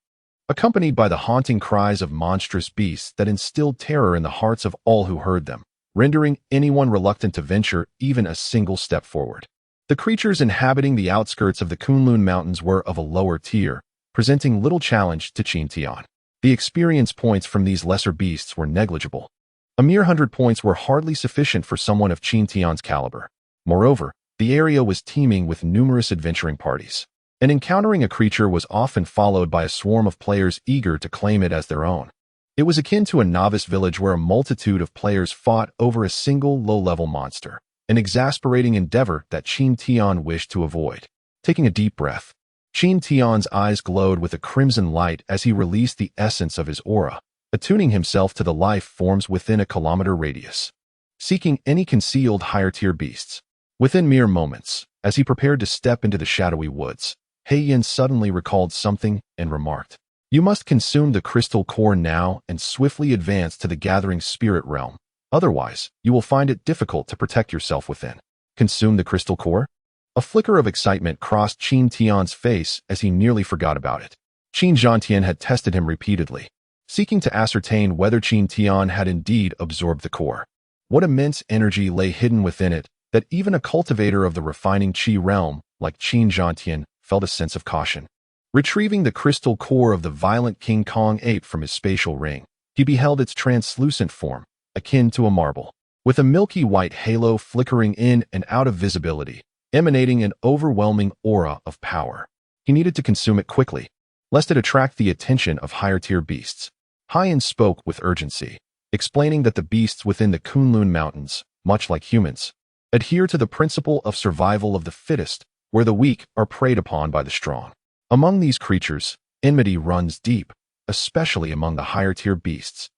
accompanied by the haunting cries of monstrous beasts that instilled terror in the hearts of all who heard them, rendering anyone reluctant to venture even a single step forward. The creatures inhabiting the outskirts of the Kunlun Mountains were of a lower tier, presenting little challenge to Qin Tian. The experience points from these lesser beasts were negligible. A mere 100 points were hardly sufficient for someone of Qin Tian's caliber. Moreover, the area was teeming with numerous adventuring parties, and encountering a creature was often followed by a swarm of players eager to claim it as their own. It was akin to a novice village where a multitude of players fought over a single low-level monster, an exasperating endeavor that Qin Tian wished to avoid. Taking a deep breath, Qin Tian's eyes glowed with a crimson light as he released the essence of his aura, attuning himself to the life forms within a kilometer radius, seeking any concealed higher-tier beasts. Within mere moments, as he prepared to step into the shadowy woods, Yin suddenly recalled something and remarked, "You must consume the crystal core now and swiftly advance to the gathering spirit realm. Otherwise, you will find it difficult to protect yourself within." Consume the crystal core? A flicker of excitement crossed Qin Tian's face as he nearly forgot about it. Qin Zhantian had tested him repeatedly, seeking to ascertain whether Qin Tian had indeed absorbed the core. What immense energy lay hidden within it that even a cultivator of the refining qi realm, like Qin Zhantian, felt a sense of caution. Retrieving the crystal core of the violent King Kong ape from his spatial ring, he beheld its translucent form, akin to a marble, with a milky white halo flickering in and out of visibility, emanating an overwhelming aura of power. He needed to consume it quickly, lest it attract the attention of higher-tier beasts. Yin spoke with urgency, explaining that the beasts within the Kunlun Mountains, much like humans, adhere to the principle of survival of the fittest, where the weak are preyed upon by the strong. Among these creatures, enmity runs deep, especially among the higher-tier beasts,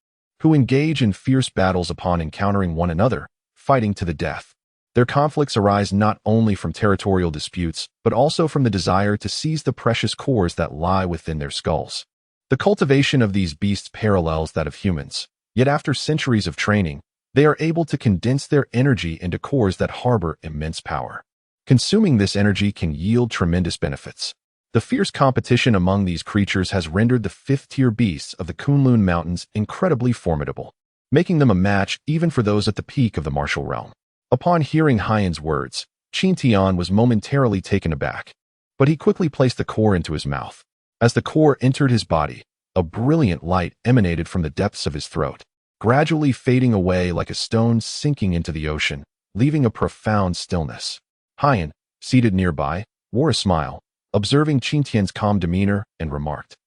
who engage in fierce battles upon encountering one another, fighting to the death. Their conflicts arise not only from territorial disputes, but also from the desire to seize the precious cores that lie within their skulls. The cultivation of these beasts parallels that of humans, yet after centuries of training, they are able to condense their energy into cores that harbor immense power. Consuming this energy can yield tremendous benefits. The fierce competition among these creatures has rendered the fifth-tier beasts of the Kunlun Mountains incredibly formidable, making them a match even for those at the peak of the martial realm. Upon hearing Yin's words, Qin Tian was momentarily taken aback, but he quickly placed the core into his mouth. As the core entered his body, a brilliant light emanated from the depths of his throat, gradually fading away like a stone sinking into the ocean, leaving a profound stillness. Yin, seated nearby, wore a smile, observing Qin Tian's calm demeanor, and remarked,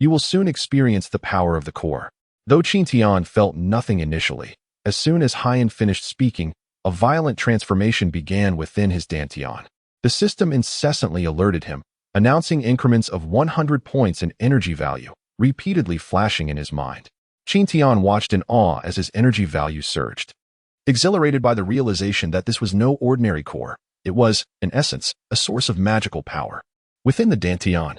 "You will soon experience the power of the core." Though Qin Tian felt nothing initially, as soon as Yin finished speaking, a violent transformation began within his dantian. The system incessantly alerted him, announcing increments of 100 points in energy value, repeatedly flashing in his mind. Qin Tian watched in awe as his energy value surged. Exhilarated by the realization that this was no ordinary core, it was, in essence, a source of magical power. Within the dantian,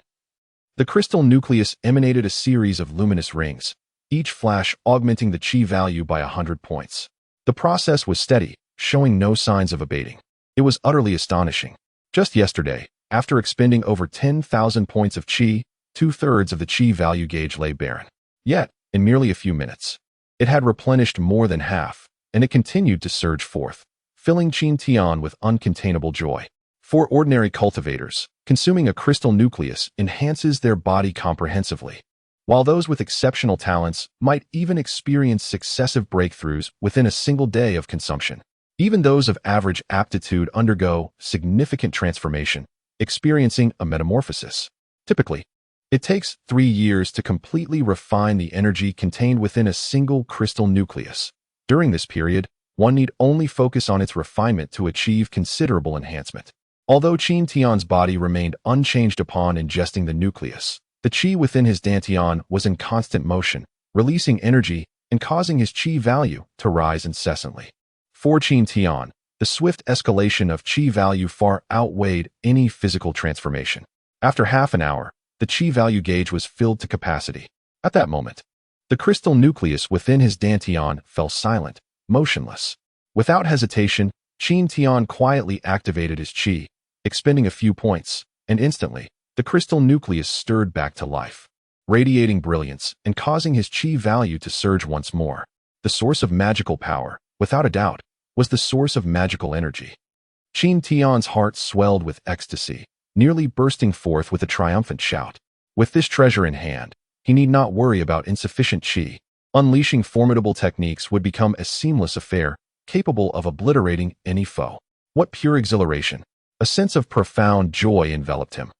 the crystal nucleus emanated a series of luminous rings, each flash augmenting the qi value by 100 points. The process was steady, showing no signs of abating. It was utterly astonishing. Just yesterday, after expending over 10,000 points of qi, 2/3 of the qi value gauge lay barren. Yet, in merely a few minutes, it had replenished more than half, and it continued to surge forth, filling Qin Tian with uncontainable joy. For ordinary cultivators, consuming a crystal nucleus enhances their body comprehensively, while those with exceptional talents might even experience successive breakthroughs within a single day of consumption. Even those of average aptitude undergo significant transformation, experiencing a metamorphosis. Typically, it takes 3 years to completely refine the energy contained within a single crystal nucleus. During this period, one need only focus on its refinement to achieve considerable enhancement. Although Qin Tian's body remained unchanged upon ingesting the nucleus, the qi within his dantian was in constant motion, releasing energy and causing his qi value to rise incessantly. For Qin Tian, the swift escalation of qi value far outweighed any physical transformation. After half an hour, the qi value gauge was filled to capacity. At that moment, the crystal nucleus within his dantian fell silent, motionless. Without hesitation, Qin Tian quietly activated his qi, expending a few points, and instantly, the crystal nucleus stirred back to life, radiating brilliance and causing his qi value to surge once more. The source of magical power, without a doubt, was the source of magical energy. Qin Tian's heart swelled with ecstasy, nearly bursting forth with a triumphant shout. With this treasure in hand, he need not worry about insufficient qi. Unleashing formidable techniques would become a seamless affair, capable of obliterating any foe. What pure exhilaration! A sense of profound joy enveloped him,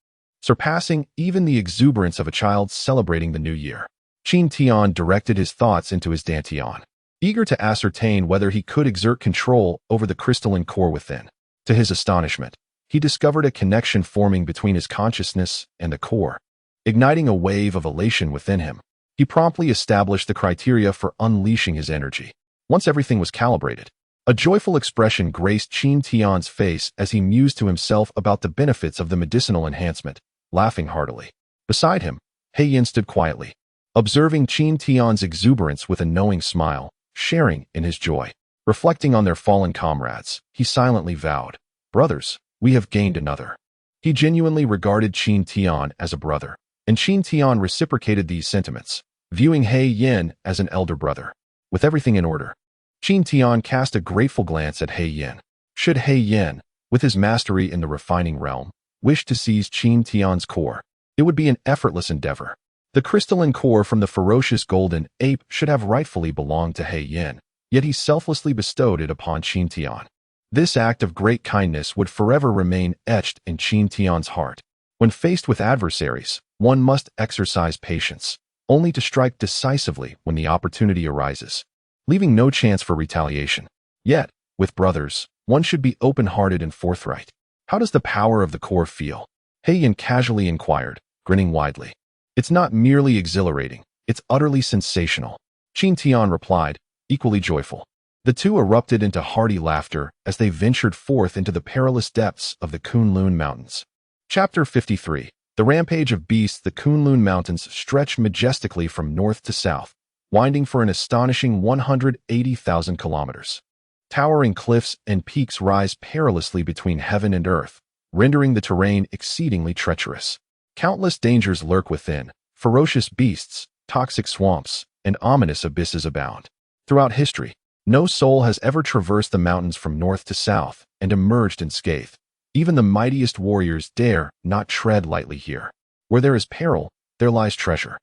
surpassing even the exuberance of a child celebrating the new year. Qin Tian directed his thoughts into his dantian, eager to ascertain whether he could exert control over the crystalline core within. To his astonishment, he discovered a connection forming between his consciousness and the core, igniting a wave of elation within him. He promptly established the criteria for unleashing his energy. Once everything was calibrated, a joyful expression graced Qin Tian's face as he mused to himself about the benefits of the medicinal enhancement, laughing heartily. Beside him, He Yin stood quietly, observing Qin Tian's exuberance with a knowing smile, sharing in his joy. Reflecting on their fallen comrades, he silently vowed, "Brothers, we have gained another." He genuinely regarded Qin Tian as a brother, and Qin Tian reciprocated these sentiments, viewing He Yin as an elder brother. With everything in order, Qin Tian cast a grateful glance at He Yin. Should He Yin, with his mastery in the refining realm, wish to seize Qin Tian's core, it would be an effortless endeavor. The crystalline core from the ferocious golden ape should have rightfully belonged to He Yin, yet he selflessly bestowed it upon Qin Tian. This act of great kindness would forever remain etched in Qin Tian's heart. When faced with adversaries, one must exercise patience, only to strike decisively when the opportunity arises, leaving no chance for retaliation. Yet, with brothers, one should be open-hearted and forthright. How does the power of the core feel? He Yin casually inquired, grinning widely. It's not merely exhilarating, it's utterly sensational. Qin Tian replied, equally joyful. The two erupted into hearty laughter as they ventured forth into the perilous depths of the Kunlun Mountains. Chapter 53. The Rampage of Beasts. The Kunlun Mountains stretch majestically from north to south, winding for an astonishing 180,000 kilometers. Towering cliffs and peaks rise perilously between heaven and earth, rendering the terrain exceedingly treacherous. Countless dangers lurk within. Ferocious beasts, toxic swamps, and ominous abysses abound. Throughout history, no soul has ever traversed the mountains from north to south and emerged unscathed. Even the mightiest warriors dare not tread lightly here. Where there is peril, there lies treasure.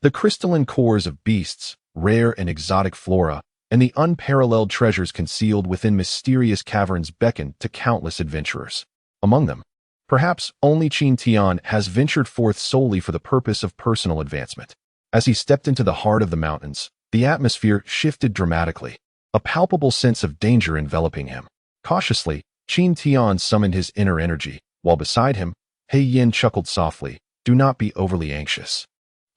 The crystalline cores of beasts, rare and exotic flora, and the unparalleled treasures concealed within mysterious caverns beckon to countless adventurers. Among them, perhaps only Qin Tian has ventured forth solely for the purpose of personal advancement. As he stepped into the heart of the mountains, the atmosphere shifted dramatically, a palpable sense of danger enveloping him. Cautiously, Qin Tian summoned his inner energy, while beside him, He Yin chuckled softly, "Do not be overly anxious.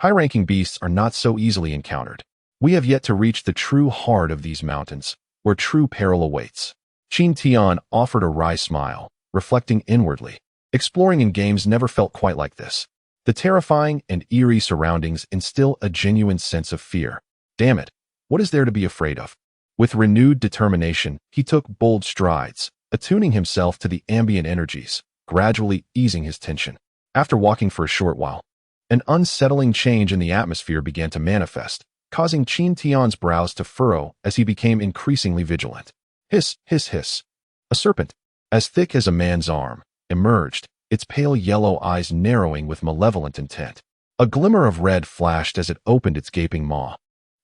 High-ranking beasts are not so easily encountered. We have yet to reach the true heart of these mountains, where true peril awaits." Qin Tian offered a wry smile, reflecting inwardly. Exploring in games never felt quite like this. The terrifying and eerie surroundings instill a genuine sense of fear. Damn it, what is there to be afraid of? With renewed determination, he took bold strides, attuning himself to the ambient energies, gradually easing his tension. After walking for a short while, an unsettling change in the atmosphere began to manifest, causing Qin Tian's brows to furrow as he became increasingly vigilant. Hiss, hiss, hiss. A serpent, as thick as a man's arm, emerged, its pale yellow eyes narrowing with malevolent intent. A glimmer of red flashed as it opened its gaping maw,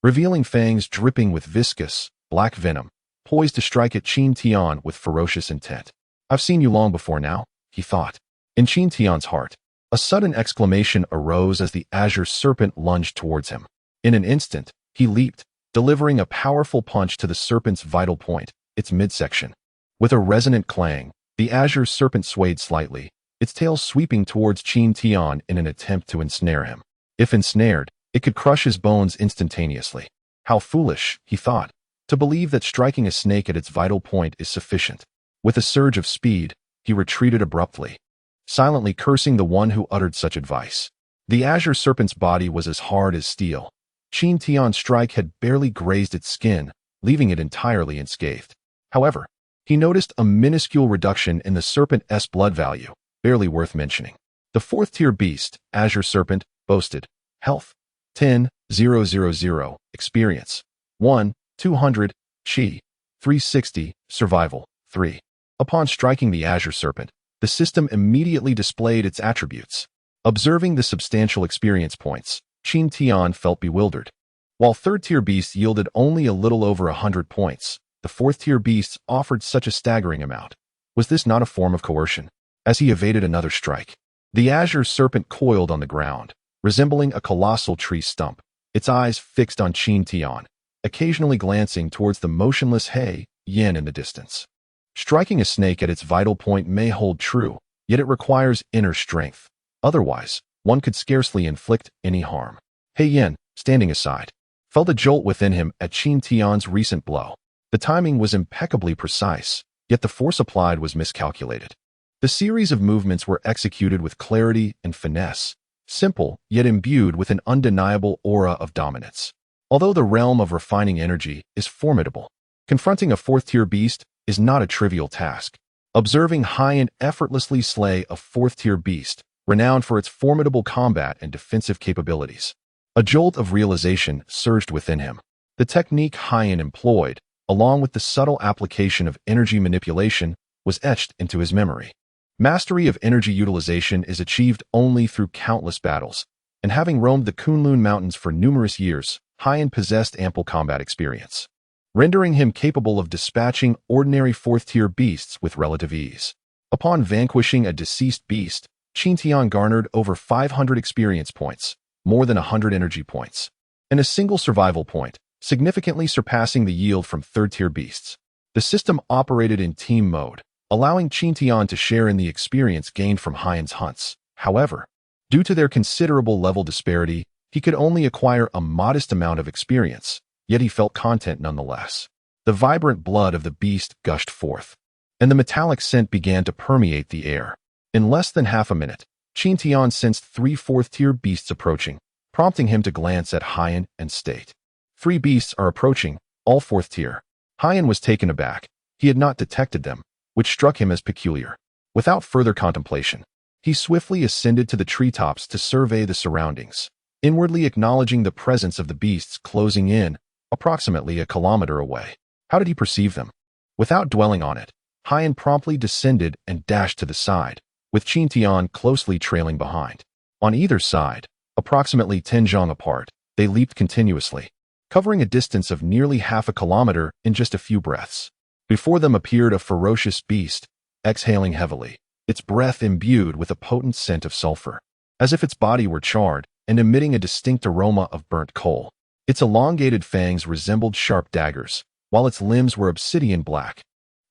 revealing fangs dripping with viscous, black venom, poised to strike at Qin Tian with ferocious intent. "I've seen you long before now," he thought. In Qin Tian's heart, a sudden exclamation arose as the azure serpent lunged towards him. In an instant, he leaped, delivering a powerful punch to the serpent's vital point, its midsection. With a resonant clang, the azure serpent swayed slightly, its tail sweeping towards Qin Tian in an attempt to ensnare him. If ensnared, it could crush his bones instantaneously. How foolish, he thought, to believe that striking a snake at its vital point is sufficient. With a surge of speed, he retreated abruptly, silently cursing the one who uttered such advice. The azure serpent's body was as hard as steel. Qin Tian's strike had barely grazed its skin, leaving it entirely unscathed. However, he noticed a minuscule reduction in the serpent's blood value, barely worth mentioning. The fourth-tier beast, Azure Serpent, boasted health 10,000, experience 1,200, chi 360, survival 3. Upon striking the Azure Serpent, the system immediately displayed its attributes. Observing the substantial experience points, Qin Tian felt bewildered. While third-tier beasts yielded only a little over 100 points, the fourth-tier beasts offered such a staggering amount. Was this not a form of coercion? As he evaded another strike, the Azure Serpent coiled on the ground, resembling a colossal tree stump, its eyes fixed on Qin Tian, occasionally glancing towards the motionless He Yin in the distance. Striking a snake at its vital point may hold true, yet it requires inner strength. Otherwise, one could scarcely inflict any harm. He Yin, standing aside, felt a jolt within him at Qin Tian's recent blow. The timing was impeccably precise, yet the force applied was miscalculated. The series of movements were executed with clarity and finesse, simple yet imbued with an undeniable aura of dominance. Although the realm of refining energy is formidable, confronting a fourth-tier beast is not a trivial task. Observing Haiyan effortlessly slay a fourth-tier beast, renowned for its formidable combat and defensive capabilities, a jolt of realization surged within him. The technique Haiyan employed, along with the subtle application of energy manipulation, was etched into his memory. Mastery of energy utilization is achieved only through countless battles, and having roamed the Kunlun Mountains for numerous years, Haiyan possessed ample combat experience, rendering him capable of dispatching ordinary fourth-tier beasts with relative ease. Upon vanquishing a deceased beast, Qintian garnered over 500 experience points, more than 100 energy points, and a single survival point, significantly surpassing the yield from third-tier beasts. The system operated in team mode, allowing Qintian to share in the experience gained from Haiyan's hunts. However, due to their considerable level disparity, he could only acquire a modest amount of experience, yet he felt content nonetheless. The vibrant blood of the beast gushed forth, and the metallic scent began to permeate the air. In less than half a minute, Qintian sensed 3 fourth-tier beasts approaching, prompting him to glance at Haiyan and state, 3 beasts are approaching, all fourth-tier. Haiyan was taken aback. He had not detected them, which struck him as peculiar. Without further contemplation, he swiftly ascended to the treetops to survey the surroundings, inwardly acknowledging the presence of the beasts closing in, approximately a kilometer away. How did he perceive them? Without dwelling on it, Haiyan promptly descended and dashed to the side, with Qintian closely trailing behind. On either side, approximately 10 zhang apart, they leaped continuously, covering a distance of nearly half a kilometer in just a few breaths. Before them appeared a ferocious beast, exhaling heavily, its breath imbued with a potent scent of sulfur, as if its body were charred and emitting a distinct aroma of burnt coal. Its elongated fangs resembled sharp daggers, while its limbs were obsidian black,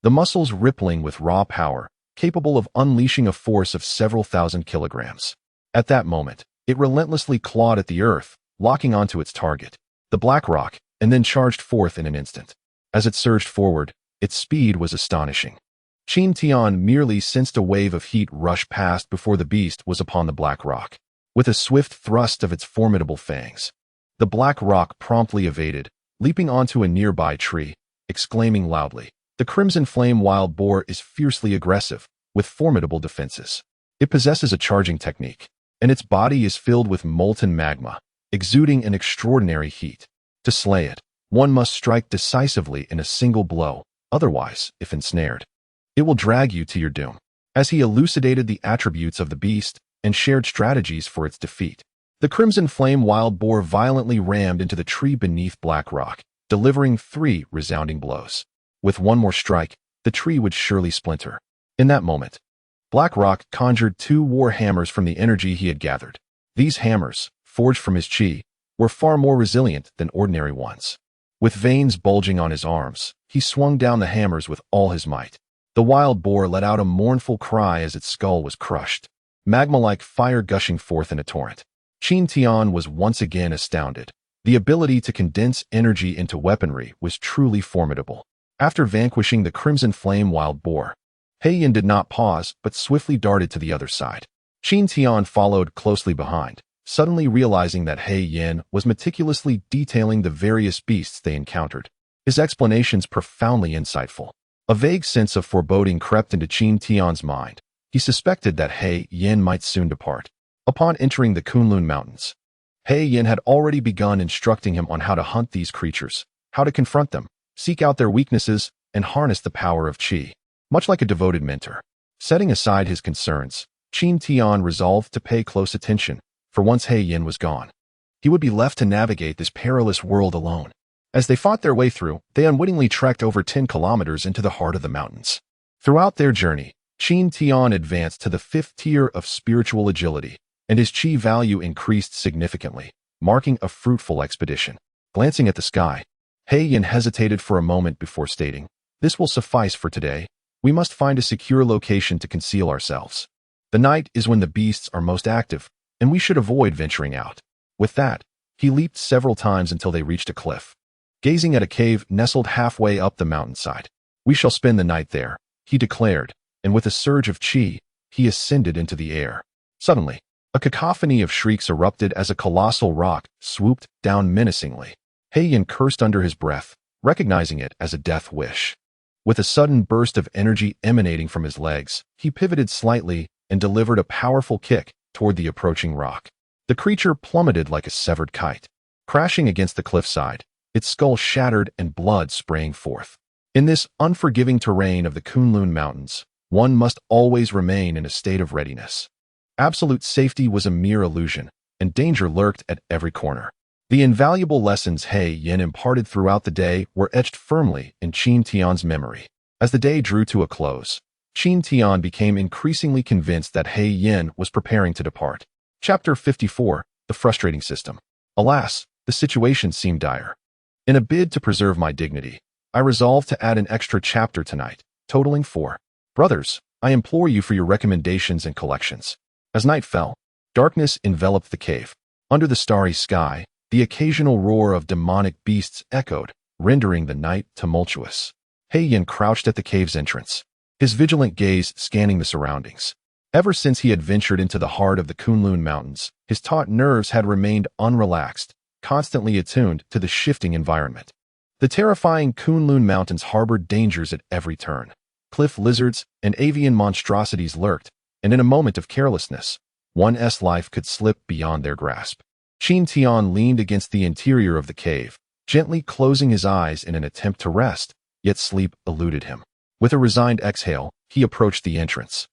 the muscles rippling with raw power, capable of unleashing a force of several thousand kilograms. At that moment, it relentlessly clawed at the earth, locking onto its target, the black rock, and then charged forth in an instant. As it surged forward, its speed was astonishing. Qintian merely sensed a wave of heat rush past before the beast was upon the black rock. With a swift thrust of its formidable fangs, the black rock promptly evaded, leaping onto a nearby tree, exclaiming loudly, "The Crimson Flame Wild Boar is fiercely aggressive, with formidable defenses. It possesses a charging technique, and its body is filled with molten magma, exuding an extraordinary heat. To slay it, one must strike decisively in a single blow. Otherwise, if ensnared, it will drag you to your doom." As he elucidated the attributes of the beast and shared strategies for its defeat, the Crimson Flame Wild Boar violently rammed into the tree beneath Black Rock, delivering 3 resounding blows. With one more strike, the tree would surely splinter. In that moment, Black Rock conjured 2 war hammers from the energy he had gathered. These hammers, forged from his chi, were far more resilient than ordinary ones. With veins bulging on his arms, he swung down the hammers with all his might. The wild boar let out a mournful cry as its skull was crushed, magma-like fire gushing forth in a torrent. Qintian was once again astounded. The ability to condense energy into weaponry was truly formidable. After vanquishing the Crimson Flame Wild Boar, Haiyan did not pause but swiftly darted to the other side. Qintian followed closely behind, suddenly realizing that Haiyan was meticulously detailing the various beasts they encountered, his explanations profoundly insightful. A vague sense of foreboding crept into Qintian's mind. He suspected that Haiyan might soon depart. Upon entering the Kunlun Mountains, Haiyan had already begun instructing him on how to hunt these creatures, how to confront them, seek out their weaknesses, and harness the power of qi. Much like a devoted mentor, setting aside his concerns, Qintian resolved to pay close attention, for once Haiyan was gone, he would be left to navigate this perilous world alone. As they fought their way through, they unwittingly trekked over 10 kilometers into the heart of the mountains. Throughout their journey, Qintian advanced to the 5th tier of spiritual agility, and his qi value increased significantly, marking a fruitful expedition. Glancing at the sky, Haiyan hesitated for a moment before stating, "This will suffice for today. We must find a secure location to conceal ourselves. The night is when the beasts are most active, and we should avoid venturing out." With that, he leaped several times until they reached a cliff, gazing at a cave nestled halfway up the mountainside. "We shall spend the night there," he declared, and with a surge of qi, he ascended into the air. Suddenly, a cacophony of shrieks erupted as a colossal rock swooped down menacingly. Yin cursed under his breath, recognizing it as a death wish. With a sudden burst of energy emanating from his legs, he pivoted slightly and delivered a powerful kick toward the approaching rock. The creature plummeted like a severed kite, crashing against the cliffside, its skull shattered and blood spraying forth. In this unforgiving terrain of the Kunlun Mountains, one must always remain in a state of readiness. Absolute safety was a mere illusion, and danger lurked at every corner. The invaluable lessons Yin imparted throughout the day were etched firmly in Qin Tian's memory. As the day drew to a close, Qin Tian became increasingly convinced that Yin was preparing to depart. Chapter 54, The Frustrating System. Alas, the situation seemed dire. In a bid to preserve my dignity, I resolved to add an extra chapter tonight, totaling 4. Brothers, I implore you for your recommendations and collections. As night fell, darkness enveloped the cave. Under the starry sky, the occasional roar of demonic beasts echoed, rendering the night tumultuous. Yin crouched at the cave's entrance, his vigilant gaze scanning the surroundings. Ever since he had ventured into the heart of the Kunlun Mountains, his taut nerves had remained unrelaxed, constantly attuned to the shifting environment. The terrifying Kunlun Mountains harbored dangers at every turn. Cliff lizards and avian monstrosities lurked, and in a moment of carelessness, one's life could slip beyond their grasp. Qin Tian leaned against the interior of the cave, gently closing his eyes in an attempt to rest, yet sleep eluded him. With a resigned exhale, he approached the entrance.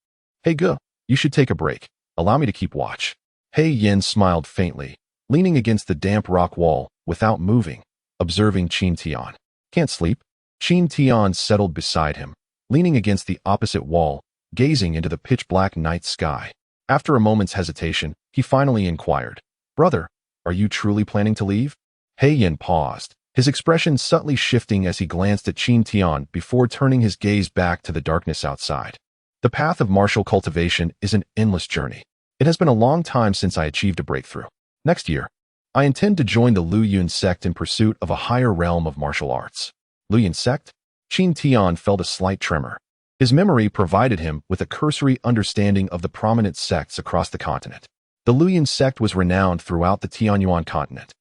Gu, you should take a break. Allow me to keep watch. Yin smiled faintly, leaning against the damp rock wall without moving, observing Qin Tian. Can't sleep? Qin Tian settled beside him, leaning against the opposite wall, gazing into the pitch-black night sky. After a moment's hesitation, he finally inquired, Brother, are you truly planning to leave? Yin paused, his expression subtly shifting as he glanced at Qin Tian before turning his gaze back to the darkness outside. The path of martial cultivation is an endless journey. It has been a long time since I achieved a breakthrough. Next year, I intend to join the Liu Yun sect in pursuit of a higher realm of martial arts. Liu Yun sect? Qin Tian felt a slight tremor. His memory provided him with a cursory understanding of the prominent sects across the continent. The Liu Yun sect was renowned throughout the Tianyuan continent,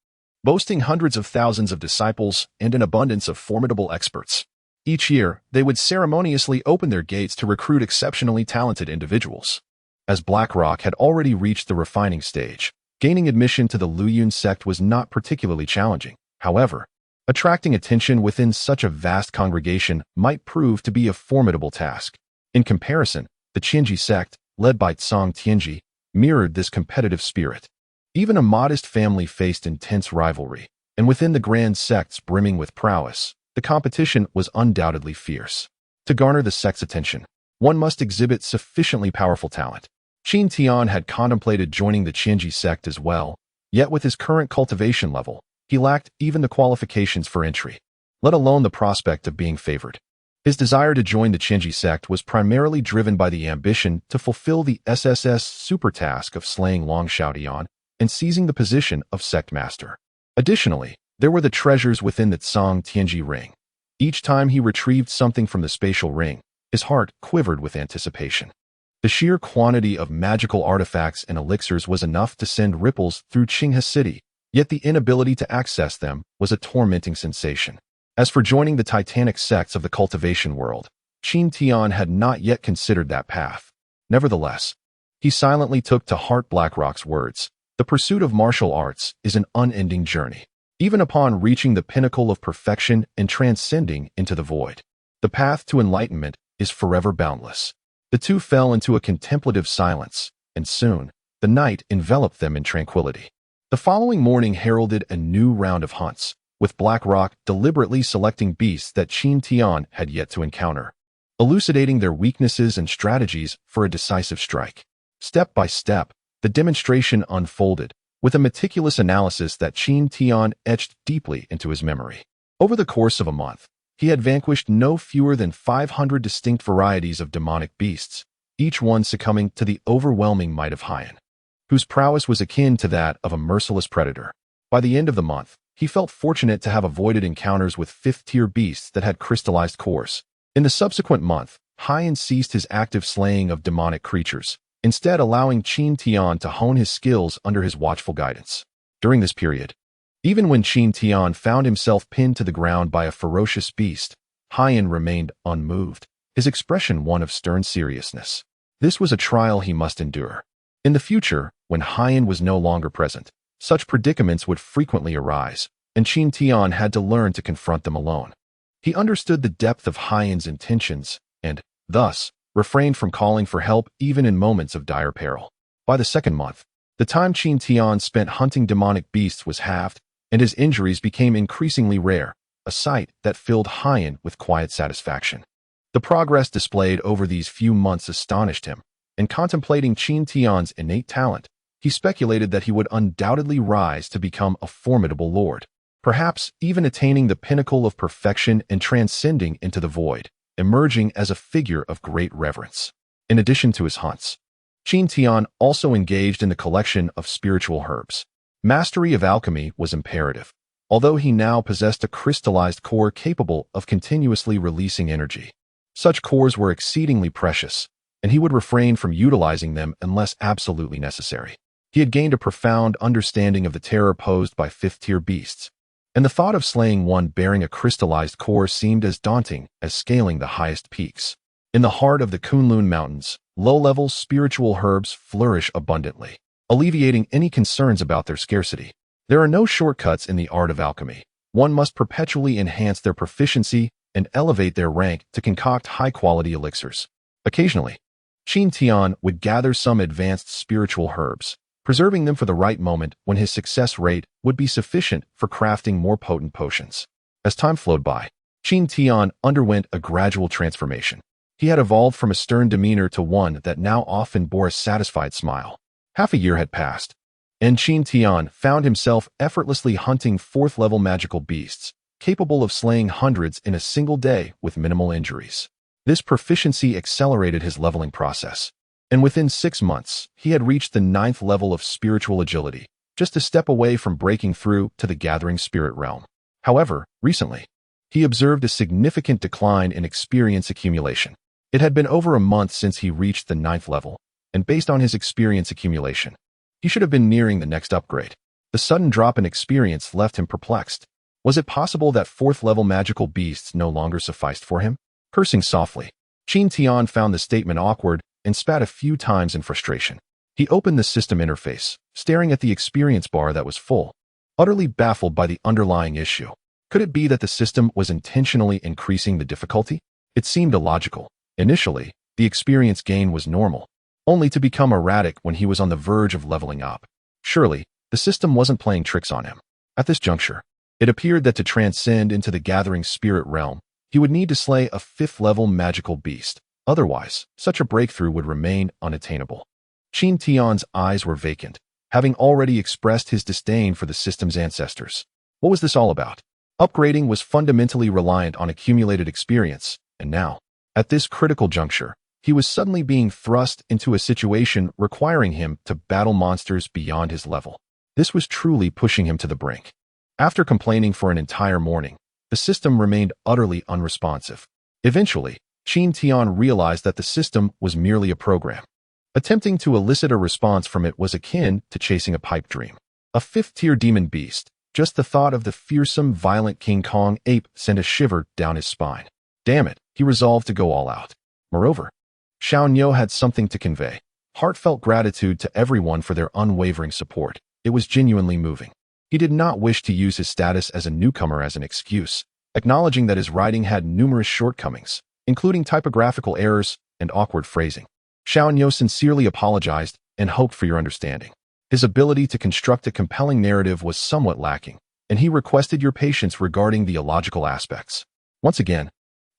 boasting hundreds of thousands of disciples and an abundance of formidable experts. Each year, they would ceremoniously open their gates to recruit exceptionally talented individuals. As BlackRock had already reached the refining stage, gaining admission to the Liu Yun sect was not particularly challenging. However, attracting attention within such a vast congregation might prove to be a formidable task. In comparison, the Qianji sect, led by Tsang Tianji, mirrored this competitive spirit. Even a modest family faced intense rivalry, and within the grand sects brimming with prowess, the competition was undoubtedly fierce. To garner the sect's attention, one must exhibit sufficiently powerful talent. Qin Tian had contemplated joining the Qianji sect as well, yet with his current cultivation level, he lacked even the qualifications for entry, let alone the prospect of being favored. His desire to join the Qianji sect was primarily driven by the ambition to fulfill the SSS super task of slaying Long Xiaodian and seizing the position of sect master. Additionally, there were the treasures within the Tsang Tianji ring. Each time he retrieved something from the spatial ring, his heart quivered with anticipation. The sheer quantity of magical artifacts and elixirs was enough to send ripples through Qinghe City, yet the inability to access them was a tormenting sensation. As for joining the titanic sects of the cultivation world, Qin Tian had not yet considered that path. Nevertheless, he silently took to heart BlackRock's words. The pursuit of martial arts is an unending journey. Even upon reaching the pinnacle of perfection and transcending into the void, the path to enlightenment is forever boundless. The two fell into a contemplative silence, and soon, the night enveloped them in tranquility. The following morning heralded a new round of hunts, with BlackRock deliberately selecting beasts that Qin Tian had yet to encounter, elucidating their weaknesses and strategies for a decisive strike. Step by step, the demonstration unfolded, with a meticulous analysis that Qin Tian etched deeply into his memory. Over the course of a month, he had vanquished no fewer than 500 distinct varieties of demonic beasts, each one succumbing to the overwhelming might of Haiyan, whose prowess was akin to that of a merciless predator. By the end of the month, he felt fortunate to have avoided encounters with fifth-tier beasts that had crystallized cores. In the subsequent month, Haiyan ceased his active slaying of demonic creatures, instead allowing Qin Tian to hone his skills under his watchful guidance. During this period, even when Qin Tian found himself pinned to the ground by a ferocious beast, Haiyan remained unmoved, his expression one of stern seriousness. This was a trial he must endure. In the future, when Haiyan was no longer present, such predicaments would frequently arise, and Qin Tian had to learn to confront them alone. He understood the depth of Haiyan's intentions, and, thus, refrained from calling for help even in moments of dire peril. By the second month, the time Qin Tian spent hunting demonic beasts was halved, and his injuries became increasingly rare, a sight that filled Haiyan with quiet satisfaction. The progress displayed over these few months astonished him, and contemplating Qin Tian's innate talent, he speculated that he would undoubtedly rise to become a formidable lord, perhaps even attaining the pinnacle of perfection and transcending into the void, emerging as a figure of great reverence. In addition to his hunts, Qin Tian also engaged in the collection of spiritual herbs. Mastery of alchemy was imperative, although he now possessed a crystallized core capable of continuously releasing energy. Such cores were exceedingly precious, and he would refrain from utilizing them unless absolutely necessary. He had gained a profound understanding of the terror posed by fifth-tier beasts, and the thought of slaying one bearing a crystallized core seemed as daunting as scaling the highest peaks. In the heart of the Kunlun Mountains, low-level spiritual herbs flourish abundantly, alleviating any concerns about their scarcity. There are no shortcuts in the art of alchemy. One must perpetually enhance their proficiency and elevate their rank to concoct high-quality elixirs. Occasionally, Qin Tian would gather some advanced spiritual herbs, preserving them for the right moment when his success rate would be sufficient for crafting more potent potions. As time flowed by, Qin Tian underwent a gradual transformation. He had evolved from a stern demeanor to one that now often bore a satisfied smile. Half a year had passed, and Qin Tian found himself effortlessly hunting fourth-level magical beasts, capable of slaying hundreds in a single day with minimal injuries. This proficiency accelerated his leveling process, and within 6 months, he had reached the 9th level of spiritual agility, just a step away from breaking through to the gathering spirit realm. However, recently, he observed a significant decline in experience accumulation. It had been over a month since he reached the 9th level, and based on his experience accumulation, he should have been nearing the next upgrade. The sudden drop in experience left him perplexed. Was it possible that 4th-level magical beasts no longer sufficed for him? Cursing softly, Qin Tian found the statement awkward and spat a few times in frustration. He opened the system interface, staring at the experience bar that was full, utterly baffled by the underlying issue. Could it be that the system was intentionally increasing the difficulty? It seemed illogical. Initially, the experience gain was normal, only to become erratic when he was on the verge of leveling up. Surely, the system wasn't playing tricks on him. At this juncture, it appeared that to transcend into the gathering spirit realm, he would need to slay a 5th-level magical beast. Otherwise, such a breakthrough would remain unattainable. Qin Tian's eyes were vacant, having already expressed his disdain for the system's ancestors. What was this all about? Upgrading was fundamentally reliant on accumulated experience, and now, at this critical juncture, he was suddenly being thrust into a situation requiring him to battle monsters beyond his level. This was truly pushing him to the brink. After complaining for an entire morning, the system remained utterly unresponsive. Eventually, Qin Tian realized that the system was merely a program. Attempting to elicit a response from it was akin to chasing a pipe dream. A 5th-tier demon beast, just the thought of the fearsome, violent King Kong ape sent a shiver down his spine. Damn it, he resolved to go all out. Moreover, Xiaoniu had something to convey. Heartfelt gratitude to everyone for their unwavering support. It was genuinely moving. He did not wish to use his status as a newcomer as an excuse, acknowledging that his writing had numerous shortcomings, including typographical errors and awkward phrasing. Xiaoniu sincerely apologized and hoped for your understanding. His ability to construct a compelling narrative was somewhat lacking, and he requested your patience regarding the illogical aspects. Once again,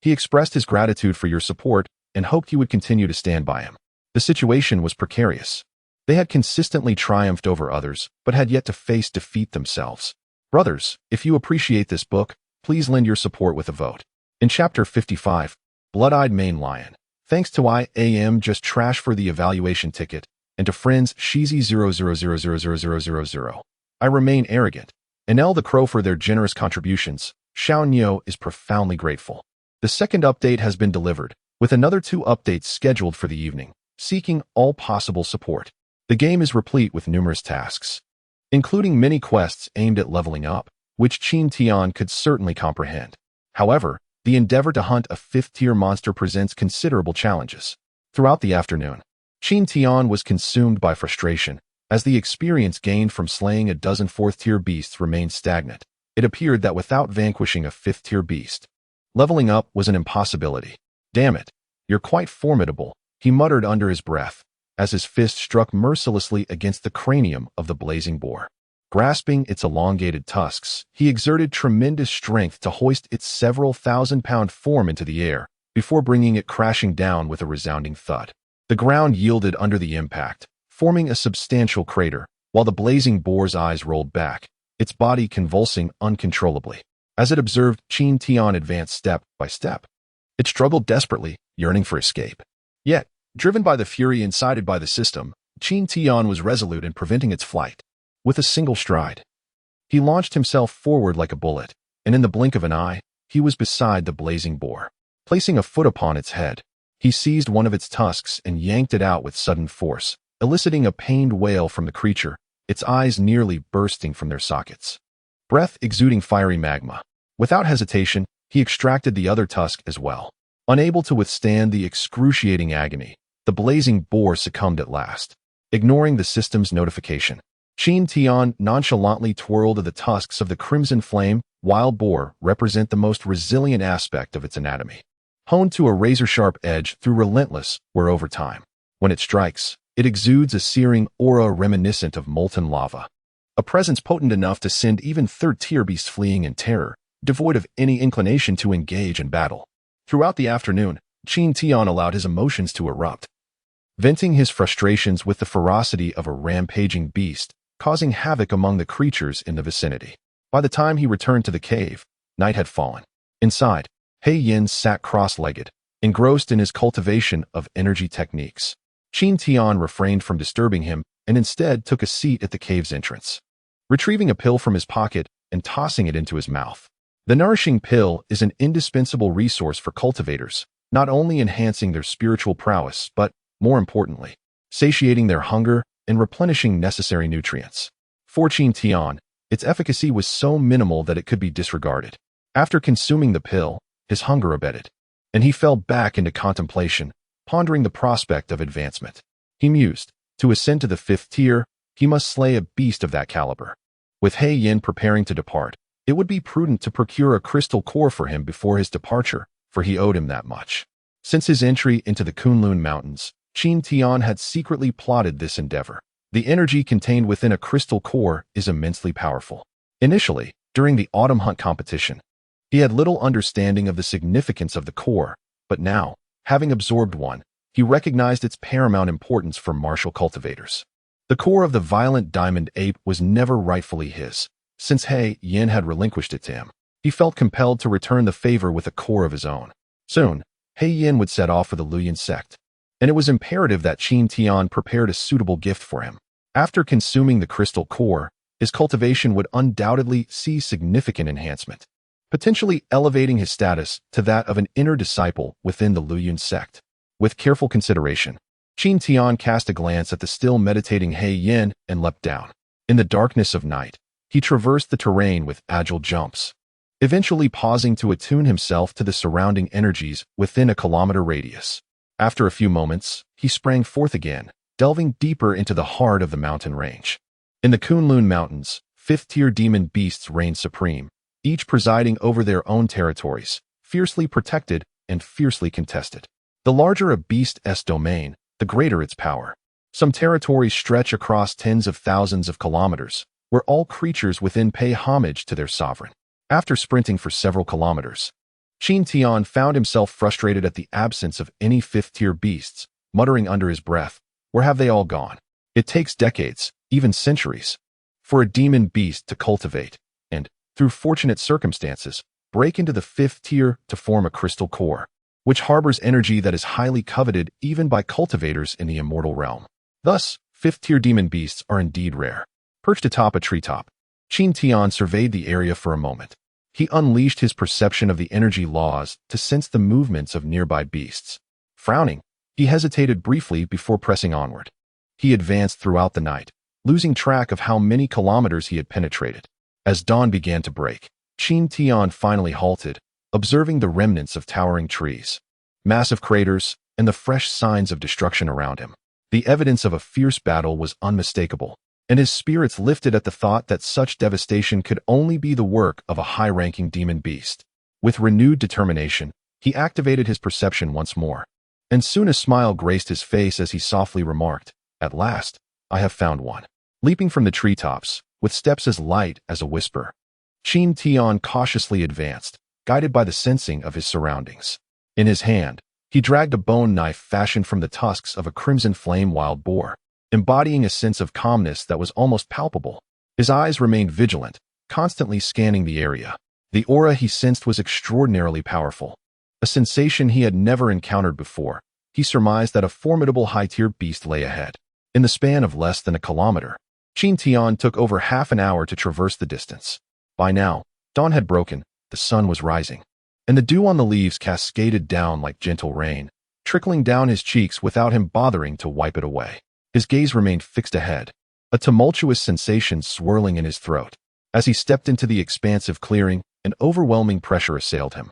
he expressed his gratitude for your support and hoped you would continue to stand by him. The situation was precarious. They had consistently triumphed over others, but had yet to face defeat themselves. Brothers, if you appreciate this book, please lend your support with a vote. In Chapter 55, Blood-Eyed Main Lion, thanks to I am Just Trash for the evaluation ticket, and to friends Sheezy00000000. I remain arrogant, and L the Crow for their generous contributions. Xiaoniu is profoundly grateful. The second update has been delivered, with another 2 updates scheduled for the evening, seeking all possible support. The game is replete with numerous tasks, including mini quests aimed at leveling up, which Qin Tian could certainly comprehend. However, the endeavor to hunt a 5th-tier monster presents considerable challenges. Throughout the afternoon, Qin Tian was consumed by frustration, as the experience gained from slaying a dozen 4th-tier beasts remained stagnant. It appeared that without vanquishing a 5th-tier beast, leveling up was an impossibility. "Damn it, you're quite formidable," he muttered under his breath, as his fist struck mercilessly against the cranium of the blazing boar. Grasping its elongated tusks, he exerted tremendous strength to hoist its several thousand-pound form into the air, before bringing it crashing down with a resounding thud. The ground yielded under the impact, forming a substantial crater, while the blazing boar's eyes rolled back, its body convulsing uncontrollably. As it observed Qin Tian advance step by step, it struggled desperately, yearning for escape. Yet, driven by the fury incited by the system, Qin Tian was resolute in preventing its flight. With a single stride, he launched himself forward like a bullet, and in the blink of an eye, he was beside the blazing boar. Placing a foot upon its head, he seized one of its tusks and yanked it out with sudden force, eliciting a pained wail from the creature, its eyes nearly bursting from their sockets. Breath exuding fiery magma. Without hesitation, he extracted the other tusk as well. Unable to withstand the excruciating agony, the blazing boar succumbed at last. Ignoring the system's notification, Qin Tian nonchalantly twirled the tusks of the crimson flame. Wild boar represent the most resilient aspect of its anatomy, honed to a razor-sharp edge through relentless wear over time. When it strikes, it exudes a searing aura reminiscent of molten lava, a presence potent enough to send even 3rd-tier beasts fleeing in terror, devoid of any inclination to engage in battle. Throughout the afternoon, Qin Tian allowed his emotions to erupt, venting his frustrations with the ferocity of a rampaging beast, causing havoc among the creatures in the vicinity. By the time he returned to the cave, night had fallen. Inside, He Yin sat cross-legged, engrossed in his cultivation of energy techniques. Qin Tian refrained from disturbing him and instead took a seat at the cave's entrance, retrieving a pill from his pocket and tossing it into his mouth. The nourishing pill is an indispensable resource for cultivators, not only enhancing their spiritual prowess, but, more importantly, satiating their hunger and replenishing necessary nutrients. For Qin Tian, its efficacy was so minimal that it could be disregarded. After consuming the pill, his hunger abated, and he fell back into contemplation, pondering the prospect of advancement. He mused, to ascend to the 5th tier, he must slay a beast of that caliber. With He Yin preparing to depart, it would be prudent to procure a crystal core for him before his departure, for he owed him that much. Since his entry into the Kunlun Mountains, Qin Tian had secretly plotted this endeavor. The energy contained within a crystal core is immensely powerful. Initially, during the autumn hunt competition, he had little understanding of the significance of the core, but now, having absorbed one, he recognized its paramount importance for martial cultivators. The core of the violent diamond ape was never rightfully his, since He Yin had relinquished it to him. He felt compelled to return the favor with a core of his own. Soon, He Yin would set off for the Luoyuan sect, and it was imperative that Qin Tian prepared a suitable gift for him. After consuming the crystal core, his cultivation would undoubtedly see significant enhancement, potentially elevating his status to that of an inner disciple within the Luoyuan sect. With careful consideration, Qin Tian cast a glance at the still meditating He Yin and leapt down. In the darkness of night, he traversed the terrain with agile jumps, eventually pausing to attune himself to the surrounding energies within a kilometer radius. After a few moments, he sprang forth again, delving deeper into the heart of the mountain range. In the Kunlun Mountains, 5th-tier demon beasts reigned supreme, each presiding over their own territories, fiercely protected and fiercely contested. The larger a beast's domain, the greater its power. Some territories stretch across tens of thousands of kilometers, where all creatures within pay homage to their sovereign. After sprinting for several kilometers, Qin Tian found himself frustrated at the absence of any 5th-tier beasts, muttering under his breath, "Where have they all gone?" It takes decades, even centuries, for a demon beast to cultivate, and, through fortunate circumstances, break into the 5th tier to form a crystal core, which harbors energy that is highly coveted even by cultivators in the immortal realm. Thus, 5th-tier demon beasts are indeed rare. Perched atop a treetop, Qin Tian surveyed the area for a moment. He unleashed his perception of the energy laws to sense the movements of nearby beasts. Frowning, he hesitated briefly before pressing onward. He advanced throughout the night, losing track of how many kilometers he had penetrated. As dawn began to break, Qin Tian finally halted, observing the remnants of towering trees, massive craters, and the fresh signs of destruction around him. The evidence of a fierce battle was unmistakable, and his spirits lifted at the thought that such devastation could only be the work of a high-ranking demon beast. With renewed determination, he activated his perception once more, and soon a smile graced his face as he softly remarked, "At last, I have found one." Leaping from the treetops, with steps as light as a whisper, Qin Tian cautiously advanced, guided by the sensing of his surroundings. In his hand, he dragged a bone knife fashioned from the tusks of a crimson flame wild boar, embodying a sense of calmness that was almost palpable. His eyes remained vigilant, constantly scanning the area. The aura he sensed was extraordinarily powerful, a sensation he had never encountered before. He surmised that a formidable high-tier beast lay ahead. In the span of less than a kilometer, Qin Tian took over half an hour to traverse the distance. By now, dawn had broken, the sun was rising, and the dew on the leaves cascaded down like gentle rain, trickling down his cheeks without him bothering to wipe it away. His gaze remained fixed ahead, a tumultuous sensation swirling in his throat. As he stepped into the expansive clearing, an overwhelming pressure assailed him,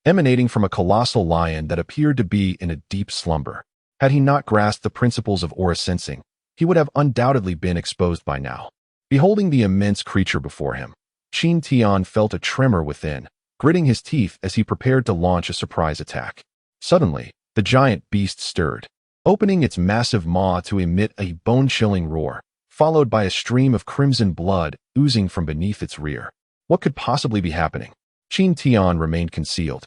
emanating from a colossal lion that appeared to be in a deep slumber. Had he not grasped the principles of aura sensing, he would have undoubtedly been exposed by now. Beholding the immense creature before him, Qin Tian felt a tremor within, gritting his teeth as he prepared to launch a surprise attack. Suddenly, the giant beast stirred, opening its massive maw to emit a bone-chilling roar, followed by a stream of crimson blood oozing from beneath its rear. What could possibly be happening? Qin Tian remained concealed,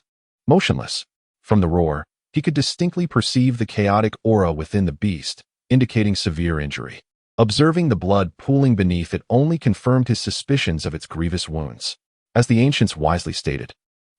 motionless. From the roar, he could distinctly perceive the chaotic aura within the beast, indicating severe injury. Observing the blood pooling beneath it only confirmed his suspicions of its grievous wounds. As the ancients wisely stated,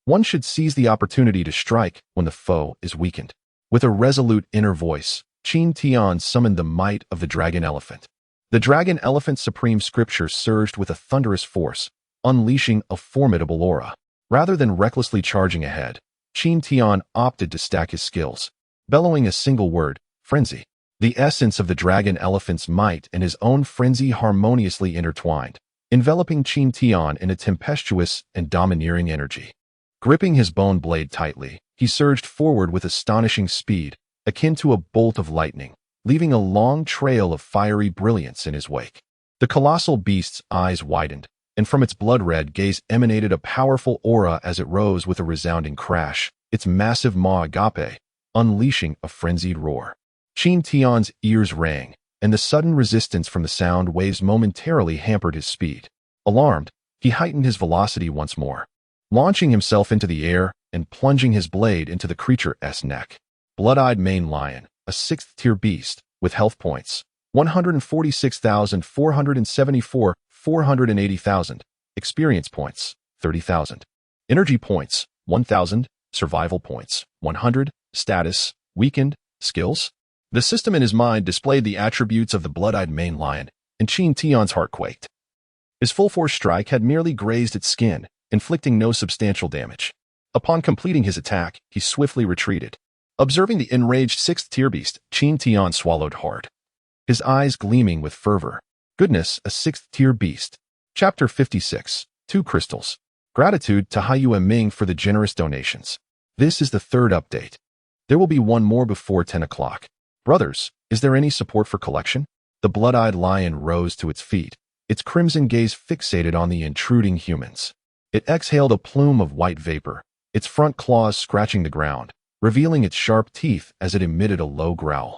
one should seize the opportunity to strike when the foe is weakened. With a resolute inner voice, Qin Tian summoned the might of the dragon elephant. The dragon elephant's supreme scripture surged with a thunderous force, unleashing a formidable aura. Rather than recklessly charging ahead, Qin Tian opted to stack his skills, bellowing a single word, frenzy. The essence of the dragon elephant's might and his own frenzy harmoniously intertwined, enveloping Qin Tian in a tempestuous and domineering energy. Gripping his bone blade tightly, he surged forward with astonishing speed, akin to a bolt of lightning, leaving a long trail of fiery brilliance in his wake. The colossal beast's eyes widened, and from its blood-red gaze emanated a powerful aura as it rose with a resounding crash, its massive maw agape, unleashing a frenzied roar. Qin Tian's ears rang, and the sudden resistance from the sound waves momentarily hampered his speed. Alarmed, he heightened his velocity once more, launching himself into the air and plunging his blade into the creature's neck. Blood-eyed Mane Lion, a 6th-tier beast, with health points 146,474, 480,000, experience points 30,000, energy points 1,000, survival points 100, status weakened, skills. The system in his mind displayed the attributes of the blood-eyed Mane Lion, and Qin Tian's heart quaked. His full-force strike had merely grazed its skin, inflicting no substantial damage. Upon completing his attack, he swiftly retreated. Observing the enraged 6th-tier beast, Qin Tian swallowed hard, his eyes gleaming with fervor. Goodness, a 6th-tier beast. Chapter 56, 2 Crystals. Gratitude to Haiyue Ming for the generous donations. This is the 3rd update. There will be one more before 10 o'clock. Brothers, is there any support for collection? The blood-eyed lion rose to its feet, its crimson gaze fixated on the intruding humans. It exhaled a plume of white vapor, its front claws scratching the ground, revealing its sharp teeth as it emitted a low growl,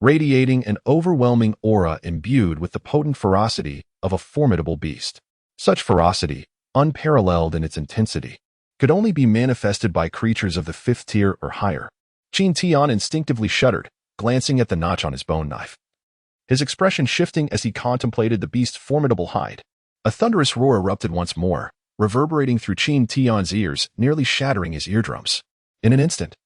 radiating an overwhelming aura imbued with the potent ferocity of a formidable beast. Such ferocity, unparalleled in its intensity, could only be manifested by creatures of the 5th tier or higher. Qin Tian instinctively shuddered, glancing at the notch on his bone knife, his expression shifting as he contemplated the beast's formidable hide. A thunderous roar erupted once more, reverberating through Qin Tian's ears, nearly shattering his eardrums. In an instant,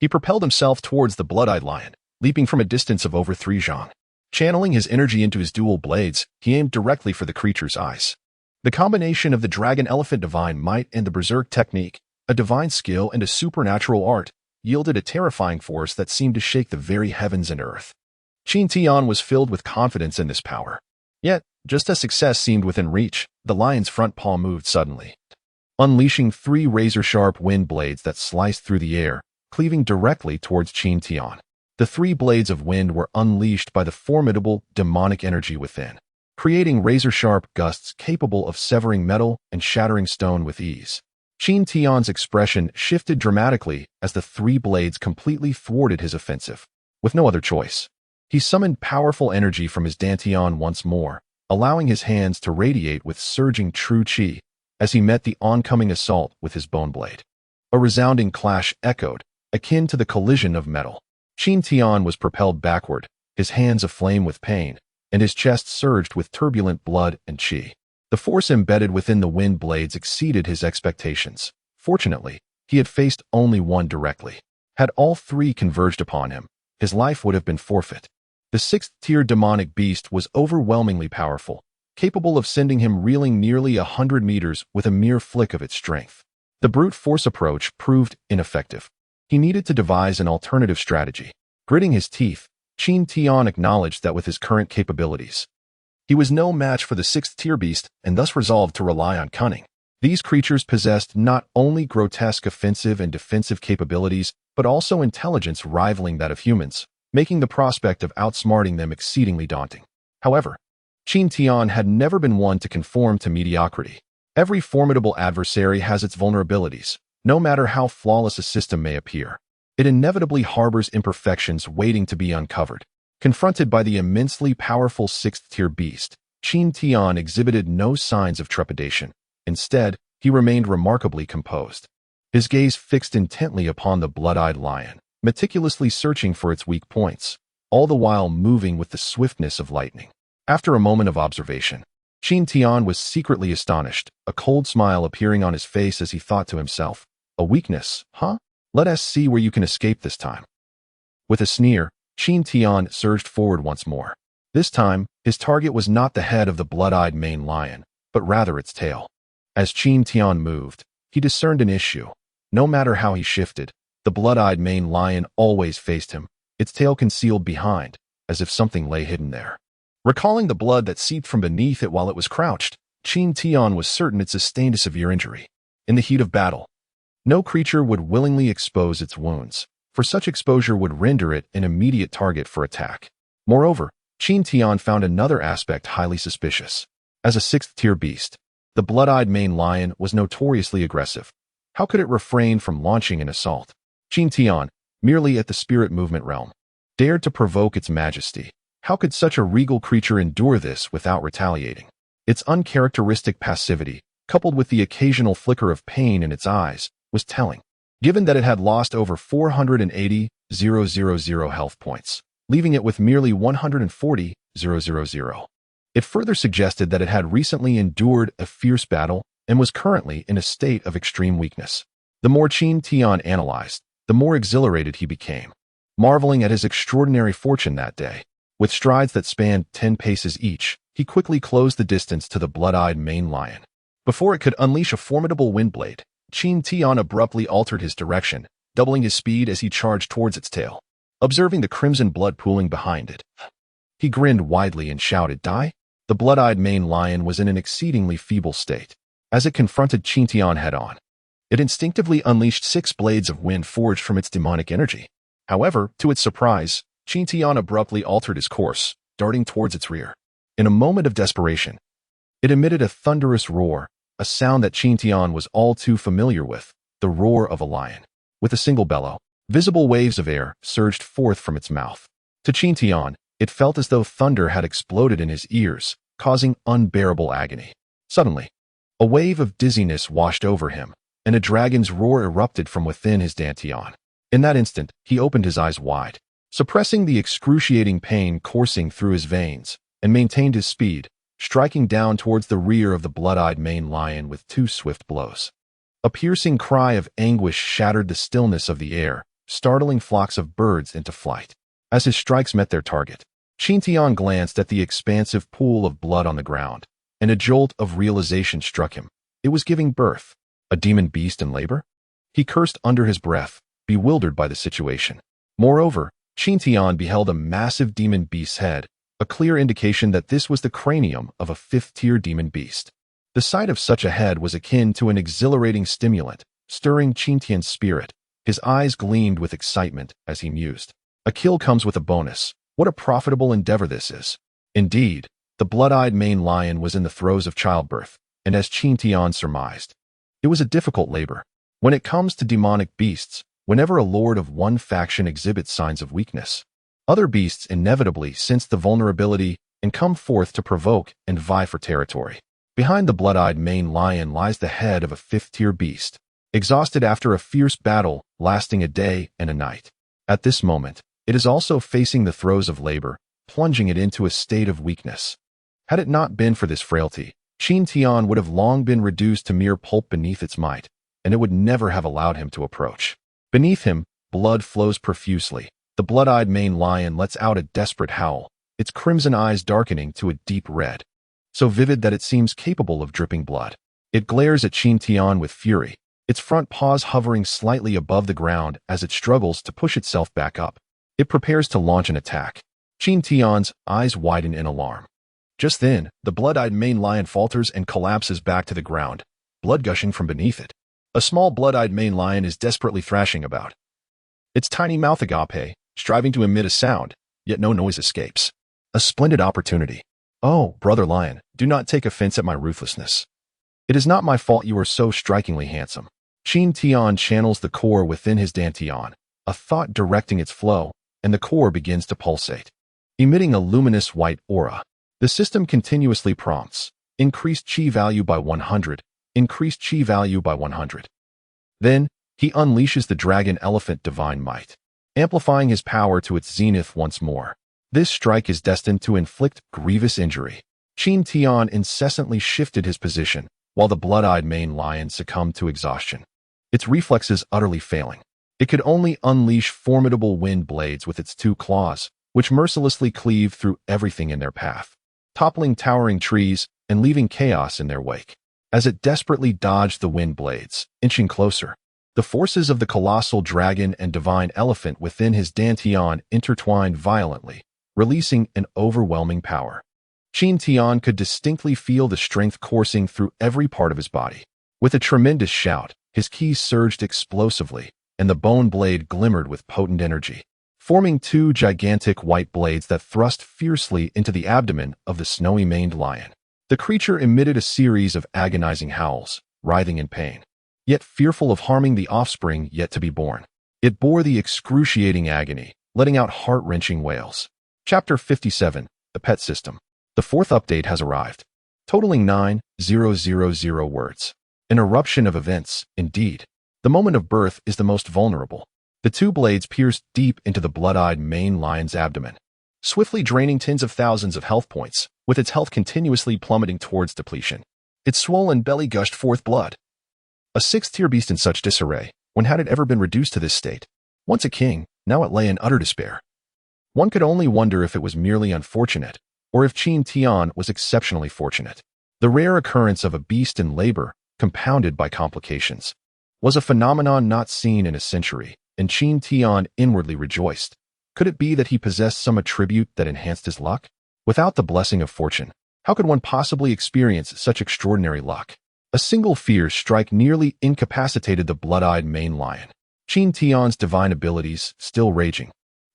he propelled himself towards the blood-eyed lion, leaping from a distance of over 3 zhang. Channeling his energy into his dual blades, he aimed directly for the creature's eyes. The combination of the dragon elephant divine might and the berserk technique, a divine skill and a supernatural art, yielded a terrifying force that seemed to shake the very heavens and earth. Qin Tian was filled with confidence in this power. Yet, just as success seemed within reach, the lion's front paw moved suddenly, unleashing 3 razor-sharp wind blades that sliced through the air, cleaving directly towards Qin Tian. The 3 blades of wind were unleashed by the formidable demonic energy within, creating razor-sharp gusts capable of severing metal and shattering stone with ease. Qin Tian's expression shifted dramatically as the 3 blades completely thwarted his offensive. With no other choice, he summoned powerful energy from his dantian once more, allowing his hands to radiate with surging true qi as he met the oncoming assault with his bone blade. A resounding clash echoed, akin to the collision of metal. Qin Tian was propelled backward, his hands aflame with pain, and his chest surged with turbulent blood and qi. The force embedded within the wind blades exceeded his expectations. Fortunately, he had faced only one directly. Had all 3 converged upon him, his life would have been forfeit. The 6th-tier demonic beast was overwhelmingly powerful, capable of sending him reeling nearly 100 meters with a mere flick of its strength. The brute force approach proved ineffective. He needed to devise an alternative strategy. Gritting his teeth, Qin Tian acknowledged that with his current capabilities, he was no match for the 6th-tier beast and thus resolved to rely on cunning. These creatures possessed not only grotesque offensive and defensive capabilities, but also intelligence rivaling that of humans, making the prospect of outsmarting them exceedingly daunting. However, Qin Tian had never been one to conform to mediocrity. Every formidable adversary has its vulnerabilities. No matter how flawless a system may appear, it inevitably harbors imperfections waiting to be uncovered. Confronted by the immensely powerful 6th-tier beast, Qin Tian exhibited no signs of trepidation. Instead, he remained remarkably composed. His gaze fixed intently upon the blood-eyed lion, meticulously searching for its weak points, all the while moving with the swiftness of lightning. After a moment of observation, Qin Tian was secretly astonished, a cold smile appearing on his face as he thought to himself, "A weakness, huh? Let us see where you can escape this time." With a sneer, Qin Tian surged forward once more. This time, his target was not the head of the blood-eyed main lion, but rather its tail. As Qin Tian moved, he discerned an issue. No matter how he shifted, the blood-eyed main lion always faced him, its tail concealed behind, as if something lay hidden there. Recalling the blood that seeped from beneath it while it was crouched, Qin Tian was certain it sustained a severe injury. In the heat of battle, no creature would willingly expose its wounds, for such exposure would render it an immediate target for attack. Moreover, Qin Tian found another aspect highly suspicious. As a 6th-tier beast, the blood-eyed main lion was notoriously aggressive. How could it refrain from launching an assault? Qin Tian, merely at the spirit movement realm, dared to provoke its majesty. How could such a regal creature endure this without retaliating? Its uncharacteristic passivity, coupled with the occasional flicker of pain in its eyes, was telling. Given that it had lost over 480,000 health points, leaving it with merely 140,000. It further suggested that it had recently endured a fierce battle and was currently in a state of extreme weakness. The more Qin Tian analyzed, the more exhilarated he became, marveling at his extraordinary fortune that day. With strides that spanned 10 paces each, he quickly closed the distance to the blood-eyed main lion. Before it could unleash a formidable wind blade, Qin Tian abruptly altered his direction, doubling his speed as he charged towards its tail. Observing the crimson blood pooling behind it, he grinned widely and shouted, "Die!" The blood-eyed main lion was in an exceedingly feeble state. As it confronted Qin Tian head-on, it instinctively unleashed 6 blades of wind forged from its demonic energy. However, to its surprise, Qin Tian abruptly altered his course, darting towards its rear. In a moment of desperation, it emitted a thunderous roar, a sound that Qin Tian was all too familiar with, the roar of a lion. With a single bellow, visible waves of air surged forth from its mouth. To Qin Tian, it felt as though thunder had exploded in his ears, causing unbearable agony. Suddenly, a wave of dizziness washed over him, and a dragon's roar erupted from within his dantian. In that instant, he opened his eyes wide, suppressing the excruciating pain coursing through his veins, and maintained his speed, striking down towards the rear of the blood-eyed main lion with 2 swift blows. A piercing cry of anguish shattered the stillness of the air, startling flocks of birds into flight. As his strikes met their target, Qin Tian glanced at the expansive pool of blood on the ground, and a jolt of realization struck him. It was giving birth. A demon beast in labor? He cursed under his breath, bewildered by the situation. Moreover, Qin Tian beheld a massive demon beast's head, a clear indication that this was the cranium of a fifth-tier demon beast. The sight of such a head was akin to an exhilarating stimulant, stirring Qin Tian's spirit. His eyes gleamed with excitement as he mused. A kill comes with a bonus. What a profitable endeavor this is. Indeed, the blood-eyed main lion was in the throes of childbirth, and as Qin Tian surmised, it was a difficult labor. When it comes to demonic beasts, whenever a lord of one faction exhibits signs of weakness, other beasts inevitably sense the vulnerability and come forth to provoke and vie for territory. Behind the blood-eyed main lion lies the head of a fifth-tier beast, exhausted after a fierce battle lasting a day and a night. At this moment, it is also facing the throes of labor, plunging it into a state of weakness. Had it not been for this frailty, Qin Tian would have long been reduced to mere pulp beneath its might, and it would never have allowed him to approach. Beneath him, blood flows profusely. The blood-eyed main lion lets out a desperate howl, its crimson eyes darkening to a deep red, so vivid that it seems capable of dripping blood. It glares at Qin Tian with fury, its front paws hovering slightly above the ground as it struggles to push itself back up. It prepares to launch an attack. Qin Tian's eyes widen in alarm. Just then, the blood-eyed main lion falters and collapses back to the ground, blood gushing from beneath it. A small blood-eyed main lion is desperately thrashing about, its tiny mouth agape, striving to emit a sound, yet no noise escapes. A splendid opportunity. Oh, brother lion, do not take offense at my ruthlessness. It is not my fault you are so strikingly handsome. Qin Tian channels the core within his dantian, a thought directing its flow, and the core begins to pulsate, emitting a luminous white aura. The system continuously prompts, increased chi value by 100, increased chi value by 100. Then, he unleashes the dragon elephant divine might, amplifying his power to its zenith once more. This strike is destined to inflict grievous injury. Qin Tian incessantly shifted his position, while the blood-eyed main lion succumbed to exhaustion, its reflexes utterly failing. It could only unleash formidable wind blades with its two claws, which mercilessly cleave through everything in their path, toppling towering trees and leaving chaos in their wake. As it desperately dodged the wind blades, inching closer, the forces of the colossal dragon and divine elephant within his dantian intertwined violently, releasing an overwhelming power. Qin Tian could distinctly feel the strength coursing through every part of his body. With a tremendous shout, his keys surged explosively, and the bone blade glimmered with potent energy, forming two gigantic white blades that thrust fiercely into the abdomen of the snowy-maned lion. The creature emitted a series of agonizing howls, writhing in pain, yet fearful of harming the offspring yet to be born. It bore the excruciating agony, letting out heart-wrenching wails. Chapter 57, The Pet System. The fourth update has arrived, totaling 9,000 words. An eruption of events, indeed. The moment of birth is the most vulnerable. The two blades pierced deep into the blood-eyed main lion's abdomen, swiftly draining tens of thousands of health points, with its health continuously plummeting towards depletion. Its swollen belly gushed forth blood. A sixth-tier beast in such disarray, when had it ever been reduced to this state? Once a king, now it lay in utter despair. One could only wonder if it was merely unfortunate, or if Qin Tian was exceptionally fortunate. The rare occurrence of a beast in labor, compounded by complications, was a phenomenon not seen in a century, and Qin Tian inwardly rejoiced. Could it be that he possessed some attribute that enhanced his luck? Without the blessing of fortune, how could one possibly experience such extraordinary luck? A single fierce strike nearly incapacitated the blood-eyed main lion. Qin Tian's divine abilities, still raging,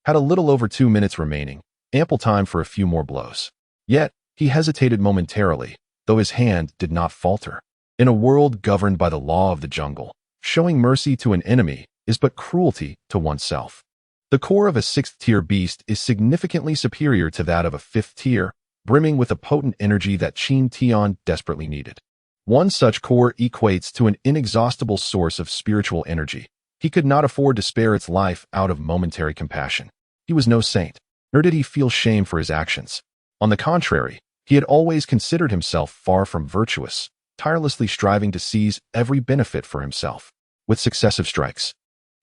had a little over 2 minutes remaining, ample time for a few more blows. Yet, he hesitated momentarily, though his hand did not falter. In a world governed by the law of the jungle, showing mercy to an enemy is but cruelty to oneself. The core of a sixth-tier beast is significantly superior to that of a fifth-tier, brimming with a potent energy that Qin Tian desperately needed. One such core equates to an inexhaustible source of spiritual energy. He could not afford to spare its life out of momentary compassion. He was no saint, nor did he feel shame for his actions. On the contrary, he had always considered himself far from virtuous, tirelessly striving to seize every benefit for himself. With successive strikes,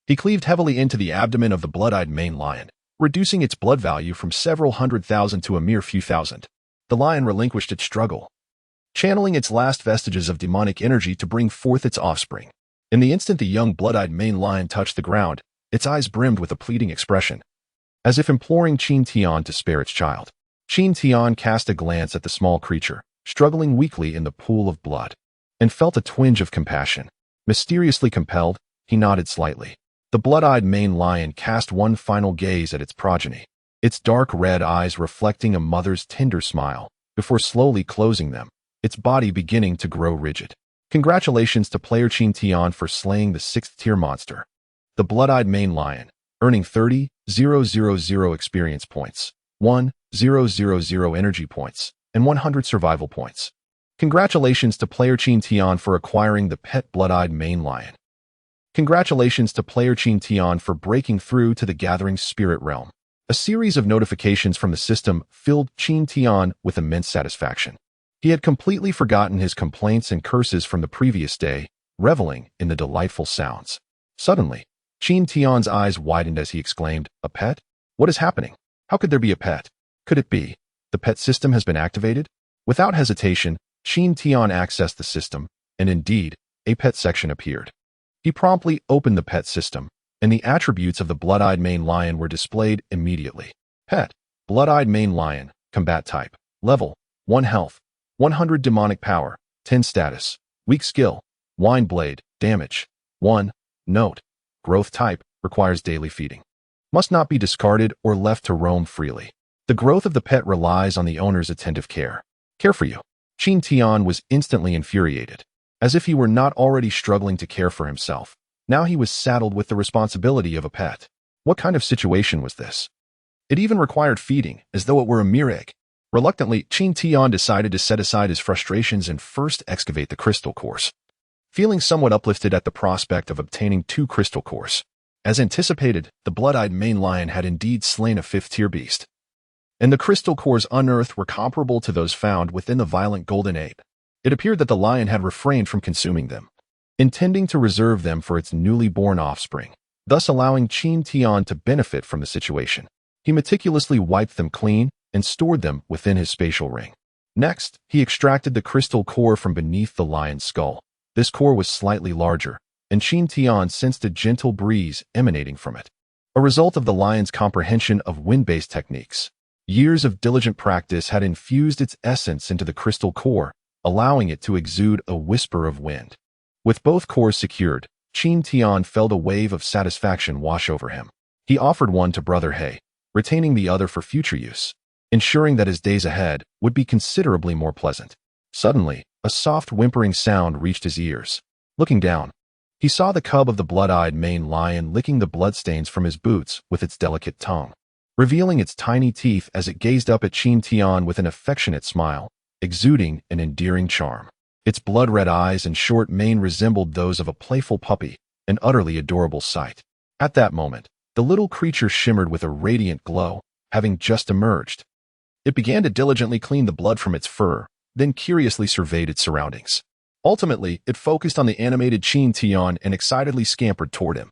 he cleaved heavily into the abdomen of the blood-eyed main lion, reducing its blood value from several 100,000 to a mere few thousand. The lion relinquished its struggle, channeling its last vestiges of demonic energy to bring forth its offspring. In the instant the young blood-eyed main lion touched the ground, Its eyes brimmed with a pleading expression, as if imploring Qin Tian to spare its child. Qin Tian cast a glance at the small creature, struggling weakly in the pool of blood, and felt a twinge of compassion. Mysteriously compelled, he nodded slightly. The blood-eyed Maine lion cast one final gaze at its progeny, its dark red eyes reflecting a mother's tender smile, before slowly closing them, its body beginning to grow rigid. Congratulations to player Qin Tian for slaying the 6th tier monster, the blood-eyed Maine lion, earning 30,000 experience points, 1,000 energy points, and 100 survival points. Congratulations to player Qin Tian for acquiring the pet blood-eyed Maine lion. Congratulations to player Qin Tian for breaking through to the Gathering's spirit realm. A series of notifications from the system filled Qin Tian with immense satisfaction. He had completely forgotten his complaints and curses from the previous day, reveling in the delightful sounds. Suddenly, Qin Tian's eyes widened as he exclaimed, "A pet? What is happening? How could there be a pet? Could it be the pet system has been activated?" Without hesitation, Qin Tian accessed the system, and indeed, a pet section appeared. He promptly opened the pet system, and the attributes of the blood-eyed Maine lion were displayed immediately. Pet, blood-eyed Maine lion, combat type, level, 1 health, 100 demonic power, 10 status, weak skill, wine blade, damage, 1, note, growth type, requires daily feeding. Must not be discarded or left to roam freely. The growth of the pet relies on the owner's attentive care. Care for you. Qin Tian was instantly infuriated. As if he were not already struggling to care for himself, now he was saddled with the responsibility of a pet. What kind of situation was this? It even required feeding, as though it were a mere egg. Reluctantly, Qin Tian decided to set aside his frustrations and first excavate the crystal cores. Feeling somewhat uplifted at the prospect of obtaining 2 crystal cores. As anticipated, the blood-eyed Maine lion had indeed slain a 5th-tier beast, and the crystal cores unearthed were comparable to those found within the violent golden ape. It appeared that the lion had refrained from consuming them, intending to reserve them for its newly born offspring, thus allowing Qin Tian to benefit from the situation. He meticulously wiped them clean and stored them within his spatial ring. Next, he extracted the crystal core from beneath the lion's skull. This core was slightly larger, and Qin Tian sensed a gentle breeze emanating from it, a result of the lion's comprehension of wind-based techniques. Years of diligent practice had infused its essence into the crystal core, allowing it to exude a whisper of wind. With both cores secured, Qin Tian felt a wave of satisfaction wash over him. He offered one to Brother He, retaining the other for future use, ensuring that his days ahead would be considerably more pleasant. Suddenly, a soft whimpering sound reached his ears. Looking down, he saw the cub of the blood-eyed Maine lion licking the bloodstains from his boots with its delicate tongue, revealing its tiny teeth as it gazed up at Qin Tian with an affectionate smile, exuding an endearing charm. Its blood-red eyes and short mane resembled those of a playful puppy, an utterly adorable sight. At that moment, the little creature shimmered with a radiant glow, having just emerged. It began to diligently clean the blood from its fur, then curiously surveyed its surroundings. Ultimately, it focused on the animated Qin Tian and excitedly scampered toward him,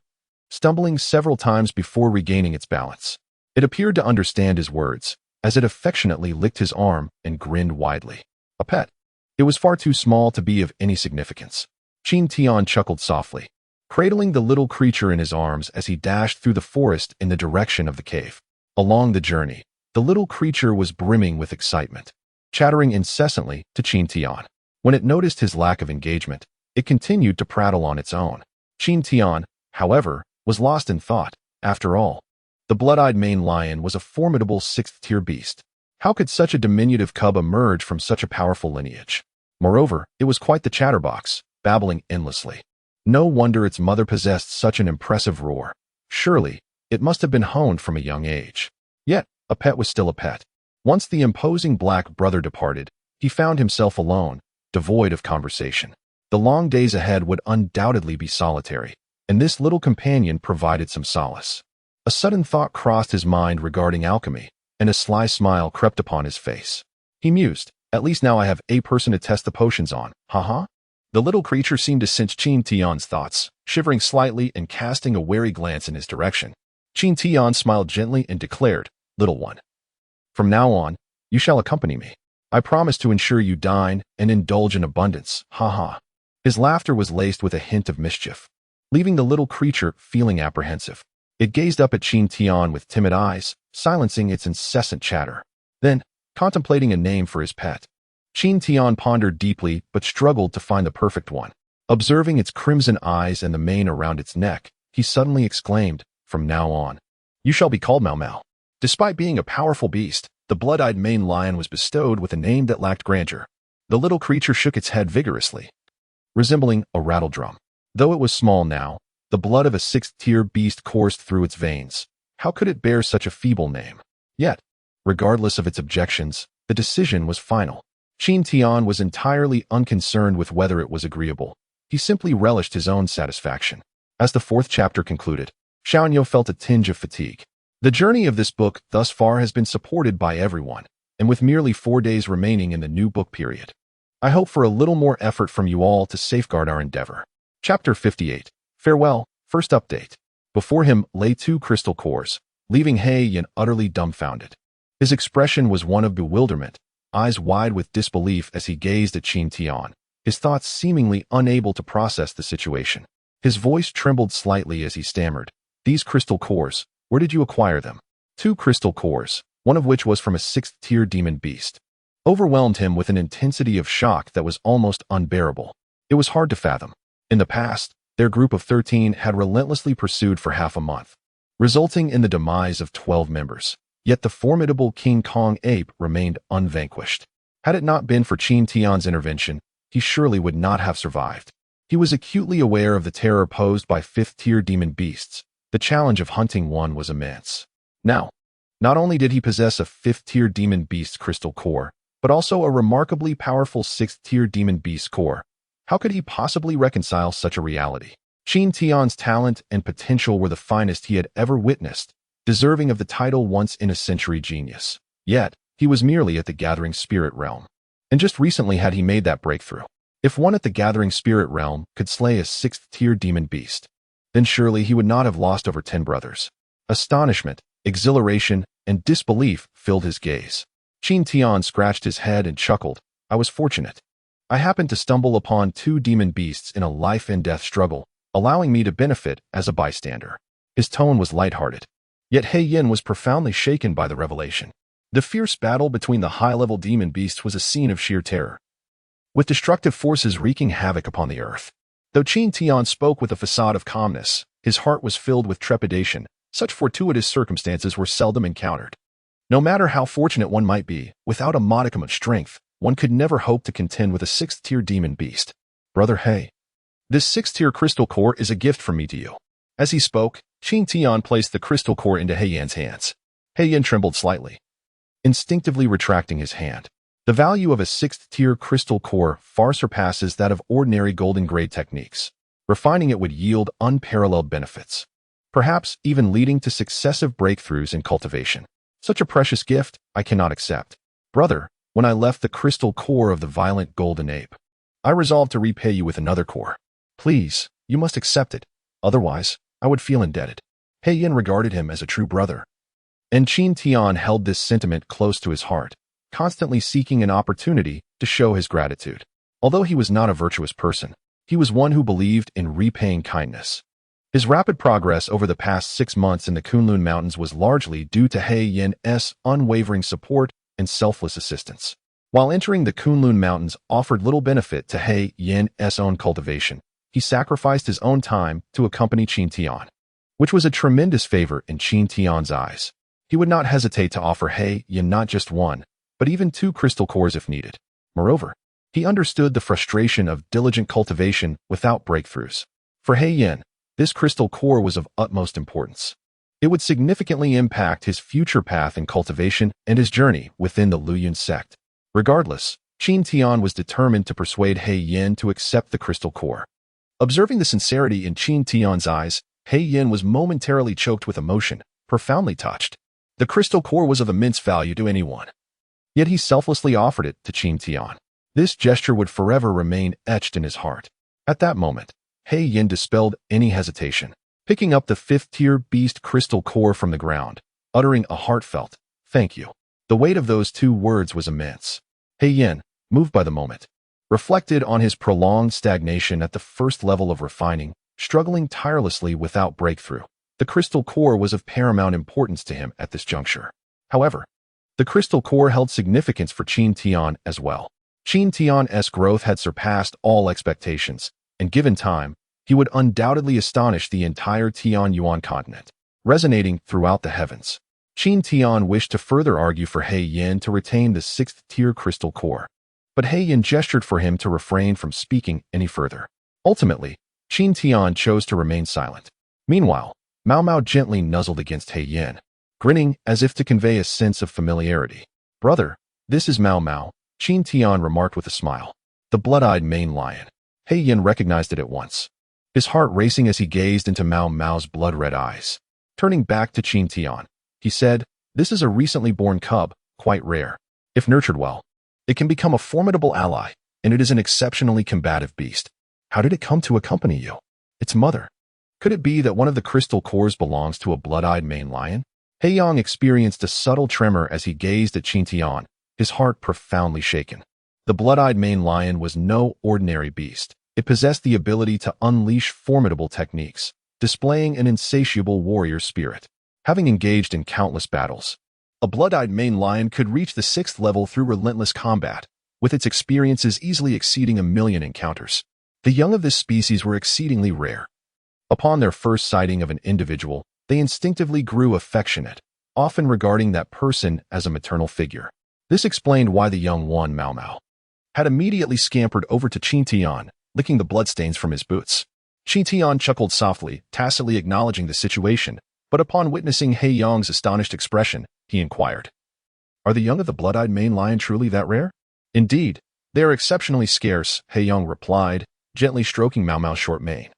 stumbling several times before regaining its balance. It appeared to understand his words, as it affectionately licked his arm and grinned widely. A pet. It was far too small to be of any significance. Qin Tian chuckled softly, cradling the little creature in his arms as he dashed through the forest in the direction of the cave. Along the journey, the little creature was brimming with excitement, chattering incessantly to Qin Tian. When it noticed his lack of engagement, it continued to prattle on its own. Qin Tian, however, was lost in thought. After all, the blood-eyed Maine lion was a formidable 6th-tier beast. How could such a diminutive cub emerge from such a powerful lineage? Moreover, it was quite the chatterbox, babbling endlessly. No wonder its mother possessed such an impressive roar. Surely, it must have been honed from a young age. Yet, a pet was still a pet. Once the imposing black brother departed, he found himself alone, devoid of conversation. The long days ahead would undoubtedly be solitary, and this little companion provided some solace. A sudden thought crossed his mind regarding alchemy, and a sly smile crept upon his face. He mused, "At least now I have a person to test the potions on, haha." The little creature seemed to sense Qin Tian's thoughts, shivering slightly and casting a wary glance in his direction. Qin Tian smiled gently and declared, "Little one, from now on, you shall accompany me. I promise to ensure you dine and indulge in abundance, haha." His laughter was laced with a hint of mischief, leaving the little creature feeling apprehensive. It gazed up at Qin Tian with timid eyes, silencing its incessant chatter. Then, contemplating a name for his pet, Qin Tian pondered deeply but struggled to find the perfect one. Observing its crimson eyes and the mane around its neck, he suddenly exclaimed, "From now on, you shall be called Mau Mau." Despite being a powerful beast, the blood-eyed maned lion was bestowed with a name that lacked grandeur. The little creature shook its head vigorously, resembling a rattledrum. Though it was small now, the blood of a sixth-tier beast coursed through its veins. How could it bear such a feeble name? Yet, regardless of its objections, the decision was final. Qin Tian was entirely unconcerned with whether it was agreeable. He simply relished his own satisfaction. As the fourth chapter concluded, Xiaoyo felt a tinge of fatigue. The journey of this book thus far has been supported by everyone, and with merely 4 days remaining in the new book period, I hope for a little more effort from you all to safeguard our endeavor. Chapter 58. Farewell, first update. Before him lay 2 crystal cores, leaving He Yin utterly dumbfounded. His expression was one of bewilderment, eyes wide with disbelief as he gazed at Qin Tian, his thoughts seemingly unable to process the situation. His voice trembled slightly as he stammered, "These crystal cores, where did you acquire them?" 2 crystal cores, one of which was from a 6th-tier demon beast, overwhelmed him with an intensity of shock that was almost unbearable. It was hard to fathom. In the past, their group of 13 had relentlessly pursued for half a month, resulting in the demise of 12 members. Yet the formidable King Kong ape remained unvanquished. Had it not been for Qin Tian's intervention, he surely would not have survived. He was acutely aware of the terror posed by 5th-tier demon beasts. The challenge of hunting one was immense. Now, not only did he possess a 5th-tier demon beast crystal core, but also a remarkably powerful 6th-tier demon beast core. How could he possibly reconcile such a reality? Qin Tian's talent and potential were the finest he had ever witnessed, deserving of the title once-in-a-century genius. Yet, he was merely at the Gathering Spirit realm. And just recently had he made that breakthrough. If one at the Gathering Spirit realm could slay a 6th-tier demon beast, then surely he would not have lost over 10 brothers. Astonishment, exhilaration, and disbelief filled his gaze. Qin Tian scratched his head and chuckled. "I was fortunate. I happened to stumble upon 2 demon beasts in a life-and-death struggle, allowing me to benefit as a bystander." His tone was lighthearted. Yet He Yin was profoundly shaken by the revelation. The fierce battle between the high-level demon beasts was a scene of sheer terror, with destructive forces wreaking havoc upon the earth. Though Qin Tian spoke with a facade of calmness, his heart was filled with trepidation. Such fortuitous circumstances were seldom encountered. No matter how fortunate one might be, without a modicum of strength, one could never hope to contend with a 6th-tier demon beast. "Brother He, this 6th-tier crystal core is a gift from me to you." As he spoke, Qin Tian placed the crystal core into He Yin's hands. He Yin trembled slightly, instinctively retracting his hand. The value of a 6th-tier crystal core far surpasses that of ordinary golden grade techniques. Refining it would yield unparalleled benefits, perhaps even leading to successive breakthroughs in cultivation. Such a precious gift, I cannot accept. Brother, when I left the crystal core of the violent golden ape, I resolved to repay you with another core. Please, you must accept it. Otherwise, I would feel indebted. He Yin regarded him as a true brother, and Qin Tian held this sentiment close to his heart, constantly seeking an opportunity to show his gratitude. Although he was not a virtuous person, he was one who believed in repaying kindness. His rapid progress over the past 6 months in the Kunlun Mountains was largely due to He Yin's unwavering support and selfless assistance. While entering the Kunlun Mountains offered little benefit to He Yin's own cultivation, he sacrificed his own time to accompany Qin Tian, which was a tremendous favor in Qin Tian's eyes. He would not hesitate to offer He Yin not just 1, but even 2 crystal cores if needed. Moreover, he understood the frustration of diligent cultivation without breakthroughs. For He Yin, this crystal core was of utmost importance. It would significantly impact his future path in cultivation and his journey within the Luyun sect. Regardless, Qin Tian was determined to persuade He Yin to accept the crystal core. Observing the sincerity in Qin Tian's eyes, He Yin was momentarily choked with emotion, profoundly touched. The crystal core was of immense value to anyone, yet he selflessly offered it to Qin Tian. This gesture would forever remain etched in his heart. At that moment, He Yin dispelled any hesitation, picking up the 5th-tier beast crystal core from the ground, uttering a heartfelt, "Thank you." The weight of those 2 words was immense. He Yin, moved by the moment, reflected on his prolonged stagnation at the first level of refining, struggling tirelessly without breakthrough. The crystal core was of paramount importance to him at this juncture. However, the crystal core held significance for Qin Tian as well. Qin Tian's growth had surpassed all expectations, and given time, he would undoubtedly astonish the entire Tian Yuan continent, resonating throughout the heavens. Qin Tian wished to further argue for He Yin to retain the 6th-tier crystal core, but He Yin gestured for him to refrain from speaking any further. Ultimately, Qin Tian chose to remain silent. Meanwhile, Mao Mao gently nuzzled against He Yin, grinning as if to convey a sense of familiarity. "Brother, this is Mao Mao," Qin Tian remarked with a smile. "The blood-eyed Main Lion." He Yin recognized it at once, his heart racing as he gazed into Mao Mao's blood-red eyes. Turning back to Qin Tian, he said, "This is a recently born cub, quite rare. If nurtured well, it can become a formidable ally, and it is an exceptionally combative beast. How did it come to accompany you?" "Its mother." "Could it be that one of the crystal cores belongs to a blood-eyed Main Lion?" He Yang experienced a subtle tremor as he gazed at Qin Tian, his heart profoundly shaken. The blood-eyed Main Lion was no ordinary beast. It possessed the ability to unleash formidable techniques, displaying an insatiable warrior spirit. Having engaged in countless battles, a blood-eyed Main Lion could reach the 6th level through relentless combat, with its experiences easily exceeding 1,000,000 encounters. The young of this species were exceedingly rare. Upon their first sighting of an individual, they instinctively grew affectionate, often regarding that person as a maternal figure. This explained why the young one, Mao Mao, had immediately scampered over to Qin Tian, licking the bloodstains from his boots. Qin Tian chuckled softly, tacitly acknowledging the situation, but upon witnessing He Yang's astonished expression, he inquired, "Are the young of the blood-eyed Main Lion truly that rare?" "Indeed, they are exceptionally scarce," He Yang replied, gently stroking Mao Mao's short mane,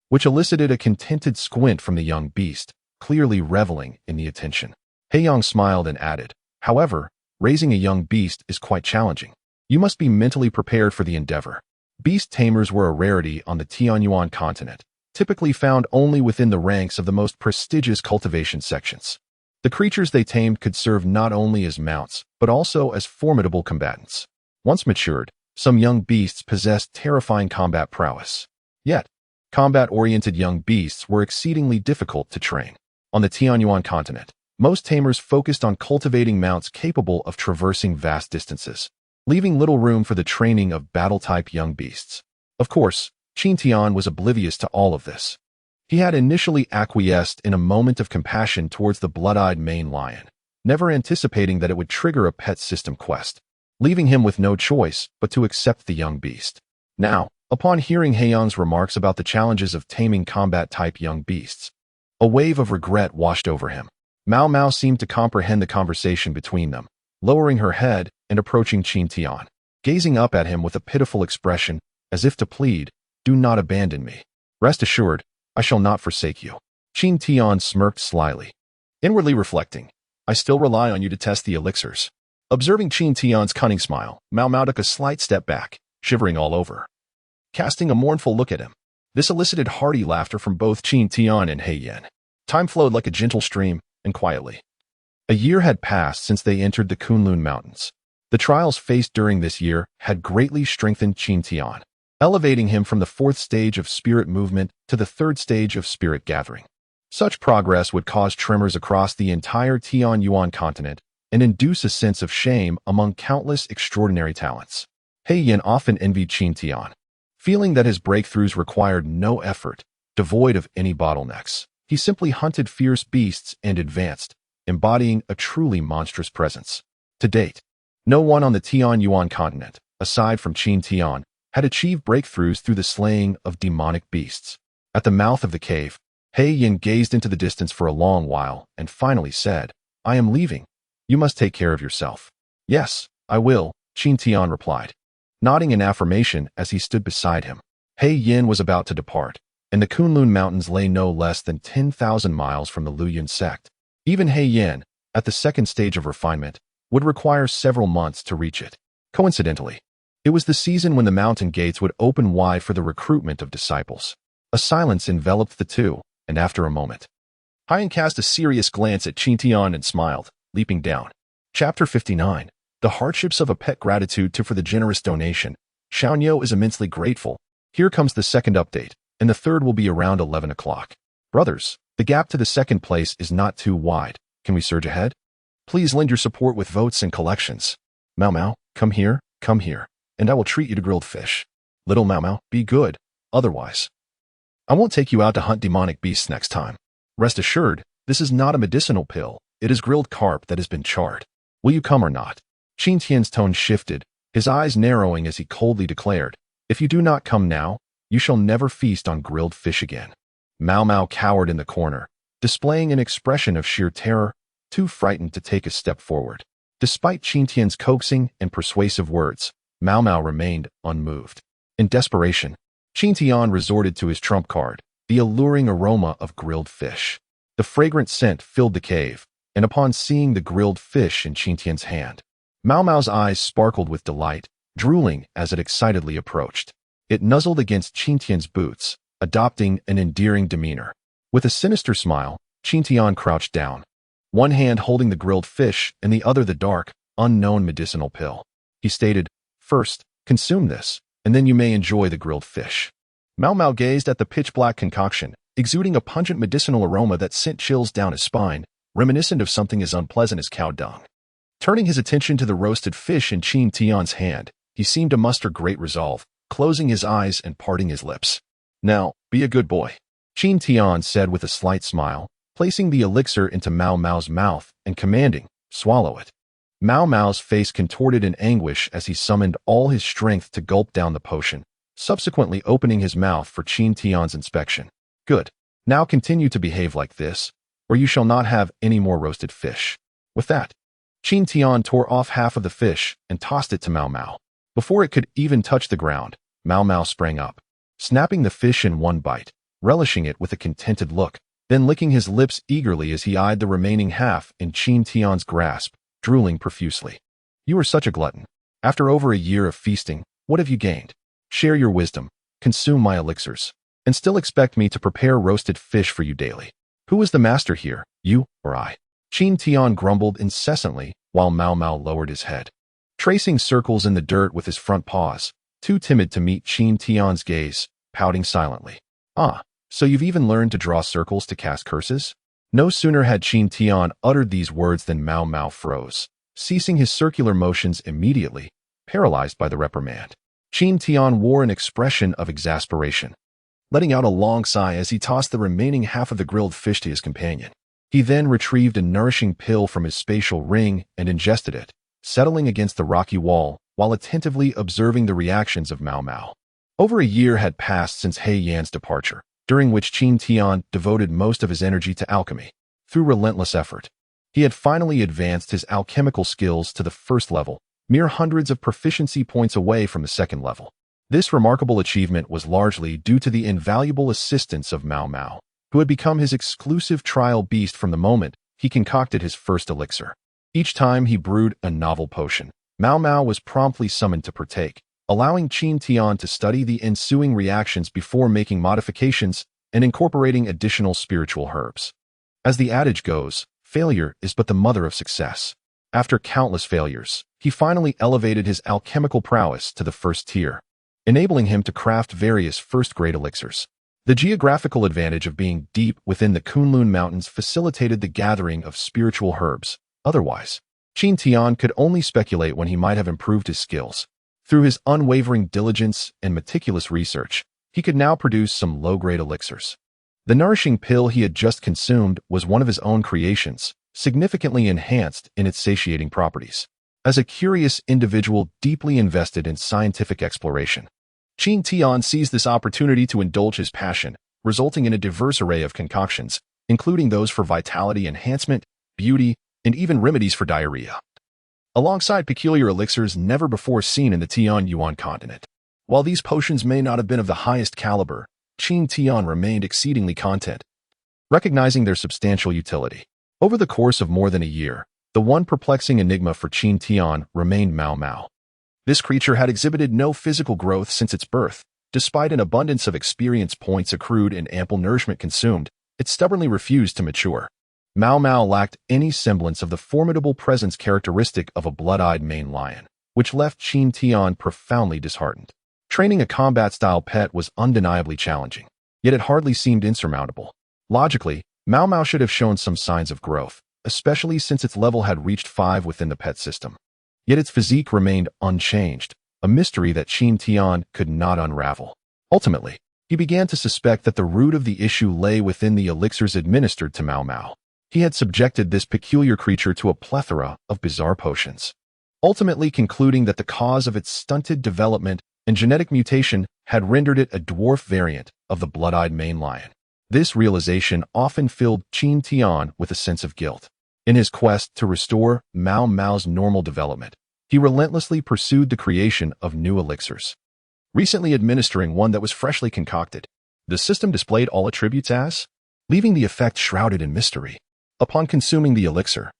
which elicited a contented squint from the young beast, clearly reveling in the attention. He Yang smiled and added, "However, raising a young beast is quite challenging. You must be mentally prepared for the endeavor." Beast tamers were a rarity on the Tianyuan continent, typically found only within the ranks of the most prestigious cultivation sections. The creatures they tamed could serve not only as mounts, but also as formidable combatants. Once matured, some young beasts possessed terrifying combat prowess. Yet, combat-oriented young beasts were exceedingly difficult to train. On the Tianyuan continent, most tamers focused on cultivating mounts capable of traversing vast distances, leaving little room for the training of battle-type young beasts. Of course, Qin Tian was oblivious to all of this. He had initially acquiesced in a moment of compassion towards the blood-eyed Main Lion, never anticipating that it would trigger a pet system quest, leaving him with no choice but to accept the young beast. Now, upon hearing He Yang's remarks about the challenges of taming combat-type young beasts, a wave of regret washed over him. Mao Mao seemed to comprehend the conversation between them, lowering her head and approaching Qin Tian, gazing up at him with a pitiful expression, as if to plead, "Do not abandon me. Rest assured, I shall not forsake you." Qin Tian smirked slyly, inwardly reflecting, "I still rely on you to test the elixirs." Observing Qin Tian's cunning smile, Mao Mao took a slight step back, shivering all over, casting a mournful look at him. This elicited hearty laughter from both Qin Tian and He Yin. Time flowed like a gentle stream, and quietly. A year had passed since they entered the Kunlun Mountains. The trials faced during this year had greatly strengthened Qin Tian, elevating him from the 4th stage of spirit movement to the 3rd stage of spirit gathering. Such progress would cause tremors across the entire Tianyuan continent and induce a sense of shame among countless extraordinary talents. He Yin often envied Qin Tian, feeling that his breakthroughs required no effort, devoid of any bottlenecks. He simply hunted fierce beasts and advanced, embodying a truly monstrous presence. To date, no one on the Tianyuan continent, aside from Qin Tian, had achieved breakthroughs through the slaying of demonic beasts. At the mouth of the cave, He Yin gazed into the distance for a long while and finally said, "I am leaving. You must take care of yourself." "Yes, I will," Qin Tian replied, nodding in affirmation as he stood beside him. He Yin was about to depart, and the Kunlun Mountains lay no less than 10,000 miles from the Luoyun sect. Even He Yin, at the 2nd stage of refinement, would require several months to reach it. Coincidentally, it was the season when the mountain gates would open wide for the recruitment of disciples. A silence enveloped the two, and after a moment, He Yin cast a serious glance at Qin Tian and smiled, leaping down. Chapter 59. The hardships of a pet. Gratitude for the generous donation. Xiaoyo is immensely grateful. Here comes the 2nd update, and the 3rd will be around 11 o'clock. Brothers, The gap to the second place is not too wide. Can we surge ahead? Please lend your support with votes and collections. Mau Mau, come here, and I will treat you to grilled fish. Little Mau Mau, be good, otherwise I won't take you out to hunt demonic beasts next time. Rest assured, this is not a medicinal pill. It is grilled carp that has been charred. Will you come or not? Qin Tian's tone shifted, his eyes narrowing as he coldly declared, if you do not come now, you shall never feast on grilled fish again. Mau Mau cowered in the corner, displaying an expression of sheer terror, too frightened to take a step forward. Despite Qin Tian's coaxing and persuasive words, Mau Mau remained unmoved. In desperation, Qin Tian resorted to his trump card, the alluring aroma of grilled fish. The fragrant scent filled the cave, and upon seeing the grilled fish in Qin Tian's hand, Mau Mau's eyes sparkled with delight, drooling as it excitedly approached. It nuzzled against Qin Tian's boots, adopting an endearing demeanor. With a sinister smile, Qin Tian crouched down, one hand holding the grilled fish and the other the dark, unknown medicinal pill. He stated, first, consume this, and then you may enjoy the grilled fish. Mau Mau gazed at the pitch-black concoction, exuding a pungent medicinal aroma that sent chills down his spine, reminiscent of something as unpleasant as cow dung. Turning his attention to the roasted fish in Qin Tian's hand, he seemed to muster great resolve, closing his eyes and parting his lips. Now, be a good boy, Qin Tian said with a slight smile, placing the elixir into Mau Mau's mouth and commanding, swallow it. Mau Mau's face contorted in anguish as he summoned all his strength to gulp down the potion, subsequently opening his mouth for Qin Tian's inspection. Good. Now continue to behave like this, or you shall not have any more roasted fish. With that, Qin Tian tore off half of the fish and tossed it to Mau Mau. Before it could even touch the ground, Mau Mau sprang up, snapping the fish in one bite, relishing it with a contented look, then licking his lips eagerly as he eyed the remaining half in Qin Tian's grasp, drooling profusely. You are such a glutton. After over a year of feasting, what have you gained? Share your wisdom, consume my elixirs, and still expect me to prepare roasted fish for you daily. Who is the master here, you or I? Qin Tian grumbled incessantly while Mau Mau lowered his head, tracing circles in the dirt with his front paws, too timid to meet Qin Tian's gaze, pouting silently. Ah, so you've even learned to draw circles to cast curses? No sooner had Qin Tian uttered these words than Mau Mau froze, ceasing his circular motions immediately, paralyzed by the reprimand. Qin Tian wore an expression of exasperation, letting out a long sigh as he tossed the remaining half of the grilled fish to his companion. He then retrieved a nourishing pill from his spatial ring and ingested it, settling against the rocky wall while attentively observing the reactions of Mau Mau. Over a year had passed since He Yan's departure, during which Qin Tian devoted most of his energy to alchemy. Through relentless effort, he had finally advanced his alchemical skills to the first level, mere hundreds of proficiency points away from the second level. This remarkable achievement was largely due to the invaluable assistance of Mau Mau, who had become his exclusive trial beast from the moment he concocted his first elixir. Each time he brewed a novel potion, Mau Mau was promptly summoned to partake, allowing Qin Tian to study the ensuing reactions before making modifications and incorporating additional spiritual herbs. As the adage goes, failure is but the mother of success. After countless failures, he finally elevated his alchemical prowess to the first tier, enabling him to craft various first-grade elixirs. The geographical advantage of being deep within the Kunlun Mountains facilitated the gathering of spiritual herbs. Otherwise, Qin Tian could only speculate when he might have improved his skills. Through his unwavering diligence and meticulous research, he could now produce some low-grade elixirs. The nourishing pill he had just consumed was one of his own creations, significantly enhanced in its satiating properties. As a curious individual deeply invested in scientific exploration, Qin Tian seized this opportunity to indulge his passion, resulting in a diverse array of concoctions, including those for vitality enhancement, beauty, and even remedies for diarrhea, alongside peculiar elixirs never before seen in the Tianyuan continent. While these potions may not have been of the highest caliber, Qin Tian remained exceedingly content, recognizing their substantial utility. Over the course of more than a year, the one perplexing enigma for Qin Tian remained Mau Mau. This creature had exhibited no physical growth since its birth. Despite an abundance of experience points accrued and ample nourishment consumed, it stubbornly refused to mature. Mau Mau lacked any semblance of the formidable presence characteristic of a blood-eyed Maine lion, which left Qin Tian profoundly disheartened. Training a combat-style pet was undeniably challenging, yet it hardly seemed insurmountable. Logically, Mao Mao should have shown some signs of growth, especially since its level had reached 5 within the pet system. Yet its physique remained unchanged, a mystery that Qin Tian could not unravel. Ultimately, he began to suspect that the root of the issue lay within the elixirs administered to Mao Mao. He had subjected this peculiar creature to a plethora of bizarre potions, ultimately concluding that the cause of its stunted development and genetic mutation had rendered it a dwarf variant of the blood-eyed Maine lion. This realization often filled Qin Tian with a sense of guilt. In his quest to restore Mao Mao's normal development, he relentlessly pursued the creation of new elixirs. Recently administering one that was freshly concocted, the system displayed all attributes as, leaving the effect shrouded in mystery. Upon consuming the elixir,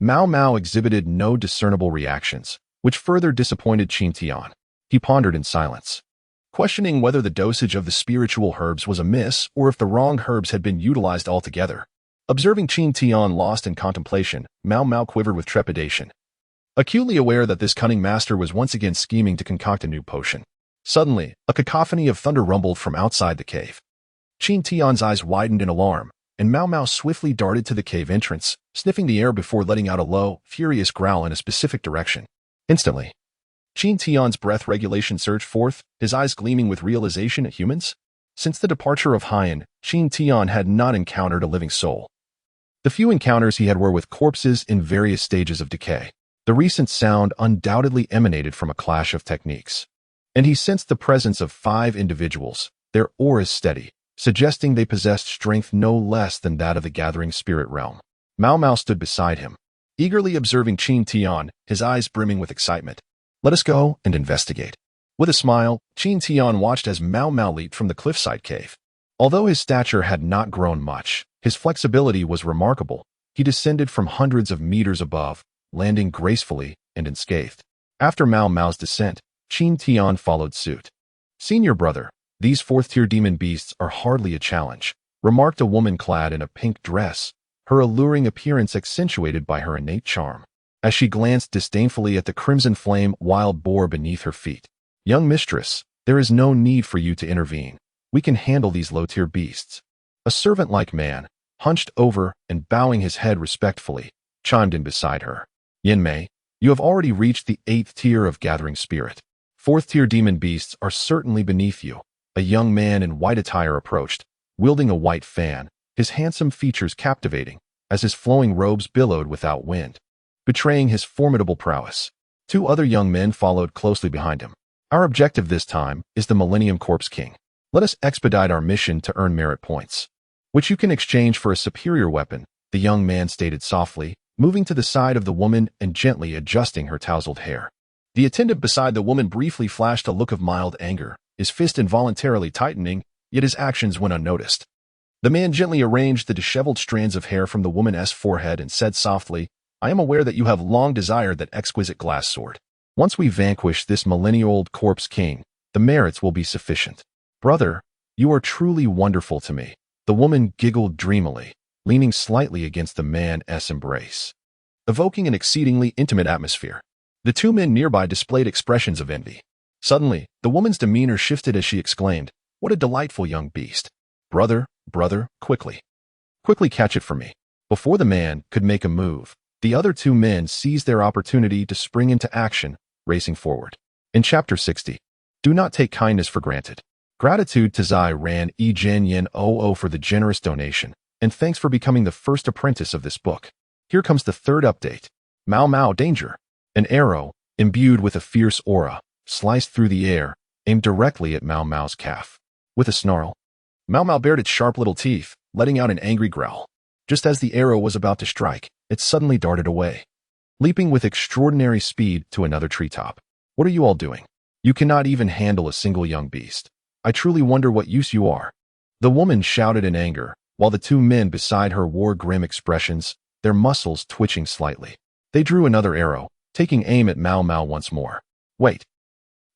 Mao Mao exhibited no discernible reactions, which further disappointed Qin Tian. He pondered in silence, questioning whether the dosage of the spiritual herbs was amiss or if the wrong herbs had been utilized altogether. Observing Qin Tian lost in contemplation, Mao Mao quivered with trepidation, acutely aware that this cunning master was once again scheming to concoct a new potion. Suddenly, a cacophony of thunder rumbled from outside the cave. Qin Tian's eyes widened in alarm, and Mao Mao swiftly darted to the cave entrance, sniffing the air before letting out a low, furious growl in a specific direction. Instantly, Qin Tian's breath regulation surged forth, his eyes gleaming with realization at humans. Since the departure of Haiyan, Qin Tian had not encountered a living soul. The few encounters he had were with corpses in various stages of decay. The recent sound undoubtedly emanated from a clash of techniques, and he sensed the presence of 5 individuals, their auras steady, suggesting they possessed strength no less than that of the gathering spirit realm. Mao Mao stood beside him, eagerly observing Qin Tian, his eyes brimming with excitement. "Let us go and investigate." With a smile, Qin Tian watched as Mao Mao leaped from the cliffside cave. Although his stature had not grown much, his flexibility was remarkable. He descended from hundreds of meters above, landing gracefully and unscathed. After Mao Mao's descent, Qin Tian followed suit. "Senior brother, these 4th-tier demon beasts are hardly a challenge," remarked a woman clad in a pink dress, her alluring appearance accentuated by her innate charm, as she glanced disdainfully at the crimson flame wild boar beneath her feet. "Young mistress, there is no need for you to intervene. We can handle these low-tier beasts." A servant-like man, hunched over and bowing his head respectfully, chimed in beside her. "Yin Mei, you have already reached the 8th tier of gathering spirit. 4th-tier demon beasts are certainly beneath you." A young man in white attire approached, wielding a white fan, his handsome features captivating, as his flowing robes billowed without wind, betraying his formidable prowess. 2 other young men followed closely behind him. "Our objective this time is the Millennium Corpse King. Let us expedite our mission to earn merit points, which you can exchange for a superior weapon," the young man stated softly, moving to the side of the woman and gently adjusting her tousled hair. The attendant beside the woman briefly flashed a look of mild anger, his fist involuntarily tightening, yet his actions went unnoticed. The man gently arranged the disheveled strands of hair from the woman's forehead and said softly, "I am aware that you have long desired that exquisite glass sword. Once we vanquish this millennial-old corpse king, the merits will be sufficient." "Brother, you are truly wonderful to me," the woman giggled dreamily, leaning slightly against the man's embrace, evoking an exceedingly intimate atmosphere. The 2 men nearby displayed expressions of envy. Suddenly, the woman's demeanor shifted as she exclaimed, "What a delightful young beast! Brother, quickly catch it for me." Before the man could make a move, the other 2 men seized their opportunity to spring into action, racing forward. In Chapter 60, do not take kindness for granted. Gratitude to Zai Ran E Jen Yen 00 for the generous donation, and thanks for becoming the first apprentice of this book. Here comes the 3rd update. Mao Mao danger. An arrow, imbued with a fierce aura, sliced through the air, aimed directly at Mao Mao's calf. With a snarl, Mao Mao bared its sharp little teeth, letting out an angry growl. Just as the arrow was about to strike, it suddenly darted away, leaping with extraordinary speed to another treetop. "What are you all doing? You cannot even handle a single young beast. I truly wonder what use you are." The woman shouted in anger, while the 2 men beside her wore grim expressions, their muscles twitching slightly. They drew another arrow, taking aim at Mao Mao once more. "Wait."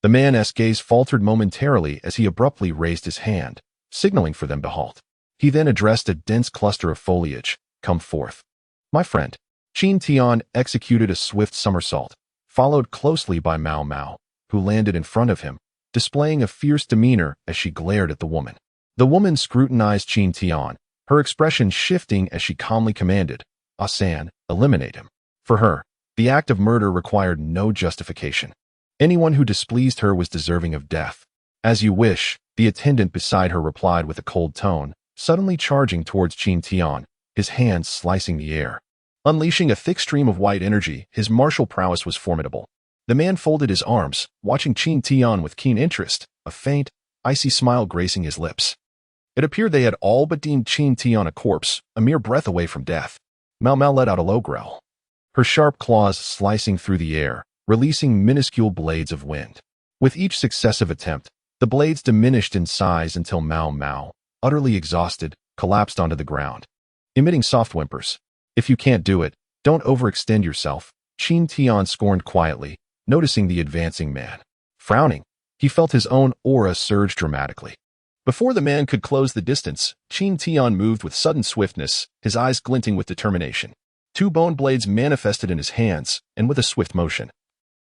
The man's gaze faltered momentarily as he abruptly raised his hand, signaling for them to halt. He then addressed a dense cluster of foliage, "Come forth." "My friend." Qin Tian executed a swift somersault, followed closely by Mao Mao, who landed in front of him, displaying a fierce demeanor as she glared at the woman. The woman scrutinized Qin Tian, her expression shifting as she calmly commanded, "Asan, eliminate him." For her, the act of murder required no justification. Anyone who displeased her was deserving of death. "As you wish," the attendant beside her replied with a cold tone, suddenly charging towards Qin Tian, his hands slicing the air. Unleashing a thick stream of white energy, his martial prowess was formidable. The man folded his arms, watching Qin Tian with keen interest, a faint, icy smile gracing his lips. It appeared they had all but deemed Qin Tian a corpse, a mere breath away from death. Mao Mao let out a low growl, her sharp claws slicing through the air, releasing minuscule blades of wind. With each successive attempt, the blades diminished in size until Mao Mao, utterly exhausted, collapsed onto the ground, emitting soft whimpers. "If you can't do it, don't overextend yourself," Qin Tian scorned quietly, noticing the advancing man. Frowning, he felt his own aura surge dramatically. Before the man could close the distance, Qin Tian moved with sudden swiftness, his eyes glinting with determination. Two bone blades manifested in his hands, and with a swift motion,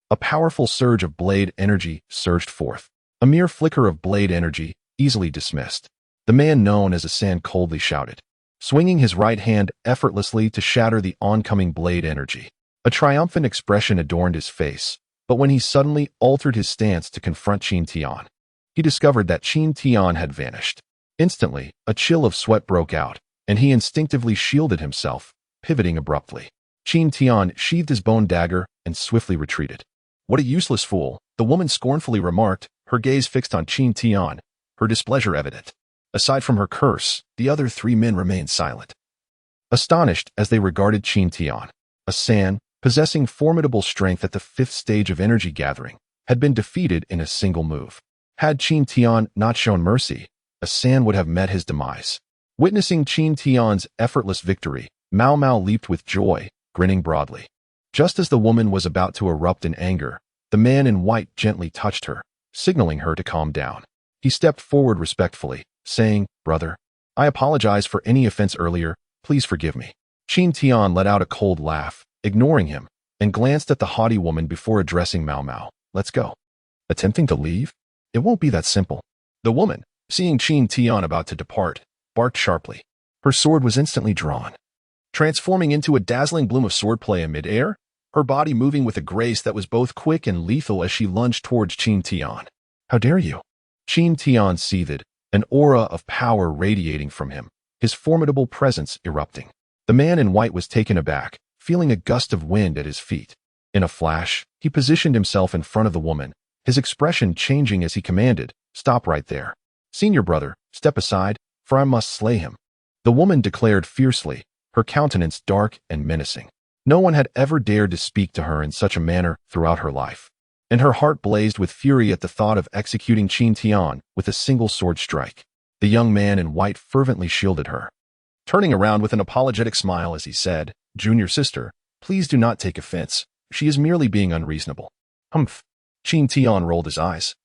a powerful surge of blade energy surged forth. A mere flicker of blade energy, easily dismissed. The man known as Asan coldly shouted, swinging his right hand effortlessly to shatter the oncoming blade energy. A triumphant expression adorned his face, but when he suddenly altered his stance to confront Qin Tian, he discovered that Qin Tian had vanished. Instantly, a chill of sweat broke out, and he instinctively shielded himself, pivoting abruptly. Qin Tian sheathed his bone dagger and swiftly retreated. "What a useless fool," the woman scornfully remarked, her gaze fixed on Qin Tian, her displeasure evident. Aside from her curse, the other three men remained silent, astonished as they regarded Qin Tian. Asan, possessing formidable strength at the 5th stage of energy gathering, had been defeated in a single move. Had Qin Tian not shown mercy, Asan would have met his demise. Witnessing Qin Tian's effortless victory, Mao Mao leaped with joy, grinning broadly. Just as the woman was about to erupt in anger, the man in white gently touched her, signaling her to calm down. He stepped forward respectfully, saying, "Brother, I apologize for any offense earlier, please forgive me." Qin Tian let out a cold laugh, ignoring him, and glanced at the haughty woman before addressing Mao Mao. "Let's go." Attempting to leave? It won't be that simple. The woman, seeing Qin Tian about to depart, barked sharply. Her sword was instantly drawn, transforming into a dazzling bloom of swordplay in mid-air, her body moving with a grace that was both quick and lethal as she lunged towards Qin Tian. "How dare you?" Qin Tian seethed, an aura of power radiating from him, his formidable presence erupting. The man in white was taken aback, feeling a gust of wind at his feet. In a flash, he positioned himself in front of the woman, his expression changing as he commanded, "Stop right there. Senior brother, step aside, for I must slay him." The woman declared fiercely, her countenance dark and menacing. No one had ever dared to speak to her in such a manner throughout her life, and her heart blazed with fury at the thought of executing Qin Tian with a single sword strike. The young man in white fervently shielded her, turning around with an apologetic smile as he said, "Junior sister, please do not take offense. She is merely being unreasonable." "Humph." Qin Tian rolled his eyes,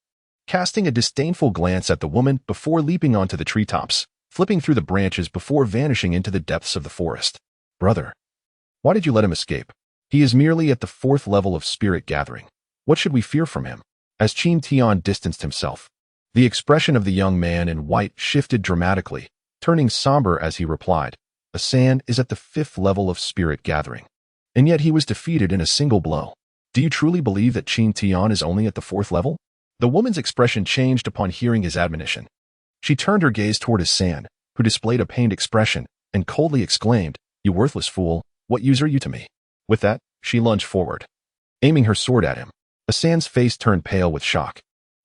casting a disdainful glance at the woman before leaping onto the treetops, flipping through the branches before vanishing into the depths of the forest. "Brother, why did you let him escape? He is merely at the 4th level of spirit gathering. What should we fear from him?" As Qin Tian distanced himself, the expression of the young man in white shifted dramatically, turning somber as he replied, "Asan is at the 5th level of spirit gathering, and yet he was defeated in a single blow. Do you truly believe that Qin Tian is only at the 4th level?" The woman's expression changed upon hearing his admonition. She turned her gaze toward Asan, who displayed a pained expression, and coldly exclaimed, "You worthless fool, what use are you to me?" With that, she lunged forward, aiming her sword at him. Asan's face turned pale with shock.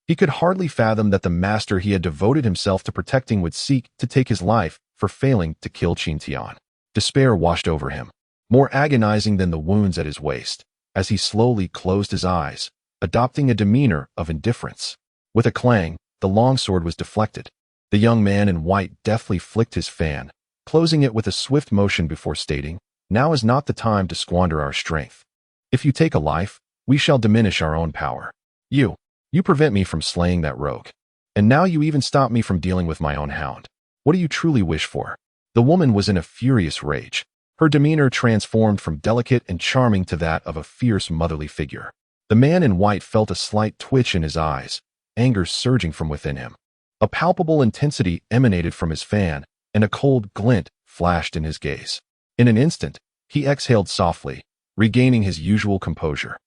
He could hardly fathom that the master he had devoted himself to protecting would seek to take his life for failing to kill Qin Tian. Despair washed over him, more agonizing than the wounds at his waist, as he slowly closed his eyes, adopting a demeanor of indifference. With a clang, the longsword was deflected. The young man in white deftly flicked his fan, closing it with a swift motion before stating, "Now is not the time to squander our strength. If you take a life, we shall diminish our own power. You prevent me from slaying that rogue. And now you even stop me from dealing with my own hound. What do you truly wish for?" The woman was in a furious rage, her demeanor transformed from delicate and charming to that of a fierce motherly figure. The man in white felt a slight twitch in his eyes, anger surging from within him. A palpable intensity emanated from his fan, and a cold glint flashed in his gaze. In an instant, he exhaled softly, regaining his usual composure,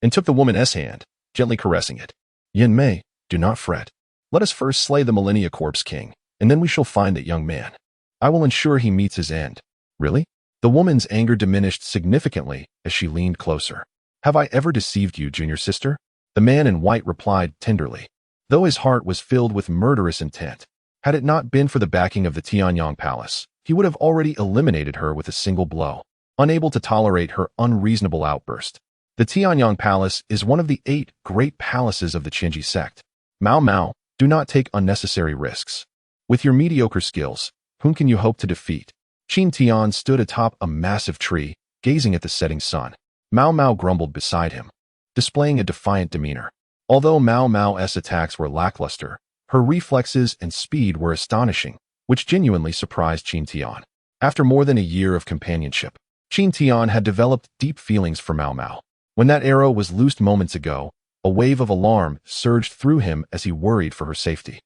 and took the woman's hand, gently caressing it. Yin Mei, do not fret. Let us first slay the Millennia Corpse King, and then we shall find that young man. I will ensure he meets his end. Really? The woman's anger diminished significantly as she leaned closer. Have I ever deceived you, junior sister? The man in white replied tenderly, though his heart was filled with murderous intent. Had it not been for the backing of the Tianyang Palace, he would have already eliminated her with a single blow. Unable to tolerate her unreasonable outburst, the Tianyang Palace is one of the 8 great palaces of the Qinji sect. Mao Mao, do not take unnecessary risks. With your mediocre skills, whom can you hope to defeat? Qin Tian stood atop a massive tree, gazing at the setting sun. Mao Mao grumbled beside him, displaying a defiant demeanor. Although Mao Mao's attacks were lackluster, her reflexes and speed were astonishing, which genuinely surprised Qin Tian. After more than a year of companionship, Qin Tian had developed deep feelings for Mao Mao. When that arrow was loosed moments ago, a wave of alarm surged through him as he worried for her safety.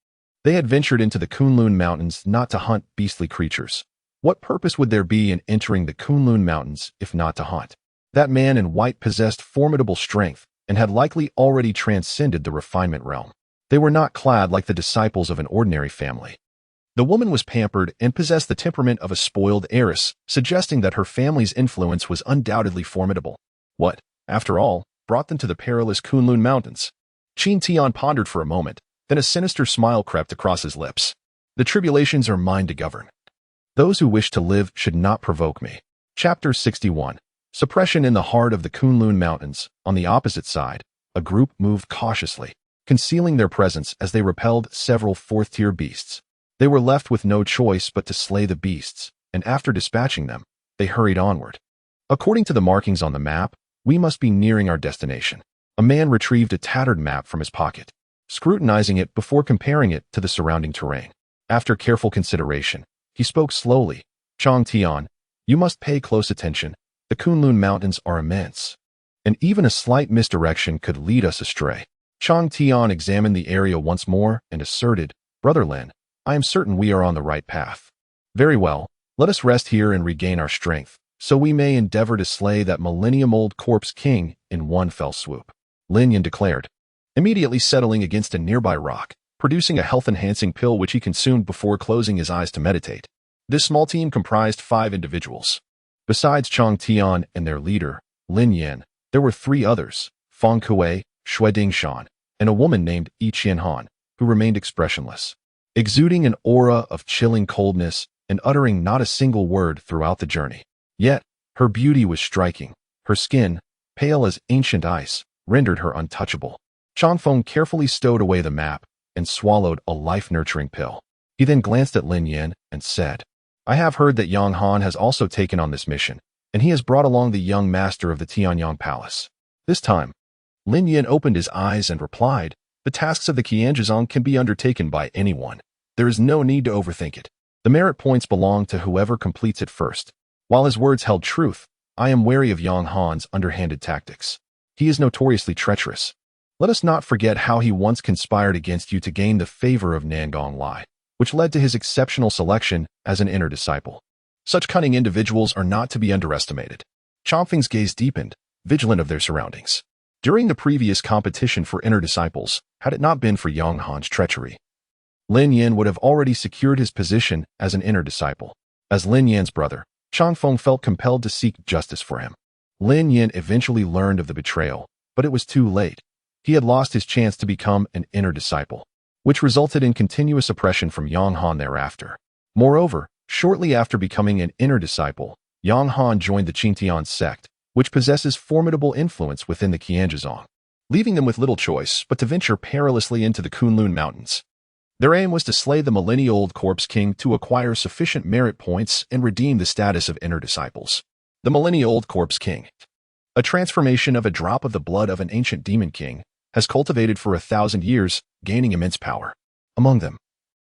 They had ventured into the Kunlun Mountains not to hunt beastly creatures. What purpose would there be in entering the Kunlun Mountains if not to hunt? That man in white possessed formidable strength and had likely already transcended the refinement realm. They were not clad like the disciples of an ordinary family. The woman was pampered and possessed the temperament of a spoiled heiress, suggesting that her family's influence was undoubtedly formidable. What, after all, brought them to the perilous Kunlun Mountains? Qin Tian pondered for a moment, then a sinister smile crept across his lips. The tribulations are mine to govern. Those who wish to live should not provoke me. Chapter 61. Suppression in the heart of the Kunlun Mountains. On the opposite side, a group moved cautiously, concealing their presence as they repelled several 4th-tier beasts. They were left with no choice but to slay the beasts, and after dispatching them, they hurried onward. According to the markings on the map, we must be nearing our destination. A man retrieved a tattered map from his pocket, scrutinizing it before comparing it to the surrounding terrain. After careful consideration, he spoke slowly. Chang Tian, you must pay close attention. The Kunlun Mountains are immense, and even a slight misdirection could lead us astray. Chang Tian examined the area once more and asserted, Brother Lin, I am certain we are on the right path. Very well, let us rest here and regain our strength, so we may endeavor to slay that millennium-old corpse king in one fell swoop. Lin Yan declared, immediately settling against a nearby rock, producing a health-enhancing pill which he consumed before closing his eyes to meditate. This small team comprised 5 individuals. Besides Chang Tian and their leader, Lin Yan, there were 3 others, Fang Kuei, Shui Dingshan, and a woman named Yi Qianhan, who remained expressionless, exuding an aura of chilling coldness and uttering not a single word throughout the journey. Yet, her beauty was striking. Her skin, pale as ancient ice, rendered her untouchable. Chang Feng carefully stowed away the map and swallowed a life-nurturing pill. He then glanced at Lin Yan and said, I have heard that Yang Han has also taken on this mission, and he has brought along the young master of the Tianyang Palace. This time, Lin Yan opened his eyes and replied, the tasks of the Qianzhizong can be undertaken by anyone. There is no need to overthink it. The merit points belong to whoever completes it first. While his words held truth, I am wary of Yang Han's underhanded tactics. He is notoriously treacherous. Let us not forget how he once conspired against you to gain the favor of Nangong Lai, which led to his exceptional selection as an inner disciple. Such cunning individuals are not to be underestimated. Chongfeng's gaze deepened, vigilant of their surroundings. During the previous competition for inner disciples, had it not been for Yang Han's treachery, Lin Yan would have already secured his position as an inner disciple. As Lin Yan's brother, Changfeng felt compelled to seek justice for him. Lin Yan eventually learned of the betrayal, but it was too late. He had lost his chance to become an inner disciple, which resulted in continuous oppression from Yang Han thereafter. Moreover, shortly after becoming an inner disciple, Yang Han joined the Qingtian sect, which possesses formidable influence within the Qianzhizong, leaving them with little choice but to venture perilously into the Kunlun Mountains. Their aim was to slay the millennia-old corpse king to acquire sufficient merit points and redeem the status of inner disciples. The millennia-old corpse king, a transformation of a drop of the blood of an ancient demon king, has cultivated for 1,000 years, gaining immense power. Among them,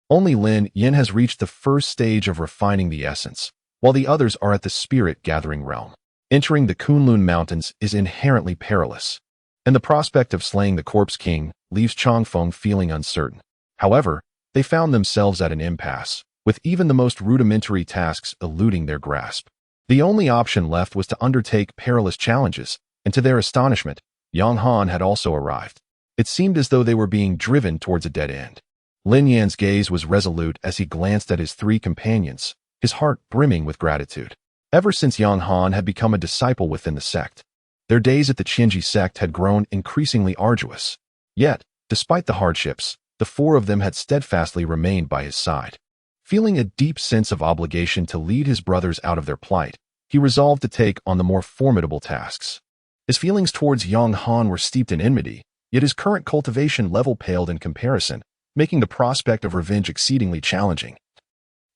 only Lin Yan has reached the first stage of refining the essence, while the others are at the spirit-gathering realm. Entering the Kunlun Mountains is inherently perilous, and the prospect of slaying the corpse king leaves Changfeng feeling uncertain. However, they found themselves at an impasse, with even the most rudimentary tasks eluding their grasp. The only option left was to undertake perilous challenges, and to their astonishment, Yang Han had also arrived. It seemed as though they were being driven towards a dead end. Lin Yan's gaze was resolute as he glanced at his three companions, his heart brimming with gratitude. Ever since Yang Han had become a disciple within the sect, their days at the Qianji sect had grown increasingly arduous. Yet, despite the hardships, the four of them had steadfastly remained by his side. Feeling a deep sense of obligation to lead his brothers out of their plight, he resolved to take on the more formidable tasks. His feelings towards Yang Han were steeped in enmity, yet his current cultivation level paled in comparison, making the prospect of revenge exceedingly challenging,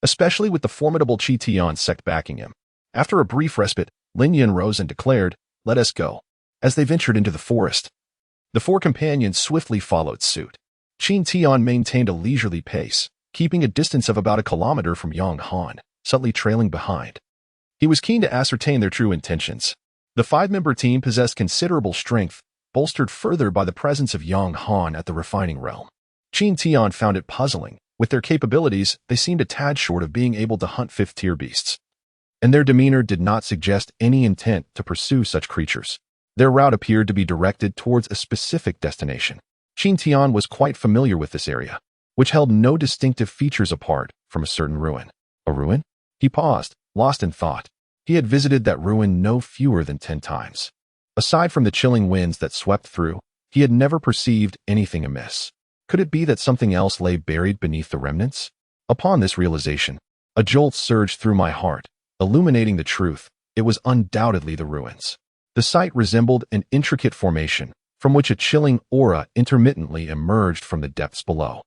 especially with the formidable Qi sect backing him. After a brief respite, Lin Yan rose and declared, "Let us go." As they ventured into the forest, the four companions swiftly followed suit. Qin Tian maintained a leisurely pace, keeping a distance of about a kilometer from Yang Han, subtly trailing behind. He was keen to ascertain their true intentions. The five-member team possessed considerable strength, bolstered further by the presence of Yang Han at the refining realm. Qin Tian found it puzzling. With their capabilities, they seemed a tad short of being able to hunt fifth-tier beasts, and their demeanor did not suggest any intent to pursue such creatures. Their route appeared to be directed towards a specific destination. Qin Tian was quite familiar with this area, which held no distinctive features apart from a certain ruin. A ruin? He paused, lost in thought. He had visited that ruin no fewer than 10 times. Aside from the chilling winds that swept through, he had never perceived anything amiss. Could it be that something else lay buried beneath the remnants? Upon this realization, a jolt surged through my heart, illuminating the truth. It was undoubtedly the ruins. The site resembled an intricate formation, from which a chilling aura intermittently emerged from the depths below.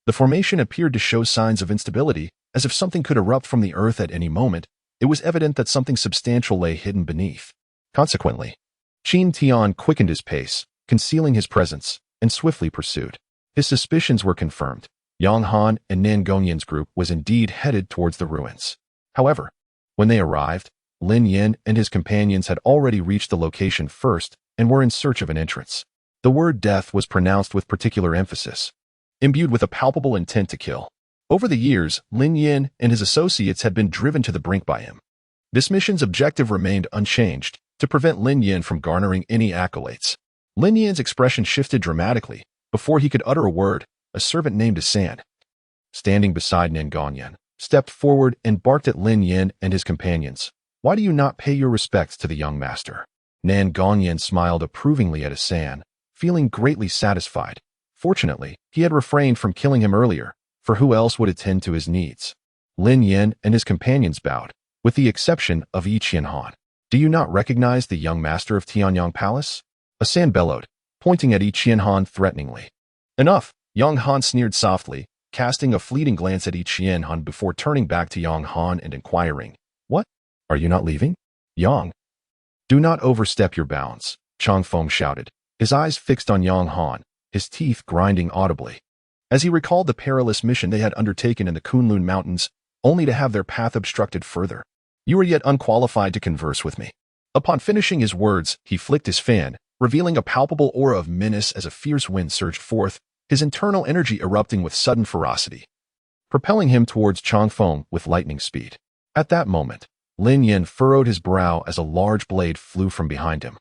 The formation appeared to show signs of instability, as if something could erupt from the earth at any moment. It was evident that something substantial lay hidden beneath. Consequently, Qin Tian quickened his pace, concealing his presence, and swiftly pursued. His suspicions were confirmed. Yang Han and Nan Gongyan's group was indeed headed towards the ruins. However, when they arrived, Lin Yan and his companions had already reached the location first and were in search of an entrance. The word death was pronounced with particular emphasis, imbued with a palpable intent to kill. Over the years, Lin Yan and his associates had been driven to the brink by him. This mission's objective remained unchanged, to prevent Lin Yan from garnering any accolades. Lin Yan's expression shifted dramatically. Before he could utter a word, a servant named Asan, standing beside Nan Gongyan, stepped forward and barked at Lin Yan and his companions. "Why do you not pay your respects to the young master?" Nan Gongyan smiled approvingly at Asan, feeling greatly satisfied. Fortunately, he had refrained from killing him earlier, for who else would attend to his needs? Lin Yan and his companions bowed, with the exception of Yi Qianhan. "Do you not recognize the young master of Tianyang Palace?" Asan bellowed, pointing at Yi Qianhan threateningly. "Enough," Yang Han sneered softly, casting a fleeting glance at Yi Qianhan before turning back to Yang Han and inquiring, "What? Are you not leaving?" "Yang, do not overstep your bounds," Chang Feng shouted, his eyes fixed on Yang Han, his teeth grinding audibly. As he recalled the perilous mission they had undertaken in the Kunlun Mountains, only to have their path obstructed further. "You are yet unqualified to converse with me." Upon finishing his words, he flicked his fan, revealing a palpable aura of menace as a fierce wind surged forth, his internal energy erupting with sudden ferocity, propelling him towards Chang Feng with lightning speed. At that moment, Lin Yan furrowed his brow as a large blade flew from behind him,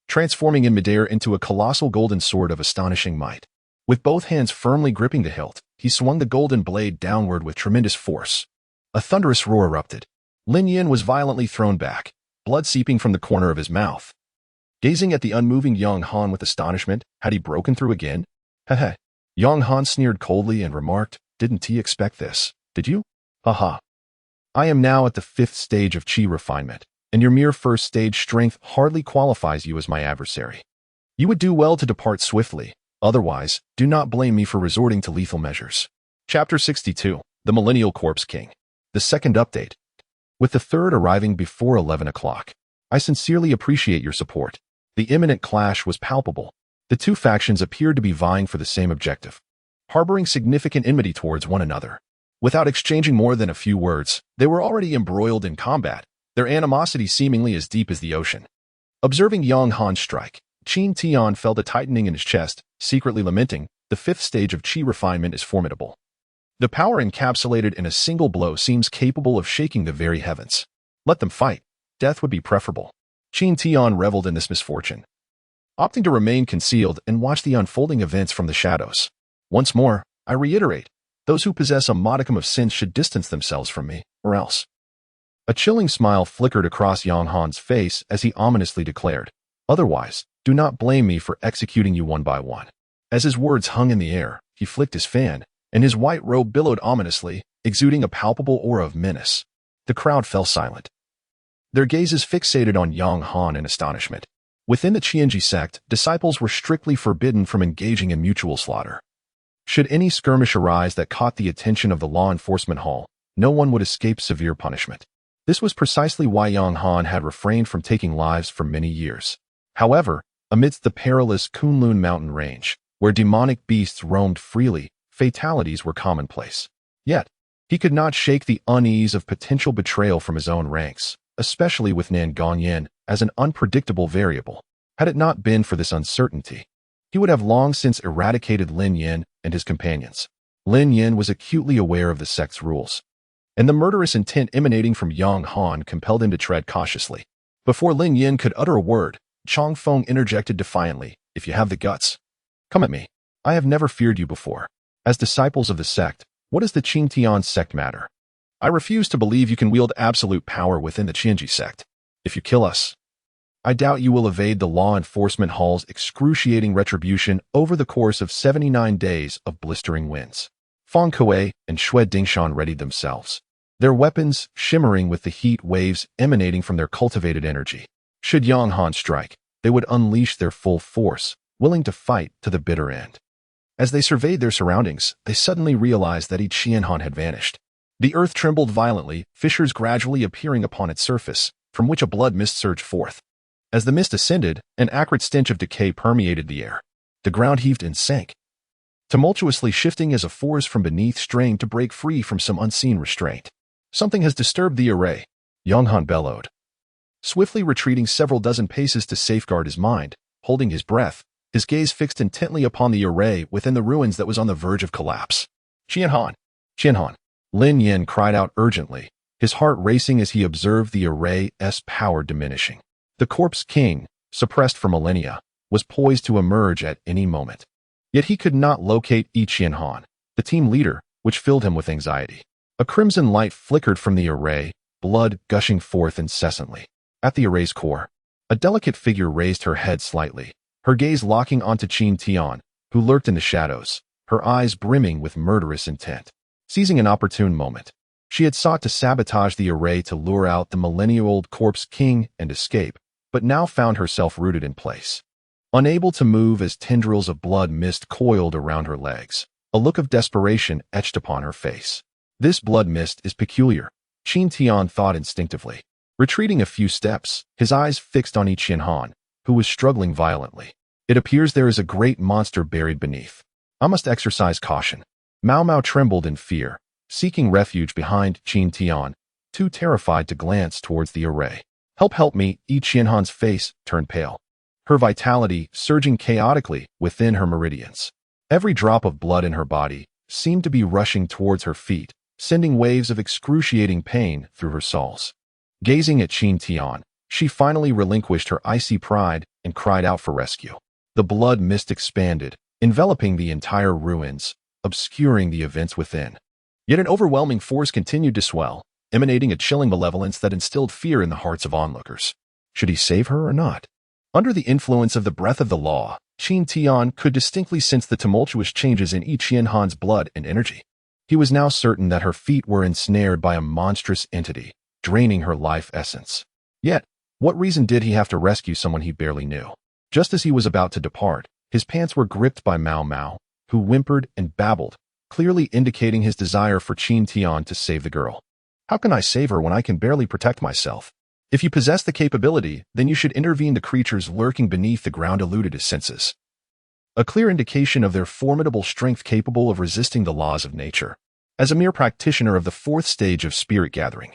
transforming in midair into a colossal golden sword of astonishing might. With both hands firmly gripping the hilt, he swung the golden blade downward with tremendous force. A thunderous roar erupted. Lin Yan was violently thrown back, blood seeping from the corner of his mouth. Gazing at the unmoving Yang Han with astonishment, had he broken through again? Heh. Yang Han sneered coldly and remarked, "Didn't he expect this? Did you? Haha. I am now at the 5th stage of Qi refinement, and your mere 1st stage strength hardly qualifies you as my adversary. You would do well to depart swiftly, otherwise, do not blame me for resorting to lethal measures." Chapter 62, The Millennial Corpse King. The second update. With the third arriving before 11 o'clock. I sincerely appreciate your support. The imminent clash was palpable. The two factions appeared to be vying for the same objective, harboring significant enmity towards one another. Without exchanging more than a few words, they were already embroiled in combat, their animosity seemingly as deep as the ocean. Observing Yang Han's strike, Qin Tian felt a tightening in his chest, secretly lamenting, the 5th stage of Qi refinement is formidable. The power encapsulated in a single blow seems capable of shaking the very heavens. Let them fight. Death would be preferable. Qin Tian reveled in this misfortune, opting to remain concealed and watch the unfolding events from the shadows. Once more, I reiterate, those who possess a modicum of sense should distance themselves from me, or else. A chilling smile flickered across Yang Han's face as he ominously declared, "Otherwise, do not blame me for executing you one by one." As his words hung in the air, he flicked his fan, and his white robe billowed ominously, exuding a palpable aura of menace. The crowd fell silent, their gazes fixated on Yang Han in astonishment. Within the Qianji sect, disciples were strictly forbidden from engaging in mutual slaughter. Should any skirmish arise that caught the attention of the law enforcement hall, no one would escape severe punishment. This was precisely why Yang Han had refrained from taking lives for many years. However, amidst the perilous Kunlun mountain range, where demonic beasts roamed freely, fatalities were commonplace. Yet, he could not shake the unease of potential betrayal from his own ranks, especially with Nan Gongyan as an unpredictable variable. Had it not been for this uncertainty, he would have long since eradicated Lin Yin and his companions. Lin Yin was acutely aware of the sect's rules, and the murderous intent emanating from Yang Han compelled him to tread cautiously. Before Lin Yin could utter a word, Chong Feng interjected defiantly, "If you have the guts, come at me. I have never feared you before. As disciples of the sect, what does the Qin Tian sect matter? I refuse to believe you can wield absolute power within the Qianji sect. If you kill us, I doubt you will evade the law enforcement hall's excruciating retribution over the course of 79 days of blistering winds." Fang Kuei and Xue Dingshan readied themselves, their weapons shimmering with the heat waves emanating from their cultivated energy. Should Yang Han strike, they would unleash their full force, willing to fight to the bitter end. As they surveyed their surroundings, they suddenly realized that each Qian Han had vanished. The earth trembled violently, fissures gradually appearing upon its surface, from which a blood mist surged forth. As the mist ascended, an acrid stench of decay permeated the air. The ground heaved and sank, tumultuously shifting as a force from beneath strained to break free from some unseen restraint. "Something has disturbed the array," Yang Han bellowed, swiftly retreating several dozen paces to safeguard his mind. Holding his breath, his gaze fixed intently upon the array within the ruins that was on the verge of collapse. "Qian Han! Qian Han!" Lin Yin cried out urgently, his heart racing as he observed the array's power diminishing. The corpse king, suppressed for millennia, was poised to emerge at any moment. Yet he could not locate Yi Qian Han, the team leader, which filled him with anxiety. A crimson light flickered from the array, blood gushing forth incessantly. At the array's core, a delicate figure raised her head slightly, her gaze locking onto Qin Tian, who lurked in the shadows, her eyes brimming with murderous intent. Seizing an opportune moment, she had sought to sabotage the array to lure out the millennia-old corpse king and escape, but now found herself rooted in place, unable to move as tendrils of blood mist coiled around her legs. A look of desperation etched upon her face. "This blood mist is peculiar," Qin Tian thought instinctively. Retreating a few steps, his eyes fixed on Yi Qian Han, who was struggling violently. "It appears there is a great monster buried beneath. I must exercise caution." Mao Mao trembled in fear, seeking refuge behind Qin Tian, too terrified to glance towards the array. Help me," Yi Qian Han's face turned pale, her vitality surging chaotically within her meridians. Every drop of blood in her body seemed to be rushing towards her feet, sending waves of excruciating pain through her soles. Gazing at Qin Tian, she finally relinquished her icy pride and cried out for rescue. The blood mist expanded, enveloping the entire ruins, obscuring the events within. Yet an overwhelming force continued to swell, emanating a chilling malevolence that instilled fear in the hearts of onlookers. Should he save her or not? Under the influence of the breath of the law, Qin Tian could distinctly sense the tumultuous changes in Yi Qian Han's blood and energy. He was now certain that her feet were ensnared by a monstrous entity, draining her life essence. Yet, what reason did he have to rescue someone he barely knew? Just as he was about to depart, his pants were gripped by Mao Mao, who whimpered and babbled, clearly indicating his desire for Qin Tian to save the girl. "How can I save her when I can barely protect myself?" "If you possess the capability, then you should intervene the creatures lurking beneath the ground," eluded his senses. A clear indication of their formidable strength capable of resisting the laws of nature. As a mere practitioner of the fourth stage of spirit gathering,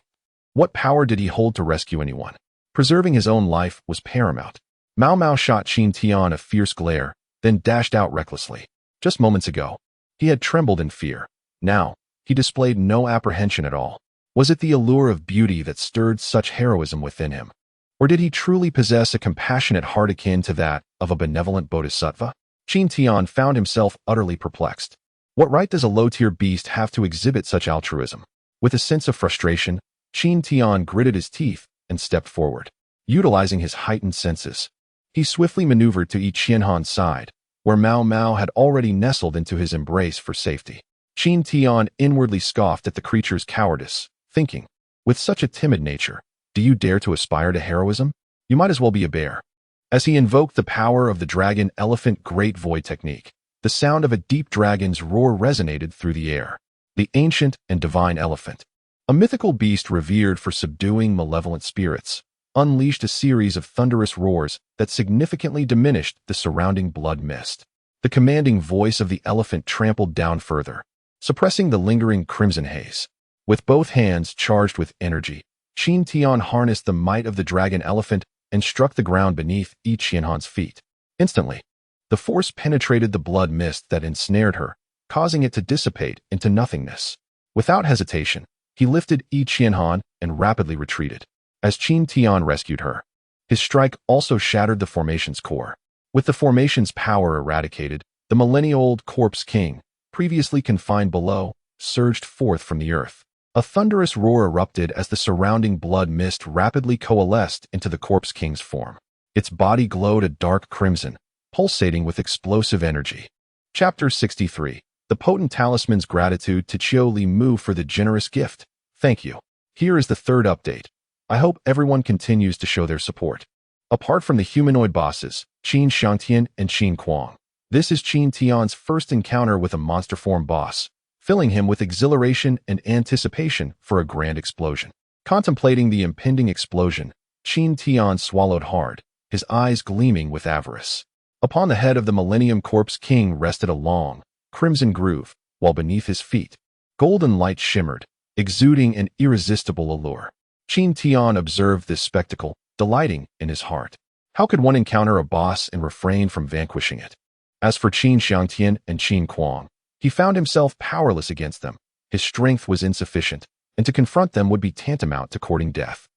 what power did he hold to rescue anyone? Preserving his own life was paramount. Mao Mao shot Qin Tian a fierce glare, then dashed out recklessly. Just moments ago, he had trembled in fear. Now, he displayed no apprehension at all. Was it the allure of beauty that stirred such heroism within him? Or did he truly possess a compassionate heart akin to that of a benevolent bodhisattva? Qin Tian found himself utterly perplexed. What right does a low-tier beast have to exhibit such altruism? With a sense of frustration, Qin Tian gritted his teeth and stepped forward. Utilizing his heightened senses, he swiftly maneuvered to Yi Qianhan's side, where Mao Mao had already nestled into his embrace for safety. Qin Tian inwardly scoffed at the creature's cowardice, thinking, with such a timid nature, do you dare to aspire to heroism? You might as well be a bear. As he invoked the power of the dragon elephant great void technique, the sound of a deep dragon's roar resonated through the air. The ancient and divine elephant, a mythical beast revered for subduing malevolent spirits, unleashed a series of thunderous roars that significantly diminished the surrounding blood mist. The commanding voice of the elephant trampled down further, suppressing the lingering crimson haze. With both hands charged with energy, Qin Tian harnessed the might of the dragon elephant and struck the ground beneath Yi Qianhan's feet. Instantly, the force penetrated the blood mist that ensnared her, causing it to dissipate into nothingness. Without hesitation, he lifted Yi Qianhan and rapidly retreated. As Qin Tian rescued her, his strike also shattered the formation's core. With the formation's power eradicated, the millennia-old corpse king, previously confined below, surged forth from the earth. A thunderous roar erupted as the surrounding blood mist rapidly coalesced into the corpse king's form. Its body glowed a dark crimson, pulsating with explosive energy. Chapter 63. The Potent Talisman's Gratitude to Qiu Li Mu for the generous gift. Thank you. Here is the third update. I hope everyone continues to show their support. Apart from the humanoid bosses, Qin Xiangtian and Qin Kuang, this is Qin Tian's first encounter with a monster form boss, filling him with exhilaration and anticipation for a grand explosion. Contemplating the impending explosion, Qin Tian swallowed hard, his eyes gleaming with avarice. Upon the head of the Millennium Corpse King rested a long, crimson groove, while beneath his feet, golden light shimmered, exuding an irresistible allure. Qin Tian observed this spectacle, delighting in his heart. How could one encounter a boss and refrain from vanquishing it? As for Qin Xiangtian and Qin Kuang, he found himself powerless against them. His strength was insufficient, and to confront them would be tantamount to courting death.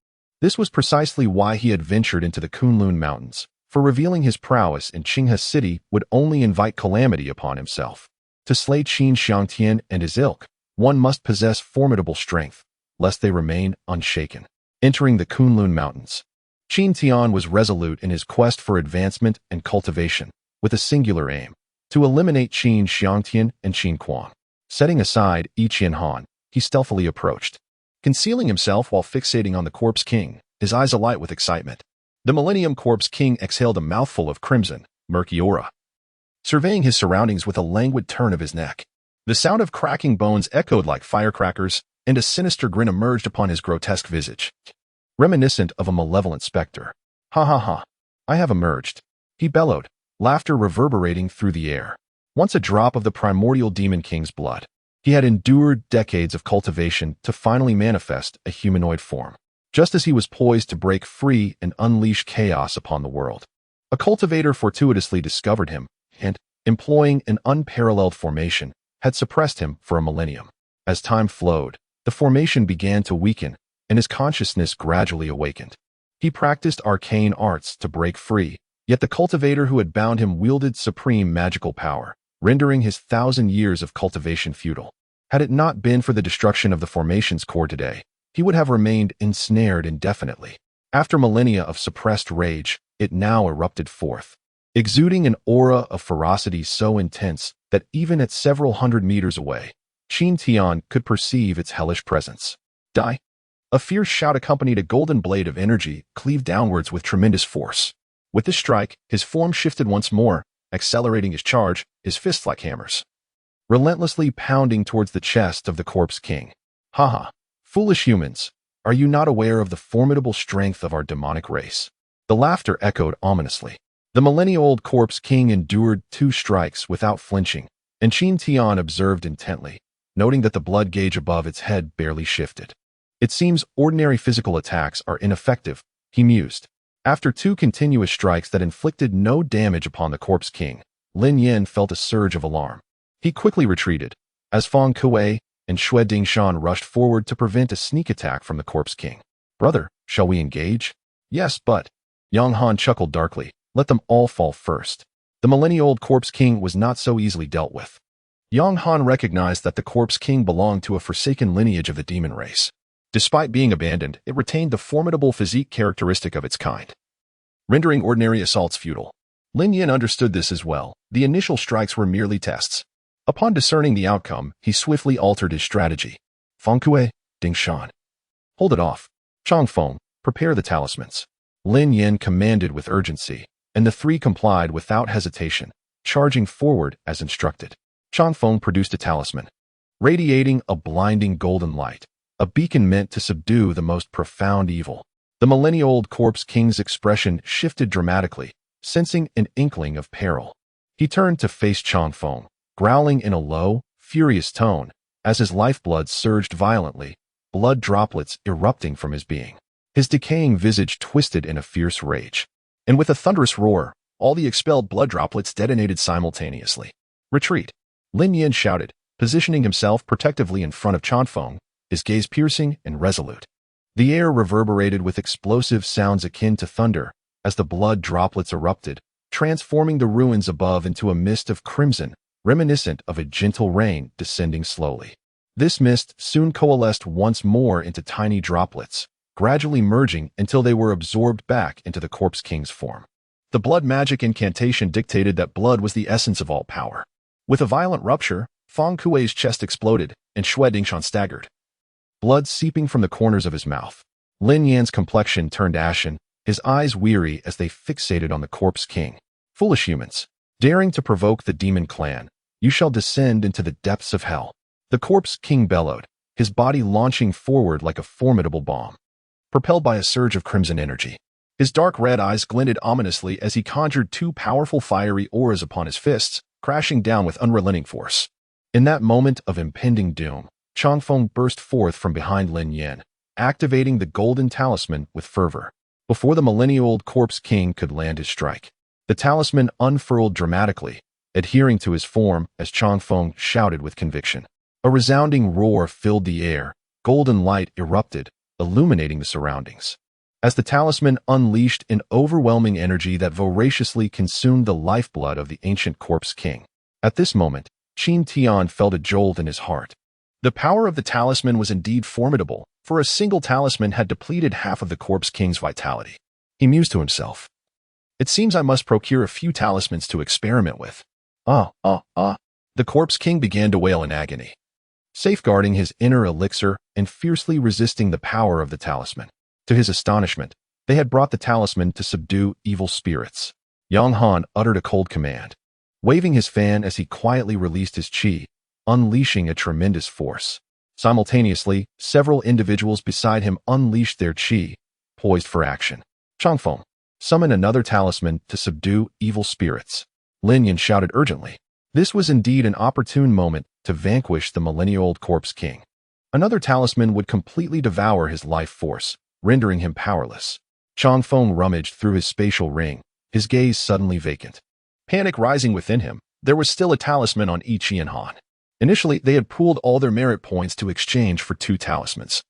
This was precisely why he had ventured into the Kunlun Mountains, for revealing his prowess in Qinghe City would only invite calamity upon himself. To slay Qin Xiangtian and his ilk, one must possess formidable strength, lest they remain unshaken. Entering the Kunlun Mountains, Qin Tian was resolute in his quest for advancement and cultivation, with a singular aim, to eliminate Qin Xiangtian and Qin Kuang. Setting aside Yi Qianhan, he stealthily approached, concealing himself while fixating on the Corpse King, his eyes alight with excitement. The Millennium Corpse King exhaled a mouthful of crimson, murky aura, surveying his surroundings with a languid turn of his neck. The sound of cracking bones echoed like firecrackers, and a sinister grin emerged upon his grotesque visage, reminiscent of a malevolent specter. Ha ha ha, I have emerged, he bellowed, laughter reverberating through the air. Once a drop of the primordial Demon King's blood, he had endured decades of cultivation to finally manifest a humanoid form. Just as he was poised to break free and unleash chaos upon the world, a cultivator fortuitously discovered him and, employing an unparalleled formation, had suppressed him for a millennium. As time flowed, the formation began to weaken, and his consciousness gradually awakened. He practiced arcane arts to break free, yet the cultivator who had bound him wielded supreme magical power, rendering his 1,000 years of cultivation futile. Had it not been for the destruction of the formation's core today, he would have remained ensnared indefinitely. After millennia of suppressed rage, it now erupted forth, exuding an aura of ferocity so intense that even at several hundred meters away, Qin Tian could perceive its hellish presence. Die! A fierce shout accompanied a golden blade of energy cleaved downwards with tremendous force. With this strike, his form shifted once more, accelerating his charge, his fists like hammers, relentlessly pounding towards the chest of the Corpse King. Haha, foolish humans, are you not aware of the formidable strength of our demonic race? The laughter echoed ominously. The millennia-old Corpse King endured 2 strikes without flinching, and Qin Tian observed intently, noting that the blood gauge above its head barely shifted. It seems ordinary physical attacks are ineffective, he mused. After 2 continuous strikes that inflicted no damage upon the Corpse King, Lin Yen felt a surge of alarm. He quickly retreated, as Feng Kuei and Xue Dingshan rushed forward to prevent a sneak attack from the Corpse King. "Brother, shall we engage?" "Yes, but—" Yang Han chuckled darkly. "Let them all fall first." The millennia-old Corpse King was not so easily dealt with. Yang Han recognized that the Corpse King belonged to a forsaken lineage of the demon race. Despite being abandoned, it retained the formidable physique characteristic of its kind, rendering ordinary assaults futile. Lin Yin understood this as well. The initial strikes were merely tests. Upon discerning the outcome, he swiftly altered his strategy. "Fengkue, Dingshan. Hold it off. Changfeng, prepare the talismans." Lin Yin commanded with urgency, and the three complied without hesitation, charging forward as instructed. Changfeng produced a talisman, radiating a blinding golden light, a beacon meant to subdue the most profound evil. The millennia-old Corpse King's expression shifted dramatically, sensing an inkling of peril. He turned to face Changfeng, growling in a low, furious tone, as his lifeblood surged violently, blood droplets erupting from his being. His decaying visage twisted in a fierce rage, and with a thunderous roar, all the expelled blood droplets detonated simultaneously. "Retreat!" Lin Yin shouted, positioning himself protectively in front of Changfeng, his gaze piercing and resolute. The air reverberated with explosive sounds akin to thunder as the blood droplets erupted, transforming the ruins above into a mist of crimson, reminiscent of a gentle rain descending slowly. This mist soon coalesced once more into tiny droplets, gradually merging until they were absorbed back into the Corpse King's form. The blood magic incantation dictated that blood was the essence of all power. With a violent rupture, Feng Kuei's chest exploded, and Xue Dingshan staggered, blood seeping from the corners of his mouth. Lin Yan's complexion turned ashen, his eyes weary as they fixated on the Corpse King. "Foolish humans, daring to provoke the demon clan, you shall descend into the depths of hell." The Corpse King bellowed, his body launching forward like a formidable bomb, propelled by a surge of crimson energy. His dark red eyes glinted ominously as he conjured two powerful fiery auras upon his fists, crashing down with unrelenting force. In that moment of impending doom, Changfeng burst forth from behind Lin Yin, activating the golden talisman with fervor. Before the millennia-old Corpse King could land his strike, the talisman unfurled dramatically, adhering to his form as Changfeng shouted with conviction. A resounding roar filled the air, golden light erupted, illuminating the surroundings. As the talisman unleashed an overwhelming energy that voraciously consumed the lifeblood of the ancient Corpse King. At this moment, Qin Tian felt a jolt in his heart. The power of the talisman was indeed formidable, for a single talisman had depleted half of the Corpse King's vitality. He mused to himself. "It seems I must procure a few talismans to experiment with." The Corpse King began to wail in agony, safeguarding his inner elixir and fiercely resisting the power of the talisman. To his astonishment, they had brought the talisman to subdue evil spirits. Yang Han uttered a cold command, waving his fan as he quietly released his qi, unleashing a tremendous force. Simultaneously, several individuals beside him unleashed their qi, poised for action. "Changfeng, summon another talisman to subdue evil spirits." Lin Yin shouted urgently. This was indeed an opportune moment to vanquish the millennia-old Corpse King. Another talisman would completely devour his life force, rendering him powerless. Changfeng rummaged through his spatial ring, his gaze suddenly vacant. Panic rising within him, there was still a talisman on each Yin Han. Initially, they had pooled all their merit points to exchange for two talismans,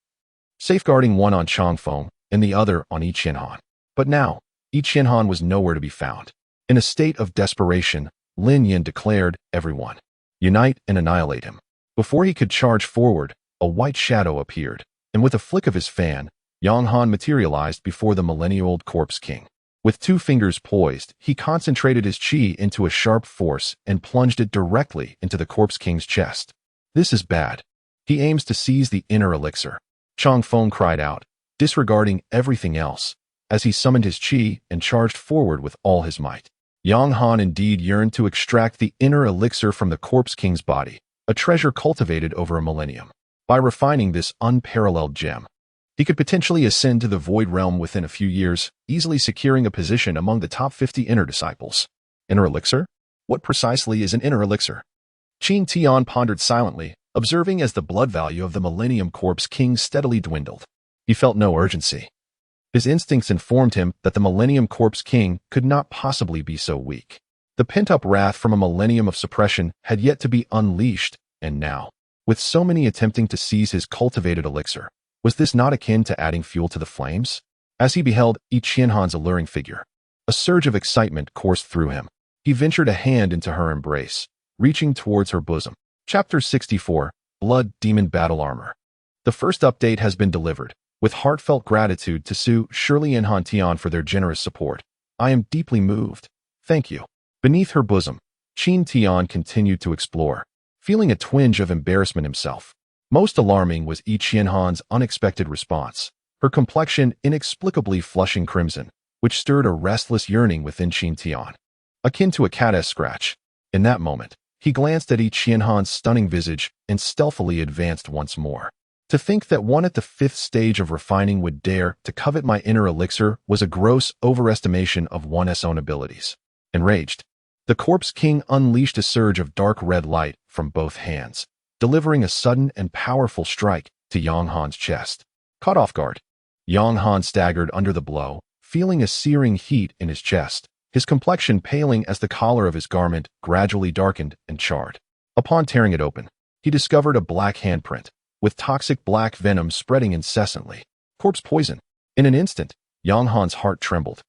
safeguarding one on Changfeng and the other on each Yin Han. But now, each Yin Han was nowhere to be found. In a state of desperation, Lin Yin declared, "Everyone, unite and annihilate him." Before he could charge forward, a white shadow appeared, and with a flick of his fan, Yang Han materialized before the millennia-old Corpse King. With two fingers poised, he concentrated his qi into a sharp force and plunged it directly into the Corpse King's chest. "This is bad. He aims to seize the inner elixir," Changfeng cried out, disregarding everything else, as he summoned his qi and charged forward with all his might. Yang Han indeed yearned to extract the inner elixir from the Corpse King's body, a treasure cultivated over a millennium. By refining this unparalleled gem, he could potentially ascend to the Void Realm within a few years, easily securing a position among the top 50 inner disciples. Inner elixir? What precisely is an inner elixir? Qin Tian pondered silently, observing as the blood value of the Millennium Corpse King steadily dwindled. He felt no urgency. His instincts informed him that the Millennium Corpse King could not possibly be so weak. The pent-up wrath from a millennium of suppression had yet to be unleashed, and now, With so many attempting to seize his cultivated elixir, was this not akin to adding fuel to the flames? As he beheld Yi Qianhan's alluring figure, a surge of excitement coursed through him. He ventured a hand into her embrace, reaching towards her bosom. Chapter 64, Blood Demon Battle Armor. The first update has been delivered. With heartfelt gratitude to Su, Shirley, and Han Tian for their generous support. I am deeply moved. Thank you. Beneath her bosom, Qin Tian continued to explore, feeling a twinge of embarrassment himself. Most alarming was Yi Qianhan's unexpected response, her complexion inexplicably flushing crimson, which stirred a restless yearning within Qin Tian, akin to a cat's scratch. In that moment, he glanced at Yi Qianhan's stunning visage and stealthily advanced once more. To think that one at the 5th stage of refining would dare to covet my inner elixir was a gross overestimation of one's own abilities. Enraged, the Corpse King unleashed a surge of dark red light from both hands, delivering a sudden and powerful strike to Yang Han's chest. Caught off guard, Yang Han staggered under the blow, feeling a searing heat in his chest, his complexion paling as the collar of his garment gradually darkened and charred. Upon tearing it open, he discovered a black handprint, with toxic black venom spreading incessantly. Corpse poison. In an instant, Yang Han's heart trembled,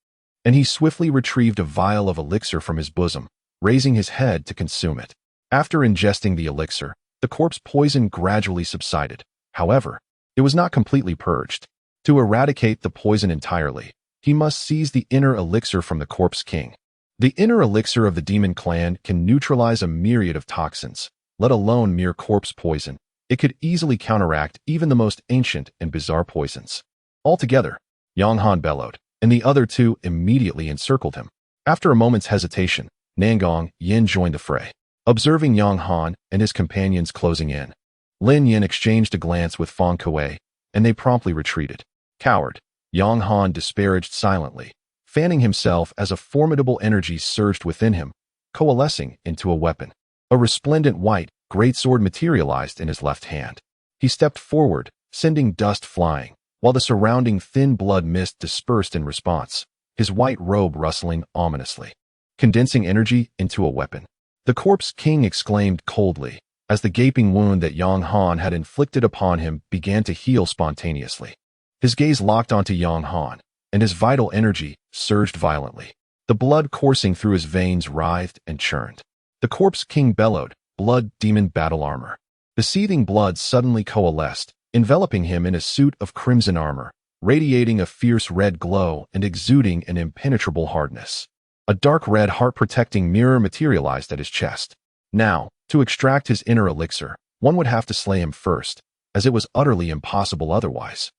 and he swiftly retrieved a vial of elixir from his bosom, raising his head to consume it. After ingesting the elixir, the corpse poison gradually subsided. However, it was not completely purged. To eradicate the poison entirely, he must seize the inner elixir from the Corpse King. The inner elixir of the demon clan can neutralize a myriad of toxins, let alone mere corpse poison. It could easily counteract even the most ancient and bizarre poisons. Altogether, Yang Han bellowed, and the other two immediately encircled him. After a moment's hesitation, Nangong Yin joined the fray. Observing Yang Han and his companions closing in, Lin Yin exchanged a glance with Feng Kuei, and they promptly retreated. Coward, Yang Han disparaged silently, fanning himself as a formidable energy surged within him, coalescing into a weapon. A resplendent white greatsword materialized in his left hand. He stepped forward, sending dust flying, while the surrounding thin blood mist dispersed in response, his white robe rustling ominously, condensing energy into a weapon. The Corpse King exclaimed coldly, as the gaping wound that Yang Han had inflicted upon him began to heal spontaneously. His gaze locked onto Yang Han, and his vital energy surged violently. The blood coursing through his veins writhed and churned. The Corpse King bellowed, "Blood Demon Battle Armor." The seething blood suddenly coalesced, enveloping him in a suit of crimson armor, radiating a fierce red glow and exuding an impenetrable hardness. A dark red heart-protecting mirror materialized at his chest. Now, to extract his inner elixir, one would have to slay him first, as it was utterly impossible otherwise.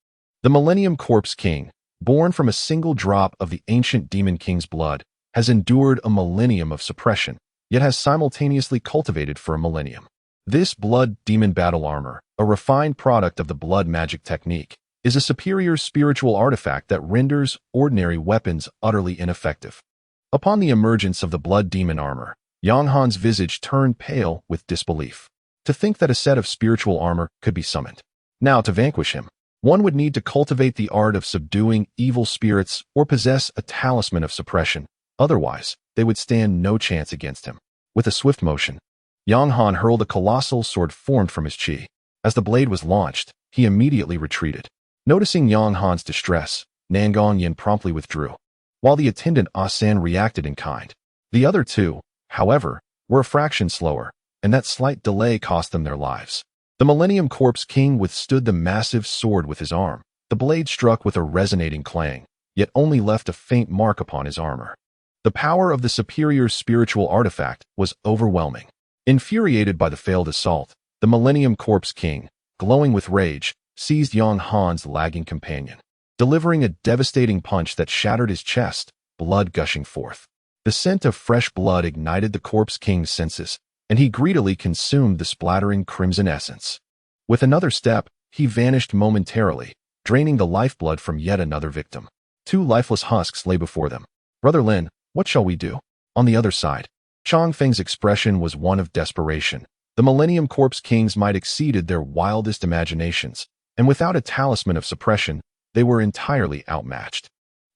The Millennium Corpse King, born from a single drop of the ancient Demon King's blood, has endured a millennium of suppression, yet has simultaneously cultivated for a millennium. This blood demon battle armor, a refined product of the blood magic technique, is a superior spiritual artifact that renders ordinary weapons utterly ineffective. Upon the emergence of the blood demon armor, Yang Han's visage turned pale with disbelief. To think that a set of spiritual armor could be summoned. Now, to vanquish him, one would need to cultivate the art of subduing evil spirits or possess a talisman of suppression. Otherwise, they would stand no chance against him. With a swift motion, Yang Han hurled a colossal sword formed from his chi. As the blade was launched, he immediately retreated. Noticing Yang Han's distress, Nangong Yin promptly withdrew, while the attendant Asan reacted in kind. The other two, however, were a fraction slower, and that slight delay cost them their lives. The Millennium Corpse King withstood the massive sword with his arm. The blade struck with a resonating clang, yet only left a faint mark upon his armor. The power of the superior spiritual artifact was overwhelming. Infuriated by the failed assault, the Millennium Corpse King, glowing with rage, seized Yang Han's lagging companion, delivering a devastating punch that shattered his chest, blood gushing forth. The scent of fresh blood ignited the Corpse King's senses, and he greedily consumed the splattering crimson essence. With another step, he vanished momentarily, draining the lifeblood from yet another victim. Two lifeless husks lay before them. "Brother Lin, what shall we do?" On the other side, Chang Feng's expression was one of desperation. The Millennium Corpse Kings might exceeded their wildest imaginations, and without a talisman of suppression, they were entirely outmatched.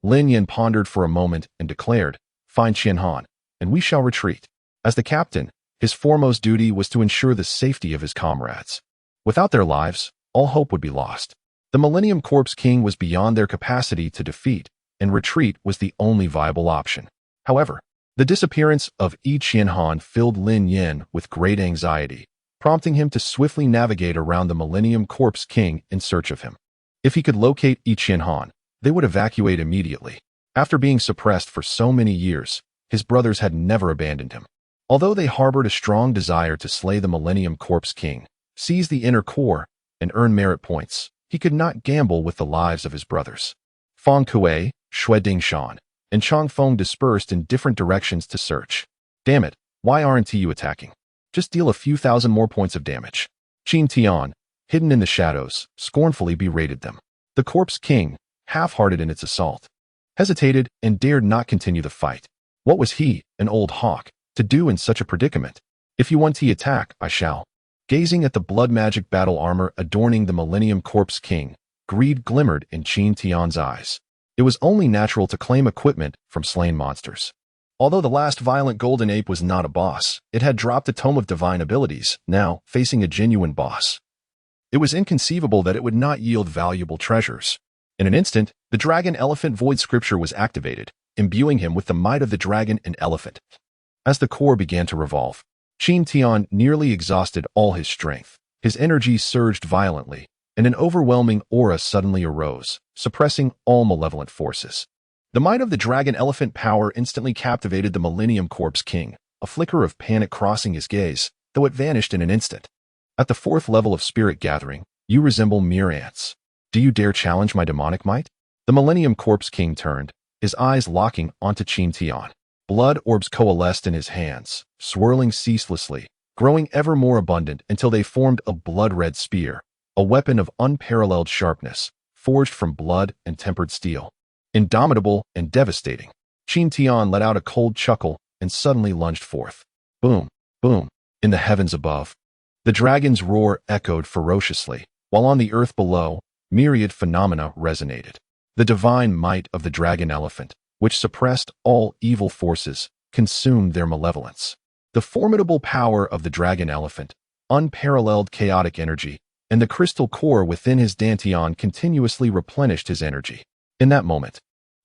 Lin Yin pondered for a moment and declared, "Find Qianhan, and we shall retreat." As the captain, his foremost duty was to ensure the safety of his comrades. Without their lives, all hope would be lost. The Millennium Corpse King was beyond their capacity to defeat, and retreat was the only viable option. However, the disappearance of Yi Qianhan filled Lin Yin with great anxiety, prompting him to swiftly navigate around the Millennium Corpse King in search of him. If he could locate Yi Qianhan, they would evacuate immediately. After being suppressed for so many years, his brothers had never abandoned him. Although they harbored a strong desire to slay the Millennium Corpse King, seize the inner core, and earn merit points, he could not gamble with the lives of his brothers. Feng Kuei, Xue Dingshan, and Chang Feng dispersed in different directions to search. Damn it, why aren't you attacking? Just deal a few thousand more points of damage. Qin Tian, hidden in the shadows, scornfully berated them. The Corpse King, half-hearted in its assault, hesitated and dared not continue the fight. What was he, an old hawk, to do in such a predicament? If you want to attack, I shall. Gazing at the blood magic battle armor adorning the Millennium Corpse King, greed glimmered in Qin Tian's eyes. It was only natural to claim equipment from slain monsters. Although the last violent golden ape was not a boss, it had dropped a tome of divine abilities, now facing a genuine boss. It was inconceivable that it would not yield valuable treasures. In an instant, the dragon elephant void scripture was activated, imbuing him with the might of the dragon and elephant. As the core began to revolve, Qin Tian nearly exhausted all his strength. His energy surged violently, and an overwhelming aura suddenly arose, suppressing all malevolent forces. The might of the dragon elephant power instantly captivated the Millennium Corpse King, a flicker of panic crossing his gaze, though it vanished in an instant. At the 4th level of spirit gathering, you resemble mere ants. Do you dare challenge my demonic might? The Millennium Corpse King turned, his eyes locking onto Qin Tian. Blood orbs coalesced in his hands, swirling ceaselessly, growing ever more abundant until they formed a blood-red spear, a weapon of unparalleled sharpness, forged from blood and tempered steel. Indomitable and devastating, Qin Tian let out a cold chuckle and suddenly lunged forth. Boom, boom, in the heavens above. The dragon's roar echoed ferociously, while on the earth below, myriad phenomena resonated. The divine might of the dragon elephant, which suppressed all evil forces, consumed their malevolence. The formidable power of the dragon elephant, unparalleled chaotic energy, and the crystal core within his dantian continuously replenished his energy. In that moment,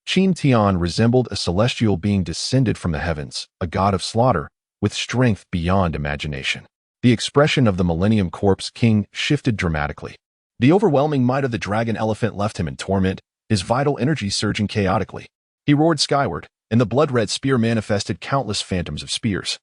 Qin Tian resembled a celestial being descended from the heavens, a god of slaughter, with strength beyond imagination. The expression of the Millennium Corpse King shifted dramatically. The overwhelming might of the dragon elephant left him in torment, his vital energy surging chaotically. He roared skyward, and the blood-red spear manifested countless phantoms of spears,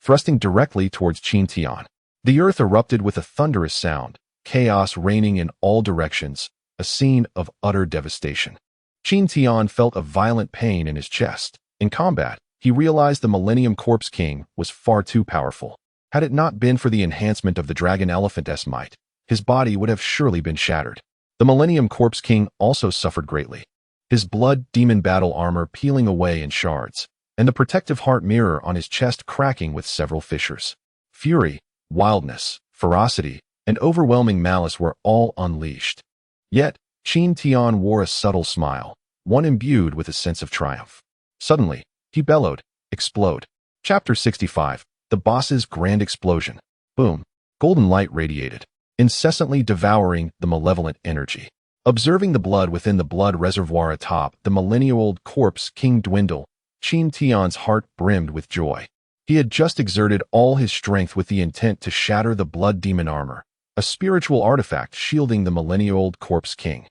thrusting directly towards Qin Tian. The earth erupted with a thunderous sound, chaos reigning in all directions, a scene of utter devastation. Qin Tian felt a violent pain in his chest. In combat, he realized the Millennium Corpse King was far too powerful. Had it not been for the enhancement of the dragon elephant's might, his body would have surely been shattered. The Millennium Corpse King also suffered greatly, his blood demon battle armor peeling away in shards, and the protective heart mirror on his chest cracking with several fissures. Fury, wildness, ferocity, and overwhelming malice were all unleashed. Yet, Qin Tian wore a subtle smile, one imbued with a sense of triumph. Suddenly, he bellowed, "Explode." Chapter 65, The Boss's Grand Explosion. Boom. Golden light radiated, incessantly devouring the malevolent energy. Observing the blood within the blood reservoir atop the millennial-old corpse king dwindle, Qin Tian's heart brimmed with joy. He had just exerted all his strength with the intent to shatter the blood demon armor, a spiritual artifact shielding the millennial-old corpse king,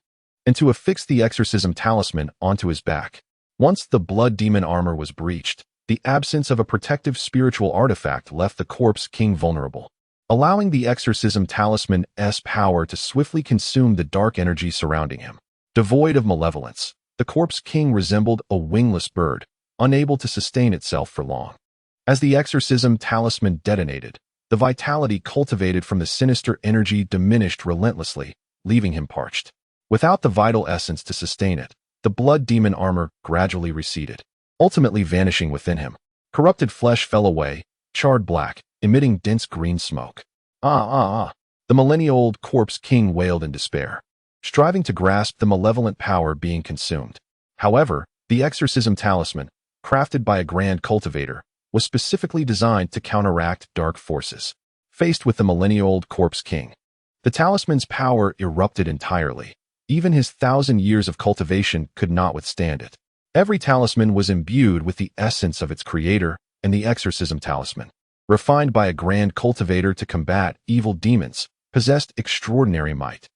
and to affix the exorcism talisman onto his back. Once the blood demon armor was breached, the absence of a protective spiritual artifact left the corpse king vulnerable, allowing the exorcism talisman's power to swiftly consume the dark energy surrounding him. Devoid of malevolence, the corpse king resembled a wingless bird, unable to sustain itself for long. As the exorcism talisman detonated, the vitality cultivated from the sinister energy diminished relentlessly, leaving him parched. Without the vital essence to sustain it, the blood demon armor gradually receded, ultimately vanishing within him. Corrupted flesh fell away, charred black, emitting dense green smoke. The millennial-old corpse king wailed in despair, striving to grasp the malevolent power being consumed. However, the exorcism talisman, crafted by a grand cultivator, was specifically designed to counteract dark forces. Faced with the millennial-old corpse king, The talisman's power erupted entirely. Even his 1,000 years of cultivation could not withstand it. Every talisman was imbued with the essence of its creator, and the exorcism talisman, refined by a grand cultivator to combat evil demons, possessed extraordinary might.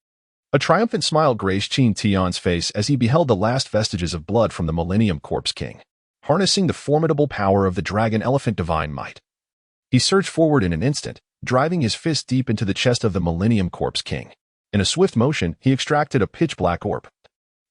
A triumphant smile graced Qin Tian's face as he beheld the last vestiges of blood from the Millennium Corpse King, harnessing the formidable power of the dragon elephant divine might. He surged forward in an instant, driving his fist deep into the chest of the Millennium Corpse King. In a swift motion, he extracted a pitch-black orb,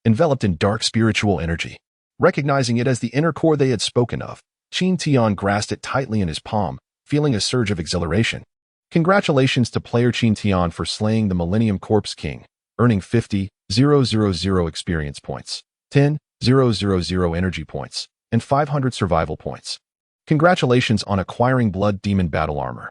enveloped in dark spiritual energy. Recognizing it as the inner core they had spoken of, Qin Tian grasped it tightly in his palm, feeling a surge of exhilaration. Congratulations to player Qin Tian for slaying the Millennium Corpse King, earning 50,000 experience points, 10,000 energy points, and 500 survival points. Congratulations on acquiring Blood Demon Battle Armor.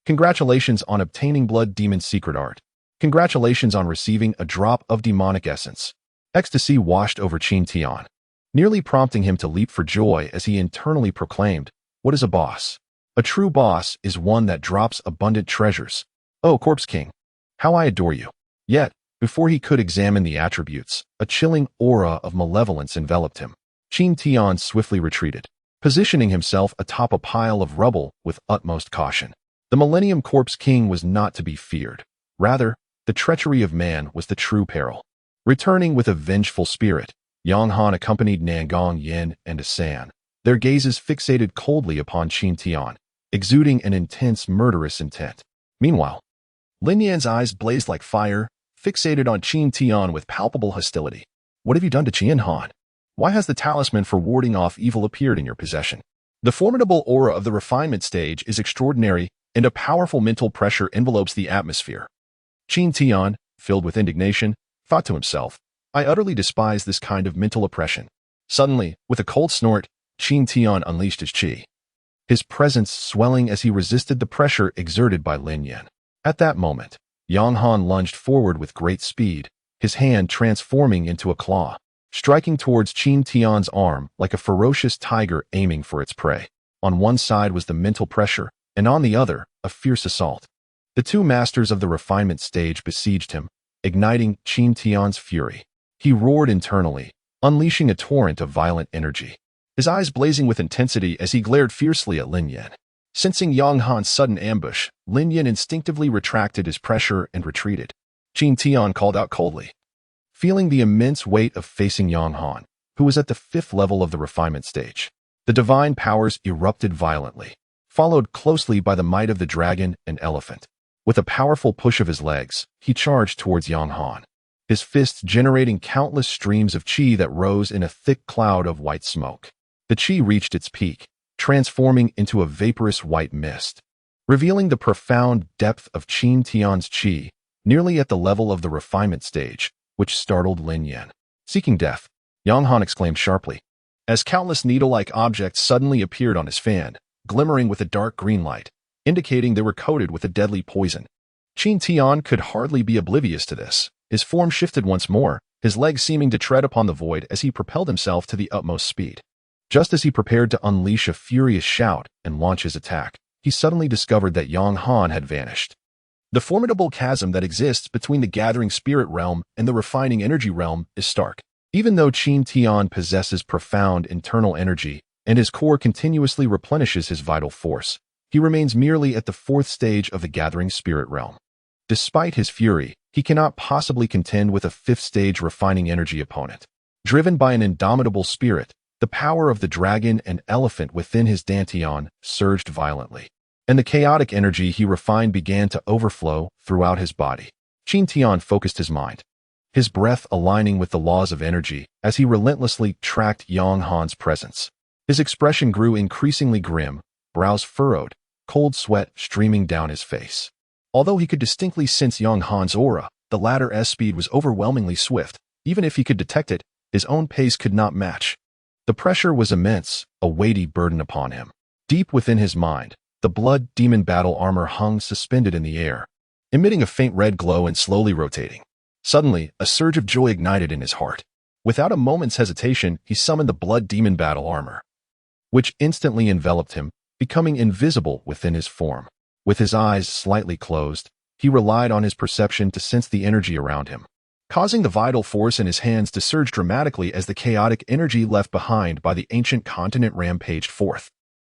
Congratulations on obtaining Blood Demon Secret Art. Congratulations on receiving a drop of demonic essence. Ecstasy washed over Qin Tian, nearly prompting him to leap for joy as he internally proclaimed, "What is a boss? A true boss is one that drops abundant treasures. Oh, Corpse King, how I adore you." Yet, before he could examine the attributes, a chilling aura of malevolence enveloped him. Qin Tian swiftly retreated, positioning himself atop a pile of rubble with utmost caution. The Millennium Corpse King was not to be feared. Rather, the treachery of man was the true peril. Returning with a vengeful spirit, Yang Han accompanied Nangong Yin and Asan, their gazes fixated coldly upon Qin Tian, exuding an intense murderous intent. Meanwhile, Lin Yan's eyes blazed like fire, fixated on Qin Tian with palpable hostility. "What have you done to Qian Han? Why has the talisman for warding off evil appeared in your possession?" The formidable aura of the refinement stage is extraordinary, and a powerful mental pressure envelopes the atmosphere. Qin Tian, filled with indignation, thought to himself, "I utterly despise this kind of mental oppression." Suddenly, with a cold snort, Qin Tian unleashed his qi, his presence swelling as he resisted the pressure exerted by Lin Yan. At that moment, Yang Han lunged forward with great speed, his hand transforming into a claw, striking towards Qin Tian's arm like a ferocious tiger aiming for its prey. On one side was the mental pressure, and on the other, a fierce assault. The two masters of the refinement stage besieged him, igniting Qin Tian's fury. He roared internally, unleashing a torrent of violent energy, his eyes blazing with intensity as he glared fiercely at Lin Yan. Sensing Yang Han's sudden ambush, Lin Yan instinctively retracted his pressure and retreated. Qin Tian called out coldly, feeling the immense weight of facing Yang Han, who was at the 5th level of the refinement stage. The divine powers erupted violently, followed closely by the might of the dragon and elephant. With a powerful push of his legs, he charged towards Yang Han, his fists generating countless streams of qi that rose in a thick cloud of white smoke. The qi reached its peak, transforming into a vaporous white mist, revealing the profound depth of Qin Tian's qi, nearly at the level of the refinement stage, which startled Lin Yan. Seeking death, Yang Han exclaimed sharply, as countless needle-like objects suddenly appeared on his fan, glimmering with a dark green light, indicating they were coated with a deadly poison. Qin Tian could hardly be oblivious to this. His form shifted once more, his legs seeming to tread upon the void as he propelled himself to the utmost speed. Just as he prepared to unleash a furious shout and launch his attack, he suddenly discovered that Yang Han had vanished. The formidable chasm that exists between the gathering spirit realm and the refining energy realm is stark. Even though Qin Tian possesses profound internal energy and his core continuously replenishes his vital force, he remains merely at the 4th stage of the gathering spirit realm. Despite his fury, he cannot possibly contend with a 5th stage refining energy opponent. Driven by an indomitable spirit, the power of the dragon and elephant within his dantian surged violently, and the chaotic energy he refined began to overflow throughout his body. Qin Tian focused his mind, his breath aligning with the laws of energy as he relentlessly tracked Yang Han's presence. His expression grew increasingly grim, brows furrowed, cold sweat streaming down his face. Although he could distinctly sense Yang Han's aura, the latter's speed was overwhelmingly swift. Even if he could detect it, his own pace could not match. The pressure was immense, a weighty burden upon him. Deep within his mind, the blood demon battle armor hung suspended in the air, emitting a faint red glow and slowly rotating. Suddenly, a surge of joy ignited in his heart. Without a moment's hesitation, he summoned the blood demon battle armor, which instantly enveloped him, becoming invisible within his form. With his eyes slightly closed, He relied on his perception to sense the energy around him, causing the vital force in his hands to surge dramatically as the chaotic energy left behind by the ancient continent rampaged forth.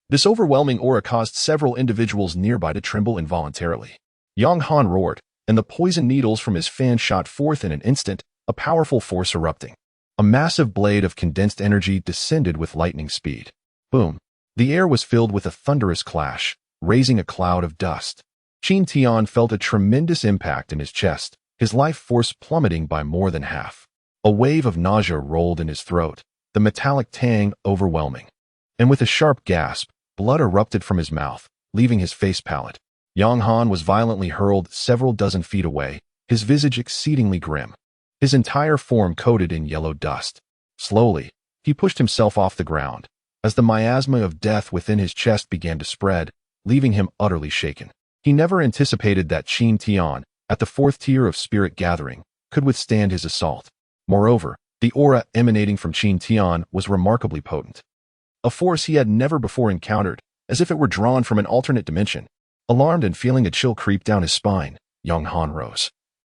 This overwhelming aura caused several individuals nearby to tremble involuntarily. Yang Han roared, and the poison needles from his fan shot forth in an instant, a powerful force erupting. A massive blade of condensed energy descended with lightning speed. Boom! The air was filled with a thunderous clash, raising a cloud of dust. Qin Tian felt a tremendous impact in his chest, his life force plummeting by more than half. A wave of nausea rolled in his throat, the metallic tang overwhelming. And with a sharp gasp, blood erupted from his mouth, leaving his face pallid. Yang Han was violently hurled several dozen feet away, his visage exceedingly grim, his entire form coated in yellow dust. Slowly, he pushed himself off the ground, as the miasma of death within his chest began to spread, leaving him utterly shaken. He never anticipated that Qin Tian, at the fourth tier of spirit gathering, could withstand his assault. Moreover, the aura emanating from Qin Tian was remarkably potent. A force he had never before encountered, as if it were drawn from an alternate dimension. Alarmed and feeling a chill creep down his spine, Yang Han rose,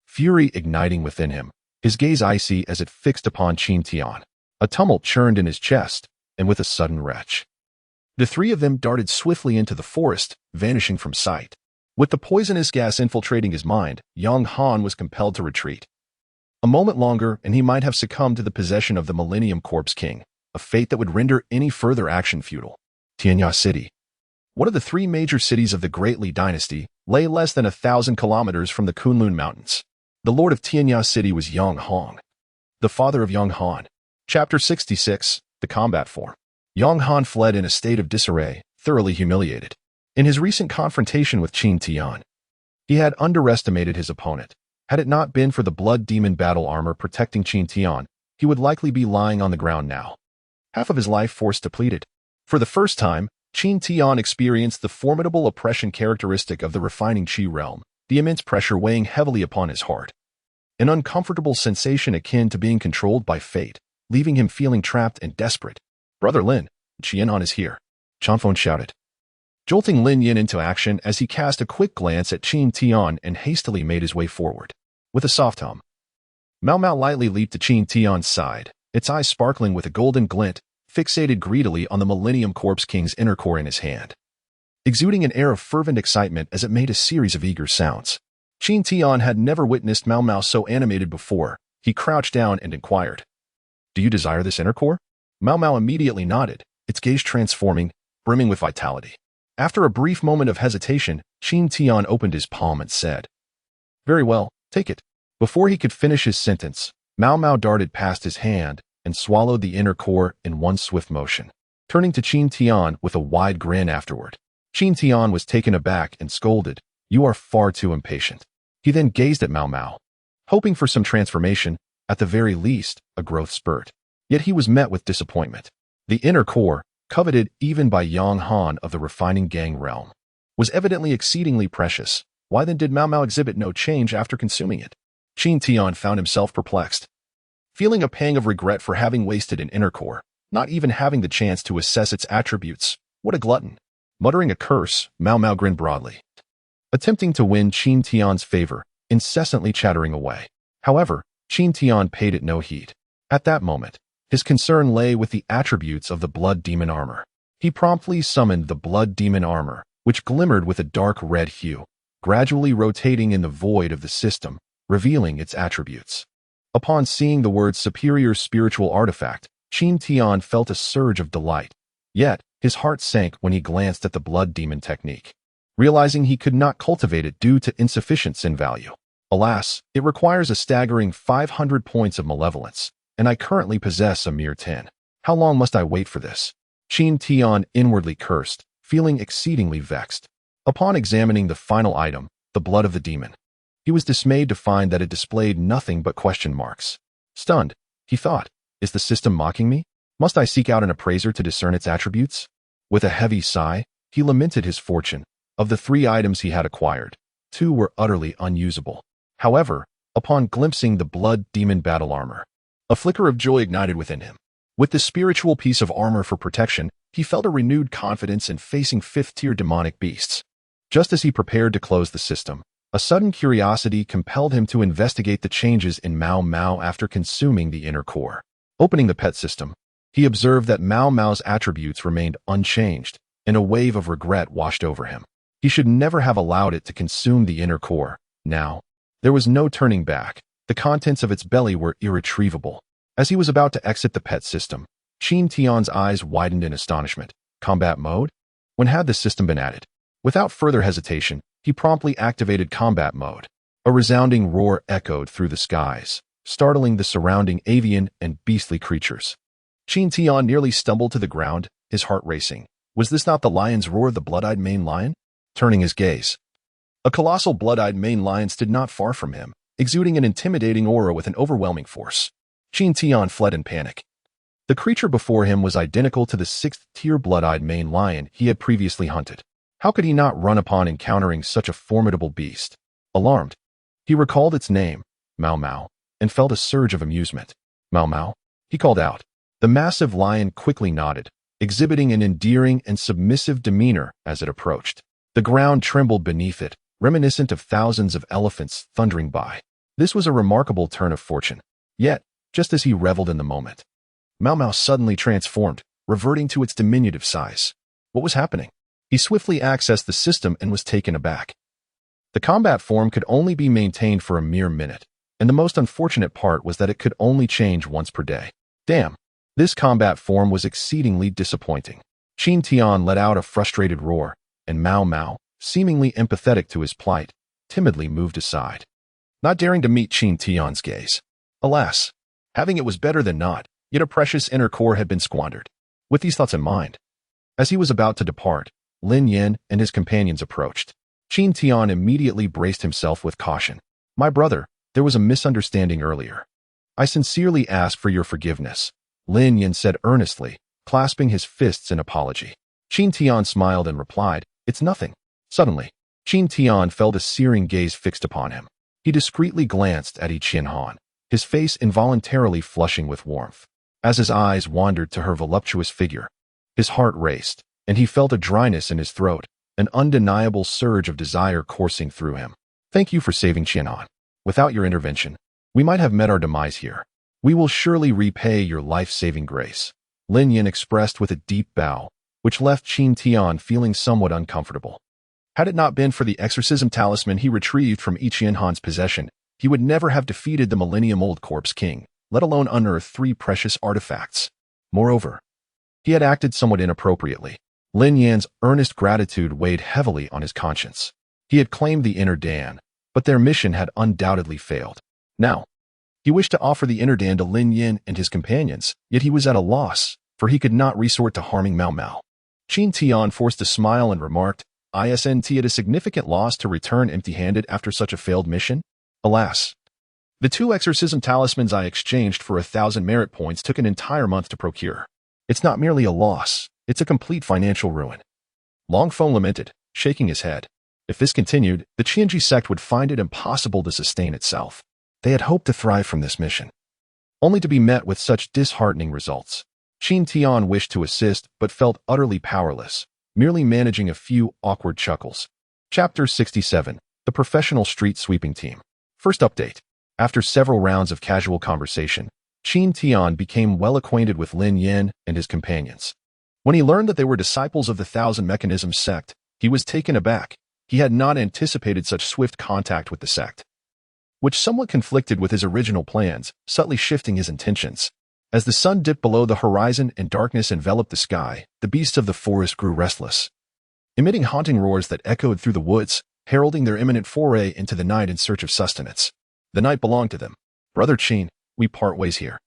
fury igniting within him, his gaze icy as it fixed upon Qin Tian. A tumult churned in his chest, and with a sudden retch, the three of them darted swiftly into the forest, vanishing from sight. With the poisonous gas infiltrating his mind, Yang Han was compelled to retreat. A moment longer, and he might have succumbed to the possession of the Millennium Corpse King, a fate that would render any further action futile. Tianya City, one of the three major cities of the Great Li Dynasty, lay less than 1,000 kilometers from the Kunlun Mountains. The lord of Tianya City was Yang Hong, the father of Yang Han. Chapter 66, The Combat Form. Yang Han fled in a state of disarray, thoroughly humiliated. In his recent confrontation with Qin Tian, he had underestimated his opponent. Had it not been for the blood demon battle armor protecting Qin Tian, he would likely be lying on the ground now, half of his life force depleted. For the first time, Qin Tian experienced the formidable oppression characteristic of the refining Qi realm, the immense pressure weighing heavily upon his heart. An uncomfortable sensation akin to being controlled by fate, leaving him feeling trapped and desperate. "Brother Lin, Qianhan is here," Chanfeng shouted, jolting Lin Yin into action as he cast a quick glance at Qin Tian and hastily made his way forward. With a soft hum, Mao Mao lightly leaped to Qin Tian's side, its eyes sparkling with a golden glint, fixated greedily on the Millennium Corpse King's inner core in his hand, exuding an air of fervent excitement as it made a series of eager sounds. Qin Tian had never witnessed Mao Mao so animated before. He crouched down and inquired, "Do you desire this inner core?" Mao Mao immediately nodded, its gaze transforming, brimming with vitality. After a brief moment of hesitation, Qin Tian opened his palm and said, "Very well, take it." Before he could finish his sentence, Mao Mao darted past his hand and swallowed the inner core in one swift motion, turning to Qin Tian with a wide grin afterward. Qin Tian was taken aback and scolded, "You are far too impatient." He then gazed at Mao Mao, hoping for some transformation, at the very least, a growth spurt. Yet he was met with disappointment. The inner core, coveted even by Yang Han of the refining gang realm, was evidently exceedingly precious. Why then did Mao Mao exhibit no change after consuming it? Qin Tian found himself perplexed, feeling a pang of regret for having wasted an inner core, not even having the chance to assess its attributes. What a glutton! Muttering a curse, Mao Mao grinned broadly, attempting to win Qin Tian's favor, incessantly chattering away. However, Qin Tian paid it no heed. At that moment, his concern lay with the attributes of the blood demon armor. He promptly summoned the blood demon armor, which glimmered with a dark red hue, gradually rotating in the void of the system, revealing its attributes. Upon seeing the word superior spiritual artifact, Qin Tian felt a surge of delight. Yet, his heart sank when he glanced at the blood demon technique, realizing he could not cultivate it due to insufficient sin value. Alas, it requires a staggering 500 points of malevolence, and I currently possess a mere 10. How long must I wait for this? Qin Tian inwardly cursed, feeling exceedingly vexed. Upon examining the final item, the blood of the demon, he was dismayed to find that it displayed nothing but question marks. Stunned, he thought, "Is the system mocking me? Must I seek out an appraiser to discern its attributes?" With a heavy sigh, he lamented his fortune. Of the 3 items he had acquired, 2 were utterly unusable. However, upon glimpsing the blood demon battle armor, a flicker of joy ignited within him. With the spiritual piece of armor for protection, he felt a renewed confidence in facing 5th-tier demonic beasts. Just as he prepared to close the system, A sudden curiosity compelled him to investigate the changes in Mao Mao after consuming the inner core. Opening the pet system, he observed that Mao Mao's attributes remained unchanged, and a wave of regret washed over him. He should never have allowed it to consume the inner core. Now, there was no turning back. The contents of its belly were irretrievable. As he was about to exit the pet system, Qin Tian's eyes widened in astonishment. Combat mode? When had the system been added? Without further hesitation, he promptly activated combat mode. A resounding roar echoed through the skies, startling the surrounding avian and beastly creatures. Qin Tian nearly stumbled to the ground, his heart racing. Was this not the lion's roar of the blood-eyed maned lion? Turning his gaze, a colossal blood-eyed maned lion stood not far from him, exuding an intimidating aura with an overwhelming force. Qin Tian fled in panic. The creature before him was identical to the sixth-tier blood-eyed maned lion he had previously hunted. How could he not run upon encountering such a formidable beast? Alarmed, he recalled its name, Mao Mao, and felt a surge of amusement. Mao Mao, he called out. The massive lion quickly nodded, exhibiting an endearing and submissive demeanor as it approached. The ground trembled beneath it, reminiscent of thousands of elephants thundering by. This was a remarkable turn of fortune. Yet, just as he reveled in the moment, Mao Mao suddenly transformed, reverting to its diminutive size. What was happening? He swiftly accessed the system and was taken aback. The combat form could only be maintained for a mere minute, and the most unfortunate part was that it could only change once per day. Damn, this combat form was exceedingly disappointing. Qin Tian let out a frustrated roar, and Mao Mao, seemingly empathetic to his plight, timidly moved aside, not daring to meet Qin Tian's gaze. Alas, having it was better than not, yet a precious inner core had been squandered. With these thoughts in mind, as he was about to depart, Lin Yen and his companions approached. Qin Tian immediately braced himself with caution. My brother, there was a misunderstanding earlier. I sincerely ask for your forgiveness, Lin Yen said earnestly, clasping his fists in apology. Qin Tian smiled and replied, It's nothing. Suddenly, Qin Tian felt a searing gaze fixed upon him. He discreetly glanced at Yi Qianhan, his face involuntarily flushing with warmth. As his eyes wandered to her voluptuous figure, his heart raced, and he felt a dryness in his throat, an undeniable surge of desire coursing through him. Thank you for saving Qianhan. Without your intervention, we might have met our demise here. We will surely repay your life-saving grace, Lin Yen expressed with a deep bow, which left Qin Tian feeling somewhat uncomfortable. Had it not been for the exorcism talisman he retrieved from Yi Qianhan's possession, he would never have defeated the millennium-old corpse king, let alone unearth 3 precious artifacts. Moreover, he had acted somewhat inappropriately. Lin Yan's earnest gratitude weighed heavily on his conscience. He had claimed the inner Dan, but their mission had undoubtedly failed. Now, he wished to offer the inner Dan to Lin Yan and his companions, yet he was at a loss, for he could not resort to harming Mao Mao. Qin Tian forced a smile and remarked, Isn't it a significant loss to return empty-handed after such a failed mission? Alas, the 2 exorcism talismans I exchanged for 1,000 merit points took an entire month to procure. It's not merely a loss, it's a complete financial ruin. Long Feng lamented, shaking his head. If this continued, the Qianji sect would find it impossible to sustain itself. They had hoped to thrive from this mission, only to be met with such disheartening results. Qin Tian wished to assist, but felt utterly powerless, merely managing a few awkward chuckles. Chapter 67, The Professional Street Sweeping Team. First update. After several rounds of casual conversation, Qin Tian became well acquainted with Lin Yan and his companions. When he learned that they were disciples of the Thousand Mechanisms sect, he was taken aback. He had not anticipated such swift contact with the sect, which somewhat conflicted with his original plans, subtly shifting his intentions. As the sun dipped below the horizon and darkness enveloped the sky, the beasts of the forest grew restless, emitting haunting roars that echoed through the woods, heralding their imminent foray into the night in search of sustenance. The night belonged to them. Brother Qin, we part ways here.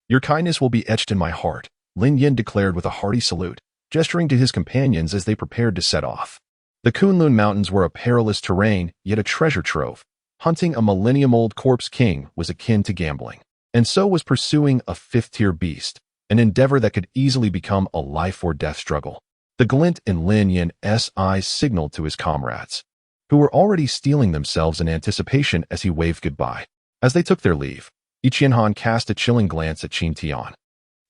Your kindness will be etched in my heart, Lin Yin declared with a hearty salute, gesturing to his companions as they prepared to set off. The Kunlun Mountains were a perilous terrain, yet a treasure trove. Hunting a millennium-old corpse king was akin to gambling, and so was pursuing a 5th-tier beast, an endeavor that could easily become a life-or-death struggle. The glint in Lin Yin's eyes signaled to his comrades, who were already steeling themselves in anticipation as he waved goodbye. As they took their leave, Yi Qianhan cast a chilling glance at Qin Tian,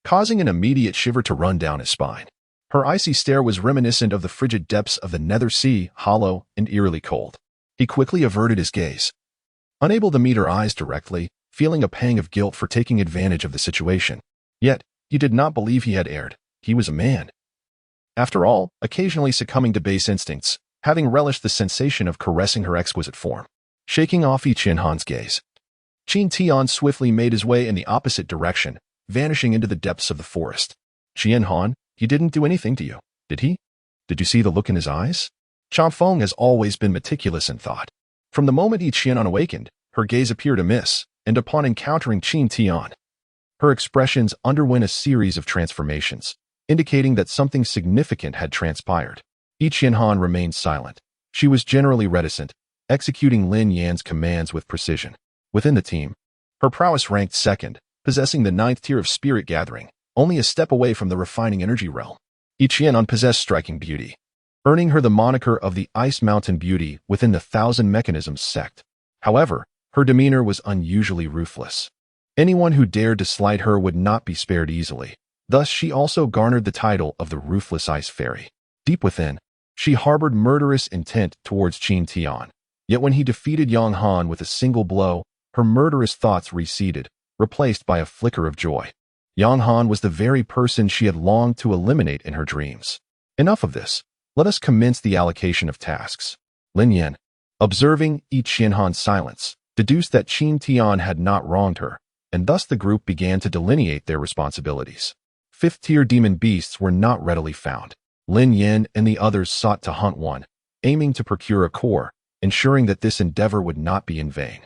causing an immediate shiver to run down his spine. Her icy stare was reminiscent of the frigid depths of the Nether Sea, hollow and eerily cold. He quickly averted his gaze. Unable to meet her eyes directly, feeling a pang of guilt for taking advantage of the situation. Yet, he did not believe he had erred. He was a man. After all, occasionally succumbing to base instincts, having relished the sensation of caressing her exquisite form. Shaking off Qian Han's gaze, Qin Tian swiftly made his way in the opposite direction, vanishing into the depths of the forest. Qian Han, he didn't do anything to you, did he? Did you see the look in his eyes? Chang Feng has always been meticulous in thought. From the moment Qian Han awakened, her gaze appeared amiss, and upon encountering Qin Tian, her expressions underwent a series of transformations, indicating that something significant had transpired. Qian Han remained silent. She was generally reticent, executing Lin Yan's commands with precision. Within the team, her prowess ranked second, possessing the 9th tier of spirit gathering, only a step away from the refining energy realm. Qian Han possessed striking beauty, earning her the moniker of the Ice Mountain Beauty within the Thousand Mechanisms sect. However, her demeanor was unusually ruthless. Anyone who dared to slight her would not be spared easily. Thus, she also garnered the title of the Ruthless Ice Fairy. Deep within, she harbored murderous intent towards Qin Tian. Yet when he defeated Yang Han with a single blow, her murderous thoughts receded, replaced by a flicker of joy. Yang Han was the very person she had longed to eliminate in her dreams. Enough of this. Let us commence the allocation of tasks. Lin Yan, observing Qian Han's silence, deduced that Qin Tian had not wronged her, and thus the group began to delineate their responsibilities. 5th-tier demon beasts were not readily found. Lin Yan and the others sought to hunt one, aiming to procure a core, ensuring that this endeavor would not be in vain,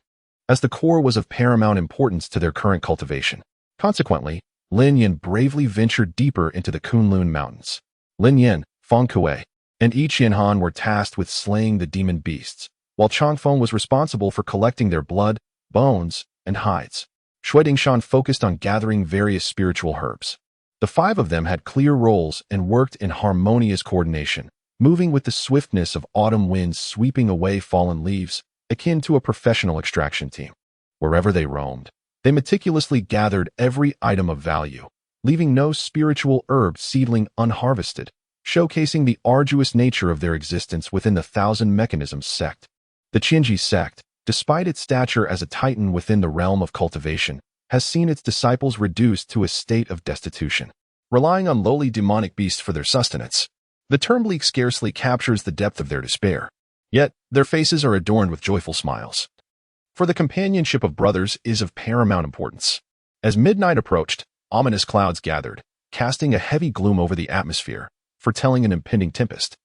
as the core was of paramount importance to their current cultivation. Consequently, Lin Yan bravely ventured deeper into the Kunlun Mountains. Lin Yan, Feng Kuei, and Qian Han were tasked with slaying the demon beasts, while Chang Feng was responsible for collecting their blood, bones, and hides. Shui Dingshan focused on gathering various spiritual herbs. The 5 of them had clear roles and worked in harmonious coordination, moving with the swiftness of autumn winds sweeping away fallen leaves, akin to a professional extraction team. Wherever they roamed, they meticulously gathered every item of value, leaving no spiritual herb seedling unharvested, showcasing the arduous nature of their existence within the Thousand Mechanisms sect. The Qinji sect, despite its stature as a titan within the realm of cultivation, has seen its disciples reduced to a state of destitution, relying on lowly demonic beasts for their sustenance. The term bleak scarcely captures the depth of their despair. Yet, their faces are adorned with joyful smiles. For the companionship of brothers is of paramount importance. As midnight approached, ominous clouds gathered, casting a heavy gloom over the atmosphere, foretelling an impending tempest.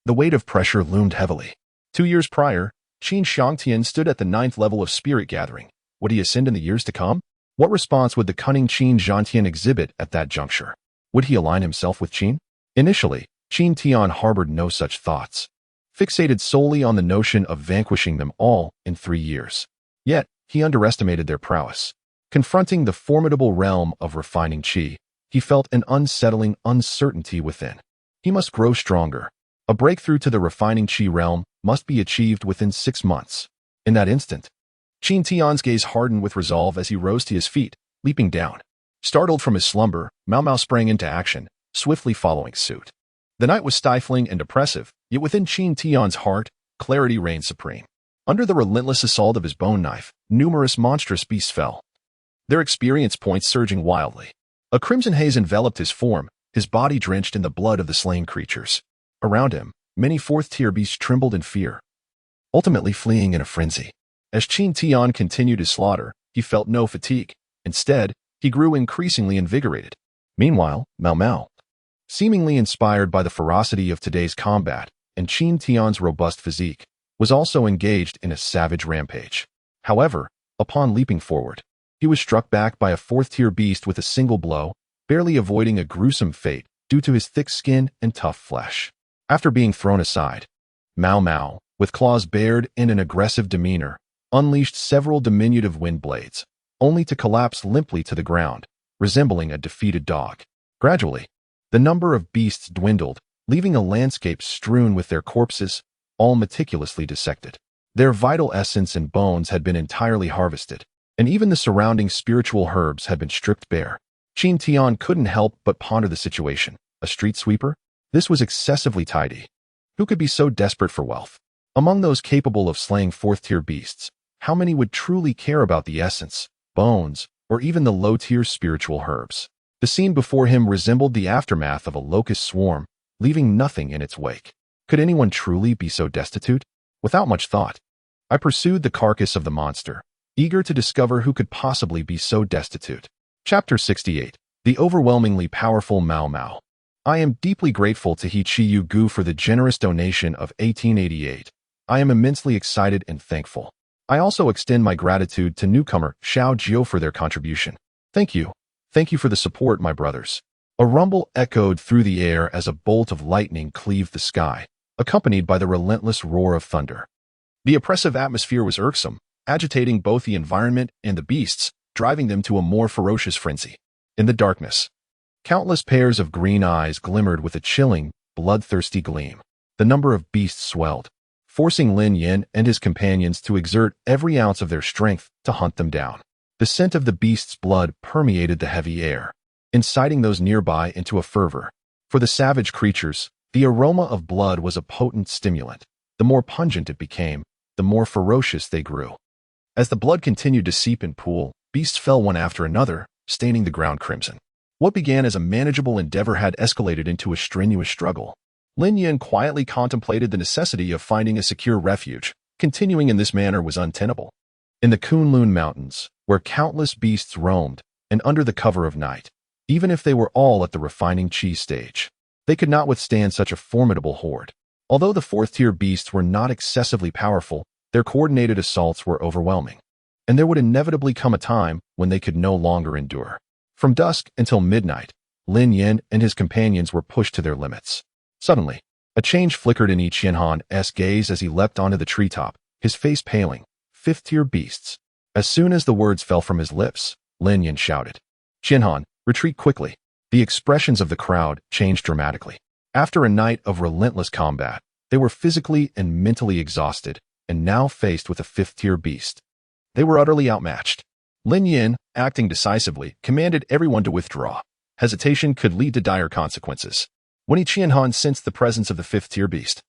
The weight of pressure loomed heavily. 2 years prior, Qin Shangtian stood at the 9th level of spirit gathering. Would he ascend in the years to come? What response would the cunning Qin Zhantian exhibit at that juncture? Would he align himself with Qin? Initially, Qin Tian harbored no such thoughts, fixated solely on the notion of vanquishing them all in 3 years. Yet, he underestimated their prowess. Confronting the formidable realm of refining qi, he felt an unsettling uncertainty within. He must grow stronger. A breakthrough to the refining qi realm must be achieved within 6 months. In that instant, Qin Tian's gaze hardened with resolve as he rose to his feet, leaping down. Startled from his slumber, Mao Mao sprang into action, swiftly following suit. The night was stifling and oppressive, yet within Qin Tian's heart, clarity reigned supreme. Under the relentless assault of his bone knife, numerous monstrous beasts fell, their experience points surging wildly. A crimson haze enveloped his form, his body drenched in the blood of the slain creatures. Around him, many 4th-tier beasts trembled in fear, ultimately fleeing in a frenzy. As Qin Tian continued his slaughter, he felt no fatigue. Instead, he grew increasingly invigorated. Meanwhile, Mao Mao, seemingly inspired by the ferocity of today's combat and Qin Tian's robust physique, was also engaged in a savage rampage. However, upon leaping forward, he was struck back by a 4th-tier beast with a single blow, barely avoiding a gruesome fate due to his thick skin and tough flesh. After being thrown aside, Mao Mao, with claws bared and an aggressive demeanor, unleashed several diminutive wind blades, only to collapse limply to the ground, resembling a defeated dog. Gradually, the number of beasts dwindled, leaving a landscape strewn with their corpses, all meticulously dissected. Their vital essence and bones had been entirely harvested, and even the surrounding spiritual herbs had been stripped bare. Qin Tian couldn't help but ponder the situation. A street sweeper? This was excessively tidy. Who could be so desperate for wealth? Among those capable of slaying fourth-tier beasts, how many would truly care about the essence, bones, or even the low-tier spiritual herbs? The scene before him resembled the aftermath of a locust swarm, leaving nothing in its wake. Could anyone truly be so destitute? Without much thought, I pursued the carcass of the monster, eager to discover who could possibly be so destitute. Chapter 68. The Overwhelmingly Powerful Mao Mao. I am deeply grateful to He Chi Yu Gu for the generous donation of 1888. I am immensely excited and thankful. I also extend my gratitude to newcomer Xiao Jiu for their contribution. Thank you. Thank you for the support, my brothers. A rumble echoed through the air as a bolt of lightning cleaved the sky, accompanied by the relentless roar of thunder. The oppressive atmosphere was irksome, agitating both the environment and the beasts, driving them to a more ferocious frenzy. In the darkness, countless pairs of green eyes glimmered with a chilling, bloodthirsty gleam. The number of beasts swelled, forcing Lin Yin and his companions to exert every ounce of their strength to hunt them down. The scent of the beast's blood permeated the heavy air, inciting those nearby into a fervor. For the savage creatures, the aroma of blood was a potent stimulant. The more pungent it became, the more ferocious they grew. As the blood continued to seep and pool, beasts fell one after another, staining the ground crimson. What began as a manageable endeavor had escalated into a strenuous struggle. Lin Yin quietly contemplated the necessity of finding a secure refuge. Continuing in this manner was untenable. In the Kunlun Mountains, where countless beasts roamed, and under the cover of night, even if they were all at the refining chi stage, they could not withstand such a formidable horde. Although the fourth-tier beasts were not excessively powerful, their coordinated assaults were overwhelming. And there would inevitably come a time when they could no longer endure. From dusk until midnight, Lin Yin and his companions were pushed to their limits. Suddenly, a change flickered in Yi Qianhan's gaze as he leapt onto the treetop, his face paling. Fifth-tier beasts. As soon as the words fell from his lips, Lin Yin shouted, "Qianhan, retreat quickly." The expressions of the crowd changed dramatically. After a night of relentless combat, they were physically and mentally exhausted, and now faced with a fifth-tier beast. They were utterly outmatched. Lin Yin, acting decisively, commanded everyone to withdraw. Hesitation could lead to dire consequences. When Yi Qianhan sensed the presence of the fifth-tier beast,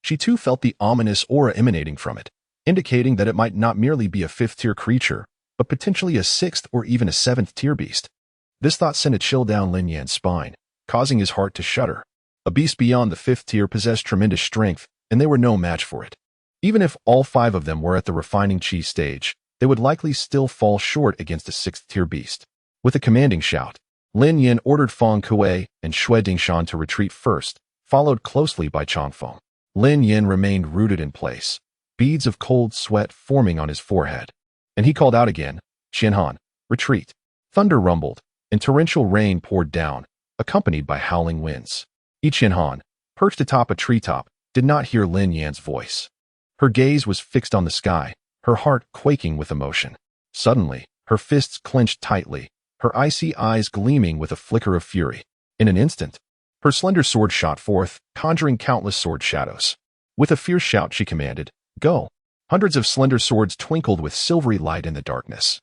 she too felt the ominous aura emanating from it, indicating that it might not merely be a fifth-tier creature, but potentially a sixth or even a seventh-tier beast. This thought sent a chill down Lin Yan's spine, causing his heart to shudder. A beast beyond the fifth tier possessed tremendous strength, and they were no match for it. Even if all five of them were at the refining chi stage, they would likely still fall short against a sixth-tier beast. With a commanding shout, Lin Yin ordered Feng Kuei and Xue Dingshan to retreat first, followed closely by Changfeng. Lin Yin remained rooted in place, beads of cold sweat forming on his forehead. And he called out again, "Qianhan, retreat." Thunder rumbled, and torrential rain poured down, accompanied by howling winds. Yi Qianhan, perched atop a treetop, did not hear Lin Yan's voice. Her gaze was fixed on the sky, her heart quaking with emotion. Suddenly, her fists clenched tightly, her icy eyes gleaming with a flicker of fury. In an instant, her slender sword shot forth, conjuring countless sword shadows. With a fierce shout, she commanded, "Go." Hundreds of slender swords twinkled with silvery light in the darkness,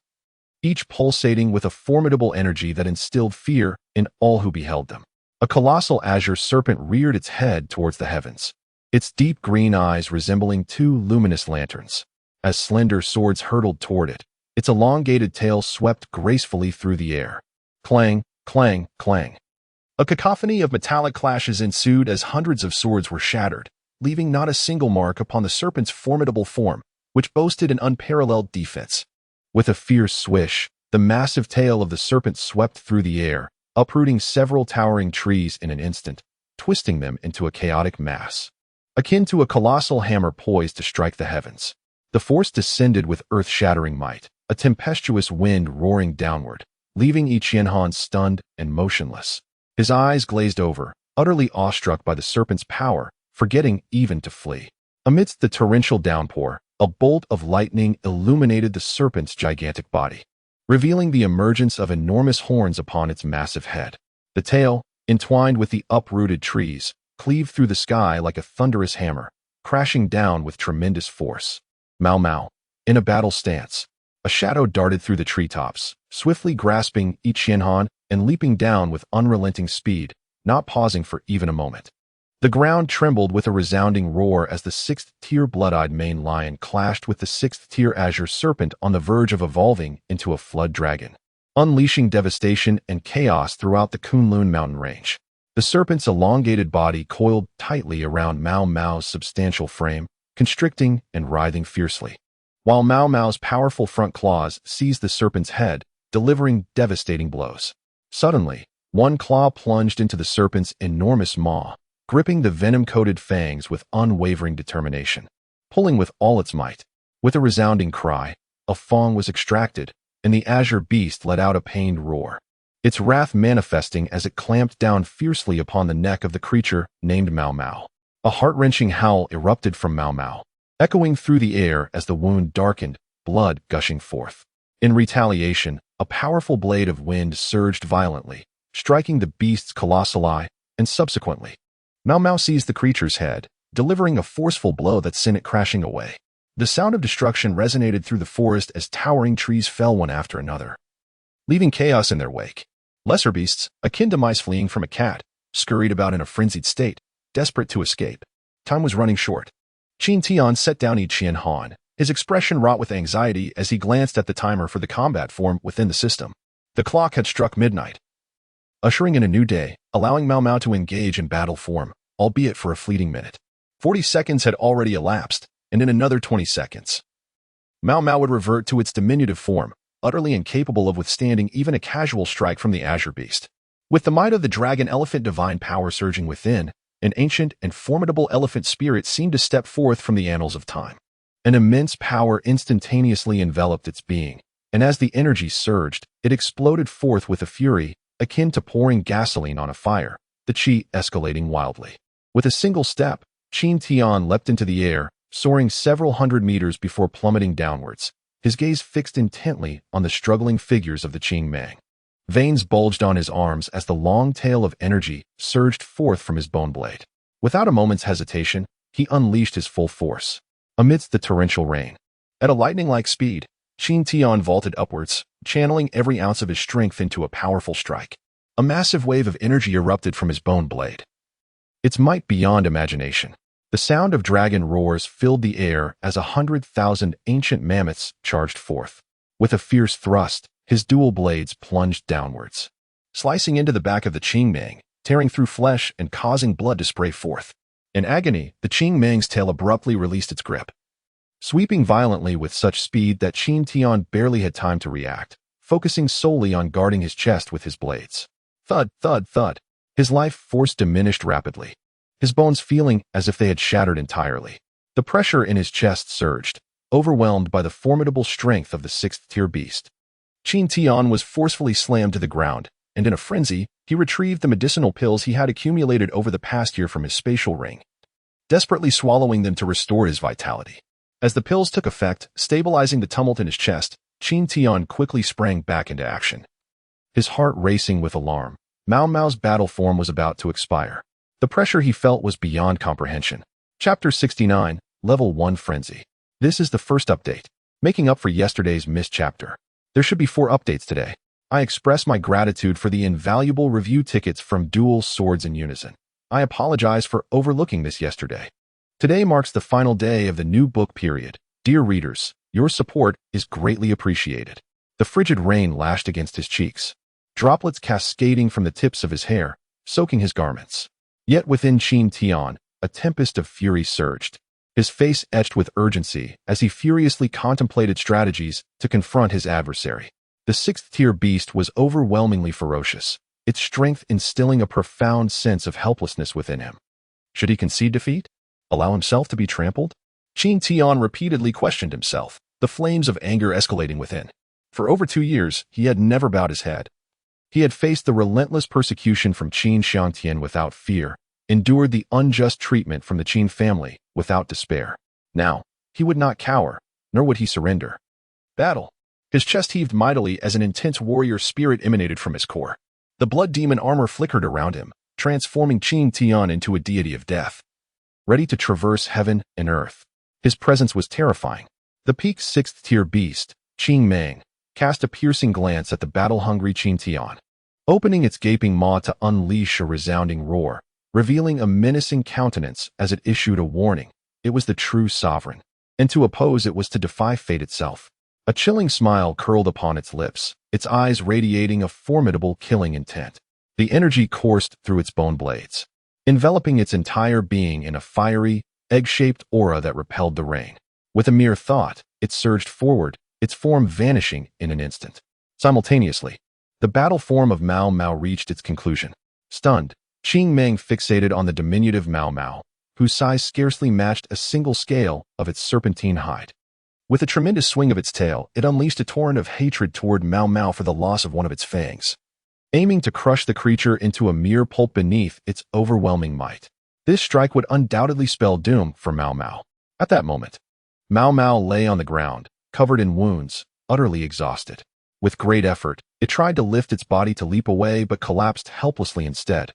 each pulsating with a formidable energy that instilled fear in all who beheld them. A colossal azure serpent reared its head towards the heavens, its deep green eyes resembling two luminous lanterns. As slender swords hurtled toward it, its elongated tail swept gracefully through the air. Clang, clang, clang. A cacophony of metallic clashes ensued as hundreds of swords were shattered, leaving not a single mark upon the serpent's formidable form, which boasted an unparalleled defense. With a fierce swish, the massive tail of the serpent swept through the air, uprooting several towering trees in an instant, twisting them into a chaotic mass. Akin to a colossal hammer poised to strike the heavens, the force descended with earth-shattering might, a tempestuous wind roaring downward, leaving Yi Qianhan stunned and motionless. His eyes glazed over, utterly awestruck by the serpent's power, forgetting even to flee. Amidst the torrential downpour, a bolt of lightning illuminated the serpent's gigantic body, revealing the emergence of enormous horns upon its massive head. The tail, entwined with the uprooted trees, cleaved through the sky like a thunderous hammer, crashing down with tremendous force. Mao Mao, in a battle stance, a shadow darted through the treetops, swiftly grasping Yi Qianhan and leaping down with unrelenting speed, not pausing for even a moment. The ground trembled with a resounding roar as the sixth-tier blood-eyed main lion clashed with the sixth-tier azure serpent on the verge of evolving into a flood dragon, unleashing devastation and chaos throughout the Kunlun mountain range. The serpent's elongated body coiled tightly around Mao Mao's substantial frame, constricting and writhing fiercely, while Mao Mao's powerful front claws seized the serpent's head, delivering devastating blows. Suddenly, one claw plunged into the serpent's enormous maw, gripping the venom-coated fangs with unwavering determination, pulling with all its might. With a resounding cry, a fang was extracted, and the azure beast let out a pained roar, its wrath manifesting as it clamped down fiercely upon the neck of the creature named Mao Mao. A heart-wrenching howl erupted from Mao Mao, echoing through the air as the wound darkened, blood gushing forth. In retaliation, a powerful blade of wind surged violently, striking the beast's colossal eye, and subsequently, Mao Mao seized the creature's head, delivering a forceful blow that sent it crashing away. The sound of destruction resonated through the forest as towering trees fell one after another, leaving chaos in their wake. Lesser beasts, akin to mice fleeing from a cat, scurried about in a frenzied state, desperate to escape. Time was running short. Qin Tian set down Yi Qian Han, his expression wrought with anxiety as he glanced at the timer for the combat form within the system. The clock had struck midnight, ushering in a new day, allowing Mao Mao to engage in battle form, albeit for a fleeting minute. 40 seconds had already elapsed, and in another 20 seconds, Mao Mao would revert to its diminutive form, utterly incapable of withstanding even a casual strike from the azure beast. With the might of the dragon elephant divine power surging within, an ancient and formidable elephant spirit seemed to step forth from the annals of time. An immense power instantaneously enveloped its being, and as the energy surged, it exploded forth with a fury akin to pouring gasoline on a fire, the qi escalating wildly. With a single step, Qin Tian leapt into the air, soaring several hundred meters before plummeting downwards, his gaze fixed intently on the struggling figures of the Qing Mang. Veins bulged on his arms as the long tail of energy surged forth from his bone blade. Without a moment's hesitation, he unleashed his full force. Amidst the torrential rain, at a lightning-like speed, Qin Tian vaulted upwards, channeling every ounce of his strength into a powerful strike. A massive wave of energy erupted from his bone blade, its might beyond imagination. The sound of dragon roars filled the air as 100,000 ancient mammoths charged forth. With a fierce thrust, his dual blades plunged downwards, slicing into the back of the Qing Mang, tearing through flesh and causing blood to spray forth. In agony, the Qing Mang's tail abruptly released its grip, sweeping violently with such speed that Qin Tian barely had time to react, focusing solely on guarding his chest with his blades. Thud, thud, thud. His life force diminished rapidly, his bones feeling as if they had shattered entirely. The pressure in his chest surged, overwhelmed by the formidable strength of the sixth-tier beast. Qin Tian was forcefully slammed to the ground, and in a frenzy, he retrieved the medicinal pills he had accumulated over the past year from his spatial ring, desperately swallowing them to restore his vitality. As the pills took effect, stabilizing the tumult in his chest, Qin Tian quickly sprang back into action, his heart racing with alarm. Mao Mao's battle form was about to expire. The pressure he felt was beyond comprehension. Chapter 69, Level 1 Frenzy. This is the first update, making up for yesterday's missed chapter. There should be 4 updates today. I express my gratitude for the invaluable review tickets from Dual Swords in Unison. I apologize for overlooking this yesterday. Today marks the final day of the new book period. Dear readers, your support is greatly appreciated. The frigid rain lashed against his cheeks, droplets cascading from the tips of his hair, soaking his garments. Yet within Qin Tian, a tempest of fury surged, his face etched with urgency as he furiously contemplated strategies to confront his adversary. The sixth-tier beast was overwhelmingly ferocious, its strength instilling a profound sense of helplessness within him. Should he concede defeat? Allow himself to be trampled? Qin Tian repeatedly questioned himself, the flames of anger escalating within. For over 2 years, he had never bowed his head. He had faced the relentless persecution from Qin Xiangtian without fear, endured the unjust treatment from the Qin family without despair. Now, he would not cower, nor would he surrender. Battle. His chest heaved mightily as an intense warrior spirit emanated from his core. The blood demon armor flickered around him, transforming Qin Tian into a deity of death, ready to traverse heaven and earth. His presence was terrifying. The peaked sixth-tier beast, Qing Mang, cast a piercing glance at the battle-hungry Qin Tian, opening its gaping maw to unleash a resounding roar. revealing a menacing countenance as it issued a warning. It was the true sovereign, and to oppose it was to defy fate itself. A chilling smile curled upon its lips, its eyes radiating a formidable killing intent. The energy coursed through its bone blades, enveloping its entire being in a fiery, egg-shaped aura that repelled the rain. With a mere thought, it surged forward, its form vanishing in an instant. Simultaneously, the battle form of Mao Mao reached its conclusion. Stunned, Qing Meng fixated on the diminutive Mao Mao, whose size scarcely matched a single scale of its serpentine hide. With a tremendous swing of its tail, it unleashed a torrent of hatred toward Mao Mao for the loss of one of its fangs, aiming to crush the creature into a mere pulp beneath its overwhelming might. This strike would undoubtedly spell doom for Mao Mao. At that moment, Mao Mao lay on the ground, covered in wounds, utterly exhausted. With great effort, it tried to lift its body to leap away but collapsed helplessly instead.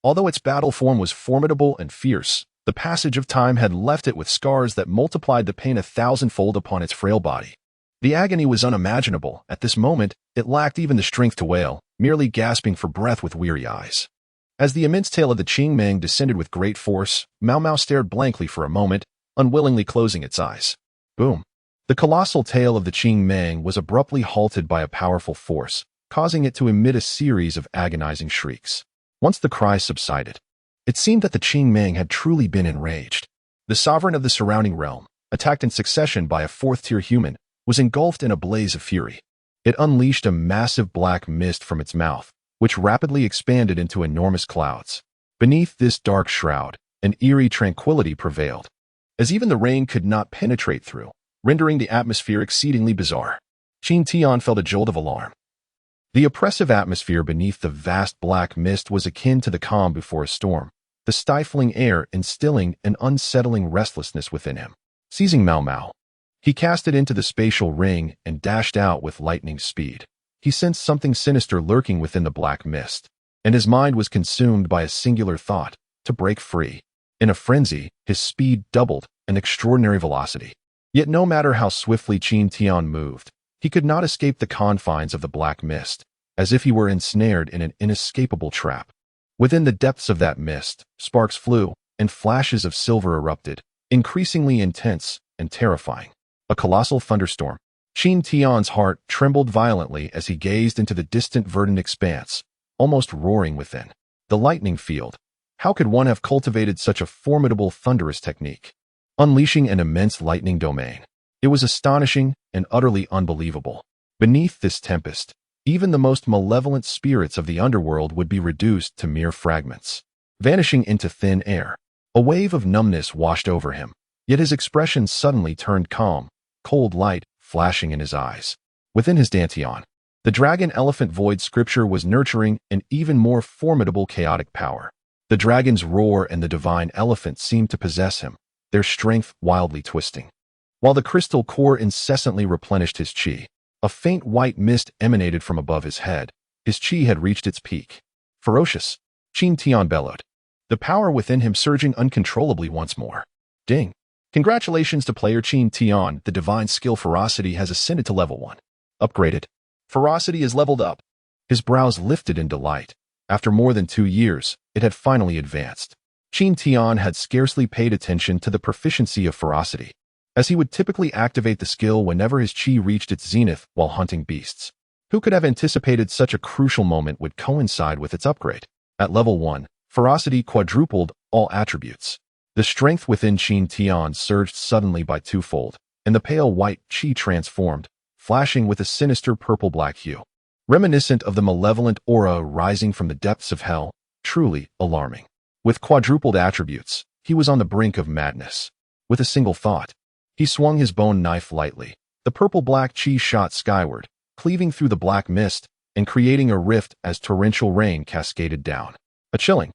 Although its battle form was formidable and fierce, the passage of time had left it with scars that multiplied the pain 1,000-fold upon its frail body. The agony was unimaginable. At this moment, it lacked even the strength to wail, merely gasping for breath with weary eyes. As the immense tail of the Qing Meng descended with great force, Mao Mao stared blankly for a moment, unwillingly closing its eyes. Boom! The colossal tail of the Qing Meng was abruptly halted by a powerful force, causing it to emit a series of agonizing shrieks. Once the cries subsided, it seemed that the Qing Meng had truly been enraged. The sovereign of the surrounding realm, attacked in succession by a fourth-tier human, was engulfed in a blaze of fury. It unleashed a massive black mist from its mouth, which rapidly expanded into enormous clouds. Beneath this dark shroud, an eerie tranquility prevailed, as even the rain could not penetrate through, rendering the atmosphere exceedingly bizarre. Qin Tian felt a jolt of alarm. The oppressive atmosphere beneath the vast black mist was akin to the calm before a storm, the stifling air instilling an unsettling restlessness within him. Seizing Mao Mao, he cast it into the spatial ring and dashed out with lightning speed. He sensed something sinister lurking within the black mist, and his mind was consumed by a singular thought: to break free. In a frenzy, his speed doubled, an extraordinary velocity. Yet no matter how swiftly Qin Tian moved, he could not escape the confines of the black mist, as if he were ensnared in an inescapable trap. Within the depths of that mist, sparks flew, and flashes of silver erupted, increasingly intense and terrifying. A colossal thunderstorm. Qin Tian's heart trembled violently as he gazed into the distant verdant expanse, almost roaring within. The lightning field. How could one have cultivated such a formidable thunderous technique? Unleashing an immense lightning domain. It was astonishing and utterly unbelievable. Beneath this tempest, even the most malevolent spirits of the underworld would be reduced to mere fragments, vanishing into thin air. A wave of numbness washed over him, yet his expression suddenly turned calm, cold light flashing in his eyes. Within his dantian, the dragon-elephant void scripture was nurturing an even more formidable chaotic power. The dragon's roar and the divine elephant seemed to possess him, their strength wildly twisting. While the crystal core incessantly replenished his qi, a faint white mist emanated from above his head. His qi had reached its peak. Ferocious, Qin Tian bellowed, the power within him surging uncontrollably once more. Ding! Congratulations to player Qin Tian, the divine skill Ferocity has ascended to level 1. Upgraded. Ferocity is leveled up. His brows lifted in delight. After more than 2 years, it had finally advanced. Qin Tian had scarcely paid attention to the proficiency of Ferocity, as he would typically activate the skill whenever his qi reached its zenith while hunting beasts. Who could have anticipated such a crucial moment would coincide with its upgrade? At level 1, Ferocity quadrupled all attributes. The strength within Qin Tian surged suddenly by 2-fold, and the pale white qi transformed, flashing with a sinister purple-black hue, reminiscent of the malevolent aura rising from the depths of hell, truly alarming. With quadrupled attributes, he was on the brink of madness. With a single thought, he swung his bone knife lightly. The purple-black qi shot skyward, cleaving through the black mist and creating a rift as torrential rain cascaded down. A chilling,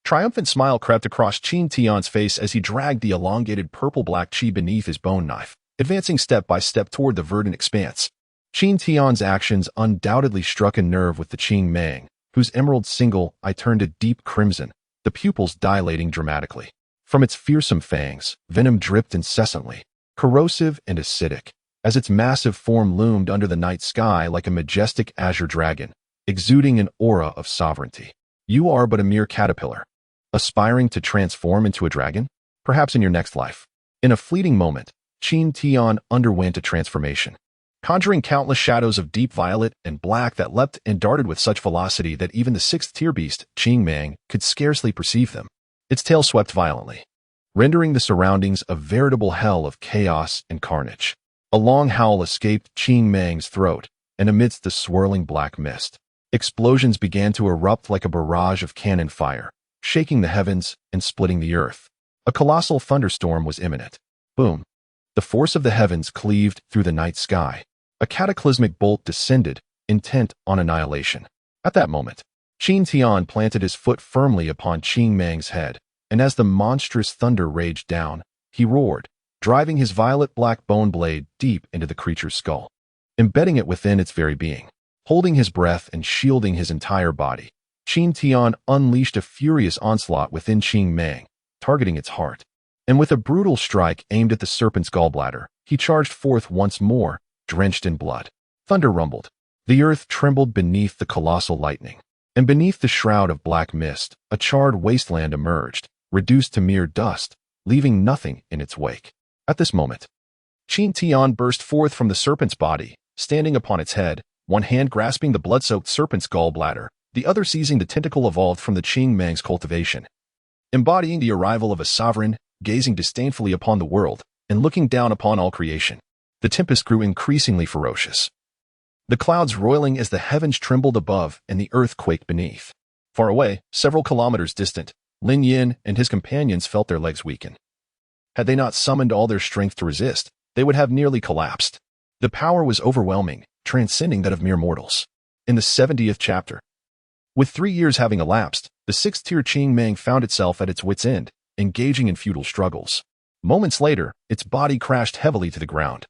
triumphant smile crept across Qin Tian's face as he dragged the elongated purple-black qi beneath his bone knife, advancing step by step toward the verdant expanse. Qin Tian's actions undoubtedly struck a nerve with the Qing Meng, whose emerald single eye turned a deep crimson, the pupils dilating dramatically. From its fearsome fangs, venom dripped incessantly, corrosive and acidic, as its massive form loomed under the night sky like a majestic azure dragon, exuding an aura of sovereignty. You are but a mere caterpillar, Aspiring to transform into a dragon? Perhaps in your next life. In a fleeting moment, Qin Tian underwent a transformation, conjuring countless shadows of deep violet and black that leapt and darted with such velocity that even the sixth-tier beast, Qing Mang, could scarcely perceive them. Its tail swept violently, rendering the surroundings a veritable hell of chaos and carnage. A long howl escaped Qing Mang's throat, and amidst the swirling black mist, explosions began to erupt like a barrage of cannon fire, shaking the heavens and splitting the earth. A colossal thunderstorm was imminent. Boom! The force of the heavens cleaved through the night sky. A cataclysmic bolt descended, intent on annihilation. At that moment, Qin Tian planted his foot firmly upon Qing Mang's head, and as the monstrous thunder raged down, he roared, driving his violet-black bone blade deep into the creature's skull, embedding it within its very being. Holding his breath and shielding his entire body, Qin Tian unleashed a furious onslaught within Qing Mang, targeting its heart. And with a brutal strike aimed at the serpent's gallbladder, he charged forth once more, drenched in blood. Thunder rumbled. The earth trembled beneath the colossal lightning. And beneath the shroud of black mist, a charred wasteland emerged, reduced to mere dust, leaving nothing in its wake. At this moment, Qin Tian burst forth from the serpent's body, standing upon its head, one hand grasping the blood-soaked serpent's gallbladder, the other seizing the tentacle evolved from the Qing Mang's cultivation. Embodying the arrival of a sovereign, gazing disdainfully upon the world, and looking down upon all creation, the tempest grew increasingly ferocious. The clouds roiling as the heavens trembled above and the earth quaked beneath. Far away, several kilometers distant, Lin Yin and his companions felt their legs weaken. Had they not summoned all their strength to resist, they would have nearly collapsed. The power was overwhelming, transcending that of mere mortals. In the 70th chapter, with 3 years having elapsed, the sixth-tier Qing Mang found itself at its wit's end, engaging in futile struggles. Moments later, its body crashed heavily to the ground,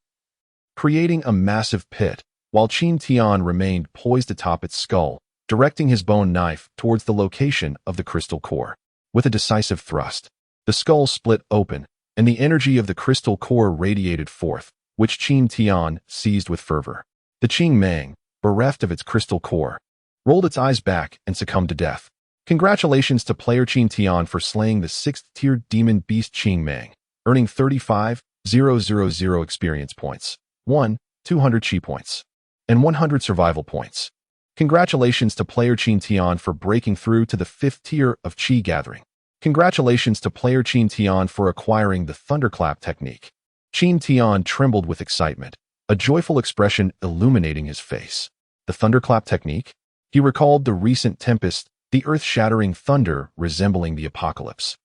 creating a massive pit, while Qin Tian remained poised atop its skull, directing his bone knife towards the location of the crystal core. With a decisive thrust, the skull split open, and the energy of the crystal core radiated forth, which Qin Tian seized with fervor. The Qing Mang, bereft of its crystal core, rolled its eyes back and succumbed to death. Congratulations to player Qin Tian for slaying the sixth-tier demon beast Qing Mang, earning 35,000 experience points, 200 chi points, and 100 survival points. Congratulations to player Qin Tian for breaking through to the 5th tier of Qi Gathering. Congratulations to player Qin Tian for acquiring the Thunderclap technique. Qin Tian trembled with excitement, a joyful expression illuminating his face. The Thunderclap technique? He recalled the recent tempest, the earth-shattering thunder resembling the apocalypse.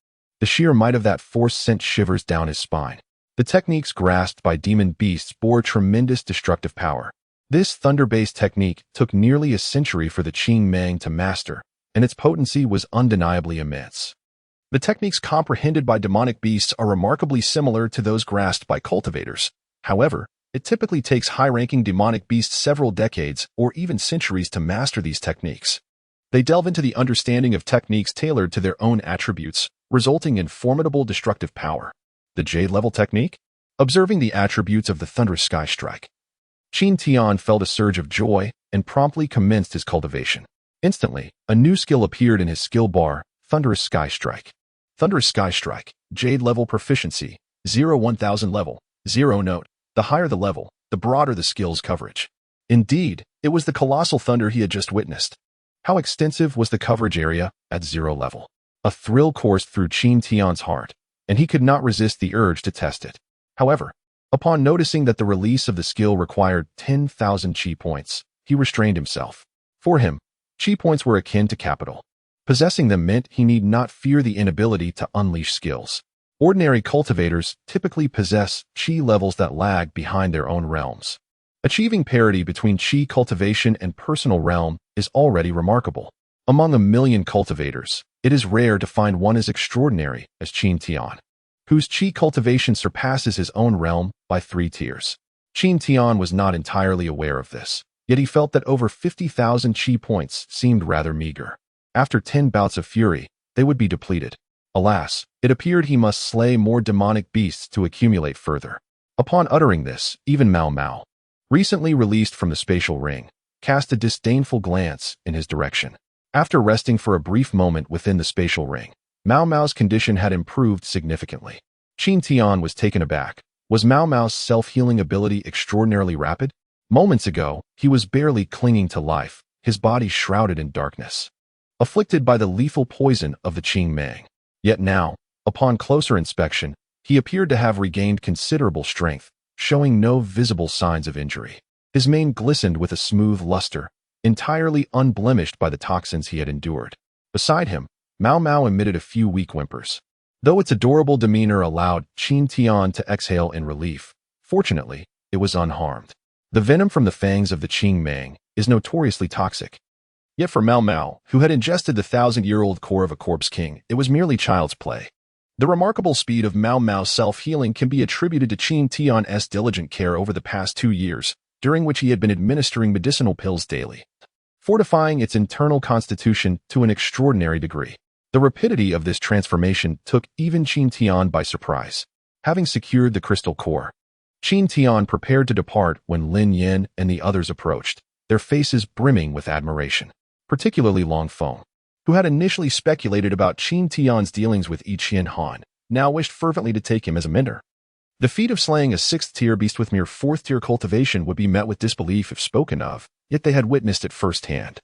The sheer might of that force sent shivers down his spine. The techniques grasped by demon beasts bore tremendous destructive power. This thunder-based technique took nearly a century for the Qing Mang to master, and its potency was undeniably immense. The techniques comprehended by demonic beasts are remarkably similar to those grasped by cultivators. However, it typically takes high-ranking demonic beasts several decades or even centuries to master these techniques. They delve into the understanding of techniques tailored to their own attributes, resulting in formidable destructive power. The Jade-level technique? Observing the attributes of the Thunderous Sky Strike, Qin Tian felt a surge of joy and promptly commenced his cultivation. Instantly, a new skill appeared in his skill bar, Thunderous Sky Strike. Thunderous Sky Strike, Jade-level proficiency, 0-1000 level, 0 note. The higher the level, the broader the skill's coverage. Indeed, it was the colossal thunder he had just witnessed. How extensive was the coverage area at 0 level? A thrill coursed through Qin Tian's heart, and he could not resist the urge to test it. However, upon noticing that the release of the skill required 10,000 chi points, he restrained himself. For him, chi points were akin to capital. Possessing them meant he need not fear the inability to unleash skills. Ordinary cultivators typically possess chi levels that lag behind their own realms. Achieving parity between chi cultivation and personal realm is already remarkable. Among a million cultivators, it is rare to find one as extraordinary as Qin Tian, whose chi cultivation surpasses his own realm by 3 tiers. Qin Tian was not entirely aware of this, yet he felt that over 50,000 chi points seemed rather meager. After 10 bouts of fury, they would be depleted. Alas, it appeared he must slay more demonic beasts to accumulate further. Upon uttering this, even Mao Mao, recently released from the spatial ring, cast a disdainful glance in his direction. After resting for a brief moment within the spatial ring, Mao Mao's condition had improved significantly. Qin Tian was taken aback. Was Mao Mao's self-healing ability extraordinarily rapid? Moments ago, he was barely clinging to life, his body shrouded in darkness, afflicted by the lethal poison of the Qing Mang. Yet now, upon closer inspection, he appeared to have regained considerable strength, showing no visible signs of injury. His mane glistened with a smooth luster, entirely unblemished by the toxins he had endured. Beside him, Mao Mao emitted a few weak whimpers. Though its adorable demeanor allowed Qin Tian to exhale in relief, fortunately, it was unharmed. The venom from the fangs of the Qing Mang is notoriously toxic. Yet for Mao Mao, who had ingested the 1,000-year-old core of a corpse king, it was merely child's play. The remarkable speed of Mao Mao's self-healing can be attributed to Qin Tian's diligent care over the past 2 years, during which he had been administering medicinal pills daily, fortifying its internal constitution to an extraordinary degree. The rapidity of this transformation took even Qin Tian by surprise. Having secured the crystal core, Qin Tian prepared to depart when Lin Yin and the others approached, their faces brimming with admiration, particularly Lin Feng, who had initially speculated about Qin Tian's dealings with Yi Qian Han, now wished fervently to take him as a mentor. The feat of slaying a 6th-tier beast with mere 4th-tier cultivation would be met with disbelief if spoken of, yet they had witnessed it firsthand.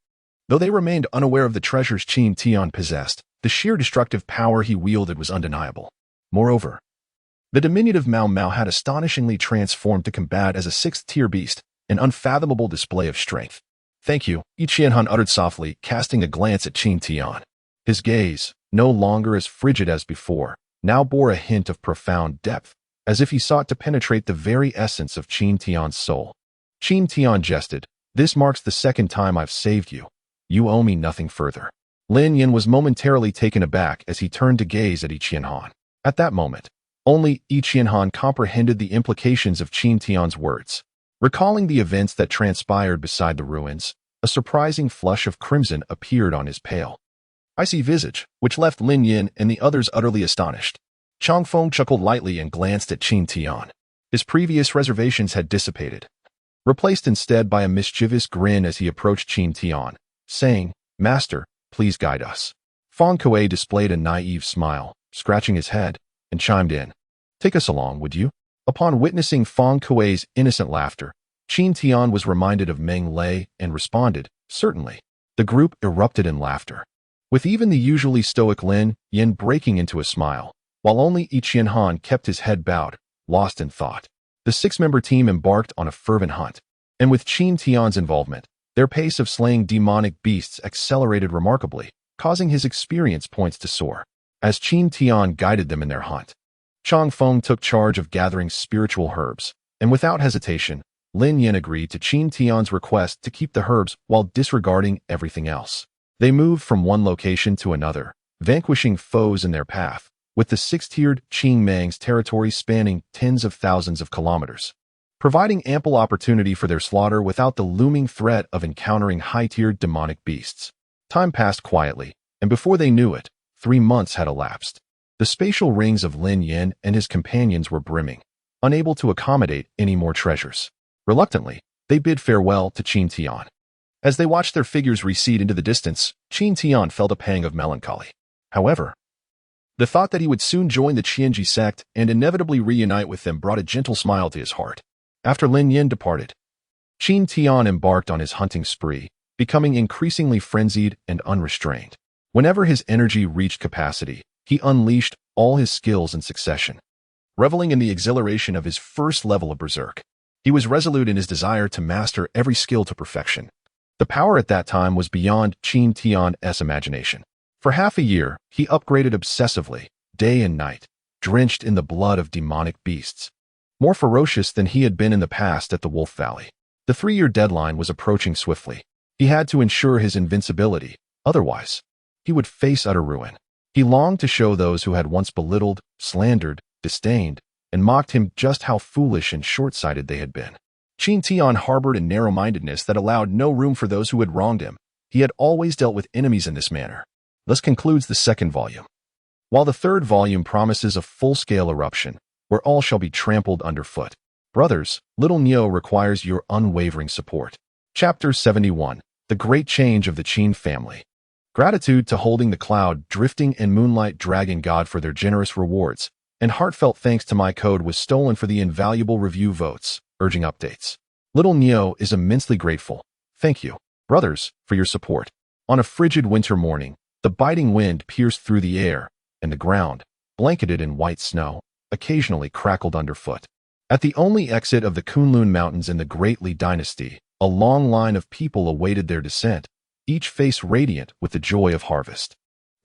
Though they remained unaware of the treasures Qin Tian possessed, the sheer destructive power he wielded was undeniable. Moreover, the diminutive Mao Mao had astonishingly transformed to combat as a 6th-tier beast, an unfathomable display of strength. "Thank you," Yi Qian Han uttered softly, casting a glance at Qin Tian. His gaze, no longer as frigid as before, now bore a hint of profound depth, as if he sought to penetrate the very essence of Qin Tian's soul. Qin Tian jested, "This marks the 2nd time I've saved you. You owe me nothing further." Lin Yin was momentarily taken aback as he turned to gaze at Yi Qian Han. At that moment, only Yi Qian Han comprehended the implications of Qin Tian's words. Recalling the events that transpired beside the ruins, a surprising flush of crimson appeared on his pale, icy visage, which left Lin Yin and the others utterly astonished. Chang Feng chuckled lightly and glanced at Qin Tian. His previous reservations had dissipated, replaced instead by a mischievous grin as he approached Qin Tian, saying, "Master, please guide us." Feng Kuei displayed a naive smile, scratching his head, and chimed in, "Take us along, would you?" Upon witnessing Feng Kuei's innocent laughter, Qin Tian was reminded of Meng Lei and responded, "Certainly." The group erupted in laughter, with even the usually stoic Lin Yin breaking into a smile, while only Yi Qian Han kept his head bowed, lost in thought. The 6-member team embarked on a fervent hunt, and with Qin Tian's involvement, their pace of slaying demonic beasts accelerated remarkably, causing his experience points to soar. As Qin Tian guided them in their hunt, Chang Feng took charge of gathering spiritual herbs, and without hesitation, Lin Yin agreed to Qin Tian's request to keep the herbs while disregarding everything else. They moved from one location to another, vanquishing foes in their path, with the 6th-tiered Qing Mang's territory spanning tens of thousands of kilometers, providing ample opportunity for their slaughter without the looming threat of encountering high-tiered demonic beasts. Time passed quietly, and before they knew it, 3 months had elapsed. The spatial rings of Lin Yin and his companions were brimming, unable to accommodate any more treasures. Reluctantly, they bid farewell to Qin Tian. As they watched their figures recede into the distance, Qin Tian felt a pang of melancholy. However, the thought that he would soon join the Qianji sect and inevitably reunite with them brought a gentle smile to his heart. After Lin Yin departed, Qin Tian embarked on his hunting spree, becoming increasingly frenzied and unrestrained. Whenever his energy reached capacity, he unleashed all his skills in succession. Reveling in the exhilaration of his first level of berserk, he was resolute in his desire to master every skill to perfection. The power at that time was beyond Qin Tian's imagination. For half a year, he upgraded obsessively, day and night, drenched in the blood of demonic beasts, more ferocious than he had been in the past at the Wolf Valley. The 3-year deadline was approaching swiftly. He had to ensure his invincibility, otherwise, he would face utter ruin. He longed to show those who had once belittled, slandered, disdained, and mocked him just how foolish and short-sighted they had been. Qin Tian harbored a narrow-mindedness that allowed no room for those who had wronged him. He had always dealt with enemies in this manner. Thus concludes the 2nd volume. While the 3rd volume promises a full-scale eruption, where all shall be trampled underfoot. Brothers, Little Neo requires your unwavering support. Chapter 71. The Great Change of the Qin Family. Gratitude to holding the cloud, drifting and moonlight dragon god for their generous rewards, and heartfelt thanks to my code was stolen for the invaluable review votes, urging updates. Little Neo is immensely grateful. Thank you, brothers, for your support. On a frigid winter morning, the biting wind pierced through the air, and the ground, blanketed in white snow, occasionally crackled underfoot. At the only exit of the Kunlun Mountains in the Great Li Dynasty, a long line of people awaited their descent, each face radiant with the joy of harvest.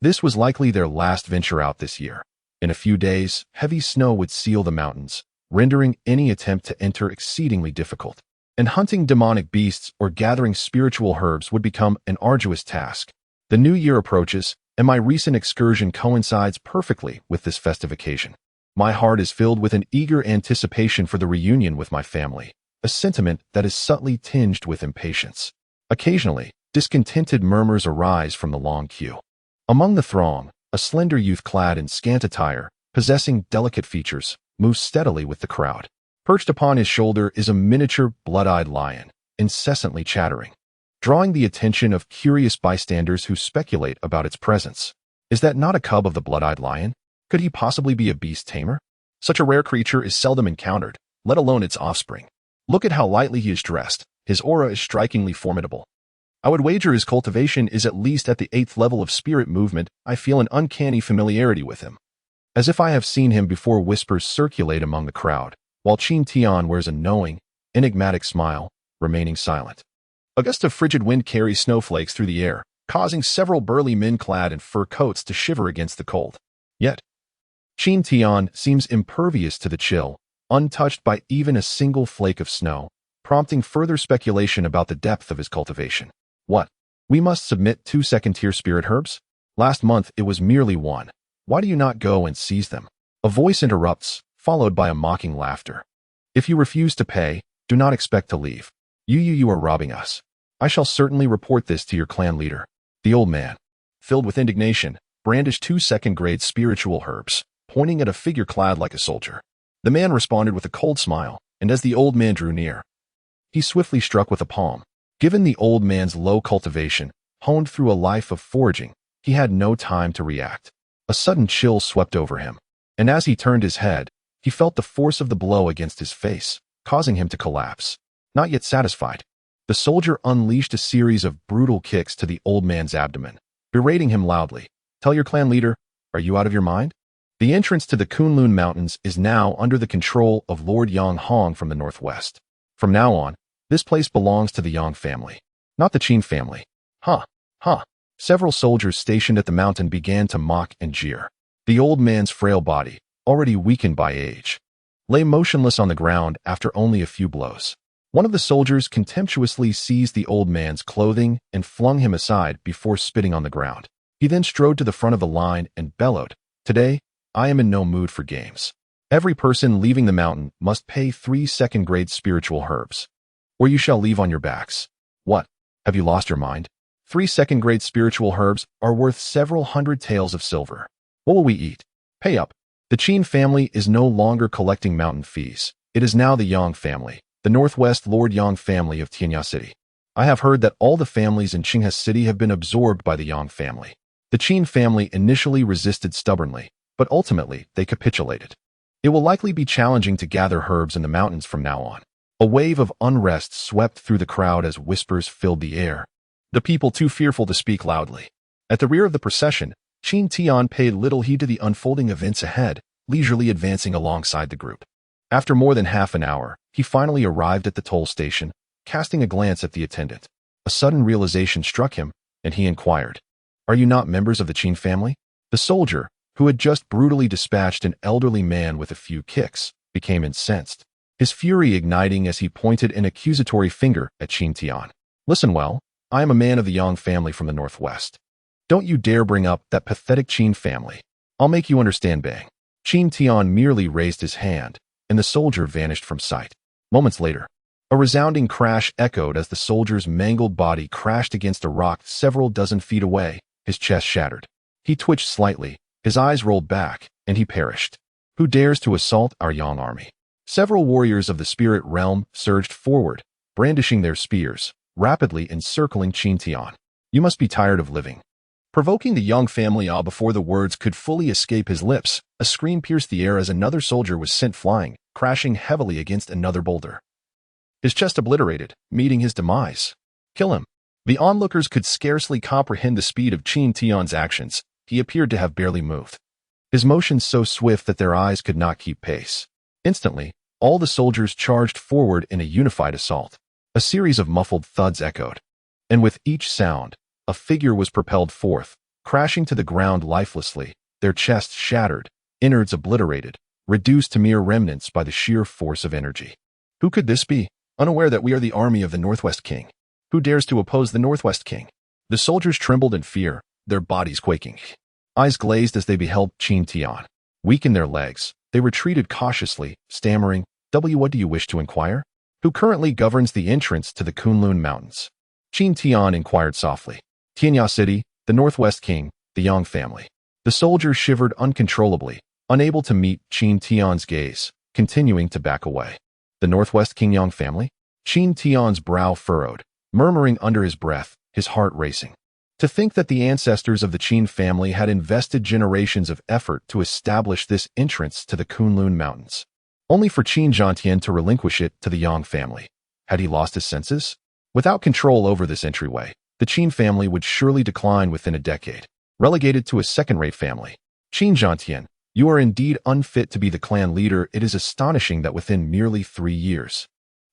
This was likely their last venture out this year. In a few days, heavy snow would seal the mountains, rendering any attempt to enter exceedingly difficult. And hunting demonic beasts or gathering spiritual herbs would become an arduous task. The new year approaches, and my recent excursion coincides perfectly with this festive occasion. My heart is filled with an eager anticipation for the reunion with my family, a sentiment that is subtly tinged with impatience. Occasionally, discontented murmurs arise from the long queue. Among the throng, a slender youth clad in scant attire, possessing delicate features, moves steadily with the crowd. Perched upon his shoulder is a miniature, blood-eyed lion, incessantly chattering, drawing the attention of curious bystanders who speculate about its presence. Is that not a cub of the blood-eyed lion? Could he possibly be a beast tamer? Such a rare creature is seldom encountered, let alone its offspring. Look at how lightly he is dressed. His aura is strikingly formidable. I would wager his cultivation is at least at the 8th level of spirit movement. I feel an uncanny familiarity with him. As if I have seen him before, whispers circulate among the crowd, while Qin Tian wears a knowing, enigmatic smile, remaining silent. A gust of frigid wind carries snowflakes through the air, causing several burly men clad in fur coats to shiver against the cold. Yet, Qin Tian seems impervious to the chill, untouched by even a single flake of snow, prompting further speculation about the depth of his cultivation. What? We must submit 2 second-tier spirit herbs? Last month it was merely 1. Why do you not go and seize them? A voice interrupts, followed by a mocking laughter. If you refuse to pay, do not expect to leave. You are robbing us. I shall certainly report this to your clan leader. The old man, filled with indignation, brandished 2 second-grade spiritual herbs, pointing at a figure clad like a soldier. The man responded with a cold smile, and as the old man drew near, he swiftly struck with a palm. Given the old man's low cultivation, honed through a life of foraging, he had no time to react. A sudden chill swept over him, and as he turned his head, he felt the force of the blow against his face, causing him to collapse. Not yet satisfied, the soldier unleashed a series of brutal kicks to the old man's abdomen, berating him loudly. Tell your clan leader, are you out of your mind? The entrance to the Kunlun Mountains is now under the control of Lord Yang Hong from the northwest. From now on, this place belongs to the Yang family, not the Qin family. Huh. Several soldiers stationed at the mountain began to mock and jeer. The old man's frail body, already weakened by age, lay motionless on the ground after only a few blows. One of the soldiers contemptuously seized the old man's clothing and flung him aside before spitting on the ground. He then strode to the front of the line and bellowed, "Today, I am in no mood for games. Every person leaving the mountain must pay 3 second-grade spiritual herbs, or you shall leave on your backs." What? Have you lost your mind? 3 second-grade spiritual herbs are worth several hundred taels of silver. What will we eat? Pay up. The Qin family is no longer collecting mountain fees. It is now the Yang family, the Northwest Lord Yang family of Tianya City. I have heard that all the families in Qinghe City have been absorbed by the Yang family. The Qin family initially resisted stubbornly, but ultimately they capitulated. It will likely be challenging to gather herbs in the mountains from now on. A wave of unrest swept through the crowd as whispers filled the air, the people too fearful to speak loudly. At the rear of the procession, Qin Tian paid little heed to the unfolding events ahead, leisurely advancing alongside the group. After more than half an hour, he finally arrived at the toll station, casting a glance at the attendant. A sudden realization struck him, and he inquired, "Are you not members of the Qin family?" The soldier, who had just brutally dispatched an elderly man with a few kicks, became incensed, his fury igniting as he pointed an accusatory finger at Qin Tian. "Listen well, I am a man of the Yang family from the northwest. Don't you dare bring up that pathetic Qin family. I'll make you understand, bang." Qin Tian merely raised his hand, and the soldier vanished from sight. Moments later, a resounding crash echoed as the soldier's mangled body crashed against a rock several dozen feet away, his chest shattered. He twitched slightly, his eyes rolled back, and he perished. Who dares to assault our Yang army? Several warriors of the spirit realm surged forward, brandishing their spears, rapidly encircling Qin Tian. "You must be tired of living. Provoking the Yang family awe before the words could fully escape his lips, a scream pierced the air as another soldier was sent flying, crashing heavily against another boulder. His chest obliterated, meeting his demise. Kill him. The onlookers could scarcely comprehend the speed of Qin Tian's actions. He appeared to have barely moved. His motions so swift that their eyes could not keep pace. Instantly, all the soldiers charged forward in a unified assault. A series of muffled thuds echoed. And with each sound, a figure was propelled forth, crashing to the ground lifelessly, their chests shattered, innards obliterated, reduced to mere remnants by the sheer force of energy. Who could this be? Unaware that we are the army of the Northwest King. Who dares to oppose the Northwest King? The soldiers trembled in fear, their bodies quaking. Eyes glazed as they beheld Qin Tian. Weak in their legs, they retreated cautiously, stammering, What do you wish to inquire? Who currently governs the entrance to the Kunlun Mountains? Qin Tian inquired softly. Tianya City, the Northwest King, the Yang family. The soldiers shivered uncontrollably, unable to meet Qin Tian's gaze, continuing to back away. The Northwest King Yang family? Qin Tian's brow furrowed, murmuring under his breath, his heart racing. To think that the ancestors of the Qin family had invested generations of effort to establish this entrance to the Kunlun Mountains, only for Qin Zhantian to relinquish it to the Yang family. Had he lost his senses? Without control over this entryway, the Qin family would surely decline within a decade, relegated to a second-rate family. Qin Zhantian, you are indeed unfit to be the clan leader. It is astonishing that within merely 3 years,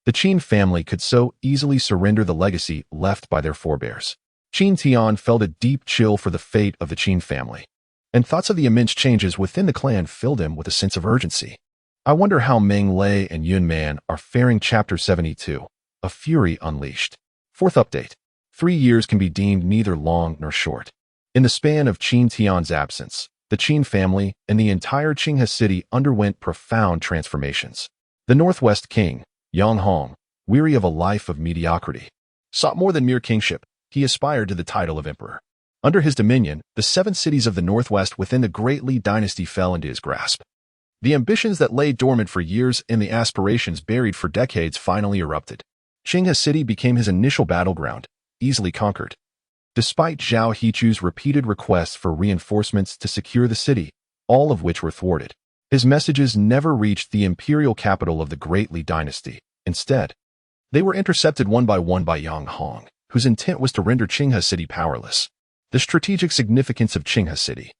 the Qin family could so easily surrender the legacy left by their forebears. Qin Tian felt a deep chill for the fate of the Qin family, and thoughts of the immense changes within the clan filled him with a sense of urgency. I wonder how Meng Lei and Yun Man are faring. Chapter 72. A Fury Unleashed. Fourth update. 3 years can be deemed neither long nor short. In the span of Qin Tian's absence, the Qin family and the entire Qinghe city underwent profound transformations. The Northwest King, Yang Hong, weary of a life of mediocrity, sought more than mere kingship. He aspired to the title of emperor. Under his dominion, the 7 cities of the Northwest within the Great Li dynasty fell into his grasp. The ambitions that lay dormant for years and the aspirations buried for decades finally erupted. Qinghe City became his initial battleground, easily conquered. Despite Zhao Hechu's repeated requests for reinforcements to secure the city, all of which were thwarted, his messages never reached the imperial capital of the Great Li dynasty. Instead, they were intercepted one by Yang Hong, whose intent was to render Qinghe City powerless. The strategic significance of Qinghe City.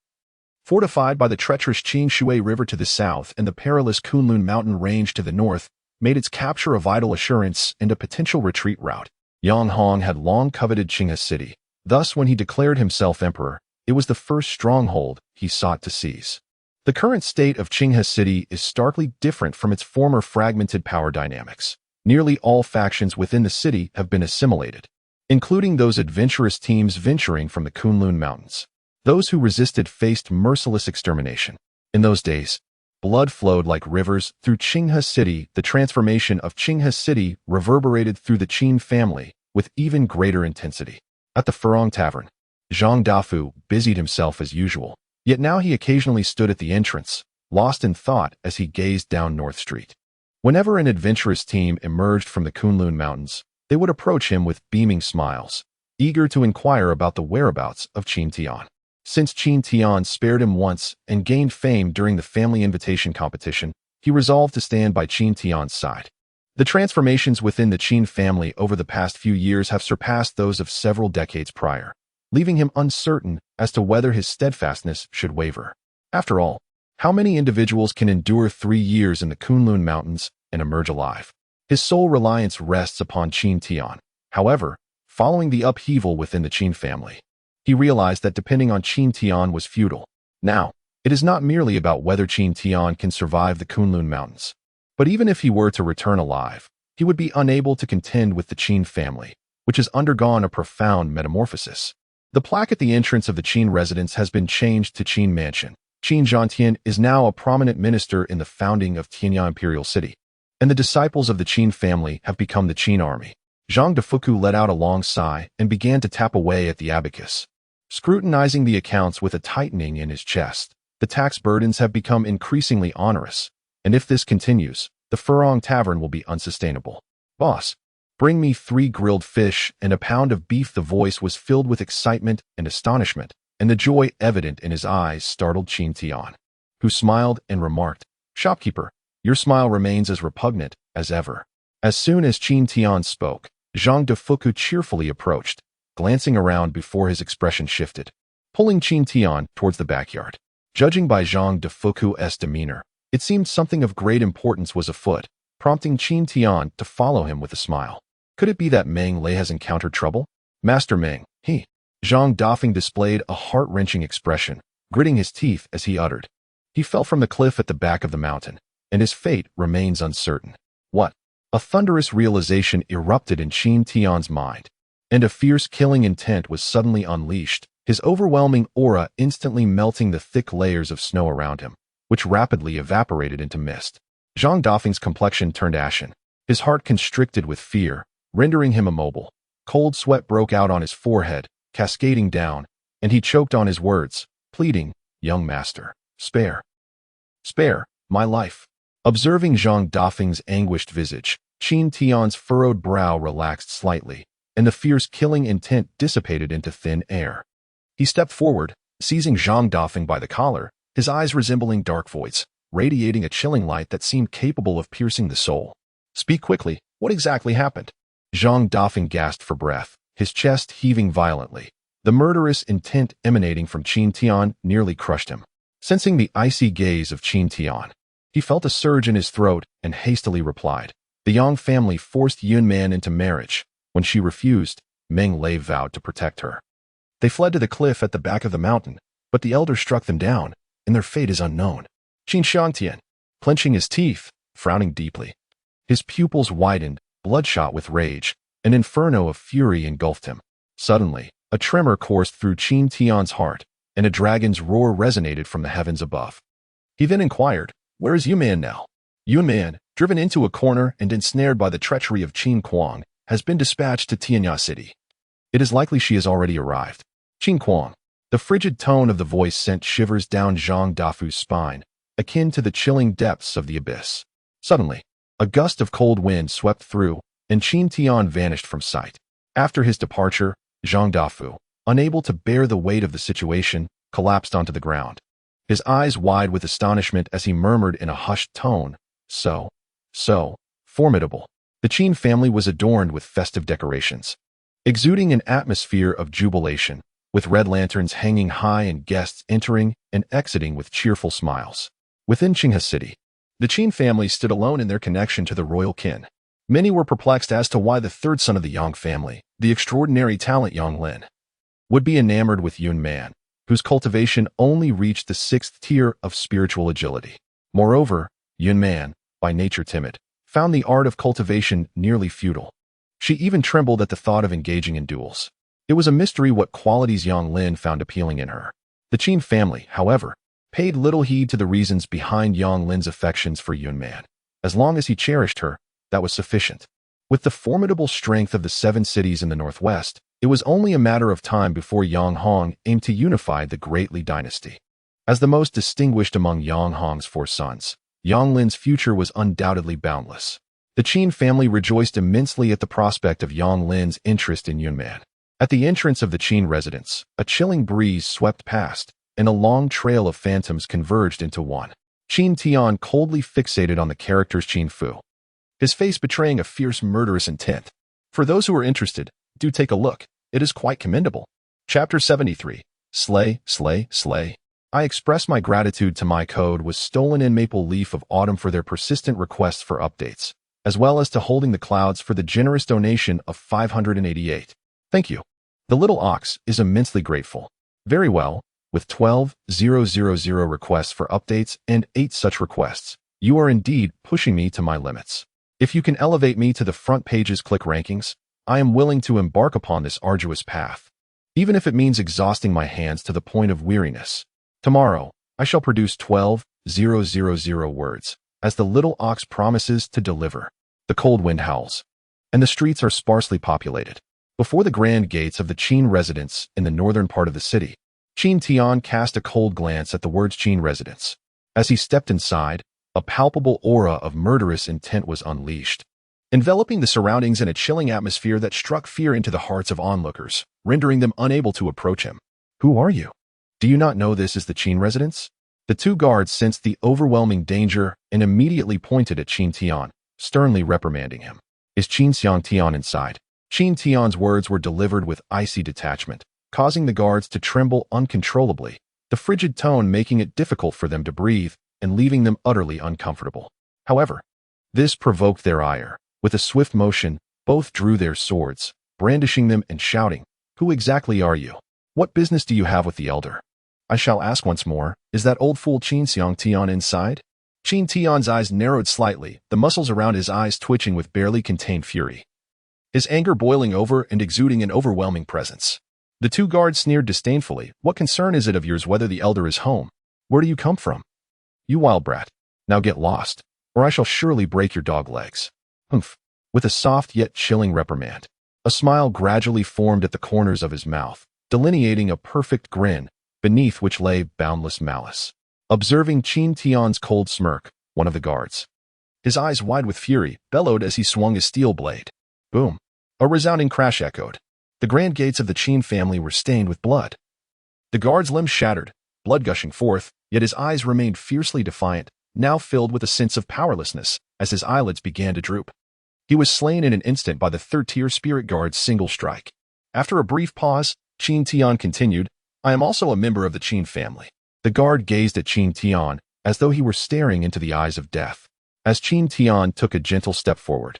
Fortified by the treacherous Qing Shui River to the south and the perilous Kunlun mountain range to the north, made its capture a vital assurance and a potential retreat route. Yang Hong had long coveted Qinghe City. Thus, when he declared himself emperor, it was the first stronghold he sought to seize. The current state of Qinghe City is starkly different from its former fragmented power dynamics. Nearly all factions within the city have been assimilated, including those adventurous teams venturing from the Kunlun Mountains. Those who resisted faced merciless extermination. In those days, blood flowed like rivers through Qinghe City. The transformation of Qinghe City reverberated through the Qin family with even greater intensity. At the Furong Tavern, Zhang Dafu busied himself as usual, yet now he occasionally stood at the entrance, lost in thought as he gazed down North Street. Whenever an adventurous team emerged from the Kunlun Mountains, they would approach him with beaming smiles, eager to inquire about the whereabouts of Qin Tian. Since Qin Tian spared him once and gained fame during the family invitation competition, he resolved to stand by Qin Tian's side. The transformations within the Qin family over the past few years have surpassed those of several decades prior, leaving him uncertain as to whether his steadfastness should waver. After all, how many individuals can endure 3 years in the Kunlun Mountains and emerge alive? His sole reliance rests upon Qin Tian. However, following the upheaval within the Qin family, he realized that depending on Qin Tian was futile. Now, it is not merely about whether Qin Tian can survive the Kunlun Mountains, but even if he were to return alive, he would be unable to contend with the Qin family, which has undergone a profound metamorphosis. The plaque at the entrance of the Qin residence has been changed to Qin Mansion. Qin Zhantian is now a prominent minister in the founding of Tianya Imperial City, and the disciples of the Qin family have become the Qin army. Zhang Defuku let out a long sigh and began to tap away at the abacus, scrutinizing the accounts with a tightening in his chest. The tax burdens have become increasingly onerous, and if this continues, the Furong Tavern will be unsustainable. Boss, bring me 3 grilled fish and a pound of beef. The voice was filled with excitement and astonishment, and the joy evident in his eyes startled Qin Tian, who smiled and remarked, "Shopkeeper, your smile remains as repugnant as ever." As soon as Qin Tian spoke, Zhang Defuku cheerfully approached, glancing around before his expression shifted, pulling Qin Tian towards the backyard. Judging by Zhang Defuku's demeanor, it seemed something of great importance was afoot, prompting Qin Tian to follow him with a smile. Could it be that Meng Lei has encountered trouble? Master Meng, he. Zhang Dafeng displayed a heart-wrenching expression, gritting his teeth as he uttered. He fell from the cliff at the back of the mountain, and his fate remains uncertain. What? A thunderous realization erupted in Qin Tian's mind, and a fierce killing intent was suddenly unleashed, his overwhelming aura instantly melting the thick layers of snow around him, which rapidly evaporated into mist. Zhang Dafeng's complexion turned ashen, his heart constricted with fear, rendering him immobile. Cold sweat broke out on his forehead, cascading down, and he choked on his words, pleading, "Young master, spare my life." Observing Zhang Dafeng's anguished visage, Qin Tian's furrowed brow relaxed slightly, and the fierce killing intent dissipated into thin air. He stepped forward, seizing Zhang Dafeng by the collar, his eyes resembling dark voids, radiating a chilling light that seemed capable of piercing the soul. "Speak quickly, what exactly happened?" Zhang Dafeng gasped for breath, his chest heaving violently. The murderous intent emanating from Qin Tian nearly crushed him. Sensing the icy gaze of Qin Tian, he felt a surge in his throat and hastily replied. The Yang family forced Yun Man into marriage. When she refused, Meng Lei vowed to protect her. They fled to the cliff at the back of the mountain, but the elder struck them down, and their fate is unknown. Qin Shangtian, clenching his teeth, frowning deeply. His pupils widened, bloodshot with rage. An inferno of fury engulfed him. Suddenly, a tremor coursed through Qin Tian's heart, and a dragon's roar resonated from the heavens above. He then inquired, "Where is Yun Man now?" Yun Man, driven into a corner and ensnared by the treachery of Qin Kuang, has been dispatched to Tianya City. It is likely she has already arrived. Qin Kuang. The frigid tone of the voice sent shivers down Zhang Dafu's spine, akin to the chilling depths of the abyss. Suddenly, a gust of cold wind swept through, and Qin Tian vanished from sight. After his departure, Zhang Dafu, unable to bear the weight of the situation, collapsed onto the ground, his eyes wide with astonishment as he murmured in a hushed tone, So formidable." The Qin family was adorned with festive decorations, exuding an atmosphere of jubilation, with red lanterns hanging high and guests entering and exiting with cheerful smiles. Within Qinghe City, the Qin family stood alone in their connection to the royal kin. Many were perplexed as to why the third son of the Yang family, the extraordinary talent Yang Lin, would be enamored with Yun Man, whose cultivation only reached the 6th tier of spiritual agility. Moreover, Yun Man, by nature timid, found the art of cultivation nearly futile. She even trembled at the thought of engaging in duels. It was a mystery what qualities Yang Lin found appealing in her. The Qin family, however, paid little heed to the reasons behind Yang Lin's affections for Yun Man. As long as he cherished her, that was sufficient. With the formidable strength of the 7 cities in the northwest, it was only a matter of time before Yang Hong aimed to unify the Great Li dynasty. As the most distinguished among Yang Hong's 4 sons, Yang Lin's future was undoubtedly boundless. The Qin family rejoiced immensely at the prospect of Yang Lin's interest in Yun Man. At the entrance of the Qin residence, a chilling breeze swept past, and a long trail of phantoms converged into one. Qin Tian coldly fixated on the character's Qin Fu, his face betraying a fierce murderous intent. For those who are interested, do take a look. It is quite commendable. Chapter 73. Slay, slay, slay. I express my gratitude to my code was stolen in Maple Leaf of Autumn for their persistent requests for updates, as well as to Holding the Clouds for the generous donation of 588. Thank you. The Little Ox is immensely grateful. Very well, with 12,000 requests for updates and 8 such requests, you are indeed pushing me to my limits. If you can elevate me to the front page's click rankings, I am willing to embark upon this arduous path, even if it means exhausting my hands to the point of weariness. Tomorrow, I shall produce 12,000 words, as the Little Ox promises to deliver. The cold wind howls, and the streets are sparsely populated. Before the grand gates of the Qin residence in the northern part of the city, Qin Tian cast a cold glance at the words Qin residence. As he stepped inside, a palpable aura of murderous intent was unleashed, enveloping the surroundings in a chilling atmosphere that struck fear into the hearts of onlookers, rendering them unable to approach him. Who are you? Do you not know this is the Qin residence? The two guards sensed the overwhelming danger and immediately pointed at Qin Tian, sternly reprimanding him. Is Qin Xiang Tian inside? Qin Tian's words were delivered with icy detachment, causing the guards to tremble uncontrollably, the frigid tone making it difficult for them to breathe and leaving them utterly uncomfortable. However, this provoked their ire. With a swift motion, both drew their swords, brandishing them and shouting, "Who exactly are you? What business do you have with the elder?" I shall ask once more, is that old fool Qin Xiang Tian inside? Qin Tian's eyes narrowed slightly, the muscles around his eyes twitching with barely contained fury. His anger boiling over and exuding an overwhelming presence. The two guards sneered disdainfully. What concern is it of yours whether the elder is home? Where do you come from? You wild brat. Now get lost, or I shall surely break your dog legs. Humph. With a soft yet chilling reprimand, a smile gradually formed at the corners of his mouth, delineating a perfect grin, beneath which lay boundless malice. Observing Qin Tian's cold smirk, one of the guards, his eyes wide with fury, bellowed as he swung his steel blade. Boom. A resounding crash echoed. The grand gates of the Qin family were stained with blood. The guard's limbs shattered, blood gushing forth, yet his eyes remained fiercely defiant, now filled with a sense of powerlessness as his eyelids began to droop. He was slain in an instant by the third-tier spirit guard's single strike. After a brief pause, Qin Tian continued, I am also a member of the Qin family. The guard gazed at Qin Tian as though he were staring into the eyes of death. As Qin Tian took a gentle step forward,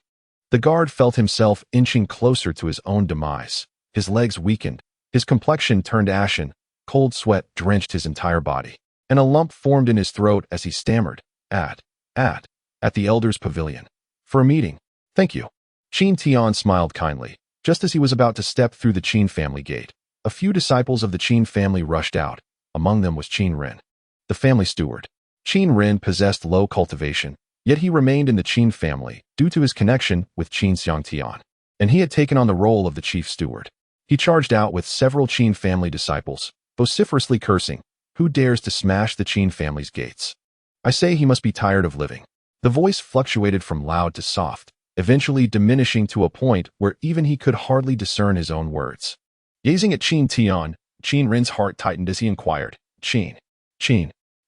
the guard felt himself inching closer to his own demise. His legs weakened, his complexion turned ashen, cold sweat drenched his entire body, and a lump formed in his throat as he stammered, at the elder's pavilion. For a meeting. Thank you. Qin Tian smiled kindly. Just as he was about to step through the Qin family gate, a few disciples of the Qin family rushed out. Among them was Qin Ren, the family steward. Qin Ren possessed low cultivation, yet he remained in the Qin family due to his connection with Qin Xiang Tian, and he had taken on the role of the chief steward. He charged out with several Qin family disciples, vociferously cursing, who dares to smash the Qin family's gates? I say he must be tired of living. The voice fluctuated from loud to soft, eventually diminishing to a point where even he could hardly discern his own words. Gazing at Qin Tian, Qin Ren's heart tightened as he inquired, Tian,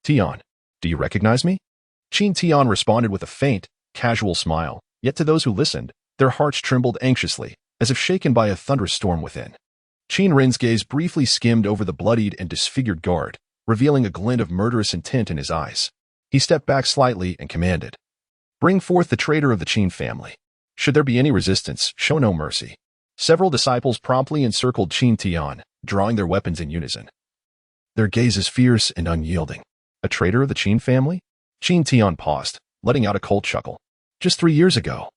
do you recognize me? Qin Tian responded with a faint, casual smile, yet to those who listened, their hearts trembled anxiously, as if shaken by a thunderous storm within. Qin Ren's gaze briefly skimmed over the bloodied and disfigured guard, revealing a glint of murderous intent in his eyes. He stepped back slightly and commanded, Bring forth the traitor of the Qin family. Should there be any resistance, show no mercy. Several disciples promptly encircled Qin Tian, drawing their weapons in unison. Their gazes fierce and unyielding. A traitor of the Qin family? Qin Tian paused, letting out a cold chuckle. Just 3 years ago,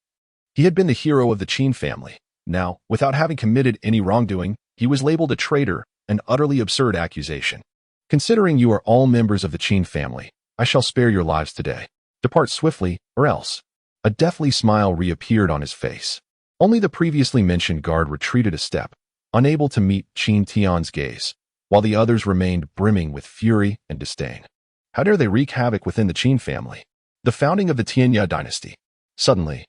he had been the hero of the Qin family. Now, without having committed any wrongdoing, he was labeled a traitor, an utterly absurd accusation. Considering you are all members of the Qin family, I shall spare your lives today. Depart swiftly, or else. A deathly smile reappeared on his face. Only the previously mentioned guard retreated a step, unable to meet Qin Tian's gaze, while the others remained brimming with fury and disdain. How dare they wreak havoc within the Qin family? The founding of the Tianya dynasty. Suddenly,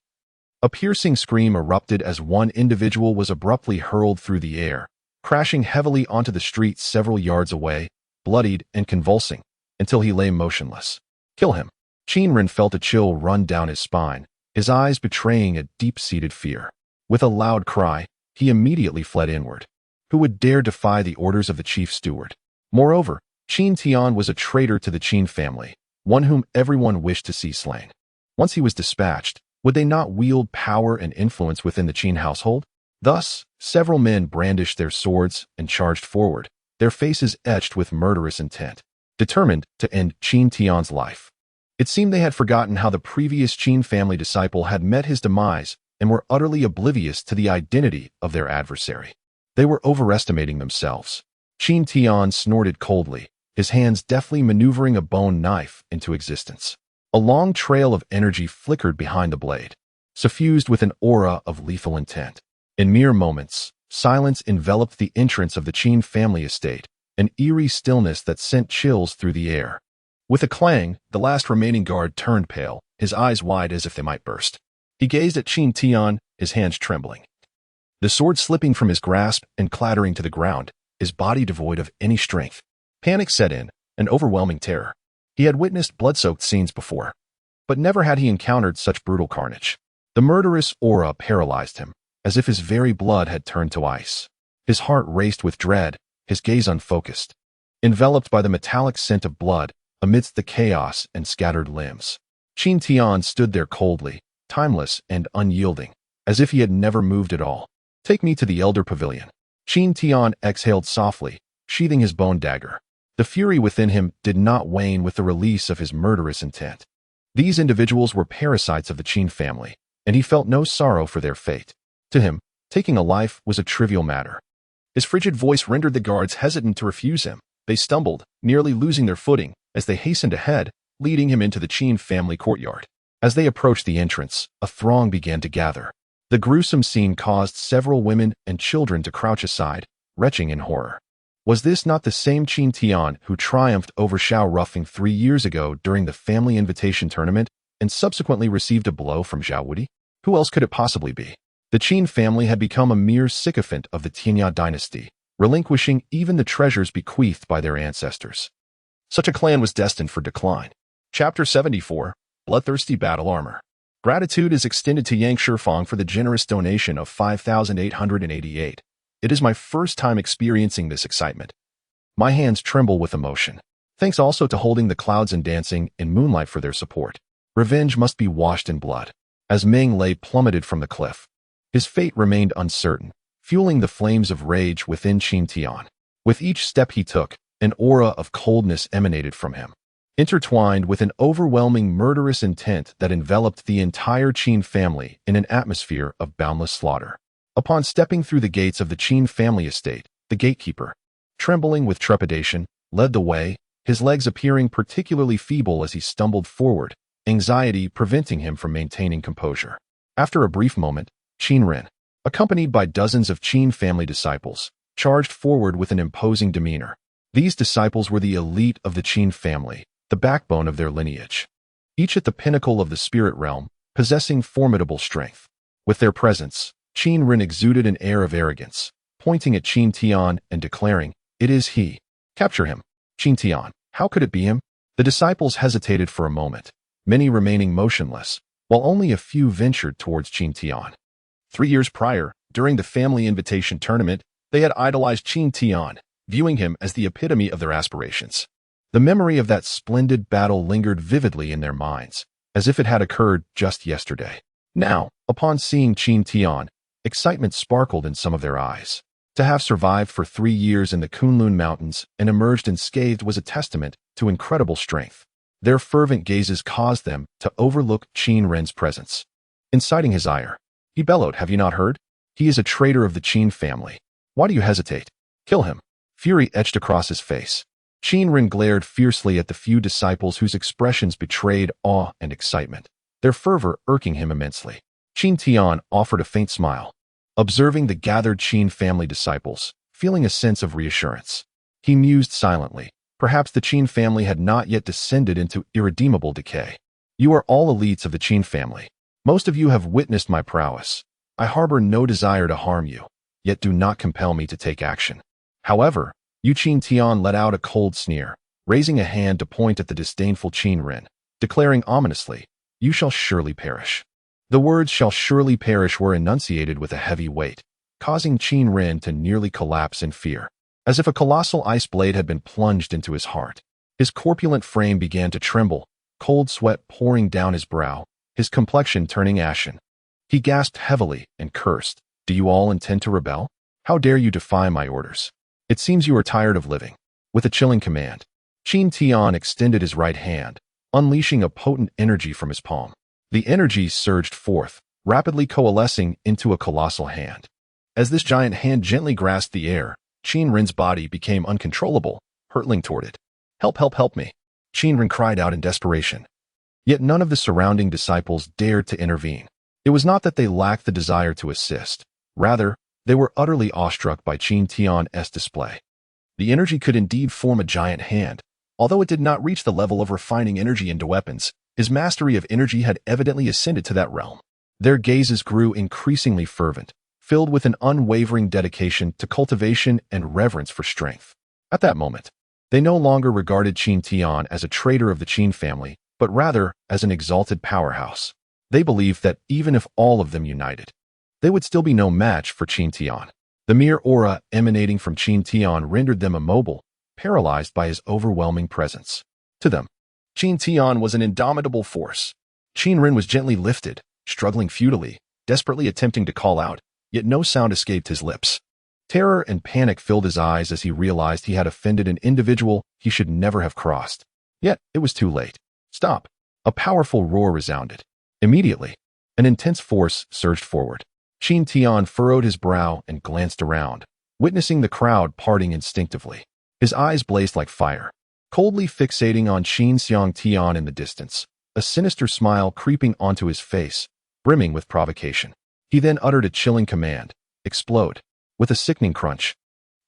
a piercing scream erupted as one individual was abruptly hurled through the air, crashing heavily onto the street several yards away, bloodied and convulsing, until he lay motionless. Kill him. Qin Ren felt a chill run down his spine, his eyes betraying a deep-seated fear. With a loud cry, he immediately fled inward. Who would dare defy the orders of the chief steward? Moreover, Qin Tian was a traitor to the Qin family, one whom everyone wished to see slain. Once he was dispatched, would they not wield power and influence within the Qin household? Thus, several men brandished their swords and charged forward, their faces etched with murderous intent, determined to end Qin Tian's life. It seemed they had forgotten how the previous Qin family disciple had met his demise and were utterly oblivious to the identity of their adversary. They were overestimating themselves. Qin Tian snorted coldly, his hands deftly maneuvering a bone knife into existence. A long trail of energy flickered behind the blade, suffused with an aura of lethal intent. In mere moments, silence enveloped the entrance of the Qin family estate, an eerie stillness that sent chills through the air. With a clang, the last remaining guard turned pale, his eyes wide as if they might burst. He gazed at Qin Tian, his hands trembling, the sword slipping from his grasp and clattering to the ground, his body devoid of any strength. Panic set in, an overwhelming terror. He had witnessed blood-soaked scenes before, but never had he encountered such brutal carnage. The murderous aura paralyzed him, as if his very blood had turned to ice. His heart raced with dread, his gaze unfocused, enveloped by the metallic scent of blood amidst the chaos and scattered limbs. Qin Tian stood there coldly, timeless and unyielding, as if he had never moved at all. Take me to the Elder Pavilion. Qin Tian exhaled softly, sheathing his bone dagger. The fury within him did not wane with the release of his murderous intent. These individuals were parasites of the Qin family, and he felt no sorrow for their fate. To him, taking a life was a trivial matter. His frigid voice rendered the guards hesitant to refuse him. They stumbled, nearly losing their footing, as they hastened ahead, leading him into the Qin family courtyard. As they approached the entrance, a throng began to gather. The gruesome scene caused several women and children to crouch aside, retching in horror. Was this not the same Qin Tian who triumphed over Xiao Ruffing 3 years ago during the family invitation tournament and subsequently received a blow from Zhao Wudi? Who else could it possibly be? The Qin family had become a mere sycophant of the Tianya dynasty, relinquishing even the treasures bequeathed by their ancestors. Such a clan was destined for decline. Chapter 74, Bloodthirsty Battle Armor. Gratitude is extended to Yang Shifang for the generous donation of 5,888. It is my first time experiencing this excitement. My hands tremble with emotion. Thanks also to Holding the Clouds and Dancing in Moonlight for their support. Revenge must be washed in blood. As Ming lay plummeted from the cliff, his fate remained uncertain, fueling the flames of rage within Qin Tian. With each step he took, an aura of coldness emanated from him, intertwined with an overwhelming murderous intent that enveloped the entire Qin family in an atmosphere of boundless slaughter. Upon stepping through the gates of the Qin family estate, the gatekeeper, trembling with trepidation, led the way, his legs appearing particularly feeble as he stumbled forward, anxiety preventing him from maintaining composure. After a brief moment, Qin Ren, accompanied by dozens of Qin family disciples, charged forward with an imposing demeanor. These disciples were the elite of the Qin family, the backbone of their lineage, each at the pinnacle of the spirit realm, possessing formidable strength. With their presence, Qin Ren exuded an air of arrogance, pointing at Qin Tian and declaring, "It is he. Capture him." Qin Tian, how could it be him? The disciples hesitated for a moment, many remaining motionless, while only a few ventured towards Qin Tian. 3 years prior, during the family invitation tournament, they had idolized Qin Tian, viewing him as the epitome of their aspirations. The memory of that splendid battle lingered vividly in their minds, as if it had occurred just yesterday. Now, upon seeing Qin Tian, excitement sparkled in some of their eyes. To have survived for 3 years in the Kunlun Mountains and emerged unscathed was a testament to incredible strength. Their fervent gazes caused them to overlook Qin Ren's presence. Inciting his ire, he bellowed, "Have you not heard? He is a traitor of the Qin family. Why do you hesitate? Kill him." Fury etched across his face. Qin Ren glared fiercely at the few disciples whose expressions betrayed awe and excitement, their fervor irking him immensely. Qin Tian offered a faint smile, observing the gathered Qin family disciples, feeling a sense of reassurance. He mused silently. Perhaps the Qin family had not yet descended into irredeemable decay. You are all elites of the Qin family. Most of you have witnessed my prowess. I harbor no desire to harm you, yet do not compel me to take action. However, Qin Tian let out a cold sneer, raising a hand to point at the disdainful Qin Ren, declaring ominously, "You shall surely perish." The words "shall surely perish" were enunciated with a heavy weight, causing Qin Ren to nearly collapse in fear, as if a colossal ice blade had been plunged into his heart. His corpulent frame began to tremble, cold sweat pouring down his brow, his complexion turning ashen. He gasped heavily and cursed, "Do you all intend to rebel? How dare you defy my orders? It seems you are tired of living." With a chilling command, Qin Tian extended his right hand, unleashing a potent energy from his palm. The energy surged forth, rapidly coalescing into a colossal hand. As this giant hand gently grasped the air, Qin Ren's body became uncontrollable, hurtling toward it. "Help, help, help me!" Qin Ren cried out in desperation. Yet none of the surrounding disciples dared to intervene. It was not that they lacked the desire to assist. Rather, they were utterly awestruck by Qin Tian's display. The energy could indeed form a giant hand. Although it did not reach the level of refining energy into weapons, his mastery of energy had evidently ascended to that realm. Their gazes grew increasingly fervent, filled with an unwavering dedication to cultivation and reverence for strength. At that moment, They no longer regarded Qin Tian as a traitor of the Qin family, but rather as an exalted powerhouse. They believed that even if all of them united, they would still be no match for Qin Tian. The mere aura emanating from Qin Tian rendered them immobile, paralyzed by his overwhelming presence. To them, Qin Tian was an indomitable force. Qin Ren was gently lifted, struggling futilely, desperately attempting to call out, yet no sound escaped his lips. Terror and panic filled his eyes as he realized he had offended an individual he should never have crossed. Yet it was too late. Stop! A powerful roar resounded. Immediately, an intense force surged forward. Qin Tian furrowed his brow and glanced around, witnessing the crowd parting instinctively. His eyes blazed like fire, coldly fixating on Qin Xiang Tian in the distance, a sinister smile creeping onto his face, brimming with provocation. He then uttered a chilling command, "Explode." With a sickening crunch,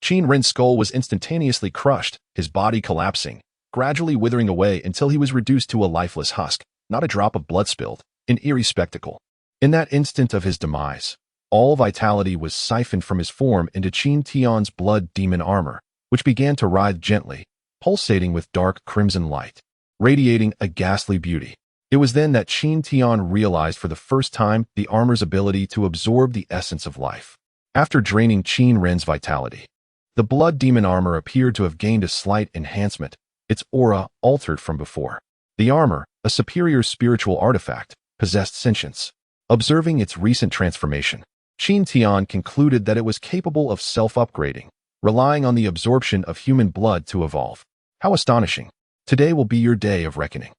Qin Ren's skull was instantaneously crushed, his body collapsing, gradually withering away until he was reduced to a lifeless husk, not a drop of blood spilled, an eerie spectacle. In that instant of his demise, all vitality was siphoned from his form into Qin Tian's blood demon armor, which began to writhe gently, pulsating with dark crimson light, radiating a ghastly beauty. It was then that Qin Tian realized for the first time the armor's ability to absorb the essence of life. After draining Qin Ren's vitality, the blood demon armor appeared to have gained a slight enhancement, its aura altered from before. The armor, a superior spiritual artifact, possessed sentience. Observing its recent transformation, Qin Tian concluded that it was capable of self-upgrading, relying on the absorption of human blood to evolve. How astonishing! Today will be your day of reckoning.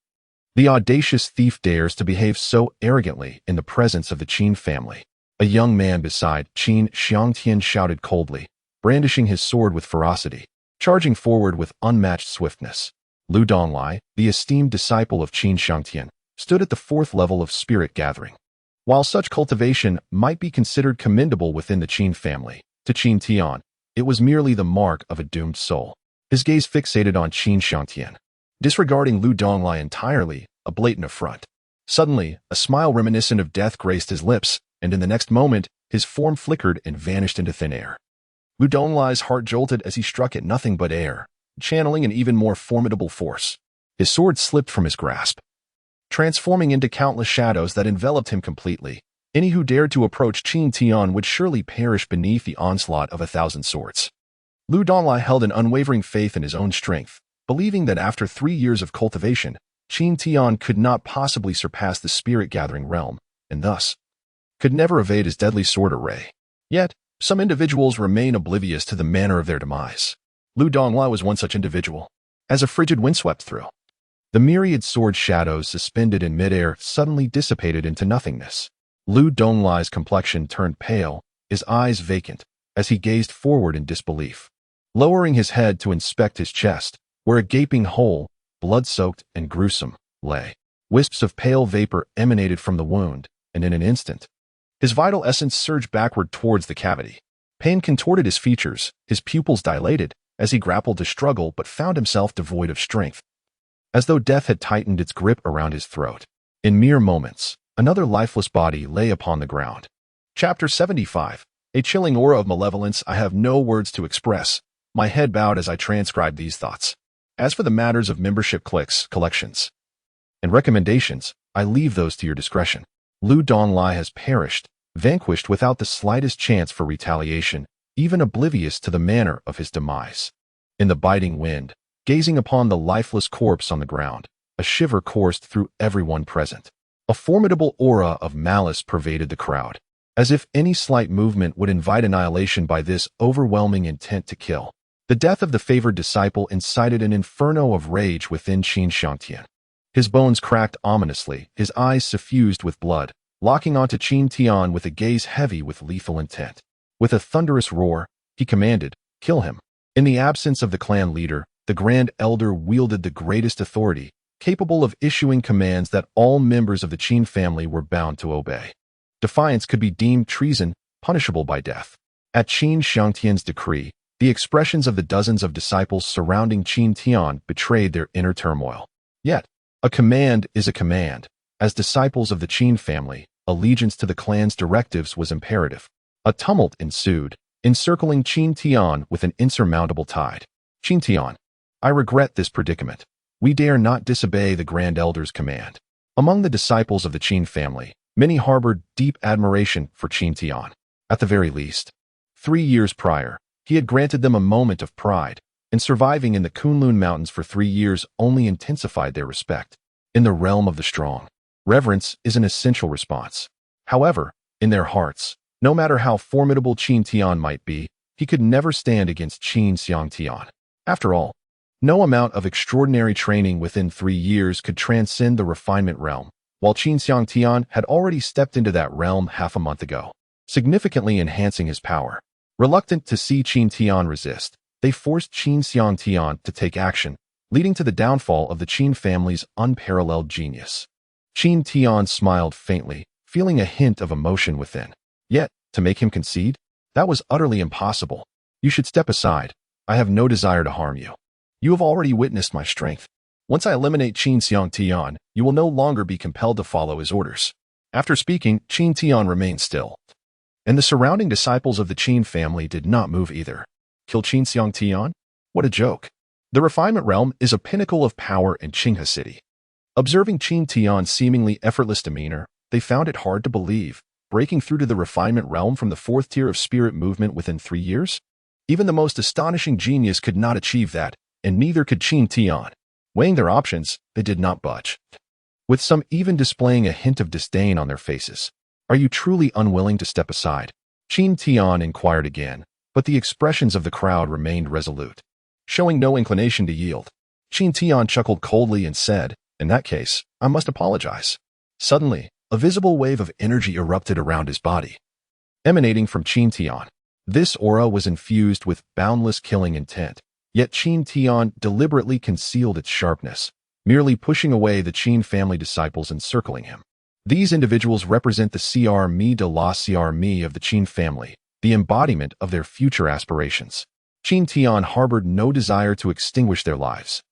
The audacious thief dares to behave so arrogantly in the presence of the Qin family. A young man beside Qin Xiangtian shouted coldly, brandishing his sword with ferocity, charging forward with unmatched swiftness. Lu Donglai, the esteemed disciple of Qin Xiangtian, stood at the fourth level of spirit gathering. While such cultivation might be considered commendable within the Qin family, to Qin Tian, it was merely the mark of a doomed soul. His gaze fixated on Qin Xiangtian, disregarding Lu Donglai entirely, a blatant affront. Suddenly, a smile reminiscent of death graced his lips, and in the next moment, his form flickered and vanished into thin air. Lu Donglai's heart jolted as he struck at nothing but air, channeling an even more formidable force. His sword slipped from his grasp, transforming into countless shadows that enveloped him completely. Any who dared to approach Qin Tian would surely perish beneath the onslaught of 1,000 swords. Lu Donglai held an unwavering faith in his own strength, believing that after 3 years of cultivation, Qin Tian could not possibly surpass the spirit-gathering realm, and thus could never evade his deadly sword array. Yet, some individuals remain oblivious to the manner of their demise. Lu Donglai was one such individual. As a frigid wind swept through, the myriad sword shadows suspended in midair suddenly dissipated into nothingness. Lu Donglai's complexion turned pale, his eyes vacant, as he gazed forward in disbelief. Lowering his head to inspect his chest, where a gaping hole, blood-soaked and gruesome, lay. Wisps of pale vapor emanated from the wound, and in an instant, his vital essence surged backward towards the cavity. Pain contorted his features, his pupils dilated, as he grappled to struggle but found himself devoid of strength, as though death had tightened its grip around his throat. In mere moments, another lifeless body lay upon the ground. Chapter 75. A chilling aura of malevolence I have no words to express. My head bowed as I transcribed these thoughts. As for the matters of membership cliques, collections, and recommendations, I leave those to your discretion. Lu Donglai has perished, vanquished without the slightest chance for retaliation, even oblivious to the manner of his demise. In the biting wind, gazing upon the lifeless corpse on the ground, a shiver coursed through everyone present. A formidable aura of malice pervaded the crowd, as if any slight movement would invite annihilation by this overwhelming intent to kill. The death of the favored disciple incited an inferno of rage within Qin Xiangtian. His bones cracked ominously, his eyes suffused with blood, locking onto Qin Tian with a gaze heavy with lethal intent. With a thunderous roar, he commanded, "Kill him." In the absence of the clan leader, the Grand Elder wielded the greatest authority, capable of issuing commands that all members of the Qin family were bound to obey. Defiance could be deemed treason, punishable by death. At Qin Xiangtian's decree, the expressions of the dozens of disciples surrounding Qin Tian betrayed their inner turmoil. Yet, a command is a command. As disciples of the Qin family, allegiance to the clan's directives was imperative. A tumult ensued, encircling Qin Tian with an insurmountable tide. Qin Tian, I regret this predicament. We dare not disobey the Grand Elder's command. Among the disciples of the Qin family, many harbored deep admiration for Qin Tian. At the very least, 3 years prior, he had granted them a moment of pride, and surviving in the Kunlun Mountains for 3 years only intensified their respect. In the realm of the strong, reverence is an essential response. However, in their hearts, no matter how formidable Qin Tian might be, he could never stand against Qin Xiangtian. After all, no amount of extraordinary training within 3 years could transcend the refinement realm, while Qin Xiangtian had already stepped into that realm half a month ago, significantly enhancing his power. Reluctant to see Qin Tian resist, they forced Qin Xiangtian to take action, leading to the downfall of the Qin family's unparalleled genius. Qin Tian smiled faintly, feeling a hint of emotion within. Yet, to make him concede? That was utterly impossible. You should step aside. I have no desire to harm you. You have already witnessed my strength. Once I eliminate Qin Xiangtian, you will no longer be compelled to follow his orders. After speaking, Qin Tian remained still. And the surrounding disciples of the Qin family did not move either. Kill Qin Xiangtian? What a joke. The refinement realm is a pinnacle of power in Qinghe City. Observing Qin Tian's seemingly effortless demeanor, they found it hard to believe, breaking through to the refinement realm from the 4th tier of spirit movement within 3 years? Even the most astonishing genius could not achieve that, and neither could Qin Tian. Weighing their options, they did not budge, with some even displaying a hint of disdain on their faces. Are you truly unwilling to step aside? Qin Tian inquired again, but the expressions of the crowd remained resolute. Showing no inclination to yield, Qin Tian chuckled coldly and said, "In that case, I must apologize." Suddenly, a visible wave of energy erupted around his body, emanating from Qin Tian. This aura was infused with boundless killing intent, yet Qin Tian deliberately concealed its sharpness, merely pushing away the Qin family disciples encircling him. These individuals represent the Cr de la Cr of the Qin family, the embodiment of their future aspirations. Qin Tian harbored no desire to extinguish their lives.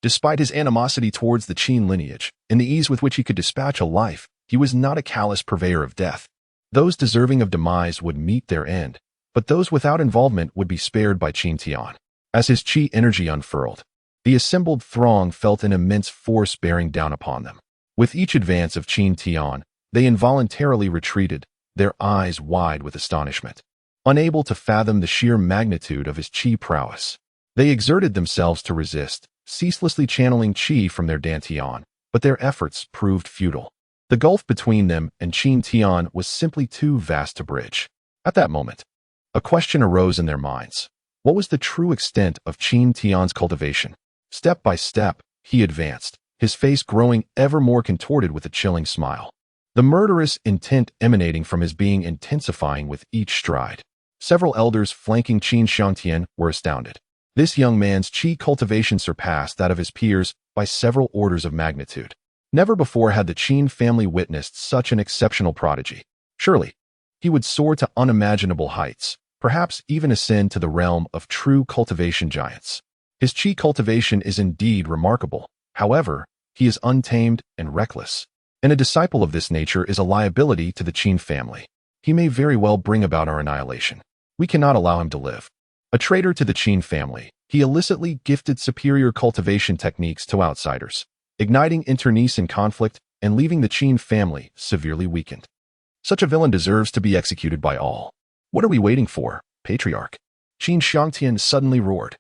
Despite his animosity towards the Qin lineage and the ease with which he could dispatch a life, he was not a callous purveyor of death. Those deserving of demise would meet their end, but those without involvement would be spared by Qin Tian. As his qi energy unfurled, the assembled throng felt an immense force bearing down upon them. With each advance of Qin Tian, they involuntarily retreated, their eyes wide with astonishment. Unable to fathom the sheer magnitude of his qi prowess, they exerted themselves to resist, ceaselessly channeling qi from their dantian, but their efforts proved futile. The gulf between them and Qin Tian was simply too vast to bridge. At that moment, a question arose in their minds. What was the true extent of Qin Tian's cultivation? Step by step, he advanced, his face growing ever more contorted with a chilling smile. The murderous intent emanating from his being intensifying with each stride. Several elders flanking Qin Xiangtian were astounded. This young man's qi cultivation surpassed that of his peers by several orders of magnitude. Never before had the Qin family witnessed such an exceptional prodigy. Surely, he would soar to unimaginable heights, perhaps even ascend to the realm of true cultivation giants. His qi cultivation is indeed remarkable. However, he is untamed and reckless, and a disciple of this nature is a liability to the Qin family. He may very well bring about our annihilation. We cannot allow him to live. A traitor to the Qin family, he illicitly gifted superior cultivation techniques to outsiders, igniting internecine conflict and leaving the Qin family severely weakened. Such a villain deserves to be executed by all. What are we waiting for, Patriarch? Qin Xiangtian suddenly roared,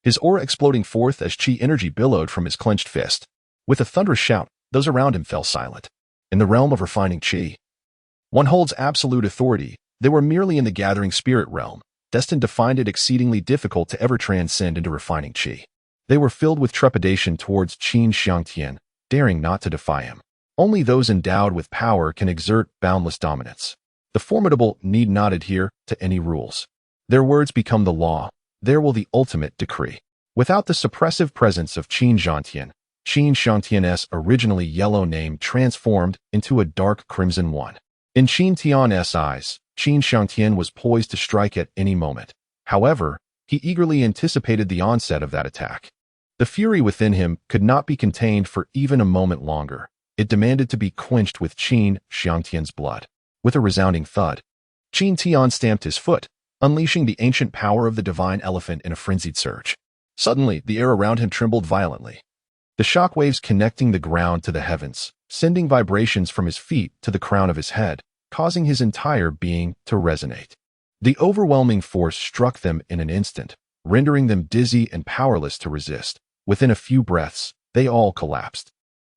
his aura exploding forth as qi energy billowed from his clenched fist. With a thunderous shout, those around him fell silent. In the realm of refining qi, one holds absolute authority. They were merely in the gathering spirit realm, destined to find it exceedingly difficult to ever transcend into refining qi. They were filled with trepidation towards Qin Xiangtian, daring not to defy him. Only those endowed with power can exert boundless dominance. The formidable need not adhere to any rules. Their words become the law. There will the ultimate decree. Without the suppressive presence of Qin Xiangtian, Qin Xiangtian's originally yellow name transformed into a dark crimson one. In Qin Tian's eyes, Qin Xiangtian was poised to strike at any moment. However, he eagerly anticipated the onset of that attack. The fury within him could not be contained for even a moment longer. It demanded to be quenched with Qin Xiangtian's blood. With a resounding thud, Qin Tian stamped his foot, unleashing the ancient power of the divine elephant in a frenzied surge. Suddenly, the air around him trembled violently. The shock waves connecting the ground to the heavens, sending vibrations from his feet to the crown of his head, causing his entire being to resonate. The overwhelming force struck them in an instant, rendering them dizzy and powerless to resist. Within a few breaths, they all collapsed.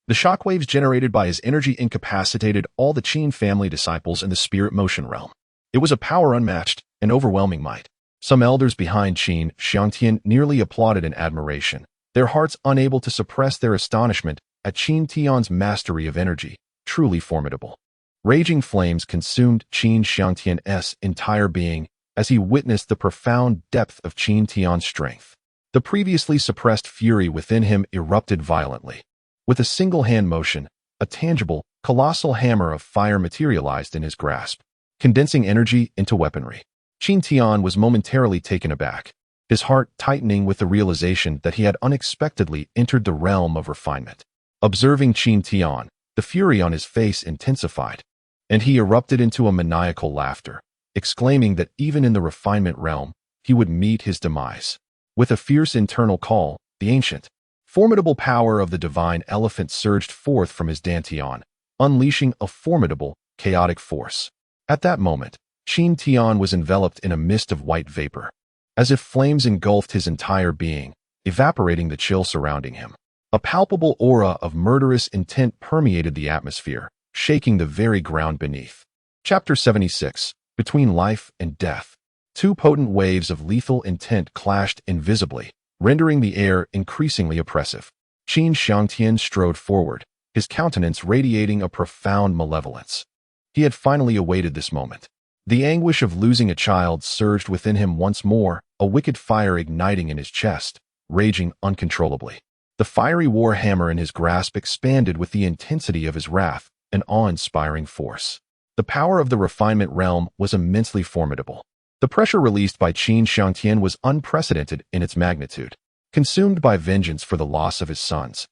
The shockwaves generated by his energy incapacitated all the Qin family disciples in the spirit motion realm. It was a power unmatched, an overwhelming might. Some elders behind Qin Xiangtian nearly applauded in admiration, their hearts unable to suppress their astonishment at Qin Tian's mastery of energy, truly formidable. Raging flames consumed Qin Xiangtian's entire being as he witnessed the profound depth of Qin Tian's strength. The previously suppressed fury within him erupted violently. With a single hand motion, a tangible, colossal hammer of fire materialized in his grasp, condensing energy into weaponry. Qin Tian was momentarily taken aback, his heart tightening with the realization that he had unexpectedly entered the realm of refinement. Observing Qin Tian, the fury on his face intensified, and he erupted into a maniacal laughter, exclaiming that even in the refinement realm, he would meet his demise. With a fierce internal call, the ancient, formidable power of the divine elephant surged forth from his dantian, unleashing a formidable, chaotic force. At that moment, Qin Tian was enveloped in a mist of white vapor, as if flames engulfed his entire being, evaporating the chill surrounding him. A palpable aura of murderous intent permeated the atmosphere, shaking the very ground beneath. Chapter 76. Between Life and Death. Two potent waves of lethal intent clashed invisibly, rendering the air increasingly oppressive. Qin Xiangtian strode forward, his countenance radiating a profound malevolence. He had finally awaited this moment. The anguish of losing a child surged within him once more, a wicked fire igniting in his chest, raging uncontrollably. The fiery war hammer in his grasp expanded with the intensity of his wrath, an awe-inspiring force. The power of the refinement realm was immensely formidable. The pressure released by Qin Xiangtian was unprecedented in its magnitude. Consumed by vengeance for the loss of his sons,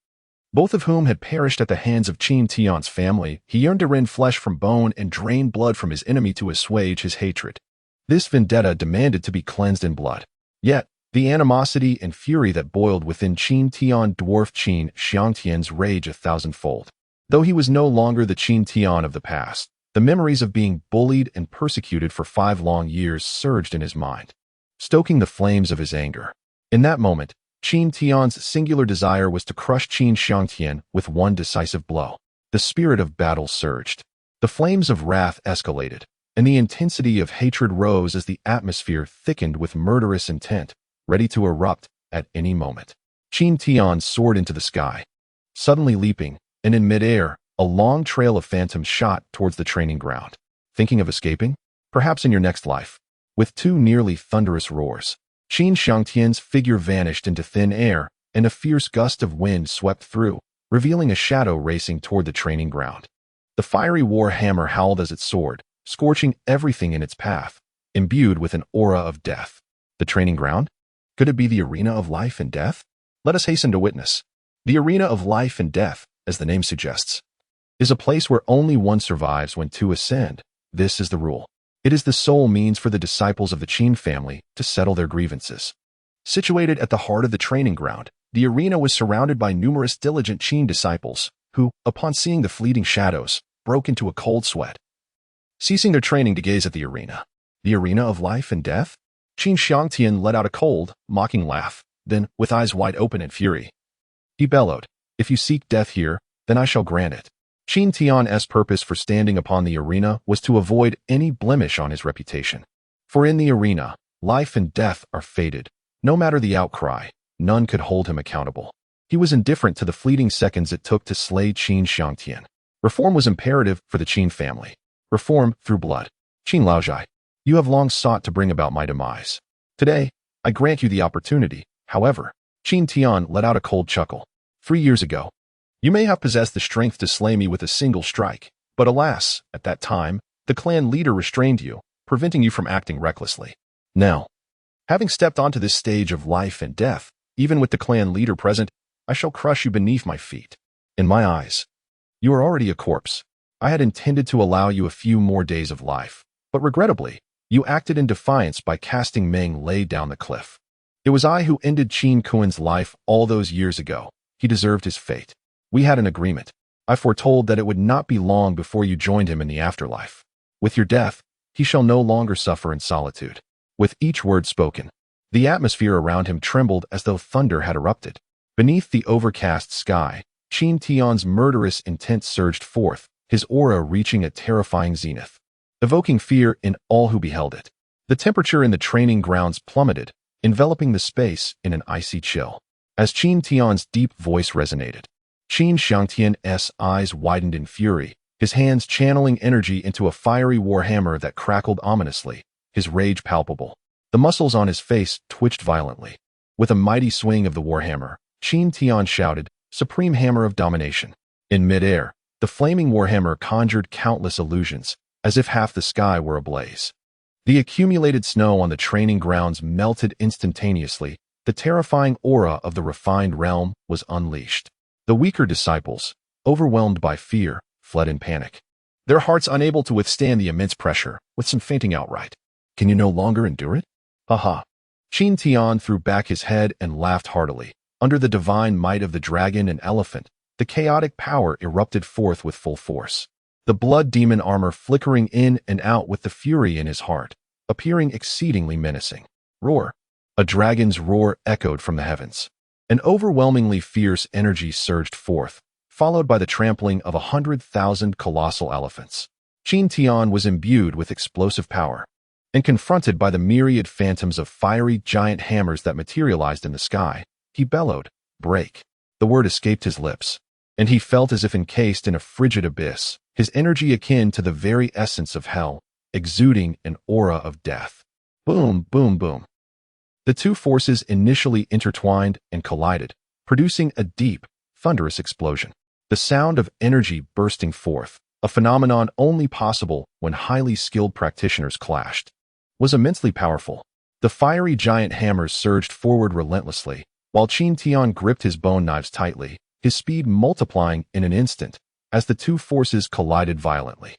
both of whom had perished at the hands of Qin Tian's family, he yearned to rend flesh from bone and drain blood from his enemy to assuage his hatred. This vendetta demanded to be cleansed in blood. Yet, the animosity and fury that boiled within Qin Tian dwarfed Qin Xiangtian's rage 1,000-fold. Though he was no longer the Qin Tian of the past, the memories of being bullied and persecuted for 5 long years surged in his mind, stoking the flames of his anger. In that moment, Qin Tian's singular desire was to crush Qin Xiangtian with one decisive blow. The spirit of battle surged. The flames of wrath escalated, and the intensity of hatred rose as the atmosphere thickened with murderous intent, ready to erupt at any moment. Qin Tian soared into the sky, suddenly leaping, and in midair, a long trail of phantoms shot towards the training ground. Thinking of escaping? Perhaps in your next life. With 2 nearly thunderous roars, Qin Xiangtian's figure vanished into thin air, and a fierce gust of wind swept through, revealing a shadow racing toward the training ground. The fiery war hammer howled as it soared, scorching everything in its path, imbued with an aura of death. The training ground? Could it be the arena of life and death? Let us hasten to witness. The arena of life and death, as the name suggests, is a place where only one survives when 2 ascend. This is the rule. It is the sole means for the disciples of the Qin family to settle their grievances. Situated at the heart of the training ground, the arena was surrounded by numerous diligent Qin disciples, who, upon seeing the fleeting shadows, broke into a cold sweat. Ceasing their training to gaze at the arena of life and death, Qin Xiangtian let out a cold, mocking laugh, then, with eyes wide open in fury, he bellowed, "If you seek death here, then I shall grant it." Qin Tian's purpose for standing upon the arena was to avoid any blemish on his reputation. For in the arena, life and death are fated. No matter the outcry, none could hold him accountable. He was indifferent to the fleeting seconds it took to slay Qin Xiangtian. Reform was imperative for the Qin family. Reform through blood. Qin Laozhai, you have long sought to bring about my demise. Today, I grant you the opportunity. However, Qin Tian let out a cold chuckle. 3 years ago, you may have possessed the strength to slay me with a single strike, but alas, at that time, the clan leader restrained you, preventing you from acting recklessly. Now, having stepped onto this stage of life and death, even with the clan leader present, I shall crush you beneath my feet. In my eyes, you are already a corpse. I had intended to allow you a few more days of life, but regrettably, you acted in defiance by casting Meng Lei down the cliff. It was I who ended Qin Kuan's life all those years ago. He deserved his fate. We had an agreement. I foretold that it would not be long before you joined him in the afterlife. With your death, he shall no longer suffer in solitude. With each word spoken, the atmosphere around him trembled as though thunder had erupted. Beneath the overcast sky, Qin Tian's murderous intent surged forth, his aura reaching a terrifying zenith, evoking fear in all who beheld it. The temperature in the training grounds plummeted, enveloping the space in an icy chill. As Qin Tian's deep voice resonated, Qin Xiangtian's eyes widened in fury, his hands channeling energy into a fiery warhammer that crackled ominously, his rage palpable. The muscles on his face twitched violently. With a mighty swing of the warhammer, Qin Tian shouted, "Supreme Hammer of Domination." In midair, the flaming warhammer conjured countless illusions, as if half the sky were ablaze. The accumulated snow on the training grounds melted instantaneously. The terrifying aura of the refined realm was unleashed. The weaker disciples, overwhelmed by fear, fled in panic, their hearts unable to withstand the immense pressure, with some fainting outright. "Can you no longer endure it?" "Ha." Qin Tian threw back his head and laughed heartily. Under the divine might of the dragon and elephant, the chaotic power erupted forth with full force. The blood demon armor flickering in and out with the fury in his heart, appearing exceedingly menacing. Roar. A dragon's roar echoed from the heavens. An overwhelmingly fierce energy surged forth, followed by the trampling of 100,000 colossal elephants. Qin Tian was imbued with explosive power, and confronted by the myriad phantoms of fiery giant hammers that materialized in the sky, he bellowed, "Break." The word escaped his lips, and he felt as if encased in a frigid abyss, his energy akin to the very essence of hell, exuding an aura of death. Boom, boom, boom. The two forces initially intertwined and collided, producing a deep, thunderous explosion. The sound of energy bursting forth, a phenomenon only possible when highly skilled practitioners clashed, was immensely powerful. The fiery giant hammers surged forward relentlessly, while Qin Tian gripped his bone knives tightly, his speed multiplying in an instant as the two forces collided violently.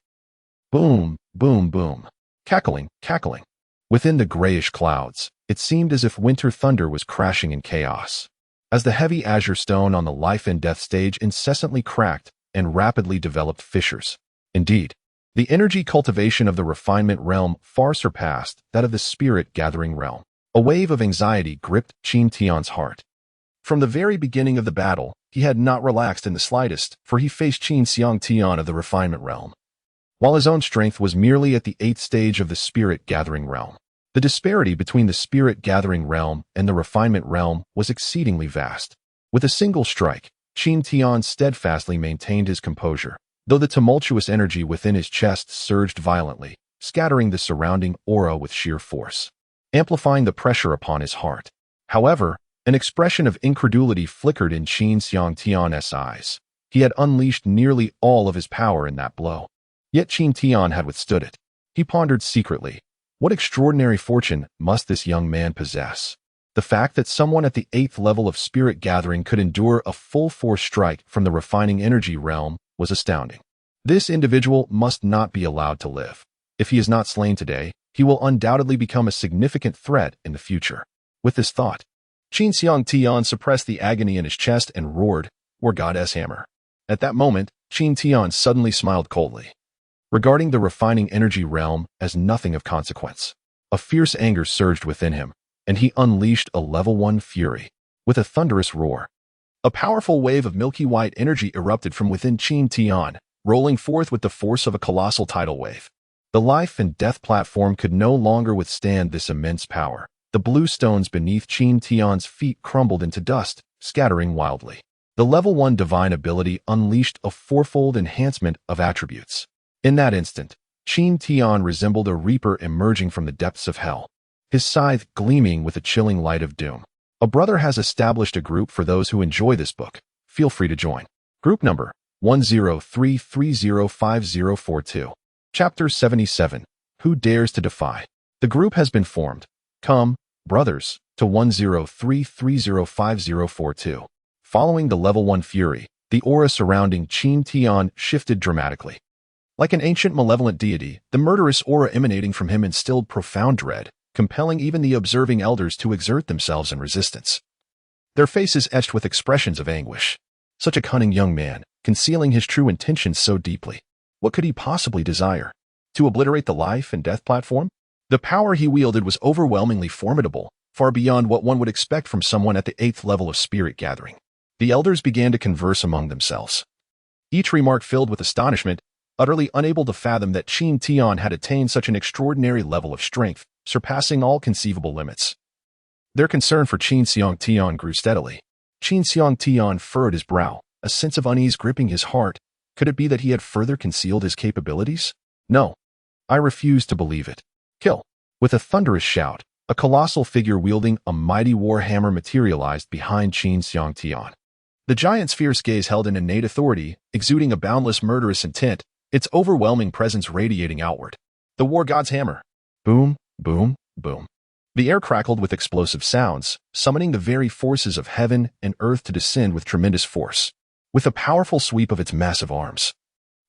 Boom, boom, boom. Cackling, cackling. Within the grayish clouds, it seemed as if winter thunder was crashing in chaos, as the heavy azure stone on the life and death stage incessantly cracked and rapidly developed fissures. Indeed, the energy cultivation of the refinement realm far surpassed that of the spirit-gathering realm. A wave of anxiety gripped Qin Tian's heart. From the very beginning of the battle, he had not relaxed in the slightest, for he faced Qin Xiangtian of the refinement realm, while his own strength was merely at the 8th stage of the spirit-gathering realm. The disparity between the spirit-gathering realm and the refinement realm was exceedingly vast. With a single strike, Qin Tian steadfastly maintained his composure, though the tumultuous energy within his chest surged violently, scattering the surrounding aura with sheer force, amplifying the pressure upon his heart. However, an expression of incredulity flickered in Qin Xiangtian's eyes. He had unleashed nearly all of his power in that blow. Yet Qin Tian had withstood it. He pondered secretly, what extraordinary fortune must this young man possess? The fact that someone at the 8th level of spirit gathering could endure a full force strike from the refining energy realm was astounding. This individual must not be allowed to live. If he is not slain today, he will undoubtedly become a significant threat in the future. With this thought, Qin Xiangtian suppressed the agony in his chest and roared, "War Goddess Hammer." At that moment, Qin Tian suddenly smiled coldly, regarding the refining energy realm as nothing of consequence. A fierce anger surged within him, and he unleashed a level 1 fury. With a thunderous roar, a powerful wave of milky white energy erupted from within Qin Tian, rolling forth with the force of a colossal tidal wave. The life and death platform could no longer withstand this immense power. The blue stones beneath Qin Tian's feet crumbled into dust, scattering wildly. The level 1 divine ability unleashed a fourfold enhancement of attributes. In that instant, Qin Tian resembled a reaper emerging from the depths of hell, his scythe gleaming with the chilling light of doom. A brother has established a group for those who enjoy this book. Feel free to join. Group number 103305042. Chapter 77. Who Dares to Defy? The group has been formed. Come, brothers, to 103305042. Following the level 1 fury, the aura surrounding Qin Tian shifted dramatically. Like an ancient malevolent deity, the murderous aura emanating from him instilled profound dread, compelling even the observing elders to exert themselves in resistance. Their faces etched with expressions of anguish. Such a cunning young man, concealing his true intentions so deeply. What could he possibly desire? To obliterate the life and death platform? The power he wielded was overwhelmingly formidable, far beyond what one would expect from someone at the 8th level of spirit gathering. The elders began to converse among themselves. Each remark filled with astonishment, utterly unable to fathom that Qin Tian had attained such an extraordinary level of strength, surpassing all conceivable limits. Their concern for Qin Xiang Tian grew steadily. Qin Xiang Tian furrowed his brow, a sense of unease gripping his heart. Could it be that he had further concealed his capabilities? No. I refuse to believe it. Kill. With a thunderous shout, a colossal figure wielding a mighty war hammer materialized behind Qin Xiang Tian. The giant's fierce gaze held an innate authority, exuding a boundless murderous intent, its overwhelming presence radiating outward. The war god's hammer. Boom, boom, boom. The air crackled with explosive sounds, summoning the very forces of heaven and earth to descend with tremendous force. With a powerful sweep of its massive arms,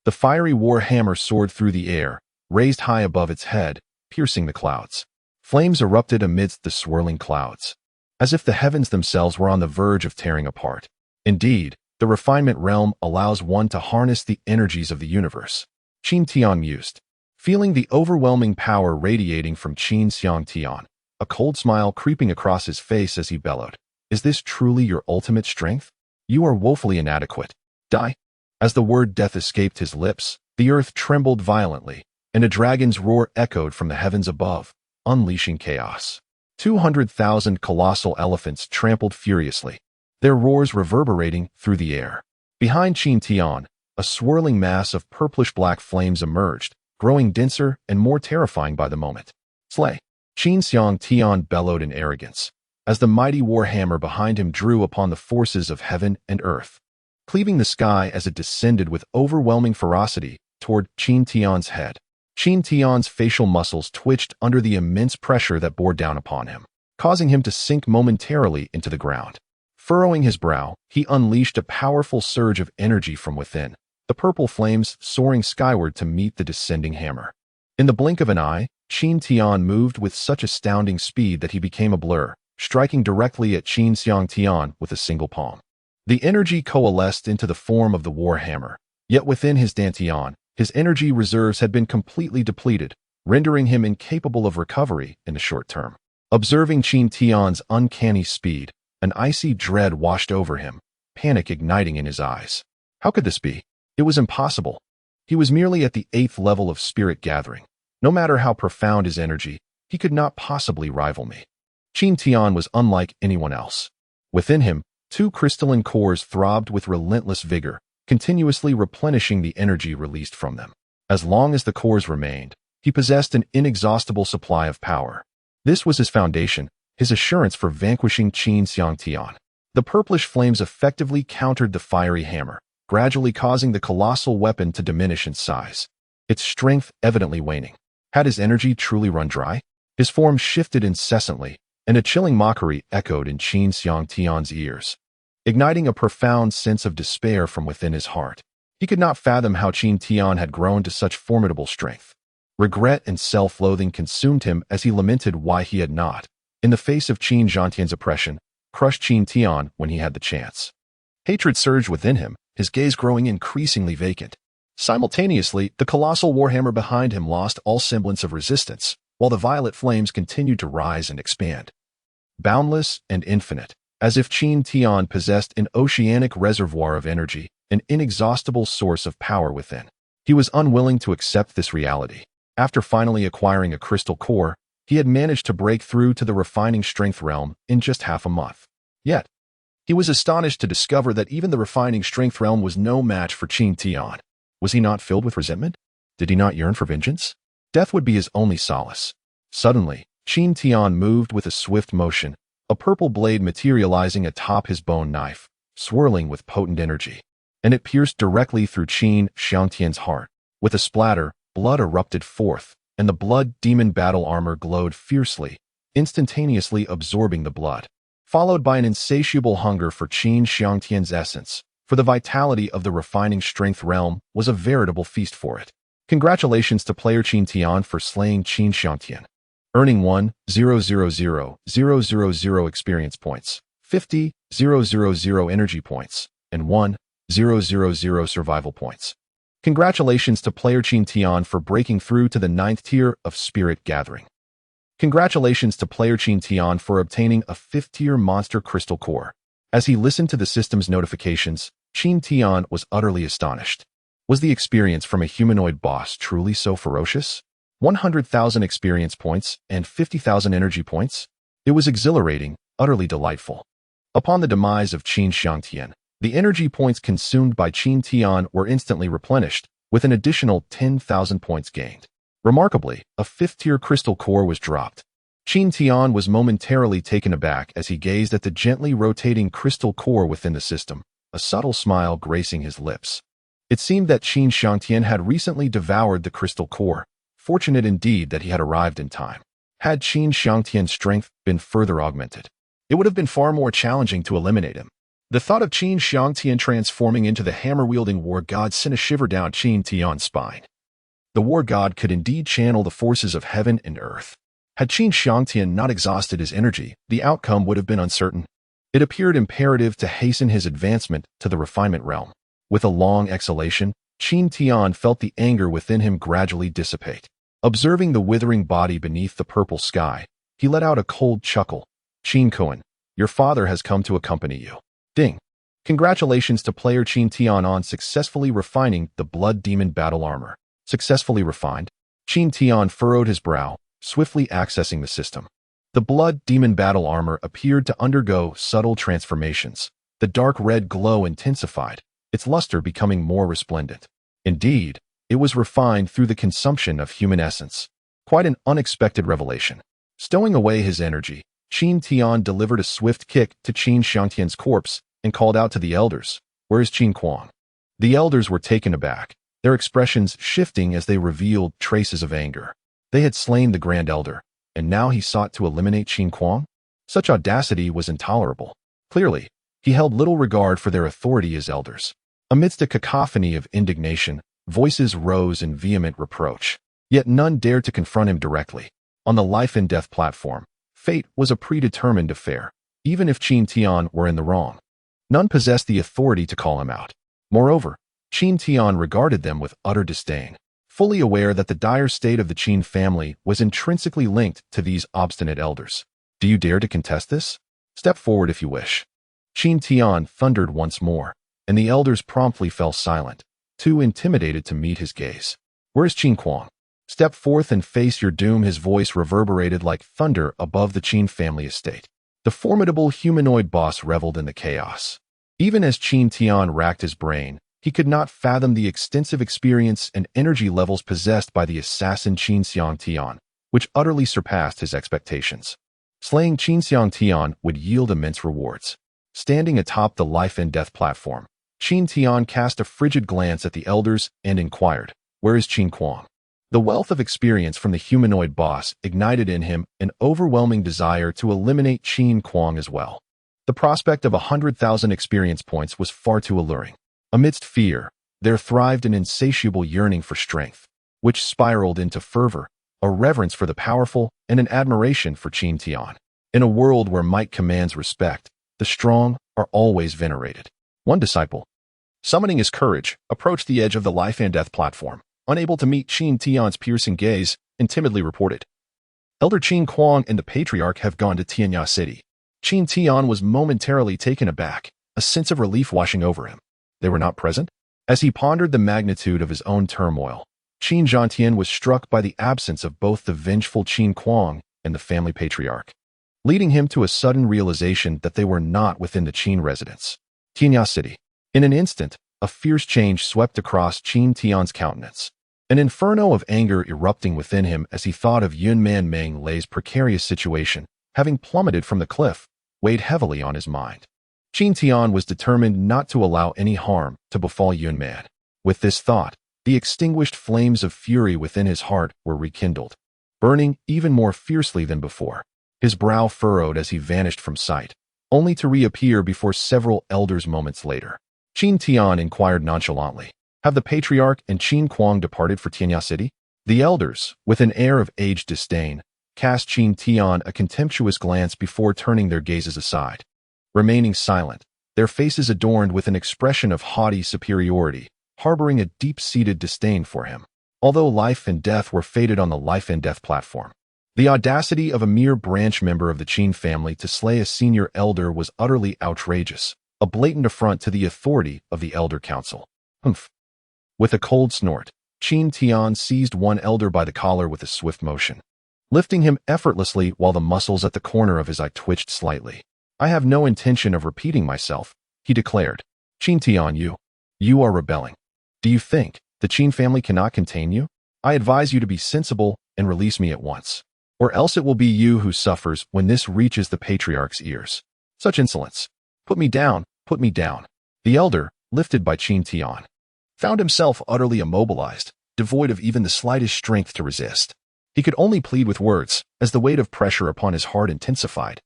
the fiery war hammer soared through the air, raised high above its head, piercing the clouds. Flames erupted amidst the swirling clouds, as if the heavens themselves were on the verge of tearing apart. Indeed, the refinement realm allows one to harness the energies of the universe. Qin Tian mused, feeling the overwhelming power radiating from Qin Xiang Tian, a cold smile creeping across his face as he bellowed. Is this truly your ultimate strength? You are woefully inadequate. Die. As the word death escaped his lips, the earth trembled violently, and a dragon's roar echoed from the heavens above, unleashing chaos. 200,000 colossal elephants trampled furiously, their roars reverberating through the air. Behind Qin Tian, a swirling mass of purplish-black flames emerged, growing denser and more terrifying by the moment. Slay! Qin Xiang Tian bellowed in arrogance, as the mighty war hammer behind him drew upon the forces of heaven and earth, cleaving the sky as it descended with overwhelming ferocity toward Qin Tian's head. Qin Tian's facial muscles twitched under the immense pressure that bore down upon him, causing him to sink momentarily into the ground. Furrowing his brow, he unleashed a powerful surge of energy from within, the purple flames soaring skyward to meet the descending hammer. In the blink of an eye, Qin Tian moved with such astounding speed that he became a blur, striking directly at Qin Xiang Tian with a single palm. The energy coalesced into the form of the war hammer, yet within his dantian, his energy reserves had been completely depleted, rendering him incapable of recovery in the short term. Observing Qin Tian's uncanny speed, an icy dread washed over him, panic igniting in his eyes. How could this be? It was impossible. He was merely at the 8th level of spirit gathering. No matter how profound his energy, he could not possibly rival me. Qin Tian was unlike anyone else. Within him, 2 crystalline cores throbbed with relentless vigor, continuously replenishing the energy released from them. As long as the cores remained, he possessed an inexhaustible supply of power. This was his foundation, his assurance for vanquishing Qin Xiang Tian. The purplish flames effectively countered the fiery hammer, gradually causing the colossal weapon to diminish in size, its strength evidently waning. Had his energy truly run dry? His form shifted incessantly, and a chilling mockery echoed in Qin Xiang Tian's ears, igniting a profound sense of despair from within his heart. He could not fathom how Qin Tian had grown to such formidable strength. Regret and self-loathing consumed him as he lamented why he had not, in the face of Qin Zhantian's oppression, crushed Qin Tian when he had the chance. Hatred surged within him, his gaze growing increasingly vacant. Simultaneously, the colossal warhammer behind him lost all semblance of resistance, while the violet flames continued to rise and expand. Boundless and infinite, as if Qin Tian possessed an oceanic reservoir of energy, an inexhaustible source of power within. He was unwilling to accept this reality. After finally acquiring a crystal core, he had managed to break through to the refining strength realm in just half a month. Yet, he was astonished to discover that even the refining strength realm was no match for Qin Tian. Was he not filled with resentment? Did he not yearn for vengeance? Death would be his only solace. Suddenly, Qin Tian moved with a swift motion, a purple blade materializing atop his bone knife, swirling with potent energy. And it pierced directly through Qin Xiangtian's heart. With a splatter, blood erupted forth, and the blood demon battle armor glowed fiercely, instantaneously absorbing the blood, followed by an insatiable hunger for Qin Xiangtian's essence, for the vitality of the refining strength realm was a veritable feast for it. Congratulations to player Qin Tian for slaying Qin Xiangtian. earning 1,000,000 experience points, 50,000 energy points, and 1,000 survival points. Congratulations to player Qin Tian for breaking through to the 9th tier of Spirit Gathering. Congratulations to player Qin Tian for obtaining a 5th tier monster crystal core. As he listened to the system's notifications, Qin Tian was utterly astonished. Was the experience from a humanoid boss truly so ferocious? 100,000 experience points and 50,000 energy points? It was exhilarating, utterly delightful. Upon the demise of Qin Xiangtian, the energy points consumed by Qin Tian were instantly replenished, with an additional 10,000 points gained. Remarkably, a 5th tier crystal core was dropped. Qin Tian was momentarily taken aback as he gazed at the gently rotating crystal core within the system, a subtle smile gracing his lips. It seemed that Qin Xiangtian had recently devoured the crystal core. Fortunate indeed that he had arrived in time. Had Qin Xiangtian's strength been further augmented, it would have been far more challenging to eliminate him. The thought of Qin Xiangtian transforming into the hammer-wielding war god sent a shiver down Qin Tian's spine. The war god could indeed channel the forces of heaven and earth. Had Qin Xiangtian not exhausted his energy, the outcome would have been uncertain. It appeared imperative to hasten his advancement to the refinement realm. With a long exhalation, Qin Tian felt the anger within him gradually dissipate. Observing the withering body beneath the purple sky, he let out a cold chuckle. Qin Kuan, your father has come to accompany you. Ding. Congratulations to player Qin Tian on successfully refining the Blood Demon battle armor. Successfully refined? Qin Tian furrowed his brow, swiftly accessing the system. The Blood Demon battle armor appeared to undergo subtle transformations. The dark red glow intensified, its luster becoming more resplendent. Indeed, it was refined through the consumption of human essence. Quite an unexpected revelation. Stowing away his energy, Qin Tian delivered a swift kick to Qin Xiangtian's corpse and called out to the elders, "Where is Qin Kuang?" The elders were taken aback, their expressions shifting as they revealed traces of anger. They had slain the Grand Elder, and now he sought to eliminate Qin Kuang? Such audacity was intolerable. Clearly, he held little regard for their authority as elders. Amidst a cacophony of indignation, voices rose in vehement reproach. Yet none dared to confront him directly. On the life and death platform, fate was a predetermined affair, even if Qin Tian were in the wrong. None possessed the authority to call him out. Moreover, Qin Tian regarded them with utter disdain, fully aware that the dire state of the Qin family was intrinsically linked to these obstinate elders. Do you dare to contest this? Step forward if you wish. Qin Tian thundered once more, and the elders promptly fell silent, too intimidated to meet his gaze. Where is Qin Kuang? Step forth and face your doom. His voice reverberated like thunder above the Qin family estate. The formidable humanoid boss reveled in the chaos. Even as Qin Tian racked his brain, he could not fathom the extensive experience and energy levels possessed by the assassin Qin Xiangtian, which utterly surpassed his expectations. Slaying Qin Xiangtian would yield immense rewards. Standing atop the life and death platform, Qin Tian cast a frigid glance at the elders and inquired, "Where is Qin Kuang?" The wealth of experience from the humanoid boss ignited in him an overwhelming desire to eliminate Qin Kuang as well. The prospect of 100,000 experience points was far too alluring. Amidst fear, there thrived an insatiable yearning for strength, which spiraled into fervor, a reverence for the powerful, and an admiration for Qin Tian. In a world where might commands respect, the strong are always venerated. One disciple, summoning his courage, approached the edge of the life and death platform. Unable to meet Qin Tian's piercing gaze, and timidly reported, "Elder Qin Kuang and the Patriarch have gone to Tianya City." Qin Tian was momentarily taken aback, a sense of relief washing over him. They were not present? As he pondered the magnitude of his own turmoil, Qin Xiangtian was struck by the absence of both the vengeful Qin Kuang and the family patriarch, leading him to a sudden realization that they were not within the Qin residence. Tianya City. In an instant, a fierce change swept across Qin Tian's countenance. An inferno of anger erupting within him as he thought of Yunman Meng Lei's precarious situation, having plummeted from the cliff, weighed heavily on his mind. Qin Tian was determined not to allow any harm to befall Yunman. With this thought, the extinguished flames of fury within his heart were rekindled, burning even more fiercely than before. His brow furrowed as he vanished from sight, only to reappear before several elders moments later. Qin Tian inquired nonchalantly, "Have the Patriarch and Qin Kuang departed for Tianya City?" The elders, with an air of aged disdain, cast Qin Tian a contemptuous glance before turning their gazes aside. Remaining silent, their faces adorned with an expression of haughty superiority, harboring a deep-seated disdain for him. Although life and death were fated on the life and death platform, the audacity of a mere branch member of the Qin family to slay a senior elder was utterly outrageous, a blatant affront to the authority of the Elder Council. Humph. With a cold snort, Qin Tian seized one elder by the collar with a swift motion, lifting him effortlessly while the muscles at the corner of his eye twitched slightly. I have no intention of repeating myself, he declared. Qin Tian, you are rebelling. Do you think the Qin family cannot contain you? I advise you to be sensible and release me at once, or else it will be you who suffers when this reaches the patriarch's ears. Such insolence. Put me down, put me down. The elder, lifted by Qin Tian, found himself utterly immobilized, devoid of even the slightest strength to resist. He could only plead with words, as the weight of pressure upon his heart intensified,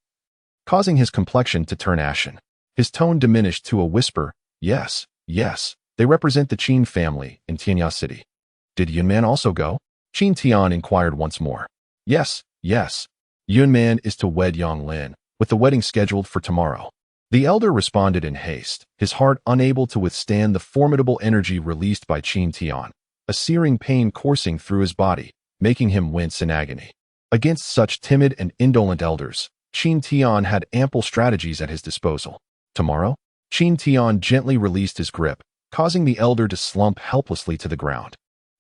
causing his complexion to turn ashen. His tone diminished to a whisper. Yes, yes, they represent the Qin family in Tianya City. Did Yunman also go? Qin Tian inquired once more. Yes, yes. Yunman is to wed Yang Lin, with the wedding scheduled for tomorrow. The elder responded in haste, his heart unable to withstand the formidable energy released by Qin Tian, a searing pain coursing through his body, making him wince in agony. Against such timid and indolent elders, Qin Tian had ample strategies at his disposal. Tomorrow? Qin Tian gently released his grip, causing the elder to slump helplessly to the ground.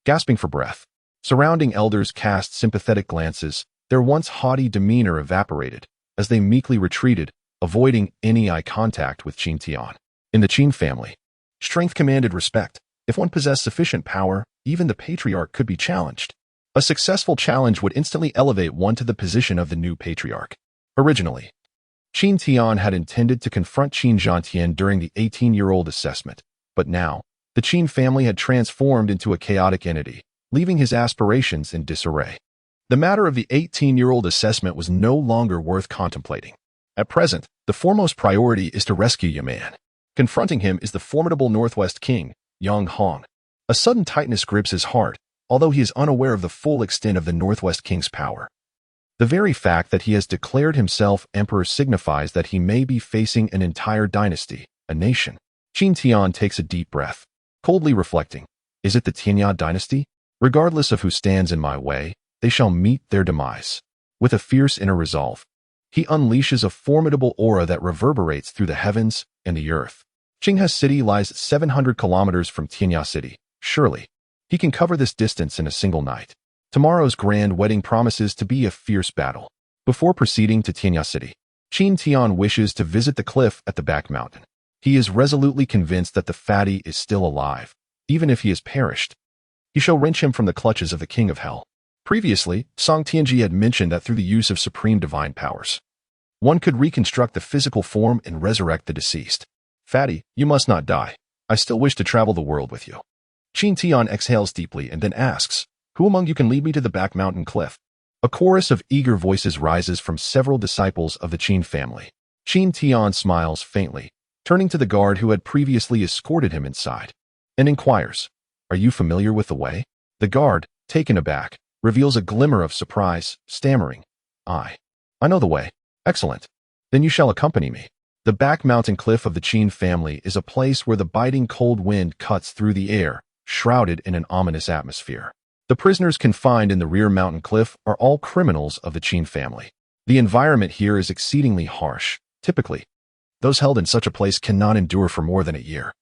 Gasping for breath, surrounding elders cast sympathetic glances, their once haughty demeanor evaporated, as they meekly retreated, avoiding any eye contact with Qin Tian. In the Qin family, strength commanded respect. If one possessed sufficient power, even the patriarch could be challenged. A successful challenge would instantly elevate one to the position of the new patriarch. Originally, Qin Tian had intended to confront Qin Zhantian during the 18-year-old assessment, but now, the Qin family had transformed into a chaotic entity, leaving his aspirations in disarray. The matter of the 18-year-old assessment was no longer worth contemplating. At present, the foremost priority is to rescue Yaman. Confronting him is the formidable Northwest King, Yang Hong. A sudden tightness grips his heart, although he is unaware of the full extent of the Northwest King's power. The very fact that he has declared himself emperor signifies that he may be facing an entire dynasty, a nation. Qin Tian takes a deep breath, coldly reflecting, is it the Tianya dynasty? Regardless of who stands in my way, they shall meet their demise. With a fierce inner resolve, he unleashes a formidable aura that reverberates through the heavens and the earth. Qinghe City lies 700 kilometers from Tianya City. Surely, he can cover this distance in a single night. Tomorrow's grand wedding promises to be a fierce battle. Before proceeding to Tianya City, Qin Tian wishes to visit the cliff at the back mountain. He is resolutely convinced that the fatty is still alive, even if he has perished. He shall wrench him from the clutches of the King of Hell. Previously, Song Tianji had mentioned that through the use of supreme divine powers, one could reconstruct the physical form and resurrect the deceased. Fatty, you must not die. I still wish to travel the world with you. Qin Tian exhales deeply and then asks, who among you can lead me to the back mountain cliff? A chorus of eager voices rises from several disciples of the Qin family. Qin Tian smiles faintly, turning to the guard who had previously escorted him inside, and inquires, are you familiar with the way? The guard, taken aback, reveals a glimmer of surprise, stammering, I know the way. Excellent. Then you shall accompany me. The back mountain cliff of the Qin family is a place where the biting cold wind cuts through the air, shrouded in an ominous atmosphere. The prisoners confined in the rear mountain cliff are all criminals of the Qin family. The environment here is exceedingly harsh. Typically, those held in such a place cannot endure for more than a year.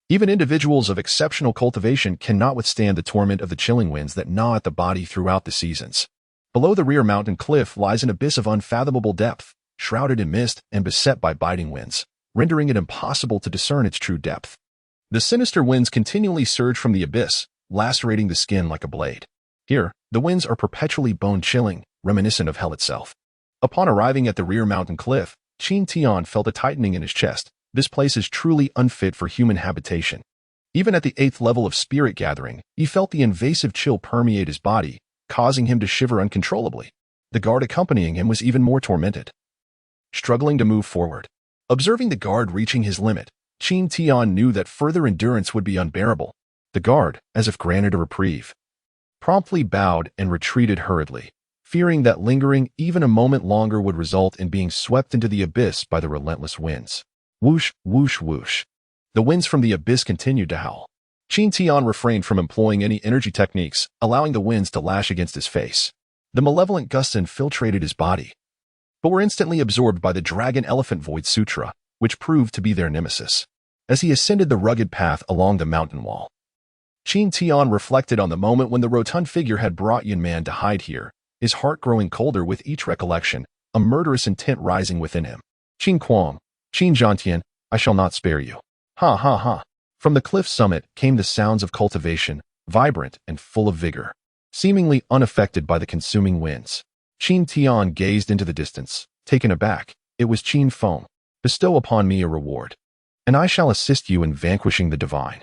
Even individuals of exceptional cultivation cannot withstand the torment of the chilling winds that gnaw at the body throughout the seasons. Below the rear mountain cliff lies an abyss of unfathomable depth, shrouded in mist and beset by biting winds, rendering it impossible to discern its true depth. The sinister winds continually surge from the abyss, lacerating the skin like a blade. Here, the winds are perpetually bone-chilling, reminiscent of hell itself. Upon arriving at the rear mountain cliff, Qin Tian felt a tightening in his chest. This place is truly unfit for human habitation. Even at the 8th level of spirit gathering, he felt the invasive chill permeate his body, causing him to shiver uncontrollably. The guard accompanying him was even more tormented. Struggling to move forward, observing the guard reaching his limit, Qin Tian knew that further endurance would be unbearable. The guard, as if granted a reprieve, promptly bowed and retreated hurriedly, fearing that lingering even a moment longer would result in being swept into the abyss by the relentless winds. Whoosh, whoosh, whoosh. The winds from the abyss continued to howl. Qin Tian refrained from employing any energy techniques, allowing the winds to lash against his face. The malevolent gusts infiltrated his body, but were instantly absorbed by the Dragon Elephant Void Sutra, which proved to be their nemesis. As he ascended the rugged path along the mountain wall, Qin Tian reflected on the moment when the rotund figure had brought Yin Man to hide here, his heart growing colder with each recollection, a murderous intent rising within him. Qin Kuang, Qin Zhantian, I shall not spare you. Ha ha ha. From the cliff summit came the sounds of cultivation, vibrant and full of vigor. Seemingly unaffected by the consuming winds, Qin Tian gazed into the distance, taken aback. It was Qin Feng. Bestow upon me a reward, and I shall assist you in vanquishing the divine.